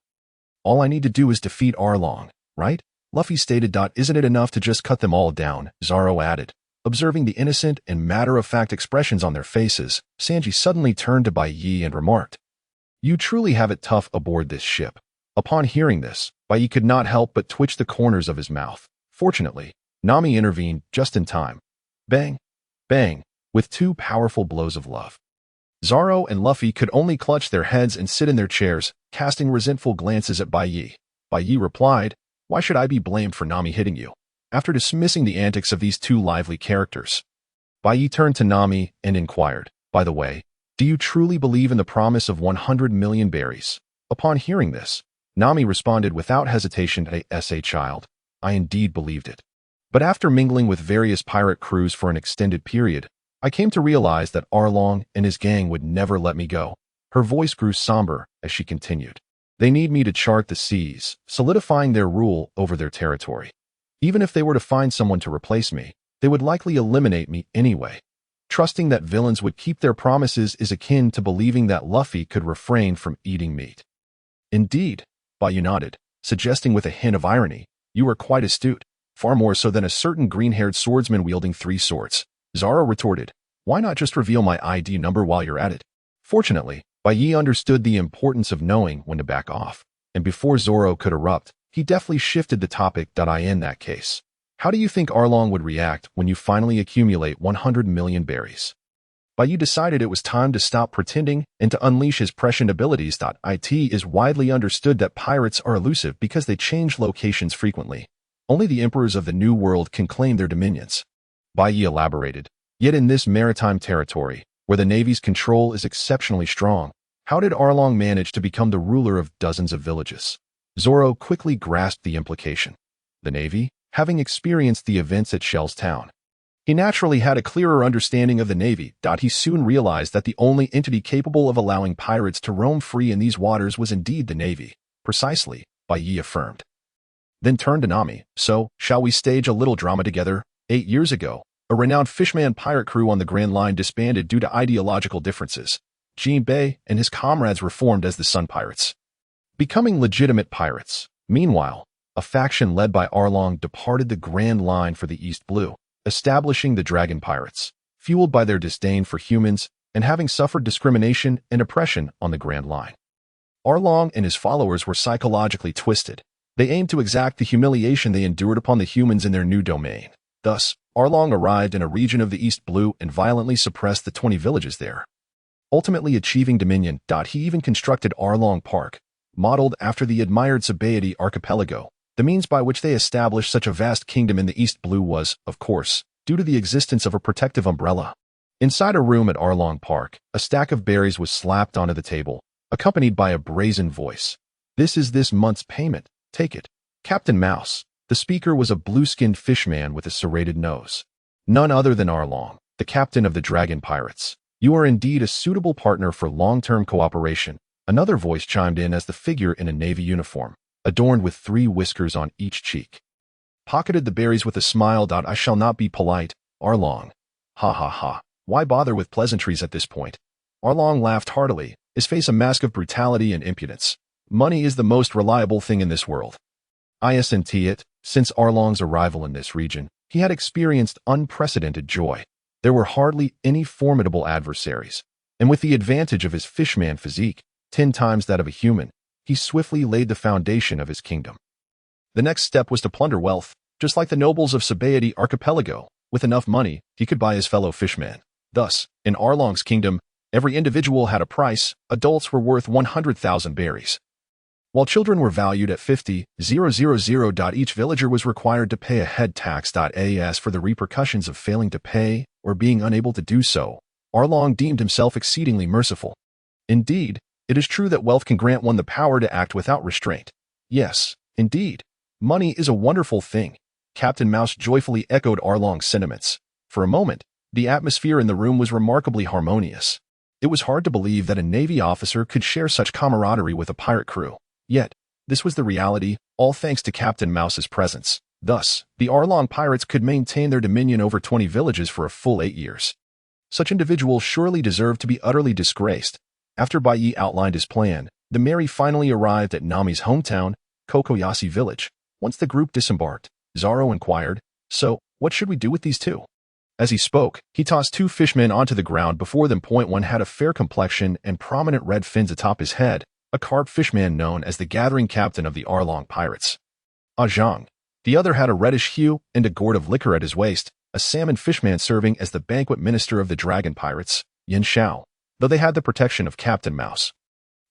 All I need to do is defeat Arlong, right? Luffy stated. Isn't it enough to just cut them all down? Zoro added. Observing the innocent and matter-of-fact expressions on their faces, Sanji suddenly turned to Bai Ye and remarked, you truly have it tough aboard this ship. Upon hearing this, Bai Ye could not help but twitch the corners of his mouth. Fortunately, Nami intervened just in time. Bang! Bang! With two powerful blows of love. Zoro and Luffy could only clutch their heads and sit in their chairs, casting resentful glances at Bai Ye. Bai Ye replied, why should I be blamed for Nami hitting you? After dismissing the antics of these two lively characters, Bai Ye turned to Nami and inquired, by the way, do you truly believe in the promise of 100 million berries? Upon hearing this, Nami responded without hesitation, child, I indeed believed it. But after mingling with various pirate crews for an extended period, I came to realize that Arlong and his gang would never let me go. Her voice grew somber as she continued. They need me to chart the seas, solidifying their rule over their territory. Even if they were to find someone to replace me, they would likely eliminate me anyway. Trusting that villains would keep their promises is akin to believing that Luffy could refrain from eating meat. Indeed, Bai Ye nodded, suggesting with a hint of irony, you are quite astute, far more so than a certain green-haired swordsman wielding 3 swords. Zoro retorted, why not just reveal my ID number while you're at it? Fortunately, Bai Ye understood the importance of knowing when to back off, and before Zoro could erupt, he deftly shifted the topic. In that case, how do you think Arlong would react when you finally accumulate 100 million berries? Bai Ye decided it was time to stop pretending and to unleash his prescient abilities. It is widely understood that pirates are elusive because they change locations frequently. Only the emperors of the New World can claim their dominions. Bai Ye elaborated, yet in this maritime territory, where the Navy's control is exceptionally strong, how did Arlong manage to become the ruler of dozens of villages? Zoro quickly grasped the implication. The Navy, having experienced the events at Shell's Town. He naturally had a clearer understanding of the Navy. He soon realized that the only entity capable of allowing pirates to roam free in these waters was indeed the Navy. Precisely, Bai Ye affirmed. Then turned to Nami. So, shall we stage a little drama together? 8 years ago, a renowned fishman pirate crew on the Grand Line disbanded due to ideological differences. Jinbei and his comrades reformed as the Sun Pirates. becoming legitimate pirates. Meanwhile, a faction led by Arlong departed the Grand Line for the East Blue, establishing the Dragon Pirates, fueled by their disdain for humans and having suffered discrimination and oppression on the Grand Line. Arlong and his followers were psychologically twisted. They aimed to exact the humiliation they endured upon the humans in their new domain. Thus, Arlong arrived in a region of the East Blue and violently suppressed the 20 villages there, ultimately achieving dominion. He even constructed Arlong Park, modeled after the admired Baratie archipelago. The means by which they established such a vast kingdom in the East Blue was, of course, due to the existence of a protective umbrella. Inside a room at Arlong Park, a stack of berries was slapped onto the table, accompanied by a brazen voice. "This is this month's payment. Take it." Captain Mouse. The speaker was a blue-skinned fishman with a serrated nose. None other than Arlong, the captain of the Dragon Pirates. "You are indeed a suitable partner for long-term cooperation." Another voice chimed in as the figure in a navy uniform, adorned with 3 whiskers on each cheek, pocketed the berries with a smile. "I shall not be polite, Arlong." "Ha ha ha. Why bother with pleasantries at this point?" Arlong laughed heartily, his face a mask of brutality and impudence. "Money is the most reliable thing in this world." Isn't it? Since Arlong's arrival in this region, he had experienced unprecedented joy. There were hardly any formidable adversaries, and with the advantage of his fishman physique, 10 times that of a human, he swiftly laid the foundation of his kingdom. The next step was to plunder wealth, just like the nobles of Baratie archipelago. With enough money, he could buy his fellow fishmen. Thus, in Arlong's kingdom, every individual had a price. Adults were worth 100,000 berries, while children were valued at 50,000. Each villager was required to pay a head tax. As for the repercussions of failing to pay or being unable to do so, Arlong deemed himself exceedingly merciful. Indeed, it is true that wealth can grant one the power to act without restraint. Yes, indeed, money is a wonderful thing. Captain Mouse joyfully echoed Arlong's sentiments. For a moment, the atmosphere in the room was remarkably harmonious. It was hard to believe that a Navy officer could share such camaraderie with a pirate crew. Yet, this was the reality, all thanks to Captain Mouse's presence. Thus, the Arlong pirates could maintain their dominion over 20 villages for a full 8 years. Such individuals surely deserved to be utterly disgraced. After Bai Ye outlined his plan, the Mary finally arrived at Nami's hometown, Kokoyashi village. Once the group disembarked, Zoro inquired, "So, what should we do with these 2? As he spoke, he tossed 2 fishmen onto the ground before them. One had a fair complexion and prominent red fins atop his head, a carp fishman known as the gathering captain of the Arlong pirates. Zhang. The other had a reddish hue and a gourd of liquor at his waist, a salmon fishman serving as the banquet minister of the Dragon Pirates, Yin Xiao. Though they had the protection of Captain Mouse,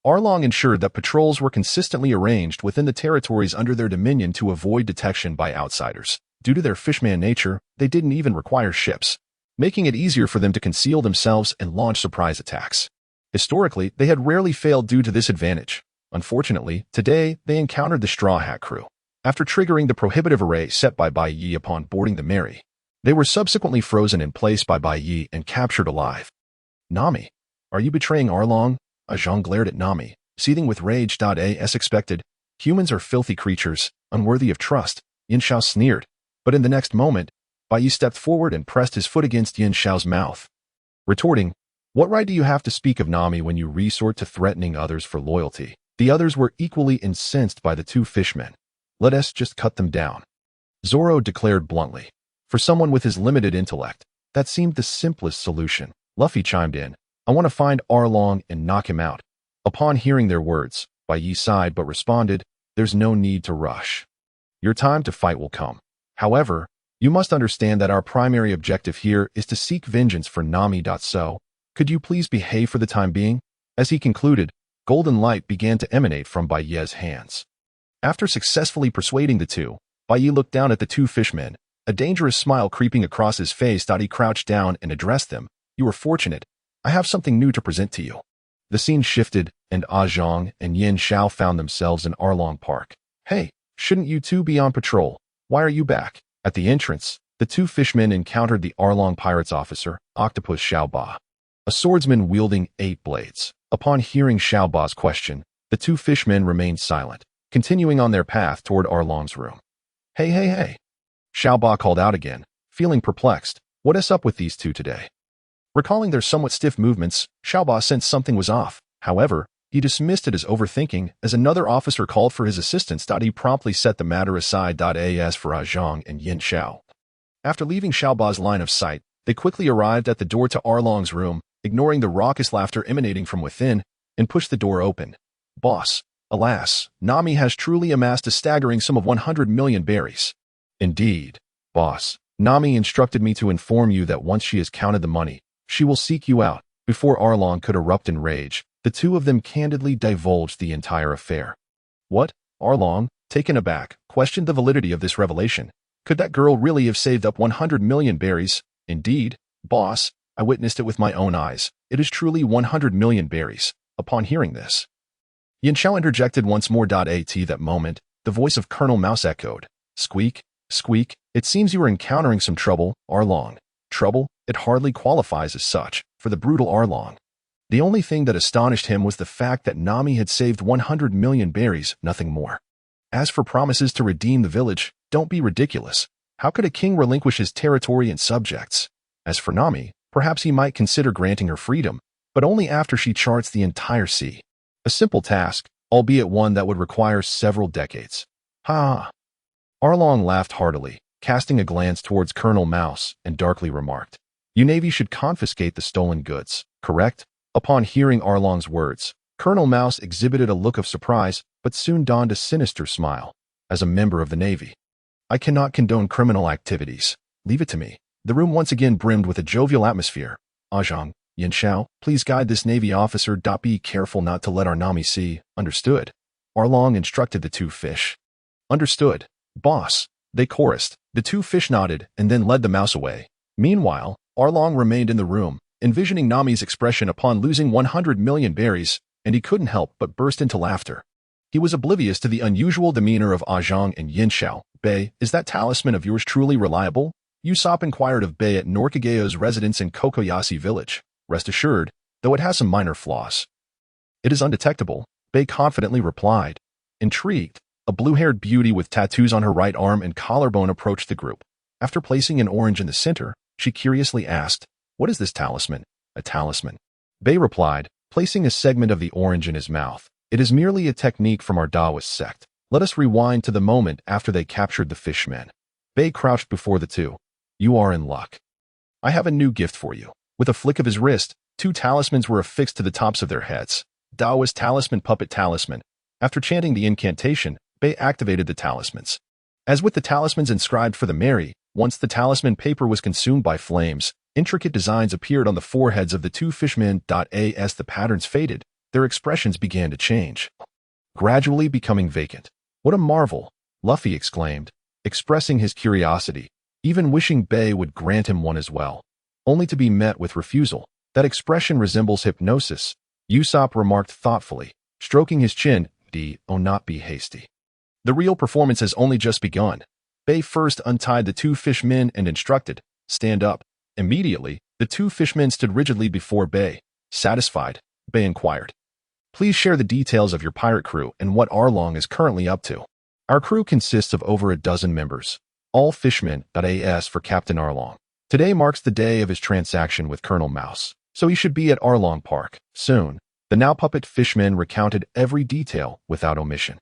Arlong ensured that patrols were consistently arranged within the territories under their dominion to avoid detection by outsiders. Due to their fishman nature, they didn't even require ships, making it easier for them to conceal themselves and launch surprise attacks. Historically, they had rarely failed due to this advantage. Unfortunately, today, they encountered the Straw Hat crew. After triggering the prohibitive array set by Bai Ye upon boarding the Mary, they were subsequently frozen in place by Bai Ye and captured alive. "Nami, are you betraying Arlong?" Zhang glared at Nami, seething with rage. As expected, humans are filthy creatures, unworthy of trust, Yin Xiao sneered. But in the next moment, Bai Ye stepped forward and pressed his foot against Yin Xiao's mouth, retorting, "What right do you have to speak of Nami when you resort to threatening others for loyalty?" The others were equally incensed by the 2 fishmen. "Let us just cut them down," Zoro declared bluntly. For someone with his limited intellect, that seemed the simplest solution. Luffy chimed in, "I want to find Arlong and knock him out." Upon hearing their words, Bai Ye sighed but responded, "There's no need to rush. Your time to fight will come. However, you must understand that our primary objective here is to seek vengeance for Nami. So, could you please behave for the time being?" As he concluded, golden light began to emanate from Bai Ye's hands. After successfully persuading the 2, Bai Ye looked down at the 2 fishmen, a dangerous smile creeping across his face. He crouched down and addressed them. "You are fortunate. I have something new to present to you." The scene shifted, and Zhang and Yin Xiao found themselves in Arlong Park. "Hey, shouldn't you 2 be on patrol? Why are you back?" At the entrance, the 2 fishmen encountered the Arlong Pirates officer, Octopus Xiaoba, a swordsman wielding 8 blades. Upon hearing Xiaoba's question, the 2 fishmen remained silent, continuing on their path toward Arlong's room. Hey, Xiaoba called out again, feeling perplexed. "What is up with these 2 today?" Recalling their somewhat stiff movements, Xiaoba sensed something was off. However, He dismissed it as overthinking as another officer called for his assistance. He promptly set the matter aside. As for Zhang and Yin Xiao. After leaving Xiaoba's line of sight, they quickly arrived at the door to Arlong's room, ignoring the raucous laughter emanating from within, and pushed the door open. Boss, alas, Nami has truly amassed a staggering sum of 100 million berries. Indeed, boss, Nami instructed me to inform you that once she has counted the money, she will seek you out. Before Arlong could erupt in rage, the two of them candidly divulged the entire affair. What? Arlong, taken aback, questioned the validity of this revelation. Could that girl really have saved up 100 million berries? Indeed, boss, I witnessed it with my own eyes. It is truly 100 million berries. Upon hearing this, Yin Xiao interjected once more. At that moment, the voice of Colonel Mouse echoed. Squeak, squeak, it seems you are encountering some trouble, Arlong. Trouble? It hardly qualifies as such, for the brutal Arlong. The only thing that astonished him was the fact that Nami had saved 100 million berries, nothing more. As for promises to redeem the village, don't be ridiculous. How could a king relinquish his territory and subjects? As for Nami, perhaps he might consider granting her freedom, but only after she charts the entire sea. A simple task, albeit one that would require several decades. Ha! Arlong laughed heartily, casting a glance towards Colonel Mouse, and darkly remarked, "You Navy should confiscate the stolen goods, correct?" Upon hearing Arlong's words, Colonel Mouse exhibited a look of surprise, but soon donned a sinister smile. As a member of the Navy, I cannot condone criminal activities. Leave it to me. The room once again brimmed with a jovial atmosphere. Zhang, Yin Xiao, please guide this Navy officer. Be careful not to let our Nami see. Understood? Arlong instructed the two fish. Understood, boss, they chorused. The two fish nodded and then led the mouse away. Meanwhile, Arlong remained in the room, envisioning Nami's expression upon losing 100 million berries, and he couldn't help but burst into laughter. He was oblivious to the unusual demeanor of Zhang and Yin Xiao. Bai, is that talisman of yours truly reliable? Usopp inquired of Bai at Norikageo's residence in Kokoyashi village. Rest assured, though it has some minor flaws. It is undetectable, Bai confidently replied. Intrigued, a blue-haired beauty with tattoos on her right arm and collarbone approached the group. After placing an orange in the center, she curiously asked, "What is this talisman?" "A talisman," Bai replied, placing a segment of the orange in his mouth. "It is merely a technique from our Taoist sect. Let us rewind to the moment after they captured the fishmen." Bai crouched before the two. "You are in luck. I have a new gift for you." With a flick of his wrist, two talismans were affixed to the tops of their heads. Taoist talisman, puppet talisman. After chanting the incantation, Bai activated the talismans. As with the talismans inscribed for the Mary, once the talisman paper was consumed by flames, intricate designs appeared on the foreheads of the two fishmen. As the patterns faded, their expressions began to change, gradually becoming vacant. "What a marvel!" Luffy exclaimed, expressing his curiosity, even wishing Bai would grant him one as well, only to be met with refusal. "That expression resembles hypnosis," Usopp remarked thoughtfully, stroking his chin. Not be hasty. The real performance has only just begun." Bai first untied the two fishmen and instructed, "Stand up." Immediately, the two fishmen stood rigidly before Bai. Satisfied, Bai inquired, "Please share the details of your pirate crew and what Arlong is currently up to." "Our crew consists of over a dozen members, all fishmen. As for Captain Arlong, today marks the day of his transaction with Colonel Mouse, so he should be at Arlong Park soon." The now puppet fishmen recounted every detail without omission.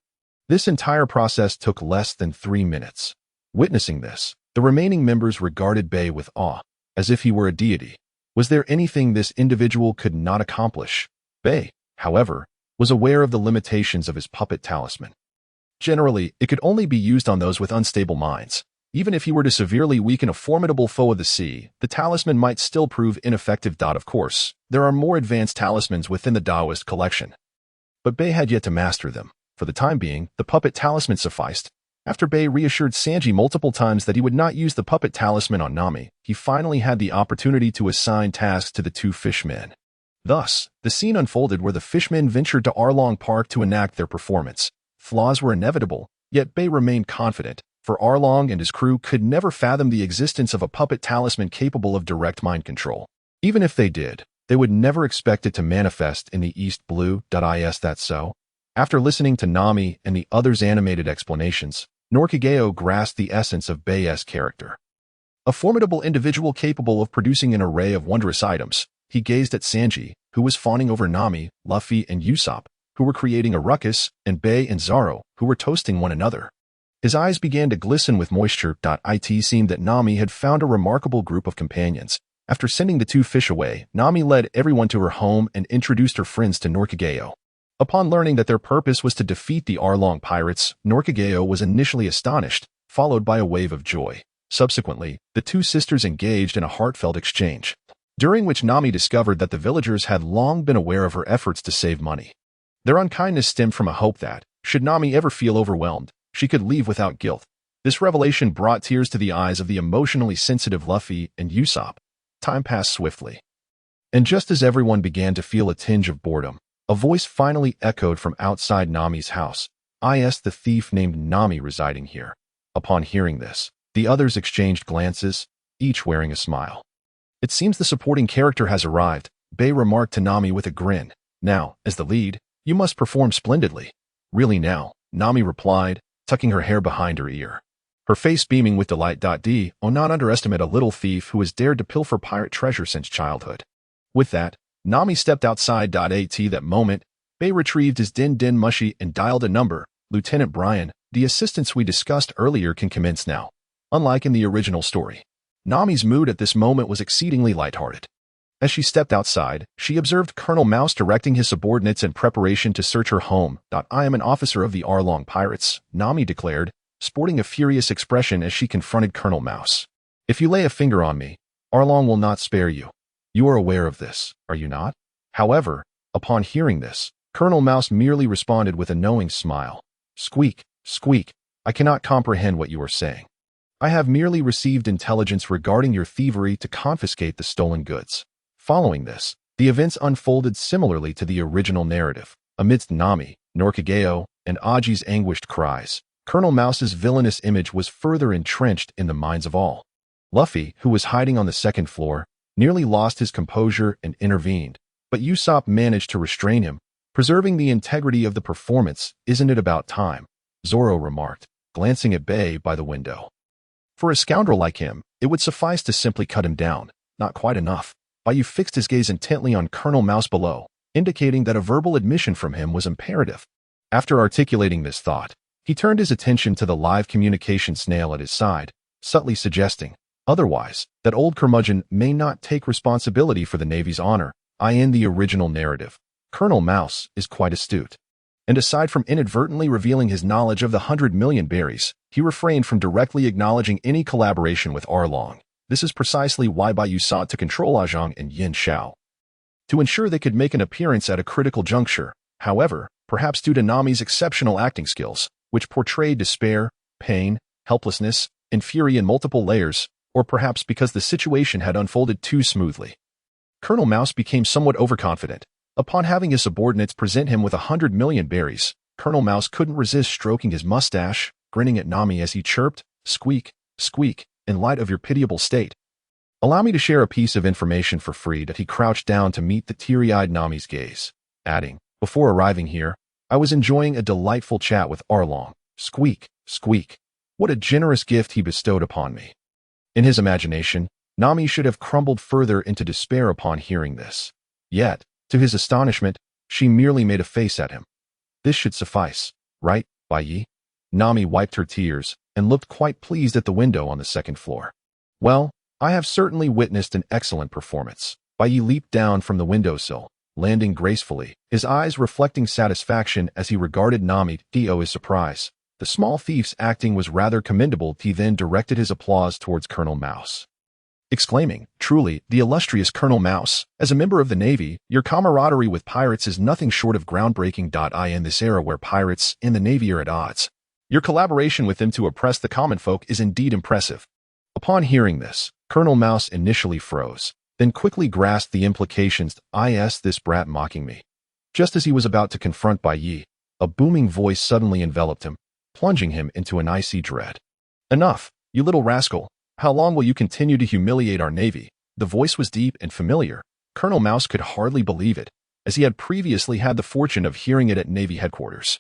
This entire process took less than 3 minutes. Witnessing this, the remaining members regarded Bai with awe, as if he were a deity. Was there anything this individual could not accomplish? Bai, however, was aware of the limitations of his puppet talisman. Generally, it could only be used on those with unstable minds. Even if he were to severely weaken a formidable foe of the sea, the talisman might still prove ineffective. Of course, there are more advanced talismans within the Taoist collection, but Bai had yet to master them. For the time being, the puppet talisman sufficed. After Bai reassured Sanji multiple times that he would not use the puppet talisman on Nami, he finally had the opportunity to assign tasks to the two fishmen. Thus, the scene unfolded where the fishmen ventured to Arlong Park to enact their performance. Flaws were inevitable, yet Bai remained confident, for Arlong and his crew could never fathom the existence of a puppet talisman capable of direct mind control. Even if they did, they would never expect it to manifest in the East Blue. Is that so? After listening to Nami and the others' animated explanations, Norikageo grasped the essence of Bai's character. A formidable individual capable of producing an array of wondrous items. He gazed at Sanji, who was fawning over Nami, Luffy, and Usopp, who were creating a ruckus, and Bai and Zoro, who were toasting one another. His eyes began to glisten with moisture. It seemed that Nami had found a remarkable group of companions. After sending the two fish away, Nami led everyone to her home and introduced her friends to Norkageo. Upon learning that their purpose was to defeat the Arlong pirates, Norkageo was initially astonished, followed by a wave of joy. Subsequently, the two sisters engaged in a heartfelt exchange, during which Nami discovered that the villagers had long been aware of her efforts to save money. Their unkindness stemmed from a hope that, should Nami ever feel overwhelmed, she could leave without guilt. This revelation brought tears to the eyes of the emotionally sensitive Luffy and Usopp. Time passed swiftly. And just as everyone began to feel a tinge of boredom, a voice finally echoed from outside Nami's house. "Is the thief named Nami residing here?" Upon hearing this, the others exchanged glances, each wearing a smile. "It seems the supporting character has arrived," Bai remarked to Nami with a grin. "Now, as the lead, you must perform splendidly." "Really now," Nami replied, tucking her hair behind her ear, her face beaming with delight. Do not underestimate a little thief who has dared to pilfer pirate treasure since childhood. With that, Nami stepped outside. At that moment, Bai retrieved his din mushy and dialed a number. "Lieutenant Brian, the assistance we discussed earlier can commence now." Unlike in the original story, Nami's mood at this moment was exceedingly lighthearted. As she stepped outside, she observed Colonel Mouse directing his subordinates in preparation to search her home. "I am an officer of the Arlong pirates," Nami declared, sporting a furious expression as she confronted Colonel Mouse. "If you lay a finger on me, Arlong will not spare you. You are aware of this, are you not?" However, upon hearing this, Colonel Mouse merely responded with a knowing smile. "Squeak, squeak, I cannot comprehend what you are saying. I have merely received intelligence regarding your thievery to confiscate the stolen goods." Following this, the events unfolded similarly to the original narrative. Amidst Nami, Norkageo, and Aji's anguished cries, Colonel Mouse's villainous image was further entrenched in the minds of all. Luffy, who was hiding on the second floor, nearly lost his composure and intervened, but Usopp managed to restrain him, preserving the integrity of the performance. "Isn't it about time?" Zoro remarked, glancing at Bai by the window. "For a scoundrel like him, it would suffice to simply cut him down. Not quite enough." Bai Ye fixed his gaze intently on Colonel Mouse below, indicating that a verbal admission from him was imperative. After articulating this thought, he turned his attention to the live communication snail at his side, subtly suggesting, otherwise, that old curmudgeon may not take responsibility for the Navy's honor. In the original narrative, Colonel Mouse is quite astute. And aside from inadvertently revealing his knowledge of the 100 million berries, he refrained from directly acknowledging any collaboration with Arlong. This is precisely why Bai Ye sought to control Ajong and Yin Xiao, to ensure they could make an appearance at a critical juncture. However, perhaps due to Nami's exceptional acting skills, which portrayed despair, pain, helplessness, and fury in multiple layers, or perhaps because the situation had unfolded too smoothly, Colonel Mouse became somewhat overconfident. Upon having his subordinates present him with 100 million berries, Colonel Mouse couldn't resist stroking his mustache, grinning at Nami as he chirped, "Squeak, squeak, in light of your pitiable state. Allow me to share a piece of information for free." That he crouched down to meet the teary-eyed Nami's gaze, adding, "Before arriving here, I was enjoying a delightful chat with Arlong. Squeak, squeak. What a generous gift he bestowed upon me." In his imagination, Nami should have crumbled further into despair upon hearing this. Yet, to his astonishment, she merely made a face at him. "This should suffice, right, Bai Ye?" Nami wiped her tears and looked quite pleased at the window on the second floor. "Well, I have certainly witnessed an excellent performance." Bai Ye leaped down from the windowsill, landing gracefully, his eyes reflecting satisfaction as he regarded Nami. To his surprise, the small thief's acting was rather commendable. He then directed his applause towards Colonel Mouse, exclaiming, "Truly, the illustrious Colonel Mouse, as a member of the Navy, your camaraderie with pirates is nothing short of groundbreaking. In this era where pirates and the Navy are at odds, your collaboration with them to oppress the common folk is indeed impressive." Upon hearing this, Colonel Mouse initially froze, then quickly grasped the implications. This brat mocking me." Just as he was about to confront Bai Ye, a booming voice suddenly enveloped him, plunging him into an icy dread. "Enough, you little rascal. How long will you continue to humiliate our Navy?" The voice was deep and familiar. Colonel Mouse could hardly believe it, as he had previously had the fortune of hearing it at Navy headquarters.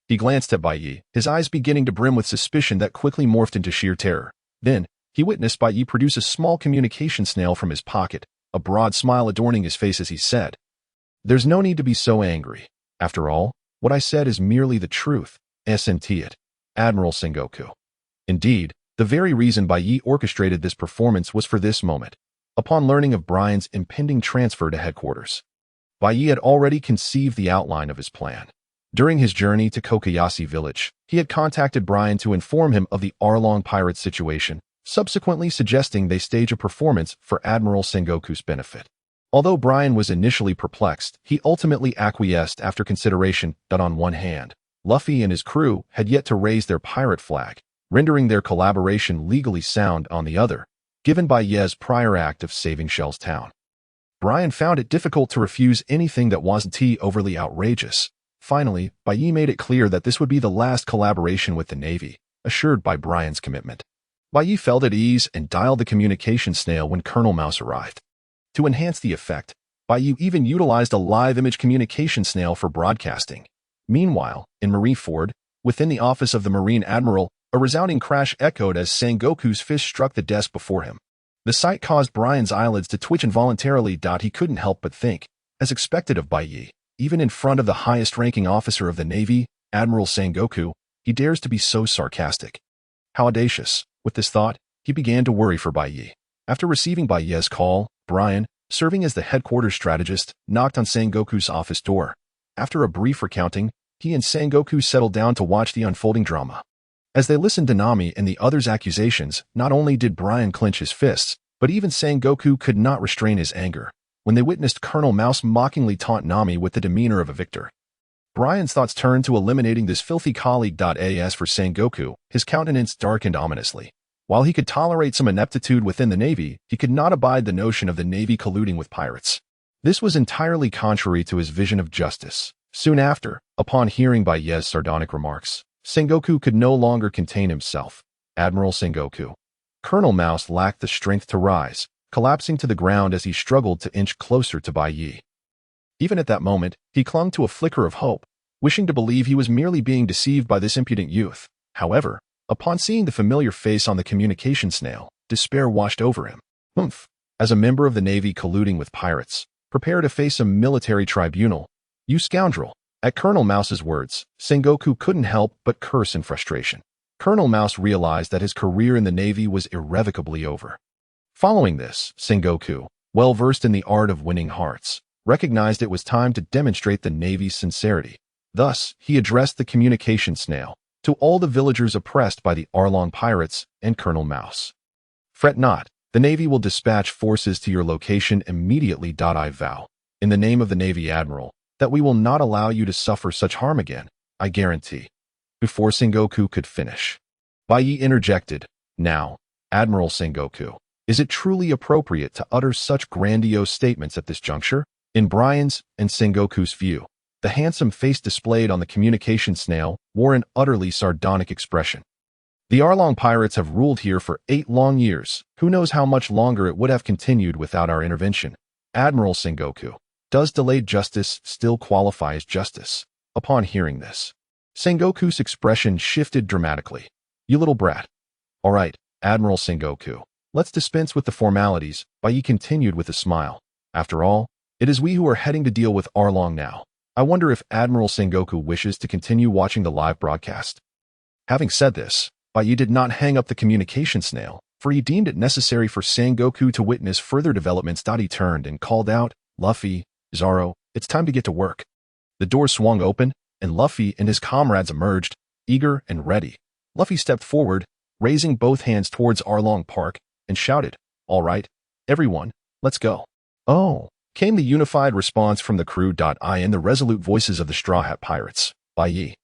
He glanced at Bai Ye, his eyes beginning to brim with suspicion that quickly morphed into sheer terror. Then, he witnessed Bai Ye produce a small communication snail from his pocket, a broad smile adorning his face as he said, "There's no need to be so angry. After all, what I said is merely the truth. Snt it. Admiral Sengoku. Indeed, the very reason Bai Ye orchestrated this performance was for this moment. Upon learning of Brian's impending transfer to headquarters, Bai Ye had already conceived the outline of his plan. During his journey to Kokoyashi village, he had contacted Brian to inform him of the Arlong pirates situation, subsequently suggesting they stage a performance for Admiral Sengoku's benefit. Although Brian was initially perplexed, he ultimately acquiesced after consideration that on one hand, Luffy and his crew had yet to raise their pirate flag, rendering their collaboration legally sound on the other, given Bai Ye's prior act of saving Shell's town. Brian found it difficult to refuse anything that wasn't overly outrageous. Finally, Bai Ye made it clear that this would be the last collaboration with the Navy, assured by Brian's commitment. Bai Ye felt at ease and dialed the communication snail when Colonel Mouse arrived. To enhance the effect, Bai Ye even utilized a live image communication snail for broadcasting. Meanwhile, in Marineford, within the office of the Marine Admiral, a resounding crash echoed as Sengoku's fist struck the desk before him. The sight caused Brian's eyelids to twitch involuntarily. He couldn't help but think, as expected of Bai Ye, even in front of the highest-ranking officer of the Navy, Admiral Sengoku, he dares to be so sarcastic. How audacious. With this thought, he began to worry for Bai Ye. After receiving Bai Ye's call, Brian, serving as the headquarters strategist, knocked on Sengoku's office door. After a brief recounting, he and Sengoku settled down to watch the unfolding drama. As they listened to Nami and the others' accusations, not only did Brian clench his fists, but even Sengoku could not restrain his anger when they witnessed Colonel Mouse mockingly taunt Nami with the demeanor of a victor. Brian's thoughts turned to eliminating this filthy colleague. As for Sengoku, his countenance darkened ominously. While he could tolerate some ineptitude within the Navy, he could not abide the notion of the Navy colluding with pirates. This was entirely contrary to his vision of justice. Soon after, upon hearing Bai Ye's sardonic remarks, Sengoku could no longer contain himself. Admiral Sengoku. Colonel Mouse lacked the strength to rise, collapsing to the ground as he struggled to inch closer to Bai Ye. Even at that moment, he clung to a flicker of hope, wishing to believe he was merely being deceived by this impudent youth. However, upon seeing the familiar face on the communication snail, despair washed over him. Humph! As a member of the Navy colluding with pirates, prepare to face a military tribunal. You scoundrel! At Colonel Mouse's words, Sengoku couldn't help but curse in frustration. Colonel Mouse realized that his career in the Navy was irrevocably over. Following this, Sengoku, well-versed in the art of winning hearts, recognized it was time to demonstrate the Navy's sincerity. Thus, he addressed the communication snail to all the villagers oppressed by the Arlong pirates and Colonel Mouse. Fret not, the Navy will dispatch forces to your location immediately. I vow, in the name of the Navy Admiral, that we will not allow you to suffer such harm again, I guarantee. Before Sengoku could finish, Bai Ye interjected, Now, Admiral Sengoku, is it truly appropriate to utter such grandiose statements at this juncture? In Brian's and Sengoku's view, the handsome face displayed on the communication snail wore an utterly sardonic expression. The Arlong pirates have ruled here for 8 long years. Who knows how much longer it would have continued without our intervention? Admiral Sengoku, does delayed justice still qualify as justice? Upon hearing this, Sengoku's expression shifted dramatically. You little brat. All right, Admiral Sengoku, let's dispense with the formalities, Bai Ye continued with a smile. After all, it is we who are heading to deal with Arlong now. I wonder if Admiral Sengoku wishes to continue watching the live broadcast. Having said this, Bai Ye did not hang up the communication snail, for he deemed it necessary for Sengoku to witness further developments. He turned and called out, Luffy, Zoro, it's time to get to work. The door swung open, and Luffy and his comrades emerged, eager and ready. Luffy stepped forward, raising both hands towards Arlong Park, and shouted, All right, everyone, let's go. Oh, came the unified response from the crew. In the resolute voices of the Straw Hat Pirates, Bai Ye,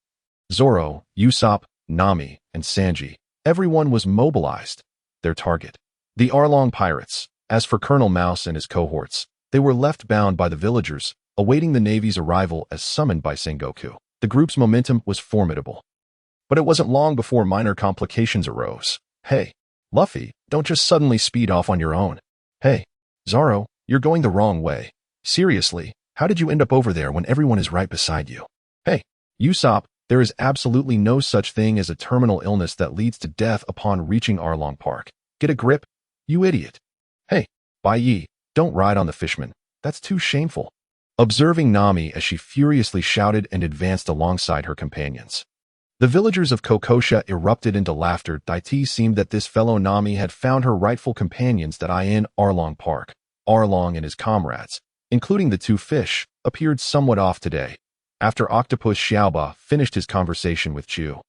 Zoro, Usopp, Nami, and Sanji, everyone was mobilized. Their target, the Arlong pirates. As for Colonel Mouse and his cohorts, they were left bound by the villagers, awaiting the Navy's arrival as summoned by Sengoku. The group's momentum was formidable. But it wasn't long before minor complications arose. Hey, Luffy, don't just suddenly speed off on your own. Hey, Zoro, you're going the wrong way. Seriously, how did you end up over there when everyone is right beside you? Hey, Usopp, there is absolutely no such thing as a terminal illness that leads to death upon reaching Arlong Park. Get a grip, you idiot. Hey, Bai Ye, don't ride on the fishman. That's too shameful. observing Nami as she furiously shouted and advanced alongside her companions. The villagers of Kokosha erupted into laughter. Tai Chi seemed that this fellow Nami had found her rightful companions that in Arlong Park. Arlong and his comrades, including the two fish, appeared somewhat off today, after Octopus Xiaoba finished his conversation with Chu.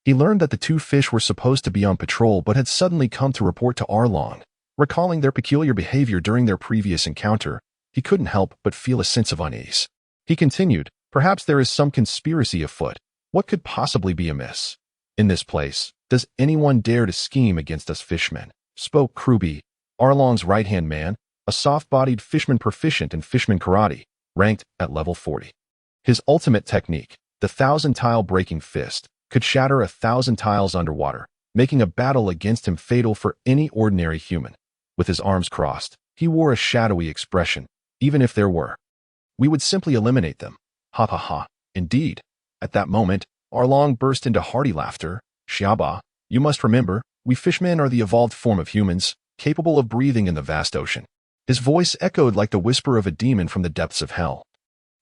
He learned that the two fish were supposed to be on patrol but had suddenly come to report to Arlong. Recalling their peculiar behavior during their previous encounter, he couldn't help but feel a sense of unease. He continued, perhaps there is some conspiracy afoot. What could possibly be amiss? In this place, does anyone dare to scheme against us fishmen? Spoke Kruby, Arlong's right-hand man, a soft-bodied fishman proficient in fishman karate, ranked at level 40. His ultimate technique, the 1,000-tile breaking fist, could shatter 1,000 tiles underwater, making a battle against him fatal for any ordinary human. With his arms crossed, he wore a shadowy expression. Even if there were, we would simply eliminate them. Ha ha ha, indeed. At that moment, Arlong burst into hearty laughter. Xiaoba, you must remember, we fishmen are the evolved form of humans, capable of breathing in the vast ocean. His voice echoed like the whisper of a demon from the depths of hell,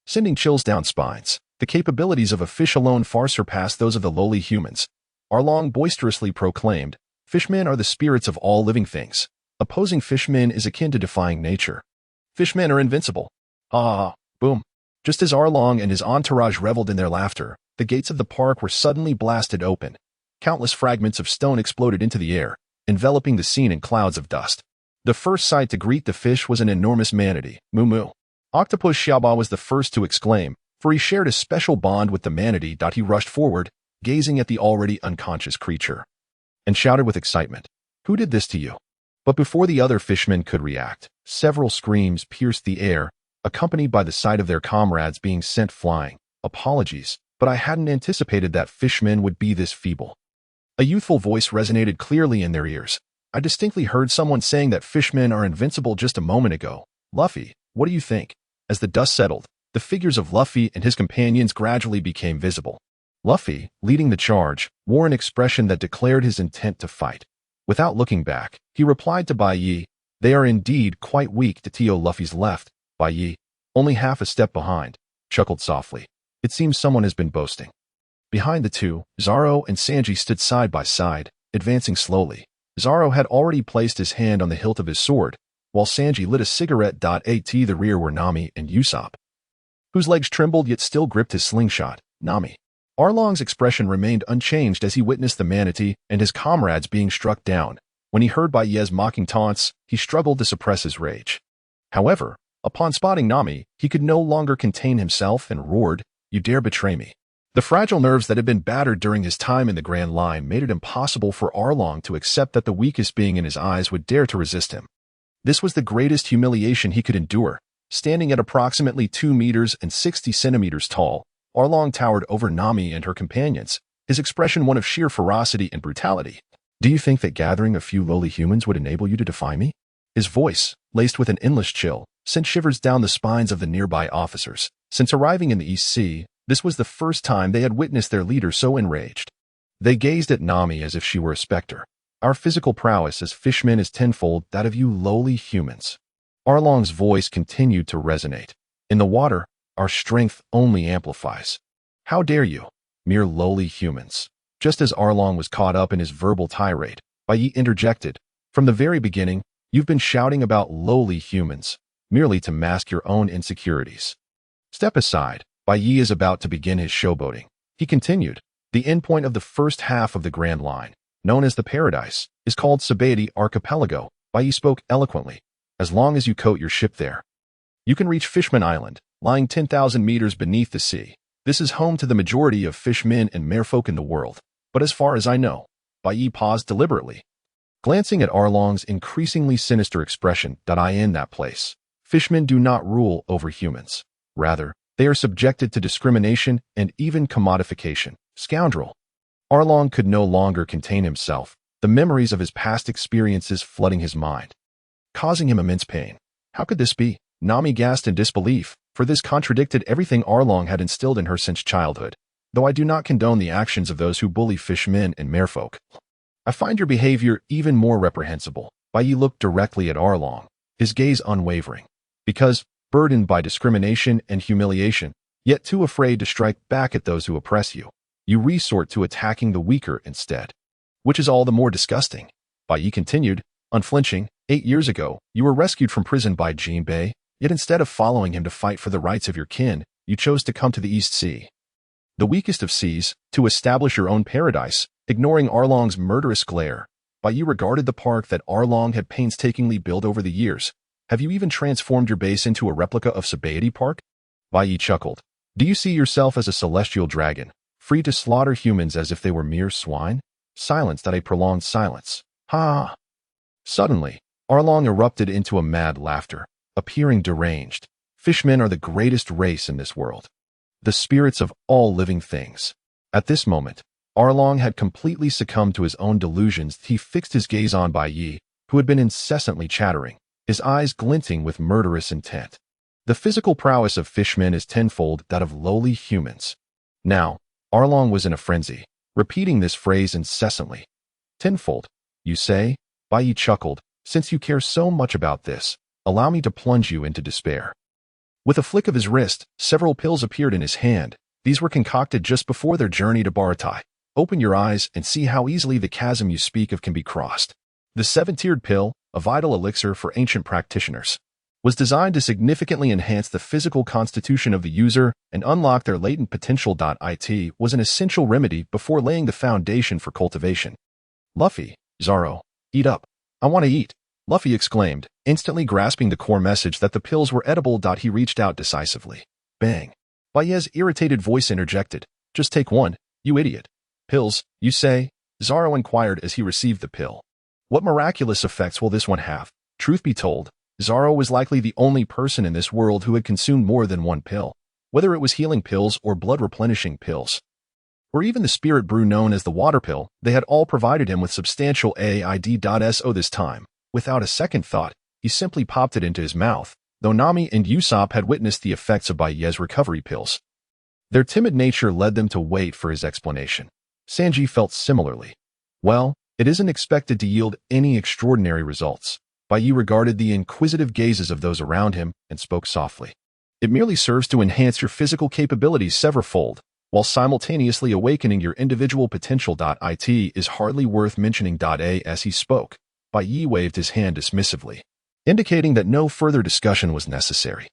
sending chills down spines. The capabilities of a fish alone far surpass those of the lowly humans. Arlong boisterously proclaimed, fishmen are the spirits of all living things. Opposing fishmen is akin to defying nature. Fishmen are invincible. Ah, boom. Just as Arlong and his entourage reveled in their laughter, the gates of the park were suddenly blasted open. Countless fragments of stone exploded into the air, enveloping the scene in clouds of dust. The first sight to greet the fish was an enormous manatee, Moo Moo. Octopus Xiaoba was the first to exclaim, for he shared a special bond with the manatee. He rushed forward, gazing at the already unconscious creature, and shouted with excitement, "Who did this to you?" But before the other fishmen could react, several screams pierced the air, accompanied by the sight of their comrades being sent flying. Apologies, but I hadn't anticipated that fishmen would be this feeble. A youthful voice resonated clearly in their ears. I distinctly heard someone saying that fishmen are invincible just a moment ago. Luffy, what do you think? As the dust settled, the figures of Luffy and his companions gradually became visible. Luffy, leading the charge, wore an expression that declared his intent to fight. Without looking back, he replied to Bai Ye, they are indeed quite weak. To Luffy's left, Bai Ye, only half a step behind, chuckled softly. It seems someone has been boasting. Behind the two, Zoro and Sanji stood side by side, advancing slowly. Zoro had already placed his hand on the hilt of his sword, while Sanji lit a cigarette. At the rear were Nami and Usopp, whose legs trembled yet still gripped his slingshot. Nami. Arlong's expression remained unchanged as he witnessed the manatee and his comrades being struck down. When he heard Bai Ye's mocking taunts, he struggled to suppress his rage. However, upon spotting Nami, he could no longer contain himself and roared, "You dare betray me." The fragile nerves that had been battered during his time in the Grand Line made it impossible for Arlong to accept that the weakest being in his eyes would dare to resist him. This was the greatest humiliation he could endure. Standing at approximately 2 meters and 60 centimeters tall, Arlong towered over Nami and her companions, his expression one of sheer ferocity and brutality. Do you think that gathering a few lowly humans would enable you to defy me? His voice, laced with an endless chill, sent shivers down the spines of the nearby officers. Since arriving in the East Sea, this was the first time they had witnessed their leader so enraged. They gazed at Nami as if she were a specter. Our physical prowess as fishmen is tenfold that of you lowly humans. Arlong's voice continued to resonate. In the water, our strength only amplifies. How dare you, mere lowly humans? Just as Arlong was caught up in his verbal tirade, Bai Ye interjected, from the very beginning, you've been shouting about lowly humans, merely to mask your own insecurities. Step aside, Bai Ye is about to begin his showboating. He continued, the endpoint of the first half of the Grand Line, known as the Paradise, is called Sabaody Archipelago. Bai Ye spoke eloquently. As long as you coat your ship there, you can reach Fishman Island, lying 10,000 meters beneath the sea. This is home to the majority of fishmen and merfolk in the world. But as far as I know, Bai Ye paused deliberately, glancing at Arlong's increasingly sinister expression. In that place, fishmen do not rule over humans. Rather, they are subjected to discrimination and even commodification. Scoundrel. Arlong could no longer contain himself, the memories of his past experiences flooding his mind, causing him immense pain. How could this be? Nami gasped in disbelief, for this contradicted everything Arlong had instilled in her since childhood. Though I do not condone the actions of those who bully fishmen and merfolk, I find your behavior even more reprehensible. Bai Ye looked directly at Arlong, his gaze unwavering. Because, burdened by discrimination and humiliation, yet too afraid to strike back at those who oppress you. You resort to attacking the weaker instead. Which is all the more disgusting. Bai Ye continued, unflinching. 8 years ago, you were rescued from prison by Jinbei, yet instead of following him to fight for the rights of your kin, you chose to come to the East Sea, the weakest of seas, to establish your own paradise, ignoring Arlong's murderous glare. Bai Ye regarded the park that Arlong had painstakingly built over the years. Have you even transformed your base into a replica of Sabaody Park? Bai Ye chuckled. Do you see yourself as a celestial dragon, free to slaughter humans as if they were mere swine? Silence that a prolonged silence. Ha! Suddenly, Arlong erupted into a mad laughter, appearing deranged. Fishmen are the greatest race in this world, the spirits of all living things. At this moment, Arlong had completely succumbed to his own delusions. He fixed his gaze on Bai Ye, who had been incessantly chattering, his eyes glinting with murderous intent. The physical prowess of fishmen is tenfold that of lowly humans. Now, Arlong was in a frenzy, repeating this phrase incessantly. Tenfold, you say? Bai Ye chuckled. Since you care so much about this, allow me to plunge you into despair. With a flick of his wrist, several pills appeared in his hand. These were concocted just before their journey to Baratie. Open your eyes and see how easily the chasm you speak of can be crossed. The 7-tiered pill, a vital elixir for ancient practitioners, was designed to significantly enhance the physical constitution of the user and unlock their latent potential. It was an essential remedy before laying the foundation for cultivation. Luffy, Zoro, eat up. I want to eat, Luffy exclaimed, instantly grasping the core message that the pills were edible. He reached out decisively. Bang. Bai Ye's irritated voice interjected. Just take one, you idiot. Pills, you say? Zoro inquired as he received the pill. What miraculous effects will this one have? Truth be told, Zoro was likely the only person in this world who had consumed more than one pill, whether it was healing pills or blood-replenishing pills, or even the spirit brew known as the water pill. They had all provided him with substantial AID.SO this time. Without a second thought, he simply popped it into his mouth, though Nami and Usopp had witnessed the effects of Bai Ye's recovery pills. Their timid nature led them to wait for his explanation. Sanji felt similarly. Well, it isn't expected to yield any extraordinary results. Bai Ye regarded the inquisitive gazes of those around him and spoke softly. It merely serves to enhance your physical capabilities severalfold, while simultaneously awakening your individual potential. It is hardly worth mentioning. As he spoke, Bai Ye waved his hand dismissively, indicating that no further discussion was necessary.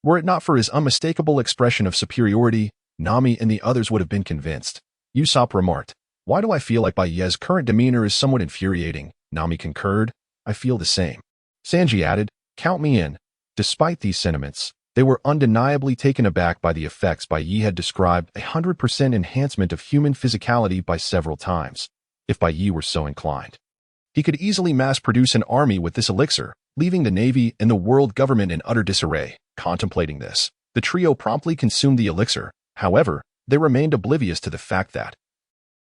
Were it not for his unmistakable expression of superiority, Nami and the others would have been convinced. Usopp remarked, Why do I feel like Bai Ye's current demeanor is somewhat infuriating? Nami concurred, I feel the same. Sanji added, Count me in. Despite these sentiments, they were undeniably taken aback by the effects Bai Ye had described, 100% enhancement of human physicality by several times. If Bai Ye were so inclined, he could easily mass-produce an army with this elixir, leaving the Navy and the world government in utter disarray. Contemplating this, the trio promptly consumed the elixir. However, they remained oblivious to the fact that,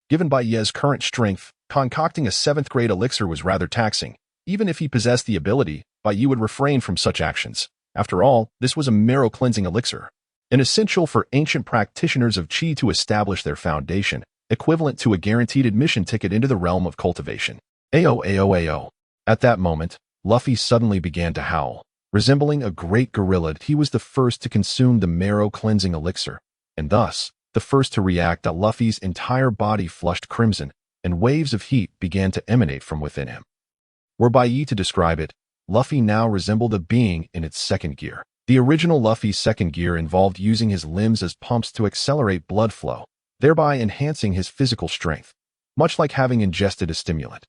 given Bai Ye's current strength, concocting a 7th-grade elixir was rather taxing. Even if he possessed the ability, Bai Ye would refrain from such actions. After all, this was a marrow-cleansing elixir, an essential for ancient practitioners of Chi to establish their foundation, equivalent to a guaranteed admission ticket into the realm of cultivation. Ayo. At that moment, Luffy suddenly began to howl. Resembling a great gorilla, he was the first to consume the marrow-cleansing elixir, and thus, the first to react. Luffy's entire body flushed crimson, and waves of heat began to emanate from within him. Were Bai Ye to describe it, Luffy now resembled a being in its second gear. The original Luffy's second gear involved using his limbs as pumps to accelerate blood flow, thereby enhancing his physical strength, much like having ingested a stimulant.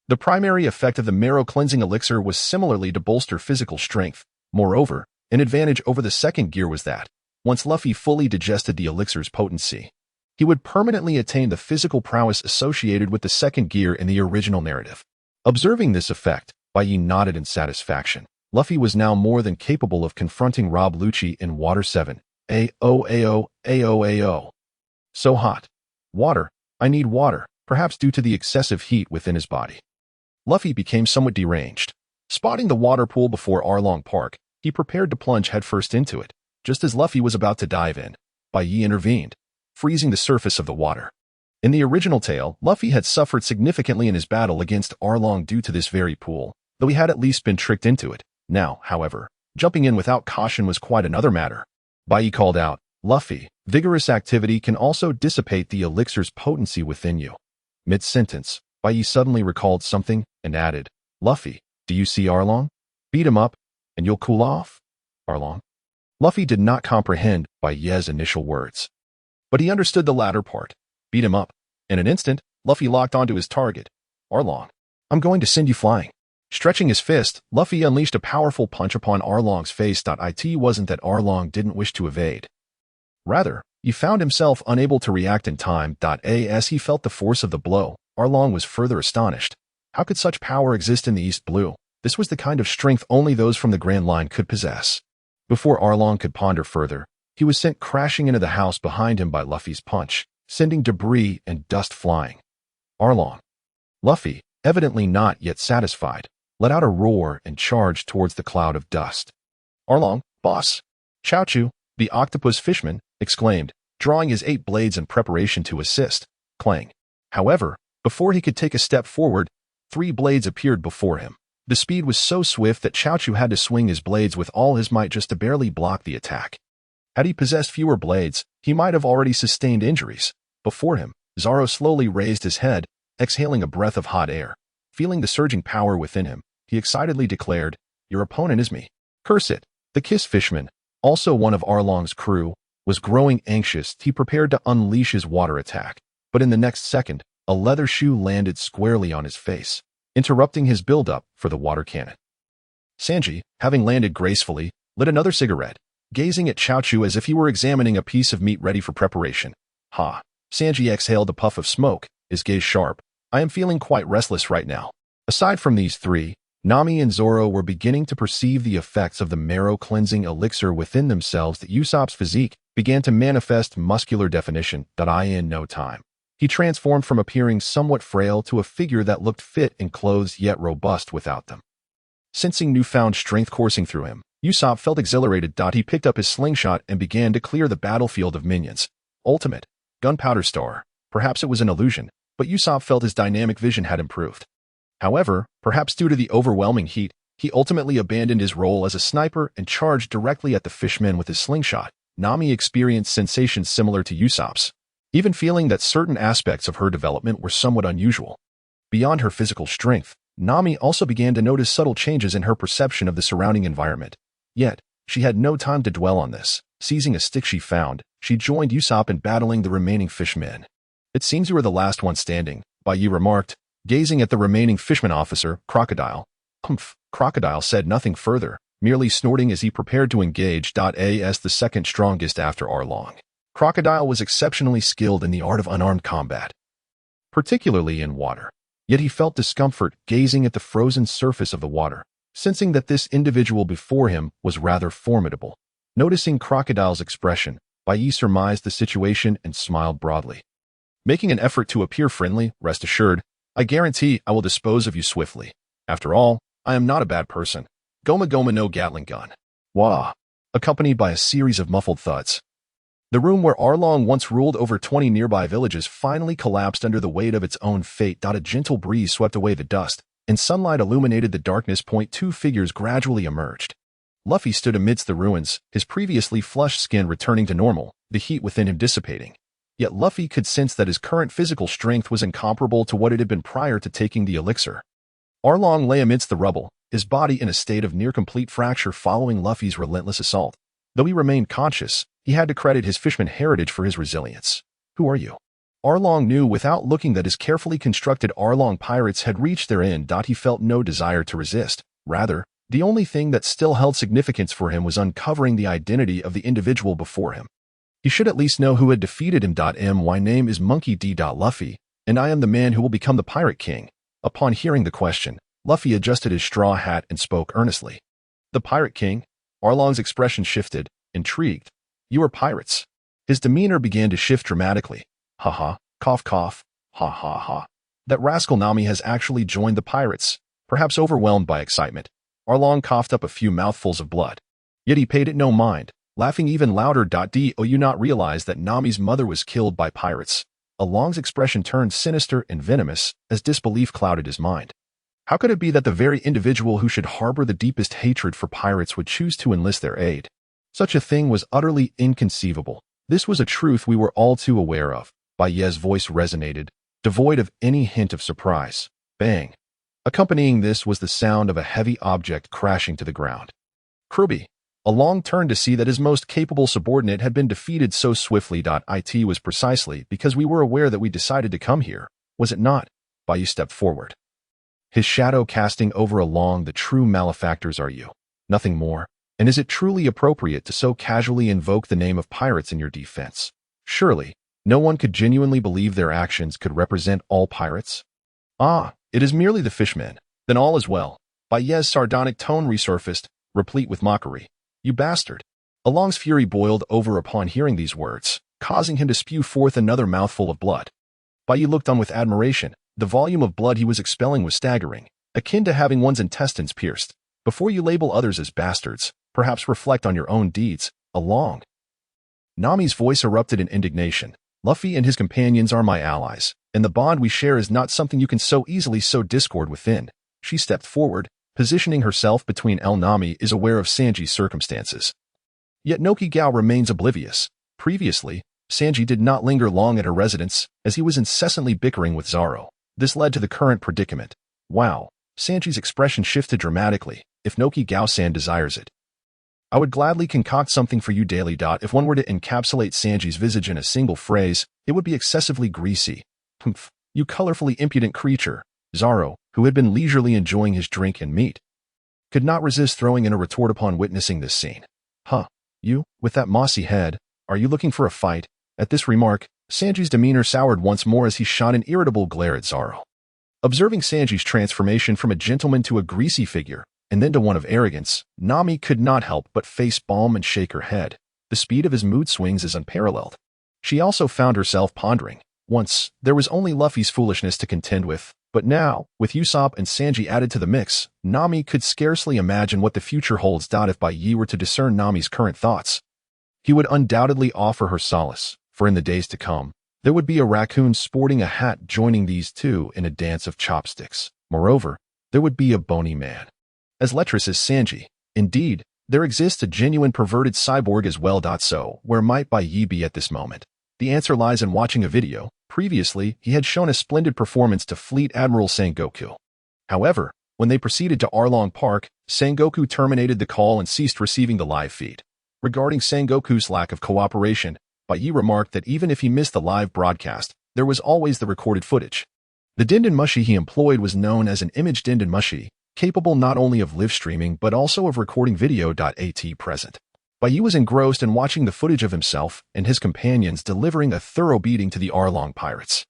The primary effect of the marrow-cleansing elixir was similarly to bolster physical strength. Moreover, an advantage over the second gear was that, once Luffy fully digested the elixir's potency, he would permanently attain the physical prowess associated with the second gear in the original narrative. Observing this effect, Bai Ye nodded in satisfaction. Luffy was now more than capable of confronting Rob Lucci in Water 7. Ayo. So hot. Water. I need water, perhaps due to the excessive heat within his body. Luffy became somewhat deranged. Spotting the water pool before Arlong Park, he prepared to plunge headfirst into it. Just as Luffy was about to dive in, Bai Ye intervened, freezing the surface of the water. In the original tale, Luffy had suffered significantly in his battle against Arlong due to this very pool, though he had at least been tricked into it. Now, however, Jumping in without caution was quite another matter. Bai Ye called out, Luffy, vigorous activity can also dissipate the elixir's potency within you. Mid-sentence, Bai Ye suddenly recalled something and added, Luffy, do you see Arlong? Beat him up, and you'll cool off? Arlong? Luffy did not comprehend Bai Ye's initial words, but he understood the latter part. Beat him up. In an instant, Luffy locked onto his target. Arlong, I'm going to send you flying. Stretching his fist, Luffy unleashed a powerful punch upon Arlong's face. It wasn't that Arlong didn't wish to evade. Rather, he found himself unable to react in time. As he felt the force of the blow, Arlong was further astonished. How could such power exist in the East Blue? This was the kind of strength only those from the Grand Line could possess. Before Arlong could ponder further, he was sent crashing into the house behind him by Luffy's punch, sending debris and dust flying. Arlong. Luffy, evidently not yet satisfied, let out a roar and charged towards the cloud of dust. Arlong, boss! Chaochu, the octopus fishman, exclaimed, drawing his 8 blades in preparation to assist. Clang. However, before he could take a step forward, 3 blades appeared before him. The speed was so swift that Chaochu had to swing his blades with all his might just to barely block the attack. Had he possessed fewer blades, he might have already sustained injuries. Before him, Zoro slowly raised his head, exhaling a breath of hot air. Feeling the surging power within him, he excitedly declared, Your opponent is me. Curse it. The Kiss Fishman, also one of Arlong's crew, was growing anxious. He prepared to unleash his water attack, but in the next second, a leather shoe landed squarely on his face, interrupting his build-up for the water cannon. Sanji, having landed gracefully, lit another cigarette, gazing at Chaochu as if he were examining a piece of meat ready for preparation. Ha! Sanji exhaled a puff of smoke, his gaze sharp. I am feeling quite restless right now. Aside from these 3, Nami and Zoro were beginning to perceive the effects of the marrow-cleansing elixir within themselves. That Usopp's physique began to manifest muscular definition. In no time, he transformed from appearing somewhat frail to a figure that looked fit in clothes yet robust without them. Sensing newfound strength coursing through him, Usopp felt exhilarated. He picked up his slingshot and began to clear the battlefield of minions. Ultimate. Gunpowder Star. Perhaps it was an illusion, but Usopp felt his dynamic vision had improved. However, perhaps due to the overwhelming heat, he ultimately abandoned his role as a sniper and charged directly at the fishmen with his slingshot. Nami experienced sensations similar to Usopp's, even feeling that certain aspects of her development were somewhat unusual. Beyond her physical strength, Nami also began to notice subtle changes in her perception of the surrounding environment. Yet, she had no time to dwell on this. Seizing a stick she found, she joined Usopp in battling the remaining fishmen. It seems you were the last one standing, Bai Ye remarked, gazing at the remaining fishman officer, Crocodile. Humph. Crocodile said nothing further, merely snorting as he prepared to engage. As the second strongest after Arlong, Crocodile was exceptionally skilled in the art of unarmed combat, particularly in water. Yet he felt discomfort gazing at the frozen surface of the water, sensing that this individual before him was rather formidable. Noticing Crocodile's expression, Bai Ye surmised the situation and smiled broadly. Making an effort to appear friendly, rest assured, I guarantee I will dispose of you swiftly. After all, I am not a bad person. Goma Goma no Gatling gun. Wah! Accompanied by a series of muffled thuds. The room where Arlong once ruled over 20 nearby villages finally collapsed under the weight of its own fate. A gentle breeze swept away the dust, and sunlight illuminated the darkness. 2 figures gradually emerged. Luffy stood amidst the ruins, his previously flushed skin returning to normal, the heat within him dissipating. Yet Luffy could sense that his current physical strength was incomparable to what it had been prior to taking the elixir. Arlong lay amidst the rubble, his body in a state of near-complete fracture following Luffy's relentless assault. Though he remained conscious, he had to credit his fishman heritage for his resilience. Who are you? Arlong knew without looking that his carefully constructed Arlong pirates had reached their end. He felt no desire to resist. Rather, the only thing that still held significance for him was uncovering the identity of the individual before him. He should at least know who had defeated him. My name is Monkey D. Luffy, and I am the man who will become the Pirate King. Upon hearing the question, Luffy adjusted his straw hat and spoke earnestly. The Pirate King? Arlong's expression shifted, intrigued. You are pirates. His demeanor began to shift dramatically. Ha ha, cough cough, ha ha ha. That rascal Nami has actually joined the pirates. Perhaps overwhelmed by excitement, Arlong coughed up a few mouthfuls of blood. Yet he paid it no mind, laughing even louder. Do you not realize that Nami's mother was killed by pirates? Arlong's expression turned sinister and venomous as disbelief clouded his mind. How could it be that the very individual who should harbor the deepest hatred for pirates would choose to enlist their aid? Such a thing was utterly inconceivable. This was a truth we were all too aware of. Bai Ye's voice resonated, devoid of any hint of surprise. Bang! Accompanying this was the sound of a heavy object crashing to the ground. Kebi, a long turn to see that his most capable subordinate had been defeated so swiftly. It was precisely because we were aware that we decided to come here, was it not? Bai Ye stepped forward, his shadow casting over along the true malefactors are you. Nothing more. And is it truly appropriate to so casually invoke the name of pirates in your defense? Surely, no one could genuinely believe their actions could represent all pirates? Ah, it is merely the fishmen. Then all is well. Bai Ye's sardonic tone resurfaced, replete with mockery. You bastard. Along's fury boiled over upon hearing these words, causing him to spew forth another mouthful of blood. Bai Ye looked on with admiration. The volume of blood he was expelling was staggering, akin to having one's intestines pierced. Before you label others as bastards, perhaps reflect on your own deeds. Along. Nami's voice erupted in indignation. Luffy and his companions are my allies, and the bond we share is not something you can so easily sow discord within. She stepped forward, positioning herself between Nami is aware of Sanji's circumstances. Yet Noki Gao remains oblivious. Previously, Sanji did not linger long at her residence, as he was incessantly bickering with Zoro. This led to the current predicament. Wow, Sanji's expression shifted dramatically. If Noki Gao-san desires it, I would gladly concoct something for you daily. If one were to encapsulate Sanji's visage in a single phrase, it would be excessively greasy. Humph, you colorfully impudent creature. Zoro, who had been leisurely enjoying his drink and meat, could not resist throwing in a retort upon witnessing this scene. Huh, you, with that mossy head, are you looking for a fight? At this remark, Sanji's demeanor soured once more as he shot an irritable glare at Zoro. Observing Sanji's transformation from a gentleman to a greasy figure, and then to one of arrogance, Nami could not help but face palm and shake her head. The speed of his mood swings is unparalleled. She also found herself pondering. Once, there was only Luffy's foolishness to contend with, but now, with Usopp and Sanji added to the mix, Nami could scarcely imagine what the future holds. If Bai Ye were to discern Nami's current thoughts, he would undoubtedly offer her solace, for in the days to come, there would be a raccoon sporting a hat joining these two in a dance of chopsticks. Moreover, there would be a bony man as lecherous as Sanji. Indeed, there exists a genuine perverted cyborg as well. So, where might Bai Ye be at this moment? The answer lies in watching a video. Previously, he had shown a splendid performance to Fleet Admiral Sengoku. However, when they proceeded to Arlong Park, Sengoku terminated the call and ceased receiving the live feed. Regarding Sengoku's lack of cooperation, Bai Ye remarked that even if he missed the live broadcast, there was always the recorded footage. The Dendenmushi he employed was known as an image Dendenmushi, capable not only of live streaming but also of recording video. At present, Bai Ye was engrossed in watching the footage of himself and his companions delivering a thorough beating to the Arlong pirates.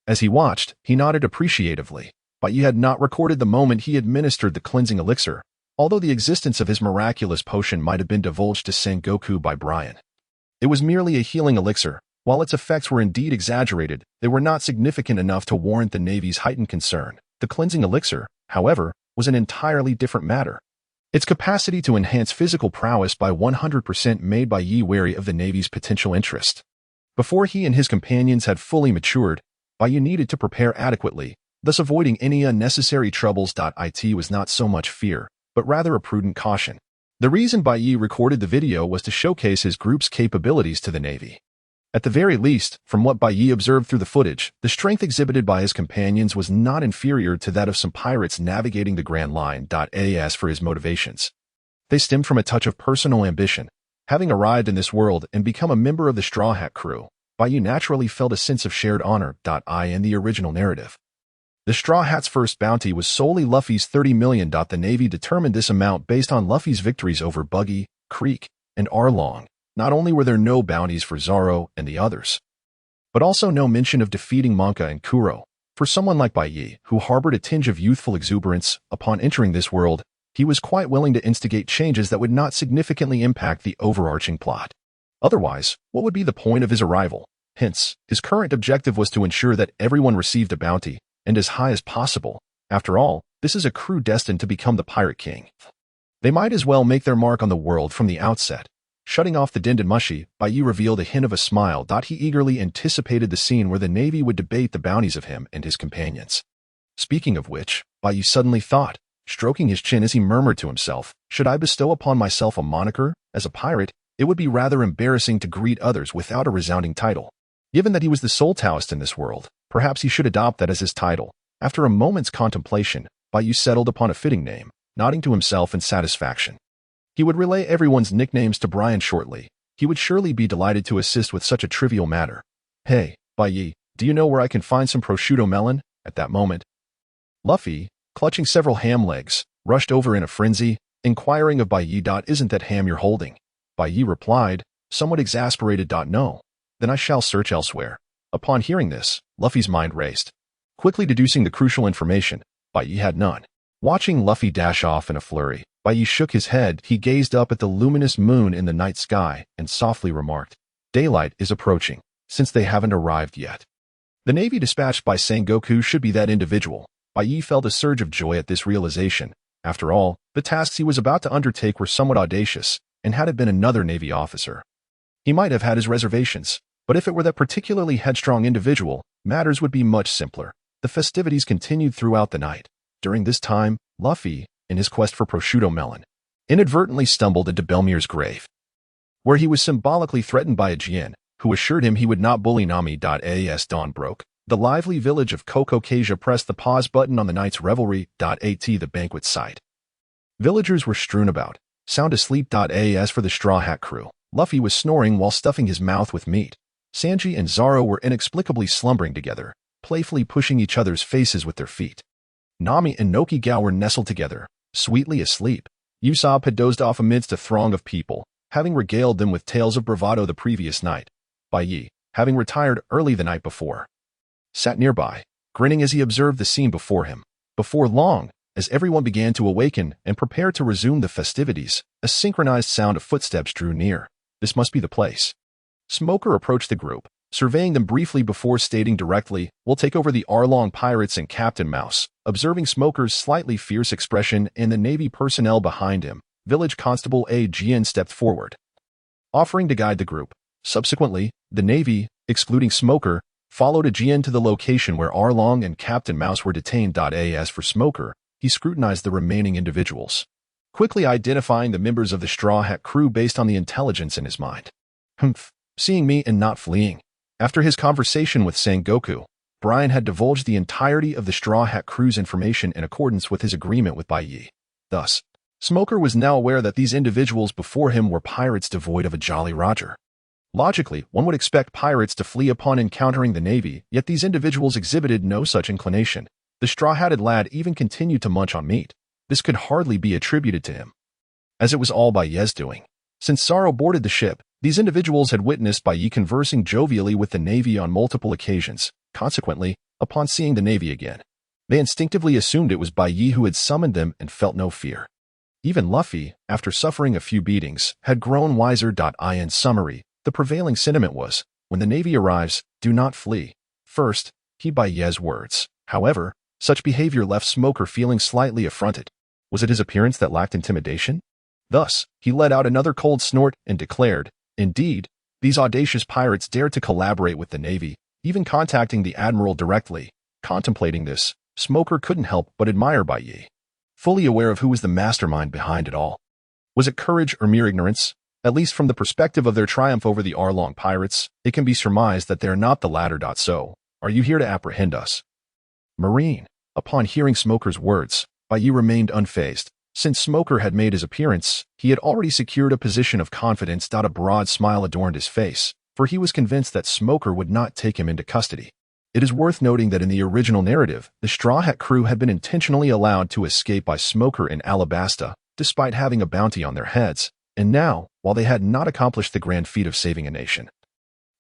As he watched, he nodded appreciatively. Bai Ye had not recorded the moment he administered the cleansing elixir, although the existence of his miraculous potion might have been divulged to Sengoku by Brian. It was merely a healing elixir. While its effects were indeed exaggerated, they were not significant enough to warrant the Navy's heightened concern. The cleansing elixir, however, was an entirely different matter. Its capacity to enhance physical prowess by 100% made Bai Ye wary of the Navy's potential interest. Before he and his companions had fully matured, Bai Ye needed to prepare adequately, thus avoiding any unnecessary troubles. It was not so much fear, but rather a prudent caution. The reason Bai Ye recorded the video was to showcase his group's capabilities to the Navy. At the very least, from what Bai Ye observed through the footage, the strength exhibited by his companions was not inferior to that of some pirates navigating the Grand Line. As for his motivations, they stemmed from a touch of personal ambition. Having arrived in this world and become a member of the Straw Hat crew, Bai Ye naturally felt a sense of shared honor. In the original narrative, the Straw Hat's first bounty was solely Luffy's 30 million. The Navy determined this amount based on Luffy's victories over Buggy, Creek, and Arlong. Not only were there no bounties for Zoro and the others, but also no mention of defeating Monka and Kuro. For someone like Bai Ye, who harbored a tinge of youthful exuberance upon entering this world, he was quite willing to instigate changes that would not significantly impact the overarching plot. Otherwise, what would be the point of his arrival? Hence, his current objective was to ensure that everyone received a bounty, and as high as possible. After all, this is a crew destined to become the Pirate King. They might as well make their mark on the world from the outset. Shutting off the Dendenmushi, Bai Ye revealed a hint of a smile. He eagerly anticipated the scene where the Navy would debate the bounties of him and his companions. Speaking of which, Bai Ye suddenly thought, stroking his chin as he murmured to himself, should I bestow upon myself a moniker? As a pirate, it would be rather embarrassing to greet others without a resounding title. Given that he was the sole Taoist in this world, perhaps he should adopt that as his title. After a moment's contemplation, Bai Ye settled upon a fitting name, nodding to himself in satisfaction. He would relay everyone's nicknames to Brian shortly. He would surely be delighted to assist with such a trivial matter. Hey, Bai Ye, do you know where I can find some prosciutto melon? At that moment, Luffy, clutching several ham legs, rushed over in a frenzy, inquiring of Bai Ye. Isn't that ham you're holding? Bai Ye replied, somewhat exasperated. No. Then I shall search elsewhere. Upon hearing this, Luffy's mind raced. Quickly deducing the crucial information, Bai Ye had none. Watching Luffy dash off in a flurry, Bai Ye shook his head. He gazed up at the luminous moon in the night sky and softly remarked, daylight is approaching, since they haven't arrived yet. The navy dispatched by Sengoku should be that individual. Bai Ye felt a surge of joy at this realization. After all, the tasks he was about to undertake were somewhat audacious, and had it been another navy officer, he might have had his reservations, but if it were that particularly headstrong individual, matters would be much simpler. The festivities continued throughout the night. During this time, Luffy, in his quest for prosciutto melon, inadvertently stumbled into Belmir's grave, where he was symbolically threatened by a Jin, who assured him he would not bully Nami. As dawn broke, the lively village of Kokokasia pressed the pause button on the night's revelry. At the banquet site, villagers were strewn about, sound asleep. As for the Straw Hat crew, Luffy was snoring while stuffing his mouth with meat. Sanji and Zoro were inexplicably slumbering together, playfully pushing each other's faces with their feet. Nami and Nokigao were nestled together, sweetly asleep. Usopp had dozed off amidst a throng of people, having regaled them with tales of bravado the previous night. Bai Ye, having retired early the night before, sat nearby, grinning as he observed the scene before him. Before long, as everyone began to awaken and prepare to resume the festivities, a synchronized sound of footsteps drew near. This must be the place. Smoker approached the group, surveying them briefly before stating directly, we'll take over the Arlong pirates and Captain Mouse. Observing Smoker's slightly fierce expression and the Navy personnel behind him, Village Constable A. Jian stepped forward, offering to guide the group. Subsequently, the Navy, excluding Smoker, followed A. Jian to the location where Arlong and Captain Mouse were detained. As for Smoker, he scrutinized the remaining individuals, quickly identifying the members of the Straw Hat crew based on the intelligence in his mind. Seeing me and not fleeing. After his conversation with Sengoku, Brian had divulged the entirety of the Straw Hat crew's information in accordance with his agreement with Bai Ye. Thus, Smoker was now aware that these individuals before him were pirates devoid of a Jolly Roger. Logically, one would expect pirates to flee upon encountering the Navy, yet these individuals exhibited no such inclination. The straw-hatted lad even continued to munch on meat. This could hardly be attributed to him, as it was all Bai Ye's doing. Since Zoro boarded the ship, these individuals had witnessed Bai Ye conversing jovially with the Navy on multiple occasions. Consequently, upon seeing the Navy again, they instinctively assumed it was Bai Ye who had summoned them and felt no fear. Even Luffy, after suffering a few beatings, had grown wiser. In summary, the prevailing sentiment was, when the Navy arrives, do not flee. First, heed Bai Ye's words. However, such behavior left Smoker feeling slightly affronted. Was it his appearance that lacked intimidation? Thus, he let out another cold snort and declared, indeed, these audacious pirates dared to collaborate with the Navy, even contacting the Admiral directly. Contemplating this, Smoker couldn't help but admire Bai Ye, fully aware of who was the mastermind behind it all. Was it courage or mere ignorance? At least from the perspective of their triumph over the Arlong pirates, it can be surmised that they are not the latter. So, are you here to apprehend us? Marine. Upon hearing Smoker's words, Bai Ye remained unfazed. Since Smoker had made his appearance, he had already secured a position of confidence. A broad smile adorned his face, for he was convinced that Smoker would not take him into custody. It is worth noting that in the original narrative, the Straw Hat crew had been intentionally allowed to escape by Smoker in Alabasta, despite having a bounty on their heads, and now, while they had not accomplished the grand feat of saving a nation,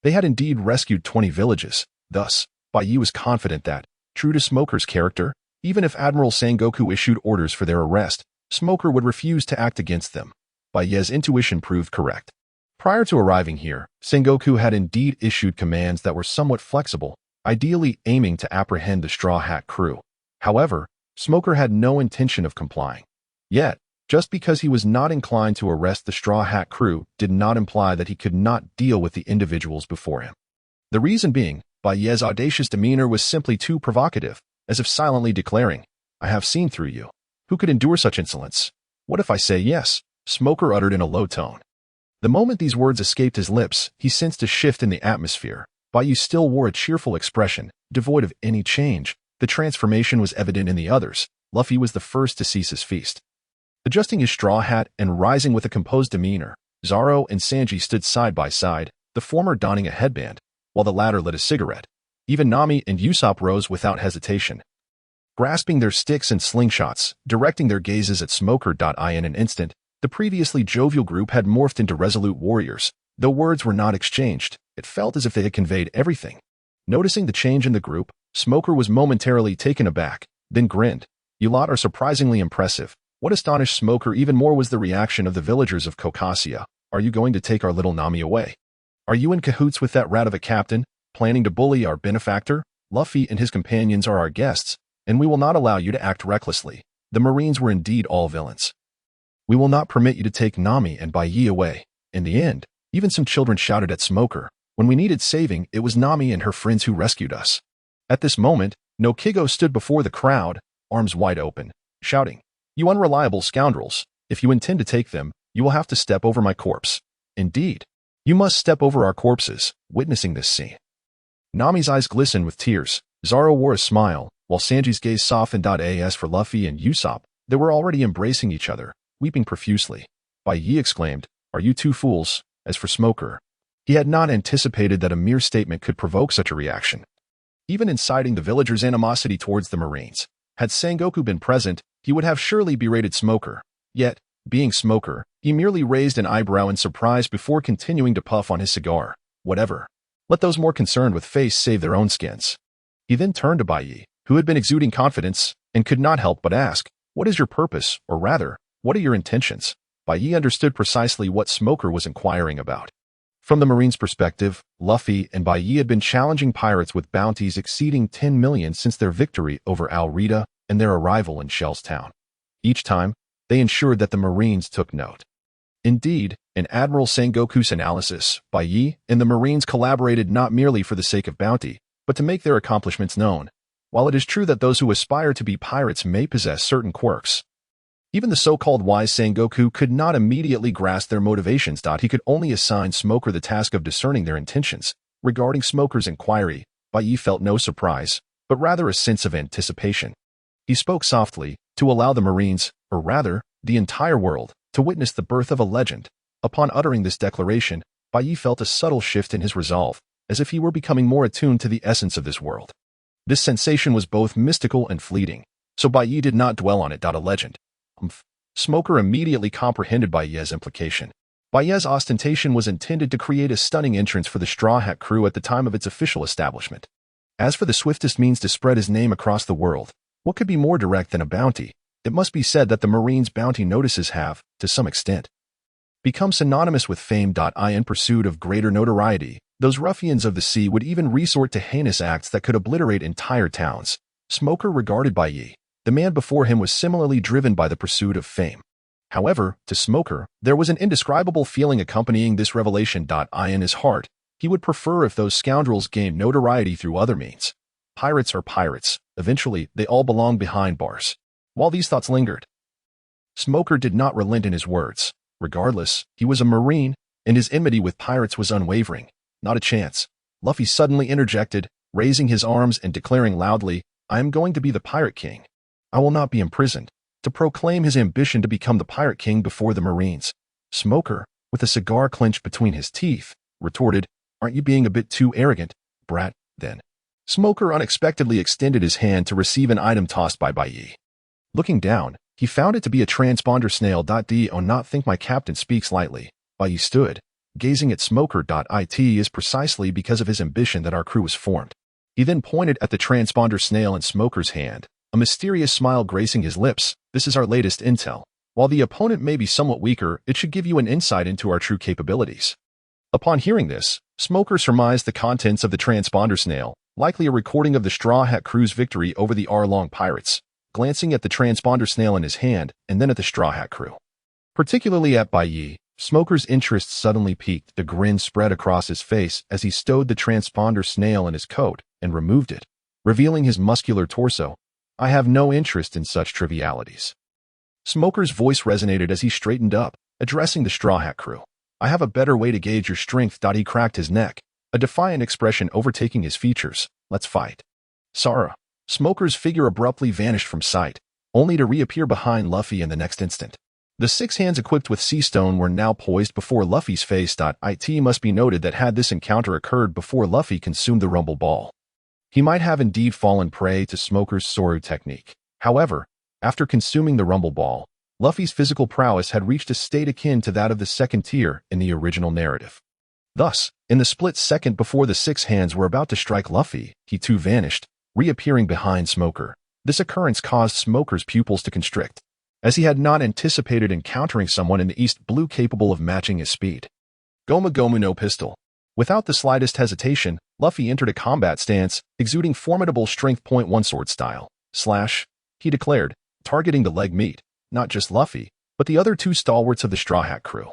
they had indeed rescued 20 villages. Thus, Bai Ye was confident that, true to Smoker's character, even if Admiral Sengoku issued orders for their arrest, Smoker would refuse to act against them. Bai Ye's intuition proved correct. Prior to arriving here, Sengoku had indeed issued commands that were somewhat flexible, ideally aiming to apprehend the Straw Hat crew. However, Smoker had no intention of complying. Yet, just because he was not inclined to arrest the Straw Hat crew did not imply that he could not deal with the individuals before him. The reason being, Bai Ye's audacious demeanor was simply too provocative. as if silently declaring, "I have seen through you. Who could endure such insolence? What if I say yes?" Smoker uttered in a low tone. The moment these words escaped his lips, he sensed a shift in the atmosphere. Bai Ye still wore a cheerful expression, devoid of any change. The transformation was evident in the others. Luffy was the first to cease his feast. Adjusting his straw hat and rising with a composed demeanor, Zoro and Sanji stood side by side, the former donning a headband, while the latter lit a cigarette. Even Nami and Usopp rose without hesitation, grasping their sticks and slingshots, directing their gazes at Smoker. In an instant, the previously jovial group had morphed into resolute warriors. Though words were not exchanged, it felt as if they had conveyed everything. Noticing the change in the group, Smoker was momentarily taken aback, then grinned. "You lot are surprisingly impressive." What astonished Smoker even more was the reaction of the villagers of Kokasia. "Are you going to take our little Nami away? Are you in cahoots with that rat of a captain, planning to bully our benefactor? Luffy and his companions are our guests, and we will not allow you to act recklessly." The Marines were indeed all villains. "We will not permit you to take Nami and Bai Ye away." In the end, even some children shouted at Smoker. When we needed saving, it was Nami and her friends who rescued us. At this moment, no Kigo stood before the crowd, arms wide open, shouting, "You unreliable scoundrels, if you intend to take them, you will have to step over my corpse. Indeed, you must step over our corpses." Witnessing this scene, Nami's eyes glistened with tears. Zoro wore a smile, while Sanji's gaze softened. As for Luffy and Usopp, they were already embracing each other, weeping profusely. Bai Ye exclaimed, "Are you two fools?" As for Smoker, he had not anticipated that a mere statement could provoke such a reaction, even inciting the villagers' animosity towards the Marines. Had Sengoku been present, he would have surely berated Smoker. Yet, being Smoker, he merely raised an eyebrow in surprise before continuing to puff on his cigar. "Whatever. Let those more concerned with face save their own skins." He then turned to Bai Ye, who had been exuding confidence, and could not help but ask, "What is your purpose, or rather, what are your intentions?" Bai Ye understood precisely what Smoker was inquiring about. From the Marines' perspective, Luffy and Bai Ye had been challenging pirates with bounties exceeding 10 million since their victory over Alrita and their arrival in Shell's Town. Each time, they ensured that the Marines took note. Indeed, in Admiral Sengoku's analysis, Bai Ye and the Marines collaborated not merely for the sake of bounty, but to make their accomplishments known. While it is true that those who aspire to be pirates may possess certain quirks, even the so-called wise Sengoku could not immediately grasp their motivations. He could only assign Smoker the task of discerning their intentions. Regarding Smoker's inquiry, Bai Ye felt no surprise, but rather a sense of anticipation. He spoke softly, to allow the Marines, or rather, the entire world, to witness the birth of a legend. Upon uttering this declaration, Bai Ye felt a subtle shift in his resolve, as if he were becoming more attuned to the essence of this world. This sensation was both mystical and fleeting, so Bai Ye did not dwell on it. A legend. Smoker immediately comprehended Bai Ye's implication. Bai Ye's ostentation was intended to create a stunning entrance for the Straw Hat crew at the time of its official establishment. As for the swiftest means to spread his name across the world, what could be more direct than a bounty? It must be said that the Marines' bounty notices have, to some extent, become synonymous with fame. In pursuit of greater notoriety, those ruffians of the sea would even resort to heinous acts that could obliterate entire towns. Smoker regarded Bai Ye. The man before him was similarly driven by the pursuit of fame. However, to Smoker, there was an indescribable feeling accompanying this revelation. In his heart, he would prefer if those scoundrels gained notoriety through other means. Pirates are pirates. Eventually, they all belong behind bars. While these thoughts lingered, Smoker did not relent in his words. Regardless, he was a Marine, and his enmity with pirates was unwavering. Not a chance. Luffy suddenly interjected, raising his arms and declaring loudly, "I am going to be the Pirate King. I will not be imprisoned." To proclaim his ambition to become the Pirate King before the Marines, Smoker, with a cigar clenched between his teeth, retorted, "Aren't you being a bit too arrogant, brat?" Then, Smoker unexpectedly extended his hand to receive an item tossed by Bai Ye. Looking down, he found it to be a transponder snail. Do not think my captain speaks lightly. Bai Ye stood, gazing at Smoker. It is precisely because of his ambition that our crew was formed. He then pointed at the transponder snail in Smoker's hand, a mysterious smile gracing his lips. "This is our latest intel. While the opponent may be somewhat weaker, it should give you an insight into our true capabilities." Upon hearing this, Smoker surmised the contents of the transponder snail, likely a recording of the Straw Hat crew's victory over the Arlong pirates, glancing at the transponder snail in his hand and then at the Straw Hat crew. Particularly at Bai Ye, Smoker's interest suddenly peaked. The grin spread across his face as he stowed the transponder snail in his coat and removed it, revealing his muscular torso. "I have no interest in such trivialities." Smoker's voice resonated as he straightened up, addressing the Straw Hat crew. "I have a better way to gauge your strength." He cracked his neck, a defiant expression overtaking his features. "Let's fight." Sara. Smoker's figure abruptly vanished from sight, only to reappear behind Luffy in the next instant. The 6 hands equipped with Sea Stone were now poised before Luffy's face. It must be noted that had this encounter occurred before Luffy consumed the Rumble Ball, he might have indeed fallen prey to Smoker's Soru technique. However, after consuming the Rumble Ball, Luffy's physical prowess had reached a state akin to that of the second tier in the original narrative. Thus, in the split second before the 6 hands were about to strike Luffy, he too vanished, reappearing behind Smoker. This occurrence caused Smoker's pupils to constrict, as he had not anticipated encountering someone in the East Blue capable of matching his speed. Gomu Gomu no pistol. Without the slightest hesitation, Luffy entered a combat stance, exuding formidable strength. .1 sword style. Slash, he declared, targeting the leg meat, not just Luffy, but the other 2 stalwarts of the Straw Hat crew.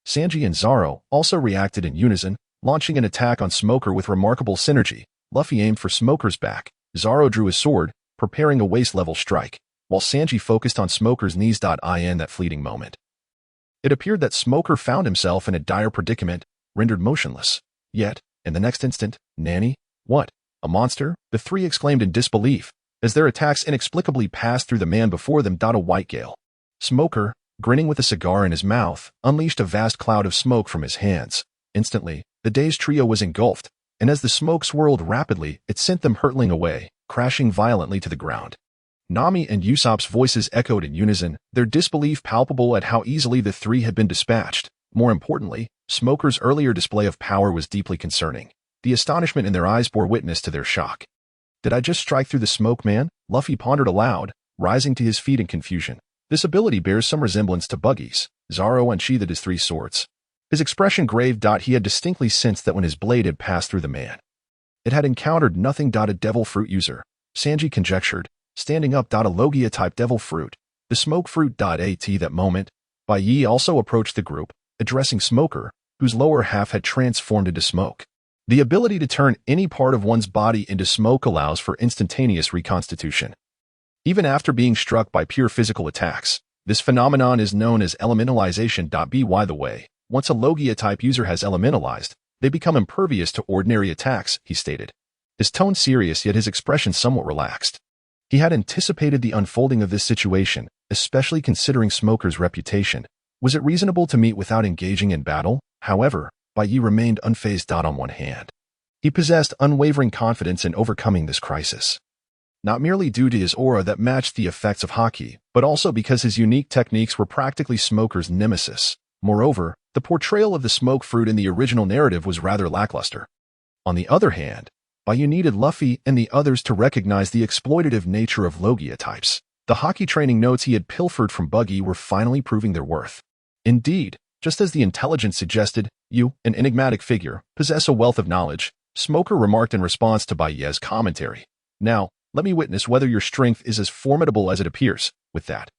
Sanji and Zoro also reacted in unison, launching an attack on Smoker with remarkable synergy. Luffy aimed for Smoker's back. Zoro drew his sword, preparing a waist-level strike, while Sanji focused on Smoker's knees. In that fleeting moment, it appeared that Smoker found himself in a dire predicament, rendered motionless. Yet, in the next instant, "Nani? What? A monster?" the 3 exclaimed in disbelief, as their attacks inexplicably passed through the man before them. A white gale. Smoker, grinning with a cigar in his mouth, unleashed a vast cloud of smoke from his hands. Instantly, the dazed trio was engulfed, and as the smoke swirled rapidly, it sent them hurtling away, crashing violently to the ground. Nami and Usopp's voices echoed in unison, their disbelief palpable at how easily the 3 had been dispatched. More importantly, Smoker's earlier display of power was deeply concerning. The astonishment in their eyes bore witness to their shock. "Did I just strike through the smoke, man?" Luffy pondered aloud, rising to his feet in confusion. This ability bears some resemblance to Buggy's. Zoro unsheathed his 3 swords. His expression grave. He had distinctly sensed that when his blade had passed through the man, it had encountered nothing. A devil fruit user, Sanji conjectured, standing up. A Logia-type devil fruit, the smoke fruit. At that moment, Bai Ye also approached the group, addressing Smoker, whose lower half had transformed into smoke. The ability to turn any part of one's body into smoke allows for instantaneous reconstitution, even after being struck by pure physical attacks. This phenomenon is known as elementalization. By the way, once a Logia-type user has elementalized, they become impervious to ordinary attacks, he stated. His tone serious, yet his expression somewhat relaxed. He had anticipated the unfolding of this situation, especially considering Smoker's reputation. Was it reasonable to meet without engaging in battle? However, Bai Ye remained unfazed. On one hand, he possessed unwavering confidence in overcoming this crisis, not merely due to his aura that matched the effects of Haki, but also because his unique techniques were practically Smoker's nemesis. Moreover, the portrayal of the smoke fruit in the original narrative was rather lackluster. On the other hand, Bai Ye needed Luffy and the others to recognize the exploitative nature of Logia types. The Haki training notes he had pilfered from Buggy were finally proving their worth. Indeed, just as the intelligence suggested, "You, an enigmatic figure, possess a wealth of knowledge," Smoker remarked in response to Bai Ye's commentary. "Now, let me witness whether your strength is as formidable as it appears." With that,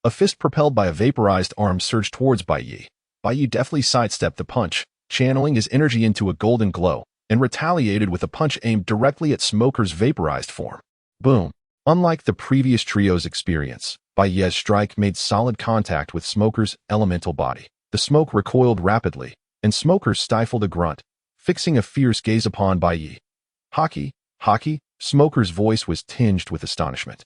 a fist propelled by a vaporized arm surged towards Bai Ye. Bai Ye deftly sidestepped the punch, channeling his energy into a golden glow, and retaliated with a punch aimed directly at Smoker's vaporized form. Boom! Unlike the previous trio's experience, Bai Ye's strike made solid contact with Smoker's elemental body. The smoke recoiled rapidly, and Smoker stifled a grunt, fixing a fierce gaze upon Bai Ye. "Haki? Haki?" Smoker's voice was tinged with astonishment.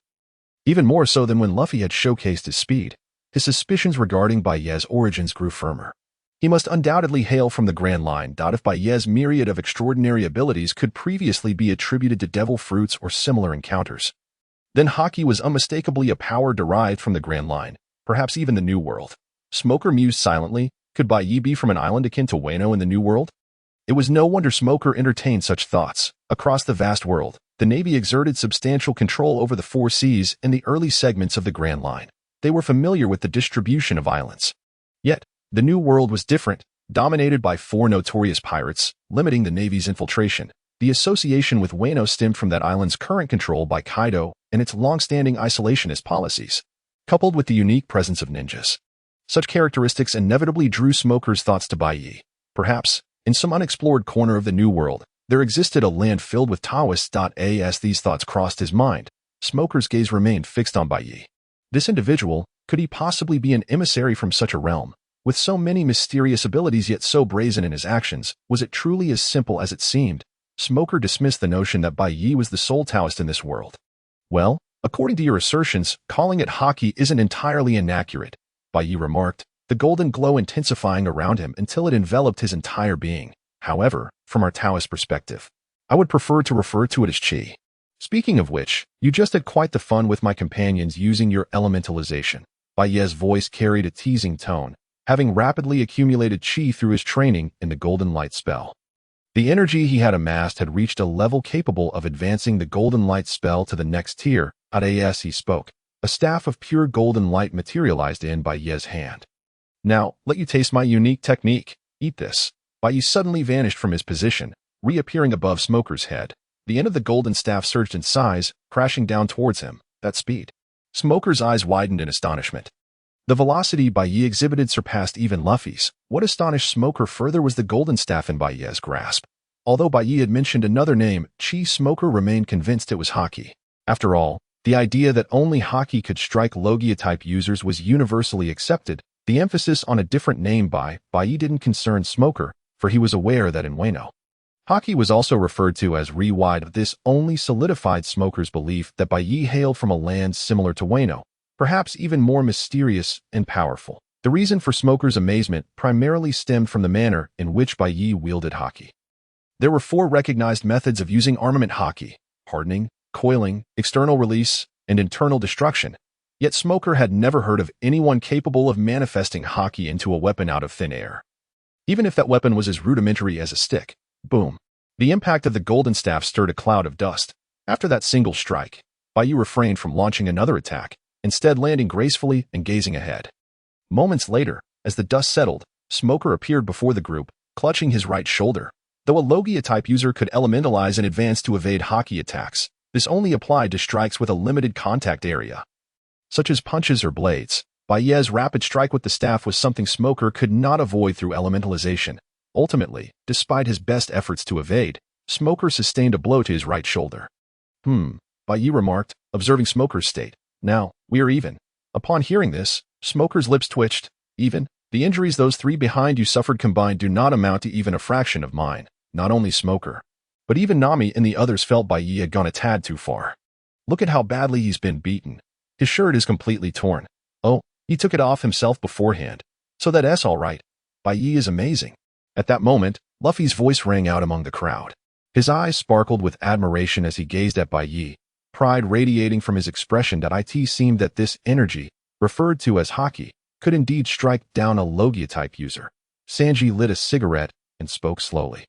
Even more so than when Luffy had showcased his speed, his suspicions regarding Bai Ye's origins grew firmer. He must undoubtedly hail from the Grand Line. If Bai Ye's myriad of extraordinary abilities could previously be attributed to devil fruits or similar encounters, then Haki was unmistakably a power derived from the Grand Line, perhaps even the New World. Smoker mused silently. Could Bai Ye be from an island akin to Wano in the New World? It was no wonder Smoker entertained such thoughts. Across the vast world, the Navy exerted substantial control over the 4 seas and the early segments of the Grand Line. They were familiar with the distribution of islands. Yet, the New World was different, dominated by 4 notorious pirates, limiting the Navy's infiltration. The association with Wano stemmed from that island's current control by Kaido and its long-standing isolationist policies, coupled with the unique presence of ninjas. Such characteristics inevitably drew Smoker's thoughts to Bai Ye. Perhaps, in some unexplored corner of the New World, There existed a land filled with Taoists. As these thoughts crossed his mind, Smoker's gaze remained fixed on Bai Ye. This individual, could he possibly be an emissary from such a realm? With so many mysterious abilities yet so brazen in his actions, was it truly as simple as it seemed? Smoker dismissed the notion that Bai Ye was the sole Taoist in this world. Well, according to your assertions, calling it hockey isn't entirely inaccurate, Bai Ye remarked, the golden glow intensifying around him until it enveloped his entire being. However, from our Taoist perspective, I would prefer to refer to it as Qi. Speaking of which, you just had quite the fun with my companions using your elementalization. Bai Ye's voice carried a teasing tone, having rapidly accumulated Qi through his training in the Golden Light spell. The energy he had amassed had reached a level capable of advancing the Golden Light spell to the next tier. As he spoke, a staff of pure golden light materialized in Bai Ye's hand. Now, let you taste my unique technique. Eat this. Bai Ye suddenly vanished from his position, reappearing above Smoker's head. The end of the golden staff surged in size, crashing down towards him. That speed. Smoker's eyes widened in astonishment. The velocity Bai Ye exhibited surpassed even Luffy's. What astonished Smoker further was the golden staff in Bai Ye's grasp. Although Bai Ye had mentioned another name, Qi, Smoker remained convinced it was Haki. After all, the idea that only Haki could strike Logia-type users was universally accepted. The emphasis on a different name by Bai Ye didn't concern Smoker, for he was aware that in Wano, Haki was also referred to as Re-Wide. This only solidified Smoker's belief that Bai Ye hailed from a land similar to Wano, perhaps even more mysterious and powerful. The reason for Smoker's amazement primarily stemmed from the manner in which Bai Ye wielded Haki. There were 4 recognized methods of using armament Haki: hardening, coiling, external release, and internal destruction. Yet Smoker had never heard of anyone capable of manifesting Haki into a weapon out of thin air. Even if that weapon was as rudimentary as a stick. Boom. The impact of the golden staff stirred a cloud of dust. After that single strike, Bai Ye refrained from launching another attack, instead landing gracefully and gazing ahead. Moments later, as the dust settled, Smoker appeared before the group, clutching his right shoulder. Though a Logia-type user could elementalize in advance to evade Haki attacks, this only applied to strikes with a limited contact area, such as punches or blades. Bai Ye's rapid strike with the staff was something Smoker could not avoid through elementalization. Ultimately, despite his best efforts to evade, Smoker sustained a blow to his right shoulder. Bai Ye remarked, observing Smoker's state. Now, we are even. Upon hearing this, Smoker's lips twitched. Even? The injuries those 3 behind you suffered combined do not amount to even a fraction of mine. Not only Smoker, but even Nami and the others felt Bai Ye had gone a tad too far. Look at how badly he's been beaten. His shirt is completely torn. Oh, he took it off himself beforehand. So that's all right. Bai Ye is amazing. At that moment, Luffy's voice rang out among the crowd. His eyes sparkled with admiration as he gazed at Bai Ye, pride radiating from his expression. It seemed that this energy, referred to as Haki, could indeed strike down a Logia-type user. Sanji lit a cigarette and spoke slowly.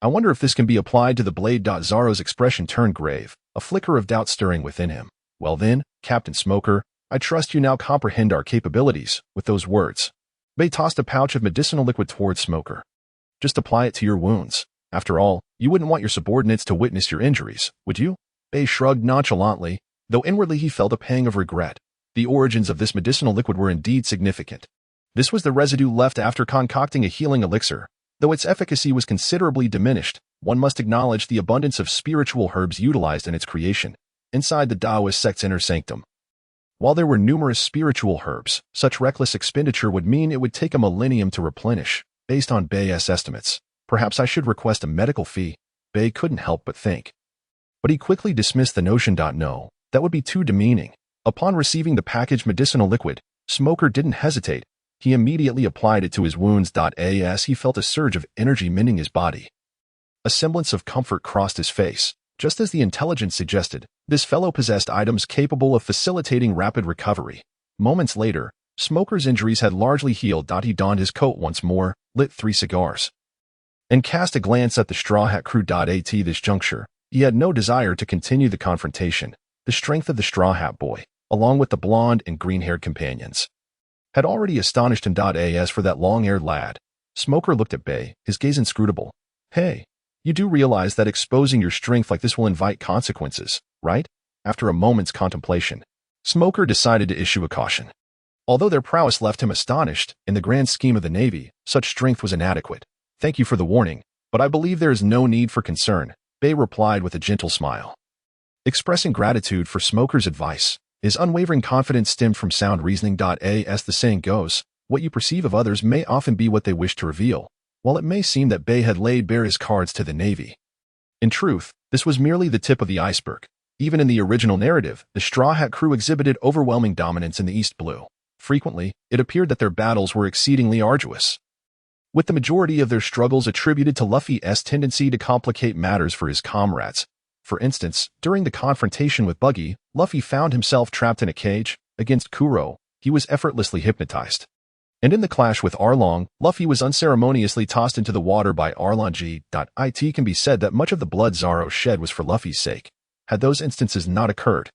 I wonder if this can be applied to the blade. Zoro's expression turned grave, a flicker of doubt stirring within him. Well then, Captain Smoker, I trust you now comprehend our capabilities. With those words, Bai tossed a pouch of medicinal liquid towards Smoker. Just apply it to your wounds. After all, you wouldn't want your subordinates to witness your injuries, would you? Bai shrugged nonchalantly, though inwardly he felt a pang of regret. The origins of this medicinal liquid were indeed significant. This was the residue left after concocting a healing elixir. Though its efficacy was considerably diminished, one must acknowledge the abundance of spiritual herbs utilized in its creation, inside the Taoist sect's inner sanctum. While there were numerous spiritual herbs, such reckless expenditure would mean it would take a millennium to replenish. Based on Bai's estimates, perhaps I should request a medical fee. Bai couldn't help but think. But he quickly dismissed the notion. No, that would be too demeaning. Upon receiving the packaged medicinal liquid, Smoker didn't hesitate. He immediately applied it to his wounds. As he felt a surge of energy mending his body. A semblance of comfort crossed his face. Just as the intelligence suggested, this fellow possessed items capable of facilitating rapid recovery. Moments later, Smoker's injuries had largely healed. He donned his coat once more, lit 3 cigars, and cast a glance at the Straw Hat crew. At this juncture, he had no desire to continue the confrontation. The strength of the Straw Hat boy, along with the blonde and green-haired companions, had already astonished him. As for that long-haired lad, Smoker looked at Bai, his gaze inscrutable. Hey, you do realize that exposing your strength like this will invite consequences, right? After a moment's contemplation, Smoker decided to issue a caution. Although their prowess left him astonished, in the grand scheme of the Navy, such strength was inadequate. Thank you for the warning. But I believe there is no need for concern, Bai replied with a gentle smile. Expressing gratitude for Smoker's advice, his unwavering confidence stemmed from sound reasoning. As the saying goes, what you perceive of others may often be what they wish to reveal, while it may seem that Bai had laid bare his cards to the Navy. In truth, this was merely the tip of the iceberg. Even in the original narrative, the Straw Hat crew exhibited overwhelming dominance in the East Blue. Frequently, it appeared that their battles were exceedingly arduous, with the majority of their struggles attributed to Luffy's tendency to complicate matters for his comrades. For instance, during the confrontation with Buggy, Luffy found himself trapped in a cage. Against Kuro, he was effortlessly hypnotized. And in the clash with Arlong, Luffy was unceremoniously tossed into the water by Arlong. It can be said that much of the blood Zoro shed was for Luffy's sake. Had those instances not occurred,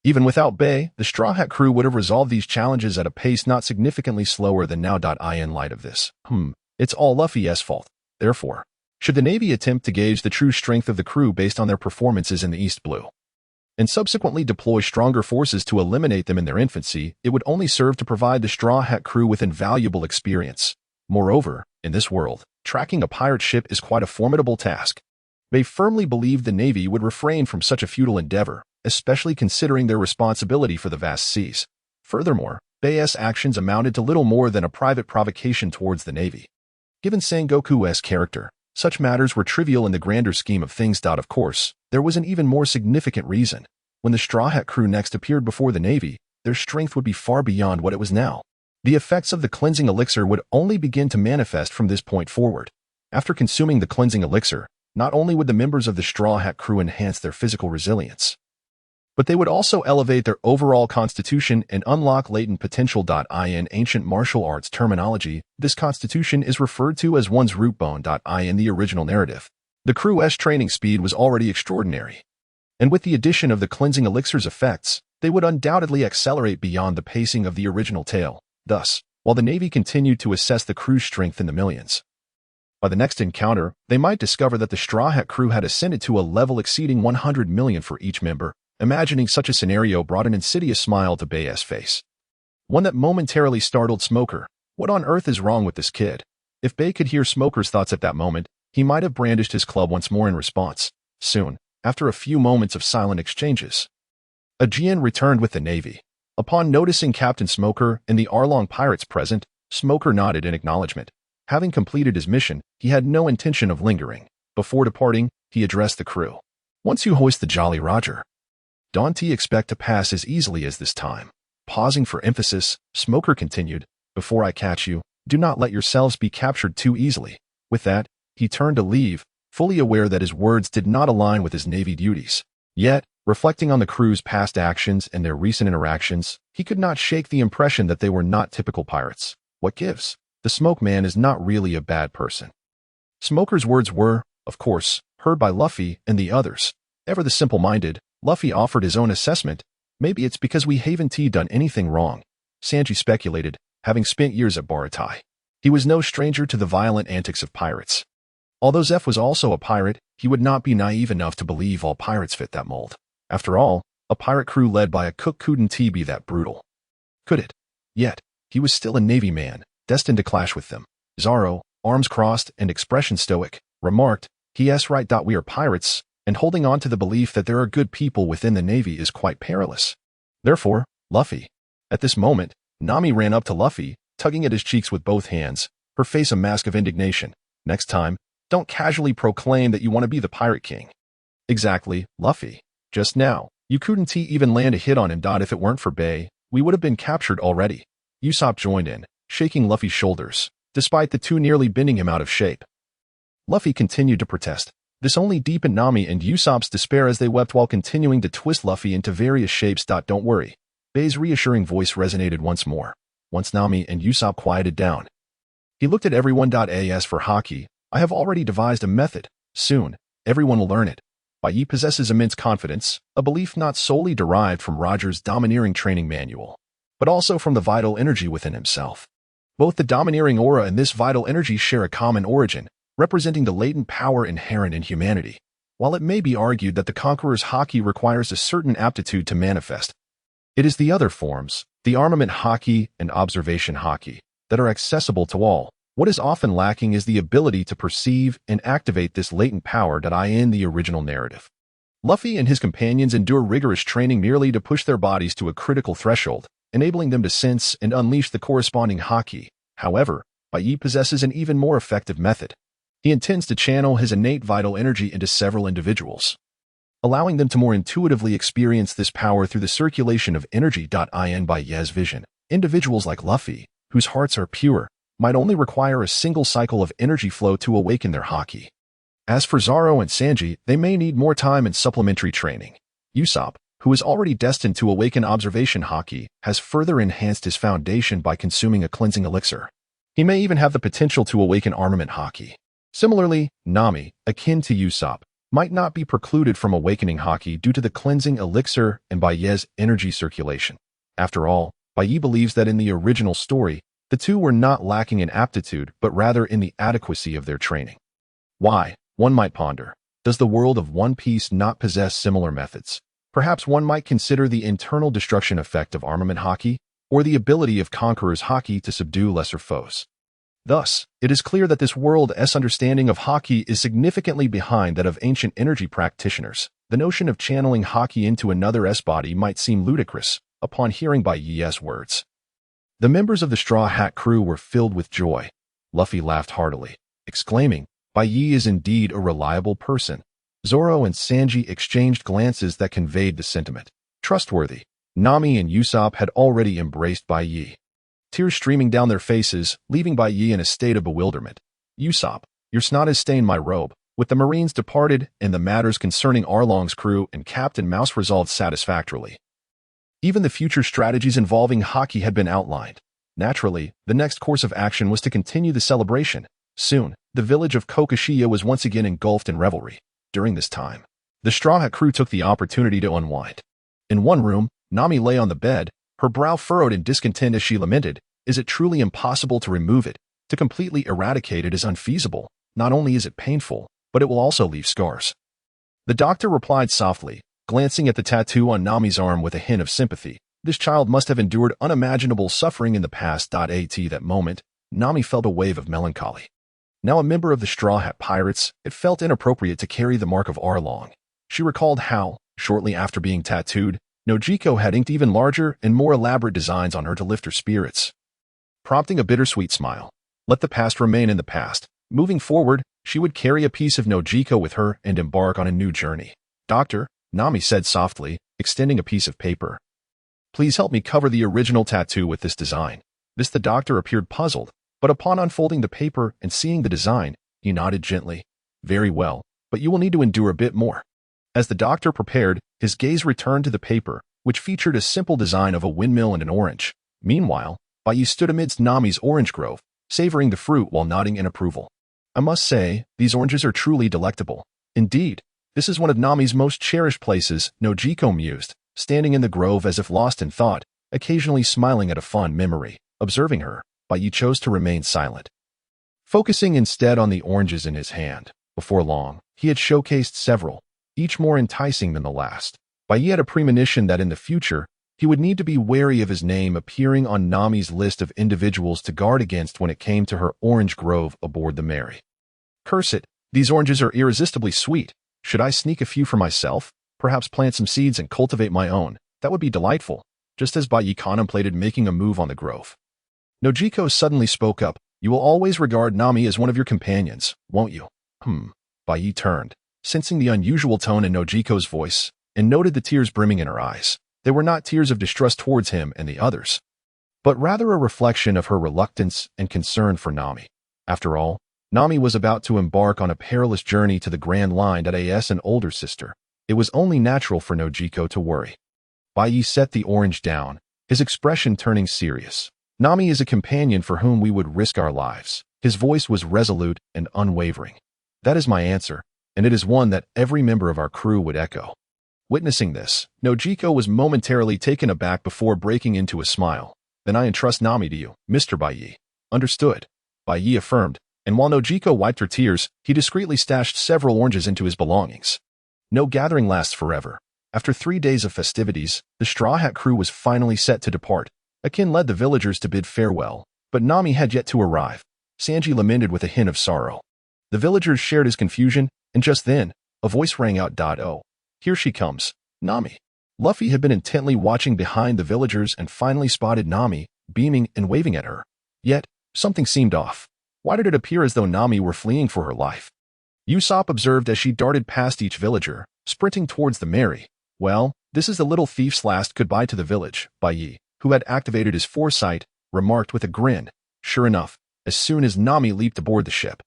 even without Bai, the Straw Hat crew would have resolved these challenges at a pace not significantly slower than now. In light of this, it's all Luffy's fault. Therefore, should the Navy attempt to gauge the true strength of the crew based on their performances in the East Blue, and subsequently deploy stronger forces to eliminate them in their infancy, it would only serve to provide the Straw Hat crew with invaluable experience. Moreover, in this world, tracking a pirate ship is quite a formidable task. They firmly believed the Navy would refrain from such a futile endeavor, especially considering their responsibility for the vast seas. Furthermore, Bai's actions amounted to little more than a private provocation towards the Navy. Given Sengoku's character, such matters were trivial in the grander scheme of things. Of course, there was an even more significant reason. When the Straw Hat crew next appeared before the Navy, their strength would be far beyond what it was now. The effects of the cleansing elixir would only begin to manifest from this point forward. After consuming the cleansing elixir, not only would the members of the Straw Hat crew enhance their physical resilience, but they would also elevate their overall constitution and unlock latent potential. In ancient martial arts terminology, this constitution is referred to as one's root bone. In the original narrative, the crew's training speed was already extraordinary, and with the addition of the cleansing elixir's effects, they would undoubtedly accelerate beyond the pacing of the original tale. Thus, while the Navy continued to assess the crew's strength in the millions, by the next encounter, they might discover that the Straw Hat crew had ascended to a level exceeding 100 million for each member. Imagining such a scenario brought an insidious smile to Bai's face, one that momentarily startled Smoker. What on earth is wrong with this kid? If Bai could hear Smoker's thoughts at that moment, he might have brandished his club once more in response. Soon, after a few moments of silent exchanges, Aegean returned with the Navy. Upon noticing Captain Smoker and the Arlong pirates present, Smoker nodded in acknowledgement. Having completed his mission, he had no intention of lingering. Before departing, he addressed the crew. Once you hoist the Jolly Roger, don't expect to pass as easily as this time. Pausing for emphasis, Smoker continued, before I catch you, do not let yourselves be captured too easily. With that, he turned to leave, fully aware that his words did not align with his Navy duties. Yet, reflecting on the crew's past actions and their recent interactions, he could not shake the impression that they were not typical pirates. What gives? The Smoke Man is not really a bad person. Smoker's words were, of course, heard by Luffy and the others. Ever the simple-minded, Luffy offered his own assessment. Maybe it's because we haven't done anything wrong. Sanji speculated, having spent years at Baratie. He was no stranger to the violent antics of pirates. Although Zeph was also a pirate, he would not be naive enough to believe all pirates fit that mold. After all, a pirate crew led by a cook couldn't be that brutal, could it? Yet, he was still a Navy man, destined to clash with them. Zoro, arms crossed and expression stoic, remarked, "Yes, right. We are pirates, and holding on to the belief that there are good people within the Navy is quite perilous. Therefore, Luffy." At this moment, Nami ran up to Luffy, tugging at his cheeks with both hands, her face a mask of indignation. "Next time, don't casually proclaim that you want to be the Pirate King." "Exactly, Luffy. Just now, you couldn't even land a hit on him. If it weren't for Bai, we would have been captured already." Usopp joined in, shaking Luffy's shoulders, despite the two nearly bending him out of shape. Luffy continued to protest. This only deepened Nami and Usopp's despair as they wept while continuing to twist Luffy into various shapes. "Don't worry." Bai's reassuring voice resonated once more. Once Nami and Usopp quieted down, he looked at everyone. As for hockey, I have already devised a method. Soon, everyone will learn it. Bai Ye possesses immense confidence, a belief not solely derived from Roger's domineering training manual, but also from the vital energy within himself. Both the domineering aura and this vital energy share a common origin, representing the latent power inherent in humanity. While it may be argued that the Conqueror's hockey requires a certain aptitude to manifest, it is the other forms, the armament hockey and observation hockey, that are accessible to all. What is often lacking is the ability to perceive and activate this latent power that in the original narrative. Luffy and his companions endure rigorous training merely to push their bodies to a critical threshold, enabling them to sense and unleash the corresponding haki. However, Bai Ye possesses an even more effective method. He intends to channel his innate vital energy into several individuals, allowing them to more intuitively experience this power through the circulation of energy. In Bai Ye's vision, individuals like Luffy, whose hearts are pure, might only require a single cycle of energy flow to awaken their haki. As for Zoro and Sanji, they may need more time and supplementary training. Usopp, who is already destined to awaken observation haki, has further enhanced his foundation by consuming a cleansing elixir. He may even have the potential to awaken armament haki. Similarly, Nami, akin to Usopp, might not be precluded from awakening haki due to the cleansing elixir and Bai Ye's energy circulation. After all, Bai Ye believes that in the original story, the two were not lacking in aptitude but rather in the adequacy of their training. Why? One might ponder. Does the world of One Piece not possess similar methods? Perhaps one might consider the internal destruction effect of armament haki, or the ability of conquerors' haki to subdue lesser foes. Thus, it is clear that this world's understanding of haki is significantly behind that of ancient energy practitioners. The notion of channeling haki into another's body might seem ludicrous upon hearing Bai Ye's words. The members of the Straw Hat crew were filled with joy. Luffy laughed heartily, exclaiming, "Bai Ye is indeed a reliable person." Zoro and Sanji exchanged glances that conveyed the sentiment. Trustworthy. Nami and Usopp had already embraced Bai Ye, tears streaming down their faces, leaving Bai Ye in a state of bewilderment. "Usopp, your snot has stained my robe." With the Marines departed and the matters concerning Arlong's crew and Captain Mouse resolved satisfactorily, even the future strategies involving haki had been outlined. Naturally, the next course of action was to continue the celebration. Soon, the village of Kokoshiya was once again engulfed in revelry. During this time, the Straw Hat crew took the opportunity to unwind. In one room, Nami lay on the bed, her brow furrowed in discontent as she lamented, "Is it truly impossible to remove it? To completely eradicate it is unfeasible. Not only is it painful, but it will also leave scars." The doctor replied softly, glancing at the tattoo on Nami's arm with a hint of sympathy. "This child must have endured unimaginable suffering in the past." At that moment, Nami felt a wave of melancholy. Now a member of the Straw Hat Pirates, it felt inappropriate to carry the mark of Arlong. She recalled how, shortly after being tattooed, Nojiko had inked even larger and more elaborate designs on her to lift her spirits, prompting a bittersweet smile. Let the past remain in the past. Moving forward, she would carry a piece of Nojiko with her and embark on a new journey. "Doctor," Nami said softly, extending a piece of paper. "Please help me cover the original tattoo with this design." The doctor appeared puzzled, but upon unfolding the paper and seeing the design, he nodded gently. "Very well, but you will need to endure a bit more." As the doctor prepared, his gaze returned to the paper, which featured a simple design of a windmill and an orange. Meanwhile, Bai Ye stood amidst Nami's orange grove, savoring the fruit while nodding in approval. "I must say, these oranges are truly delectable. Indeed, this is one of Nami's most cherished places," Nojiko mused, standing in the grove as if lost in thought, occasionally smiling at a fond memory. Observing her, Bai Ye chose to remain silent, focusing instead on the oranges in his hand. Before long, he had showcased several, each more enticing than the last. Bai Ye had a premonition that in the future, he would need to be wary of his name appearing on Nami's list of individuals to guard against when it came to her orange grove aboard the Mary. "Curse it, these oranges are irresistibly sweet. Should I sneak a few for myself? Perhaps plant some seeds and cultivate my own. That would be delightful." Just as Bai Ye contemplated making a move on the grove, Nojiko suddenly spoke up. "You will always regard Nami as one of your companions, won't you?" Bai Ye turned, sensing the unusual tone in Nojiko's voice, and noted the tears brimming in her eyes. They were not tears of distrust towards him and the others, but rather a reflection of her reluctance and concern for Nami. After all, Nami was about to embark on a perilous journey to the Grand Line as an older sister. It was only natural for Nojiko to worry. Bai Ye set the orange down, his expression turning serious. "Nami is a companion for whom we would risk our lives." His voice was resolute and unwavering. "That is my answer, and it is one that every member of our crew would echo." Witnessing this, Nojiko was momentarily taken aback before breaking into a smile. "Then I entrust Nami to you, Mr. Bai Ye." "Understood," Bai Ye affirmed, and while Nojiko wiped her tears, he discreetly stashed several oranges into his belongings. No gathering lasts forever. After 3 days of festivities, the Straw Hat crew was finally set to depart. Arcane led the villagers to bid farewell, but Nami had yet to arrive. Sanji lamented with a hint of sorrow. The villagers shared his confusion, and just then, a voice rang out. Oh, here she comes, Nami. Luffy had been intently watching behind the villagers and finally spotted Nami, beaming and waving at her. Yet, something seemed off. Why did it appear as though Nami were fleeing for her life? Usopp observed as she darted past each villager, sprinting towards the Mary. Well, this is the little thief's last goodbye to the village, Bai Ye, who had activated his foresight, remarked with a grin. Sure enough, as soon as Nami leaped aboard the ship,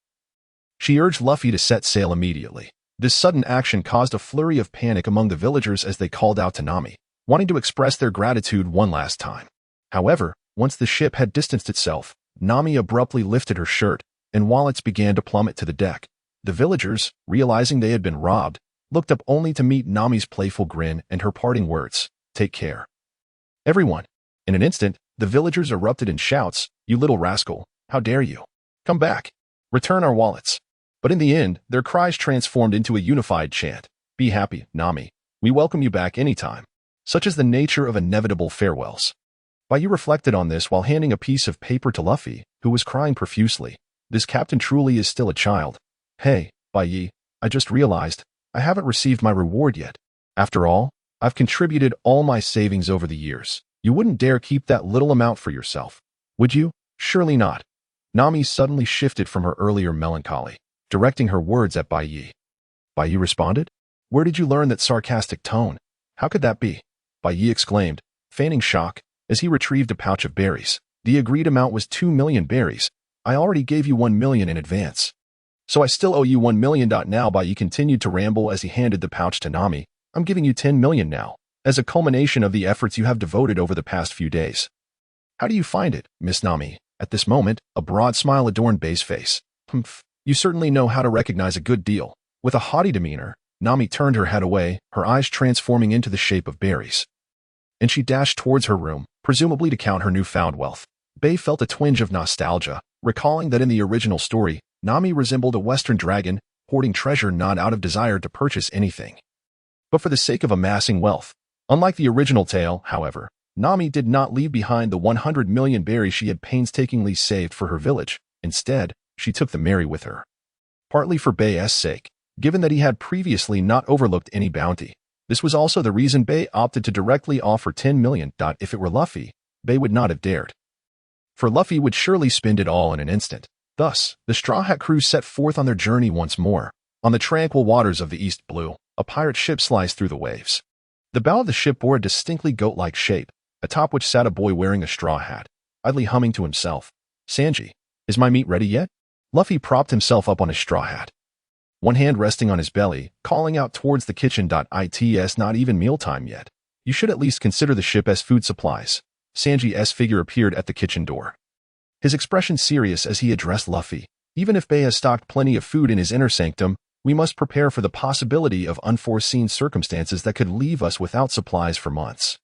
she urged Luffy to set sail immediately. This sudden action caused a flurry of panic among the villagers as they called out to Nami, wanting to express their gratitude one last time. However, once the ship had distanced itself, Nami abruptly lifted her shirt, and wallets began to plummet to the deck. The villagers, realizing they had been robbed, looked up only to meet Nami's playful grin and her parting words, "Take care, everyone." In an instant, the villagers erupted in shouts, "You little rascal, how dare you? Come back! Return our wallets!" But in the end, their cries transformed into a unified chant. "Be happy, Nami. We welcome you back anytime." Such is the nature of inevitable farewells. Bai Ye reflected on this while handing a piece of paper to Luffy, who was crying profusely. This captain truly is still a child. Hey, Bai Ye, I just realized I haven't received my reward yet. After all, I've contributed all my savings over the years. You wouldn't dare keep that little amount for yourself, would you? Surely not. Nami suddenly shifted from her earlier melancholy, directing her words at Bai Ye. Bai Ye responded, "Where did you learn that sarcastic tone? How could that be?" Bai Ye exclaimed, feigning shock, as he retrieved a pouch of berries. "The agreed amount was 2 million berries. I already gave you 1 million in advance. So I still owe you 1 million. Now Bai Ye continued to ramble as he handed the pouch to Nami. "I'm giving you 10 million now, as a culmination of the efforts you have devoted over the past few days. How do you find it, Miss Nami?" At this moment, a broad smile adorned Bai's face. "Humph. You certainly know how to recognize a good deal." With a haughty demeanor, Nami turned her head away, her eyes transforming into the shape of berries. And she dashed towards her room, presumably to count her newfound wealth. Bai felt a twinge of nostalgia, recalling that in the original story, Nami resembled a western dragon, hoarding treasure not out of desire to purchase anything, but for the sake of amassing wealth. Unlike the original tale, however, Nami did not leave behind the 100 million berries she had painstakingly saved for her village. Instead, she took the Mary with her. Partly for Bai's sake, given that he had previously not overlooked any bounty. This was also the reason Bai opted to directly offer 10 million. If it were Luffy, Bai would not have dared. For Luffy would surely spend it all in an instant. Thus, the Straw Hat crew set forth on their journey once more. On the tranquil waters of the East Blue, a pirate ship sliced through the waves. The bow of the ship bore a distinctly goat-like shape, atop which sat a boy wearing a straw hat, idly humming to himself. "Sanji, is my meat ready yet?" Luffy propped himself up on his straw hat, one hand resting on his belly, calling out towards the kitchen. "It's not even mealtime yet. You should at least consider the ship as food supplies." Sanji's figure appeared at the kitchen door, his expression serious as he addressed Luffy. "Even if Bai has stocked plenty of food in his inner sanctum, we must prepare for the possibility of unforeseen circumstances that could leave us without supplies for months."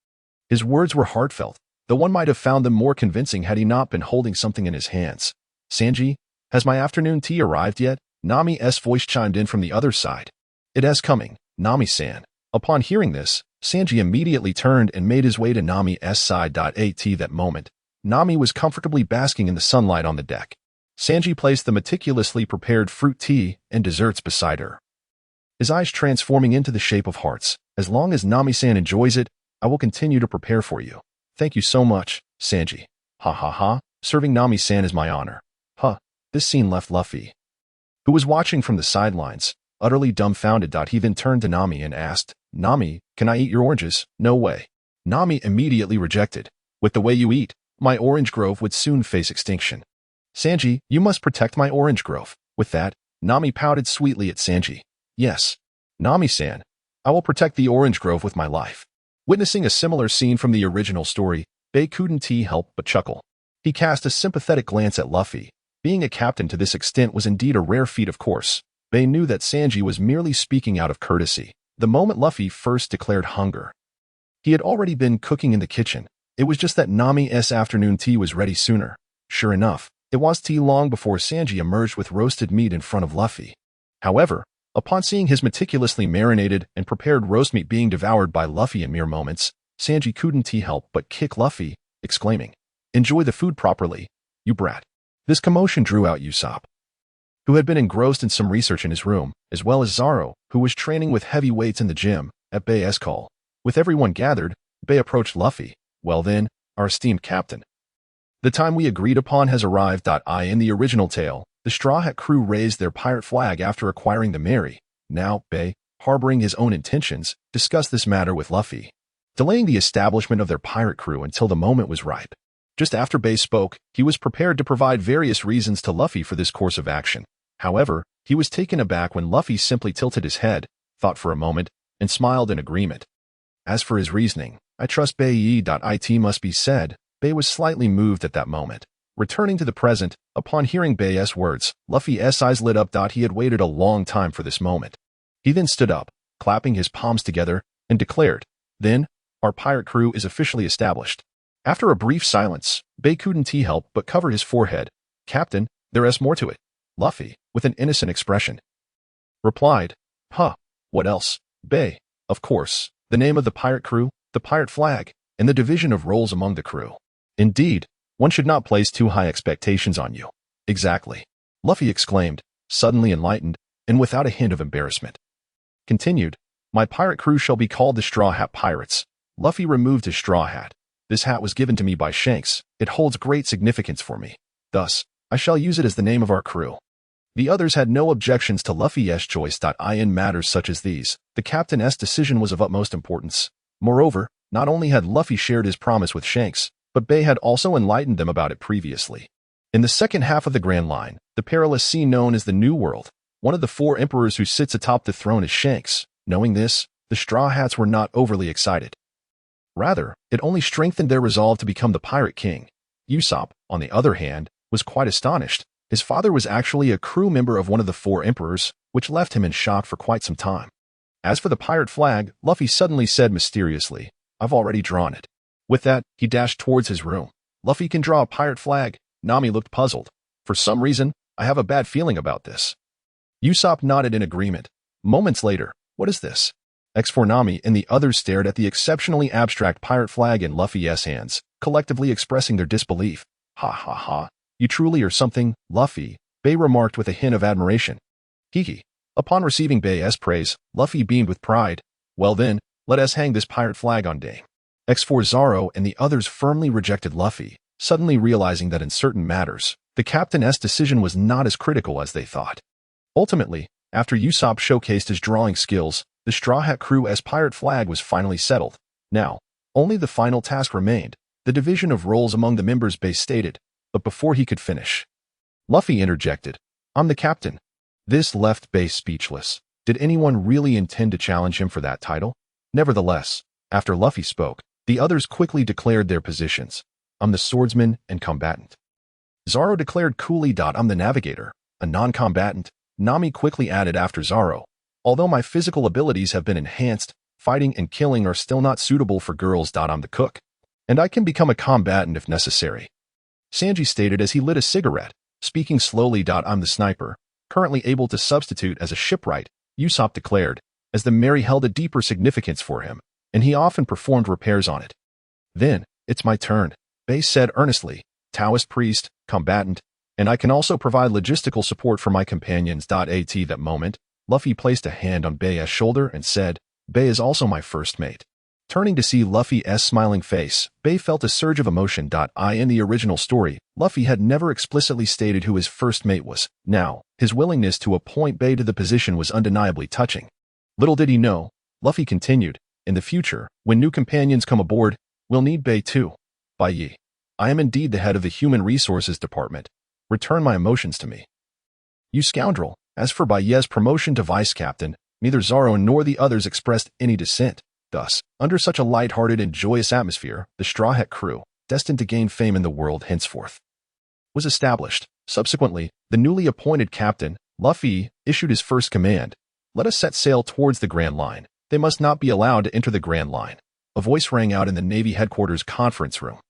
His words were heartfelt, though one might have found them more convincing had he not been holding something in his hands. "Sanji, has my afternoon tea arrived yet?" Nami's voice chimed in from the other side. "It is coming, Nami-san." Upon hearing this, Sanji immediately turned and made his way to Nami's side. At that moment, Nami was comfortably basking in the sunlight on the deck. Sanji placed the meticulously prepared fruit tea and desserts beside her, his eyes transforming into the shape of hearts. "As long as Nami-san enjoys it, I will continue to prepare for you." "Thank you so much, Sanji." "Ha ha ha, serving Nami-san is my honor." Huh. This scene left Luffy, who was watching from the sidelines, utterly dumbfounded. He then turned to Nami and asked, "Nami, can I eat your oranges?" "No way." Nami immediately rejected. "With the way you eat, my orange grove would soon face extinction." "Sanji, you must protect my orange grove." With that, Nami pouted sweetly at Sanji. "Yes, Nami-san, I will protect the orange grove with my life." Witnessing a similar scene from the original story, Bai couldn't help but chuckle. He cast a sympathetic glance at Luffy. Being a captain to this extent was indeed a rare feat, of course. Bai knew that Sanji was merely speaking out of courtesy. The moment Luffy first declared hunger, he had already been cooking in the kitchen. It was just that Nami's afternoon tea was ready sooner. Sure enough, it was tea long before Sanji emerged with roasted meat in front of Luffy. However, upon seeing his meticulously marinated and prepared roast meat being devoured by Luffy in mere moments, Sanji couldn't help but kick Luffy, exclaiming, "Enjoy the food properly, you brat." This commotion drew out Usopp, who had been engrossed in some research in his room, as well as Zoro, who was training with heavy weights in the gym, at Bai's call. With everyone gathered, Bai approached Luffy. Well then, our esteemed captain. The time we agreed upon has arrived. In the original tale, the Straw Hat crew raised their pirate flag after acquiring the Mary. Now, Bai, harboring his own intentions, discussed this matter with Luffy, delaying the establishment of their pirate crew until the moment was ripe. Just after Bai spoke, he was prepared to provide various reasons to Luffy for this course of action. However, he was taken aback when Luffy simply tilted his head, thought for a moment, and smiled in agreement. As for his reasoning, I trust Bai Ye. It must be said, Bai was slightly moved at that moment. Returning to the present, upon hearing Bai's words, Luffy's eyes lit up. He had waited a long time for this moment. He then stood up, clapping his palms together, and declared, "Then, our pirate crew is officially established." After a brief silence, Bai couldn't help but cover his forehead. "Captain, there is more to it." Luffy, with an innocent expression, replied, "Huh, what else?" Bai, "Of course, the name of the pirate crew, the pirate flag, and the division of roles among the crew. Indeed, one should not place too high expectations on you." "Exactly," Luffy exclaimed, suddenly enlightened, and without a hint of embarrassment. Continued, "My pirate crew shall be called the Straw Hat Pirates." Luffy removed his straw hat. "This hat was given to me by Shanks. It holds great significance for me. Thus, I shall use it as the name of our crew." The others had no objections to Luffy's choice. In matters such as these, the captain's decision was of utmost importance. Moreover, not only had Luffy shared his promise with Shanks, but Bai had also enlightened them about it previously. In the second half of the Grand Line, the perilous sea known as the New World, one of the four emperors who sits atop the throne is Shanks. Knowing this, the Straw Hats were not overly excited. Rather, it only strengthened their resolve to become the Pirate King. Usopp, on the other hand, was quite astonished. His father was actually a crew member of one of the four emperors, which left him in shock for quite some time. As for the pirate flag, Luffy suddenly said mysteriously, "I've already drawn it." With that, he dashed towards his room. "Luffy can draw a pirate flag?" Nami looked puzzled. "For some reason, I have a bad feeling about this." Usopp nodded in agreement. Moments later, "What is this?" For Nami and the others stared at the exceptionally abstract pirate flag in Luffy's hands, collectively expressing their disbelief. "Ha ha ha. You truly are something, Luffy," Bai remarked with a hint of admiration. Hee. Upon receiving Bai's praise, Luffy beamed with pride. "Well then, let us hang this pirate flag on Dame." For Zoro and the others firmly rejected Luffy, suddenly realizing that in certain matters, the captain's decision was not as critical as they thought. Ultimately, after Usopp showcased his drawing skills, the Straw Hat crew's pirate flag was finally settled. Now, only the final task remained, the division of roles among the members. Bai stated, but before he could finish, Luffy interjected, "I'm the captain." This left Bai speechless. Did anyone really intend to challenge him for that title? Nevertheless, after Luffy spoke, the others quickly declared their positions. "I'm the swordsman and combatant." Zoro declared coolly, "I'm the navigator, a non-combatant." Nami quickly added after Zoro, "Although my physical abilities have been enhanced, fighting and killing are still not suitable for girls. I'm the cook, and I can become a combatant if necessary." Sanji stated as he lit a cigarette, speaking slowly, "I'm the sniper, currently able to substitute as a shipwright." Usopp declared, as the Mary held a deeper significance for him, and he often performed repairs on it. "Then, it's my turn," Bai said earnestly, "Taoist priest, combatant, and I can also provide logistical support for my companions." At that moment, Luffy placed a hand on Bai's shoulder and said, "Bai is also my first mate." Turning to see Luffy's smiling face, Bai felt a surge of emotion. In the original story, Luffy had never explicitly stated who his first mate was. Now, his willingness to appoint Bai to the position was undeniably touching. Little did he know, Luffy continued, "In the future, when new companions come aboard, we'll need Bai too. Bai Ye, I am indeed the head of the Human Resources Department. Return my emotions to me." "You scoundrel." As for Bai Ye's promotion to vice captain, neither Zoro nor the others expressed any dissent. Thus, under such a light-hearted and joyous atmosphere, the Straw Hat crew, destined to gain fame in the world henceforth, was established. Subsequently, the newly appointed captain, Luffy, issued his first command. "Let us set sail towards the Grand Line. They must not be allowed to enter the Grand Line." A voice rang out in the Navy headquarters conference room.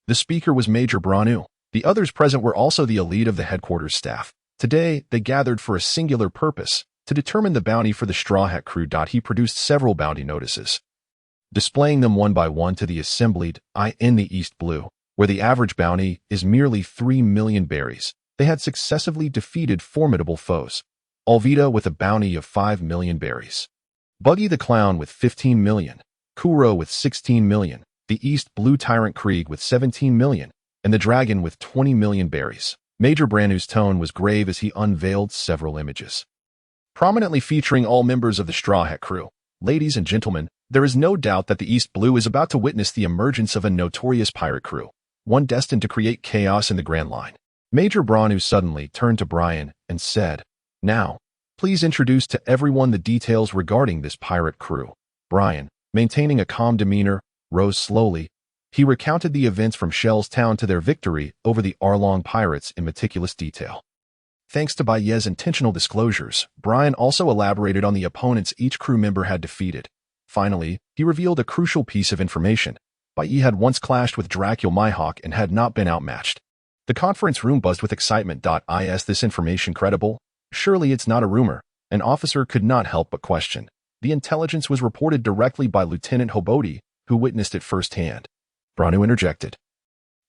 The speaker was Major Branu. The others present were also the elite of the headquarters staff. Today, they gathered for a singular purpose, to determine the bounty for the Straw Hat crew. He produced several bounty notices, displaying them one by one to the assembled in the East Blue, where the average bounty is merely 3 million berries. they had successively defeated formidable foes. Alvida with a bounty of 5 million berries. Buggy the Clown with 15 million. Kuro with 16 million. The East Blue Tyrant Krieg with 17 million. And the Dragon with 20 million berries. Major Branu's tone was grave as he unveiled several images, prominently featuring all members of the Straw Hat crew. Ladies and gentlemen, there is no doubt that the East Blue is about to witness the emergence of a notorious pirate crew, one destined to create chaos in the Grand Line. Major Branu suddenly turned to Brian and said, "Now, please introduce to everyone the details regarding this pirate crew." Brian, maintaining a calm demeanor, rose slowly. He recounted the events from Shell's Town to their victory over the Arlong pirates in meticulous detail. Thanks to Bai Ye's intentional disclosures, Brian also elaborated on the opponents each crew member had defeated. Finally, he revealed a crucial piece of information. Bai Ye had once clashed with Dracula Mihawk and had not been outmatched. The conference room buzzed with excitement. Is this information credible? Surely it's not a rumor. An officer could not help but question. The intelligence was reported directly by Lieutenant Hoboti, who witnessed it firsthand. Branu interjected,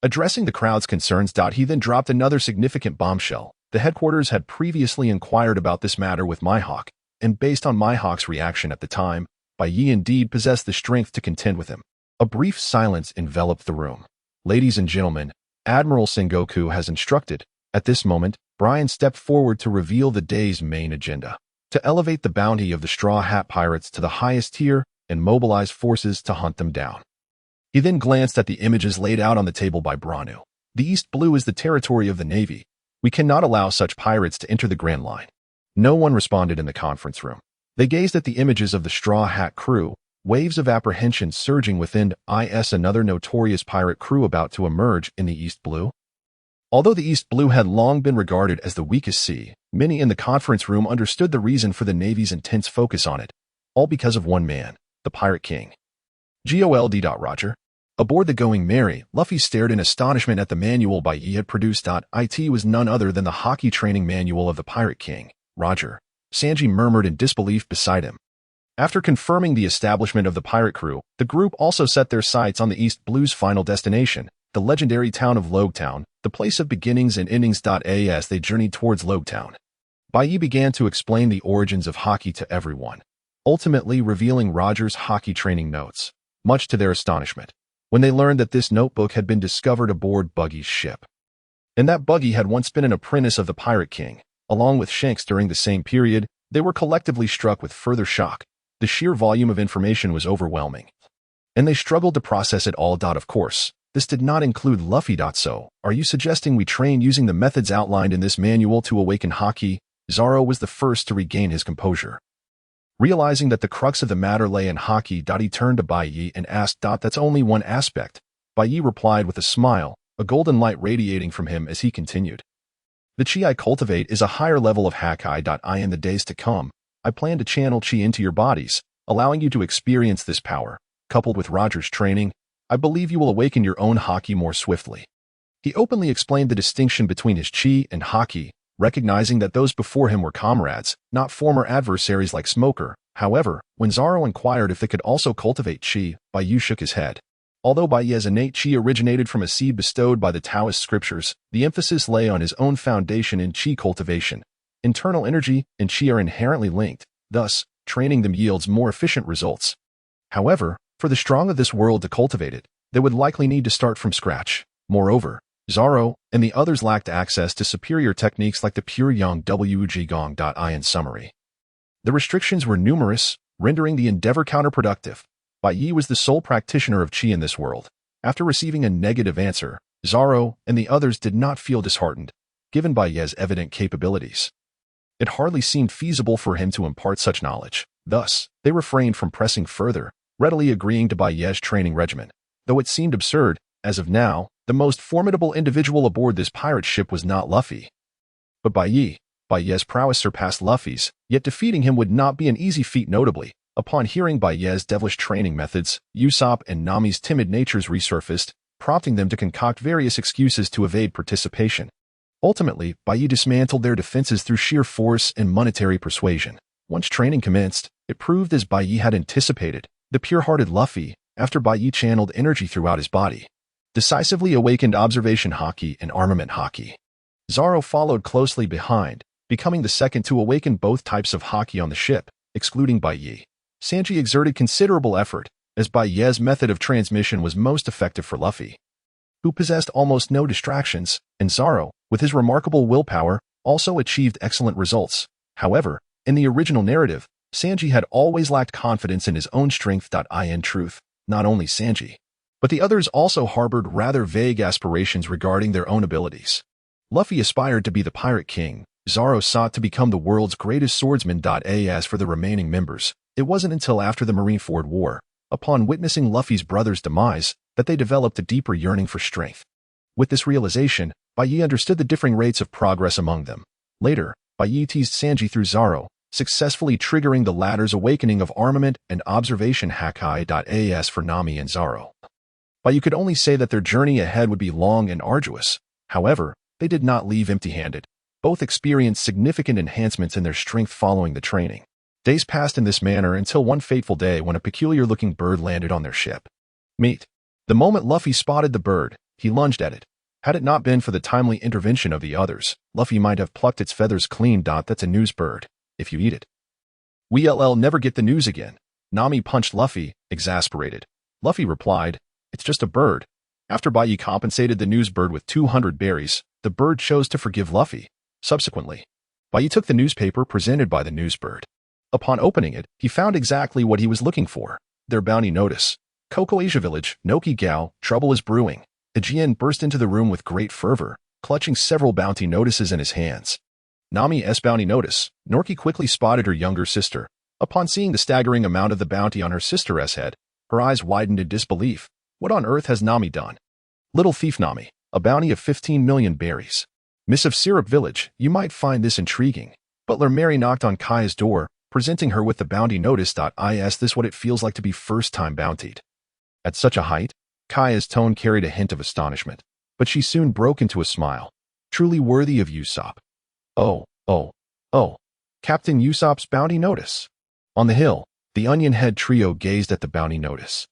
addressing the crowd's concerns. He then dropped another significant bombshell. The headquarters had previously inquired about this matter with Mihawk, and based on Mihawk's reaction at the time, Bai Ye indeed possessed the strength to contend with him. A brief silence enveloped the room. Ladies and gentlemen, Admiral Sengoku has instructed. At this moment, Brian stepped forward to reveal the day's main agenda. To elevate the bounty of the Straw Hat Pirates to the highest tier and mobilize forces to hunt them down. He then glanced at the images laid out on the table by Branu. The East Blue is the territory of the Navy. We cannot allow such pirates to enter the Grand Line. No one responded in the conference room. They gazed at the images of the Straw Hat crew, waves of apprehension surging within. Is another notorious pirate crew about to emerge in the East Blue? Although the East Blue had long been regarded as the weakest sea, many in the conference room understood the reason for the Navy's intense focus on it, all because of one man, the Pirate King. Gold. Roger. Aboard the Going Merry, Luffy stared in astonishment at the manual Bai Ye had produced. It was none other than the hockey training manual of the Pirate King. Roger. Sanji murmured in disbelief beside him. After confirming the establishment of the pirate crew, the group also set their sights on the East Blue's final destination, the legendary town of Logtown, the place of beginnings and endings. As they journeyed towards Logtown, Bai Ye began to explain the origins of hockey to everyone, ultimately revealing Roger's hockey training notes, much to their astonishment, when they learned that this notebook had been discovered aboard Buggy's ship. And that Buggy had once been an apprentice of the Pirate King. Along with Shanks during the same period, they were collectively struck with further shock. The sheer volume of information was overwhelming, and they struggled to process it all. Of course, this did not include Luffy. So, are you suggesting we train using the methods outlined in this manual to awaken hockey? Zoro was the first to regain his composure. Realizing that the crux of the matter lay in hockey, he turned to Bai Ye and asked, "That's only one aspect." Bai Ye replied with a smile, a golden light radiating from him as he continued. "The chi I cultivate is a higher level of Hakai. In the days to come, I plan to channel chi into your bodies, allowing you to experience this power. Coupled with Roger's training, I believe you will awaken your own hockey more swiftly." He openly explained the distinction between his chi and hockey, recognizing that those before him were comrades, not former adversaries like Smoker. However, when Zoro inquired if they could also cultivate chi, Bai Ye shook his head. Although Bai Ye's innate chi originated from a seed bestowed by the Taoist scriptures, the emphasis lay on his own foundation in chi cultivation. Internal energy and chi are inherently linked, thus, training them yields more efficient results. However, for the strong of this world to cultivate it, they would likely need to start from scratch. Moreover, Zoro and the others lacked access to superior techniques like the pure yang Wug Gong. In summary, the restrictions were numerous, rendering the endeavor counterproductive. Bai Ye was the sole practitioner of chi in this world. After receiving a negative answer, Zoro and the others did not feel disheartened, given Bai Ye's evident capabilities. It hardly seemed feasible for him to impart such knowledge. Thus, they refrained from pressing further, readily agreeing to Bai Ye's training regimen. Though it seemed absurd, as of now, the most formidable individual aboard this pirate ship was not Luffy, but Bai Ye. Bai Ye's prowess surpassed Luffy's, yet defeating him would not be an easy feat. Notably, upon hearing Bai Ye's devilish training methods, Usopp and Nami's timid natures resurfaced, prompting them to concoct various excuses to evade participation. Ultimately, Bai Ye dismantled their defenses through sheer force and monetary persuasion. Once training commenced, it proved as Bai Ye had anticipated. The pure-hearted Luffy, after Bai Ye channeled energy throughout his body, decisively awakened observation hockey and armament hockey. Zoro followed closely behind, becoming the second to awaken both types of haki on the ship, excluding Bai Ye. Sanji exerted considerable effort, as Bai Ye's method of transmission was most effective for Luffy, who possessed almost no distractions, and Zoro, with his remarkable willpower, also achieved excellent results. However, in the original narrative, Sanji had always lacked confidence in his own strength. In truth, not only Sanji, but the others also harbored rather vague aspirations regarding their own abilities. Luffy aspired to be the Pirate King. Zoro sought to become the world's greatest swordsman. As for the remaining members, it wasn't until after the Marineford War, upon witnessing Luffy's brother's demise, that they developed a deeper yearning for strength. With this realization, Bai Ye understood the differing rates of progress among them. Later, Bai Ye teased Sanji through Zoro, successfully triggering the latter's awakening of armament and observation haki. As for Nami and Zoro, Bai Ye could only say that their journey ahead would be long and arduous. However, they did not leave empty-handed. Both experienced significant enhancements in their strength following the training. Days passed in this manner until one fateful day when a peculiar-looking bird landed on their ship. Meet. The moment Luffy spotted the bird, he lunged at it. Had it not been for the timely intervention of the others, Luffy might have plucked its feathers clean. That's a news bird. If you eat it, we'll never get the news again. Nami punched Luffy, exasperated. Luffy replied, "It's just a bird." After Bai Ye compensated the news bird with 200 berries, the bird chose to forgive Luffy. Subsequently, Bai Ye took the newspaper presented by the news bird. Upon opening it, he found exactly what he was looking for. Their bounty notice. Coco Asia Village, Noki Gao, trouble is brewing. Aegean burst into the room with great fervor, clutching several bounty notices in his hands. Nami's bounty notice. Norki quickly spotted her younger sister. Upon seeing the staggering amount of the bounty on her sister's head, her eyes widened in disbelief. What on earth has Nami done? Little thief Nami, a bounty of 15 million berries. Miss of Syrup Village, you might find this intriguing. Butler Mary knocked on Kaya's door, presenting her with the bounty notice. Is this what it feels like to be first-time bountied? At such a height, Kaya's tone carried a hint of astonishment, but she soon broke into a smile. Truly worthy of Usopp. Oh. Captain Usopp's bounty notice. On the hill, the Onion Head trio gazed at the bounty notice,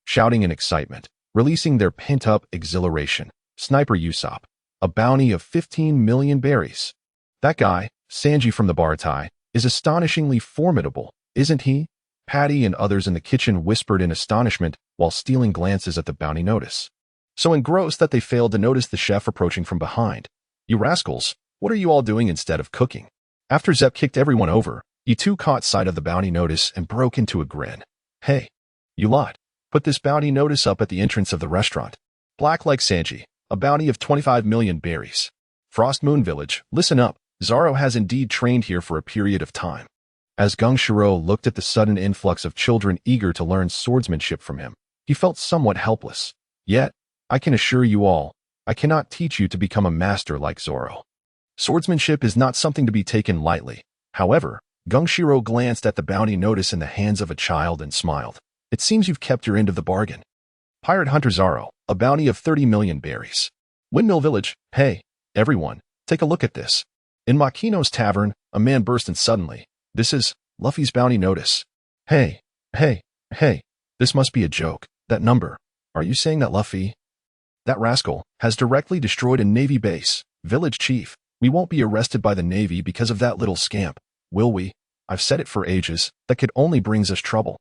shouting in excitement, releasing their pent-up exhilaration. Sniper Usopp, a bounty of 15 million berries. That guy, Sanji from the Baratie, is astonishingly formidable, isn't he? Patty and others in the kitchen whispered in astonishment while stealing glances at the bounty notice, so engrossed that they failed to notice the chef approaching from behind. You rascals, what are you all doing instead of cooking? After Zep kicked everyone over, he too caught sight of the bounty notice and broke into a grin. Hey, you lot, put this bounty notice up at the entrance of the restaurant. Black like Sanji, a bounty of 25 million berries. Frost Moon Village, listen up. Zoro has indeed trained here for a period of time. As Gungshiro looked at the sudden influx of children eager to learn swordsmanship from him, he felt somewhat helpless. Yet, I can assure you all, I cannot teach you to become a master like Zoro. Swordsmanship is not something to be taken lightly. However, Gungshiro glanced at the bounty notice in the hands of a child and smiled. It seems you've kept your end of the bargain. Pirate Hunter Zoro, a bounty of 30 million berries. Windmill Village, hey, everyone, take a look at this. In Makino's tavern, a man burst in suddenly. This is Luffy's bounty notice. Hey, this must be a joke. That number. Are you saying that Luffy, that rascal, has directly destroyed a Navy base? Village Chief, we won't be arrested by the Navy because of that little scamp, will we? I've said it for ages, that could only brings us trouble.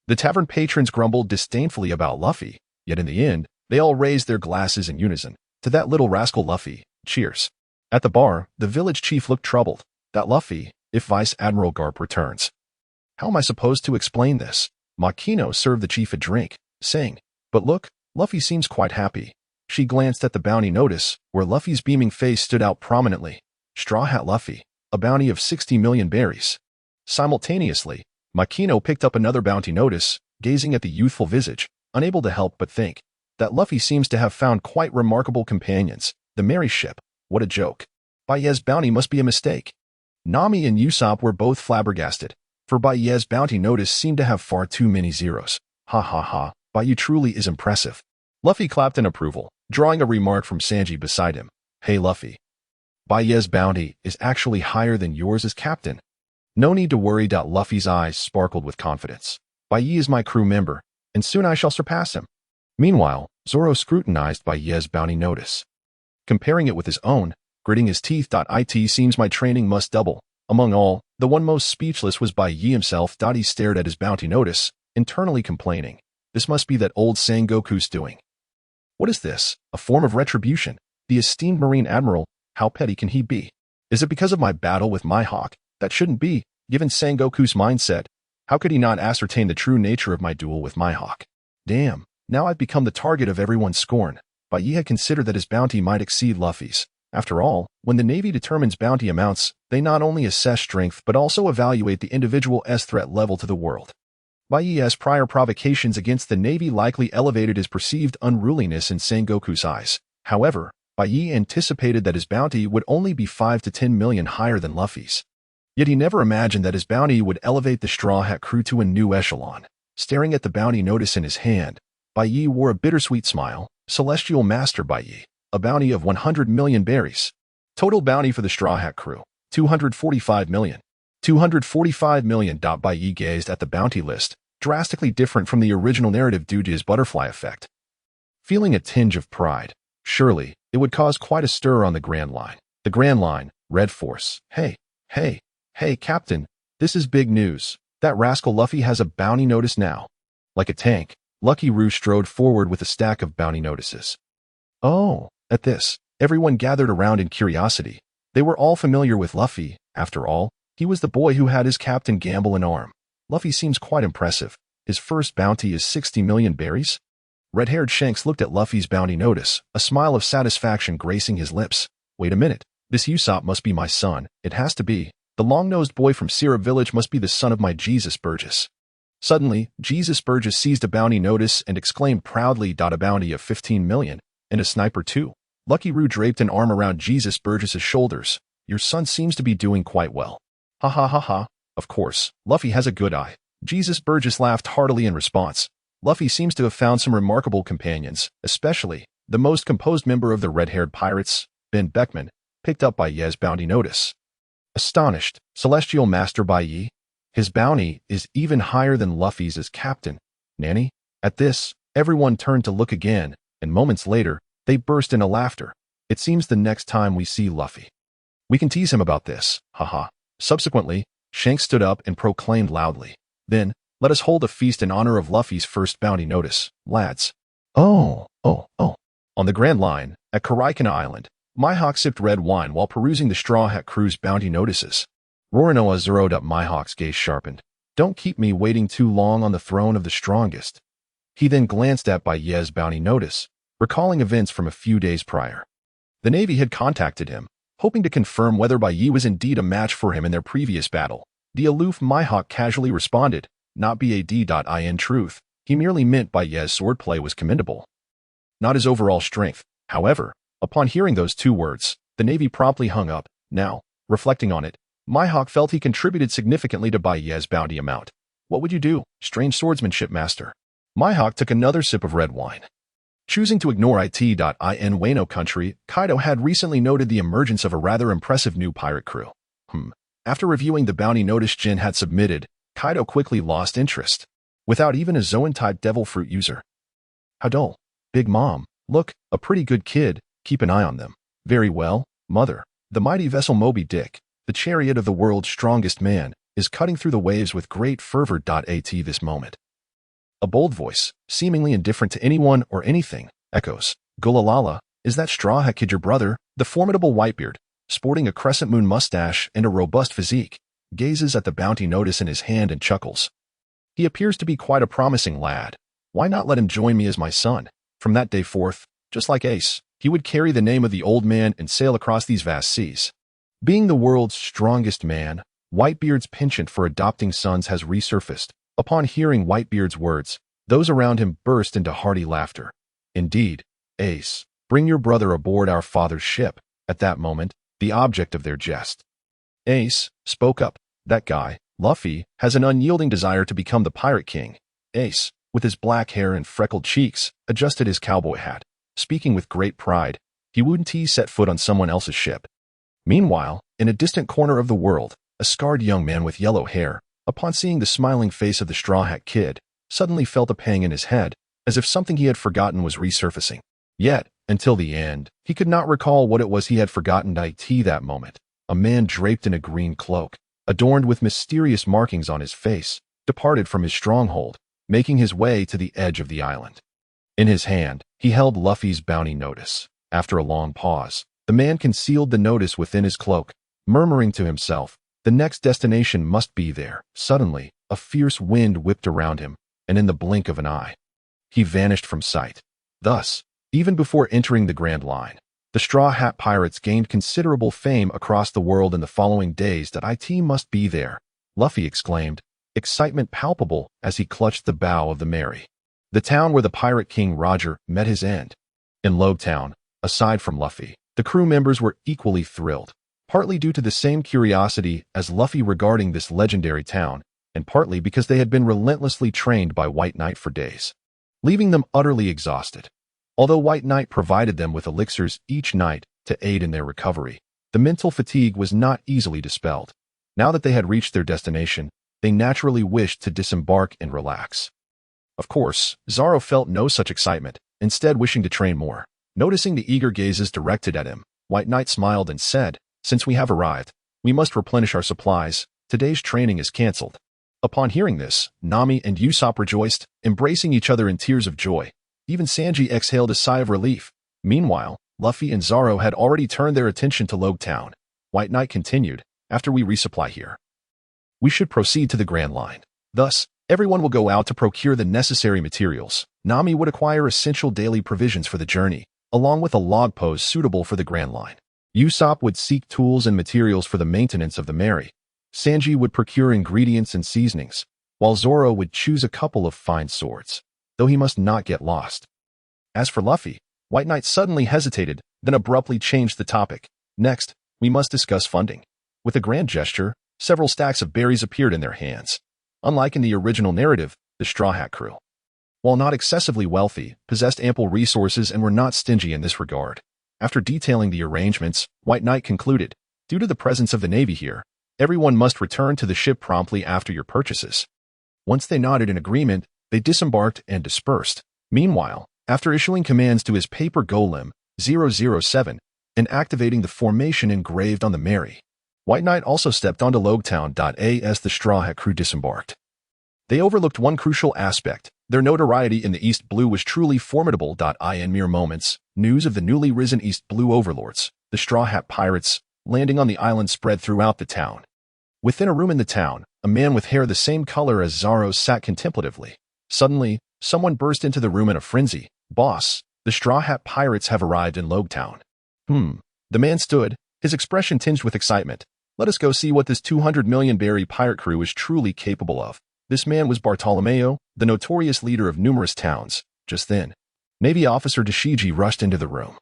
The tavern patrons grumbled disdainfully about Luffy, yet in the end, they all raised their glasses in unison. To that little rascal Luffy, cheers. At the bar, the village chief looked troubled. That Luffy, if Vice Admiral Garp returns. How am I supposed to explain this? Makino served the chief a drink, saying, but look, Luffy seems quite happy. She glanced at the bounty notice, where Luffy's beaming face stood out prominently. Straw Hat Luffy, a bounty of 60 million berries. Simultaneously, Makino picked up another bounty notice, gazing at the youthful visage, unable to help but think that Luffy seems to have found quite remarkable companions. The Merry Ship, what a joke. Bai Ye's bounty must be a mistake. Nami and Usopp were both flabbergasted, for Bai Ye's bounty notice seemed to have far too many zeros. Ha, Bai Ye truly is impressive. Luffy clapped in approval, drawing a remark from Sanji beside him. Hey Luffy, Bai Ye's bounty is actually higher than yours as captain. No need to worry. Luffy's eyes sparkled with confidence. Bai Ye is my crew member, and soon I shall surpass him. Meanwhile, Zoro scrutinized Bai Ye's bounty notice. Comparing it with his own, gritting his teeth. It seems my training must double. Among all, the one most speechless was Bai Ye himself. He stared at his bounty notice, internally complaining. This must be that old Sengoku's doing. What is this? A form of retribution? The esteemed Marine Admiral, how petty can he be? Is it because of my battle with Mihawk? That shouldn't be, given Sengoku's mindset. How could he not ascertain the true nature of my duel with Mihawk? Damn, now I've become the target of everyone's scorn. Bai Ye had considered that his bounty might exceed Luffy's. After all, when the Navy determines bounty amounts, they not only assess strength but also evaluate the individual's threat level to the world. Bai Ye's prior provocations against the Navy likely elevated his perceived unruliness in Sengoku's eyes. However, Bai Ye anticipated that his bounty would only be 5 to 10 million higher than Luffy's. Yet he never imagined that his bounty would elevate the Straw Hat crew to a new echelon. Staring at the bounty notice in his hand, Bai Ye wore a bittersweet smile. Celestial Master Bai Ye, a bounty of 100 million berries. Total bounty for the Straw Hat crew, 245 million. 245 million. Bai Ye gazed at the bounty list, drastically different from the original narrative due to his butterfly effect. Feeling a tinge of pride, surely, it would cause quite a stir on the Grand Line. The Grand Line, Red Force. Hey, Captain, this is big news. That rascal Luffy has a bounty notice now. Like a tank, Lucky Roo strode forward with a stack of bounty notices. Oh, at this, everyone gathered around in curiosity. They were all familiar with Luffy. After all, he was the boy who had his captain gamble an arm. Luffy seems quite impressive. His first bounty is 60 million berries? Red-haired Shanks looked at Luffy's bounty notice, a smile of satisfaction gracing his lips. Wait a minute, this Usopp must be my son. It has to be. The long-nosed boy from Syrup Village must be the son of my Jesus Burgess. Suddenly, Jesus Burgess seized a bounty notice and exclaimed proudly. A bounty of 15 million, and a sniper too. Lucky Roo draped an arm around Jesus Burgess's shoulders. Your son seems to be doing quite well. Ha ha ha ha. Of course, Luffy has a good eye. Jesus Burgess laughed heartily in response. Luffy seems to have found some remarkable companions, especially the most composed member of the red-haired pirates, Ben Beckman, picked up Bai Ye's bounty notice. Astonished, Celestial Master Bai Ye, his bounty is even higher than Luffy's as captain. Nanny? At this, everyone turned to look again, and moments later, they burst into laughter. It seems the next time we see Luffy, we can tease him about this, haha. Subsequently, Shanks stood up and proclaimed loudly. Then, let us hold a feast in honor of Luffy's first bounty notice, lads. Oh. On the Grand Line, at Karaikana Island, Mihawk sipped red wine while perusing the Straw Hat crew's bounty notices. Roronoa zeroed up. Mihawk's gaze sharpened. Don't keep me waiting too long on the throne of the strongest. He then glanced at Bai Ye's bounty notice, recalling events from a few days prior. The Navy had contacted him, hoping to confirm whether Bai Ye was indeed a match for him in their previous battle. The aloof Mihawk casually responded, not BAD.in truth. He merely meant Bai Ye's swordplay was commendable, not his overall strength. However, upon hearing those two words, the Navy promptly hung up. Now, reflecting on it, Mihawk felt he contributed significantly to Bai Ye's bounty amount. What would you do, strange swordsmanship master? Mihawk took another sip of red wine. Choosing to ignore it.in Wano country, Kaido had recently noted the emergence of a rather impressive new pirate crew. After reviewing the bounty notice Jin had submitted, Kaido quickly lost interest. Without even a Zoan-type devil fruit user. How dull. Big Mom, look, a pretty good kid, keep an eye on them. Very well, Mother. The mighty vessel Moby Dick, the chariot of the world's strongest man, is cutting through the waves with great fervor. At this moment, a bold voice, seemingly indifferent to anyone or anything, echoes, Gulalala, is that Straw Hat Kid your brother? The formidable Whitebeard, sporting a crescent moon mustache and a robust physique, gazes at the bounty notice in his hand and chuckles. He appears to be quite a promising lad. Why not let him join me as my son? From that day forth, just like Ace, he would carry the name of the old man and sail across these vast seas. Being the world's strongest man, Whitebeard's penchant for adopting sons has resurfaced. Upon hearing Whitebeard's words, those around him burst into hearty laughter. Indeed, Ace, bring your brother aboard our father's ship. At that moment, the object of their jest, Ace, spoke up. That guy, Luffy, has an unyielding desire to become the Pirate King. Ace, with his black hair and freckled cheeks, adjusted his cowboy hat. Speaking with great pride, he wouldn't set foot on someone else's ship. Meanwhile, in a distant corner of the world, a scarred young man with yellow hair, upon seeing the smiling face of the Straw Hat Kid, suddenly felt a pang in his head, as if something he had forgotten was resurfacing. Yet, Until the end, he could not recall what it was he had forgotten that moment. A man draped in a green cloak, adorned with mysterious markings on his face, departed from his stronghold, making his way to the edge of the island. In his hand, he held Luffy's bounty notice. After a long pause, the man concealed the notice within his cloak, murmuring to himself, "The next destination must be there." Suddenly, a fierce wind whipped around him, and in the blink of an eye, he vanished from sight. Thus, even before entering the Grand Line, the Straw Hat Pirates gained considerable fame across the world in the following days. "That it must be there," Luffy exclaimed, excitement palpable as he clutched the bow of the Mary. The town where the Pirate King Roger met his end. In Town, aside from Luffy, the crew members were equally thrilled, partly due to the same curiosity as Luffy regarding this legendary town, and partly because they had been relentlessly trained by White Knight for days, leaving them utterly exhausted. Although White Knight provided them with elixirs each night to aid in their recovery, the mental fatigue was not easily dispelled. Now that they had reached their destination, they naturally wished to disembark and relax. Of course, Zoro felt no such excitement, instead wishing to train more. Noticing the eager gazes directed at him, White Knight smiled and said, "Since we have arrived, we must replenish our supplies. Today's training is cancelled." Upon hearing this, Nami and Usopp rejoiced, embracing each other in tears of joy. Even Sanji exhaled a sigh of relief. Meanwhile, Luffy and Zoro had already turned their attention to Town. White Knight continued, "After we resupply here, we should proceed to the Grand Line. Thus, everyone will go out to procure the necessary materials. Nami would acquire essential daily provisions for the journey, along with a log post suitable for the Grand Line. Usopp would seek tools and materials for the maintenance of the Mary. Sanji would procure ingredients and seasonings, while Zoro would choose a couple of fine swords, though he must not get lost." As for Luffy, White Knight suddenly hesitated, then abruptly changed the topic. "Next, we must discuss funding." With a grand gesture, several stacks of berries appeared in their hands. Unlike in the original narrative, the Straw Hat crew, while not excessively wealthy, possessed ample resources and were not stingy in this regard. After detailing the arrangements, White Knight concluded, "Due to the presence of the Navy here, everyone must return to the ship promptly after your purchases." Once they nodded in agreement, they disembarked and dispersed. Meanwhile, after issuing commands to his paper golem, 007, and activating the formation engraved on the Mary, White Knight also stepped onto Town. As the Straw Hat crew disembarked, they overlooked one crucial aspect. Their notoriety in the East Blue was truly formidable. In mere moments, news of the newly risen East Blue overlords, the Straw Hat Pirates, landing on the island spread throughout the town. Within a room in the town, a man with hair the same color as Zoro's sat contemplatively. Suddenly, someone burst into the room in a frenzy. "Boss, the Straw Hat Pirates have arrived in Town." The man stood, his expression tinged with excitement. "Let us go see what this 200 million berry pirate crew is truly capable of." This man was Bartolomeo, the notorious leader of numerous towns. Just then, Navy officer Tashigi rushed into the room.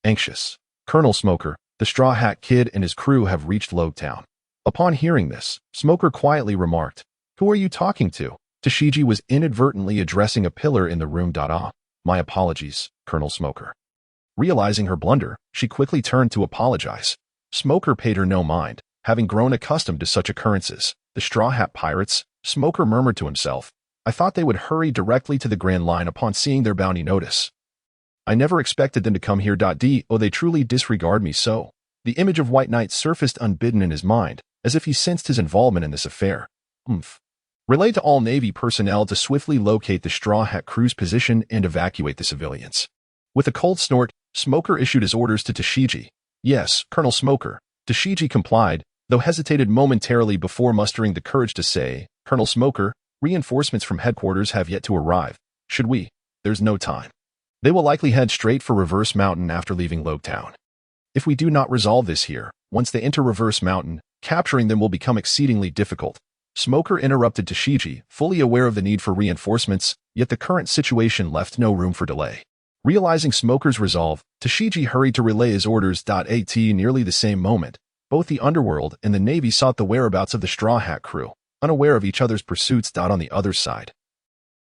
Anxious, "Colonel Smoker, the Straw Hat Kid and his crew have reached Town." Upon hearing this, Smoker quietly remarked, "Who are you talking to?" Tashigi was inadvertently addressing a pillar in the room. "My apologies, Colonel Smoker." Realizing her blunder, she quickly turned to apologize. Smoker paid her no mind, having grown accustomed to such occurrences. "The Straw Hat Pirates," Smoker murmured to himself. "I thought they would hurry directly to the Grand Line upon seeing their bounty notice. I never expected them to come here. Oh, they truly disregard me so." The image of White Knight surfaced unbidden in his mind, as if he sensed his involvement in this affair. Relay to all Navy personnel to swiftly locate the Straw Hat crew's position and evacuate the civilians. With a cold snort, Smoker issued his orders to Tashigi. "Yes, Colonel Smoker." Tashigi complied, though hesitated momentarily before mustering the courage to say, "Colonel Smoker, reinforcements from headquarters have yet to arrive. Should we? There's no time. They will likely head straight for Reverse Mountain after leaving Town. If we do not resolve this here, once they enter Reverse Mountain, capturing them will become exceedingly difficult." Smoker interrupted Tashigi, fully aware of the need for reinforcements, yet the current situation left no room for delay. Realizing Smoker's resolve, Tashigi hurried to relay his orders. At nearly the same moment, both the underworld and the Navy sought the whereabouts of the Straw Hat crew, unaware of each other's pursuits. On the other side,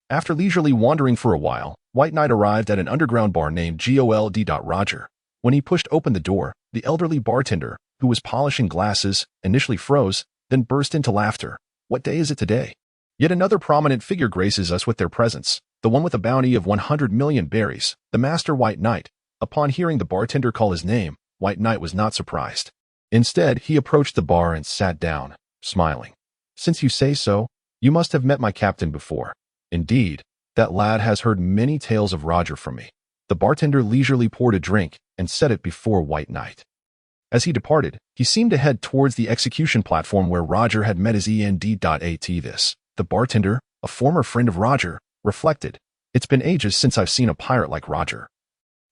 after leisurely wandering for a while, White Knight arrived at an underground bar named Gold. Roger. When he pushed open the door, the elderly bartender, who was polishing glasses, initially froze, then burst into laughter. "What day is it today?" Yet another prominent figure graces us with their presence, the one with a bounty of 100 million berries, the Master White Knight. Upon hearing the bartender call his name, White Knight was not surprised. Instead, he approached the bar and sat down, smiling. Since you say so, you must have met my captain before. Indeed, that lad has heard many tales of Roger from me. The bartender leisurely poured a drink and set it before White Knight. As he departed, he seemed to head towards the execution platform where Roger had met his end.at. The bartender, a former friend of Roger, reflected, "It's been ages since I've seen a pirate like Roger.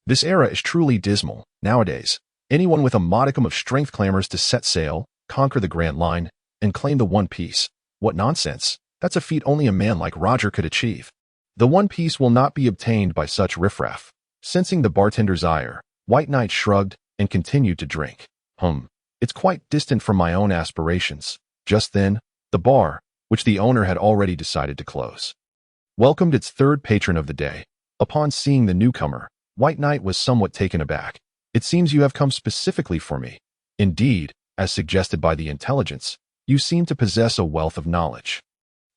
This era is truly dismal. Nowadays, anyone with a modicum of strength clamors to set sail, conquer the Grand Line, and claim the One Piece. What nonsense! That's a feat only a man like Roger could achieve. The One Piece will not be obtained by such riffraff." Sensing the bartender's ire, White Knight shrugged and continued to drink. It's quite distant from my own aspirations. Just then, the bar, which the owner had already decided to close, welcomed its third patron of the day. Upon seeing the newcomer, White Knight was somewhat taken aback. "It seems you have come specifically for me. Indeed, as suggested by the intelligence, you seem to possess a wealth of knowledge."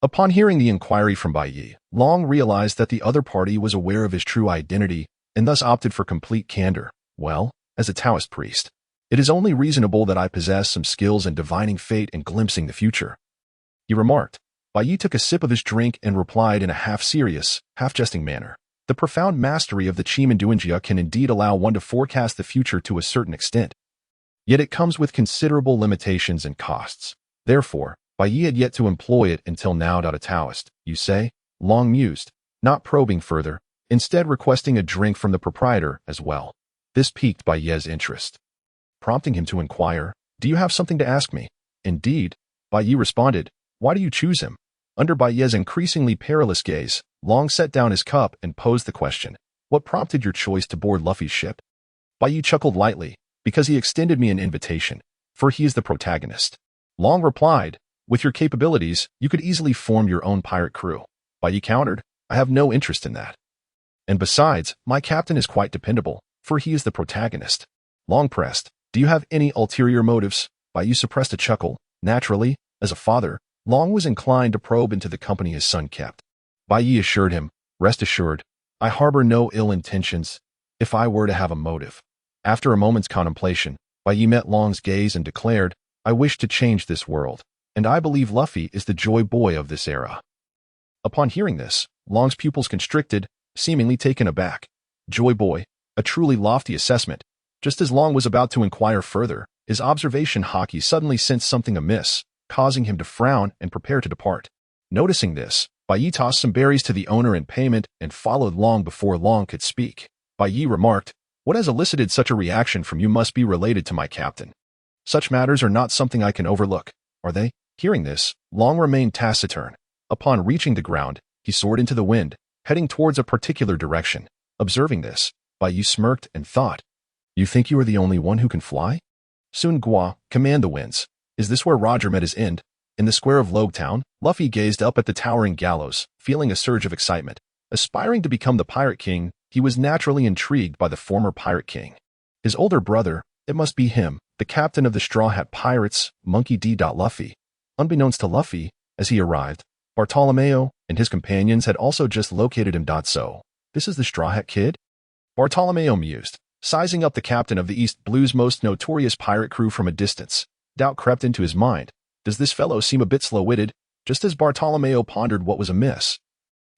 Upon hearing the inquiry from Bai Ye, Long realized that the other party was aware of his true identity and thus opted for complete candor. "Well, as a Taoist priest, it is only reasonable that I possess some skills in divining fate and glimpsing the future," he remarked. Bai Ye took a sip of his drink and replied in a half-serious, half-jesting manner. "The profound mastery of the Chi Manduinjia can indeed allow one to forecast the future to a certain extent. Yet it comes with considerable limitations and costs. Therefore, Bai Ye had yet to employ it until now. A Taoist, you say?" Long mused, not probing further, instead requesting a drink from the proprietor as well. This piqued Bai Ye's interest, prompting him to inquire, "Do you have something to ask me?" "Indeed," Bai Ye responded. "Why do you choose him?" Under Bai Ye's increasingly perilous gaze, Long set down his cup and posed the question, "What prompted your choice to board Luffy's ship?" Bai Ye chuckled lightly, "Because he extended me an invitation, for he is the protagonist." Long replied, "With your capabilities, you could easily form your own pirate crew." Bai Ye countered, "I have no interest in that. And besides, my captain is quite dependable, for he is the protagonist." Long pressed, "Do you have any ulterior motives?" Bai Ye suppressed a chuckle. Naturally, as a father, Long was inclined to probe into the company his son kept. Bai Ye assured him, "Rest assured, I harbor no ill intentions, if I were to have a motive." After a moment's contemplation, Bai Ye met Long's gaze and declared, "I wish to change this world, and I believe Luffy is the joy boy of this era." Upon hearing this, Long's pupils constricted, seemingly taken aback. Joy boy, a truly lofty assessment. Just as Long was about to inquire further, his observation haki suddenly sensed something amiss, causing him to frown and prepare to depart. Noticing this, Bai Ye tossed some berries to the owner in payment and followed Long before Long could speak. Bai Ye remarked, "What has elicited such a reaction from you must be related to my captain. Such matters are not something I can overlook, are they?" Hearing this, Long remained taciturn. Upon reaching the ground, he soared into the wind, heading towards a particular direction. Observing this, Bai Ye smirked and thought, "You think you are the only one who can fly? Soon Gua, command the winds." Is this where Roger met his end? In the square of Logtown, Luffy gazed up at the towering gallows, feeling a surge of excitement. Aspiring to become the Pirate King, he was naturally intrigued by the former Pirate King. His older brother, it must be him, the captain of the Straw Hat Pirates, Monkey D. Luffy. Unbeknownst to Luffy, as he arrived, Bartolomeo and his companions had also just located him. So, this is the Straw Hat Kid? Bartolomeo mused, sizing up the captain of the East Blue's most notorious pirate crew from a distance. Doubt crept into his mind. Does this fellow seem a bit slow-witted? Just as Bartolomeo pondered what was amiss,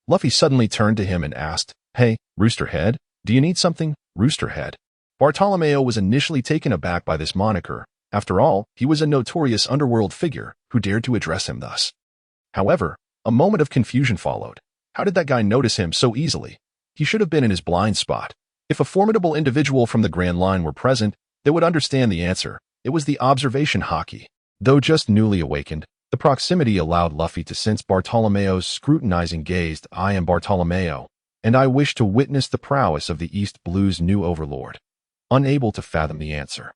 Luffy suddenly turned to him and asked, "Hey, Roosterhead, do you need something, Roosterhead?" Bartolomeo was initially taken aback by this moniker. After all, he was a notorious underworld figure who dared to address him thus. However, a moment of confusion followed. How did that guy notice him so easily? He should have been in his blind spot. If a formidable individual from the Grand Line were present, they would understand the answer. It was the observation haki. Though just newly awakened, the proximity allowed Luffy to sense Bartolomeo's scrutinizing gaze. "I am Bartolomeo, and I wish to witness the prowess of the East Blue's new overlord." Unable to fathom the answer,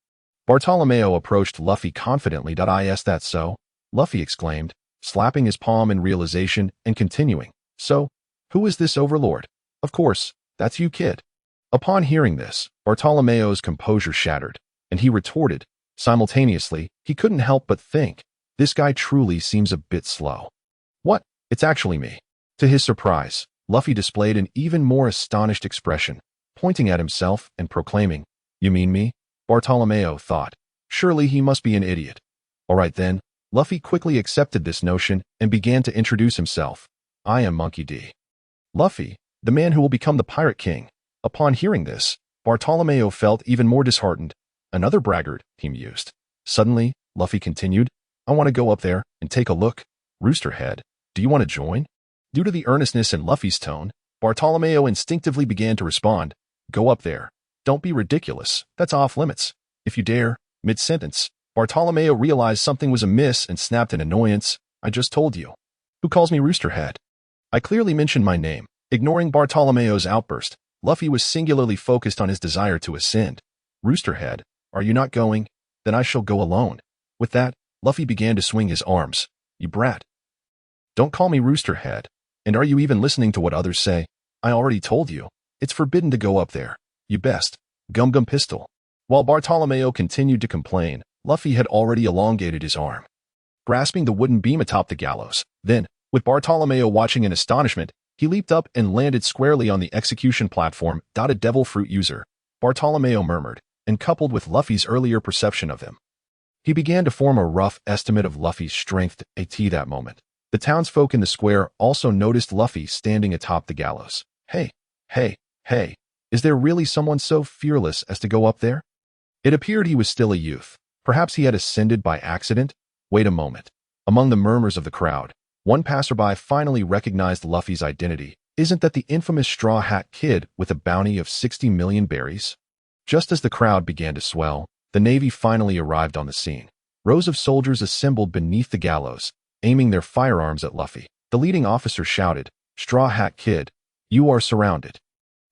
Bartolomeo approached Luffy confidently. "Is that so?" Luffy exclaimed, slapping his palm in realization and continuing, "So, who is this overlord?" "Of course, that's you, kid." Upon hearing this, Bartolomeo's composure shattered, and he retorted. Simultaneously, he couldn't help but think, this guy truly seems a bit slow. "What? It's actually me." To his surprise, Luffy displayed an even more astonished expression. pointing at himself and proclaiming, "You mean me?" Bartolomeo thought. Surely he must be an idiot. All right then, Luffy quickly accepted this notion and began to introduce himself. "I am Monkey D. Luffy, the man who will become the Pirate King." Upon hearing this, Bartolomeo felt even more disheartened. Another braggart, he mused. Suddenly, Luffy continued, "I want to go up there and take a look. Roosterhead, do you want to join?" Due to the earnestness in Luffy's tone, Bartolomeo instinctively began to respond, "Go up there. Don't be ridiculous. That's off limits." If you dare. Mid-sentence, Bartolomeo realized something was amiss and snapped in annoyance. "I just told you. Who calls me Roosterhead?" I clearly mentioned my name. Ignoring Bartolomeo's outburst, Luffy was singularly focused on his desire to ascend. "Roosterhead, are you not going? Then I shall go alone." With that, Luffy began to swing his arms. "You brat. Don't call me Roosterhead. And are you even listening to what others say? I already told you. It's forbidden to go up there. You best. Gum Gum Pistol." While Bartolomeo continued to complain, Luffy had already elongated his arm, grasping the wooden beam atop the gallows. Then, with Bartolomeo watching in astonishment, he leaped up and landed squarely on the execution platform. "A devil fruit user," Bartolomeo murmured, and coupled with Luffy's earlier perception of him, he began to form a rough estimate of Luffy's strength at that moment. The townsfolk in the square also noticed Luffy standing atop the gallows. Hey, is there really someone so fearless as to go up there?" It appeared he was still a youth. Perhaps he had ascended by accident? Wait a moment. Among the murmurs of the crowd, one passerby finally recognized Luffy's identity. "Isn't that the infamous Straw Hat Kid with a bounty of 60 million berries?" Just as the crowd began to swell, the Navy finally arrived on the scene. Rows of soldiers assembled beneath the gallows, aiming their firearms at Luffy. The leading officer shouted, "Straw Hat Kid, you are surrounded.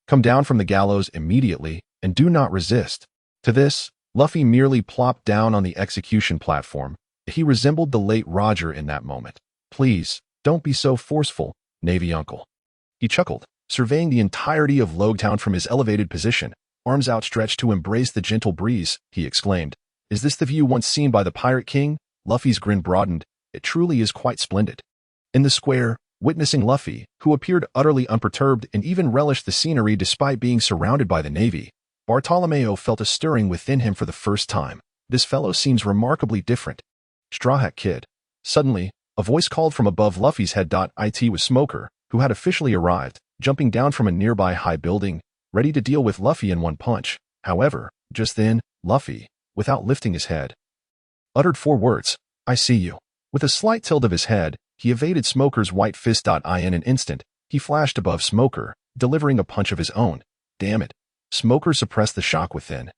Come down from the gallows immediately and do not resist." To this, Luffy merely plopped down on the execution platform. He resembled the late Roger in that moment. "Please, don't be so forceful, Navy Uncle." He chuckled, surveying the entirety of Logtown from his elevated position, arms outstretched to embrace the gentle breeze. He exclaimed, "Is this the view once seen by the Pirate King?" Luffy's grin broadened. "It truly is quite splendid." In the square, witnessing Luffy, who appeared utterly unperturbed and even relished the scenery despite being surrounded by the Navy, Bartolomeo felt a stirring within him for the first time. This fellow seems remarkably different. "Straw Hat Kid." Suddenly, a voice called from above Luffy's head. It was Smoker, who had officially arrived, jumping down from a nearby high building, ready to deal with Luffy in one punch. However, just then, Luffy, without lifting his head, uttered 4 words, "I see you." With a slight tilt of his head, he evaded Smoker's white fist. In an instant, he flashed above Smoker, delivering a punch of his own. Damn it. Smoker suppressed the shock within.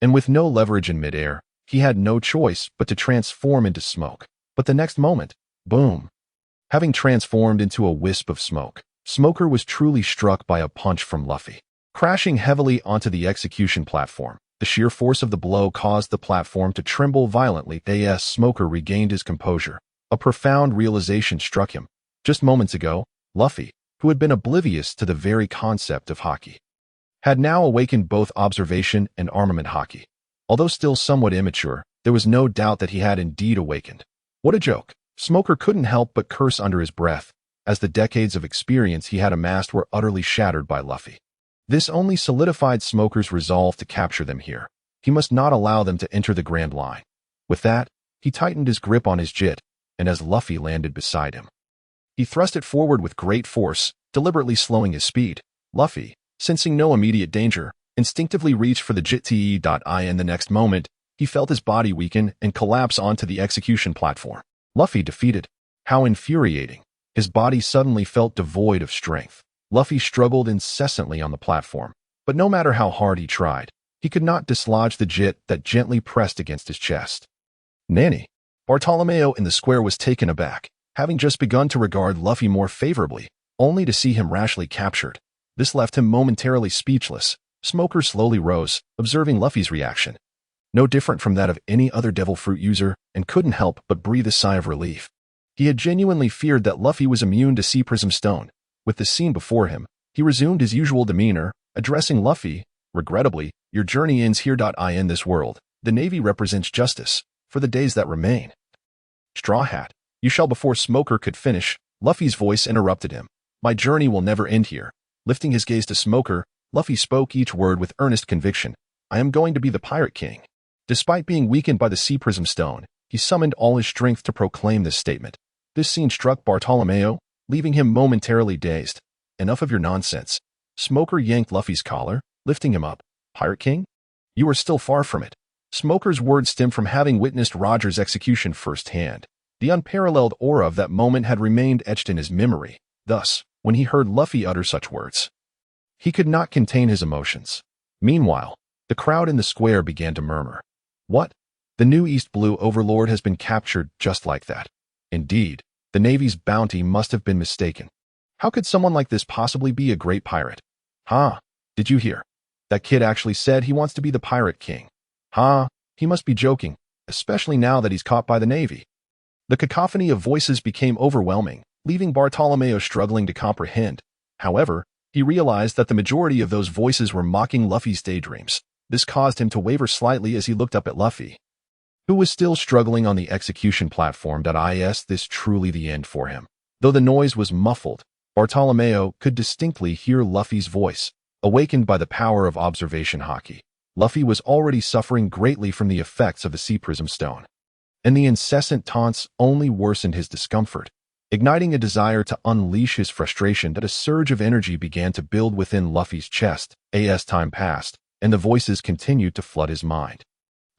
And with no leverage in midair, he had no choice but to transform into smoke. But the next moment, boom. Having transformed into a wisp of smoke, Smoker was truly struck by a punch from Luffy. Crashing heavily onto the execution platform, the sheer force of the blow caused the platform to tremble violently. As Smoker regained his composure, a profound realization struck him. Just moments ago, Luffy, who had been oblivious to the very concept of hockey, had now awakened both observation and armament hockey. Although still somewhat immature, there was no doubt that he had indeed awakened. What a joke. Smoker couldn't help but curse under his breath, as the decades of experience he had amassed were utterly shattered by Luffy. This only solidified Smoker's resolve to capture them here. He must not allow them to enter the Grand Line. With that, he tightened his grip on his jit, and as Luffy landed beside him, he thrust it forward with great force, deliberately slowing his speed. Luffy, sensing no immediate danger, instinctively reached for the jit. In the next moment, he felt his body weaken and collapse onto the execution platform. Luffy defeated. How infuriating. His body suddenly felt devoid of strength. Luffy struggled incessantly on the platform, but no matter how hard he tried, he could not dislodge the jit that gently pressed against his chest. "Nanny." Bartolomeo in the square was taken aback, having just begun to regard Luffy more favorably, only to see him rashly captured. This left him momentarily speechless. Smoker slowly rose, observing Luffy's reaction, no different from that of any other devil fruit user, and couldn't help but breathe a sigh of relief. He had genuinely feared that Luffy was immune to Sea Prism Stone. With the scene before him, he resumed his usual demeanor, addressing Luffy, "Regrettably, your journey ends here. In this world, the Navy represents justice for the days that remain." "Straw Hat, you shall." Before Smoker could finish, Luffy's voice interrupted him. "My journey will never end here." Lifting his gaze to Smoker, Luffy spoke each word with earnest conviction. I am going to be the Pirate King. Despite being weakened by the Sea Prism Stone, he summoned all his strength to proclaim this statement. This scene struck Bartolomeo, leaving him momentarily dazed. Enough of your nonsense. Smoker yanked Luffy's collar, lifting him up. Pirate King? You are still far from it. Smoker's words stemmed from having witnessed Roger's execution firsthand. The unparalleled aura of that moment had remained etched in his memory. Thus, when he heard Luffy utter such words, he could not contain his emotions. Meanwhile, the crowd in the square began to murmur. What? The new East Blue Overlord has been captured just like that. Indeed, the Navy's bounty must have been mistaken. How could someone like this possibly be a great pirate? Huh? Did you hear? That kid actually said he wants to be the Pirate King. Huh? He must be joking, especially now that he's caught by the Navy. The cacophony of voices became overwhelming, leaving Bartolomeo struggling to comprehend. However, he realized that the majority of those voices were mocking Luffy's daydreams. This caused him to waver slightly as he looked up at Luffy, who was still struggling on the execution platform. Is this truly the end for him? Though the noise was muffled, Bartolomeo could distinctly hear Luffy's voice. Awakened by the power of observation haki, Luffy was already suffering greatly from the effects of the Sea Prism Stone, and the incessant taunts only worsened his discomfort, igniting a desire to unleash his frustration. That a surge of energy began to build within Luffy's chest. As time passed, and the voices continued to flood his mind.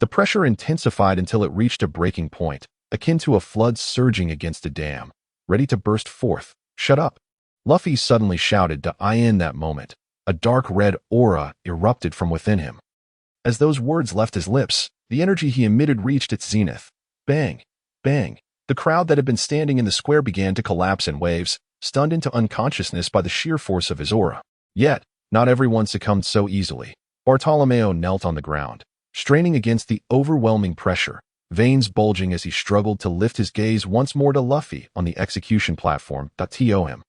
The pressure intensified until it reached a breaking point, akin to a flood surging against a dam, ready to burst forth. Shut up! Luffy suddenly shouted. In that moment, a dark red aura erupted from within him. As those words left his lips, the energy he emitted reached its zenith. Bang! Bang! The crowd that had been standing in the square began to collapse in waves, stunned into unconsciousness by the sheer force of his aura. Yet, not everyone succumbed so easily. Bartolomeo knelt on the ground, straining against the overwhelming pressure, veins bulging as he struggled to lift his gaze once more to Luffy on the execution platform. To him,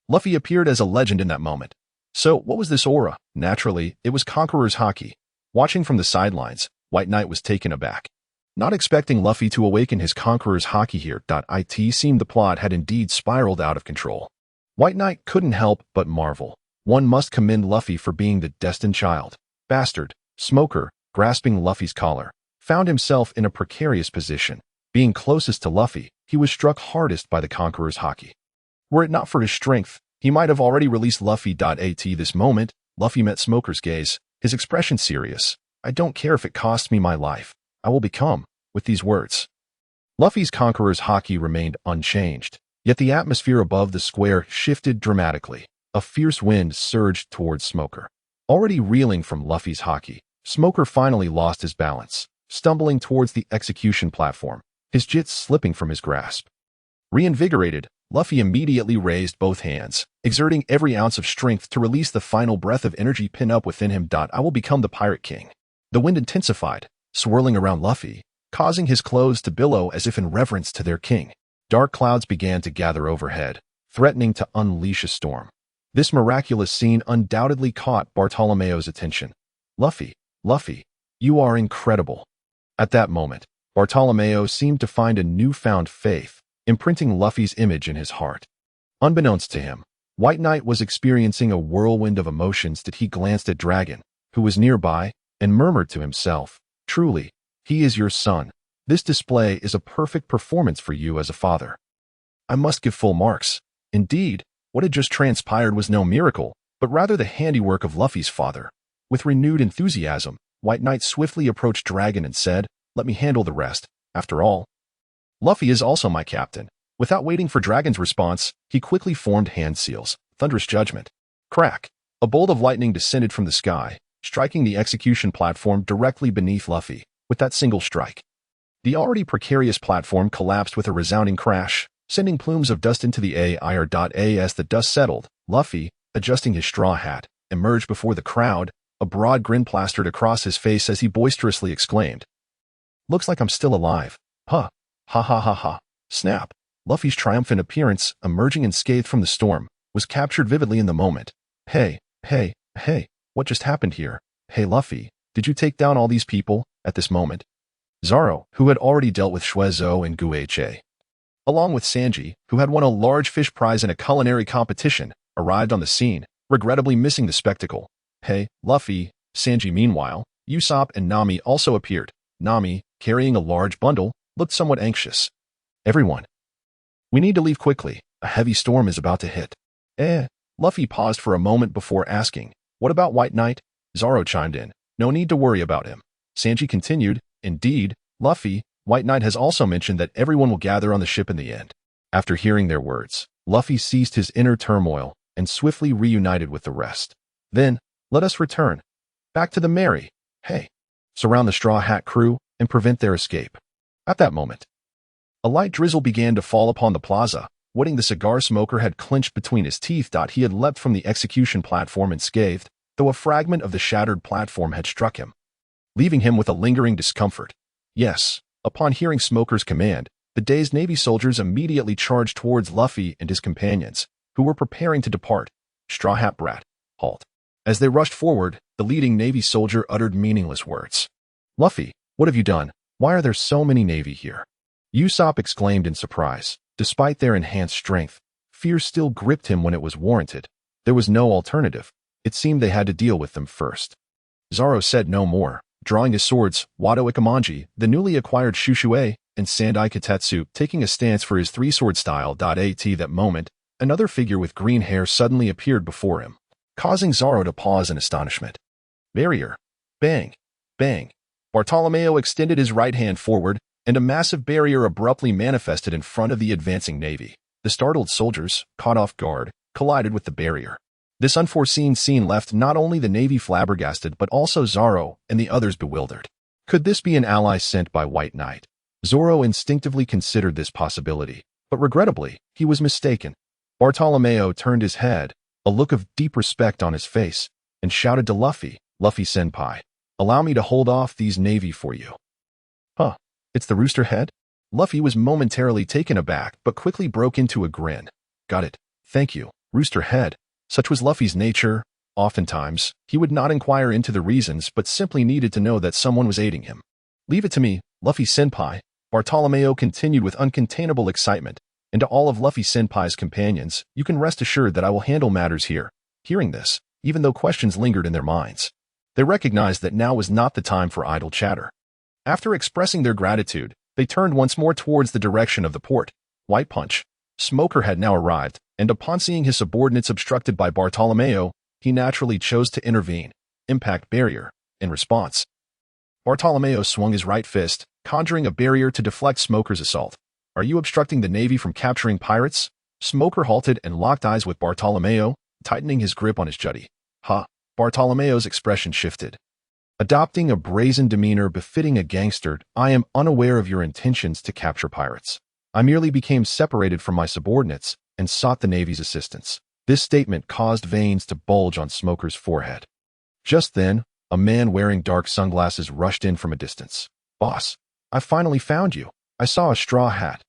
Luffy appeared as a legend in that moment. So, what was this aura? Naturally, it was Conqueror's haki. Watching from the sidelines, White Knight was taken aback. Not expecting Luffy to awaken his Conqueror's haki here. It seemed the plot had indeed spiraled out of control. White Knight couldn't help but marvel. One must commend Luffy for being the destined child. Bastard, Smoker, grasping Luffy's collar, found himself in a precarious position. Being closest to Luffy, he was struck hardest by the Conqueror's haki. Were it not for his strength, he might have already released Luffy. At this moment, Luffy met Smoker's gaze, his expression serious. I don't care if it costs me my life. I will become. With these words, Luffy's Conqueror's haki remained unchanged, yet the atmosphere above the square shifted dramatically. A fierce wind surged towards Smoker. Already reeling from Luffy's haki, Smoker finally lost his balance, stumbling towards the execution platform, his jits slipping from his grasp. Reinvigorated, Luffy immediately raised both hands, exerting every ounce of strength to release the final breath of energy pinned up within him. I will become the Pirate King. The wind intensified, swirling around Luffy, causing his clothes to billow as if in reverence to their king. Dark clouds began to gather overhead, threatening to unleash a storm. This miraculous scene undoubtedly caught Bartolomeo's attention. Luffy, you are incredible. At that moment, Bartolomeo seemed to find a newfound faith, imprinting Luffy's image in his heart. Unbeknownst to him, White Knight was experiencing a whirlwind of emotions. He glanced at Dragon, who was nearby, and murmured to himself, truly, he is your son. This display is a perfect performance for you as a father. I must give full marks. Indeed, what had just transpired was no miracle, but rather the handiwork of Luffy's father. With renewed enthusiasm, White Knight swiftly approached Dragon and said, let me handle the rest. After all, Luffy is also my captain. Without waiting for Dragon's response, he quickly formed hand seals. Thunderous judgment. Crack! A bolt of lightning descended from the sky, striking the execution platform directly beneath Luffy. With that single strike, the already precarious platform collapsed with a resounding crash, sending plumes of dust into the air. As the dust settled, Luffy, adjusting his straw hat, emerged before the crowd, a broad grin plastered across his face as he boisterously exclaimed, looks like I'm still alive. Huh. Ha ha ha ha. Snap. Luffy's triumphant appearance, emerging unscathed from the storm, was captured vividly in the moment. Hey, what just happened here? Hey Luffy, did you take down all these people? At this moment, Zoro, who had already dealt with Shuezo and Guache, along with Sanji, who had won a large fish prize in a culinary competition, arrived on the scene, regrettably missing the spectacle. Hey, Luffy, Sanji. Meanwhile, Usopp and Nami also appeared. Nami, carrying a large bundle, looked somewhat anxious. Everyone, we need to leave quickly. A heavy storm is about to hit. Luffy paused for a moment before asking, what about White Knight? Zoro chimed in. No need to worry about him. Sanji continued, indeed, Luffy, White Knight has also mentioned that everyone will gather on the ship in the end. After hearing their words, Luffy ceased his inner turmoil and swiftly reunited with the rest. Then, let us return. Back to the Merry. Hey. Surround the Straw Hat crew and prevent their escape. At that moment, a light drizzle began to fall upon the plaza. Wetting the cigar smoker had clenched between his teeth. He had leapt from the execution platform unscathed, though a fragment of the shattered platform had struck him, leaving him with a lingering discomfort. Yes, upon hearing Smoker's command, the dazed Navy soldiers immediately charged towards Luffy and his companions, who were preparing to depart. Straw Hat Brat, halt. As they rushed forward, the leading Navy soldier uttered meaningless words. Luffy, what have you done? Why are there so many Navy here? Usopp exclaimed in surprise. Despite their enhanced strength, fear still gripped him when it was warranted. There was no alternative. It seemed they had to deal with them first. Zoro said no more, drawing his swords, Wado Ikamanji, the newly acquired Shushue, and Sandai Katetsu, taking a stance for his three-sword style. At that moment, another figure with green hair suddenly appeared before him, causing Zoro to pause in astonishment. Barrier. Bang. Bang. Bartolomeo extended his right hand forward, and a massive barrier abruptly manifested in front of the advancing Navy. The startled soldiers, caught off guard, collided with the barrier. This unforeseen scene left not only the Navy flabbergasted but also Zoro and the others bewildered. Could this be an ally sent by White Knight? Zoro instinctively considered this possibility, but regrettably, he was mistaken. Bartolomeo turned his head, a look of deep respect on his face, and shouted to Luffy, Luffy-senpai, allow me to hold off these Navy for you. Huh. It's the rooster head? Luffy was momentarily taken aback but quickly broke into a grin. Got it. Thank you, rooster head. Such was Luffy's nature. Oftentimes, he would not inquire into the reasons but simply needed to know that someone was aiding him. Leave it to me, Luffy-senpai, Bartolomeo continued with uncontainable excitement, and to all of Luffy-senpai's companions, you can rest assured that I will handle matters here. Hearing this, even though questions lingered in their minds, they recognized that now was not the time for idle chatter. After expressing their gratitude, they turned once more towards the direction of the port. White Punch. Smoker had now arrived, and upon seeing his subordinates obstructed by Bartolomeo, he naturally chose to intervene. Impact barrier. In response, Bartolomeo swung his right fist, conjuring a barrier to deflect Smoker's assault. Are you obstructing the Navy from capturing pirates? Smoker halted and locked eyes with Bartolomeo, tightening his grip on his jutty. Ha! Bartolomeo's expression shifted. Adopting a brazen demeanor befitting a gangster, I am unaware of your intentions to capture pirates. I merely became separated from my subordinates and sought the Navy's assistance. This statement caused veins to bulge on Smoker's forehead. Just then, a man wearing dark sunglasses rushed in from a distance. Boss, I finally found you. I saw a straw hat.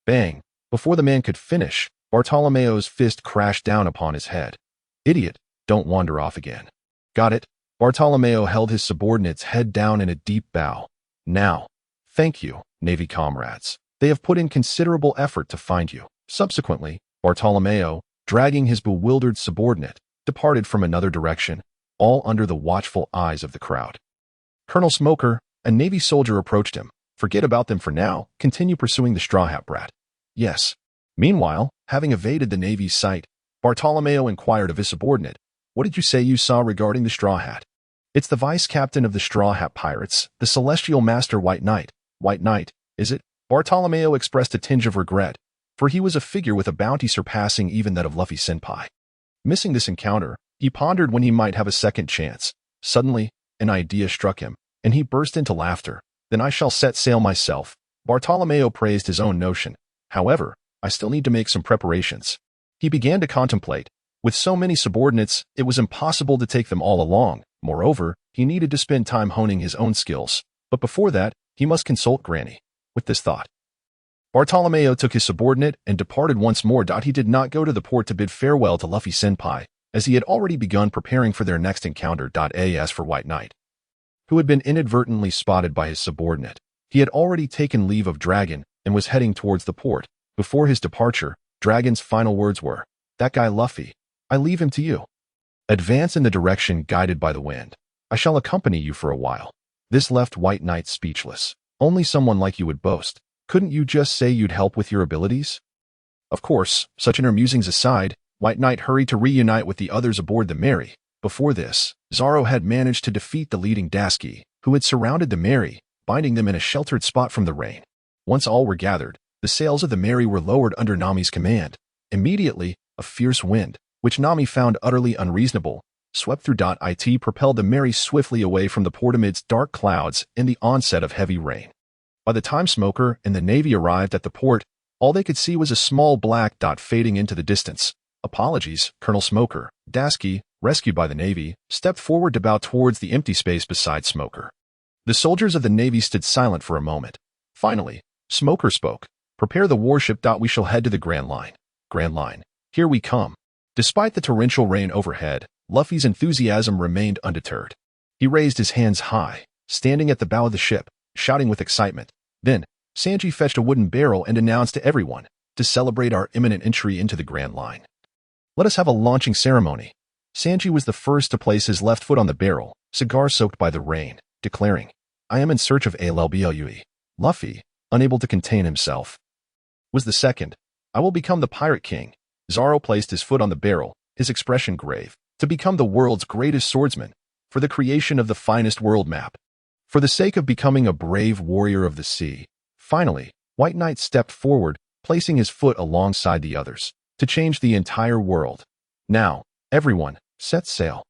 Bang. Before the man could finish, Bartolomeo's fist crashed down upon his head. Idiot, don't wander off again. Got it? Bartolomeo held his subordinate's head down in a deep bow. Now, thank you, Navy comrades. They have put in considerable effort to find you. Subsequently, Bartolomeo, dragging his bewildered subordinate, departed from another direction, all under the watchful eyes of the crowd. Colonel Smoker, a Navy soldier, approached him. Forget about them for now. Continue pursuing the Straw Hat Brat. Yes. Meanwhile, having evaded the Navy's sight, Bartolomeo inquired of his subordinate, what did you say you saw regarding the Straw Hat? It's the vice captain of the Straw Hat Pirates, the Celestial Master White Knight. White Knight, is it? Bartolomeo expressed a tinge of regret, for he was a figure with a bounty surpassing even that of Luffy-senpai. Missing this encounter, he pondered when he might have a second chance. Suddenly, an idea struck him, and he burst into laughter. Then I shall set sail myself. Bartolomeo praised his own notion. However, I still need to make some preparations. He began to contemplate. With so many subordinates, it was impossible to take them all along. Moreover, he needed to spend time honing his own skills. But before that, he must consult Granny. With this thought, Bartolomeo took his subordinate and departed once more. He did not go to the port to bid farewell to Luffy-senpai, as he had already begun preparing for their next encounter. As for White Knight, who had been inadvertently spotted by his subordinate, he had already taken leave of Dragon and was heading towards the port. Before his departure, Dragon's final words were, "That guy Luffy, I leave him to you." Advance in the direction guided by the wind. I shall accompany you for a while. This left White Knight speechless. Only someone like you would boast. Couldn't you just say you'd help with your abilities? Of course, such inner musings aside, White Knight hurried to reunite with the others aboard the Mary. Before this, Zoro had managed to defeat the leading Dasky, who had surrounded the Mary, binding them in a sheltered spot from the rain. Once all were gathered, the sails of the Mary were lowered under Nami's command. Immediately, a fierce wind, which Nami found utterly unreasonable, swept through. It propelled the Mary swiftly away from the port amidst dark clouds and the onset of heavy rain. By the time Smoker and the Navy arrived at the port, all they could see was a small black dot fading into the distance. Apologies, Colonel Smoker. Dasky, rescued by the Navy, stepped forward to bow towards the empty space beside Smoker. The soldiers of the Navy stood silent for a moment. Finally, Smoker spoke. Prepare the warship. We shall head to the Grand Line. Grand Line. Here we come. Despite the torrential rain overhead, Luffy's enthusiasm remained undeterred. He raised his hands high, standing at the bow of the ship, shouting with excitement. Then, Sanji fetched a wooden barrel and announced to everyone, to celebrate our imminent entry into the Grand Line. Let us have a launching ceremony. Sanji was the first to place his left foot on the barrel, cigar soaked by the rain, declaring, I am in search of Alabasta. Luffy, unable to contain himself, was the second. I will become the Pirate King. Zoro placed his foot on the barrel, his expression grave, to become the world's greatest swordsman, for the creation of the finest world map, for the sake of becoming a brave warrior of the sea. Finally, White Knight stepped forward, placing his foot alongside the others, to change the entire world. Now, everyone, set sail.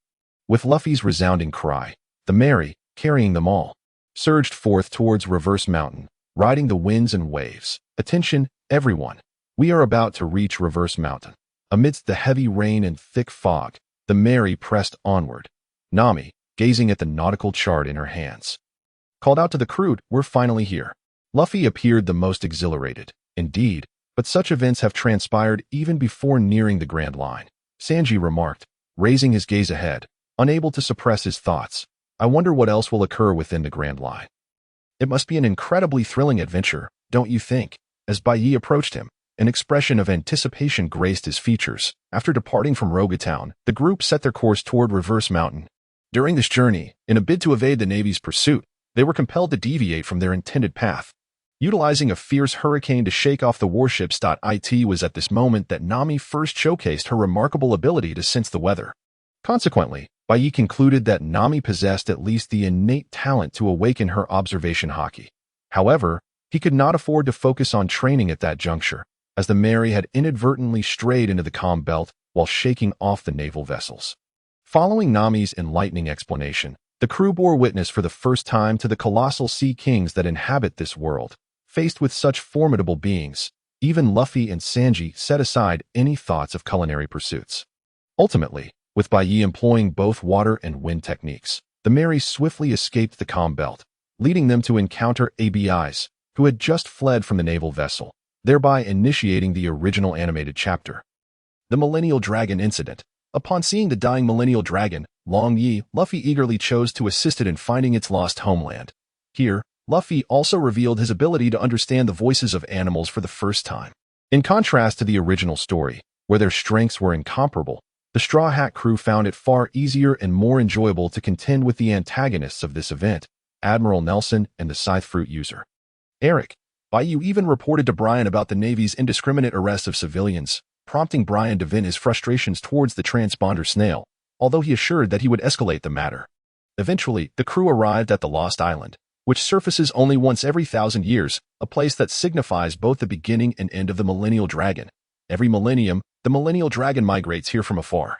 With Luffy's resounding cry, the Mary, carrying them all, surged forth towards Reverse Mountain, riding the winds and waves. Attention, everyone. We are about to reach Reverse Mountain. Amidst the heavy rain and thick fog, the Mary pressed onward. Nami, gazing at the nautical chart in her hands, called out to the crew, we're finally here. Luffy appeared the most exhilarated. Indeed, but such events have transpired even before nearing the Grand Line. Sanji remarked, raising his gaze ahead, unable to suppress his thoughts. I wonder what else will occur within the Grand Line. It must be an incredibly thrilling adventure, don't you think? As Bai Ye approached him, an expression of anticipation graced his features. After departing from Rogatown, the group set their course toward Reverse Mountain. During this journey, in a bid to evade the Navy's pursuit, they were compelled to deviate from their intended path. Utilizing a fierce hurricane to shake off the warships. It was at this moment that Nami first showcased her remarkable ability to sense the weather. Consequently, Bai Ye concluded that Nami possessed at least the innate talent to awaken her observation haki. However, he could not afford to focus on training at that juncture, as the Mary had inadvertently strayed into the calm belt while shaking off the naval vessels. Following Nami's enlightening explanation, the crew bore witness for the first time to the colossal sea kings that inhabit this world. Faced with such formidable beings, even Luffy and Sanji set aside any thoughts of culinary pursuits. Ultimately, with Bai Ye employing both water and wind techniques, the Mary swiftly escaped the calm belt, leading them to encounter ABIs, who had just fled from the naval vessel, thereby initiating the original animated chapter. The Millennial Dragon Incident. Upon seeing the dying Millennial Dragon, Long Yi, Luffy eagerly chose to assist it in finding its lost homeland. Here, Luffy also revealed his ability to understand the voices of animals for the first time. In contrast to the original story, where their strengths were incomparable, the Straw Hat crew found it far easier and more enjoyable to contend with the antagonists of this event, Admiral Nelson and the Scythe Fruit user Eric. Bai Ye even reported to Brian about the Navy's indiscriminate arrest of civilians, prompting Brian to vent his frustrations towards the transponder snail, although he assured that he would escalate the matter. Eventually, the crew arrived at the Lost Island, which surfaces only once every 1,000 years, a place that signifies both the beginning and end of the Millennial Dragon. Every millennium, the Millennial Dragon migrates here from afar,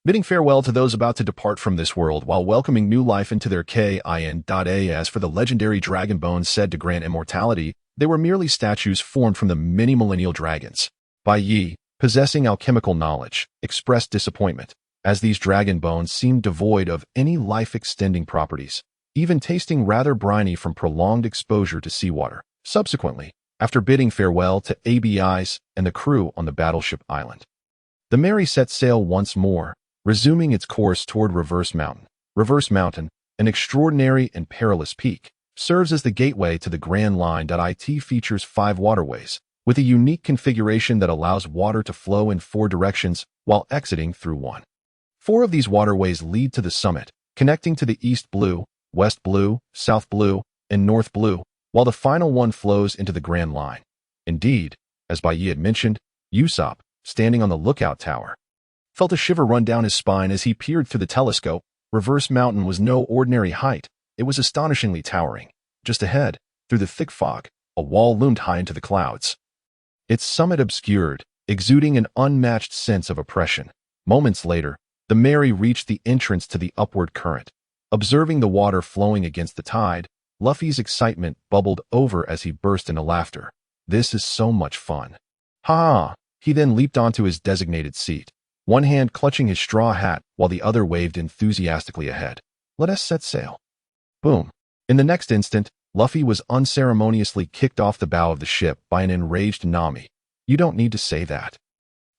bidding farewell to those about to depart from this world while welcoming new life into their kin. As for the legendary dragon bones said to grant immortality, they were merely statues formed from the many millennial dragons. Bai Ye, possessing alchemical knowledge, expressed disappointment, as these dragon bones seemed devoid of any life-extending properties, even tasting rather briny from prolonged exposure to seawater. Subsequently, after bidding farewell to ABIs and the crew on the battleship island, the Mary set sail once more, resuming its course toward Reverse Mountain. Reverse Mountain, an extraordinary and perilous peak, serves as the gateway to the Grand Line. It features 5 waterways, with a unique configuration that allows water to flow in 4 directions while exiting through one. 4 of these waterways lead to the summit, connecting to the East Blue, West Blue, South Blue, and North Blue, while the final one flows into the Grand Line. Indeed, as Bai Ye had mentioned, Usopp, standing on the lookout tower, felt a shiver run down his spine as he peered through the telescope. Reverse Mountain was no ordinary height. It was astonishingly towering. Just ahead, through the thick fog, a wall loomed high into the clouds. Its summit obscured, exuding an unmatched sense of oppression. Moments later, the Mary reached the entrance to the upward current. Observing the water flowing against the tide, Luffy's excitement bubbled over as he burst into laughter. This is so much fun. Ha! He then leaped onto his designated seat, one hand clutching his straw hat while the other waved enthusiastically ahead. Let us set sail. Boom. In the next instant, Luffy was unceremoniously kicked off the bow of the ship by an enraged Nami. You don't need to say that.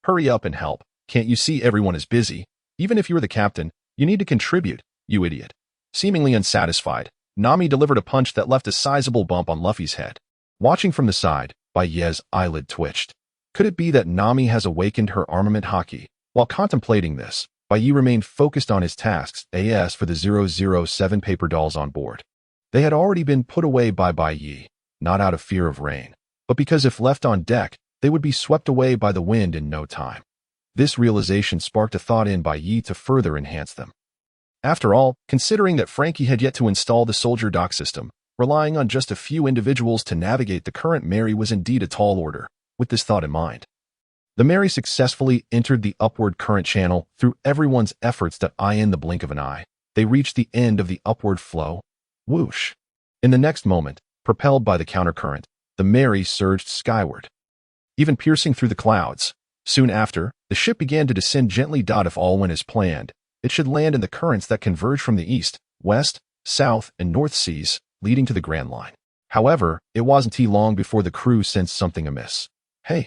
Hurry up and help. Can't you see everyone is busy? Even if you're the captain, you need to contribute, you idiot. Seemingly unsatisfied, Nami delivered a punch that left a sizable bump on Luffy's head. Watching from the side, Bai Ye's eyelid twitched. Could it be that Nami has awakened her armament haki? While contemplating this, Bai Ye remained focused on his tasks as for the 007 paper dolls on board. They had already been put away by Bai Ye, not out of fear of rain, but because if left on deck, they would be swept away by the wind in no time. This realization sparked a thought in Bai Ye to further enhance them. After all, considering that Frankie had yet to install the soldier dock system, relying on just a few individuals to navigate the current Mary was indeed a tall order. With this thought in mind, the Mary successfully entered the upward current channel. Through everyone's efforts to eye in the blink of an eye, they reached the end of the upward flow. Whoosh! In the next moment, propelled by the countercurrent, the Mary surged skyward, even piercing through the clouds. Soon after, the ship began to descend gently. If all went as planned, it should land in the currents that converge from the east, west, south, and north seas, leading to the Grand Line. However, it wasn't too long before the crew sensed something amiss. Hey.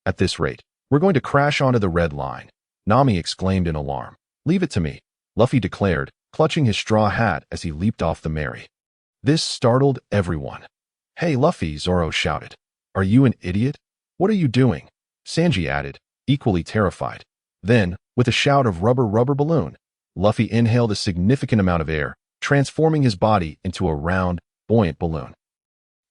At this rate, we're going to crash onto the red line, Nami exclaimed in alarm. Leave it to me, Luffy declared, clutching his straw hat as he leaped off the Mary. This startled everyone. Hey Luffy, Zoro shouted. Are you an idiot? What are you doing? Sanji added, equally terrified. Then, with a shout of rubber balloon, Luffy inhaled a significant amount of air, transforming his body into a round, buoyant balloon.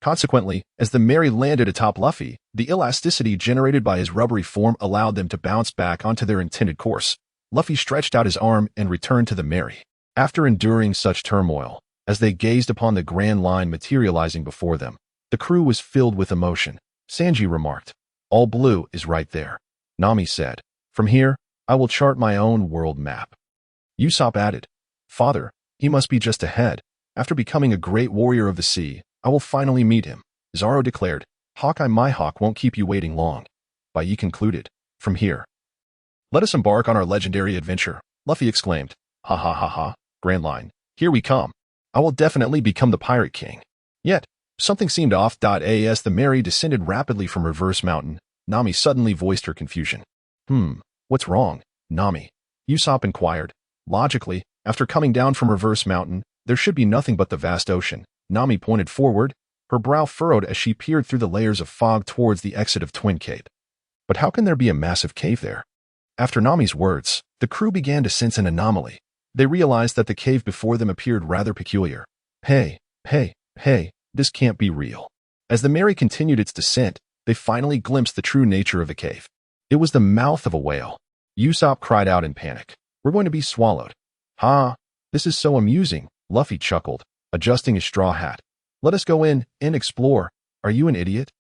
Consequently, as the Mary landed atop Luffy, the elasticity generated by his rubbery form allowed them to bounce back onto their intended course. Luffy stretched out his arm and returned to the Mary. After enduring such turmoil, as they gazed upon the Grand Line materializing before them, the crew was filled with emotion. Sanji remarked, All blue is right there. Nami said, From here, I will chart my own world map. Usopp added, Father, he must be just ahead. After becoming a great warrior of the sea, I will finally meet him. Zoro declared, Hawkeye my hawk won't keep you waiting long. Bai Ye concluded, From here. Let us embark on our legendary adventure, Luffy exclaimed. Ha, Grand Line, here we come. I will definitely become the Pirate King. Yet, something seemed off. As the Mary descended rapidly from Reverse Mountain, Nami suddenly voiced her confusion. What's wrong, Nami? Usopp inquired. Logically, after coming down from Reverse Mountain, there should be nothing but the vast ocean. Nami pointed forward, her brow furrowed as she peered through the layers of fog towards the exit of Twin Cape. But how can there be a massive cave there? After Nami's words, the crew began to sense an anomaly. They realized that the cave before them appeared rather peculiar. Hey, this can't be real. As the Mary continued its descent, they finally glimpsed the true nature of the cave. It was the mouth of a whale. Usopp cried out in panic. We're going to be swallowed. Ha! This is so amusing, Luffy chuckled, adjusting his straw hat. Let us go in and explore. Are you an idiot?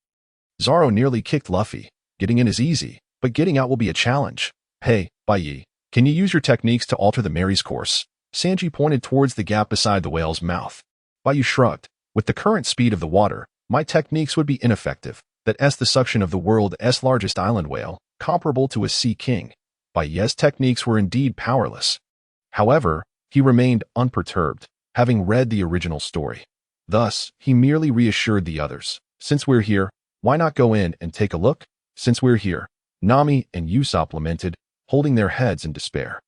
Zoro nearly kicked Luffy. Getting in is easy, but getting out will be a challenge. Hey, Bai Ye, can you use your techniques to alter the Mary's course? Sanji pointed towards the gap beside the whale's mouth. Bai Ye shrugged. With the current speed of the water, my techniques would be ineffective. That's the suction of the world's largest island whale, comparable to a sea king. Bai Ye's techniques were indeed powerless. However, he remained unperturbed, having read the original story. Thus, he merely reassured the others. Since we're here, why not go in and take a look? Since we're here, Nami and Usopp lamented, holding their heads in despair.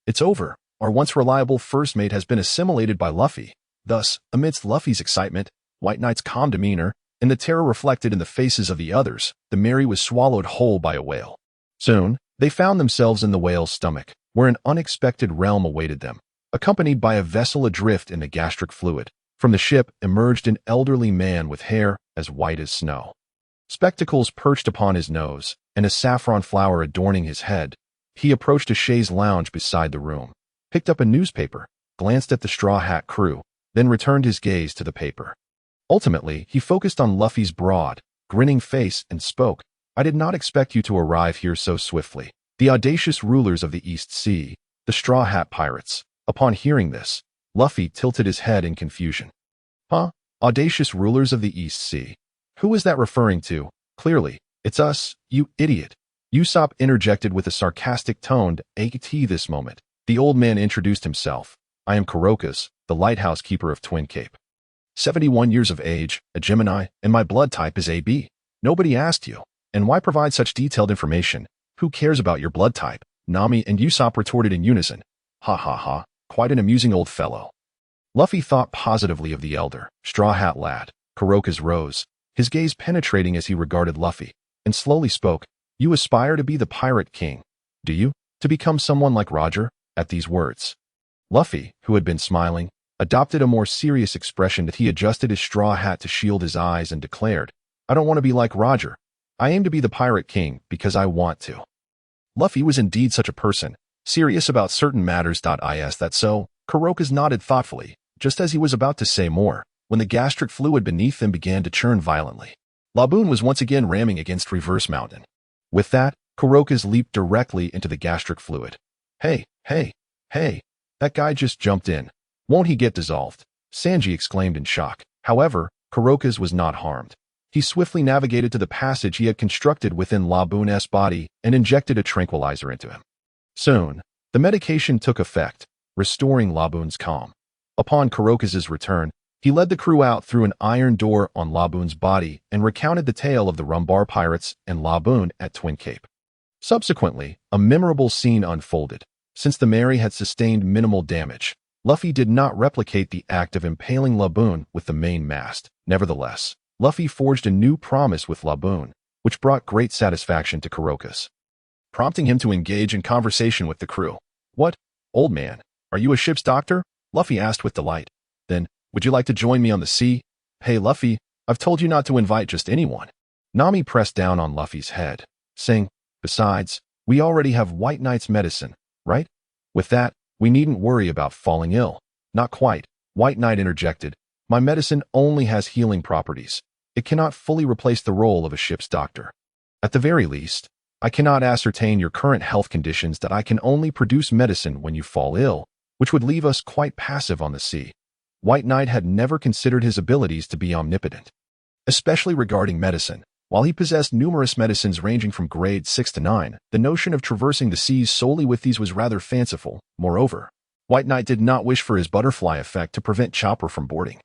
It's over. Our once reliable first mate has been assimilated by Luffy. Thus, amidst Luffy's excitement, White Knight's calm demeanor, and the terror reflected in the faces of the others, the Mary was swallowed whole by a whale. Soon, They found themselves in the whale's stomach, where an unexpected realm awaited them, accompanied by a vessel adrift in the gastric fluid. From the ship emerged an elderly man with hair as white as snow. Spectacles perched upon his nose, and a saffron flower adorning his head. He approached a chaise lounge beside the room, picked up a newspaper, glanced at the Straw Hat crew, then returned his gaze to the paper. Ultimately, he focused on Luffy's broad, grinning face and spoke, "I did not expect you to arrive here so swiftly." The audacious rulers of the East Sea, the Straw Hat Pirates. Upon hearing this, Luffy tilted his head in confusion. Huh? Audacious rulers of the East Sea? Who is that referring to? Clearly, it's us, you idiot. Usopp interjected with a sarcastic tone at this moment. The old man introduced himself. I am Kurokas, the lighthouse keeper of Twin Cape. 71 years of age, a Gemini, and my blood type is AB. Nobody asked you. And why provide such detailed information? Who cares about your blood type? Nami and Usopp retorted in unison. Ha ha ha, quite an amusing old fellow. Luffy thought positively of the elder, Straw Hat lad. Kurokas rose, his gaze penetrating as he regarded Luffy, and slowly spoke. You aspire to be the Pirate King, do you? To become someone like Roger? At these words, Luffy, who had been smiling, adopted a more serious expression that he adjusted his straw hat to shield his eyes and declared, I don't want to be like Roger. I aim to be the Pirate King because I want to. Luffy was indeed such a person, serious about certain matters. Is that so? Kurokas nodded thoughtfully, just as he was about to say more, when the gastric fluid beneath them began to churn violently. Laboon was once again ramming against Reverse Mountain. With that, Kurokas leaped directly into the gastric fluid. Hey, that guy just jumped in. Won't he get dissolved? Sanji exclaimed in shock. However, Kurokas was not harmed. He swiftly navigated to the passage he had constructed within Laboon's body and injected a tranquilizer into him. Soon, the medication took effect, restoring Laboon's calm. Upon Kurokas's return, he led the crew out through an iron door on Laboon's body and recounted the tale of the Rumbar pirates and Laboon at Twin Cape. Subsequently, a memorable scene unfolded. Since the Mary had sustained minimal damage, Luffy did not replicate the act of impaling Laboon with the main mast. Nevertheless, Luffy forged a new promise with Laboon, which brought great satisfaction to Kurokas, prompting him to engage in conversation with the crew. What, old man, are you a ship's doctor? Luffy asked with delight. Then, would you like to join me on the sea? Hey Luffy, I've told you not to invite just anyone. Nami pressed down on Luffy's head, saying, besides, we already have White Knight's medicine, right? With that, we needn't worry about falling ill. Not quite, White Knight interjected. My medicine only has healing properties. It cannot fully replace the role of a ship's doctor. At the very least, I cannot ascertain your current health conditions that I can only produce medicine when you fall ill, which would leave us quite passive on the sea. White Knight had never considered his abilities to be omnipotent, especially regarding medicine. While he possessed numerous medicines ranging from grade 6 to 9, the notion of traversing the seas solely with these was rather fanciful. Moreover, White Knight did not wish for his butterfly effect to prevent Chopper from boarding.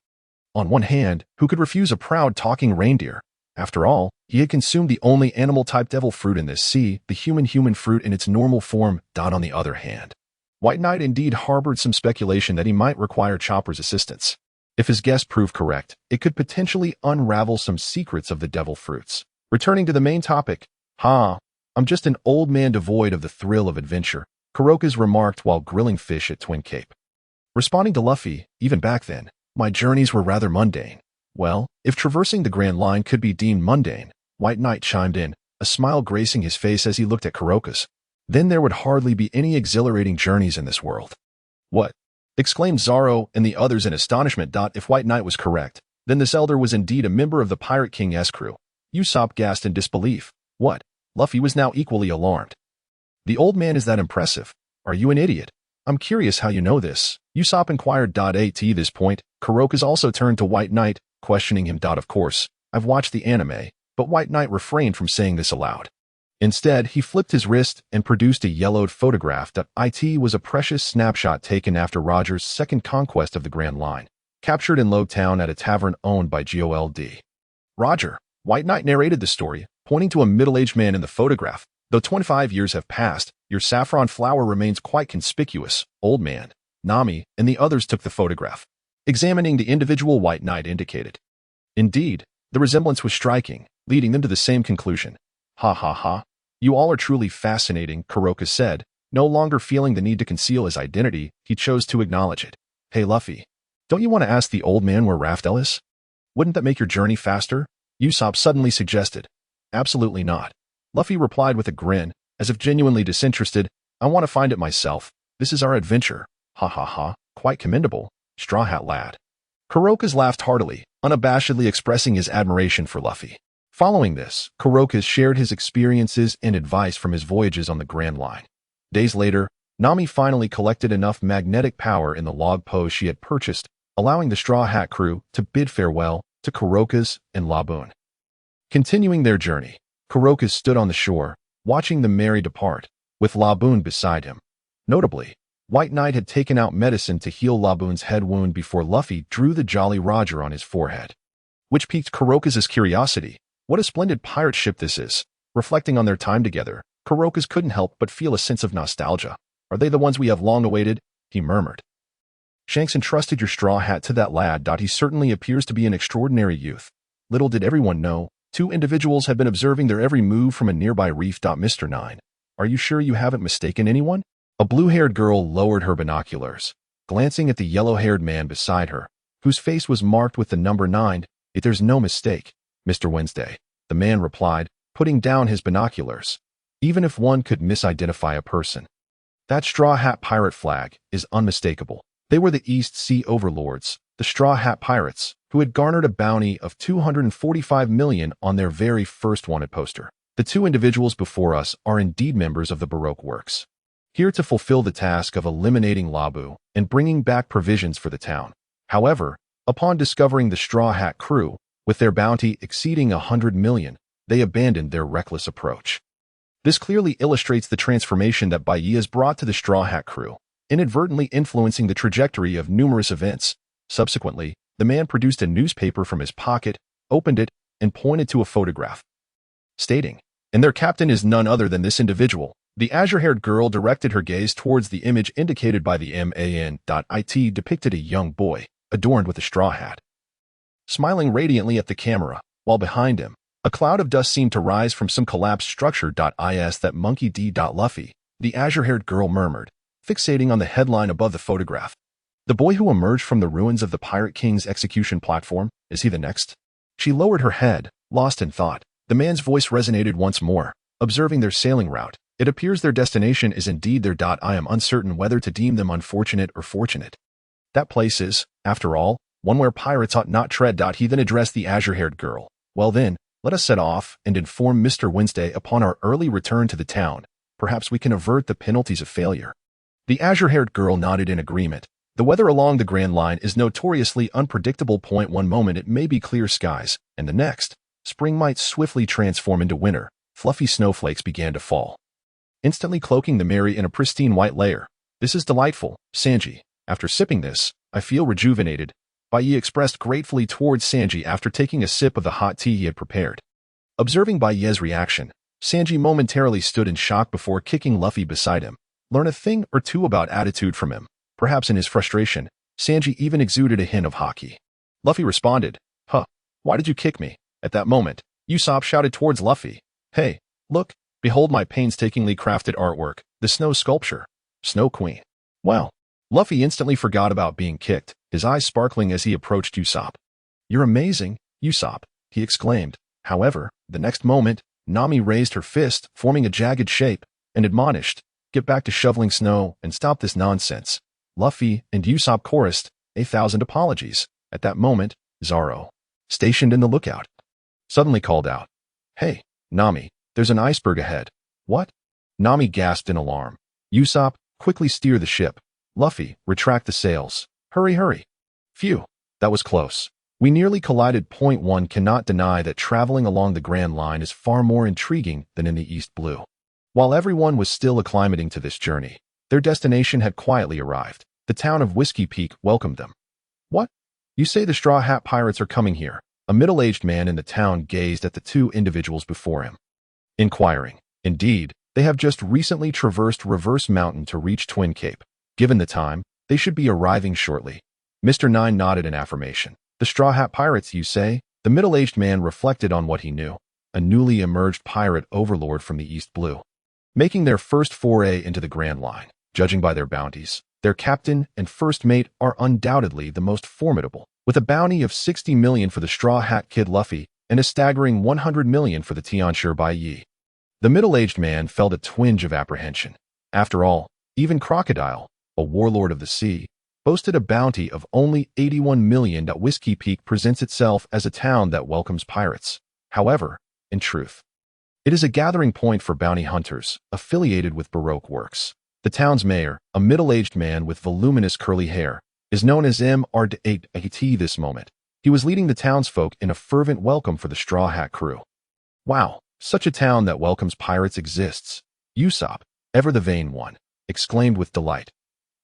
On one hand, who could refuse a proud talking reindeer? After all, he had consumed the only animal-type devil fruit in this sea, the human fruit in its normal form. On the other hand, White Knight indeed harbored some speculation that he might require Chopper's assistance. If his guess proved correct, it could potentially unravel some secrets of the devil fruits. Returning to the main topic, I'm just an old man devoid of the thrill of adventure, Kurokas remarked while grilling fish at Twin Cape. Responding to Luffy, even back then, my journeys were rather mundane. Well, if traversing the Grand Line could be deemed mundane, White Knight chimed in, a smile gracing his face as he looked at Kurokas. Then there would hardly be any exhilarating journeys in this world. What? Exclaimed Zoro and the others in astonishment. If White Knight was correct, then this elder was indeed a member of the Pirate King's crew. Usopp gasped in disbelief. What? Luffy was now equally alarmed. The old man is that impressive. Are you an idiot? I'm curious how you know this. Usopp inquired. At this point, Kurokas also turned to White Knight, questioning him. Of course, I've watched the anime, but White Knight refrained from saying this aloud. Instead, he flipped his wrist and produced a yellowed photograph. It was a precious snapshot taken after Roger's second conquest of the Grand Line, captured in Lowtown at a tavern owned by Gold. Roger, White Knight narrated the story, pointing to a middle-aged man in the photograph. Though 25 years have passed, your saffron flower remains quite conspicuous, old man. Nami and the others took the photograph, examining the individual White Knight indicated. Indeed, the resemblance was striking, leading them to the same conclusion. Ha ha ha. You all are truly fascinating, Kuroka said. No longer feeling the need to conceal his identity, he chose to acknowledge it. Hey Luffy, don't you want to ask the old man where Raftel is? Wouldn't that make your journey faster? Usopp suddenly suggested. Absolutely not. Luffy replied with a grin, as if genuinely disinterested. I want to find it myself. This is our adventure. Ha ha ha, quite commendable, Straw Hat lad. Kuroka's laughed heartily, unabashedly expressing his admiration for Luffy. Following this, Kuroka shared his experiences and advice from his voyages on the Grand Line. Days later, Nami finally collected enough magnetic power in the log post she had purchased, allowing the Straw Hat crew to bid farewell to Kuroka's and Laboon. Continuing their journey, Kuroka stood on the shore, watching the merry depart, with Laboon beside him. Notably, White Knight had taken out medicine to heal Laboon's head wound before Luffy drew the Jolly Roger on his forehead, which piqued Kuroka's curiosity. What a splendid pirate ship this is. Reflecting on their time together, Kuroka's couldn't help but feel a sense of nostalgia. Are they the ones we have long awaited? He murmured. Shanks entrusted your straw hat to that lad. He certainly appears to be an extraordinary youth. Little did everyone know, two individuals had been observing their every move from a nearby reef. Mr. 9. Are you sure you haven't mistaken anyone? A blue-haired girl lowered her binoculars, glancing at the yellow-haired man beside her, whose face was marked with the number 9. There's no mistake, Mr. Wednesday, the man replied, putting down his binoculars. Even if one could misidentify a person, that Straw Hat pirate flag is unmistakable. They were the East Sea overlords, the Straw Hat pirates, who had garnered a bounty of 245 million on their very first wanted poster. The two individuals before us are indeed members of the Baroque works, here to fulfill the task of eliminating Labu and bringing back provisions for the town. However, upon discovering the Straw Hat crew, with their bounty exceeding 100 million, they abandoned their reckless approach. This clearly illustrates the transformation that Bai Ye has brought to the Straw Hat crew, inadvertently influencing the trajectory of numerous events. Subsequently, the man produced a newspaper from his pocket, opened it, and pointed to a photograph, stating, "And their captain is none other than this individual." The azure-haired girl directed her gaze towards the image indicated by the man.it depicted a young boy, adorned with a straw hat, smiling radiantly at the camera, while behind him, a cloud of dust seemed to rise from some collapsed structure. Is that Monkey D. Luffy? The azure-haired girl murmured, fixating on the headline above the photograph. The boy who emerged from the ruins of the Pirate King's execution platform, is he the next? She lowered her head, lost in thought. The man's voice resonated once more, observing their sailing route. It appears their destination is indeed their. I am uncertain whether to deem them unfortunate or fortunate. That place is, after all, one where pirates ought not tread. He then addressed the azure-haired girl. Well then, let us set off and inform Mr. Wednesday upon our early return to the town. Perhaps we can avert the penalties of failure. The azure-haired girl nodded in agreement. The weather along the Grand Line is notoriously unpredictable. One moment it may be clear skies, and the next, spring might swiftly transform into winter. Fluffy snowflakes began to fall, instantly cloaking the merry in a pristine white layer. This is delightful, Sanji. After sipping this, I feel rejuvenated. Bai Ye expressed gratefully towards Sanji after taking a sip of the hot tea he had prepared. Observing Bai Ye's reaction, Sanji momentarily stood in shock before kicking Luffy beside him. Learn a thing or two about attitude from him. Perhaps in his frustration, Sanji even exuded a hint of hockey. Luffy responded, "Huh, why did you kick me?" At that moment, Usopp shouted towards Luffy, "Hey, look, behold my painstakingly crafted artwork, the snow sculpture, Snow Queen." Wow. Luffy instantly forgot about being kicked, his eyes sparkling as he approached Usopp. "You're amazing, Usopp," he exclaimed. However, the next moment, Nami raised her fist, forming a jagged shape, and admonished, "Get back to shoveling snow and stop this nonsense." Luffy and Usopp chorused, "1,000 apologies." At that moment, Zoro, stationed in the lookout, suddenly called out, "Hey, Nami, there's an iceberg ahead." "What?" Nami gasped in alarm. "Usopp, quickly steer the ship. Luffy, retract the sails. Hurry, hurry." Phew, that was close. We nearly collided. One cannot deny that traveling along the Grand Line is far more intriguing than in the East Blue. While everyone was still acclimating to this journey, their destination had quietly arrived. The town of Whiskey Peak welcomed them. "What? You say the Straw Hat Pirates are coming here?" A middle-aged man in the town gazed at the two individuals before him, inquiring. "Indeed, they have just recently traversed Reverse Mountain to reach Twin Cape. Given the time, they should be arriving shortly." Mr. 9 nodded in affirmation. "The Straw Hat Pirates, you say?" The middle-aged man reflected on what he knew. a newly emerged pirate overlord from the East Blue, making their first foray into the Grand Line. Judging by their bounties, their captain and first mate are undoubtedly the most formidable, with a bounty of 60 million for the Straw Hat Kid Luffy and a staggering 100 million for the Tianshi Bai Ye. The middle-aged man felt a twinge of apprehension. After all, even Crocodile, a warlord of the sea, boasted a bounty of only 81 million. Whiskey Peak presents itself as a town that welcomes pirates. However, in truth, it is a gathering point for bounty hunters affiliated with Baroque works. The town's mayor, a middle-aged man with voluminous curly hair, is known as Mr. This moment. He was leading the townsfolk in a fervent welcome for the Straw Hat crew. Wow, such a town that welcomes pirates exists. Usopp, ever the vain one, exclaimed with delight.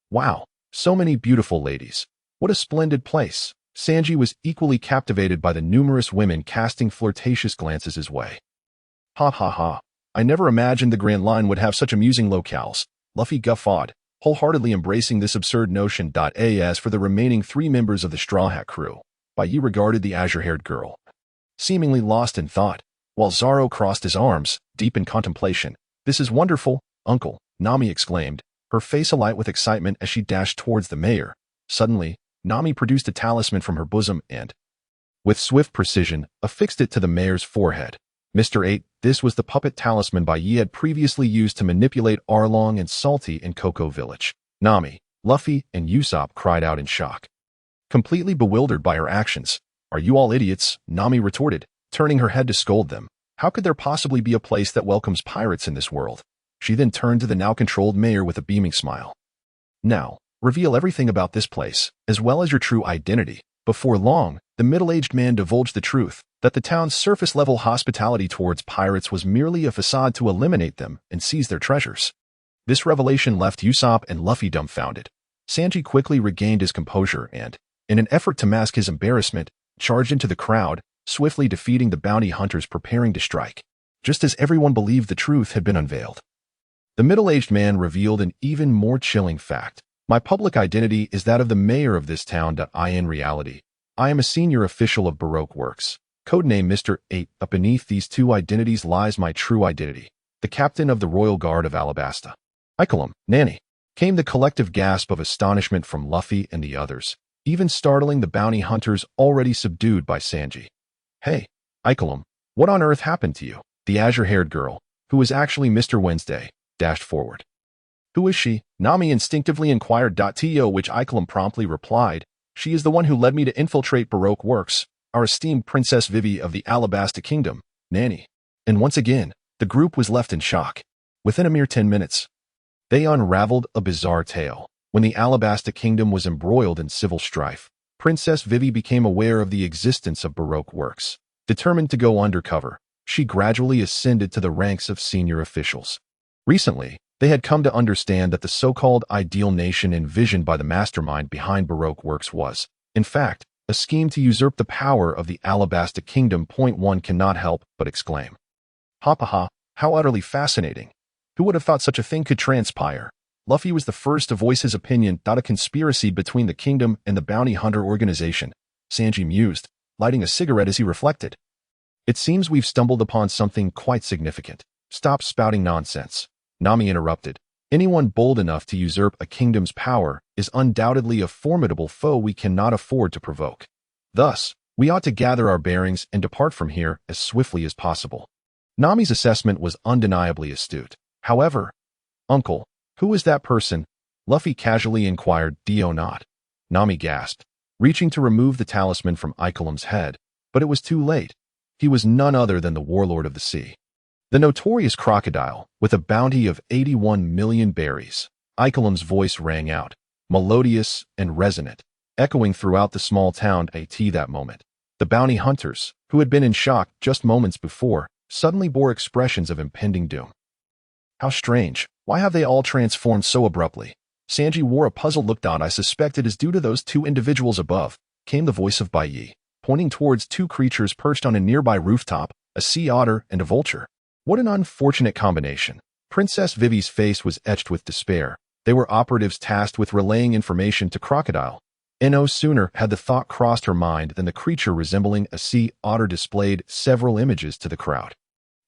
Wow, so many beautiful ladies. What a splendid place. Sanji was equally captivated by the numerous women casting flirtatious glances his way. Ha ha ha. I never imagined the Grand Line would have such amusing locales. Luffy guffawed, wholeheartedly embracing this absurd notion. As for the remaining 3 members of the Straw Hat crew, Bai Ye regarded the azure-haired girl, seemingly lost in thought, while Zoro crossed his arms, deep in contemplation. This is wonderful, uncle, Nami exclaimed, her face alight with excitement as she dashed towards the mayor. Suddenly, Nami produced a talisman from her bosom and, with swift precision, affixed it to the mayor's forehead. Mr. 8, this was the puppet talisman Bai Ye had previously used to manipulate Arlong and Salty in Cocoa Village. Nami, Luffy, and Usopp cried out in shock, completely bewildered by her actions. Are you all idiots? Nami retorted, turning her head to scold them. How could there possibly be a place that welcomes pirates in this world? She then turned to the now-controlled mayor with a beaming smile. Now, reveal everything about this place, as well as your true identity. Before long, the middle-aged man divulged the truth, that the town's surface-level hospitality towards pirates was merely a facade to eliminate them and seize their treasures. This revelation left Usopp and Luffy dumbfounded. Sanji quickly regained his composure and, in an effort to mask his embarrassment, charged into the crowd, swiftly defeating the bounty hunters preparing to strike. Just as everyone believed the truth had been unveiled, the middle-aged man revealed an even more chilling fact. My public identity is that of the mayor of this town. In reality, I am a senior official of Baroque Works, codename Mr. 8. Beneath these 2 identities lies my true identity, the captain of the Royal Guard of Alabasta. Icolum, Nanny, came the collective gasp of astonishment from Luffy and the others, even startling the bounty hunters already subdued by Sanji. Hey, Icolum, what on earth happened to you? The azure-haired girl, who was actually Mr. Wednesday, dashed forward. Who is she? Nami instinctively inquired. To which Icolum promptly replied, she is the one who led me to infiltrate Baroque Works, our esteemed Princess Vivi of the Alabasta Kingdom, Nanny. And once again, the group was left in shock. Within a mere 10 minutes, they unraveled a bizarre tale. When the Alabasta Kingdom was embroiled in civil strife, Princess Vivi became aware of the existence of Baroque Works. Determined to go undercover, she gradually ascended to the ranks of senior officials. Recently, they had come to understand that the so-called ideal nation envisioned by the mastermind behind Baroque Works was, in fact, a scheme to usurp the power of the Alabasta Kingdom. One cannot help but exclaim. Ha ha ha, how utterly fascinating. Who would have thought such a thing could transpire? Luffy was the first to voice his opinion. A conspiracy between the kingdom and the bounty hunter organization, Sanji mused, lighting a cigarette as he reflected. It seems we've stumbled upon something quite significant. Stop spouting nonsense, Nami interrupted. Anyone bold enough to usurp a kingdom's power is undoubtedly a formidable foe we cannot afford to provoke. Thus, we ought to gather our bearings and depart from here as swiftly as possible. Nami's assessment was undeniably astute. However, Uncle, who is that person? Luffy casually inquired. Do not. Nami gasped, reaching to remove the talisman from Icolum's head, but it was too late. He was none other than the warlord of the sea, the notorious Crocodile, with a bounty of 81 million berries. Icolum's voice rang out, melodious and resonant, echoing throughout the small town. At that moment, the bounty hunters, who had been in shock just moments before, suddenly bore expressions of impending doom. How strange. Why have they all transformed so abruptly? Sanji wore a puzzled look. I suspect it is due to those 2 individuals above, came the voice of Bai Ye, pointing towards 2 creatures perched on a nearby rooftop, a sea otter and a vulture. What an unfortunate combination. Princess Vivi's face was etched with despair. They were operatives tasked with relaying information to Crocodile. No sooner had the thought crossed her mind than the creature resembling a sea otter displayed several images to the crowd.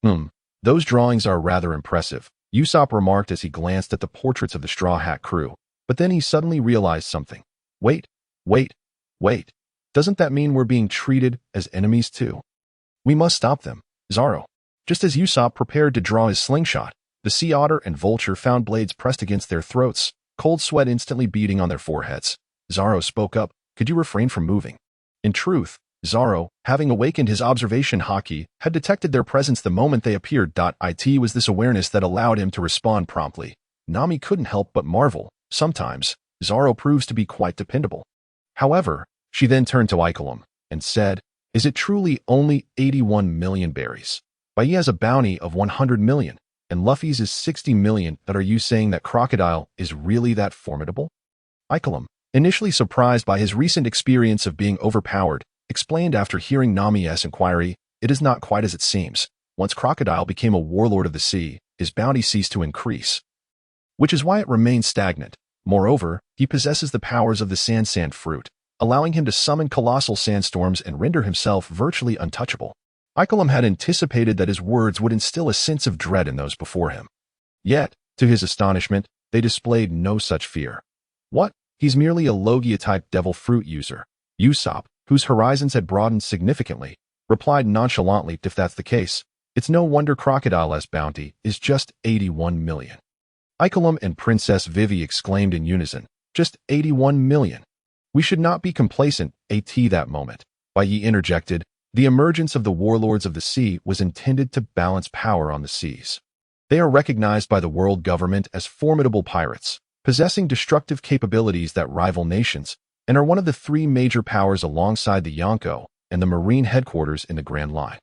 Hmm, those drawings are rather impressive, Usopp remarked as he glanced at the portraits of the Straw Hat crew, but then he suddenly realized something. Wait, wait, wait. Doesn't that mean we're being treated as enemies too? We must stop them, Zoro. Just as Usopp prepared to draw his slingshot, the sea otter and vulture found blades pressed against their throats, cold sweat instantly beading on their foreheads. Zoro spoke up, could you refrain from moving? In truth, Zoro, having awakened his observation haki, had detected their presence the moment they appeared. It was this awareness that allowed him to respond promptly. Nami couldn't help but marvel. Sometimes, Zoro proves to be quite dependable. However, she then turned to Ikelim and said, is it truly only 81 million berries? Bai Ye has a bounty of 100 million, and Luffy's is 60 million. Are you saying that Crocodile is really that formidable? Ikelim, initially surprised by his recent experience of being overpowered, explained after hearing Nami's inquiry, it is not quite as it seems. Once Crocodile became a warlord of the sea, his bounty ceased to increase, which is why it remains stagnant. Moreover, he possesses the powers of the sand fruit, allowing him to summon colossal sandstorms and render himself virtually untouchable. Ikelim had anticipated that his words would instill a sense of dread in those before him. Yet, to his astonishment, they displayed no such fear. What? He's merely a Logia-type devil fruit user. Usopp, whose horizons had broadened significantly, replied nonchalantly, if that's the case, it's no wonder Crocodile's bounty is just 81 million. Ikelim and Princess Vivi exclaimed in unison, just 81 million. We should not be complacent, that moment. Bai Ye interjected, the emergence of the warlords of the sea was intended to balance power on the seas. They are recognized by the world government as formidable pirates, possessing destructive capabilities that rival nations, and are one of the three major powers alongside the Yonko and the Marine headquarters in the Grand Line.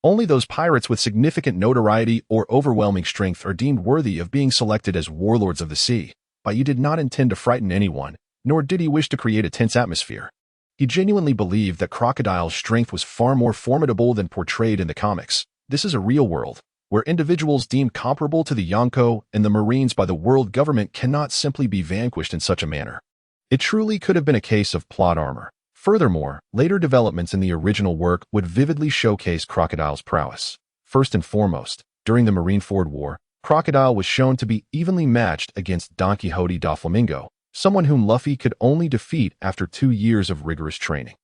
Only those pirates with significant notoriety or overwhelming strength are deemed worthy of being selected as warlords of the sea. Bai Ye did not intend to frighten anyone, nor did he wish to create a tense atmosphere. He genuinely believed that Crocodile's strength was far more formidable than portrayed in the comics. This is a real world, where individuals deemed comparable to the Yonko and the Marines by the world government cannot simply be vanquished in such a manner. It truly could have been a case of plot armor. Furthermore, later developments in the original work would vividly showcase Crocodile's prowess. First and foremost, during the Marineford War, Crocodile was shown to be evenly matched against Don Quixote da Flamingo, someone whom Luffy could only defeat after 2 years of rigorous training.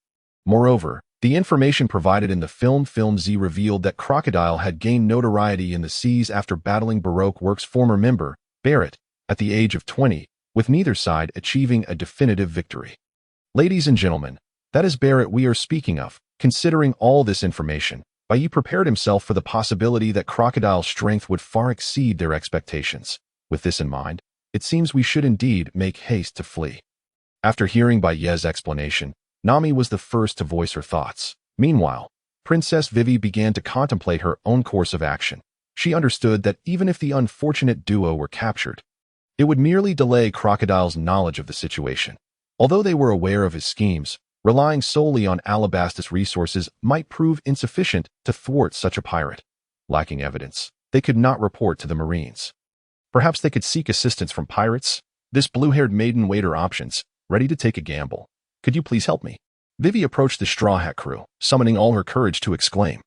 Moreover, the information provided in the film Z revealed that Crocodile had gained notoriety in the seas after battling Baroque Works' former member, Baratie, at the age of 20, with neither side achieving a definitive victory. Ladies and gentlemen, that is Baratie we are speaking of. Considering all this information, Bai Ye prepared himself for the possibility that Crocodile's strength would far exceed their expectations. With this in mind, it seems we should indeed make haste to flee. After hearing Bai Ye's explanation, Nami was the first to voice her thoughts. Meanwhile, Princess Vivi began to contemplate her own course of action. She understood that even if the unfortunate duo were captured, it would merely delay Crocodile's knowledge of the situation. Although they were aware of his schemes, relying solely on Alabasta's resources might prove insufficient to thwart such a pirate. Lacking evidence, they could not report to the Marines. Perhaps they could seek assistance from pirates? This blue-haired maiden weighed her options, ready to take a gamble. Could you please help me? Vivi approached the Straw Hat crew, summoning all her courage to exclaim.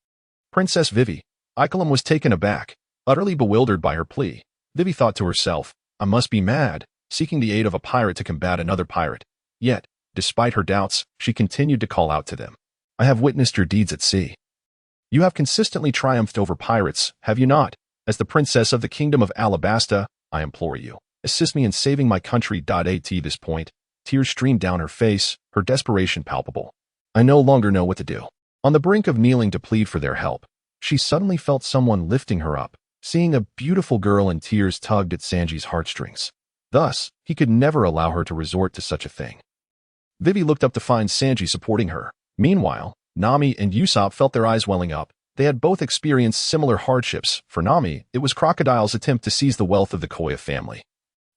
Princess Vivi. Ikelim was taken aback, utterly bewildered by her plea. Vivi thought to herself, I must be mad, seeking the aid of a pirate to combat another pirate. Yet, despite her doubts, she continued to call out to them. I have witnessed your deeds at sea. You have consistently triumphed over pirates, have you not? As the princess of the kingdom of Alabasta, I implore you, assist me in saving my country. At this point, tears streamed down her face, her desperation palpable. I no longer know what to do. On the brink of kneeling to plead for their help, she suddenly felt someone lifting her up. Seeing a beautiful girl in tears tugged at Sanji's heartstrings. Thus, he could never allow her to resort to such a thing. Vivi looked up to find Sanji supporting her. Meanwhile, Nami and Usopp felt their eyes welling up. They had both experienced similar hardships. For Nami, it was Crocodile's attempt to seize the wealth of the Koya family.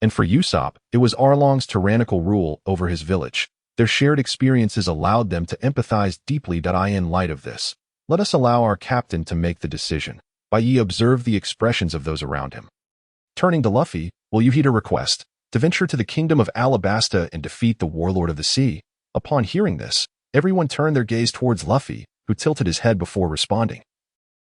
And for Usopp, it was Arlong's tyrannical rule over his village. Their shared experiences allowed them to empathize deeply. In light of this, let us allow our captain to make the decision. Bai Ye observed the expressions of those around him. Turning to Luffy, will you heed a request? To venture to the kingdom of Alabasta and defeat the warlord of the sea? Upon hearing this, everyone turned their gaze towards Luffy, who tilted his head before responding.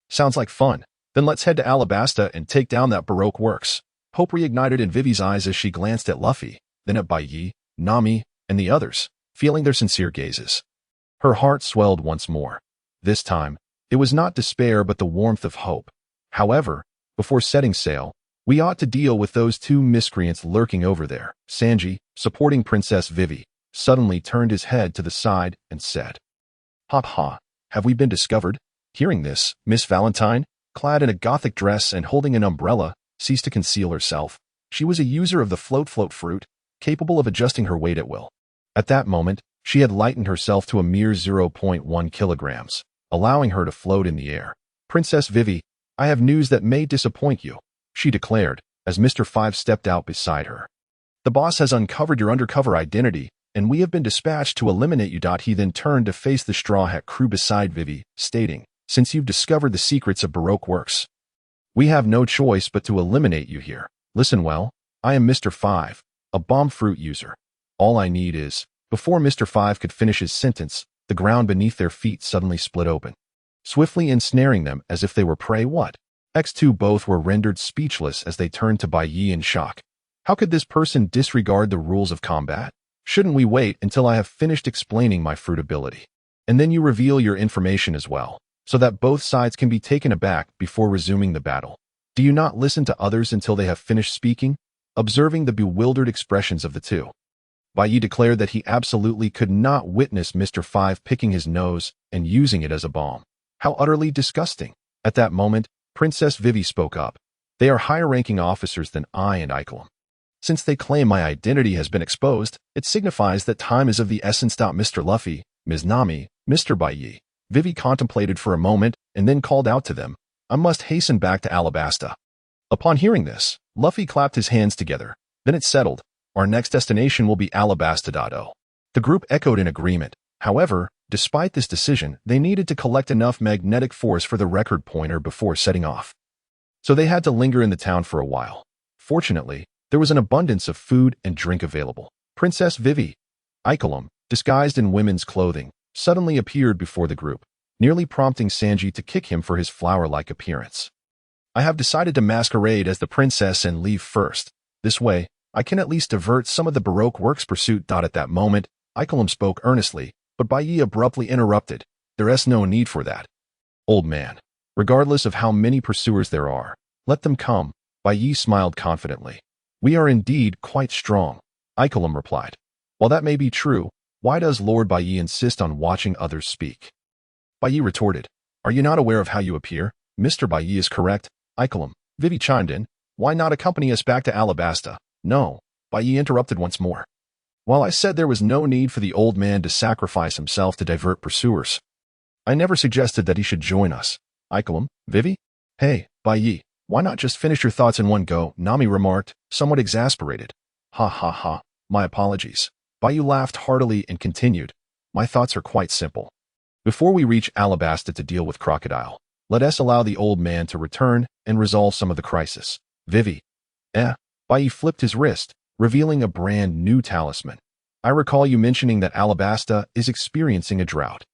Sounds like fun. Then let's head to Alabasta and take down that Baroque works. Hope reignited in Vivi's eyes as she glanced at Luffy, then at Bai Ye, Nami, and the others, feeling their sincere gazes. Her heart swelled once more. This time, it was not despair but the warmth of hope. However, before setting sail, we ought to deal with those two miscreants lurking over there. Sanji, supporting Princess Vivi, suddenly turned his head to the side and said, "Ha ha, have we been discovered?" Hearing this, Miss Valentine, clad in a gothic dress and holding an umbrella, ceased to conceal herself. She was a user of the float fruit, capable of adjusting her weight at will. At that moment, she had lightened herself to a mere 0.1 kilograms, allowing her to float in the air. "Princess Vivi, I have news that may disappoint you," she declared, as Mr. 5 stepped out beside her. "The boss has uncovered your undercover identity, and we have been dispatched to eliminate you." He then turned to face the Straw Hat crew beside Vivi, stating, "Since you've discovered the secrets of Baroque works, we have no choice but to eliminate you here. Listen well, I am Mr. 5, a bomb fruit user. All I need is..." Before Mr. 5 could finish his sentence, the ground beneath their feet suddenly split open, swiftly ensnaring them as if they were prey. What? X2 both were rendered speechless as they turned to Bai Ye in shock. How could this person disregard the rules of combat? Shouldn't we wait until I have finished explaining my fruit ability? And then you reveal your information as well, so that both sides can be taken aback before resuming the battle. Do you not listen to others until they have finished speaking? Observing the bewildered expressions of the two, Bai Ye declared that he absolutely could not witness Mr. 5 picking his nose and using it as a bomb. How utterly disgusting. At that moment, Princess Vivi spoke up. "They are higher-ranking officers than I and Ikelam. Since they claim my identity has been exposed, it signifies that time is of the essence. Mr. Luffy, Ms. Nami, Mr. Bai Ye." Vivi contemplated for a moment and then called out to them, "I must hasten back to Alabasta." Upon hearing this, Luffy clapped his hands together. Then it settled. "Our next destination will be Alabasta. The group echoed in agreement. However, despite this decision, they needed to collect enough magnetic force for the record pointer before setting off. So they had to linger in the town for a while. Fortunately, there was an abundance of food and drink available. Princess Vivi, Ikelam, disguised in women's clothing, suddenly appeared before the group, nearly prompting Sanji to kick him for his flower-like appearance. "I have decided to masquerade as the princess and leave first. This way, I can at least divert some of the Baroque works pursuit." At that moment, Ikelam spoke earnestly, but Bai Ye abruptly interrupted. "There's no need for that. Old man, regardless of how many pursuers there are, let them come." Bai Ye smiled confidently. "We are indeed quite strong," Ikelam replied. "While that may be true, why does Lord Bai Ye insist on watching others speak?" Bai Ye retorted, "Are you not aware of how you appear?" "Mr. Bai Ye is correct, Ikelam," Vivi chimed in. "Why not accompany us back to Alabasta?" "No," Bai Ye interrupted once more. "While I said there was no need for the old man to sacrifice himself to divert pursuers, I never suggested that he should join us." "Ikelam, Vivi? Hey, Bai Ye, why not just finish your thoughts in one go?" Nami remarked, somewhat exasperated. "Ha ha ha, my apologies." Bai Ye laughed heartily and continued, "My thoughts are quite simple. Before we reach Alabasta to deal with Crocodile, let us allow the old man to return and resolve some of the crisis." "Vivi." Bai Ye flipped his wrist, revealing a brand new talisman. "I recall you mentioning that Alabasta is experiencing a drought."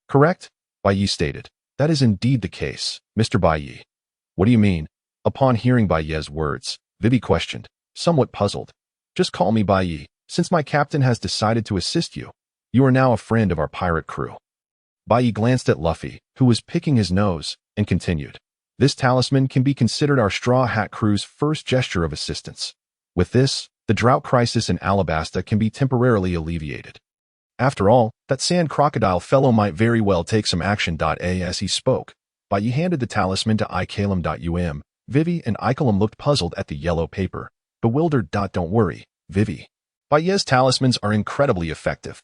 "Correct," Bai Ye stated. "That is indeed the case, Mr. Bai Ye." "What do you mean?" Upon hearing Bai Ye's words, Vivi questioned, somewhat puzzled. "Just call me Bai Ye, since my captain has decided to assist you. You are now a friend of our pirate crew." Bai Ye glanced at Luffy, who was picking his nose, and continued, "This talisman can be considered our Straw Hat crew's first gesture of assistance. With this, the drought crisis in Alabasta can be temporarily alleviated. After all, that sand crocodile fellow might very well take some action." As he spoke, Bai Ye handed the talisman to Ikelam. Vivi and Ikelam looked puzzled at the yellow paper, bewildered. "Don't worry, Vivi. Bai Ye's talismans are incredibly effective,"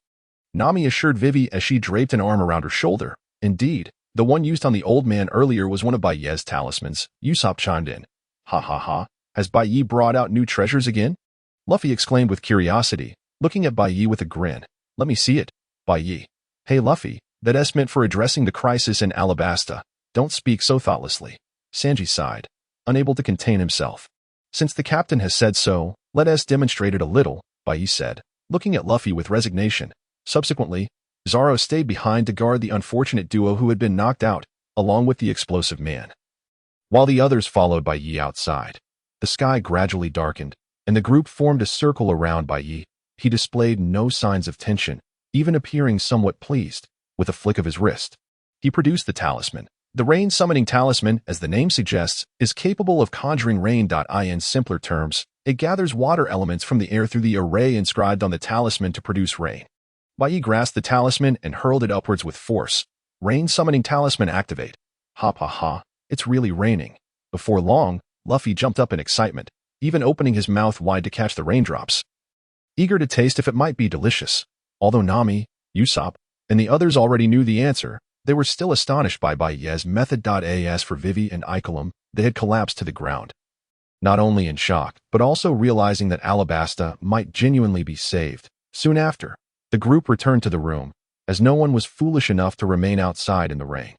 Nami assured Vivi as she draped an arm around her shoulder. "Indeed, the one used on the old man earlier was one of Bai Ye's talismans," Usopp chimed in. "Ha ha ha, has Bai Ye brought out new treasures again?" Luffy exclaimed with curiosity, looking at Bai Ye with a grin. "Let me see it, Bai Ye." "Hey Luffy, that's meant for addressing the crisis in Alabasta. Don't speak so thoughtlessly." Sanji sighed, unable to contain himself. "Since the captain has said so, let us demonstrate it a little," Bai Ye said, looking at Luffy with resignation. Subsequently, Zoro stayed behind to guard the unfortunate duo who had been knocked out, along with the explosive man. while the others followed Bai Ye outside. The sky gradually darkened, and the group formed a circle around Bai Ye. He displayed no signs of tension, even appearing somewhat pleased. With a flick of his wrist, he produced the talisman. The rain-summoning talisman, as the name suggests, is capable of conjuring rain. In simpler terms, it gathers water elements from the air through the array inscribed on the talisman to produce rain. Bai Ye grasped the talisman and hurled it upwards with force. Rain-summoning talisman activate. Ha ha ha, it's really raining. Before long, Luffy jumped up in excitement, even opening his mouth wide to catch the raindrops, eager to taste if it might be delicious. Although Nami, Usopp, and the others already knew the answer, they were still astonished by Bai Ye's method. As for Vivi and Icolum, they had collapsed to the ground, not only in shock, but also realizing that Alabasta might genuinely be saved. Soon after, the group returned to the room, as no one was foolish enough to remain outside in the rain.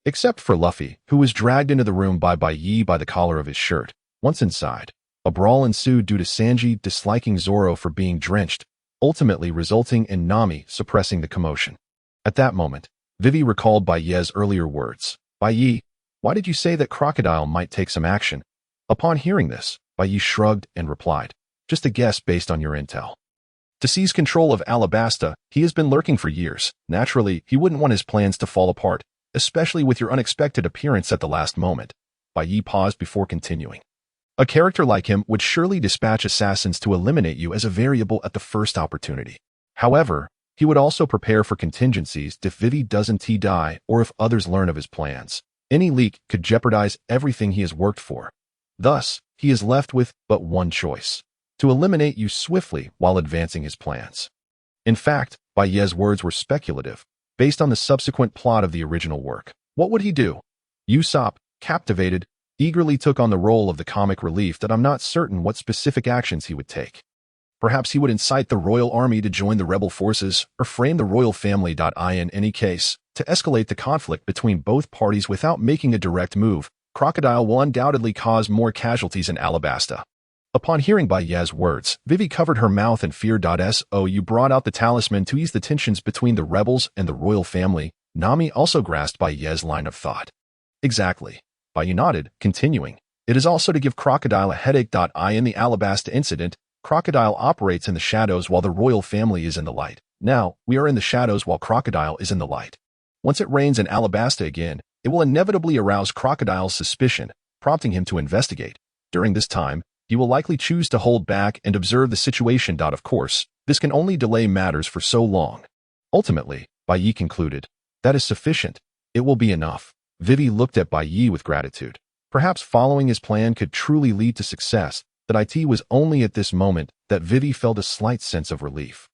Except for Luffy, who was dragged into the room by Bai Ye by the collar of his shirt. Once inside, a brawl ensued due to Sanji disliking Zoro for being drenched, ultimately resulting in Nami suppressing the commotion. At that moment, Vivi recalled Bai Ye's earlier words. Bai Ye, why did you say that Crocodile might take some action? Upon hearing this, Bai Ye shrugged and replied, just a guess based on your intel. To seize control of Alabasta, he has been lurking for years. Naturally, he wouldn't want his plans to fall apart, especially with your unexpected appearance at the last moment. Bai Ye paused before continuing. A character like him would surely dispatch assassins to eliminate you as a variable at the first opportunity. However, he would also prepare for contingencies if Vivi doesn't die or if others learn of his plans. Any leak could jeopardize everything he has worked for. Thus, he is left with but one choice: to eliminate you swiftly while advancing his plans. In fact, Bai Ye's words were speculative, based on the subsequent plot of the original work. What would he do? Usopp, captivated, eagerly took on the role of the comic relief that I'm not certain what specific actions he would take. Perhaps he would incite the royal army to join the rebel forces, or frame the royal family. In any case, to escalate the conflict between both parties without making a direct move, Crocodile will undoubtedly cause more casualties in Alabasta. Upon hearing Bai Ye's words, Vivi covered her mouth in fear. So you brought out the talisman to ease the tensions between the rebels and the royal family. Nami also grasped Bai Ye's line of thought. Exactly. Bai Ye nodded, continuing. It is also to give Crocodile a headache. In the Alabasta incident, Crocodile operates in the shadows while the royal family is in the light. Now, we are in the shadows while Crocodile is in the light. Once it rains in Alabasta again, it will inevitably arouse Crocodile's suspicion, prompting him to investigate. During this time, he will likely choose to hold back and observe the situation. Of course, this can only delay matters for so long. Ultimately, Bai Ye concluded, that is sufficient. It will be enough. Vivi looked at Bai Ye with gratitude. Perhaps following his plan could truly lead to success. That it was only at this moment that Vivi felt a slight sense of relief.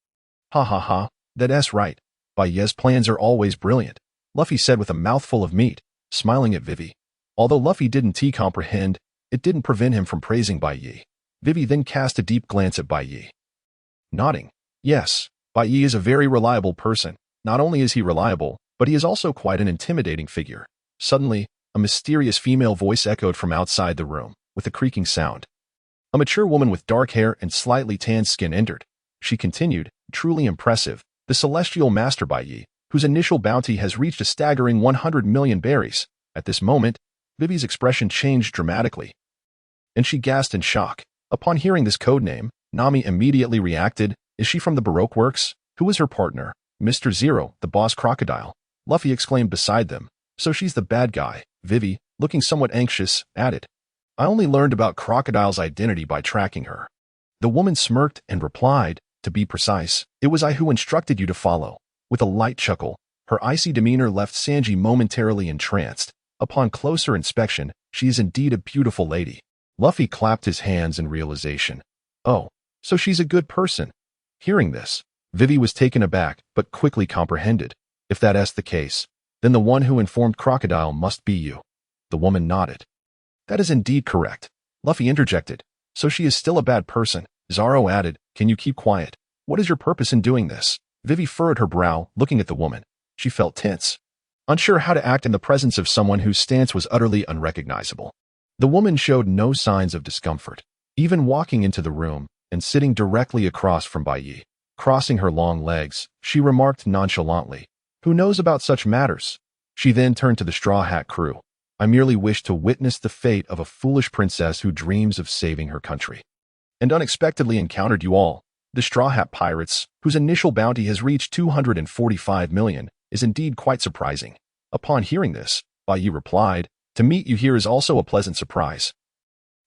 Ha ha ha, that's right. Bai Ye's plans are always brilliant, Luffy said with a mouthful of meat, smiling at Vivi. Although Luffy didn't comprehend, it didn't prevent him from praising Bai Ye. Vivi then cast a deep glance at Bai Ye. Nodding, yes, Bai Ye is a very reliable person. Not only is he reliable, but he is also quite an intimidating figure. Suddenly, a mysterious female voice echoed from outside the room, with a creaking sound. A mature woman with dark hair and slightly tanned skin entered. She continued, truly impressive, the celestial master Bai Ye, whose initial bounty has reached a staggering 100 million berries. At this moment, Vivi's expression changed dramatically, and she gasped in shock. Upon hearing this codename, Nami immediately reacted. Is she from the Baroque works? Who is her partner? Mr. Zero, the boss crocodile. Luffy exclaimed beside them. So she's the bad guy. Vivi, looking somewhat anxious, added. I only learned about Crocodile's identity by tracking her. The woman smirked and replied, to be precise, it was I who instructed you to follow. With a light chuckle, her icy demeanor left Sanji momentarily entranced. Upon closer inspection, she is indeed a beautiful lady. Luffy clapped his hands in realization. Oh, so she's a good person. Hearing this, Vivi was taken aback, but quickly comprehended. If that's the case, then the one who informed Crocodile must be you. The woman nodded. That is indeed correct. Luffy interjected. So she is still a bad person. Zoro added, can you keep quiet? What is your purpose in doing this? Vivi furrowed her brow, looking at the woman. She felt tense, unsure how to act in the presence of someone whose stance was utterly unrecognizable. The woman showed no signs of discomfort, even walking into the room and sitting directly across from Bai Ye. Crossing her long legs, she remarked nonchalantly, who knows about such matters? She then turned to the Straw Hat crew. I merely wish to witness the fate of a foolish princess who dreams of saving her country. And unexpectedly encountered you all. The Straw Hat Pirates, whose initial bounty has reached 245 million, is indeed quite surprising. Upon hearing this, Bai Ye replied, to meet you here is also a pleasant surprise.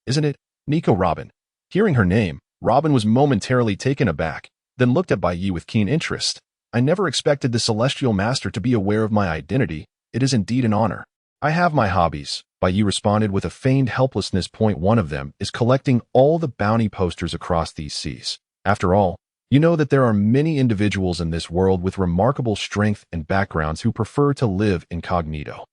Isn't it, Nico Robin? Hearing her name, Robin was momentarily taken aback, then looked at Bai Ye with keen interest. I never expected the Celestial Master to be aware of my identity. It is indeed an honor. I have my hobbies, Bai Ye responded with a feigned helplessness. One of them is collecting all the bounty posters across these seas. After all, you know that there are many individuals in this world with remarkable strength and backgrounds who prefer to live incognito.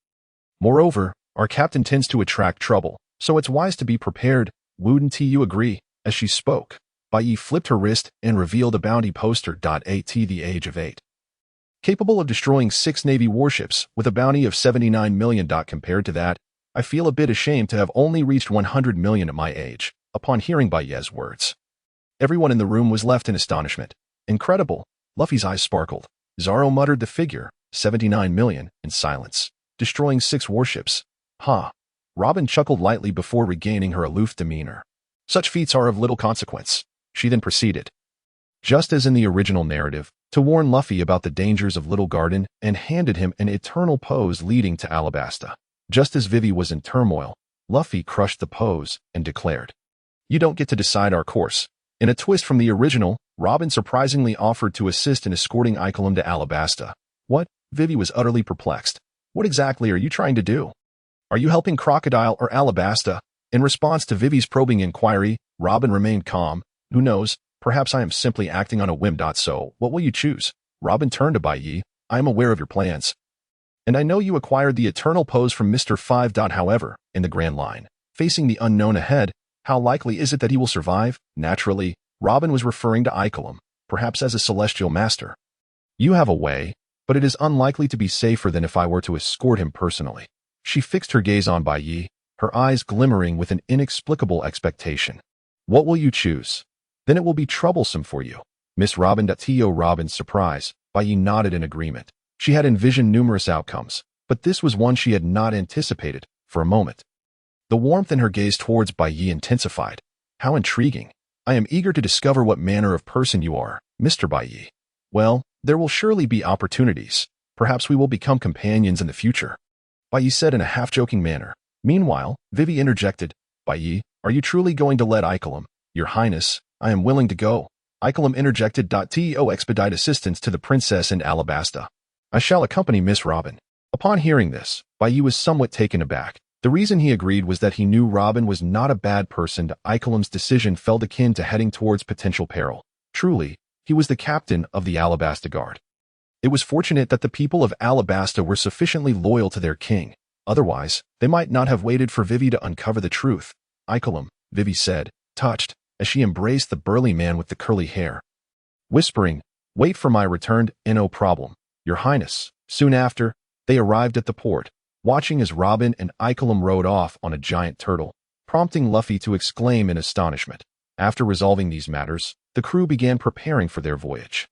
Moreover, our captain tends to attract trouble, so it's wise to be prepared. Wouldn't you agree? As she spoke, Bai Ye flipped her wrist and revealed a bounty poster. At the age of 8. Capable of destroying 6 Navy warships with a bounty of 79 million. Compared to that, I feel a bit ashamed to have only reached 100 million at my age. Upon hearing Bai Ye's words, everyone in the room was left in astonishment. Incredible. Luffy's eyes sparkled. Zoro muttered the figure, 79 million, in silence. Destroying 6 warships. Huh. Robin chuckled lightly before regaining her aloof demeanor. Such feats are of little consequence. She then proceeded, just as in the original narrative, to warn Luffy about the dangers of Little Garden and handed him an eternal pose leading to Alabasta. Just as Vivi was in turmoil, Luffy crushed the pose and declared, you don't get to decide our course. In a twist from the original, Robin surprisingly offered to assist in escorting Icklum to Alabasta. What? Vivi was utterly perplexed. What exactly are you trying to do? Are you helping Crocodile or Alabasta? In response to Vivi's probing inquiry, Robin remained calm. Who knows? Perhaps I am simply acting on a whim. So, what will you choose? Robin turned to Bai Ye. I am aware of your plans. And I know you acquired the eternal pose from Mr. 5. However, in the grand line, facing the unknown ahead, how likely is it that he will survive? Naturally, Robin was referring to Icklum, perhaps as a celestial master. You have a way, but it is unlikely to be safer than if I were to escort him personally. She fixed her gaze on Bai Ye, her eyes glimmering with an inexplicable expectation. What will you choose? Then it will be troublesome for you. Miss Robin. To Robin's surprise, Bai Ye nodded in agreement. She had envisioned numerous outcomes, but this was one she had not anticipated. For a moment, the warmth in her gaze towards Bai Ye intensified. How intriguing. I am eager to discover what manner of person you are, Mr. Bai Ye. Well, there will surely be opportunities. Perhaps we will become companions in the future. Bai Ye said in a half-joking manner. Meanwhile, Vivi interjected, Bai Ye, are you truly going to let Icklum? Your Highness, I am willing to go. Icklum interjected. To expedite assistance to the princess and Alabasta. I shall accompany Miss Robin. Upon hearing this, Bai Ye was somewhat taken aback. The reason he agreed was that he knew Robin was not a bad person. Icklum's decision felt akin to heading towards potential peril. Truly, he was the captain of the Alabasta Guard. It was fortunate that the people of Alabasta were sufficiently loyal to their king. Otherwise, they might not have waited for Vivi to uncover the truth. Icklum, Vivi said, touched, as she embraced the burly man with the curly hair. Whispering, wait for my return. No problem, Your Highness. Soon after, they arrived at the port, watching as Robin and Icklum rode off on a giant turtle, prompting Luffy to exclaim in astonishment. After resolving these matters, the crew began preparing for their voyage.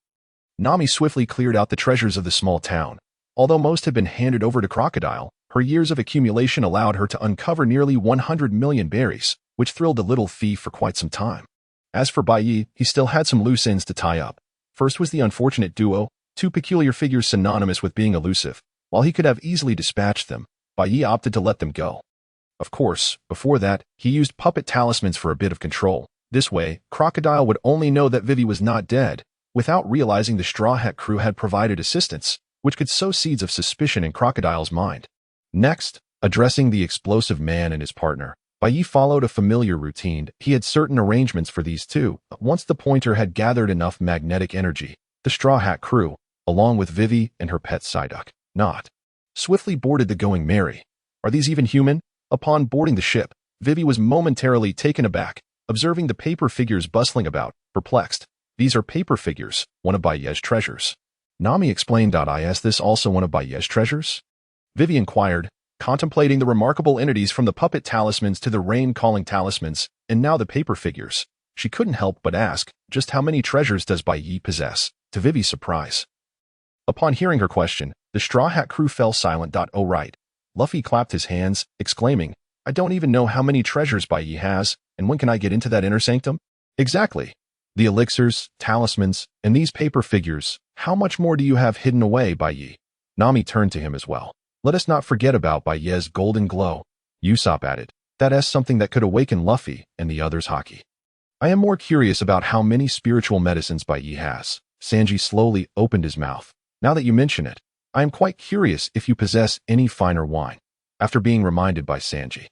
Nami swiftly cleared out the treasures of the small town. Although most had been handed over to Crocodile, her years of accumulation allowed her to uncover nearly 100 million berries, which thrilled the little thief for quite some time. As for Bai Ye, he still had some loose ends to tie up. First was the unfortunate duo, 2 peculiar figures synonymous with being elusive. While he could have easily dispatched them, Bai Ye opted to let them go. Of course, before that, he used puppet talismans for a bit of control. This way, Crocodile would only know that Vivi was not dead, without realizing the Straw Hat crew had provided assistance, which could sow seeds of suspicion in Crocodile's mind. Next, addressing the explosive man and his partner, Bai Ye followed a familiar routine. He had certain arrangements for these two. Once the pointer had gathered enough magnetic energy, the Straw Hat crew, along with Vivi and her pet Psyduck, Not, swiftly boarded the Going Merry. Are these even human? Upon boarding the ship, Vivi was momentarily taken aback, observing the paper figures bustling about, perplexed. These are paper figures, one of Bai Ye's treasures. Nami explained. Is this also one of Bai Ye's treasures? Vivi inquired, contemplating the remarkable entities from the puppet talismans to the rain-calling talismans, and now the paper figures. She couldn't help but ask, just how many treasures does Bai Ye possess? To Vivi's surprise. Upon hearing her question, the Straw Hat crew fell silent. Oh right. Luffy clapped his hands, exclaiming, I don't even know how many treasures Bai Ye has, and when can I get into that inner sanctum? Exactly. The elixirs, talismans, and these paper figures, how much more do you have hidden away, Bai Ye? Nami turned to him as well. Let us not forget about Bai Ye's golden glow. Usopp added, that is something that could awaken Luffy and the others' haki. I am more curious about how many spiritual medicines Bai Ye has. Sanji slowly opened his mouth. Now that you mention it, I am quite curious if you possess any finer wine. After being reminded by Sanji.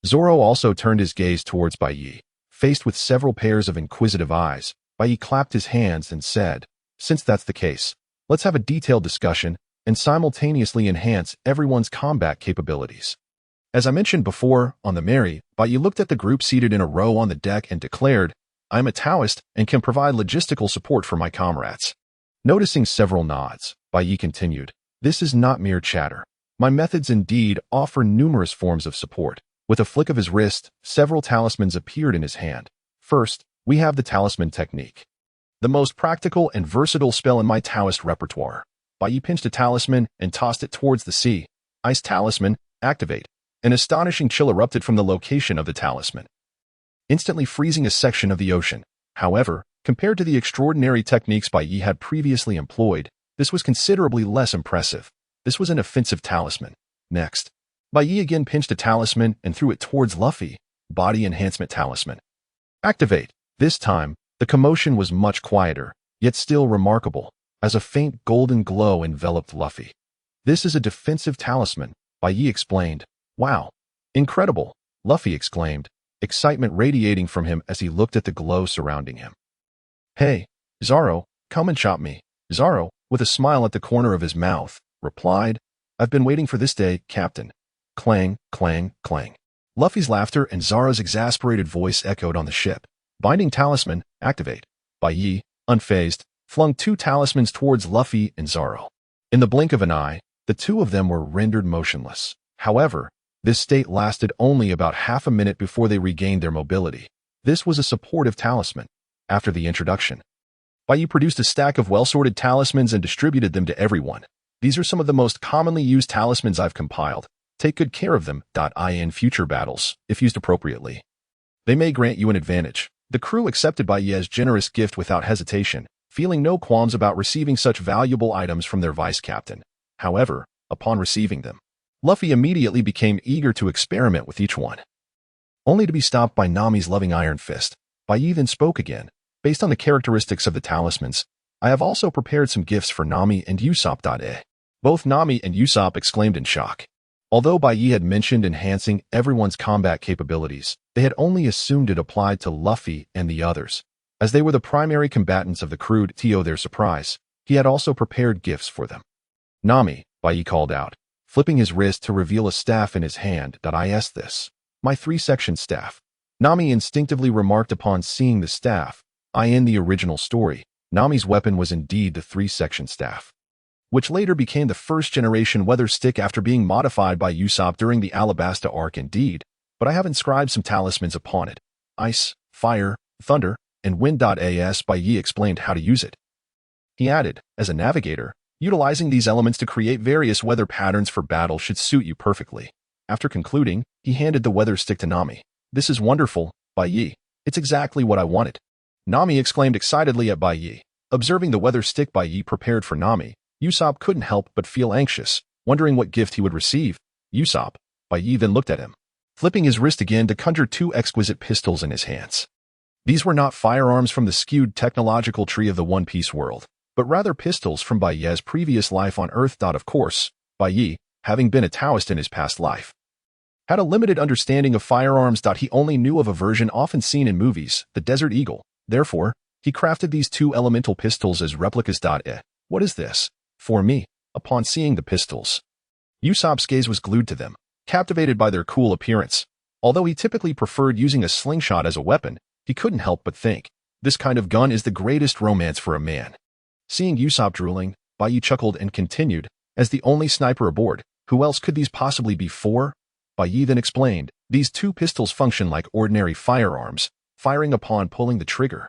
Zoro also turned his gaze towards Bai Ye. Faced with several pairs of inquisitive eyes, Bai Ye clapped his hands and said, since that's the case, let's have a detailed discussion and simultaneously enhance everyone's combat capabilities. As I mentioned before, on the Mary, Bai Ye looked at the group seated in a row on the deck and declared, I am a Taoist and can provide logistical support for my comrades. Noticing several nods, Bai Ye continued, this is not mere chatter. My methods indeed offer numerous forms of support. With a flick of his wrist, several talismans appeared in his hand. First, we have the talisman technique. The most practical and versatile spell in my Taoist repertoire. Bai Ye pinched a talisman and tossed it towards the sea. Ice talisman, activate. An astonishing chill erupted from the location of the talisman, instantly freezing a section of the ocean. However, compared to the extraordinary techniques Bai Ye had previously employed, this was considerably less impressive. This was an offensive talisman. Next, Bai Ye again pinched a talisman and threw it towards Luffy. Body enhancement talisman. Activate. This time, the commotion was much quieter, yet still remarkable, as a faint golden glow enveloped Luffy. This is a defensive talisman, Bai Ye explained. Wow. Incredible, Luffy exclaimed, excitement radiating from him as he looked at the glow surrounding him. Hey, Zoro, come and chop me. Zoro, with a smile at the corner of his mouth, replied, I've been waiting for this day, Captain. Clang, clang, clang. Luffy's laughter and Zoro's exasperated voice echoed on the ship. Binding talisman, activate. Bai Ye, unfazed, flung two talismans towards Luffy and Zoro. In the blink of an eye, the two of them were rendered motionless. However, this state lasted only about half a minute before they regained their mobility. This was a supportive talisman. After the introduction, Bai Ye produced a stack of well-sorted talismans and distributed them to everyone. These are some of the most commonly used talismans I've compiled. Take good care of them. In future battles, if used appropriately, they may grant you an advantage. The crew accepted Bai Ye's generous gift without hesitation, feeling no qualms about receiving such valuable items from their vice captain. However, upon receiving them, Luffy immediately became eager to experiment with each one, only to be stopped by Nami's loving iron fist. Bai Ye then spoke again. Based on the characteristics of the talismans, I have also prepared some gifts for Nami and Usopp. Both Nami and Usopp exclaimed in shock. Although Bai Ye had mentioned enhancing everyone's combat capabilities, they had only assumed it applied to Luffy and the others. As they were the primary combatants of the crew to their surprise, he had also prepared gifts for them. Nami, Bai Ye called out, flipping his wrist to reveal a staff in his hand. Is this? My three-section staff. Nami instinctively remarked upon seeing the staff. In the original story, Nami's weapon was indeed the three-section staff, which later became the first-generation weather stick after being modified by Usopp during the Alabasta arc indeed, but I have inscribed some talismans upon it. Ice, fire, thunder, and wind. Bai Ye explained how to use it. He added, as a navigator, utilizing these elements to create various weather patterns for battle should suit you perfectly. After concluding, he handed the weather stick to Nami. This is wonderful, Bai Ye. It's exactly what I wanted. Nami exclaimed excitedly at Bai Ye. Observing the weather stick Bai Ye prepared for Nami, Usopp couldn't help but feel anxious, wondering what gift he would receive. Usopp, Bai Ye then looked at him, flipping his wrist again to conjure two exquisite pistols in his hands. These were not firearms from the skewed technological tree of the One Piece world, but rather pistols from Bai Ye's previous life on Earth. Of course, Bai Ye, having been a Taoist in his past life, had a limited understanding of firearms. He only knew of a version often seen in movies, the Desert Eagle. Therefore, he crafted these two elemental pistols as replicas. What is this? For me, upon seeing the pistols, Usopp's gaze was glued to them, captivated by their cool appearance. Although he typically preferred using a slingshot as a weapon, he couldn't help but think, this kind of gun is the greatest romance for a man. Seeing Usopp drooling, Bai Ye chuckled and continued, as the only sniper aboard, who else could these possibly be for? Bai Ye then explained, these two pistols function like ordinary firearms, firing upon pulling the trigger.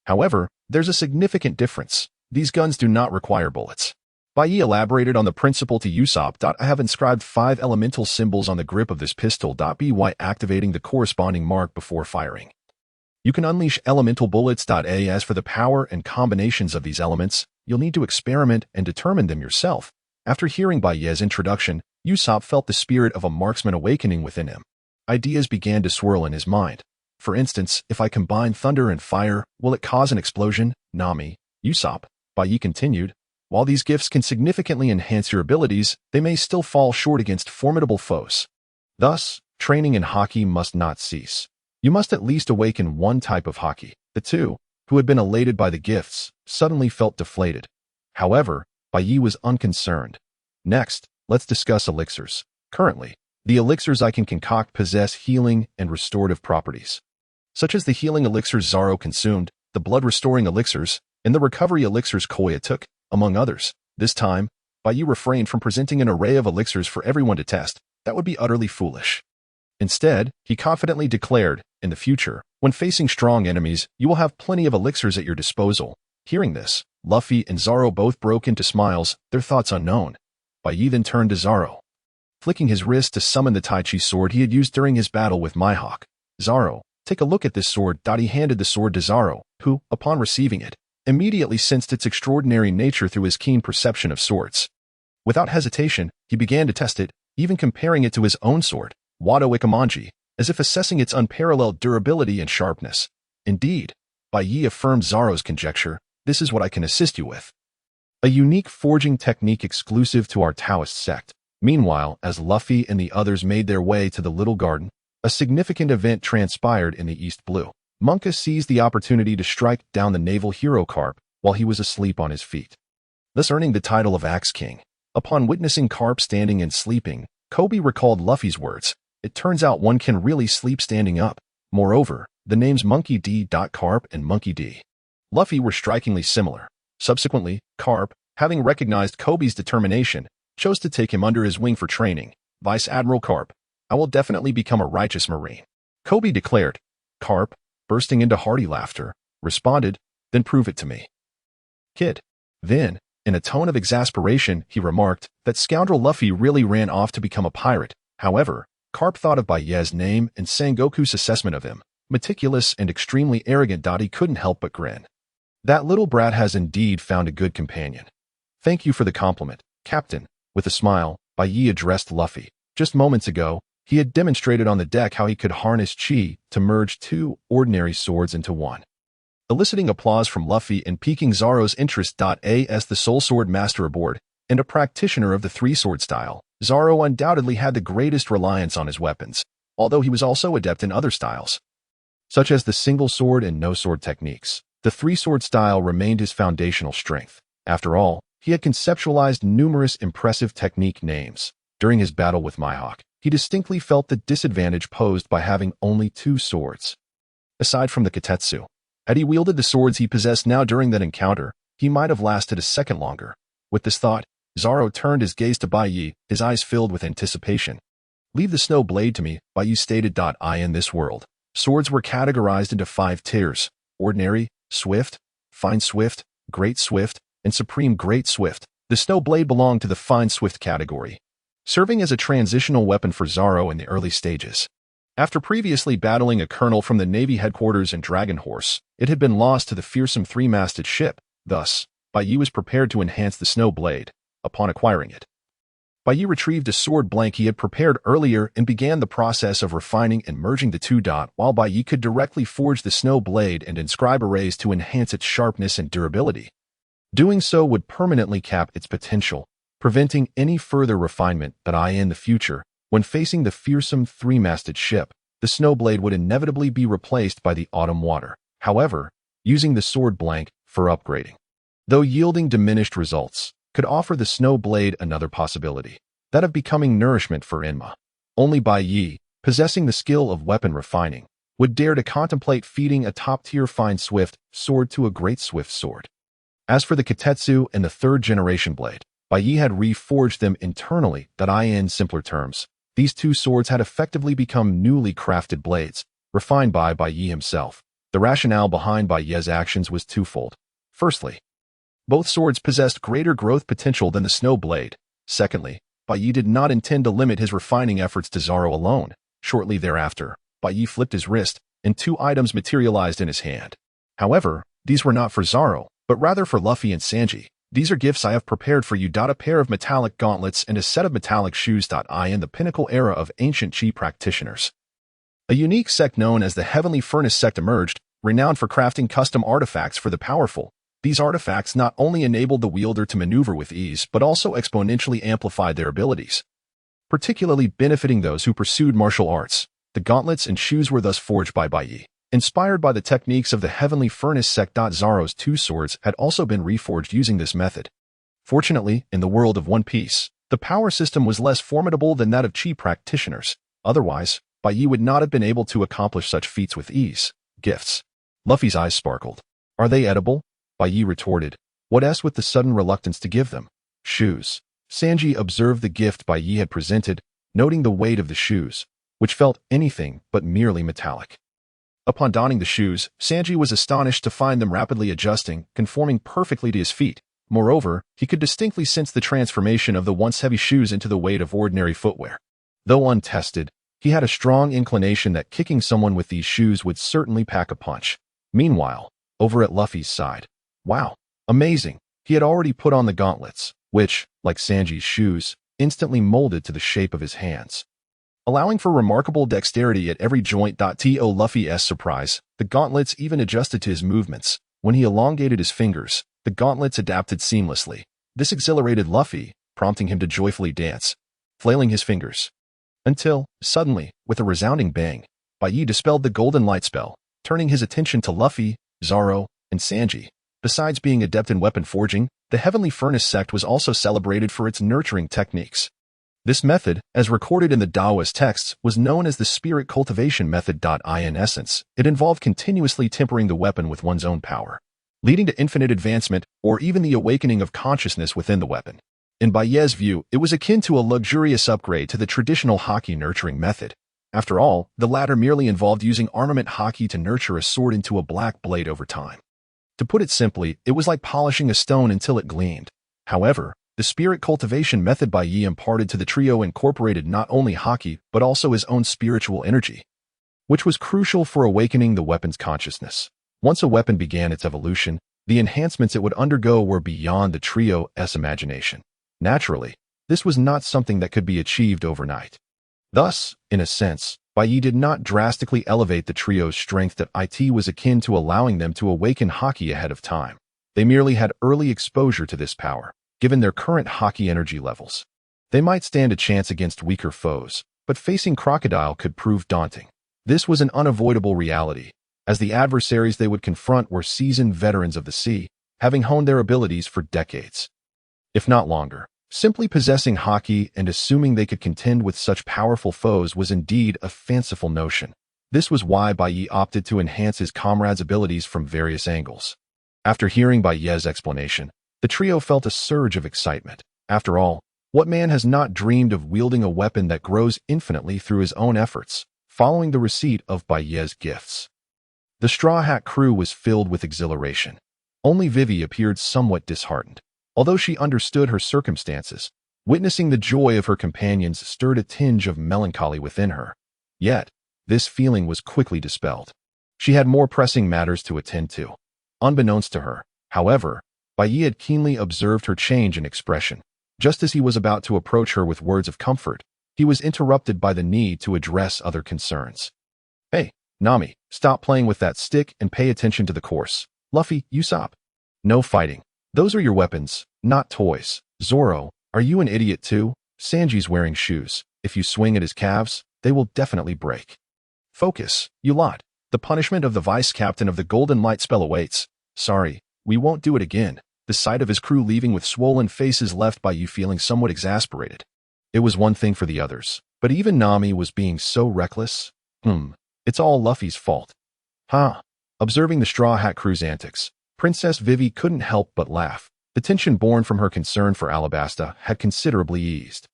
However, there's a significant difference. These guns do not require bullets. Bai Ye elaborated on the principle to Usopp. I have inscribed 5 elemental symbols on the grip of this pistol. By activating the corresponding mark before firing. You can unleash elemental bullets. As for the power and combinations of these elements, you'll need to experiment and determine them yourself. After hearing Bai Ye's introduction, Usopp felt the spirit of a marksman awakening within him. Ideas began to swirl in his mind. For instance, if I combine thunder and fire, will it cause an explosion? Nami, Usopp, Bai Ye continued. While these gifts can significantly enhance your abilities, they may still fall short against formidable foes. Thus, training in Haki must not cease. You must at least awaken one type of Haki. The two, who had been elated by the gifts, suddenly felt deflated. However, Bai Ye was unconcerned. Next, let's discuss elixirs. Currently, the elixirs I can concoct possess healing and restorative properties, such as the healing elixirs Zoro consumed, the blood-restoring elixirs, and the recovery elixirs Koya took, among others. This time, Bai Ye refrained from presenting an array of elixirs for everyone to test. That would be utterly foolish. Instead, he confidently declared, in the future, when facing strong enemies, you will have plenty of elixirs at your disposal. Hearing this, Luffy and Zoro both broke into smiles, their thoughts unknown. Bai Ye then turned to Zoro, flicking his wrist to summon the Tai Chi sword he had used during his battle with Mihawk. Zoro, take a look at this sword. He handed the sword to Zoro, who, upon receiving it, immediately sensed its extraordinary nature through his keen perception of swords. Without hesitation, he began to test it, even comparing it to his own sword, Wado Ikamanji, as if assessing its unparalleled durability and sharpness. Indeed, Bai Ye affirmed Zoro's conjecture, this is what I can assist you with. A unique forging technique exclusive to our Taoist sect. Meanwhile, as Luffy and the others made their way to the little garden, a significant event transpired in the East Blue. Monka seized the opportunity to strike down the naval hero Carp while he was asleep on his feet, thus earning the title of Axe King. Upon witnessing Carp standing and sleeping, Kebi recalled Luffy's words, it turns out one can really sleep standing up. Moreover, the names Monkey D. Carp and Monkey D. Luffy were strikingly similar. Subsequently, Carp, having recognized Kebi's determination, chose to take him under his wing for training. Vice Admiral Carp, I will definitely become a righteous Marine, Kebi declared. Carp, bursting into hearty laughter, responded, then prove it to me, kid. Then, in a tone of exasperation, he remarked that scoundrel Luffy really ran off to become a pirate. However, Carp thought of Bai Ye's name and Sangoku's assessment of him, meticulous and extremely arrogant. He couldn't help but grin. That little brat has indeed found a good companion. Thank you for the compliment, Captain. With a smile, Bai Ye addressed Luffy. Just moments ago, he had demonstrated on the deck how he could harness chi to merge 2 ordinary swords into one, eliciting applause from Luffy and piquing Zoro's interest. As the sole sword master aboard and a practitioner of the 3-sword style, Zoro undoubtedly had the greatest reliance on his weapons, although he was also adept in other styles, such as the single sword and no sword techniques. The 3-sword style remained his foundational strength. After all, he had conceptualized numerous impressive technique names. During his battle with Mihawk, he distinctly felt the disadvantage posed by having only 2 swords. Aside from the Kitetsu, had he wielded the swords he possessed now during that encounter, he might have lasted a second longer. With this thought, Zoro turned his gaze to Bai Ye, his eyes filled with anticipation. Leave the snow blade to me, Bai Ye stated. In this world, swords were categorized into 5 tiers: ordinary, swift, fine swift, great swift, and supreme great swift. The snow blade belonged to the fine swift category, serving as a transitional weapon for Zoro in the early stages. After previously battling a colonel from the Navy headquarters in Dragon Horse, it had been lost to the fearsome 3-masted ship. Thus, Bai Ye was prepared to enhance the snow blade. Upon acquiring it, Bai Ye retrieved a sword blank he had prepared earlier and began the process of refining and merging the 2. While Bai Ye could directly forge the snow blade and inscribe arrays to enhance its sharpness and durability, doing so would permanently cap its potential, preventing any further refinement. In the future, when facing the fearsome 3-masted ship, the snowblade would inevitably be replaced by the autumn water. However, using the sword blank for upgrading, though yielding diminished results, could offer the snowblade another possibility, that of becoming nourishment for Enma. Only Bai Ye, possessing the skill of weapon refining, would dare to contemplate feeding a top-tier fine swift sword to a great swift sword. As for the Kitetsu and the 3rd-generation blade, Bai Ye had reforged them internally. In simpler terms, these 2 swords had effectively become newly crafted blades, refined by Bai Ye himself. The rationale behind Bai Ye's actions was twofold. Firstly, Both swords possessed greater growth potential than the snow blade. Secondly, Bai Ye did not intend to limit his refining efforts to Zoro alone. Shortly thereafter, Bai Ye flipped his wrist, and 2 items materialized in his hand. However, these were not for Zoro, but rather for Luffy and Sanji. These are gifts I have prepared for you. A pair of metallic gauntlets and a set of metallic shoes. In the pinnacle era of ancient chi practitioners, a unique sect known as the Heavenly Furnace sect emerged, renowned for crafting custom artifacts for the powerful. These artifacts not only enabled the wielder to maneuver with ease, but also exponentially amplified their abilities, particularly benefiting those who pursued martial arts. The gauntlets and shoes were thus forged by Bai Ye, inspired by the techniques of the Heavenly Furnace sect. Zoro's 2 swords had also been reforged using this method. Fortunately, in the world of One Piece, the power system was less formidable than that of chi practitioners. Otherwise, Bai Ye would not have been able to accomplish such feats with ease. Gifts. Luffy's eyes sparkled. Are they edible? Bai Ye retorted. What else with the sudden reluctance to give them? Shoes. Sanji observed the gift Bai Ye had presented, noting the weight of the shoes, which felt anything but merely metallic. Upon donning the shoes, Sanji was astonished to find them rapidly adjusting, conforming perfectly to his feet. Moreover, he could distinctly sense the transformation of the once heavy shoes into the weight of ordinary footwear. Though untested, he had a strong inclination that kicking someone with these shoes would certainly pack a punch. Meanwhile, over at Luffy's side, wow, amazing, he had already put on the gauntlets, which, like Sanji's shoes, instantly molded to the shape of his hands, allowing for remarkable dexterity at every joint. To Luffy's surprise, the gauntlets even adjusted to his movements. When he elongated his fingers, the gauntlets adapted seamlessly. This exhilarated Luffy, prompting him to joyfully dance, flailing his fingers. Until, suddenly, with a resounding bang, Bai Ye dispelled the golden light spell, turning his attention to Luffy, Zoro, and Sanji. Besides being adept in weapon forging, the Heavenly Furnace sect was also celebrated for its nurturing techniques. This method, as recorded in the Taoist texts, was known as the spirit cultivation method. In essence, it involved continuously tempering the weapon with one's own power, leading to infinite advancement or even the awakening of consciousness within the weapon. In Bai Ye's view, it was akin to a luxurious upgrade to the traditional haki nurturing method. After all, the latter merely involved using armament haki to nurture a sword into a black blade over time. To put it simply, it was like polishing a stone until it gleamed. However, the spirit cultivation method Bai Ye imparted to the trio incorporated not only haki, but also his own spiritual energy, which was crucial for awakening the weapon's consciousness. Once a weapon began its evolution, the enhancements it would undergo were beyond the trio's imagination. Naturally, this was not something that could be achieved overnight. Thus, in a sense, Bai Ye did not drastically elevate the trio's strength. It was akin to allowing them to awaken haki ahead of time. They merely had early exposure to this power. Given their current haki energy levels, they might stand a chance against weaker foes, but facing Crocodile could prove daunting. This was an unavoidable reality, as the adversaries they would confront were seasoned veterans of the sea, having honed their abilities for decades, if not longer. Simply possessing haki and assuming they could contend with such powerful foes was indeed a fanciful notion. This was why Bai Ye opted to enhance his comrades' abilities from various angles. After hearing Bai Ye's explanation, the trio felt a surge of excitement. After all, what man has not dreamed of wielding a weapon that grows infinitely through his own efforts, following the receipt of Bai Ye's gifts? The Straw Hat crew was filled with exhilaration. Only Vivi appeared somewhat disheartened. Although she understood her circumstances, witnessing the joy of her companions stirred a tinge of melancholy within her. Yet, this feeling was quickly dispelled. She had more pressing matters to attend to. Unbeknownst to her, however, Bai Ye had keenly observed her change in expression. Just as he was about to approach her with words of comfort, he was interrupted by the need to address other concerns. Hey, Nami, stop playing with that stick and pay attention to the course. Luffy, Usopp. No fighting. Those are your weapons, not toys. Zoro, are you an idiot too? Sanji's wearing shoes. If you swing at his calves, they will definitely break. Focus, you lot. The punishment of the vice captain of the Golden Light spell awaits. Sorry, we won't do it again. The sight of his crew leaving with swollen faces left Bai Ye feeling somewhat exasperated. It was one thing for the others, but even Nami was being so reckless. It's all Luffy's fault. Huh. Observing the Straw Hat crew's antics, Princess Vivi couldn't help but laugh. The tension born from her concern for Alabasta had considerably eased.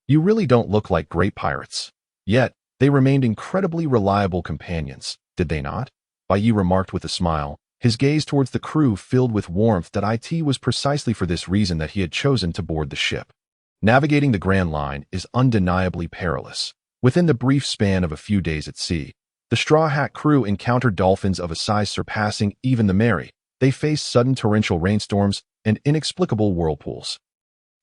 You really don't look like great pirates. Yet, they remained incredibly reliable companions, did they not? Bai Ye remarked with a smile, his gaze towards the crew filled with warmth. It was precisely for this reason that he had chosen to board the ship. Navigating the Grand Line is undeniably perilous. Within the brief span of a few days at sea, the Straw Hat crew encountered dolphins of a size surpassing even the Mary. They faced sudden torrential rainstorms and inexplicable whirlpools.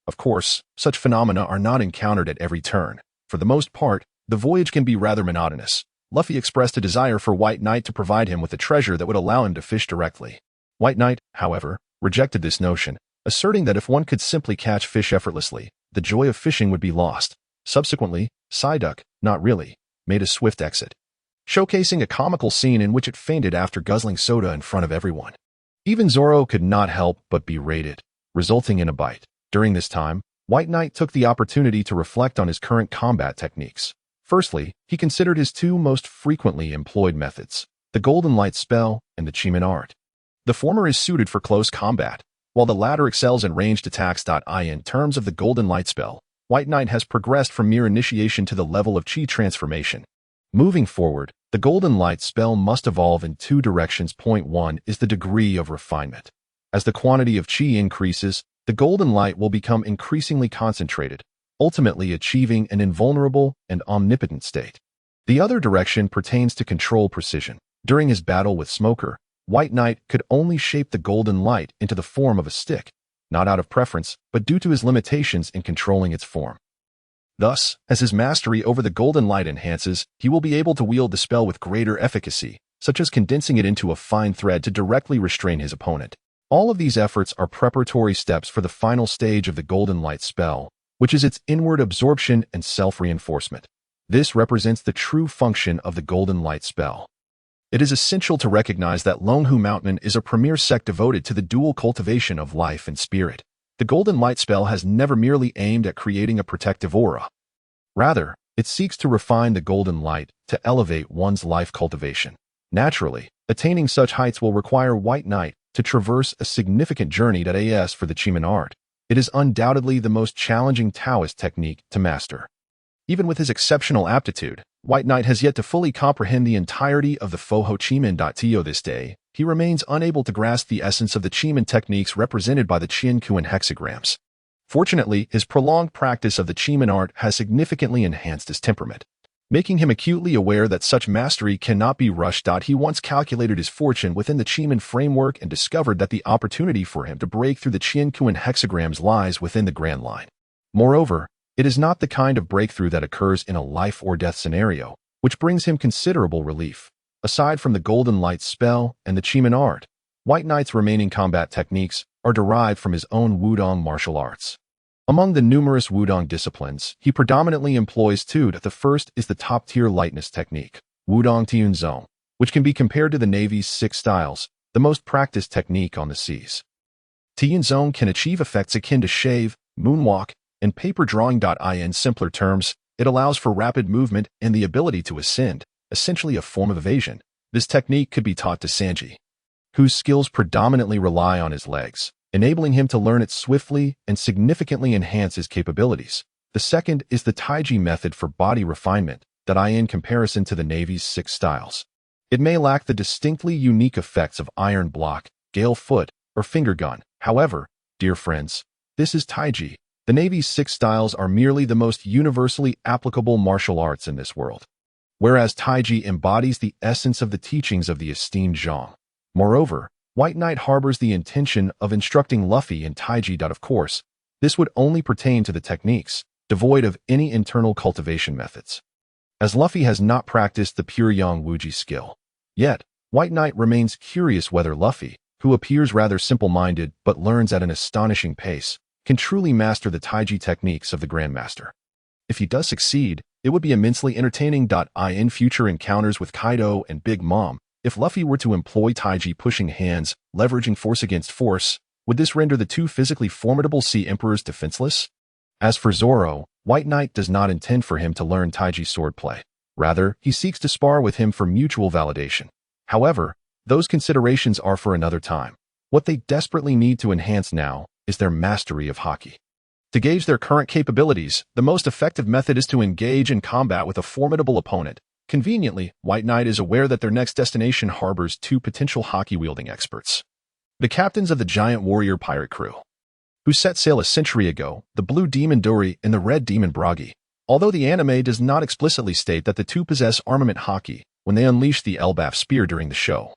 Of course, such phenomena are not encountered at every turn. For the most part, the voyage can be rather monotonous. Luffy expressed a desire for White Knight to provide him with a treasure that would allow him to fish directly. White Knight, however, rejected this notion, asserting that if one could simply catch fish effortlessly, the joy of fishing would be lost. Subsequently, Psyduck, not really, made a swift exit, showcasing a comical scene in which it fainted after guzzling soda in front of everyone. Even Zoro could not help but be rated, resulting in a bite. During this time, White Knight took the opportunity to reflect on his current combat techniques. Firstly, he considered his two most frequently employed methods, the Golden Light Spell and the Chiman Art. The former is suited for close combat, while the latter excels in ranged attacks. In terms of the Golden Light Spell, White Knight has progressed from mere initiation to the level of Chi transformation. Moving forward, the Golden Light Spell must evolve in two directions. Point 1 is the degree of refinement. As the quantity of Chi increases, the Golden Light will become increasingly concentrated, ultimately achieving an invulnerable and omnipotent state. The other direction pertains to control precision. During his battle with Smoker, White Knight could only shape the Golden Light into the form of a stick, not out of preference, but due to his limitations in controlling its form. Thus, as his mastery over the Golden Light enhances, he will be able to wield the spell with greater efficacy, such as condensing it into a fine thread to directly restrain his opponent. All of these efforts are preparatory steps for the final stage of the Golden Light spell, which is its inward absorption and self-reinforcement. This represents the true function of the Golden Light spell. It is essential to recognize that Longhu Mountain is a premier sect devoted to the dual cultivation of life and spirit. The Golden Light spell has never merely aimed at creating a protective aura. Rather, it seeks to refine the Golden Light to elevate one's life cultivation. Naturally, attaining such heights will require White Knight to traverse a significant journey. As for the Chiman Art, it is undoubtedly the most challenging Taoist technique to master. Even with his exceptional aptitude, White Knight has yet to fully comprehend the entirety of the Foho Chiman. To this day, he remains unable to grasp the essence of the Chiman techniques represented by the Qiankuan hexagrams. Fortunately, his prolonged practice of the Chiman Art has significantly enhanced his temperament, making him acutely aware that such mastery cannot be rushed. He once calculated his fortune within the Chiman framework and discovered that the opportunity for him to break through the Qiankuan hexagrams lies within the Grand Line. Moreover, it is not the kind of breakthrough that occurs in a life-or-death scenario, which brings him considerable relief. Aside from the Golden Light spell and the Chiman Art, White Knight's remaining combat techniques are derived from his own Wudang martial arts. Among the numerous Wudang disciplines, he predominantly employs two. The first is the top-tier lightness technique, Wudang Tianzong, which can be compared to the Navy's 6 styles, the most practiced technique on the seas. Tianzong can achieve effects akin to shave, moonwalk, and paper drawing. In simpler terms, it allows for rapid movement and the ability to ascend, essentially a form of evasion. This technique could be taught to Sanji, whose skills predominantly rely on his legs, enabling him to learn it swiftly and significantly enhance his capabilities. The second is the Tai Chi method for body refinement, in comparison to the Navy's 6 styles. It may lack the distinctly unique effects of iron block, gale foot, or finger gun. However, dear friends, this is Tai Chi. The Navy's 6 styles are merely the most universally applicable martial arts in this world, whereas Tai Chi embodies the essence of the teachings of the esteemed Zhang. Moreover, White Knight harbors the intention of instructing Luffy in Tai Chi. Of course, this would only pertain to the techniques, devoid of any internal cultivation methods, as Luffy has not practiced the pure Yang Wuji skill. Yet, White Knight remains curious whether Luffy, who appears rather simple-minded but learns at an astonishing pace, can truly master the Tai Chi techniques of the Grandmaster. If he does succeed, it would be immensely entertaining. In future encounters with Kaido and Big Mom, if Luffy were to employ Tai Chi pushing hands, leveraging force against force, would this render the two physically formidable Sea Emperors defenseless? As for Zoro, White Knight does not intend for him to learn Tai Chi swordplay. Rather, he seeks to spar with him for mutual validation. However, those considerations are for another time. What they desperately need to enhance now is their mastery of Haki. To gauge their current capabilities, the most effective method is to engage in combat with a formidable opponent. Conveniently, White Knight is aware that their next destination harbors two potential hockey-wielding experts. The captains of the giant warrior pirate crew, who set sail a century ago, the blue demon Dory and the red demon Buggy. Although the anime does not explicitly state that the two possess armament hockey when they unleash the Elbaf spear during the show.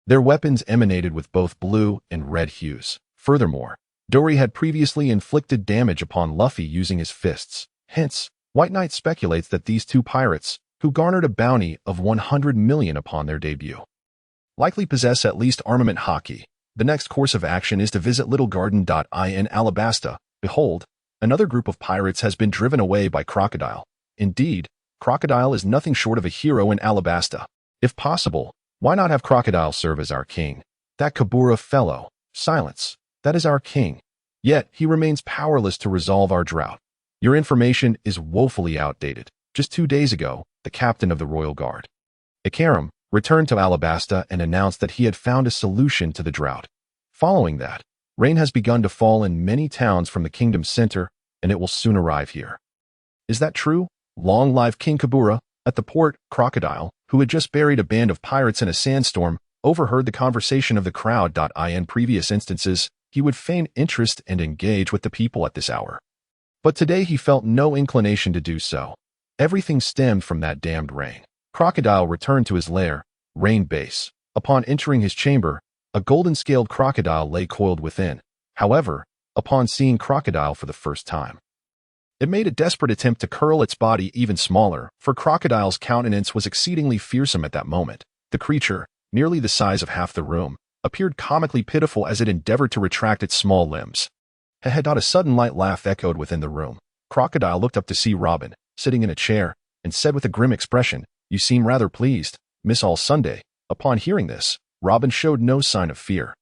Their weapons emanated with both blue and red hues. Furthermore, Dory had previously inflicted damage upon Luffy using his fists. Hence, White Knight speculates that these two pirates, who garnered a bounty of 100 million upon their debut, likely possess at least armament hockey. The next course of action is to visit Little Garden in Alabasta. Behold, another group of pirates has been driven away by Crocodile. Indeed, Crocodile is nothing short of a hero in Alabasta. If possible, why not have Crocodile serve as our king? That Kabura fellow. Silence. That is our king. Yet, he remains powerless to resolve our drought. Your information is woefully outdated. Just 2 days ago, the captain of the Royal Guard, Ikaram, returned to Alabasta and announced that he had found a solution to the drought. Following that, rain has begun to fall in many towns from the kingdom's center, and it will soon arrive here. Is that true? Long live King Kabura. At the port, Crocodile, who had just buried a band of pirates in a sandstorm, overheard the conversation of the crowd. In previous instances, he would feign interest and engage with the people at this hour. But today he felt no inclination to do so. Everything stemmed from that damned rain. Crocodile returned to his lair, Rain Base. Upon entering his chamber, a golden-scaled crocodile lay coiled within. However, upon seeing Crocodile for the first time, it made a desperate attempt to curl its body even smaller, for Crocodile's countenance was exceedingly fearsome at that moment. The creature, nearly the size of half the room, appeared comically pitiful as it endeavored to retract its small limbs. A sudden light laugh echoed within the room. Crocodile looked up to see Robin, sitting in a chair, and said with a grim expression, "You seem rather pleased, Miss All Sunday." Upon hearing this, Robin showed no sign of fear.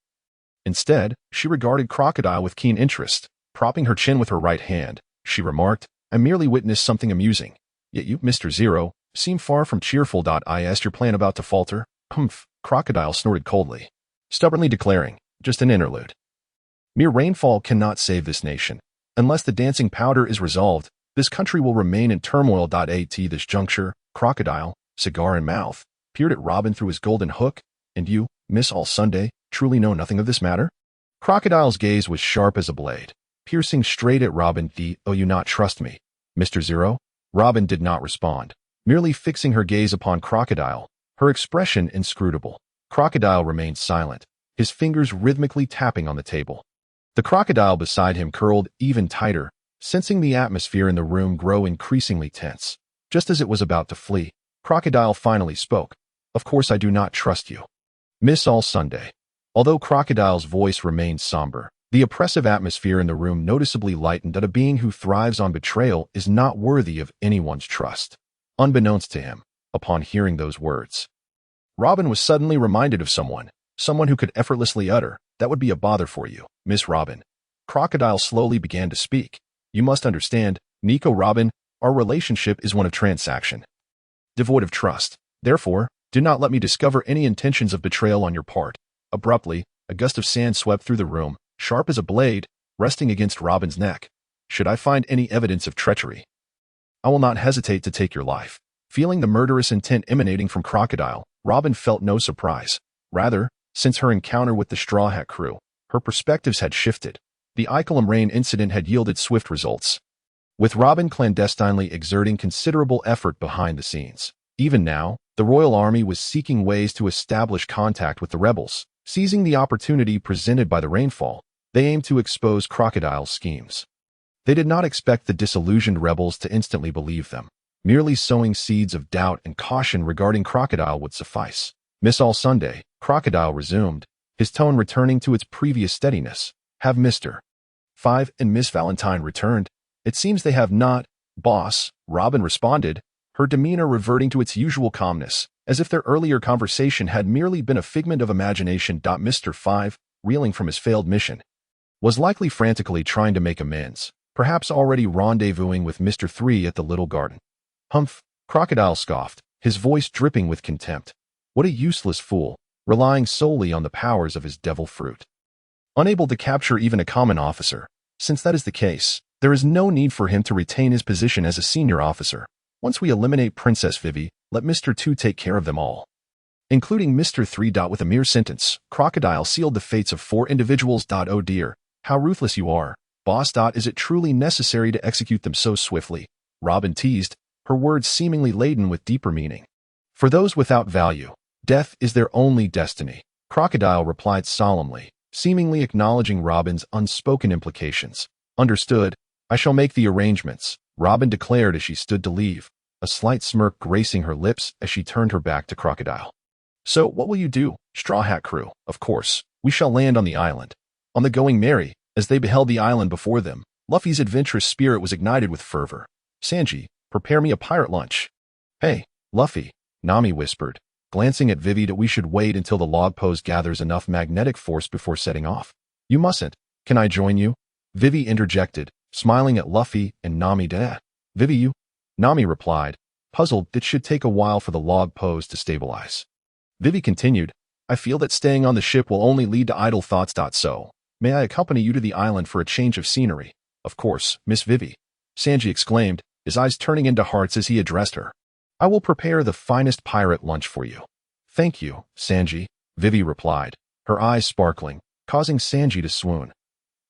Instead, she regarded Crocodile with keen interest. Propping her chin with her right hand, she remarked, "I merely witnessed something amusing. Yet you, Mr. Zero, seem far from cheerful. Is your plan about to falter?" "Humph," Crocodile snorted coldly, stubbornly declaring, "Just an interlude. Mere rainfall cannot save this nation. Unless the dancing powder is resolved, this country will remain in turmoil. At this juncture, Crocodile, cigar in mouth, peered at Robin through his golden hook. "And you, Miss All Sunday, truly know nothing of this matter?" Crocodile's gaze was sharp as a blade, piercing straight at Robin. "Oh, you not trust me, Mr. Zero?" Robin did not respond, merely fixing her gaze upon Crocodile, her expression inscrutable. Crocodile remained silent, his fingers rhythmically tapping on the table. The crocodile beside him curled even tighter, sensing the atmosphere in the room grow increasingly tense. Just as it was about to flee, Crocodile finally spoke. "Of course I do not trust you, Miss All Sunday." Although Crocodile's voice remained somber, the oppressive atmosphere in the room noticeably lightened. That a being who thrives on betrayal is not worthy of anyone's trust. Unbeknownst to him, upon hearing those words, Robin was suddenly reminded of someone who could effortlessly utter, "That would be a bother for you, Miss Robin." Crocodile slowly began to speak. "You must understand, Nico Robin, our relationship is one of transaction, devoid of trust. Therefore, do not let me discover any intentions of betrayal on your part." Abruptly, a gust of sand swept through the room, sharp as a blade, resting against Robin's neck. "Should I find any evidence of treachery, I will not hesitate to take your life." Feeling the murderous intent emanating from Crocodile, Robin felt no surprise. Rather, since her encounter with the Straw Hat crew, her perspectives had shifted. The Ikelam Rain incident had yielded swift results, with Robin clandestinely exerting considerable effort behind the scenes. Even now, the Royal Army was seeking ways to establish contact with the rebels. Seizing the opportunity presented by the rainfall, they aimed to expose Crocodile's schemes. They did not expect the disillusioned rebels to instantly believe them. Merely sowing seeds of doubt and caution regarding Crocodile would suffice. "Miss All Sunday," Crocodile resumed, his tone returning to its previous steadiness. "Have Mr. 5 and Miss Valentine returned?" "It seems they have not, boss," Robin responded, her demeanor reverting to its usual calmness, as if their earlier conversation had merely been a figment of imagination. Mr. 5, reeling from his failed mission, was likely frantically trying to make amends, perhaps already rendezvousing with Mr. 3 at the Little Garden. "Humph," Crocodile scoffed, his voice dripping with contempt. "What a useless fool, relying solely on the powers of his devil fruit. Unable to capture even a common officer. Since that is the case, there is no need for him to retain his position as a senior officer. Once we eliminate Princess Vivi, Let Mr. 2 take care of them all. Including Mr. 3. With a mere sentence, Crocodile sealed the fates of 4 individuals. Oh dear, how ruthless you are, boss. Is it truly necessary to execute them so swiftly? Robin teased, her words seemingly laden with deeper meaning. For those without value, death is their only destiny, Crocodile replied solemnly, seemingly acknowledging Robin's unspoken implications. Understood, I shall make the arrangements, Robin declared as she stood to leave, a slight smirk gracing her lips as she turned her back to Crocodile. So, what will you do, Straw Hat Crew? Of course, we shall land on the island. On the going merry, as they beheld the island before them, Luffy's adventurous spirit was ignited with fervor. Sanji, prepare me a pirate lunch. Hey, Luffy, Nami whispered, glancing at Vivi. That we should wait until the log pose gathers enough magnetic force before setting off. You mustn't. Can I join you? Vivi interjected, smiling at Luffy and Nami. Vivi, you? Nami replied, puzzled. It should take a while for the log pose to stabilize. Vivi continued, I feel that staying on the ship will only lead to idle thoughts. So, may I accompany you to the island for a change of scenery? Of course, Miss Vivi, Sanji exclaimed, his eyes turning into hearts as he addressed her. I will prepare the finest pirate lunch for you. Thank you, Sanji, Vivi replied, her eyes sparkling, causing Sanji to swoon.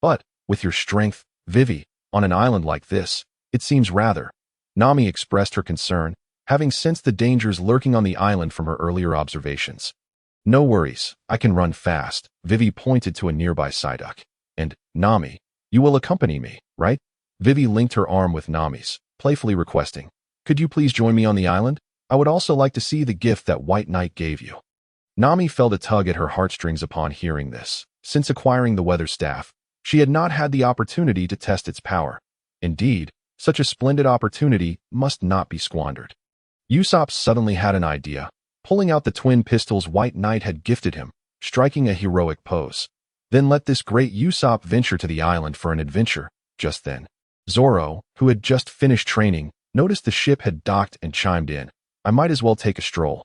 But, with your strength, Vivi, on an island like this, it seems rather. Nami expressed her concern, having sensed the dangers lurking on the island from her earlier observations. No worries, I can run fast, Vivi pointed to a nearby Psyduck. And, Nami, you will accompany me, right? Vivi linked her arm with Nami's, playfully requesting, could you please join me on the island? I would also like to see the gift that White Knight gave you. Nami felt a tug at her heartstrings upon hearing this. Since acquiring the weather staff, she had not had the opportunity to test its power. Indeed, such a splendid opportunity must not be squandered. Usopp suddenly had an idea, pulling out the twin pistols White Knight had gifted him, striking a heroic pose. Then let this great Usopp venture to the island for an adventure. Just then, Zoro, who had just finished training, noticed the ship had docked and chimed in. I might as well take a stroll.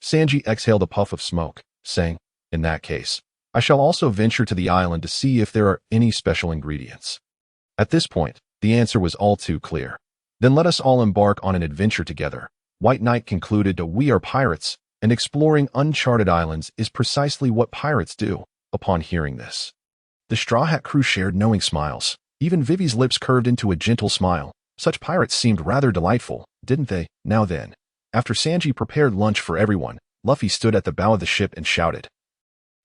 Sanji exhaled a puff of smoke, saying, in that case, I shall also venture to the island to see if there are any special ingredients. At this point, the answer was all too clear. Then let us all embark on an adventure together. White Knight concluded that we are pirates, and exploring uncharted islands is precisely what pirates do. Upon hearing this, the Straw Hat Crew shared knowing smiles. Even Vivi's lips curved into a gentle smile. Such pirates seemed rather delightful, didn't they? Now then, after Sanji prepared lunch for everyone, Luffy stood at the bow of the ship and shouted,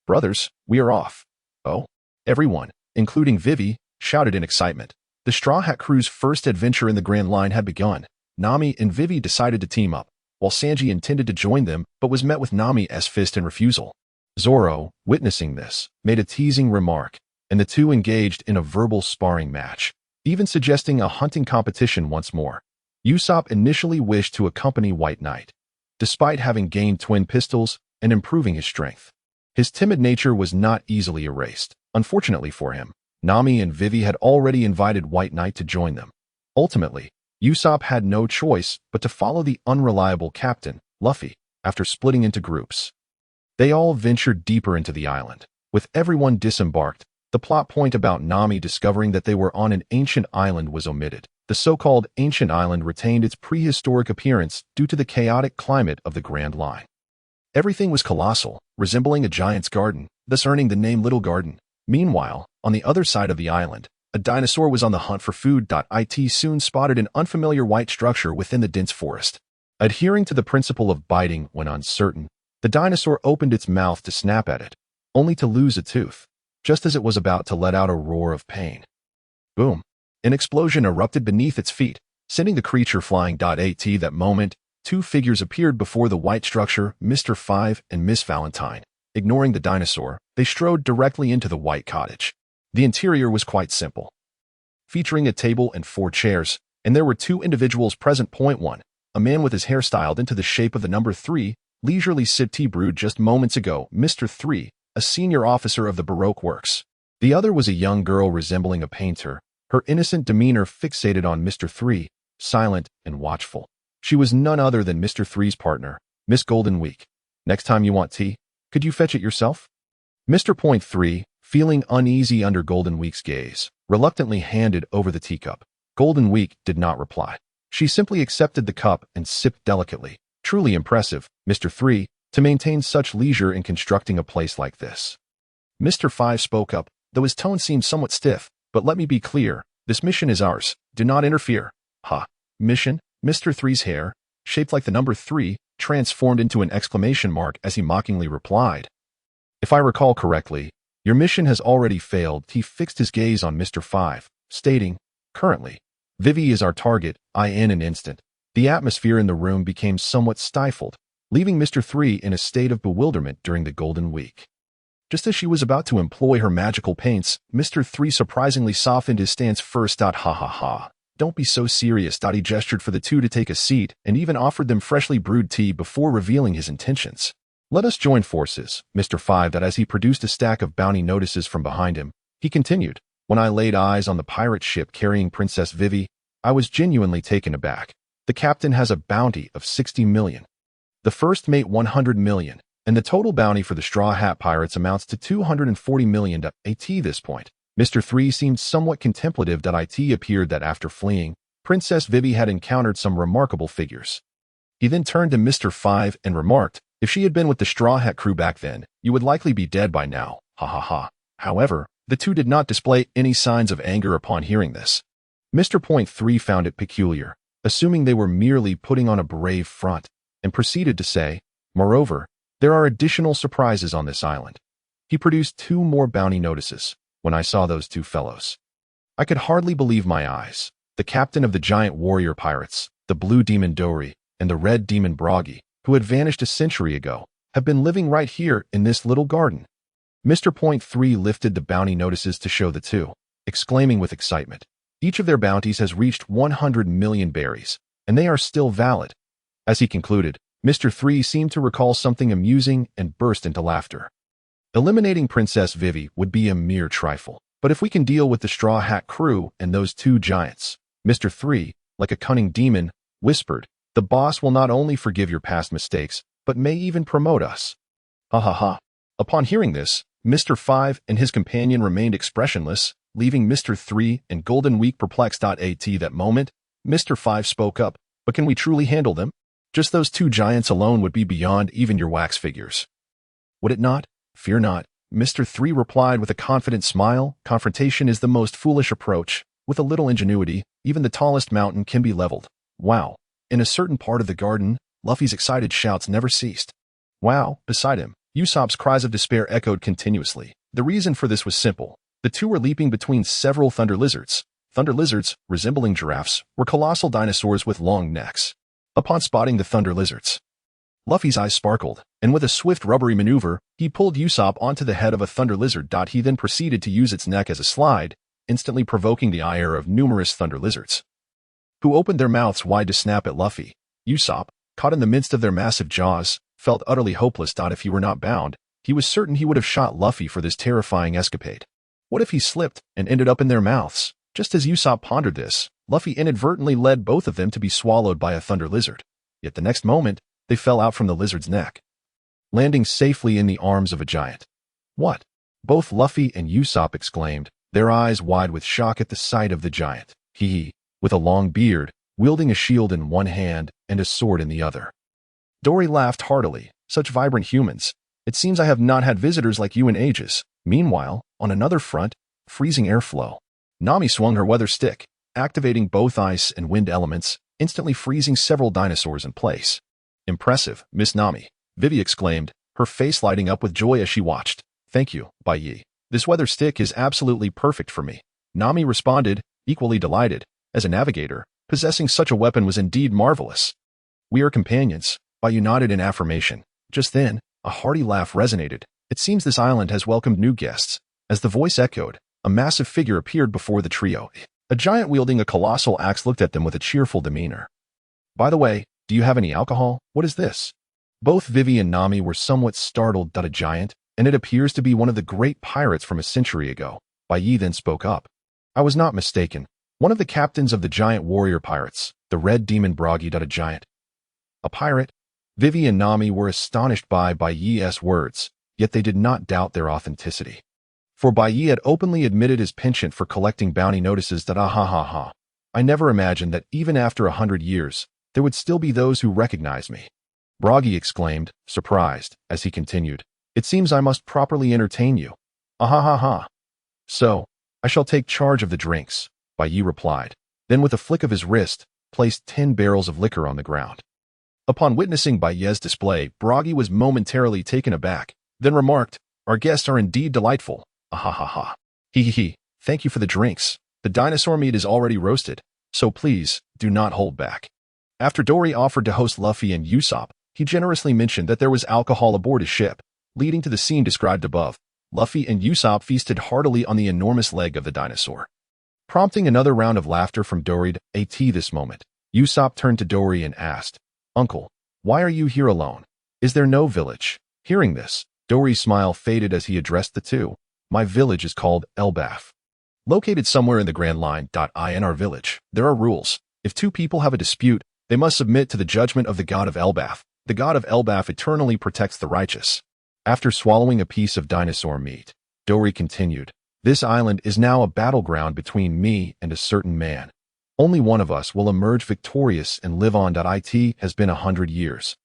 Brothers, we are off. Oh, everyone, including Vivi, shouted in excitement. The Straw Hat Crew's first adventure in the Grand Line had begun. Nami and Vivi decided to team up, while Sanji intended to join them but was met with Nami's fist and refusal. Zoro, witnessing this, made a teasing remark, and the two engaged in a verbal sparring match, even suggesting a hunting competition once more. Usopp initially wished to accompany White Knight, despite having gained twin pistols and improving his strength. His timid nature was not easily erased. Unfortunately for him, Nami and Vivi had already invited White Knight to join them. Ultimately, Usopp had no choice but to follow the unreliable captain, Luffy, after splitting into groups. They all ventured deeper into the island. With everyone disembarked, the plot point about Nami discovering that they were on an ancient island was omitted. The so-called ancient island retained its prehistoric appearance due to the chaotic climate of the Grand Line. Everything was colossal, resembling a giant's garden, thus earning the name Little Garden. Meanwhile, on the other side of the island, a dinosaur was on the hunt for food. It soon spotted an unfamiliar white structure within the dense forest. Adhering to the principle of biting when uncertain, the dinosaur opened its mouth to snap at it, only to lose a tooth, just as it was about to let out a roar of pain. Boom! An explosion erupted beneath its feet, sending the creature flying. At that moment, two figures appeared before the white structure, Mr. 5 and Miss Valentine. Ignoring the dinosaur, they strode directly into the white cottage. The interior was quite simple, featuring a table and 4 chairs, and there were 2 individuals present. Point 1. A man with his hair styled into the shape of the number 3, leisurely sipped tea brewed just moments ago. Mr. 3, a senior officer of the Baroque works. The other was a young girl resembling a painter, her innocent demeanor fixated on Mr. 3, silent and watchful. She was none other than Mr. 3's partner, Miss Golden Week. Next time you want tea, could you fetch it yourself? Mr. Point 3, feeling uneasy under Golden Week's gaze, reluctantly handed over the teacup. Golden Week did not reply. She simply accepted the cup and sipped delicately, Truly impressive, Mr. 3, to maintain such leisure in constructing a place like this. Mr. 5 spoke up, though his tone seemed somewhat stiff. But let me be clear, this mission is ours. Do not interfere. Ha. Mission? Mr. 3's hair, shaped like the number 3, transformed into an exclamation mark as he mockingly replied. If I recall correctly, your mission has already failed. He fixed his gaze on Mr. 5, stating, currently, Vivi is our target. In an instant, the atmosphere in the room became somewhat stifled, leaving Mr. 3 in a state of bewilderment during the Golden Week. Just as she was about to employ her magical paints, Mr. 3 surprisingly softened his stance first. Ha ha ha. Don't be so serious. He gestured for the two to take a seat and even offered them freshly brewed tea before revealing his intentions. Let us join forces, Mr. 5. That as he produced a stack of bounty notices from behind him, he continued, when I laid eyes on the pirate ship carrying Princess Vivi, I was genuinely taken aback. The captain has a bounty of 60 million. The first mate 100 million. And the total bounty for the Straw Hat Pirates amounts to 240 million. At this point, Mr. 3 seemed somewhat contemplative. It appeared that after fleeing, Princess Vivi had encountered some remarkable figures. He then turned to Mr. 5 and remarked, if she had been with the Straw Hat crew back then, you would likely be dead by now. Ha ha ha. However, the two did not display any signs of anger upon hearing this. Mr. 3 found it peculiar, assuming they were merely putting on a brave front, and proceeded to say, moreover, there are additional surprises on this island. He produced 2 more bounty notices. When I saw those 2 fellows, I could hardly believe my eyes. The captain of the giant warrior pirates, the blue demon Dory, and the red demon Broggy, who had vanished a century ago, have been living right here in this little garden. Mr. 3 lifted the bounty notices to show the 2, exclaiming with excitement, each of their bounties has reached 100 million berries, and they are still valid. As he concluded, Mr. 3 seemed to recall something amusing and burst into laughter. Eliminating Princess Vivi would be a mere trifle, but if we can deal with the Straw Hat crew and those 2 giants, Mr. 3, like a cunning demon, whispered, the boss will not only forgive your past mistakes, but may even promote us. Ha ha ha. Upon hearing this, Mr. 5 and his companion remained expressionless, leaving Mr. 3 and Golden Week perplexed. At that moment, Mr. 5 spoke up, but can we truly handle them? Just those 2 giants alone would be beyond even your wax figures. Would it not? Fear not, Mr. 3 replied with a confident smile. Confrontation is the most foolish approach. With a little ingenuity, even the tallest mountain can be leveled. Wow. In a certain part of the garden, Luffy's excited shouts never ceased. Wow. Beside him, Usopp's cries of despair echoed continuously. The reason for this was simple. The 2 were leaping between several thunder lizards. Thunder lizards, resembling giraffes, were colossal dinosaurs with long necks. Upon spotting the thunder lizards, Luffy's eyes sparkled, and with a swift rubbery maneuver, he pulled Usopp onto the head of a thunder lizard. He then proceeded to use its neck as a slide, instantly provoking the ire of numerous thunder lizards, who opened their mouths wide to snap at Luffy. Usopp, caught in the midst of their massive jaws, felt utterly hopeless. If he were not bound, he was certain he would have shot Luffy for this terrifying escapade. What if he slipped and ended up in their mouths? Just as Usopp pondered this, Luffy inadvertently led both of them to be swallowed by a thunder lizard. Yet the next moment, they fell out from the lizard's neck, landing safely in the arms of a giant. What? Both Luffy and Usopp exclaimed, their eyes wide with shock at the sight of the giant. He, with a long beard, wielding a shield in one hand and a sword in the other. Dory laughed heartily. Such vibrant humans. It seems I have not had visitors like you in ages. Meanwhile, on another front, freezing airflow. Nami swung her weather stick, activating both ice and wind elements, instantly freezing several dinosaurs in place. Impressive, Miss Nami, Vivi exclaimed, her face lighting up with joy as she watched. Thank you, Bai Ye. This weather stick is absolutely perfect for me. Nami responded, equally delighted. As a navigator, possessing such a weapon was indeed marvelous. We are companions, Bai Ye nodded in affirmation. Just then, a hearty laugh resonated. It seems this island has welcomed new guests. As the voice echoed, a massive figure appeared before the trio. A giant wielding a colossal axe looked at them with a cheerful demeanor. By the way, do you have any alcohol? What is this? Both Vivi and Nami were somewhat startled. A giant, and it appears to be one of the great pirates from a century ago. Bai Ye then spoke up. I was not mistaken. One of the captains of the giant warrior pirates, the red demon Broggy. A giant. A pirate? Vivi and Nami were astonished by Bai Ye's words, yet they did not doubt their authenticity. For Bai Ye had openly admitted his penchant for collecting bounty notices. I never imagined that even after 100 years, there would still be those who recognized me. Buggy exclaimed, surprised, as he continued. It seems I must properly entertain you. Ah ha ha ha. So, I shall take charge of the drinks, Bai Ye replied. Then with a flick of his wrist, placed 10 barrels of liquor on the ground. Upon witnessing Bai Ye's display, Buggy was momentarily taken aback, then remarked, Our guests are indeed delightful. Ah ha ha ha. He. Thank you for the drinks. The dinosaur meat is already roasted, so please, do not hold back. After Dory offered to host Luffy and Usopp, he generously mentioned that there was alcohol aboard his ship, leading to the scene described above. Luffy and Usopp feasted heartily on the enormous leg of the dinosaur, prompting another round of laughter from Dory. At this moment, Usopp turned to Dory and asked, Uncle, why are you here alone? Is there no village? Hearing this, Dory's smile faded as he addressed the two. My village is called Elbaf. Located somewhere in the Grand Line. In our village, there are rules. If two people have a dispute, they must submit to the judgment of the god of Elbaf. The god of Elbaf eternally protects the righteous. After swallowing a piece of dinosaur meat, Dory continued, This island is now a battleground between me and a certain man. Only one of us will emerge victorious and live on. It has been 100 years.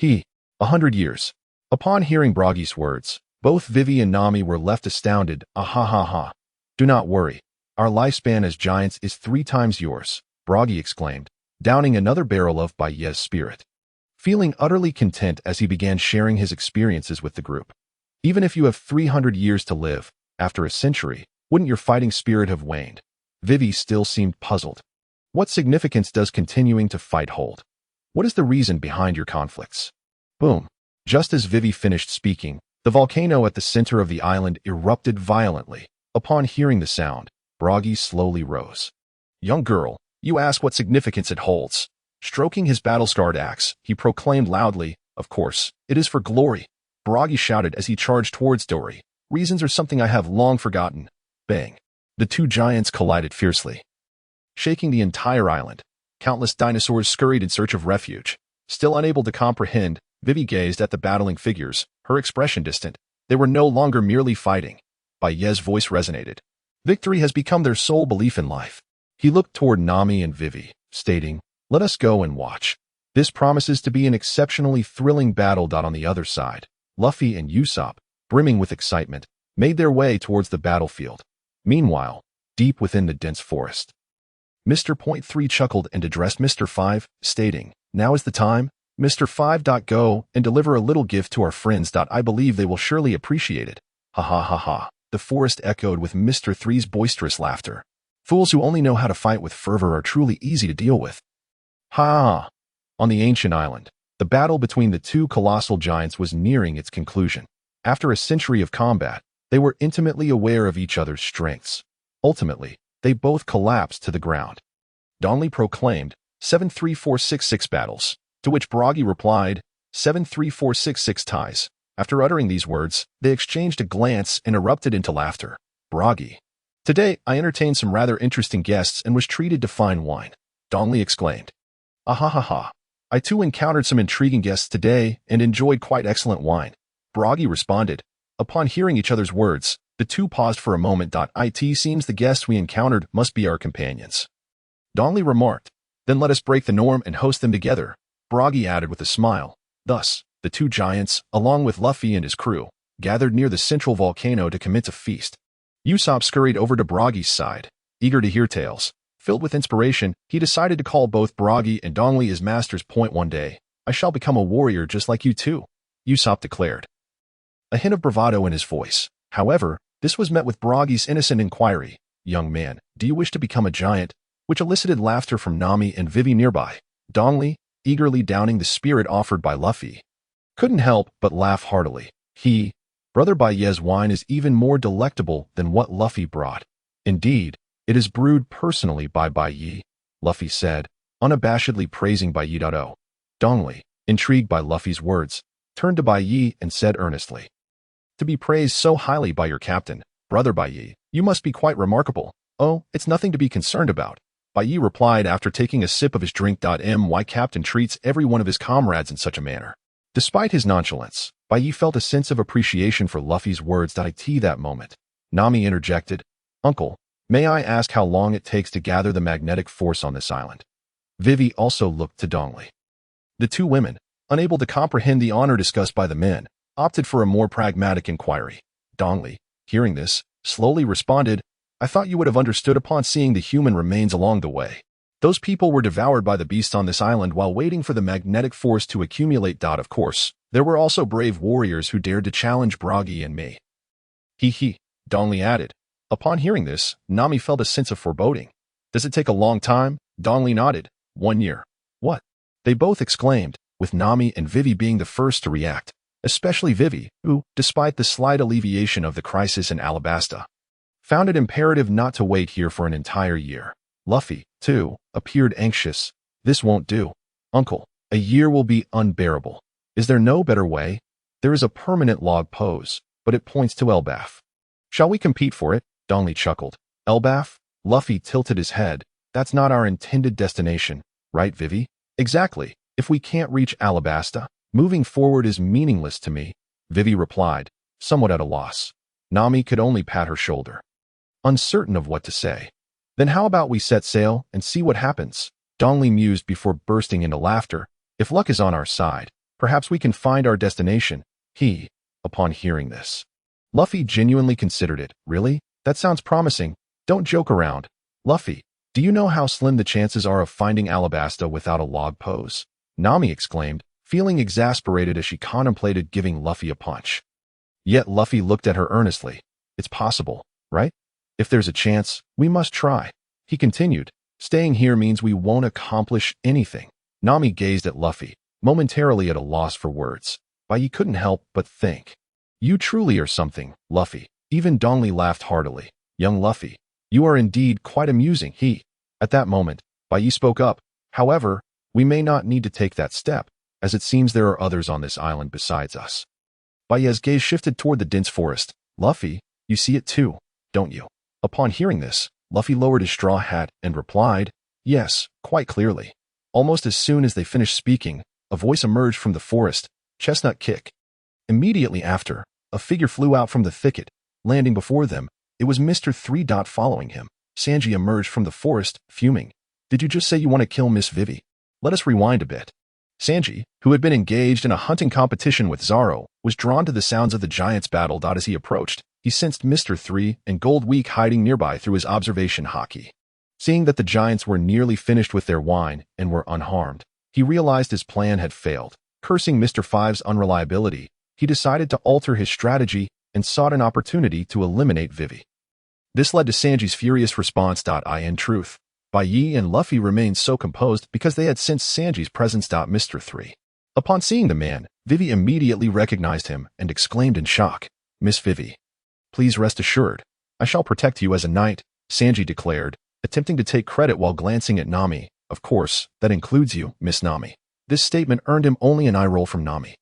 100 years. Upon hearing Buggy's words, both Vivi and Nami were left astounded. Ah ha ha ha. Do not worry. Our lifespan as giants is 3 times yours, Buggy exclaimed, downing another barrel of Bai Ye's spirit. Feeling utterly content as he began sharing his experiences with the group. Even if you have 300 years to live, after a century, wouldn't your fighting spirit have waned? Vivi still seemed puzzled. What significance does continuing to fight hold? What is the reason behind your conflicts? Boom. Just as Vivi finished speaking, the volcano at the center of the island erupted violently. Upon hearing the sound, Buggy slowly rose. Young girl, you ask what significance it holds. Stroking his battle-scarred axe, he proclaimed loudly, Of course, it is for glory. Buggy shouted as he charged towards Dory. Reasons are something I have long forgotten. Bang. The two giants collided fiercely, shaking the entire island. Countless dinosaurs scurried in search of refuge. Still unable to comprehend, Vivi gazed at the battling figures, her expression distant. They were no longer merely fighting. Bai Ye's voice resonated. Victory has become their sole belief in life. He looked toward Nami and Vivi, stating, Let us go and watch. This promises to be an exceptionally thrilling battle. On the other side, Luffy and Usopp, brimming with excitement, made their way towards the battlefield. Meanwhile, deep within the dense forest, Mr. Point 3 chuckled and addressed Mr. 5, stating, Now is the time. Mr. 5. Go and deliver a little gift to our friends. I believe they will surely appreciate it. Ha ha ha ha. The forest echoed with Mr. 3's boisterous laughter. Fools who only know how to fight with fervor are truly easy to deal with. Ha! On the ancient island, the battle between the two colossal giants was nearing its conclusion. After a century of combat, they were intimately aware of each other's strengths. Ultimately, they both collapsed to the ground. Donley proclaimed, 7-3-4-6-6 battles, to which Buggy replied, 7-3-4-6-6 ties. After uttering these words, they exchanged a glance and erupted into laughter. Buggy. Today, I entertained some rather interesting guests and was treated to fine wine, Donley exclaimed. Ah ha ha ha. I too encountered some intriguing guests today and enjoyed quite excellent wine, Buggy responded. Upon hearing each other's words, the two paused for a moment. It seems the guests we encountered must be our companions, Donley remarked. Then let us break the norm and host them together, Buggy added with a smile. Thus, the two giants, along with Luffy and his crew, gathered near the central volcano to commence a feast. Usopp scurried over to Buggy's side, eager to hear tales. Filled with inspiration, he decided to call both Buggy and Donley his masters. One day, I shall become a warrior just like you two, Usopp declared, a hint of bravado in his voice. However, this was met with Buggy's innocent inquiry, Young man, do you wish to become a giant? Which elicited laughter from Nami and Vivi nearby. Donley, eagerly downing the spirit offered by Luffy, couldn't help but laugh heartily. Brother Bai Ye's wine is even more delectable than what Luffy brought. Indeed, it is brewed personally by Bai Ye, Luffy said, unabashedly praising Bai Ye. Donley, intrigued by Luffy's words, turned to Bai Ye and said earnestly, To be praised so highly by your captain, Brother Bai Ye, you must be quite remarkable. Oh, it's nothing to be concerned about, Bai Ye replied after taking a sip of his drink. My captain treats every one of his comrades in such a manner. Despite his nonchalance, Bai Ye felt a sense of appreciation for Luffy's words. That moment, Nami interjected, Uncle, may I ask how long it takes to gather the magnetic force on this island? Vivi also looked to Donley. The two women, unable to comprehend the honor discussed by the men, opted for a more pragmatic inquiry. Dongli, hearing this, slowly responded, I thought you would have understood upon seeing the human remains along the way. Those people were devoured by the beasts on this island while waiting for the magnetic force to accumulate. Of course, there were also brave warriors who dared to challenge Buggy and me. He, Dongli added. Upon hearing this, Nami felt a sense of foreboding. Does it take a long time? Dongli nodded. 1 year. What? They both exclaimed, with Nami and Vivi being the first to react, especially Vivi, who, despite the slight alleviation of the crisis in Alabasta, found it imperative not to wait here for an entire year. Luffy, too, appeared anxious. This won't do. Uncle, a year will be unbearable. Is there no better way? There is a permanent log pose, but it points to Elbaf. Shall we compete for it? Dongli chuckled. Elbaf? Luffy tilted his head. That's not our intended destination, right, Vivi? Exactly. If we can't reach Alabasta, moving forward is meaningless to me, Vivi replied, somewhat at a loss. Nami could only pat her shoulder, uncertain of what to say. Then how about we set sail and see what happens? Dongli mused before bursting into laughter. If luck is on our side, perhaps we can find our destination. Upon hearing this, Luffy genuinely considered it. Really? That sounds promising. Don't joke around. Luffy, do you know how slim the chances are of finding Alabasta without a log pose? Nami exclaimed, feeling exasperated as she contemplated giving Luffy a punch. Yet Luffy looked at her earnestly. It's possible, right? If there's a chance, we must try. He continued, staying here means we won't accomplish anything. Nami gazed at Luffy, momentarily at a loss for words. Bai Ye couldn't help but think. You truly are something, Luffy. Even Dongli laughed heartily. Young Luffy, you are indeed quite amusing. At that moment, Bai Ye spoke up. However, we may not need to take that step, as it seems there are others on this island besides us. Bai Ye's gaze shifted toward the dense forest. Luffy, you see it too, don't you? Upon hearing this, Luffy lowered his straw hat and replied, yes, quite clearly. Almost as soon as they finished speaking, a voice emerged from the forest, Chestnut Kick. Immediately after, a figure flew out from the thicket, landing before them. It was Mr. 3. Following him, Sanji emerged from the forest, fuming. Did you just say you want to kill Miss Vivi? Let us rewind a bit. Sanji, who had been engaged in a hunting competition with Zoro, was drawn to the sounds of the giants' battle. As he approached, he sensed Mr. 3 and Gold Week hiding nearby through his observation hockey. Seeing that the giants were nearly finished with their wine and were unharmed, he realized his plan had failed. Cursing Mr. 5's unreliability, he decided to alter his strategy and sought an opportunity to eliminate Vivi. This led to Sanji's furious response. In truth, Bai Ye and Luffy remained so composed because they had sensed Sanji's presence. Mr. 3. Upon seeing the man, Vivi immediately recognized him and exclaimed in shock, Miss Vivi. Please rest assured, I shall protect you as a knight, Sanji declared, attempting to take credit while glancing at Nami. Of course, that includes you, Miss Nami. This statement earned him only an eye roll from Nami.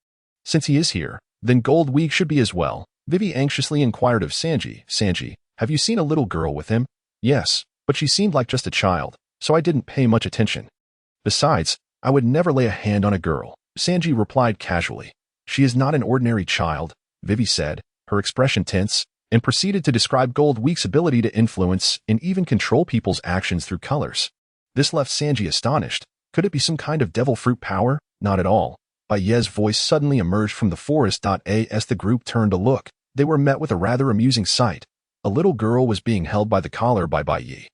Since he is here, then Gold Week should be as well. Vivi anxiously inquired of Sanji. Sanji, have you seen a little girl with him? Yes, but she seemed like just a child, so I didn't pay much attention. Besides, I would never lay a hand on a girl, Sanji replied casually. She is not an ordinary child, Vivi said, her expression tense, and proceeded to describe Gold Week's ability to influence and even control people's actions through colors. This left Sanji astonished. Could it be some kind of devil fruit power? Not at all. Bai Ye's voice suddenly emerged from the forest. As the group turned to look, they were met with a rather amusing sight. A little girl was being held by the collar by Bai Ye,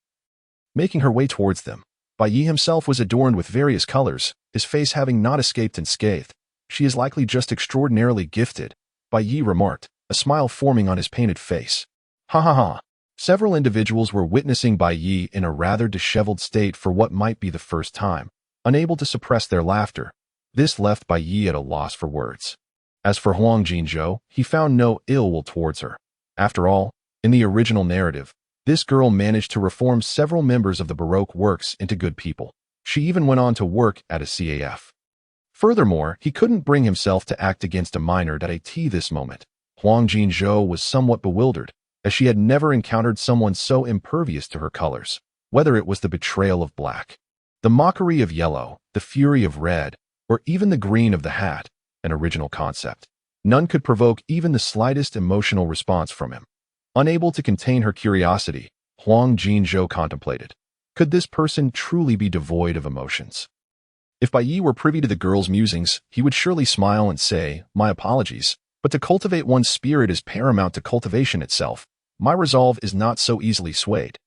making her way towards them. Bai Ye himself was adorned with various colors, his face having not escaped unscathed. She is likely just extraordinarily gifted, Bai Ye remarked, a smile forming on his painted face. Ha ha ha. Several individuals were witnessing Bai Ye in a rather disheveled state for what might be the first time, unable to suppress their laughter. This left Bai Ye at a loss for words. As for Huang Jinzhou, he found no ill will towards her. After all, in the original narrative, this girl managed to reform several members of the Baroque works into good people. She even went on to work at a CAF. Furthermore, he couldn't bring himself to act against a minor at this moment. Huang Jinzhou was somewhat bewildered, as she had never encountered someone so impervious to her colors, whether it was the betrayal of black, the mockery of yellow, the fury of red, or even the green of the hat, an original concept. None could provoke even the slightest emotional response from him. Unable to contain her curiosity, Huang Jinzhou contemplated. Could this person truly be devoid of emotions? If Bai Ye were privy to the girl's musings, he would surely smile and say, "My apologies, but to cultivate one's spirit is paramount to cultivation itself. My resolve is not so easily swayed."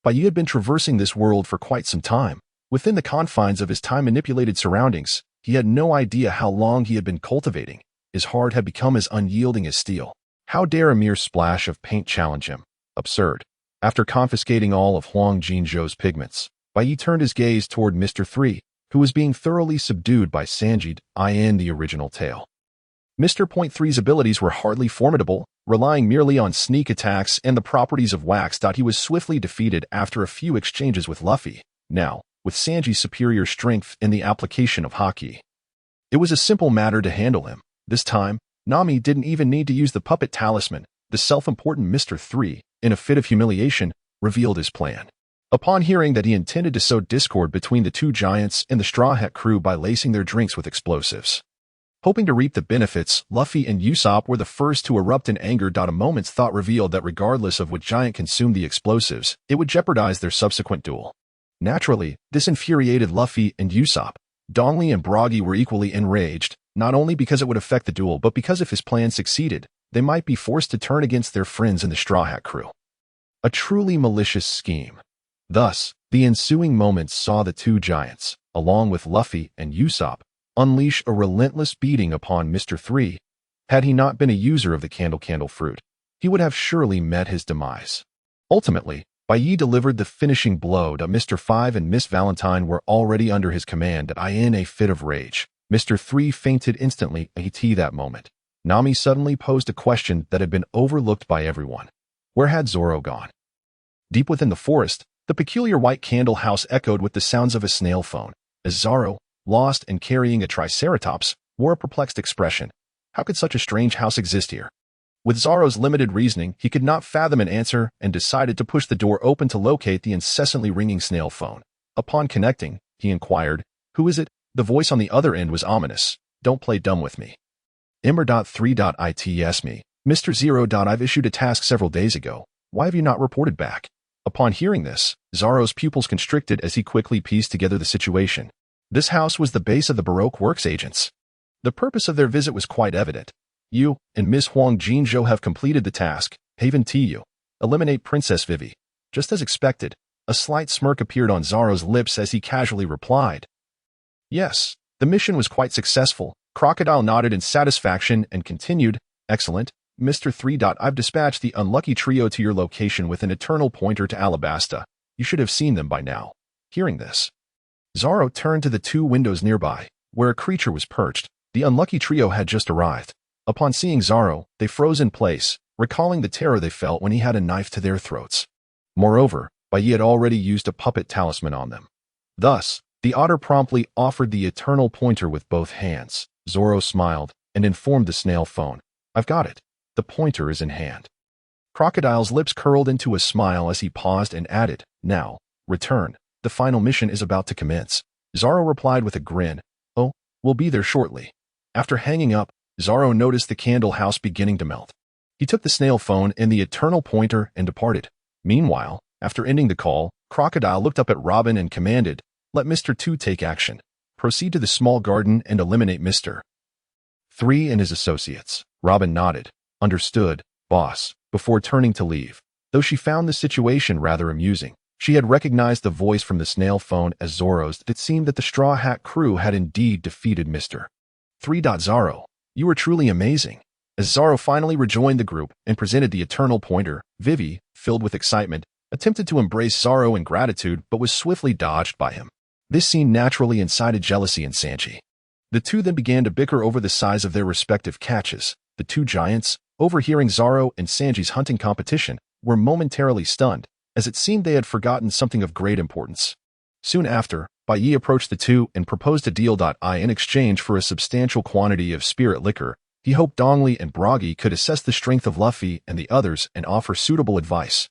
Bai Ye had been traversing this world for quite some time. Within the confines of his time-manipulated surroundings, he had no idea how long he had been cultivating. His heart had become as unyielding as steel. How dare a mere splash of paint challenge him? Absurd. After confiscating all of Huang Jinzhou's pigments, Bai Ye turned his gaze toward Mr. 3, who was being thoroughly subdued by Sanjid in the original tale. Mr. Point 3's abilities were hardly formidable, relying merely on sneak attacks and the properties of wax. He was swiftly defeated after a few exchanges with Luffy. Now, with Sanji's superior strength and the application of haki, it was a simple matter to handle him. This time, Nami didn't even need to use the puppet talisman. The self-important Mr. 3, in a fit of humiliation, revealed his plan. Upon hearing that he intended to sow discord between the two giants and the Straw Hat crew by lacing their drinks with explosives, hoping to reap the benefits, Luffy and Usopp were the first to erupt in anger. A moment's thought revealed that regardless of what giant consumed the explosives, it would jeopardize their subsequent duel. Naturally, this infuriated Luffy and Usopp. Dongli and Buggy were equally enraged, not only because it would affect the duel but because if his plan succeeded, they might be forced to turn against their friends in the Straw Hat crew. A truly malicious scheme. Thus, the ensuing moments saw the two giants, along with Luffy and Usopp, unleash a relentless beating upon Mr. 3. Had he not been a user of the candle fruit, he would have surely met his demise. Ultimately, Bai Ye delivered the finishing blow. Mr. 5 and Miss Valentine were already under his command. In a fit of rage, Mr. 3 fainted instantly. At that moment, Nami suddenly posed a question that had been overlooked by everyone. Where had Zoro gone? Deep within the forest, the peculiar white candle house echoed with the sounds of a snail phone, as Zoro, lost and carrying a triceratops, wore a perplexed expression. How could such a strange house exist here? With Zoro's limited reasoning, he could not fathom an answer and decided to push the door open to locate the incessantly ringing snail phone. Upon connecting, he inquired, "Who is it?" The voice on the other end was ominous. "Don't play dumb with me. Ember.3.its me. Mr. 0. I've issued a task several days ago. Why have you not reported back?" Upon hearing this, Zoro's pupils constricted as he quickly pieced together the situation. This house was the base of the Baroque Works agents. The purpose of their visit was quite evident. "You and Miss Huang Jinzhou have completed the task. Haven Tu. Eliminate Princess Vivi." Just as expected, a slight smirk appeared on Zoro's lips as he casually replied, "Yes, the mission was quite successful." Crocodile nodded in satisfaction and continued, "Excellent, Mr. 3. I've dispatched the unlucky trio to your location with an eternal pointer to Alabasta. You should have seen them by now." Hearing this, Zoro turned to the two windows nearby, where a creature was perched. The unlucky trio had just arrived. Upon seeing Zoro, they froze in place, recalling the terror they felt when he had a knife to their throats. Moreover, Bai Ye had already used a puppet talisman on them. Thus, the otter promptly offered the eternal pointer with both hands. Zoro smiled and informed the snail phone, "I've got it. The pointer is in hand." Crocodile's lips curled into a smile as he paused and added, "Now, return. The final mission is about to commence." Zoro replied with a grin, "Oh, we'll be there shortly." After hanging up, Zoro noticed the candle house beginning to melt. He took the snail phone and the eternal pointer and departed. Meanwhile, after ending the call, Crocodile looked up at Robin and commanded, "Let Mr. 2 take action. Proceed to the small garden and eliminate Mr. 3 and his associates." Robin nodded. "Understood, boss," before turning to leave. Though she found the situation rather amusing, she had recognized the voice from the snail phone as Zoro's. It seemed that the Straw Hat crew had indeed defeated Mr. 3. Zoro, you were truly amazing. As Zoro finally rejoined the group and presented the eternal pointer, Vivi, filled with excitement, attempted to embrace Zoro in gratitude but was swiftly dodged by him. This scene naturally incited jealousy in Sanji. The two then began to bicker over the size of their respective catches. The two giants, overhearing Zoro and Sanji's hunting competition, were momentarily stunned, as it seemed they had forgotten something of great importance. Soon after, Bai Ye approached the two and proposed a deal. In exchange for a substantial quantity of spirit liquor, he hoped Dongli and Buggy could assess the strength of Luffy and the others and offer suitable advice.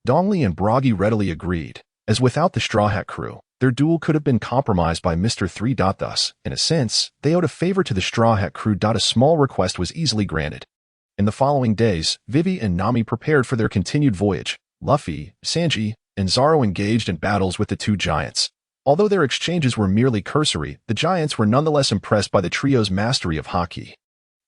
Dongli and Buggy readily agreed, as without the Straw Hat crew, their duel could have been compromised by Mr. 3. Thus, in a sense, they owed a favor to the Straw Hat crew. A small request was easily granted. In the following days, Vivi and Nami prepared for their continued voyage. Luffy, Sanji, and Zoro engaged in battles with the two giants. Although their exchanges were merely cursory, the giants were nonetheless impressed by the trio's mastery of haki.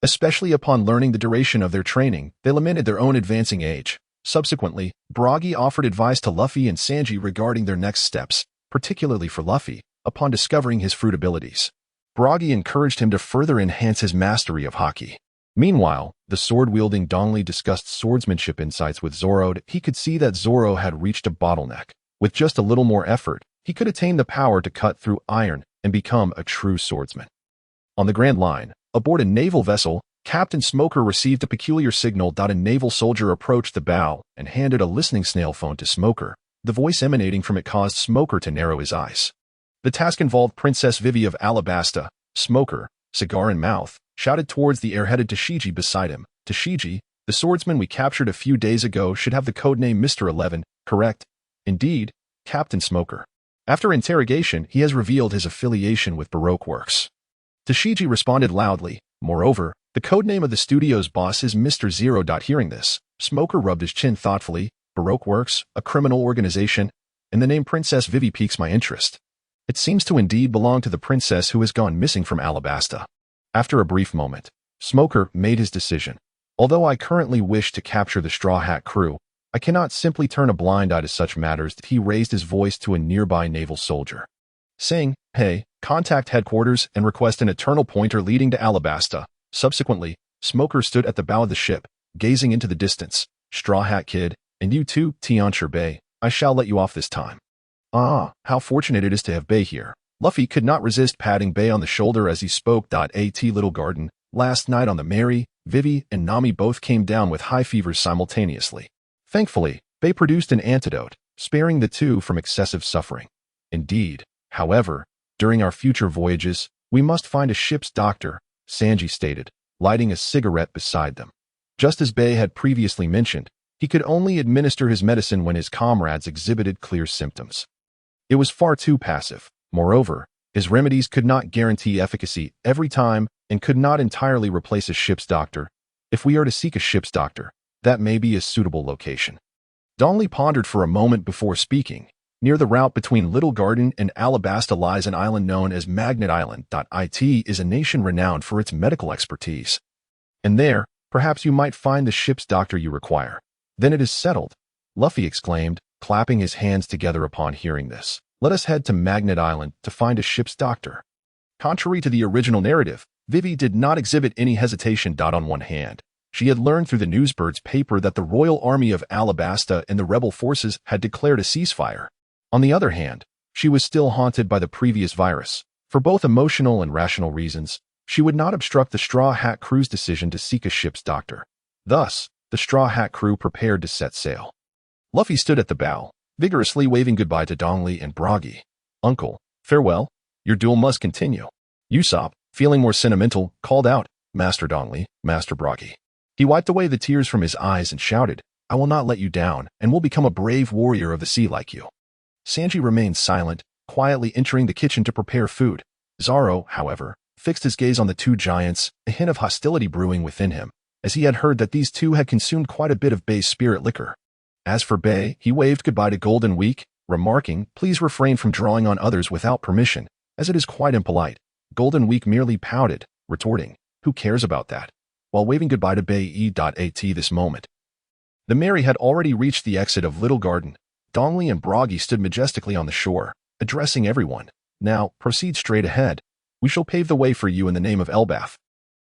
Especially upon learning the duration of their training, they lamented their own advancing age. Subsequently, Buggy offered advice to Luffy and Sanji regarding their next steps, particularly for Luffy, upon discovering his fruit abilities. Buggy encouraged him to further enhance his mastery of haki. Meanwhile, the sword-wielding Dong Li discussed swordsmanship insights with Zoro. He could see that Zoro had reached a bottleneck. With just a little more effort, he could attain the power to cut through iron and become a true swordsman. On the Grand Line, aboard a naval vessel, Captain Smoker received a peculiar signal. A naval soldier approached the bow and handed a listening snail phone to Smoker. The voice emanating from it caused Smoker to narrow his eyes. The task involved Princess Vivi of Alabasta. Smoker, cigar in mouth, shouted towards the airheaded Tashigi beside him. Tashigi, the swordsman we captured a few days ago, should have the codename Mr. 11, correct? Indeed, Captain Smoker. After interrogation, he has revealed his affiliation with Baroque Works. Tashigi responded loudly. Moreover, the codename of the studio's boss is Mr. Zero. Hearing this, Smoker rubbed his chin thoughtfully. Baroque Works, a criminal organization, and the name Princess Vivi piques my interest. It seems to indeed belong to the princess who has gone missing from Alabasta. After a brief moment, Smoker made his decision. Although I currently wish to capture the Straw Hat crew, I cannot simply turn a blind eye to such matters. He raised his voice to a nearby naval soldier, saying, "Hey, contact headquarters and request an eternal pointer leading to Alabasta." Subsequently, Smoker stood at the bow of the ship, gazing into the distance. "Straw Hat Kid, and you too, Tiancher Bay, I shall let you off this time." "Ah, how fortunate it is to have Bai here." Luffy could not resist patting Bai on the shoulder as he spoke. At Little Garden, last night on the Mary, Vivi and Nami both came down with high fevers simultaneously. Thankfully, Bai produced an antidote, sparing the two from excessive suffering. Indeed, however, during our future voyages, we must find a ship's doctor, Sanji stated, lighting a cigarette beside them. Just as Bai had previously mentioned, he could only administer his medicine when his comrades exhibited clear symptoms. It was far too passive. Moreover, his remedies could not guarantee efficacy every time and could not entirely replace a ship's doctor. If we are to seek a ship's doctor, that may be a suitable location. Dong Li pondered for a moment before speaking. Near the route between Little Garden and Alabasta lies an island known as Magnet Island. It is a nation renowned for its medical expertise. And there, perhaps you might find the ship's doctor you require. Then it is settled, Luffy exclaimed, clapping his hands together upon hearing this. Let us head to Magnet Island to find a ship's doctor. Contrary to the original narrative, Vivi did not exhibit any hesitation. On one hand, she had learned through the Newsbird's paper that the Royal Army of Alabasta and the rebel forces had declared a ceasefire. On the other hand, she was still haunted by the previous virus. For both emotional and rational reasons, she would not obstruct the Straw Hat crew's decision to seek a ship's doctor. Thus, the Straw Hat crew prepared to set sail. Luffy stood at the bow, vigorously waving goodbye to Dong Li and Buggy. "Uncle, farewell. Your duel must continue." Usopp, feeling more sentimental, called out, "Master Dong Li, Master Buggy." He wiped away the tears from his eyes and shouted, "I will not let you down and will become a brave warrior of the sea like you." Sanji remained silent, quietly entering the kitchen to prepare food. Zoro, however, fixed his gaze on the two giants, a hint of hostility brewing within him, as he had heard that these two had consumed quite a bit of Bai's spirit liquor. As for Bai, he waved goodbye to Golden Week, remarking, "Please refrain from drawing on others without permission, as it is quite impolite." Golden Week merely pouted, retorting, "Who cares about that?" while waving goodbye to Bai At this moment. The Mary had already reached the exit of Little Garden. Dong Li and Buggy stood majestically on the shore, addressing everyone. "Now, proceed straight ahead. We shall pave the way for you in the name of Elbaf."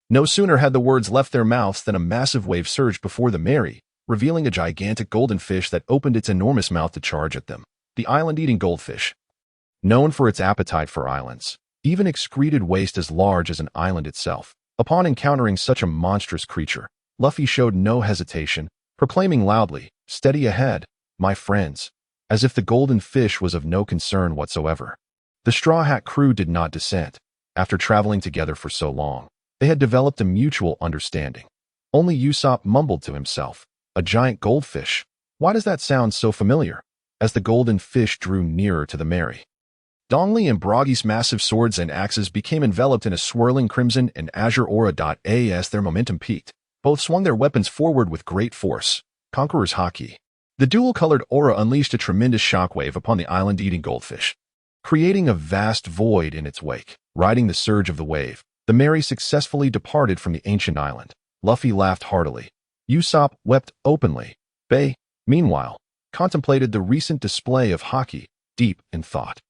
No sooner had the words left their mouths than a massive wave surged before the Mary, revealing a gigantic golden fish that opened its enormous mouth to charge at them. The island-eating goldfish, known for its appetite for islands, even excreted waste as large as an island itself. Upon encountering such a monstrous creature, Luffy showed no hesitation, proclaiming loudly, "Steady ahead, my friends," as if the golden fish was of no concern whatsoever. The Straw Hat crew did not dissent. After traveling together for so long, they had developed a mutual understanding. Only Usopp mumbled to himself, "A giant goldfish. Why does that sound so familiar?" as the golden fish drew nearer to the Mary. Dong Li and Buggy's massive swords and axes became enveloped in a swirling crimson and azure aura. As their momentum peaked, both swung their weapons forward with great force. Conqueror's Haki. The dual-colored aura unleashed a tremendous shockwave upon the island-eating goldfish. creating a vast void in its wake. Riding the surge of the wave, the Mary successfully departed from the ancient island. Luffy laughed heartily. Usopp wept openly. Bai, meanwhile, contemplated the recent display of haki, deep in thought.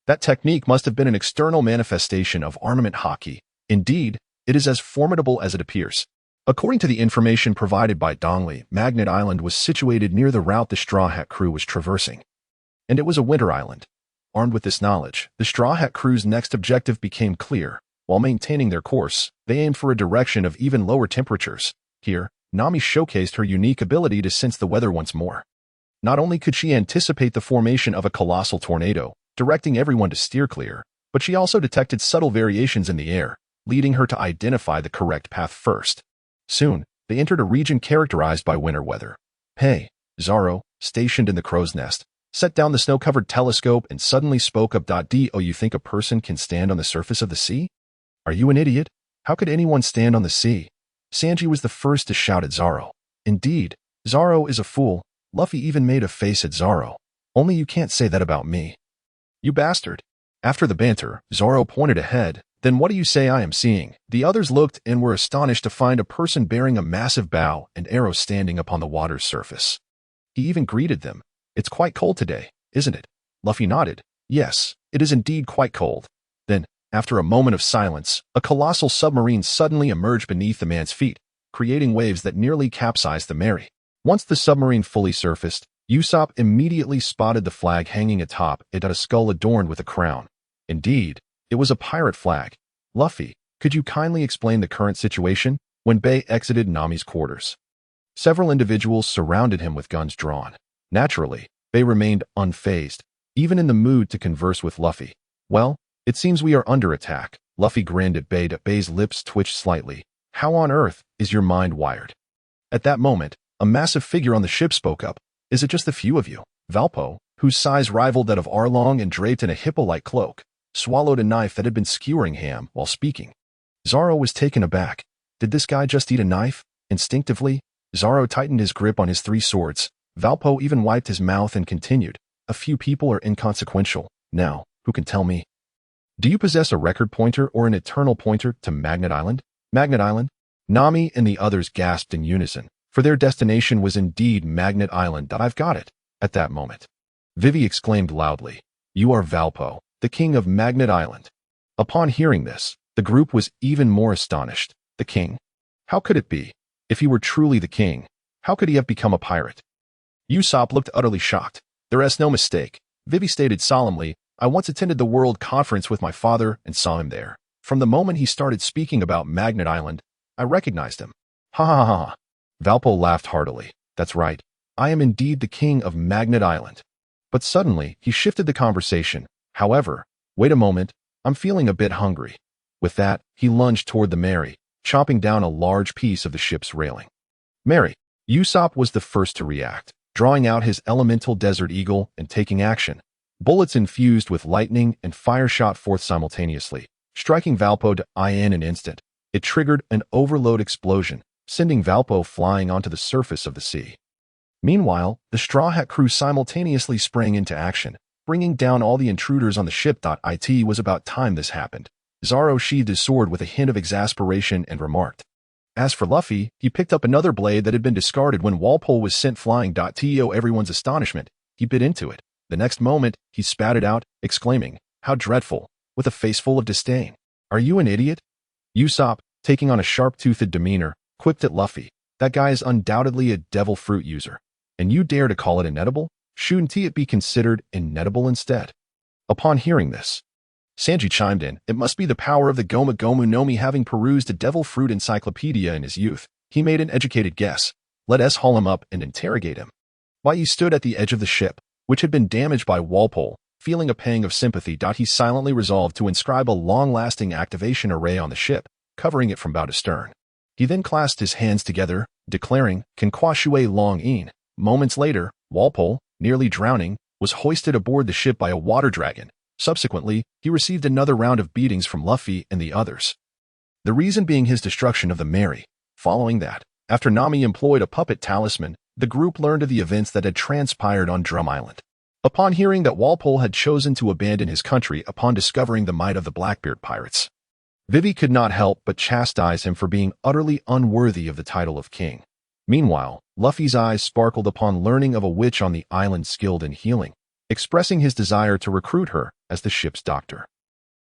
That technique must have been an external manifestation of armament haki. Indeed, it is as formidable as it appears. According to the information provided by Dongli, Magnet Island was situated near the route the Straw Hat crew was traversing. And it was a winter island. Armed with this knowledge, the Straw Hat crew's next objective became clear. While maintaining their course, they aimed for a direction of even lower temperatures. Here, Nami showcased her unique ability to sense the weather once more. Not only could she anticipate the formation of a colossal tornado, directing everyone to steer clear, but she also detected subtle variations in the air, leading her to identify the correct path first. Soon, they entered a region characterized by winter weather. Hey, Zoro, stationed in the crow's nest, set down the snow-covered telescope and suddenly spoke up. Do you think a person can stand on the surface of the sea? Are you an idiot? How could anyone stand on the sea? Sanji was the first to shout at Zoro. Indeed, Zoro is a fool. Luffy even made a face at Zoro. Only you can't say that about me. You bastard. After the banter, Zoro pointed ahead. Then what do you say I am seeing? The others looked and were astonished to find a person bearing a massive bow and arrow standing upon the water's surface. He even greeted them. It's quite cold today, isn't it? Luffy nodded. Yes, it is indeed quite cold. Then, after a moment of silence, a colossal submarine suddenly emerged beneath the man's feet, creating waves that nearly capsized the Mary. Once the submarine fully surfaced, Usopp immediately spotted the flag hanging atop it, a skull adorned with a crown. Indeed, it was a pirate flag. Luffy, could you kindly explain the current situation? When Bai exited Nami's quarters, several individuals surrounded him with guns drawn. Naturally, Bai remained unfazed, even in the mood to converse with Luffy. Well, it seems we are under attack. Luffy grinned at Bai. Bai's lips twitched slightly. How on earth is your mind wired? At that moment, a massive figure on the ship spoke up. Is it just the few of you? Valpo, whose size rivaled that of Arlong and draped in a hippo-like cloak, swallowed a knife that had been skewering ham while speaking. Zoro was taken aback. Did this guy just eat a knife? Instinctively, Zoro tightened his grip on his three swords. Valpo even wiped his mouth and continued. A few people are inconsequential. Now, who can tell me? Do you possess a record pointer or an eternal pointer to Magnet Island? Magnet Island? Nami and the others gasped in unison, for their destination was indeed Magnet Island. I've got it. At that moment, Vivi exclaimed loudly, You are Valpo, the king of Magnet Island. Upon hearing this, the group was even more astonished. The king? How could it be? If he were truly the king, how could he have become a pirate? Usopp looked utterly shocked. There is no mistake. Vivi stated solemnly, I once attended the World Conference with my father and saw him there. From the moment he started speaking about Magnet Island, I recognized him. Ha ha ha ha. Valpo laughed heartily. That's right. I am indeed the king of Magnet Island. But suddenly, he shifted the conversation. However, wait a moment, I'm feeling a bit hungry. With that, he lunged toward the Mary, chopping down a large piece of the ship's railing. Mary. Usopp was the first to react, drawing out his elemental Desert Eagle and taking action. Bullets infused with lightning and fire shot forth simultaneously, striking Valpo in an instant. It triggered an overload explosion, sending Valpo flying onto the surface of the sea. Meanwhile, the Straw Hat crew simultaneously sprang into action, bringing down all the intruders on the ship. It was about time this happened. Zoro sheathed his sword with a hint of exasperation and remarked. As for Luffy, he picked up another blade that had been discarded when Walpole was sent flying. To everyone's astonishment, he bit into it. The next moment, he spat it out, exclaiming, How dreadful, with a face full of disdain. Are you an idiot? Usopp, taking on a sharp-toothed demeanor, quipped at Luffy. That guy is undoubtedly a devil fruit user. And you dare to call it inedible? Shouldn't it be considered inedible instead? Upon hearing this, Sanji chimed in. It must be the power of the Goma Gomu no Mi. Having perused a devil fruit encyclopedia in his youth, he made an educated guess. Let us haul him up and interrogate him. Bai Ye stood at the edge of the ship, which had been damaged by Walpole, feeling a pang of sympathy. He silently resolved to inscribe a long-lasting activation array on the ship, covering it from bow to stern. He then clasped his hands together, declaring, Kenkwashue Long In. Moments later, Walpole, nearly drowning, was hoisted aboard the ship by a water dragon. Subsequently, he received another round of beatings from Luffy and the others. The reason being his destruction of the Mary. Following that, after Nami employed a puppet talisman, the group learned of the events that had transpired on Drum Island. Upon hearing that Walpole had chosen to abandon his country upon discovering the might of the Blackbeard pirates, Vivi could not help but chastise him for being utterly unworthy of the title of king. Meanwhile, Luffy's eyes sparkled upon learning of a witch on the island skilled in healing, expressing his desire to recruit her as the ship's doctor.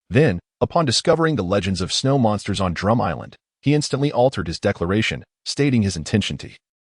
Then, upon discovering the legends of snow monsters on Drum Island, he instantly altered his declaration, stating his intention to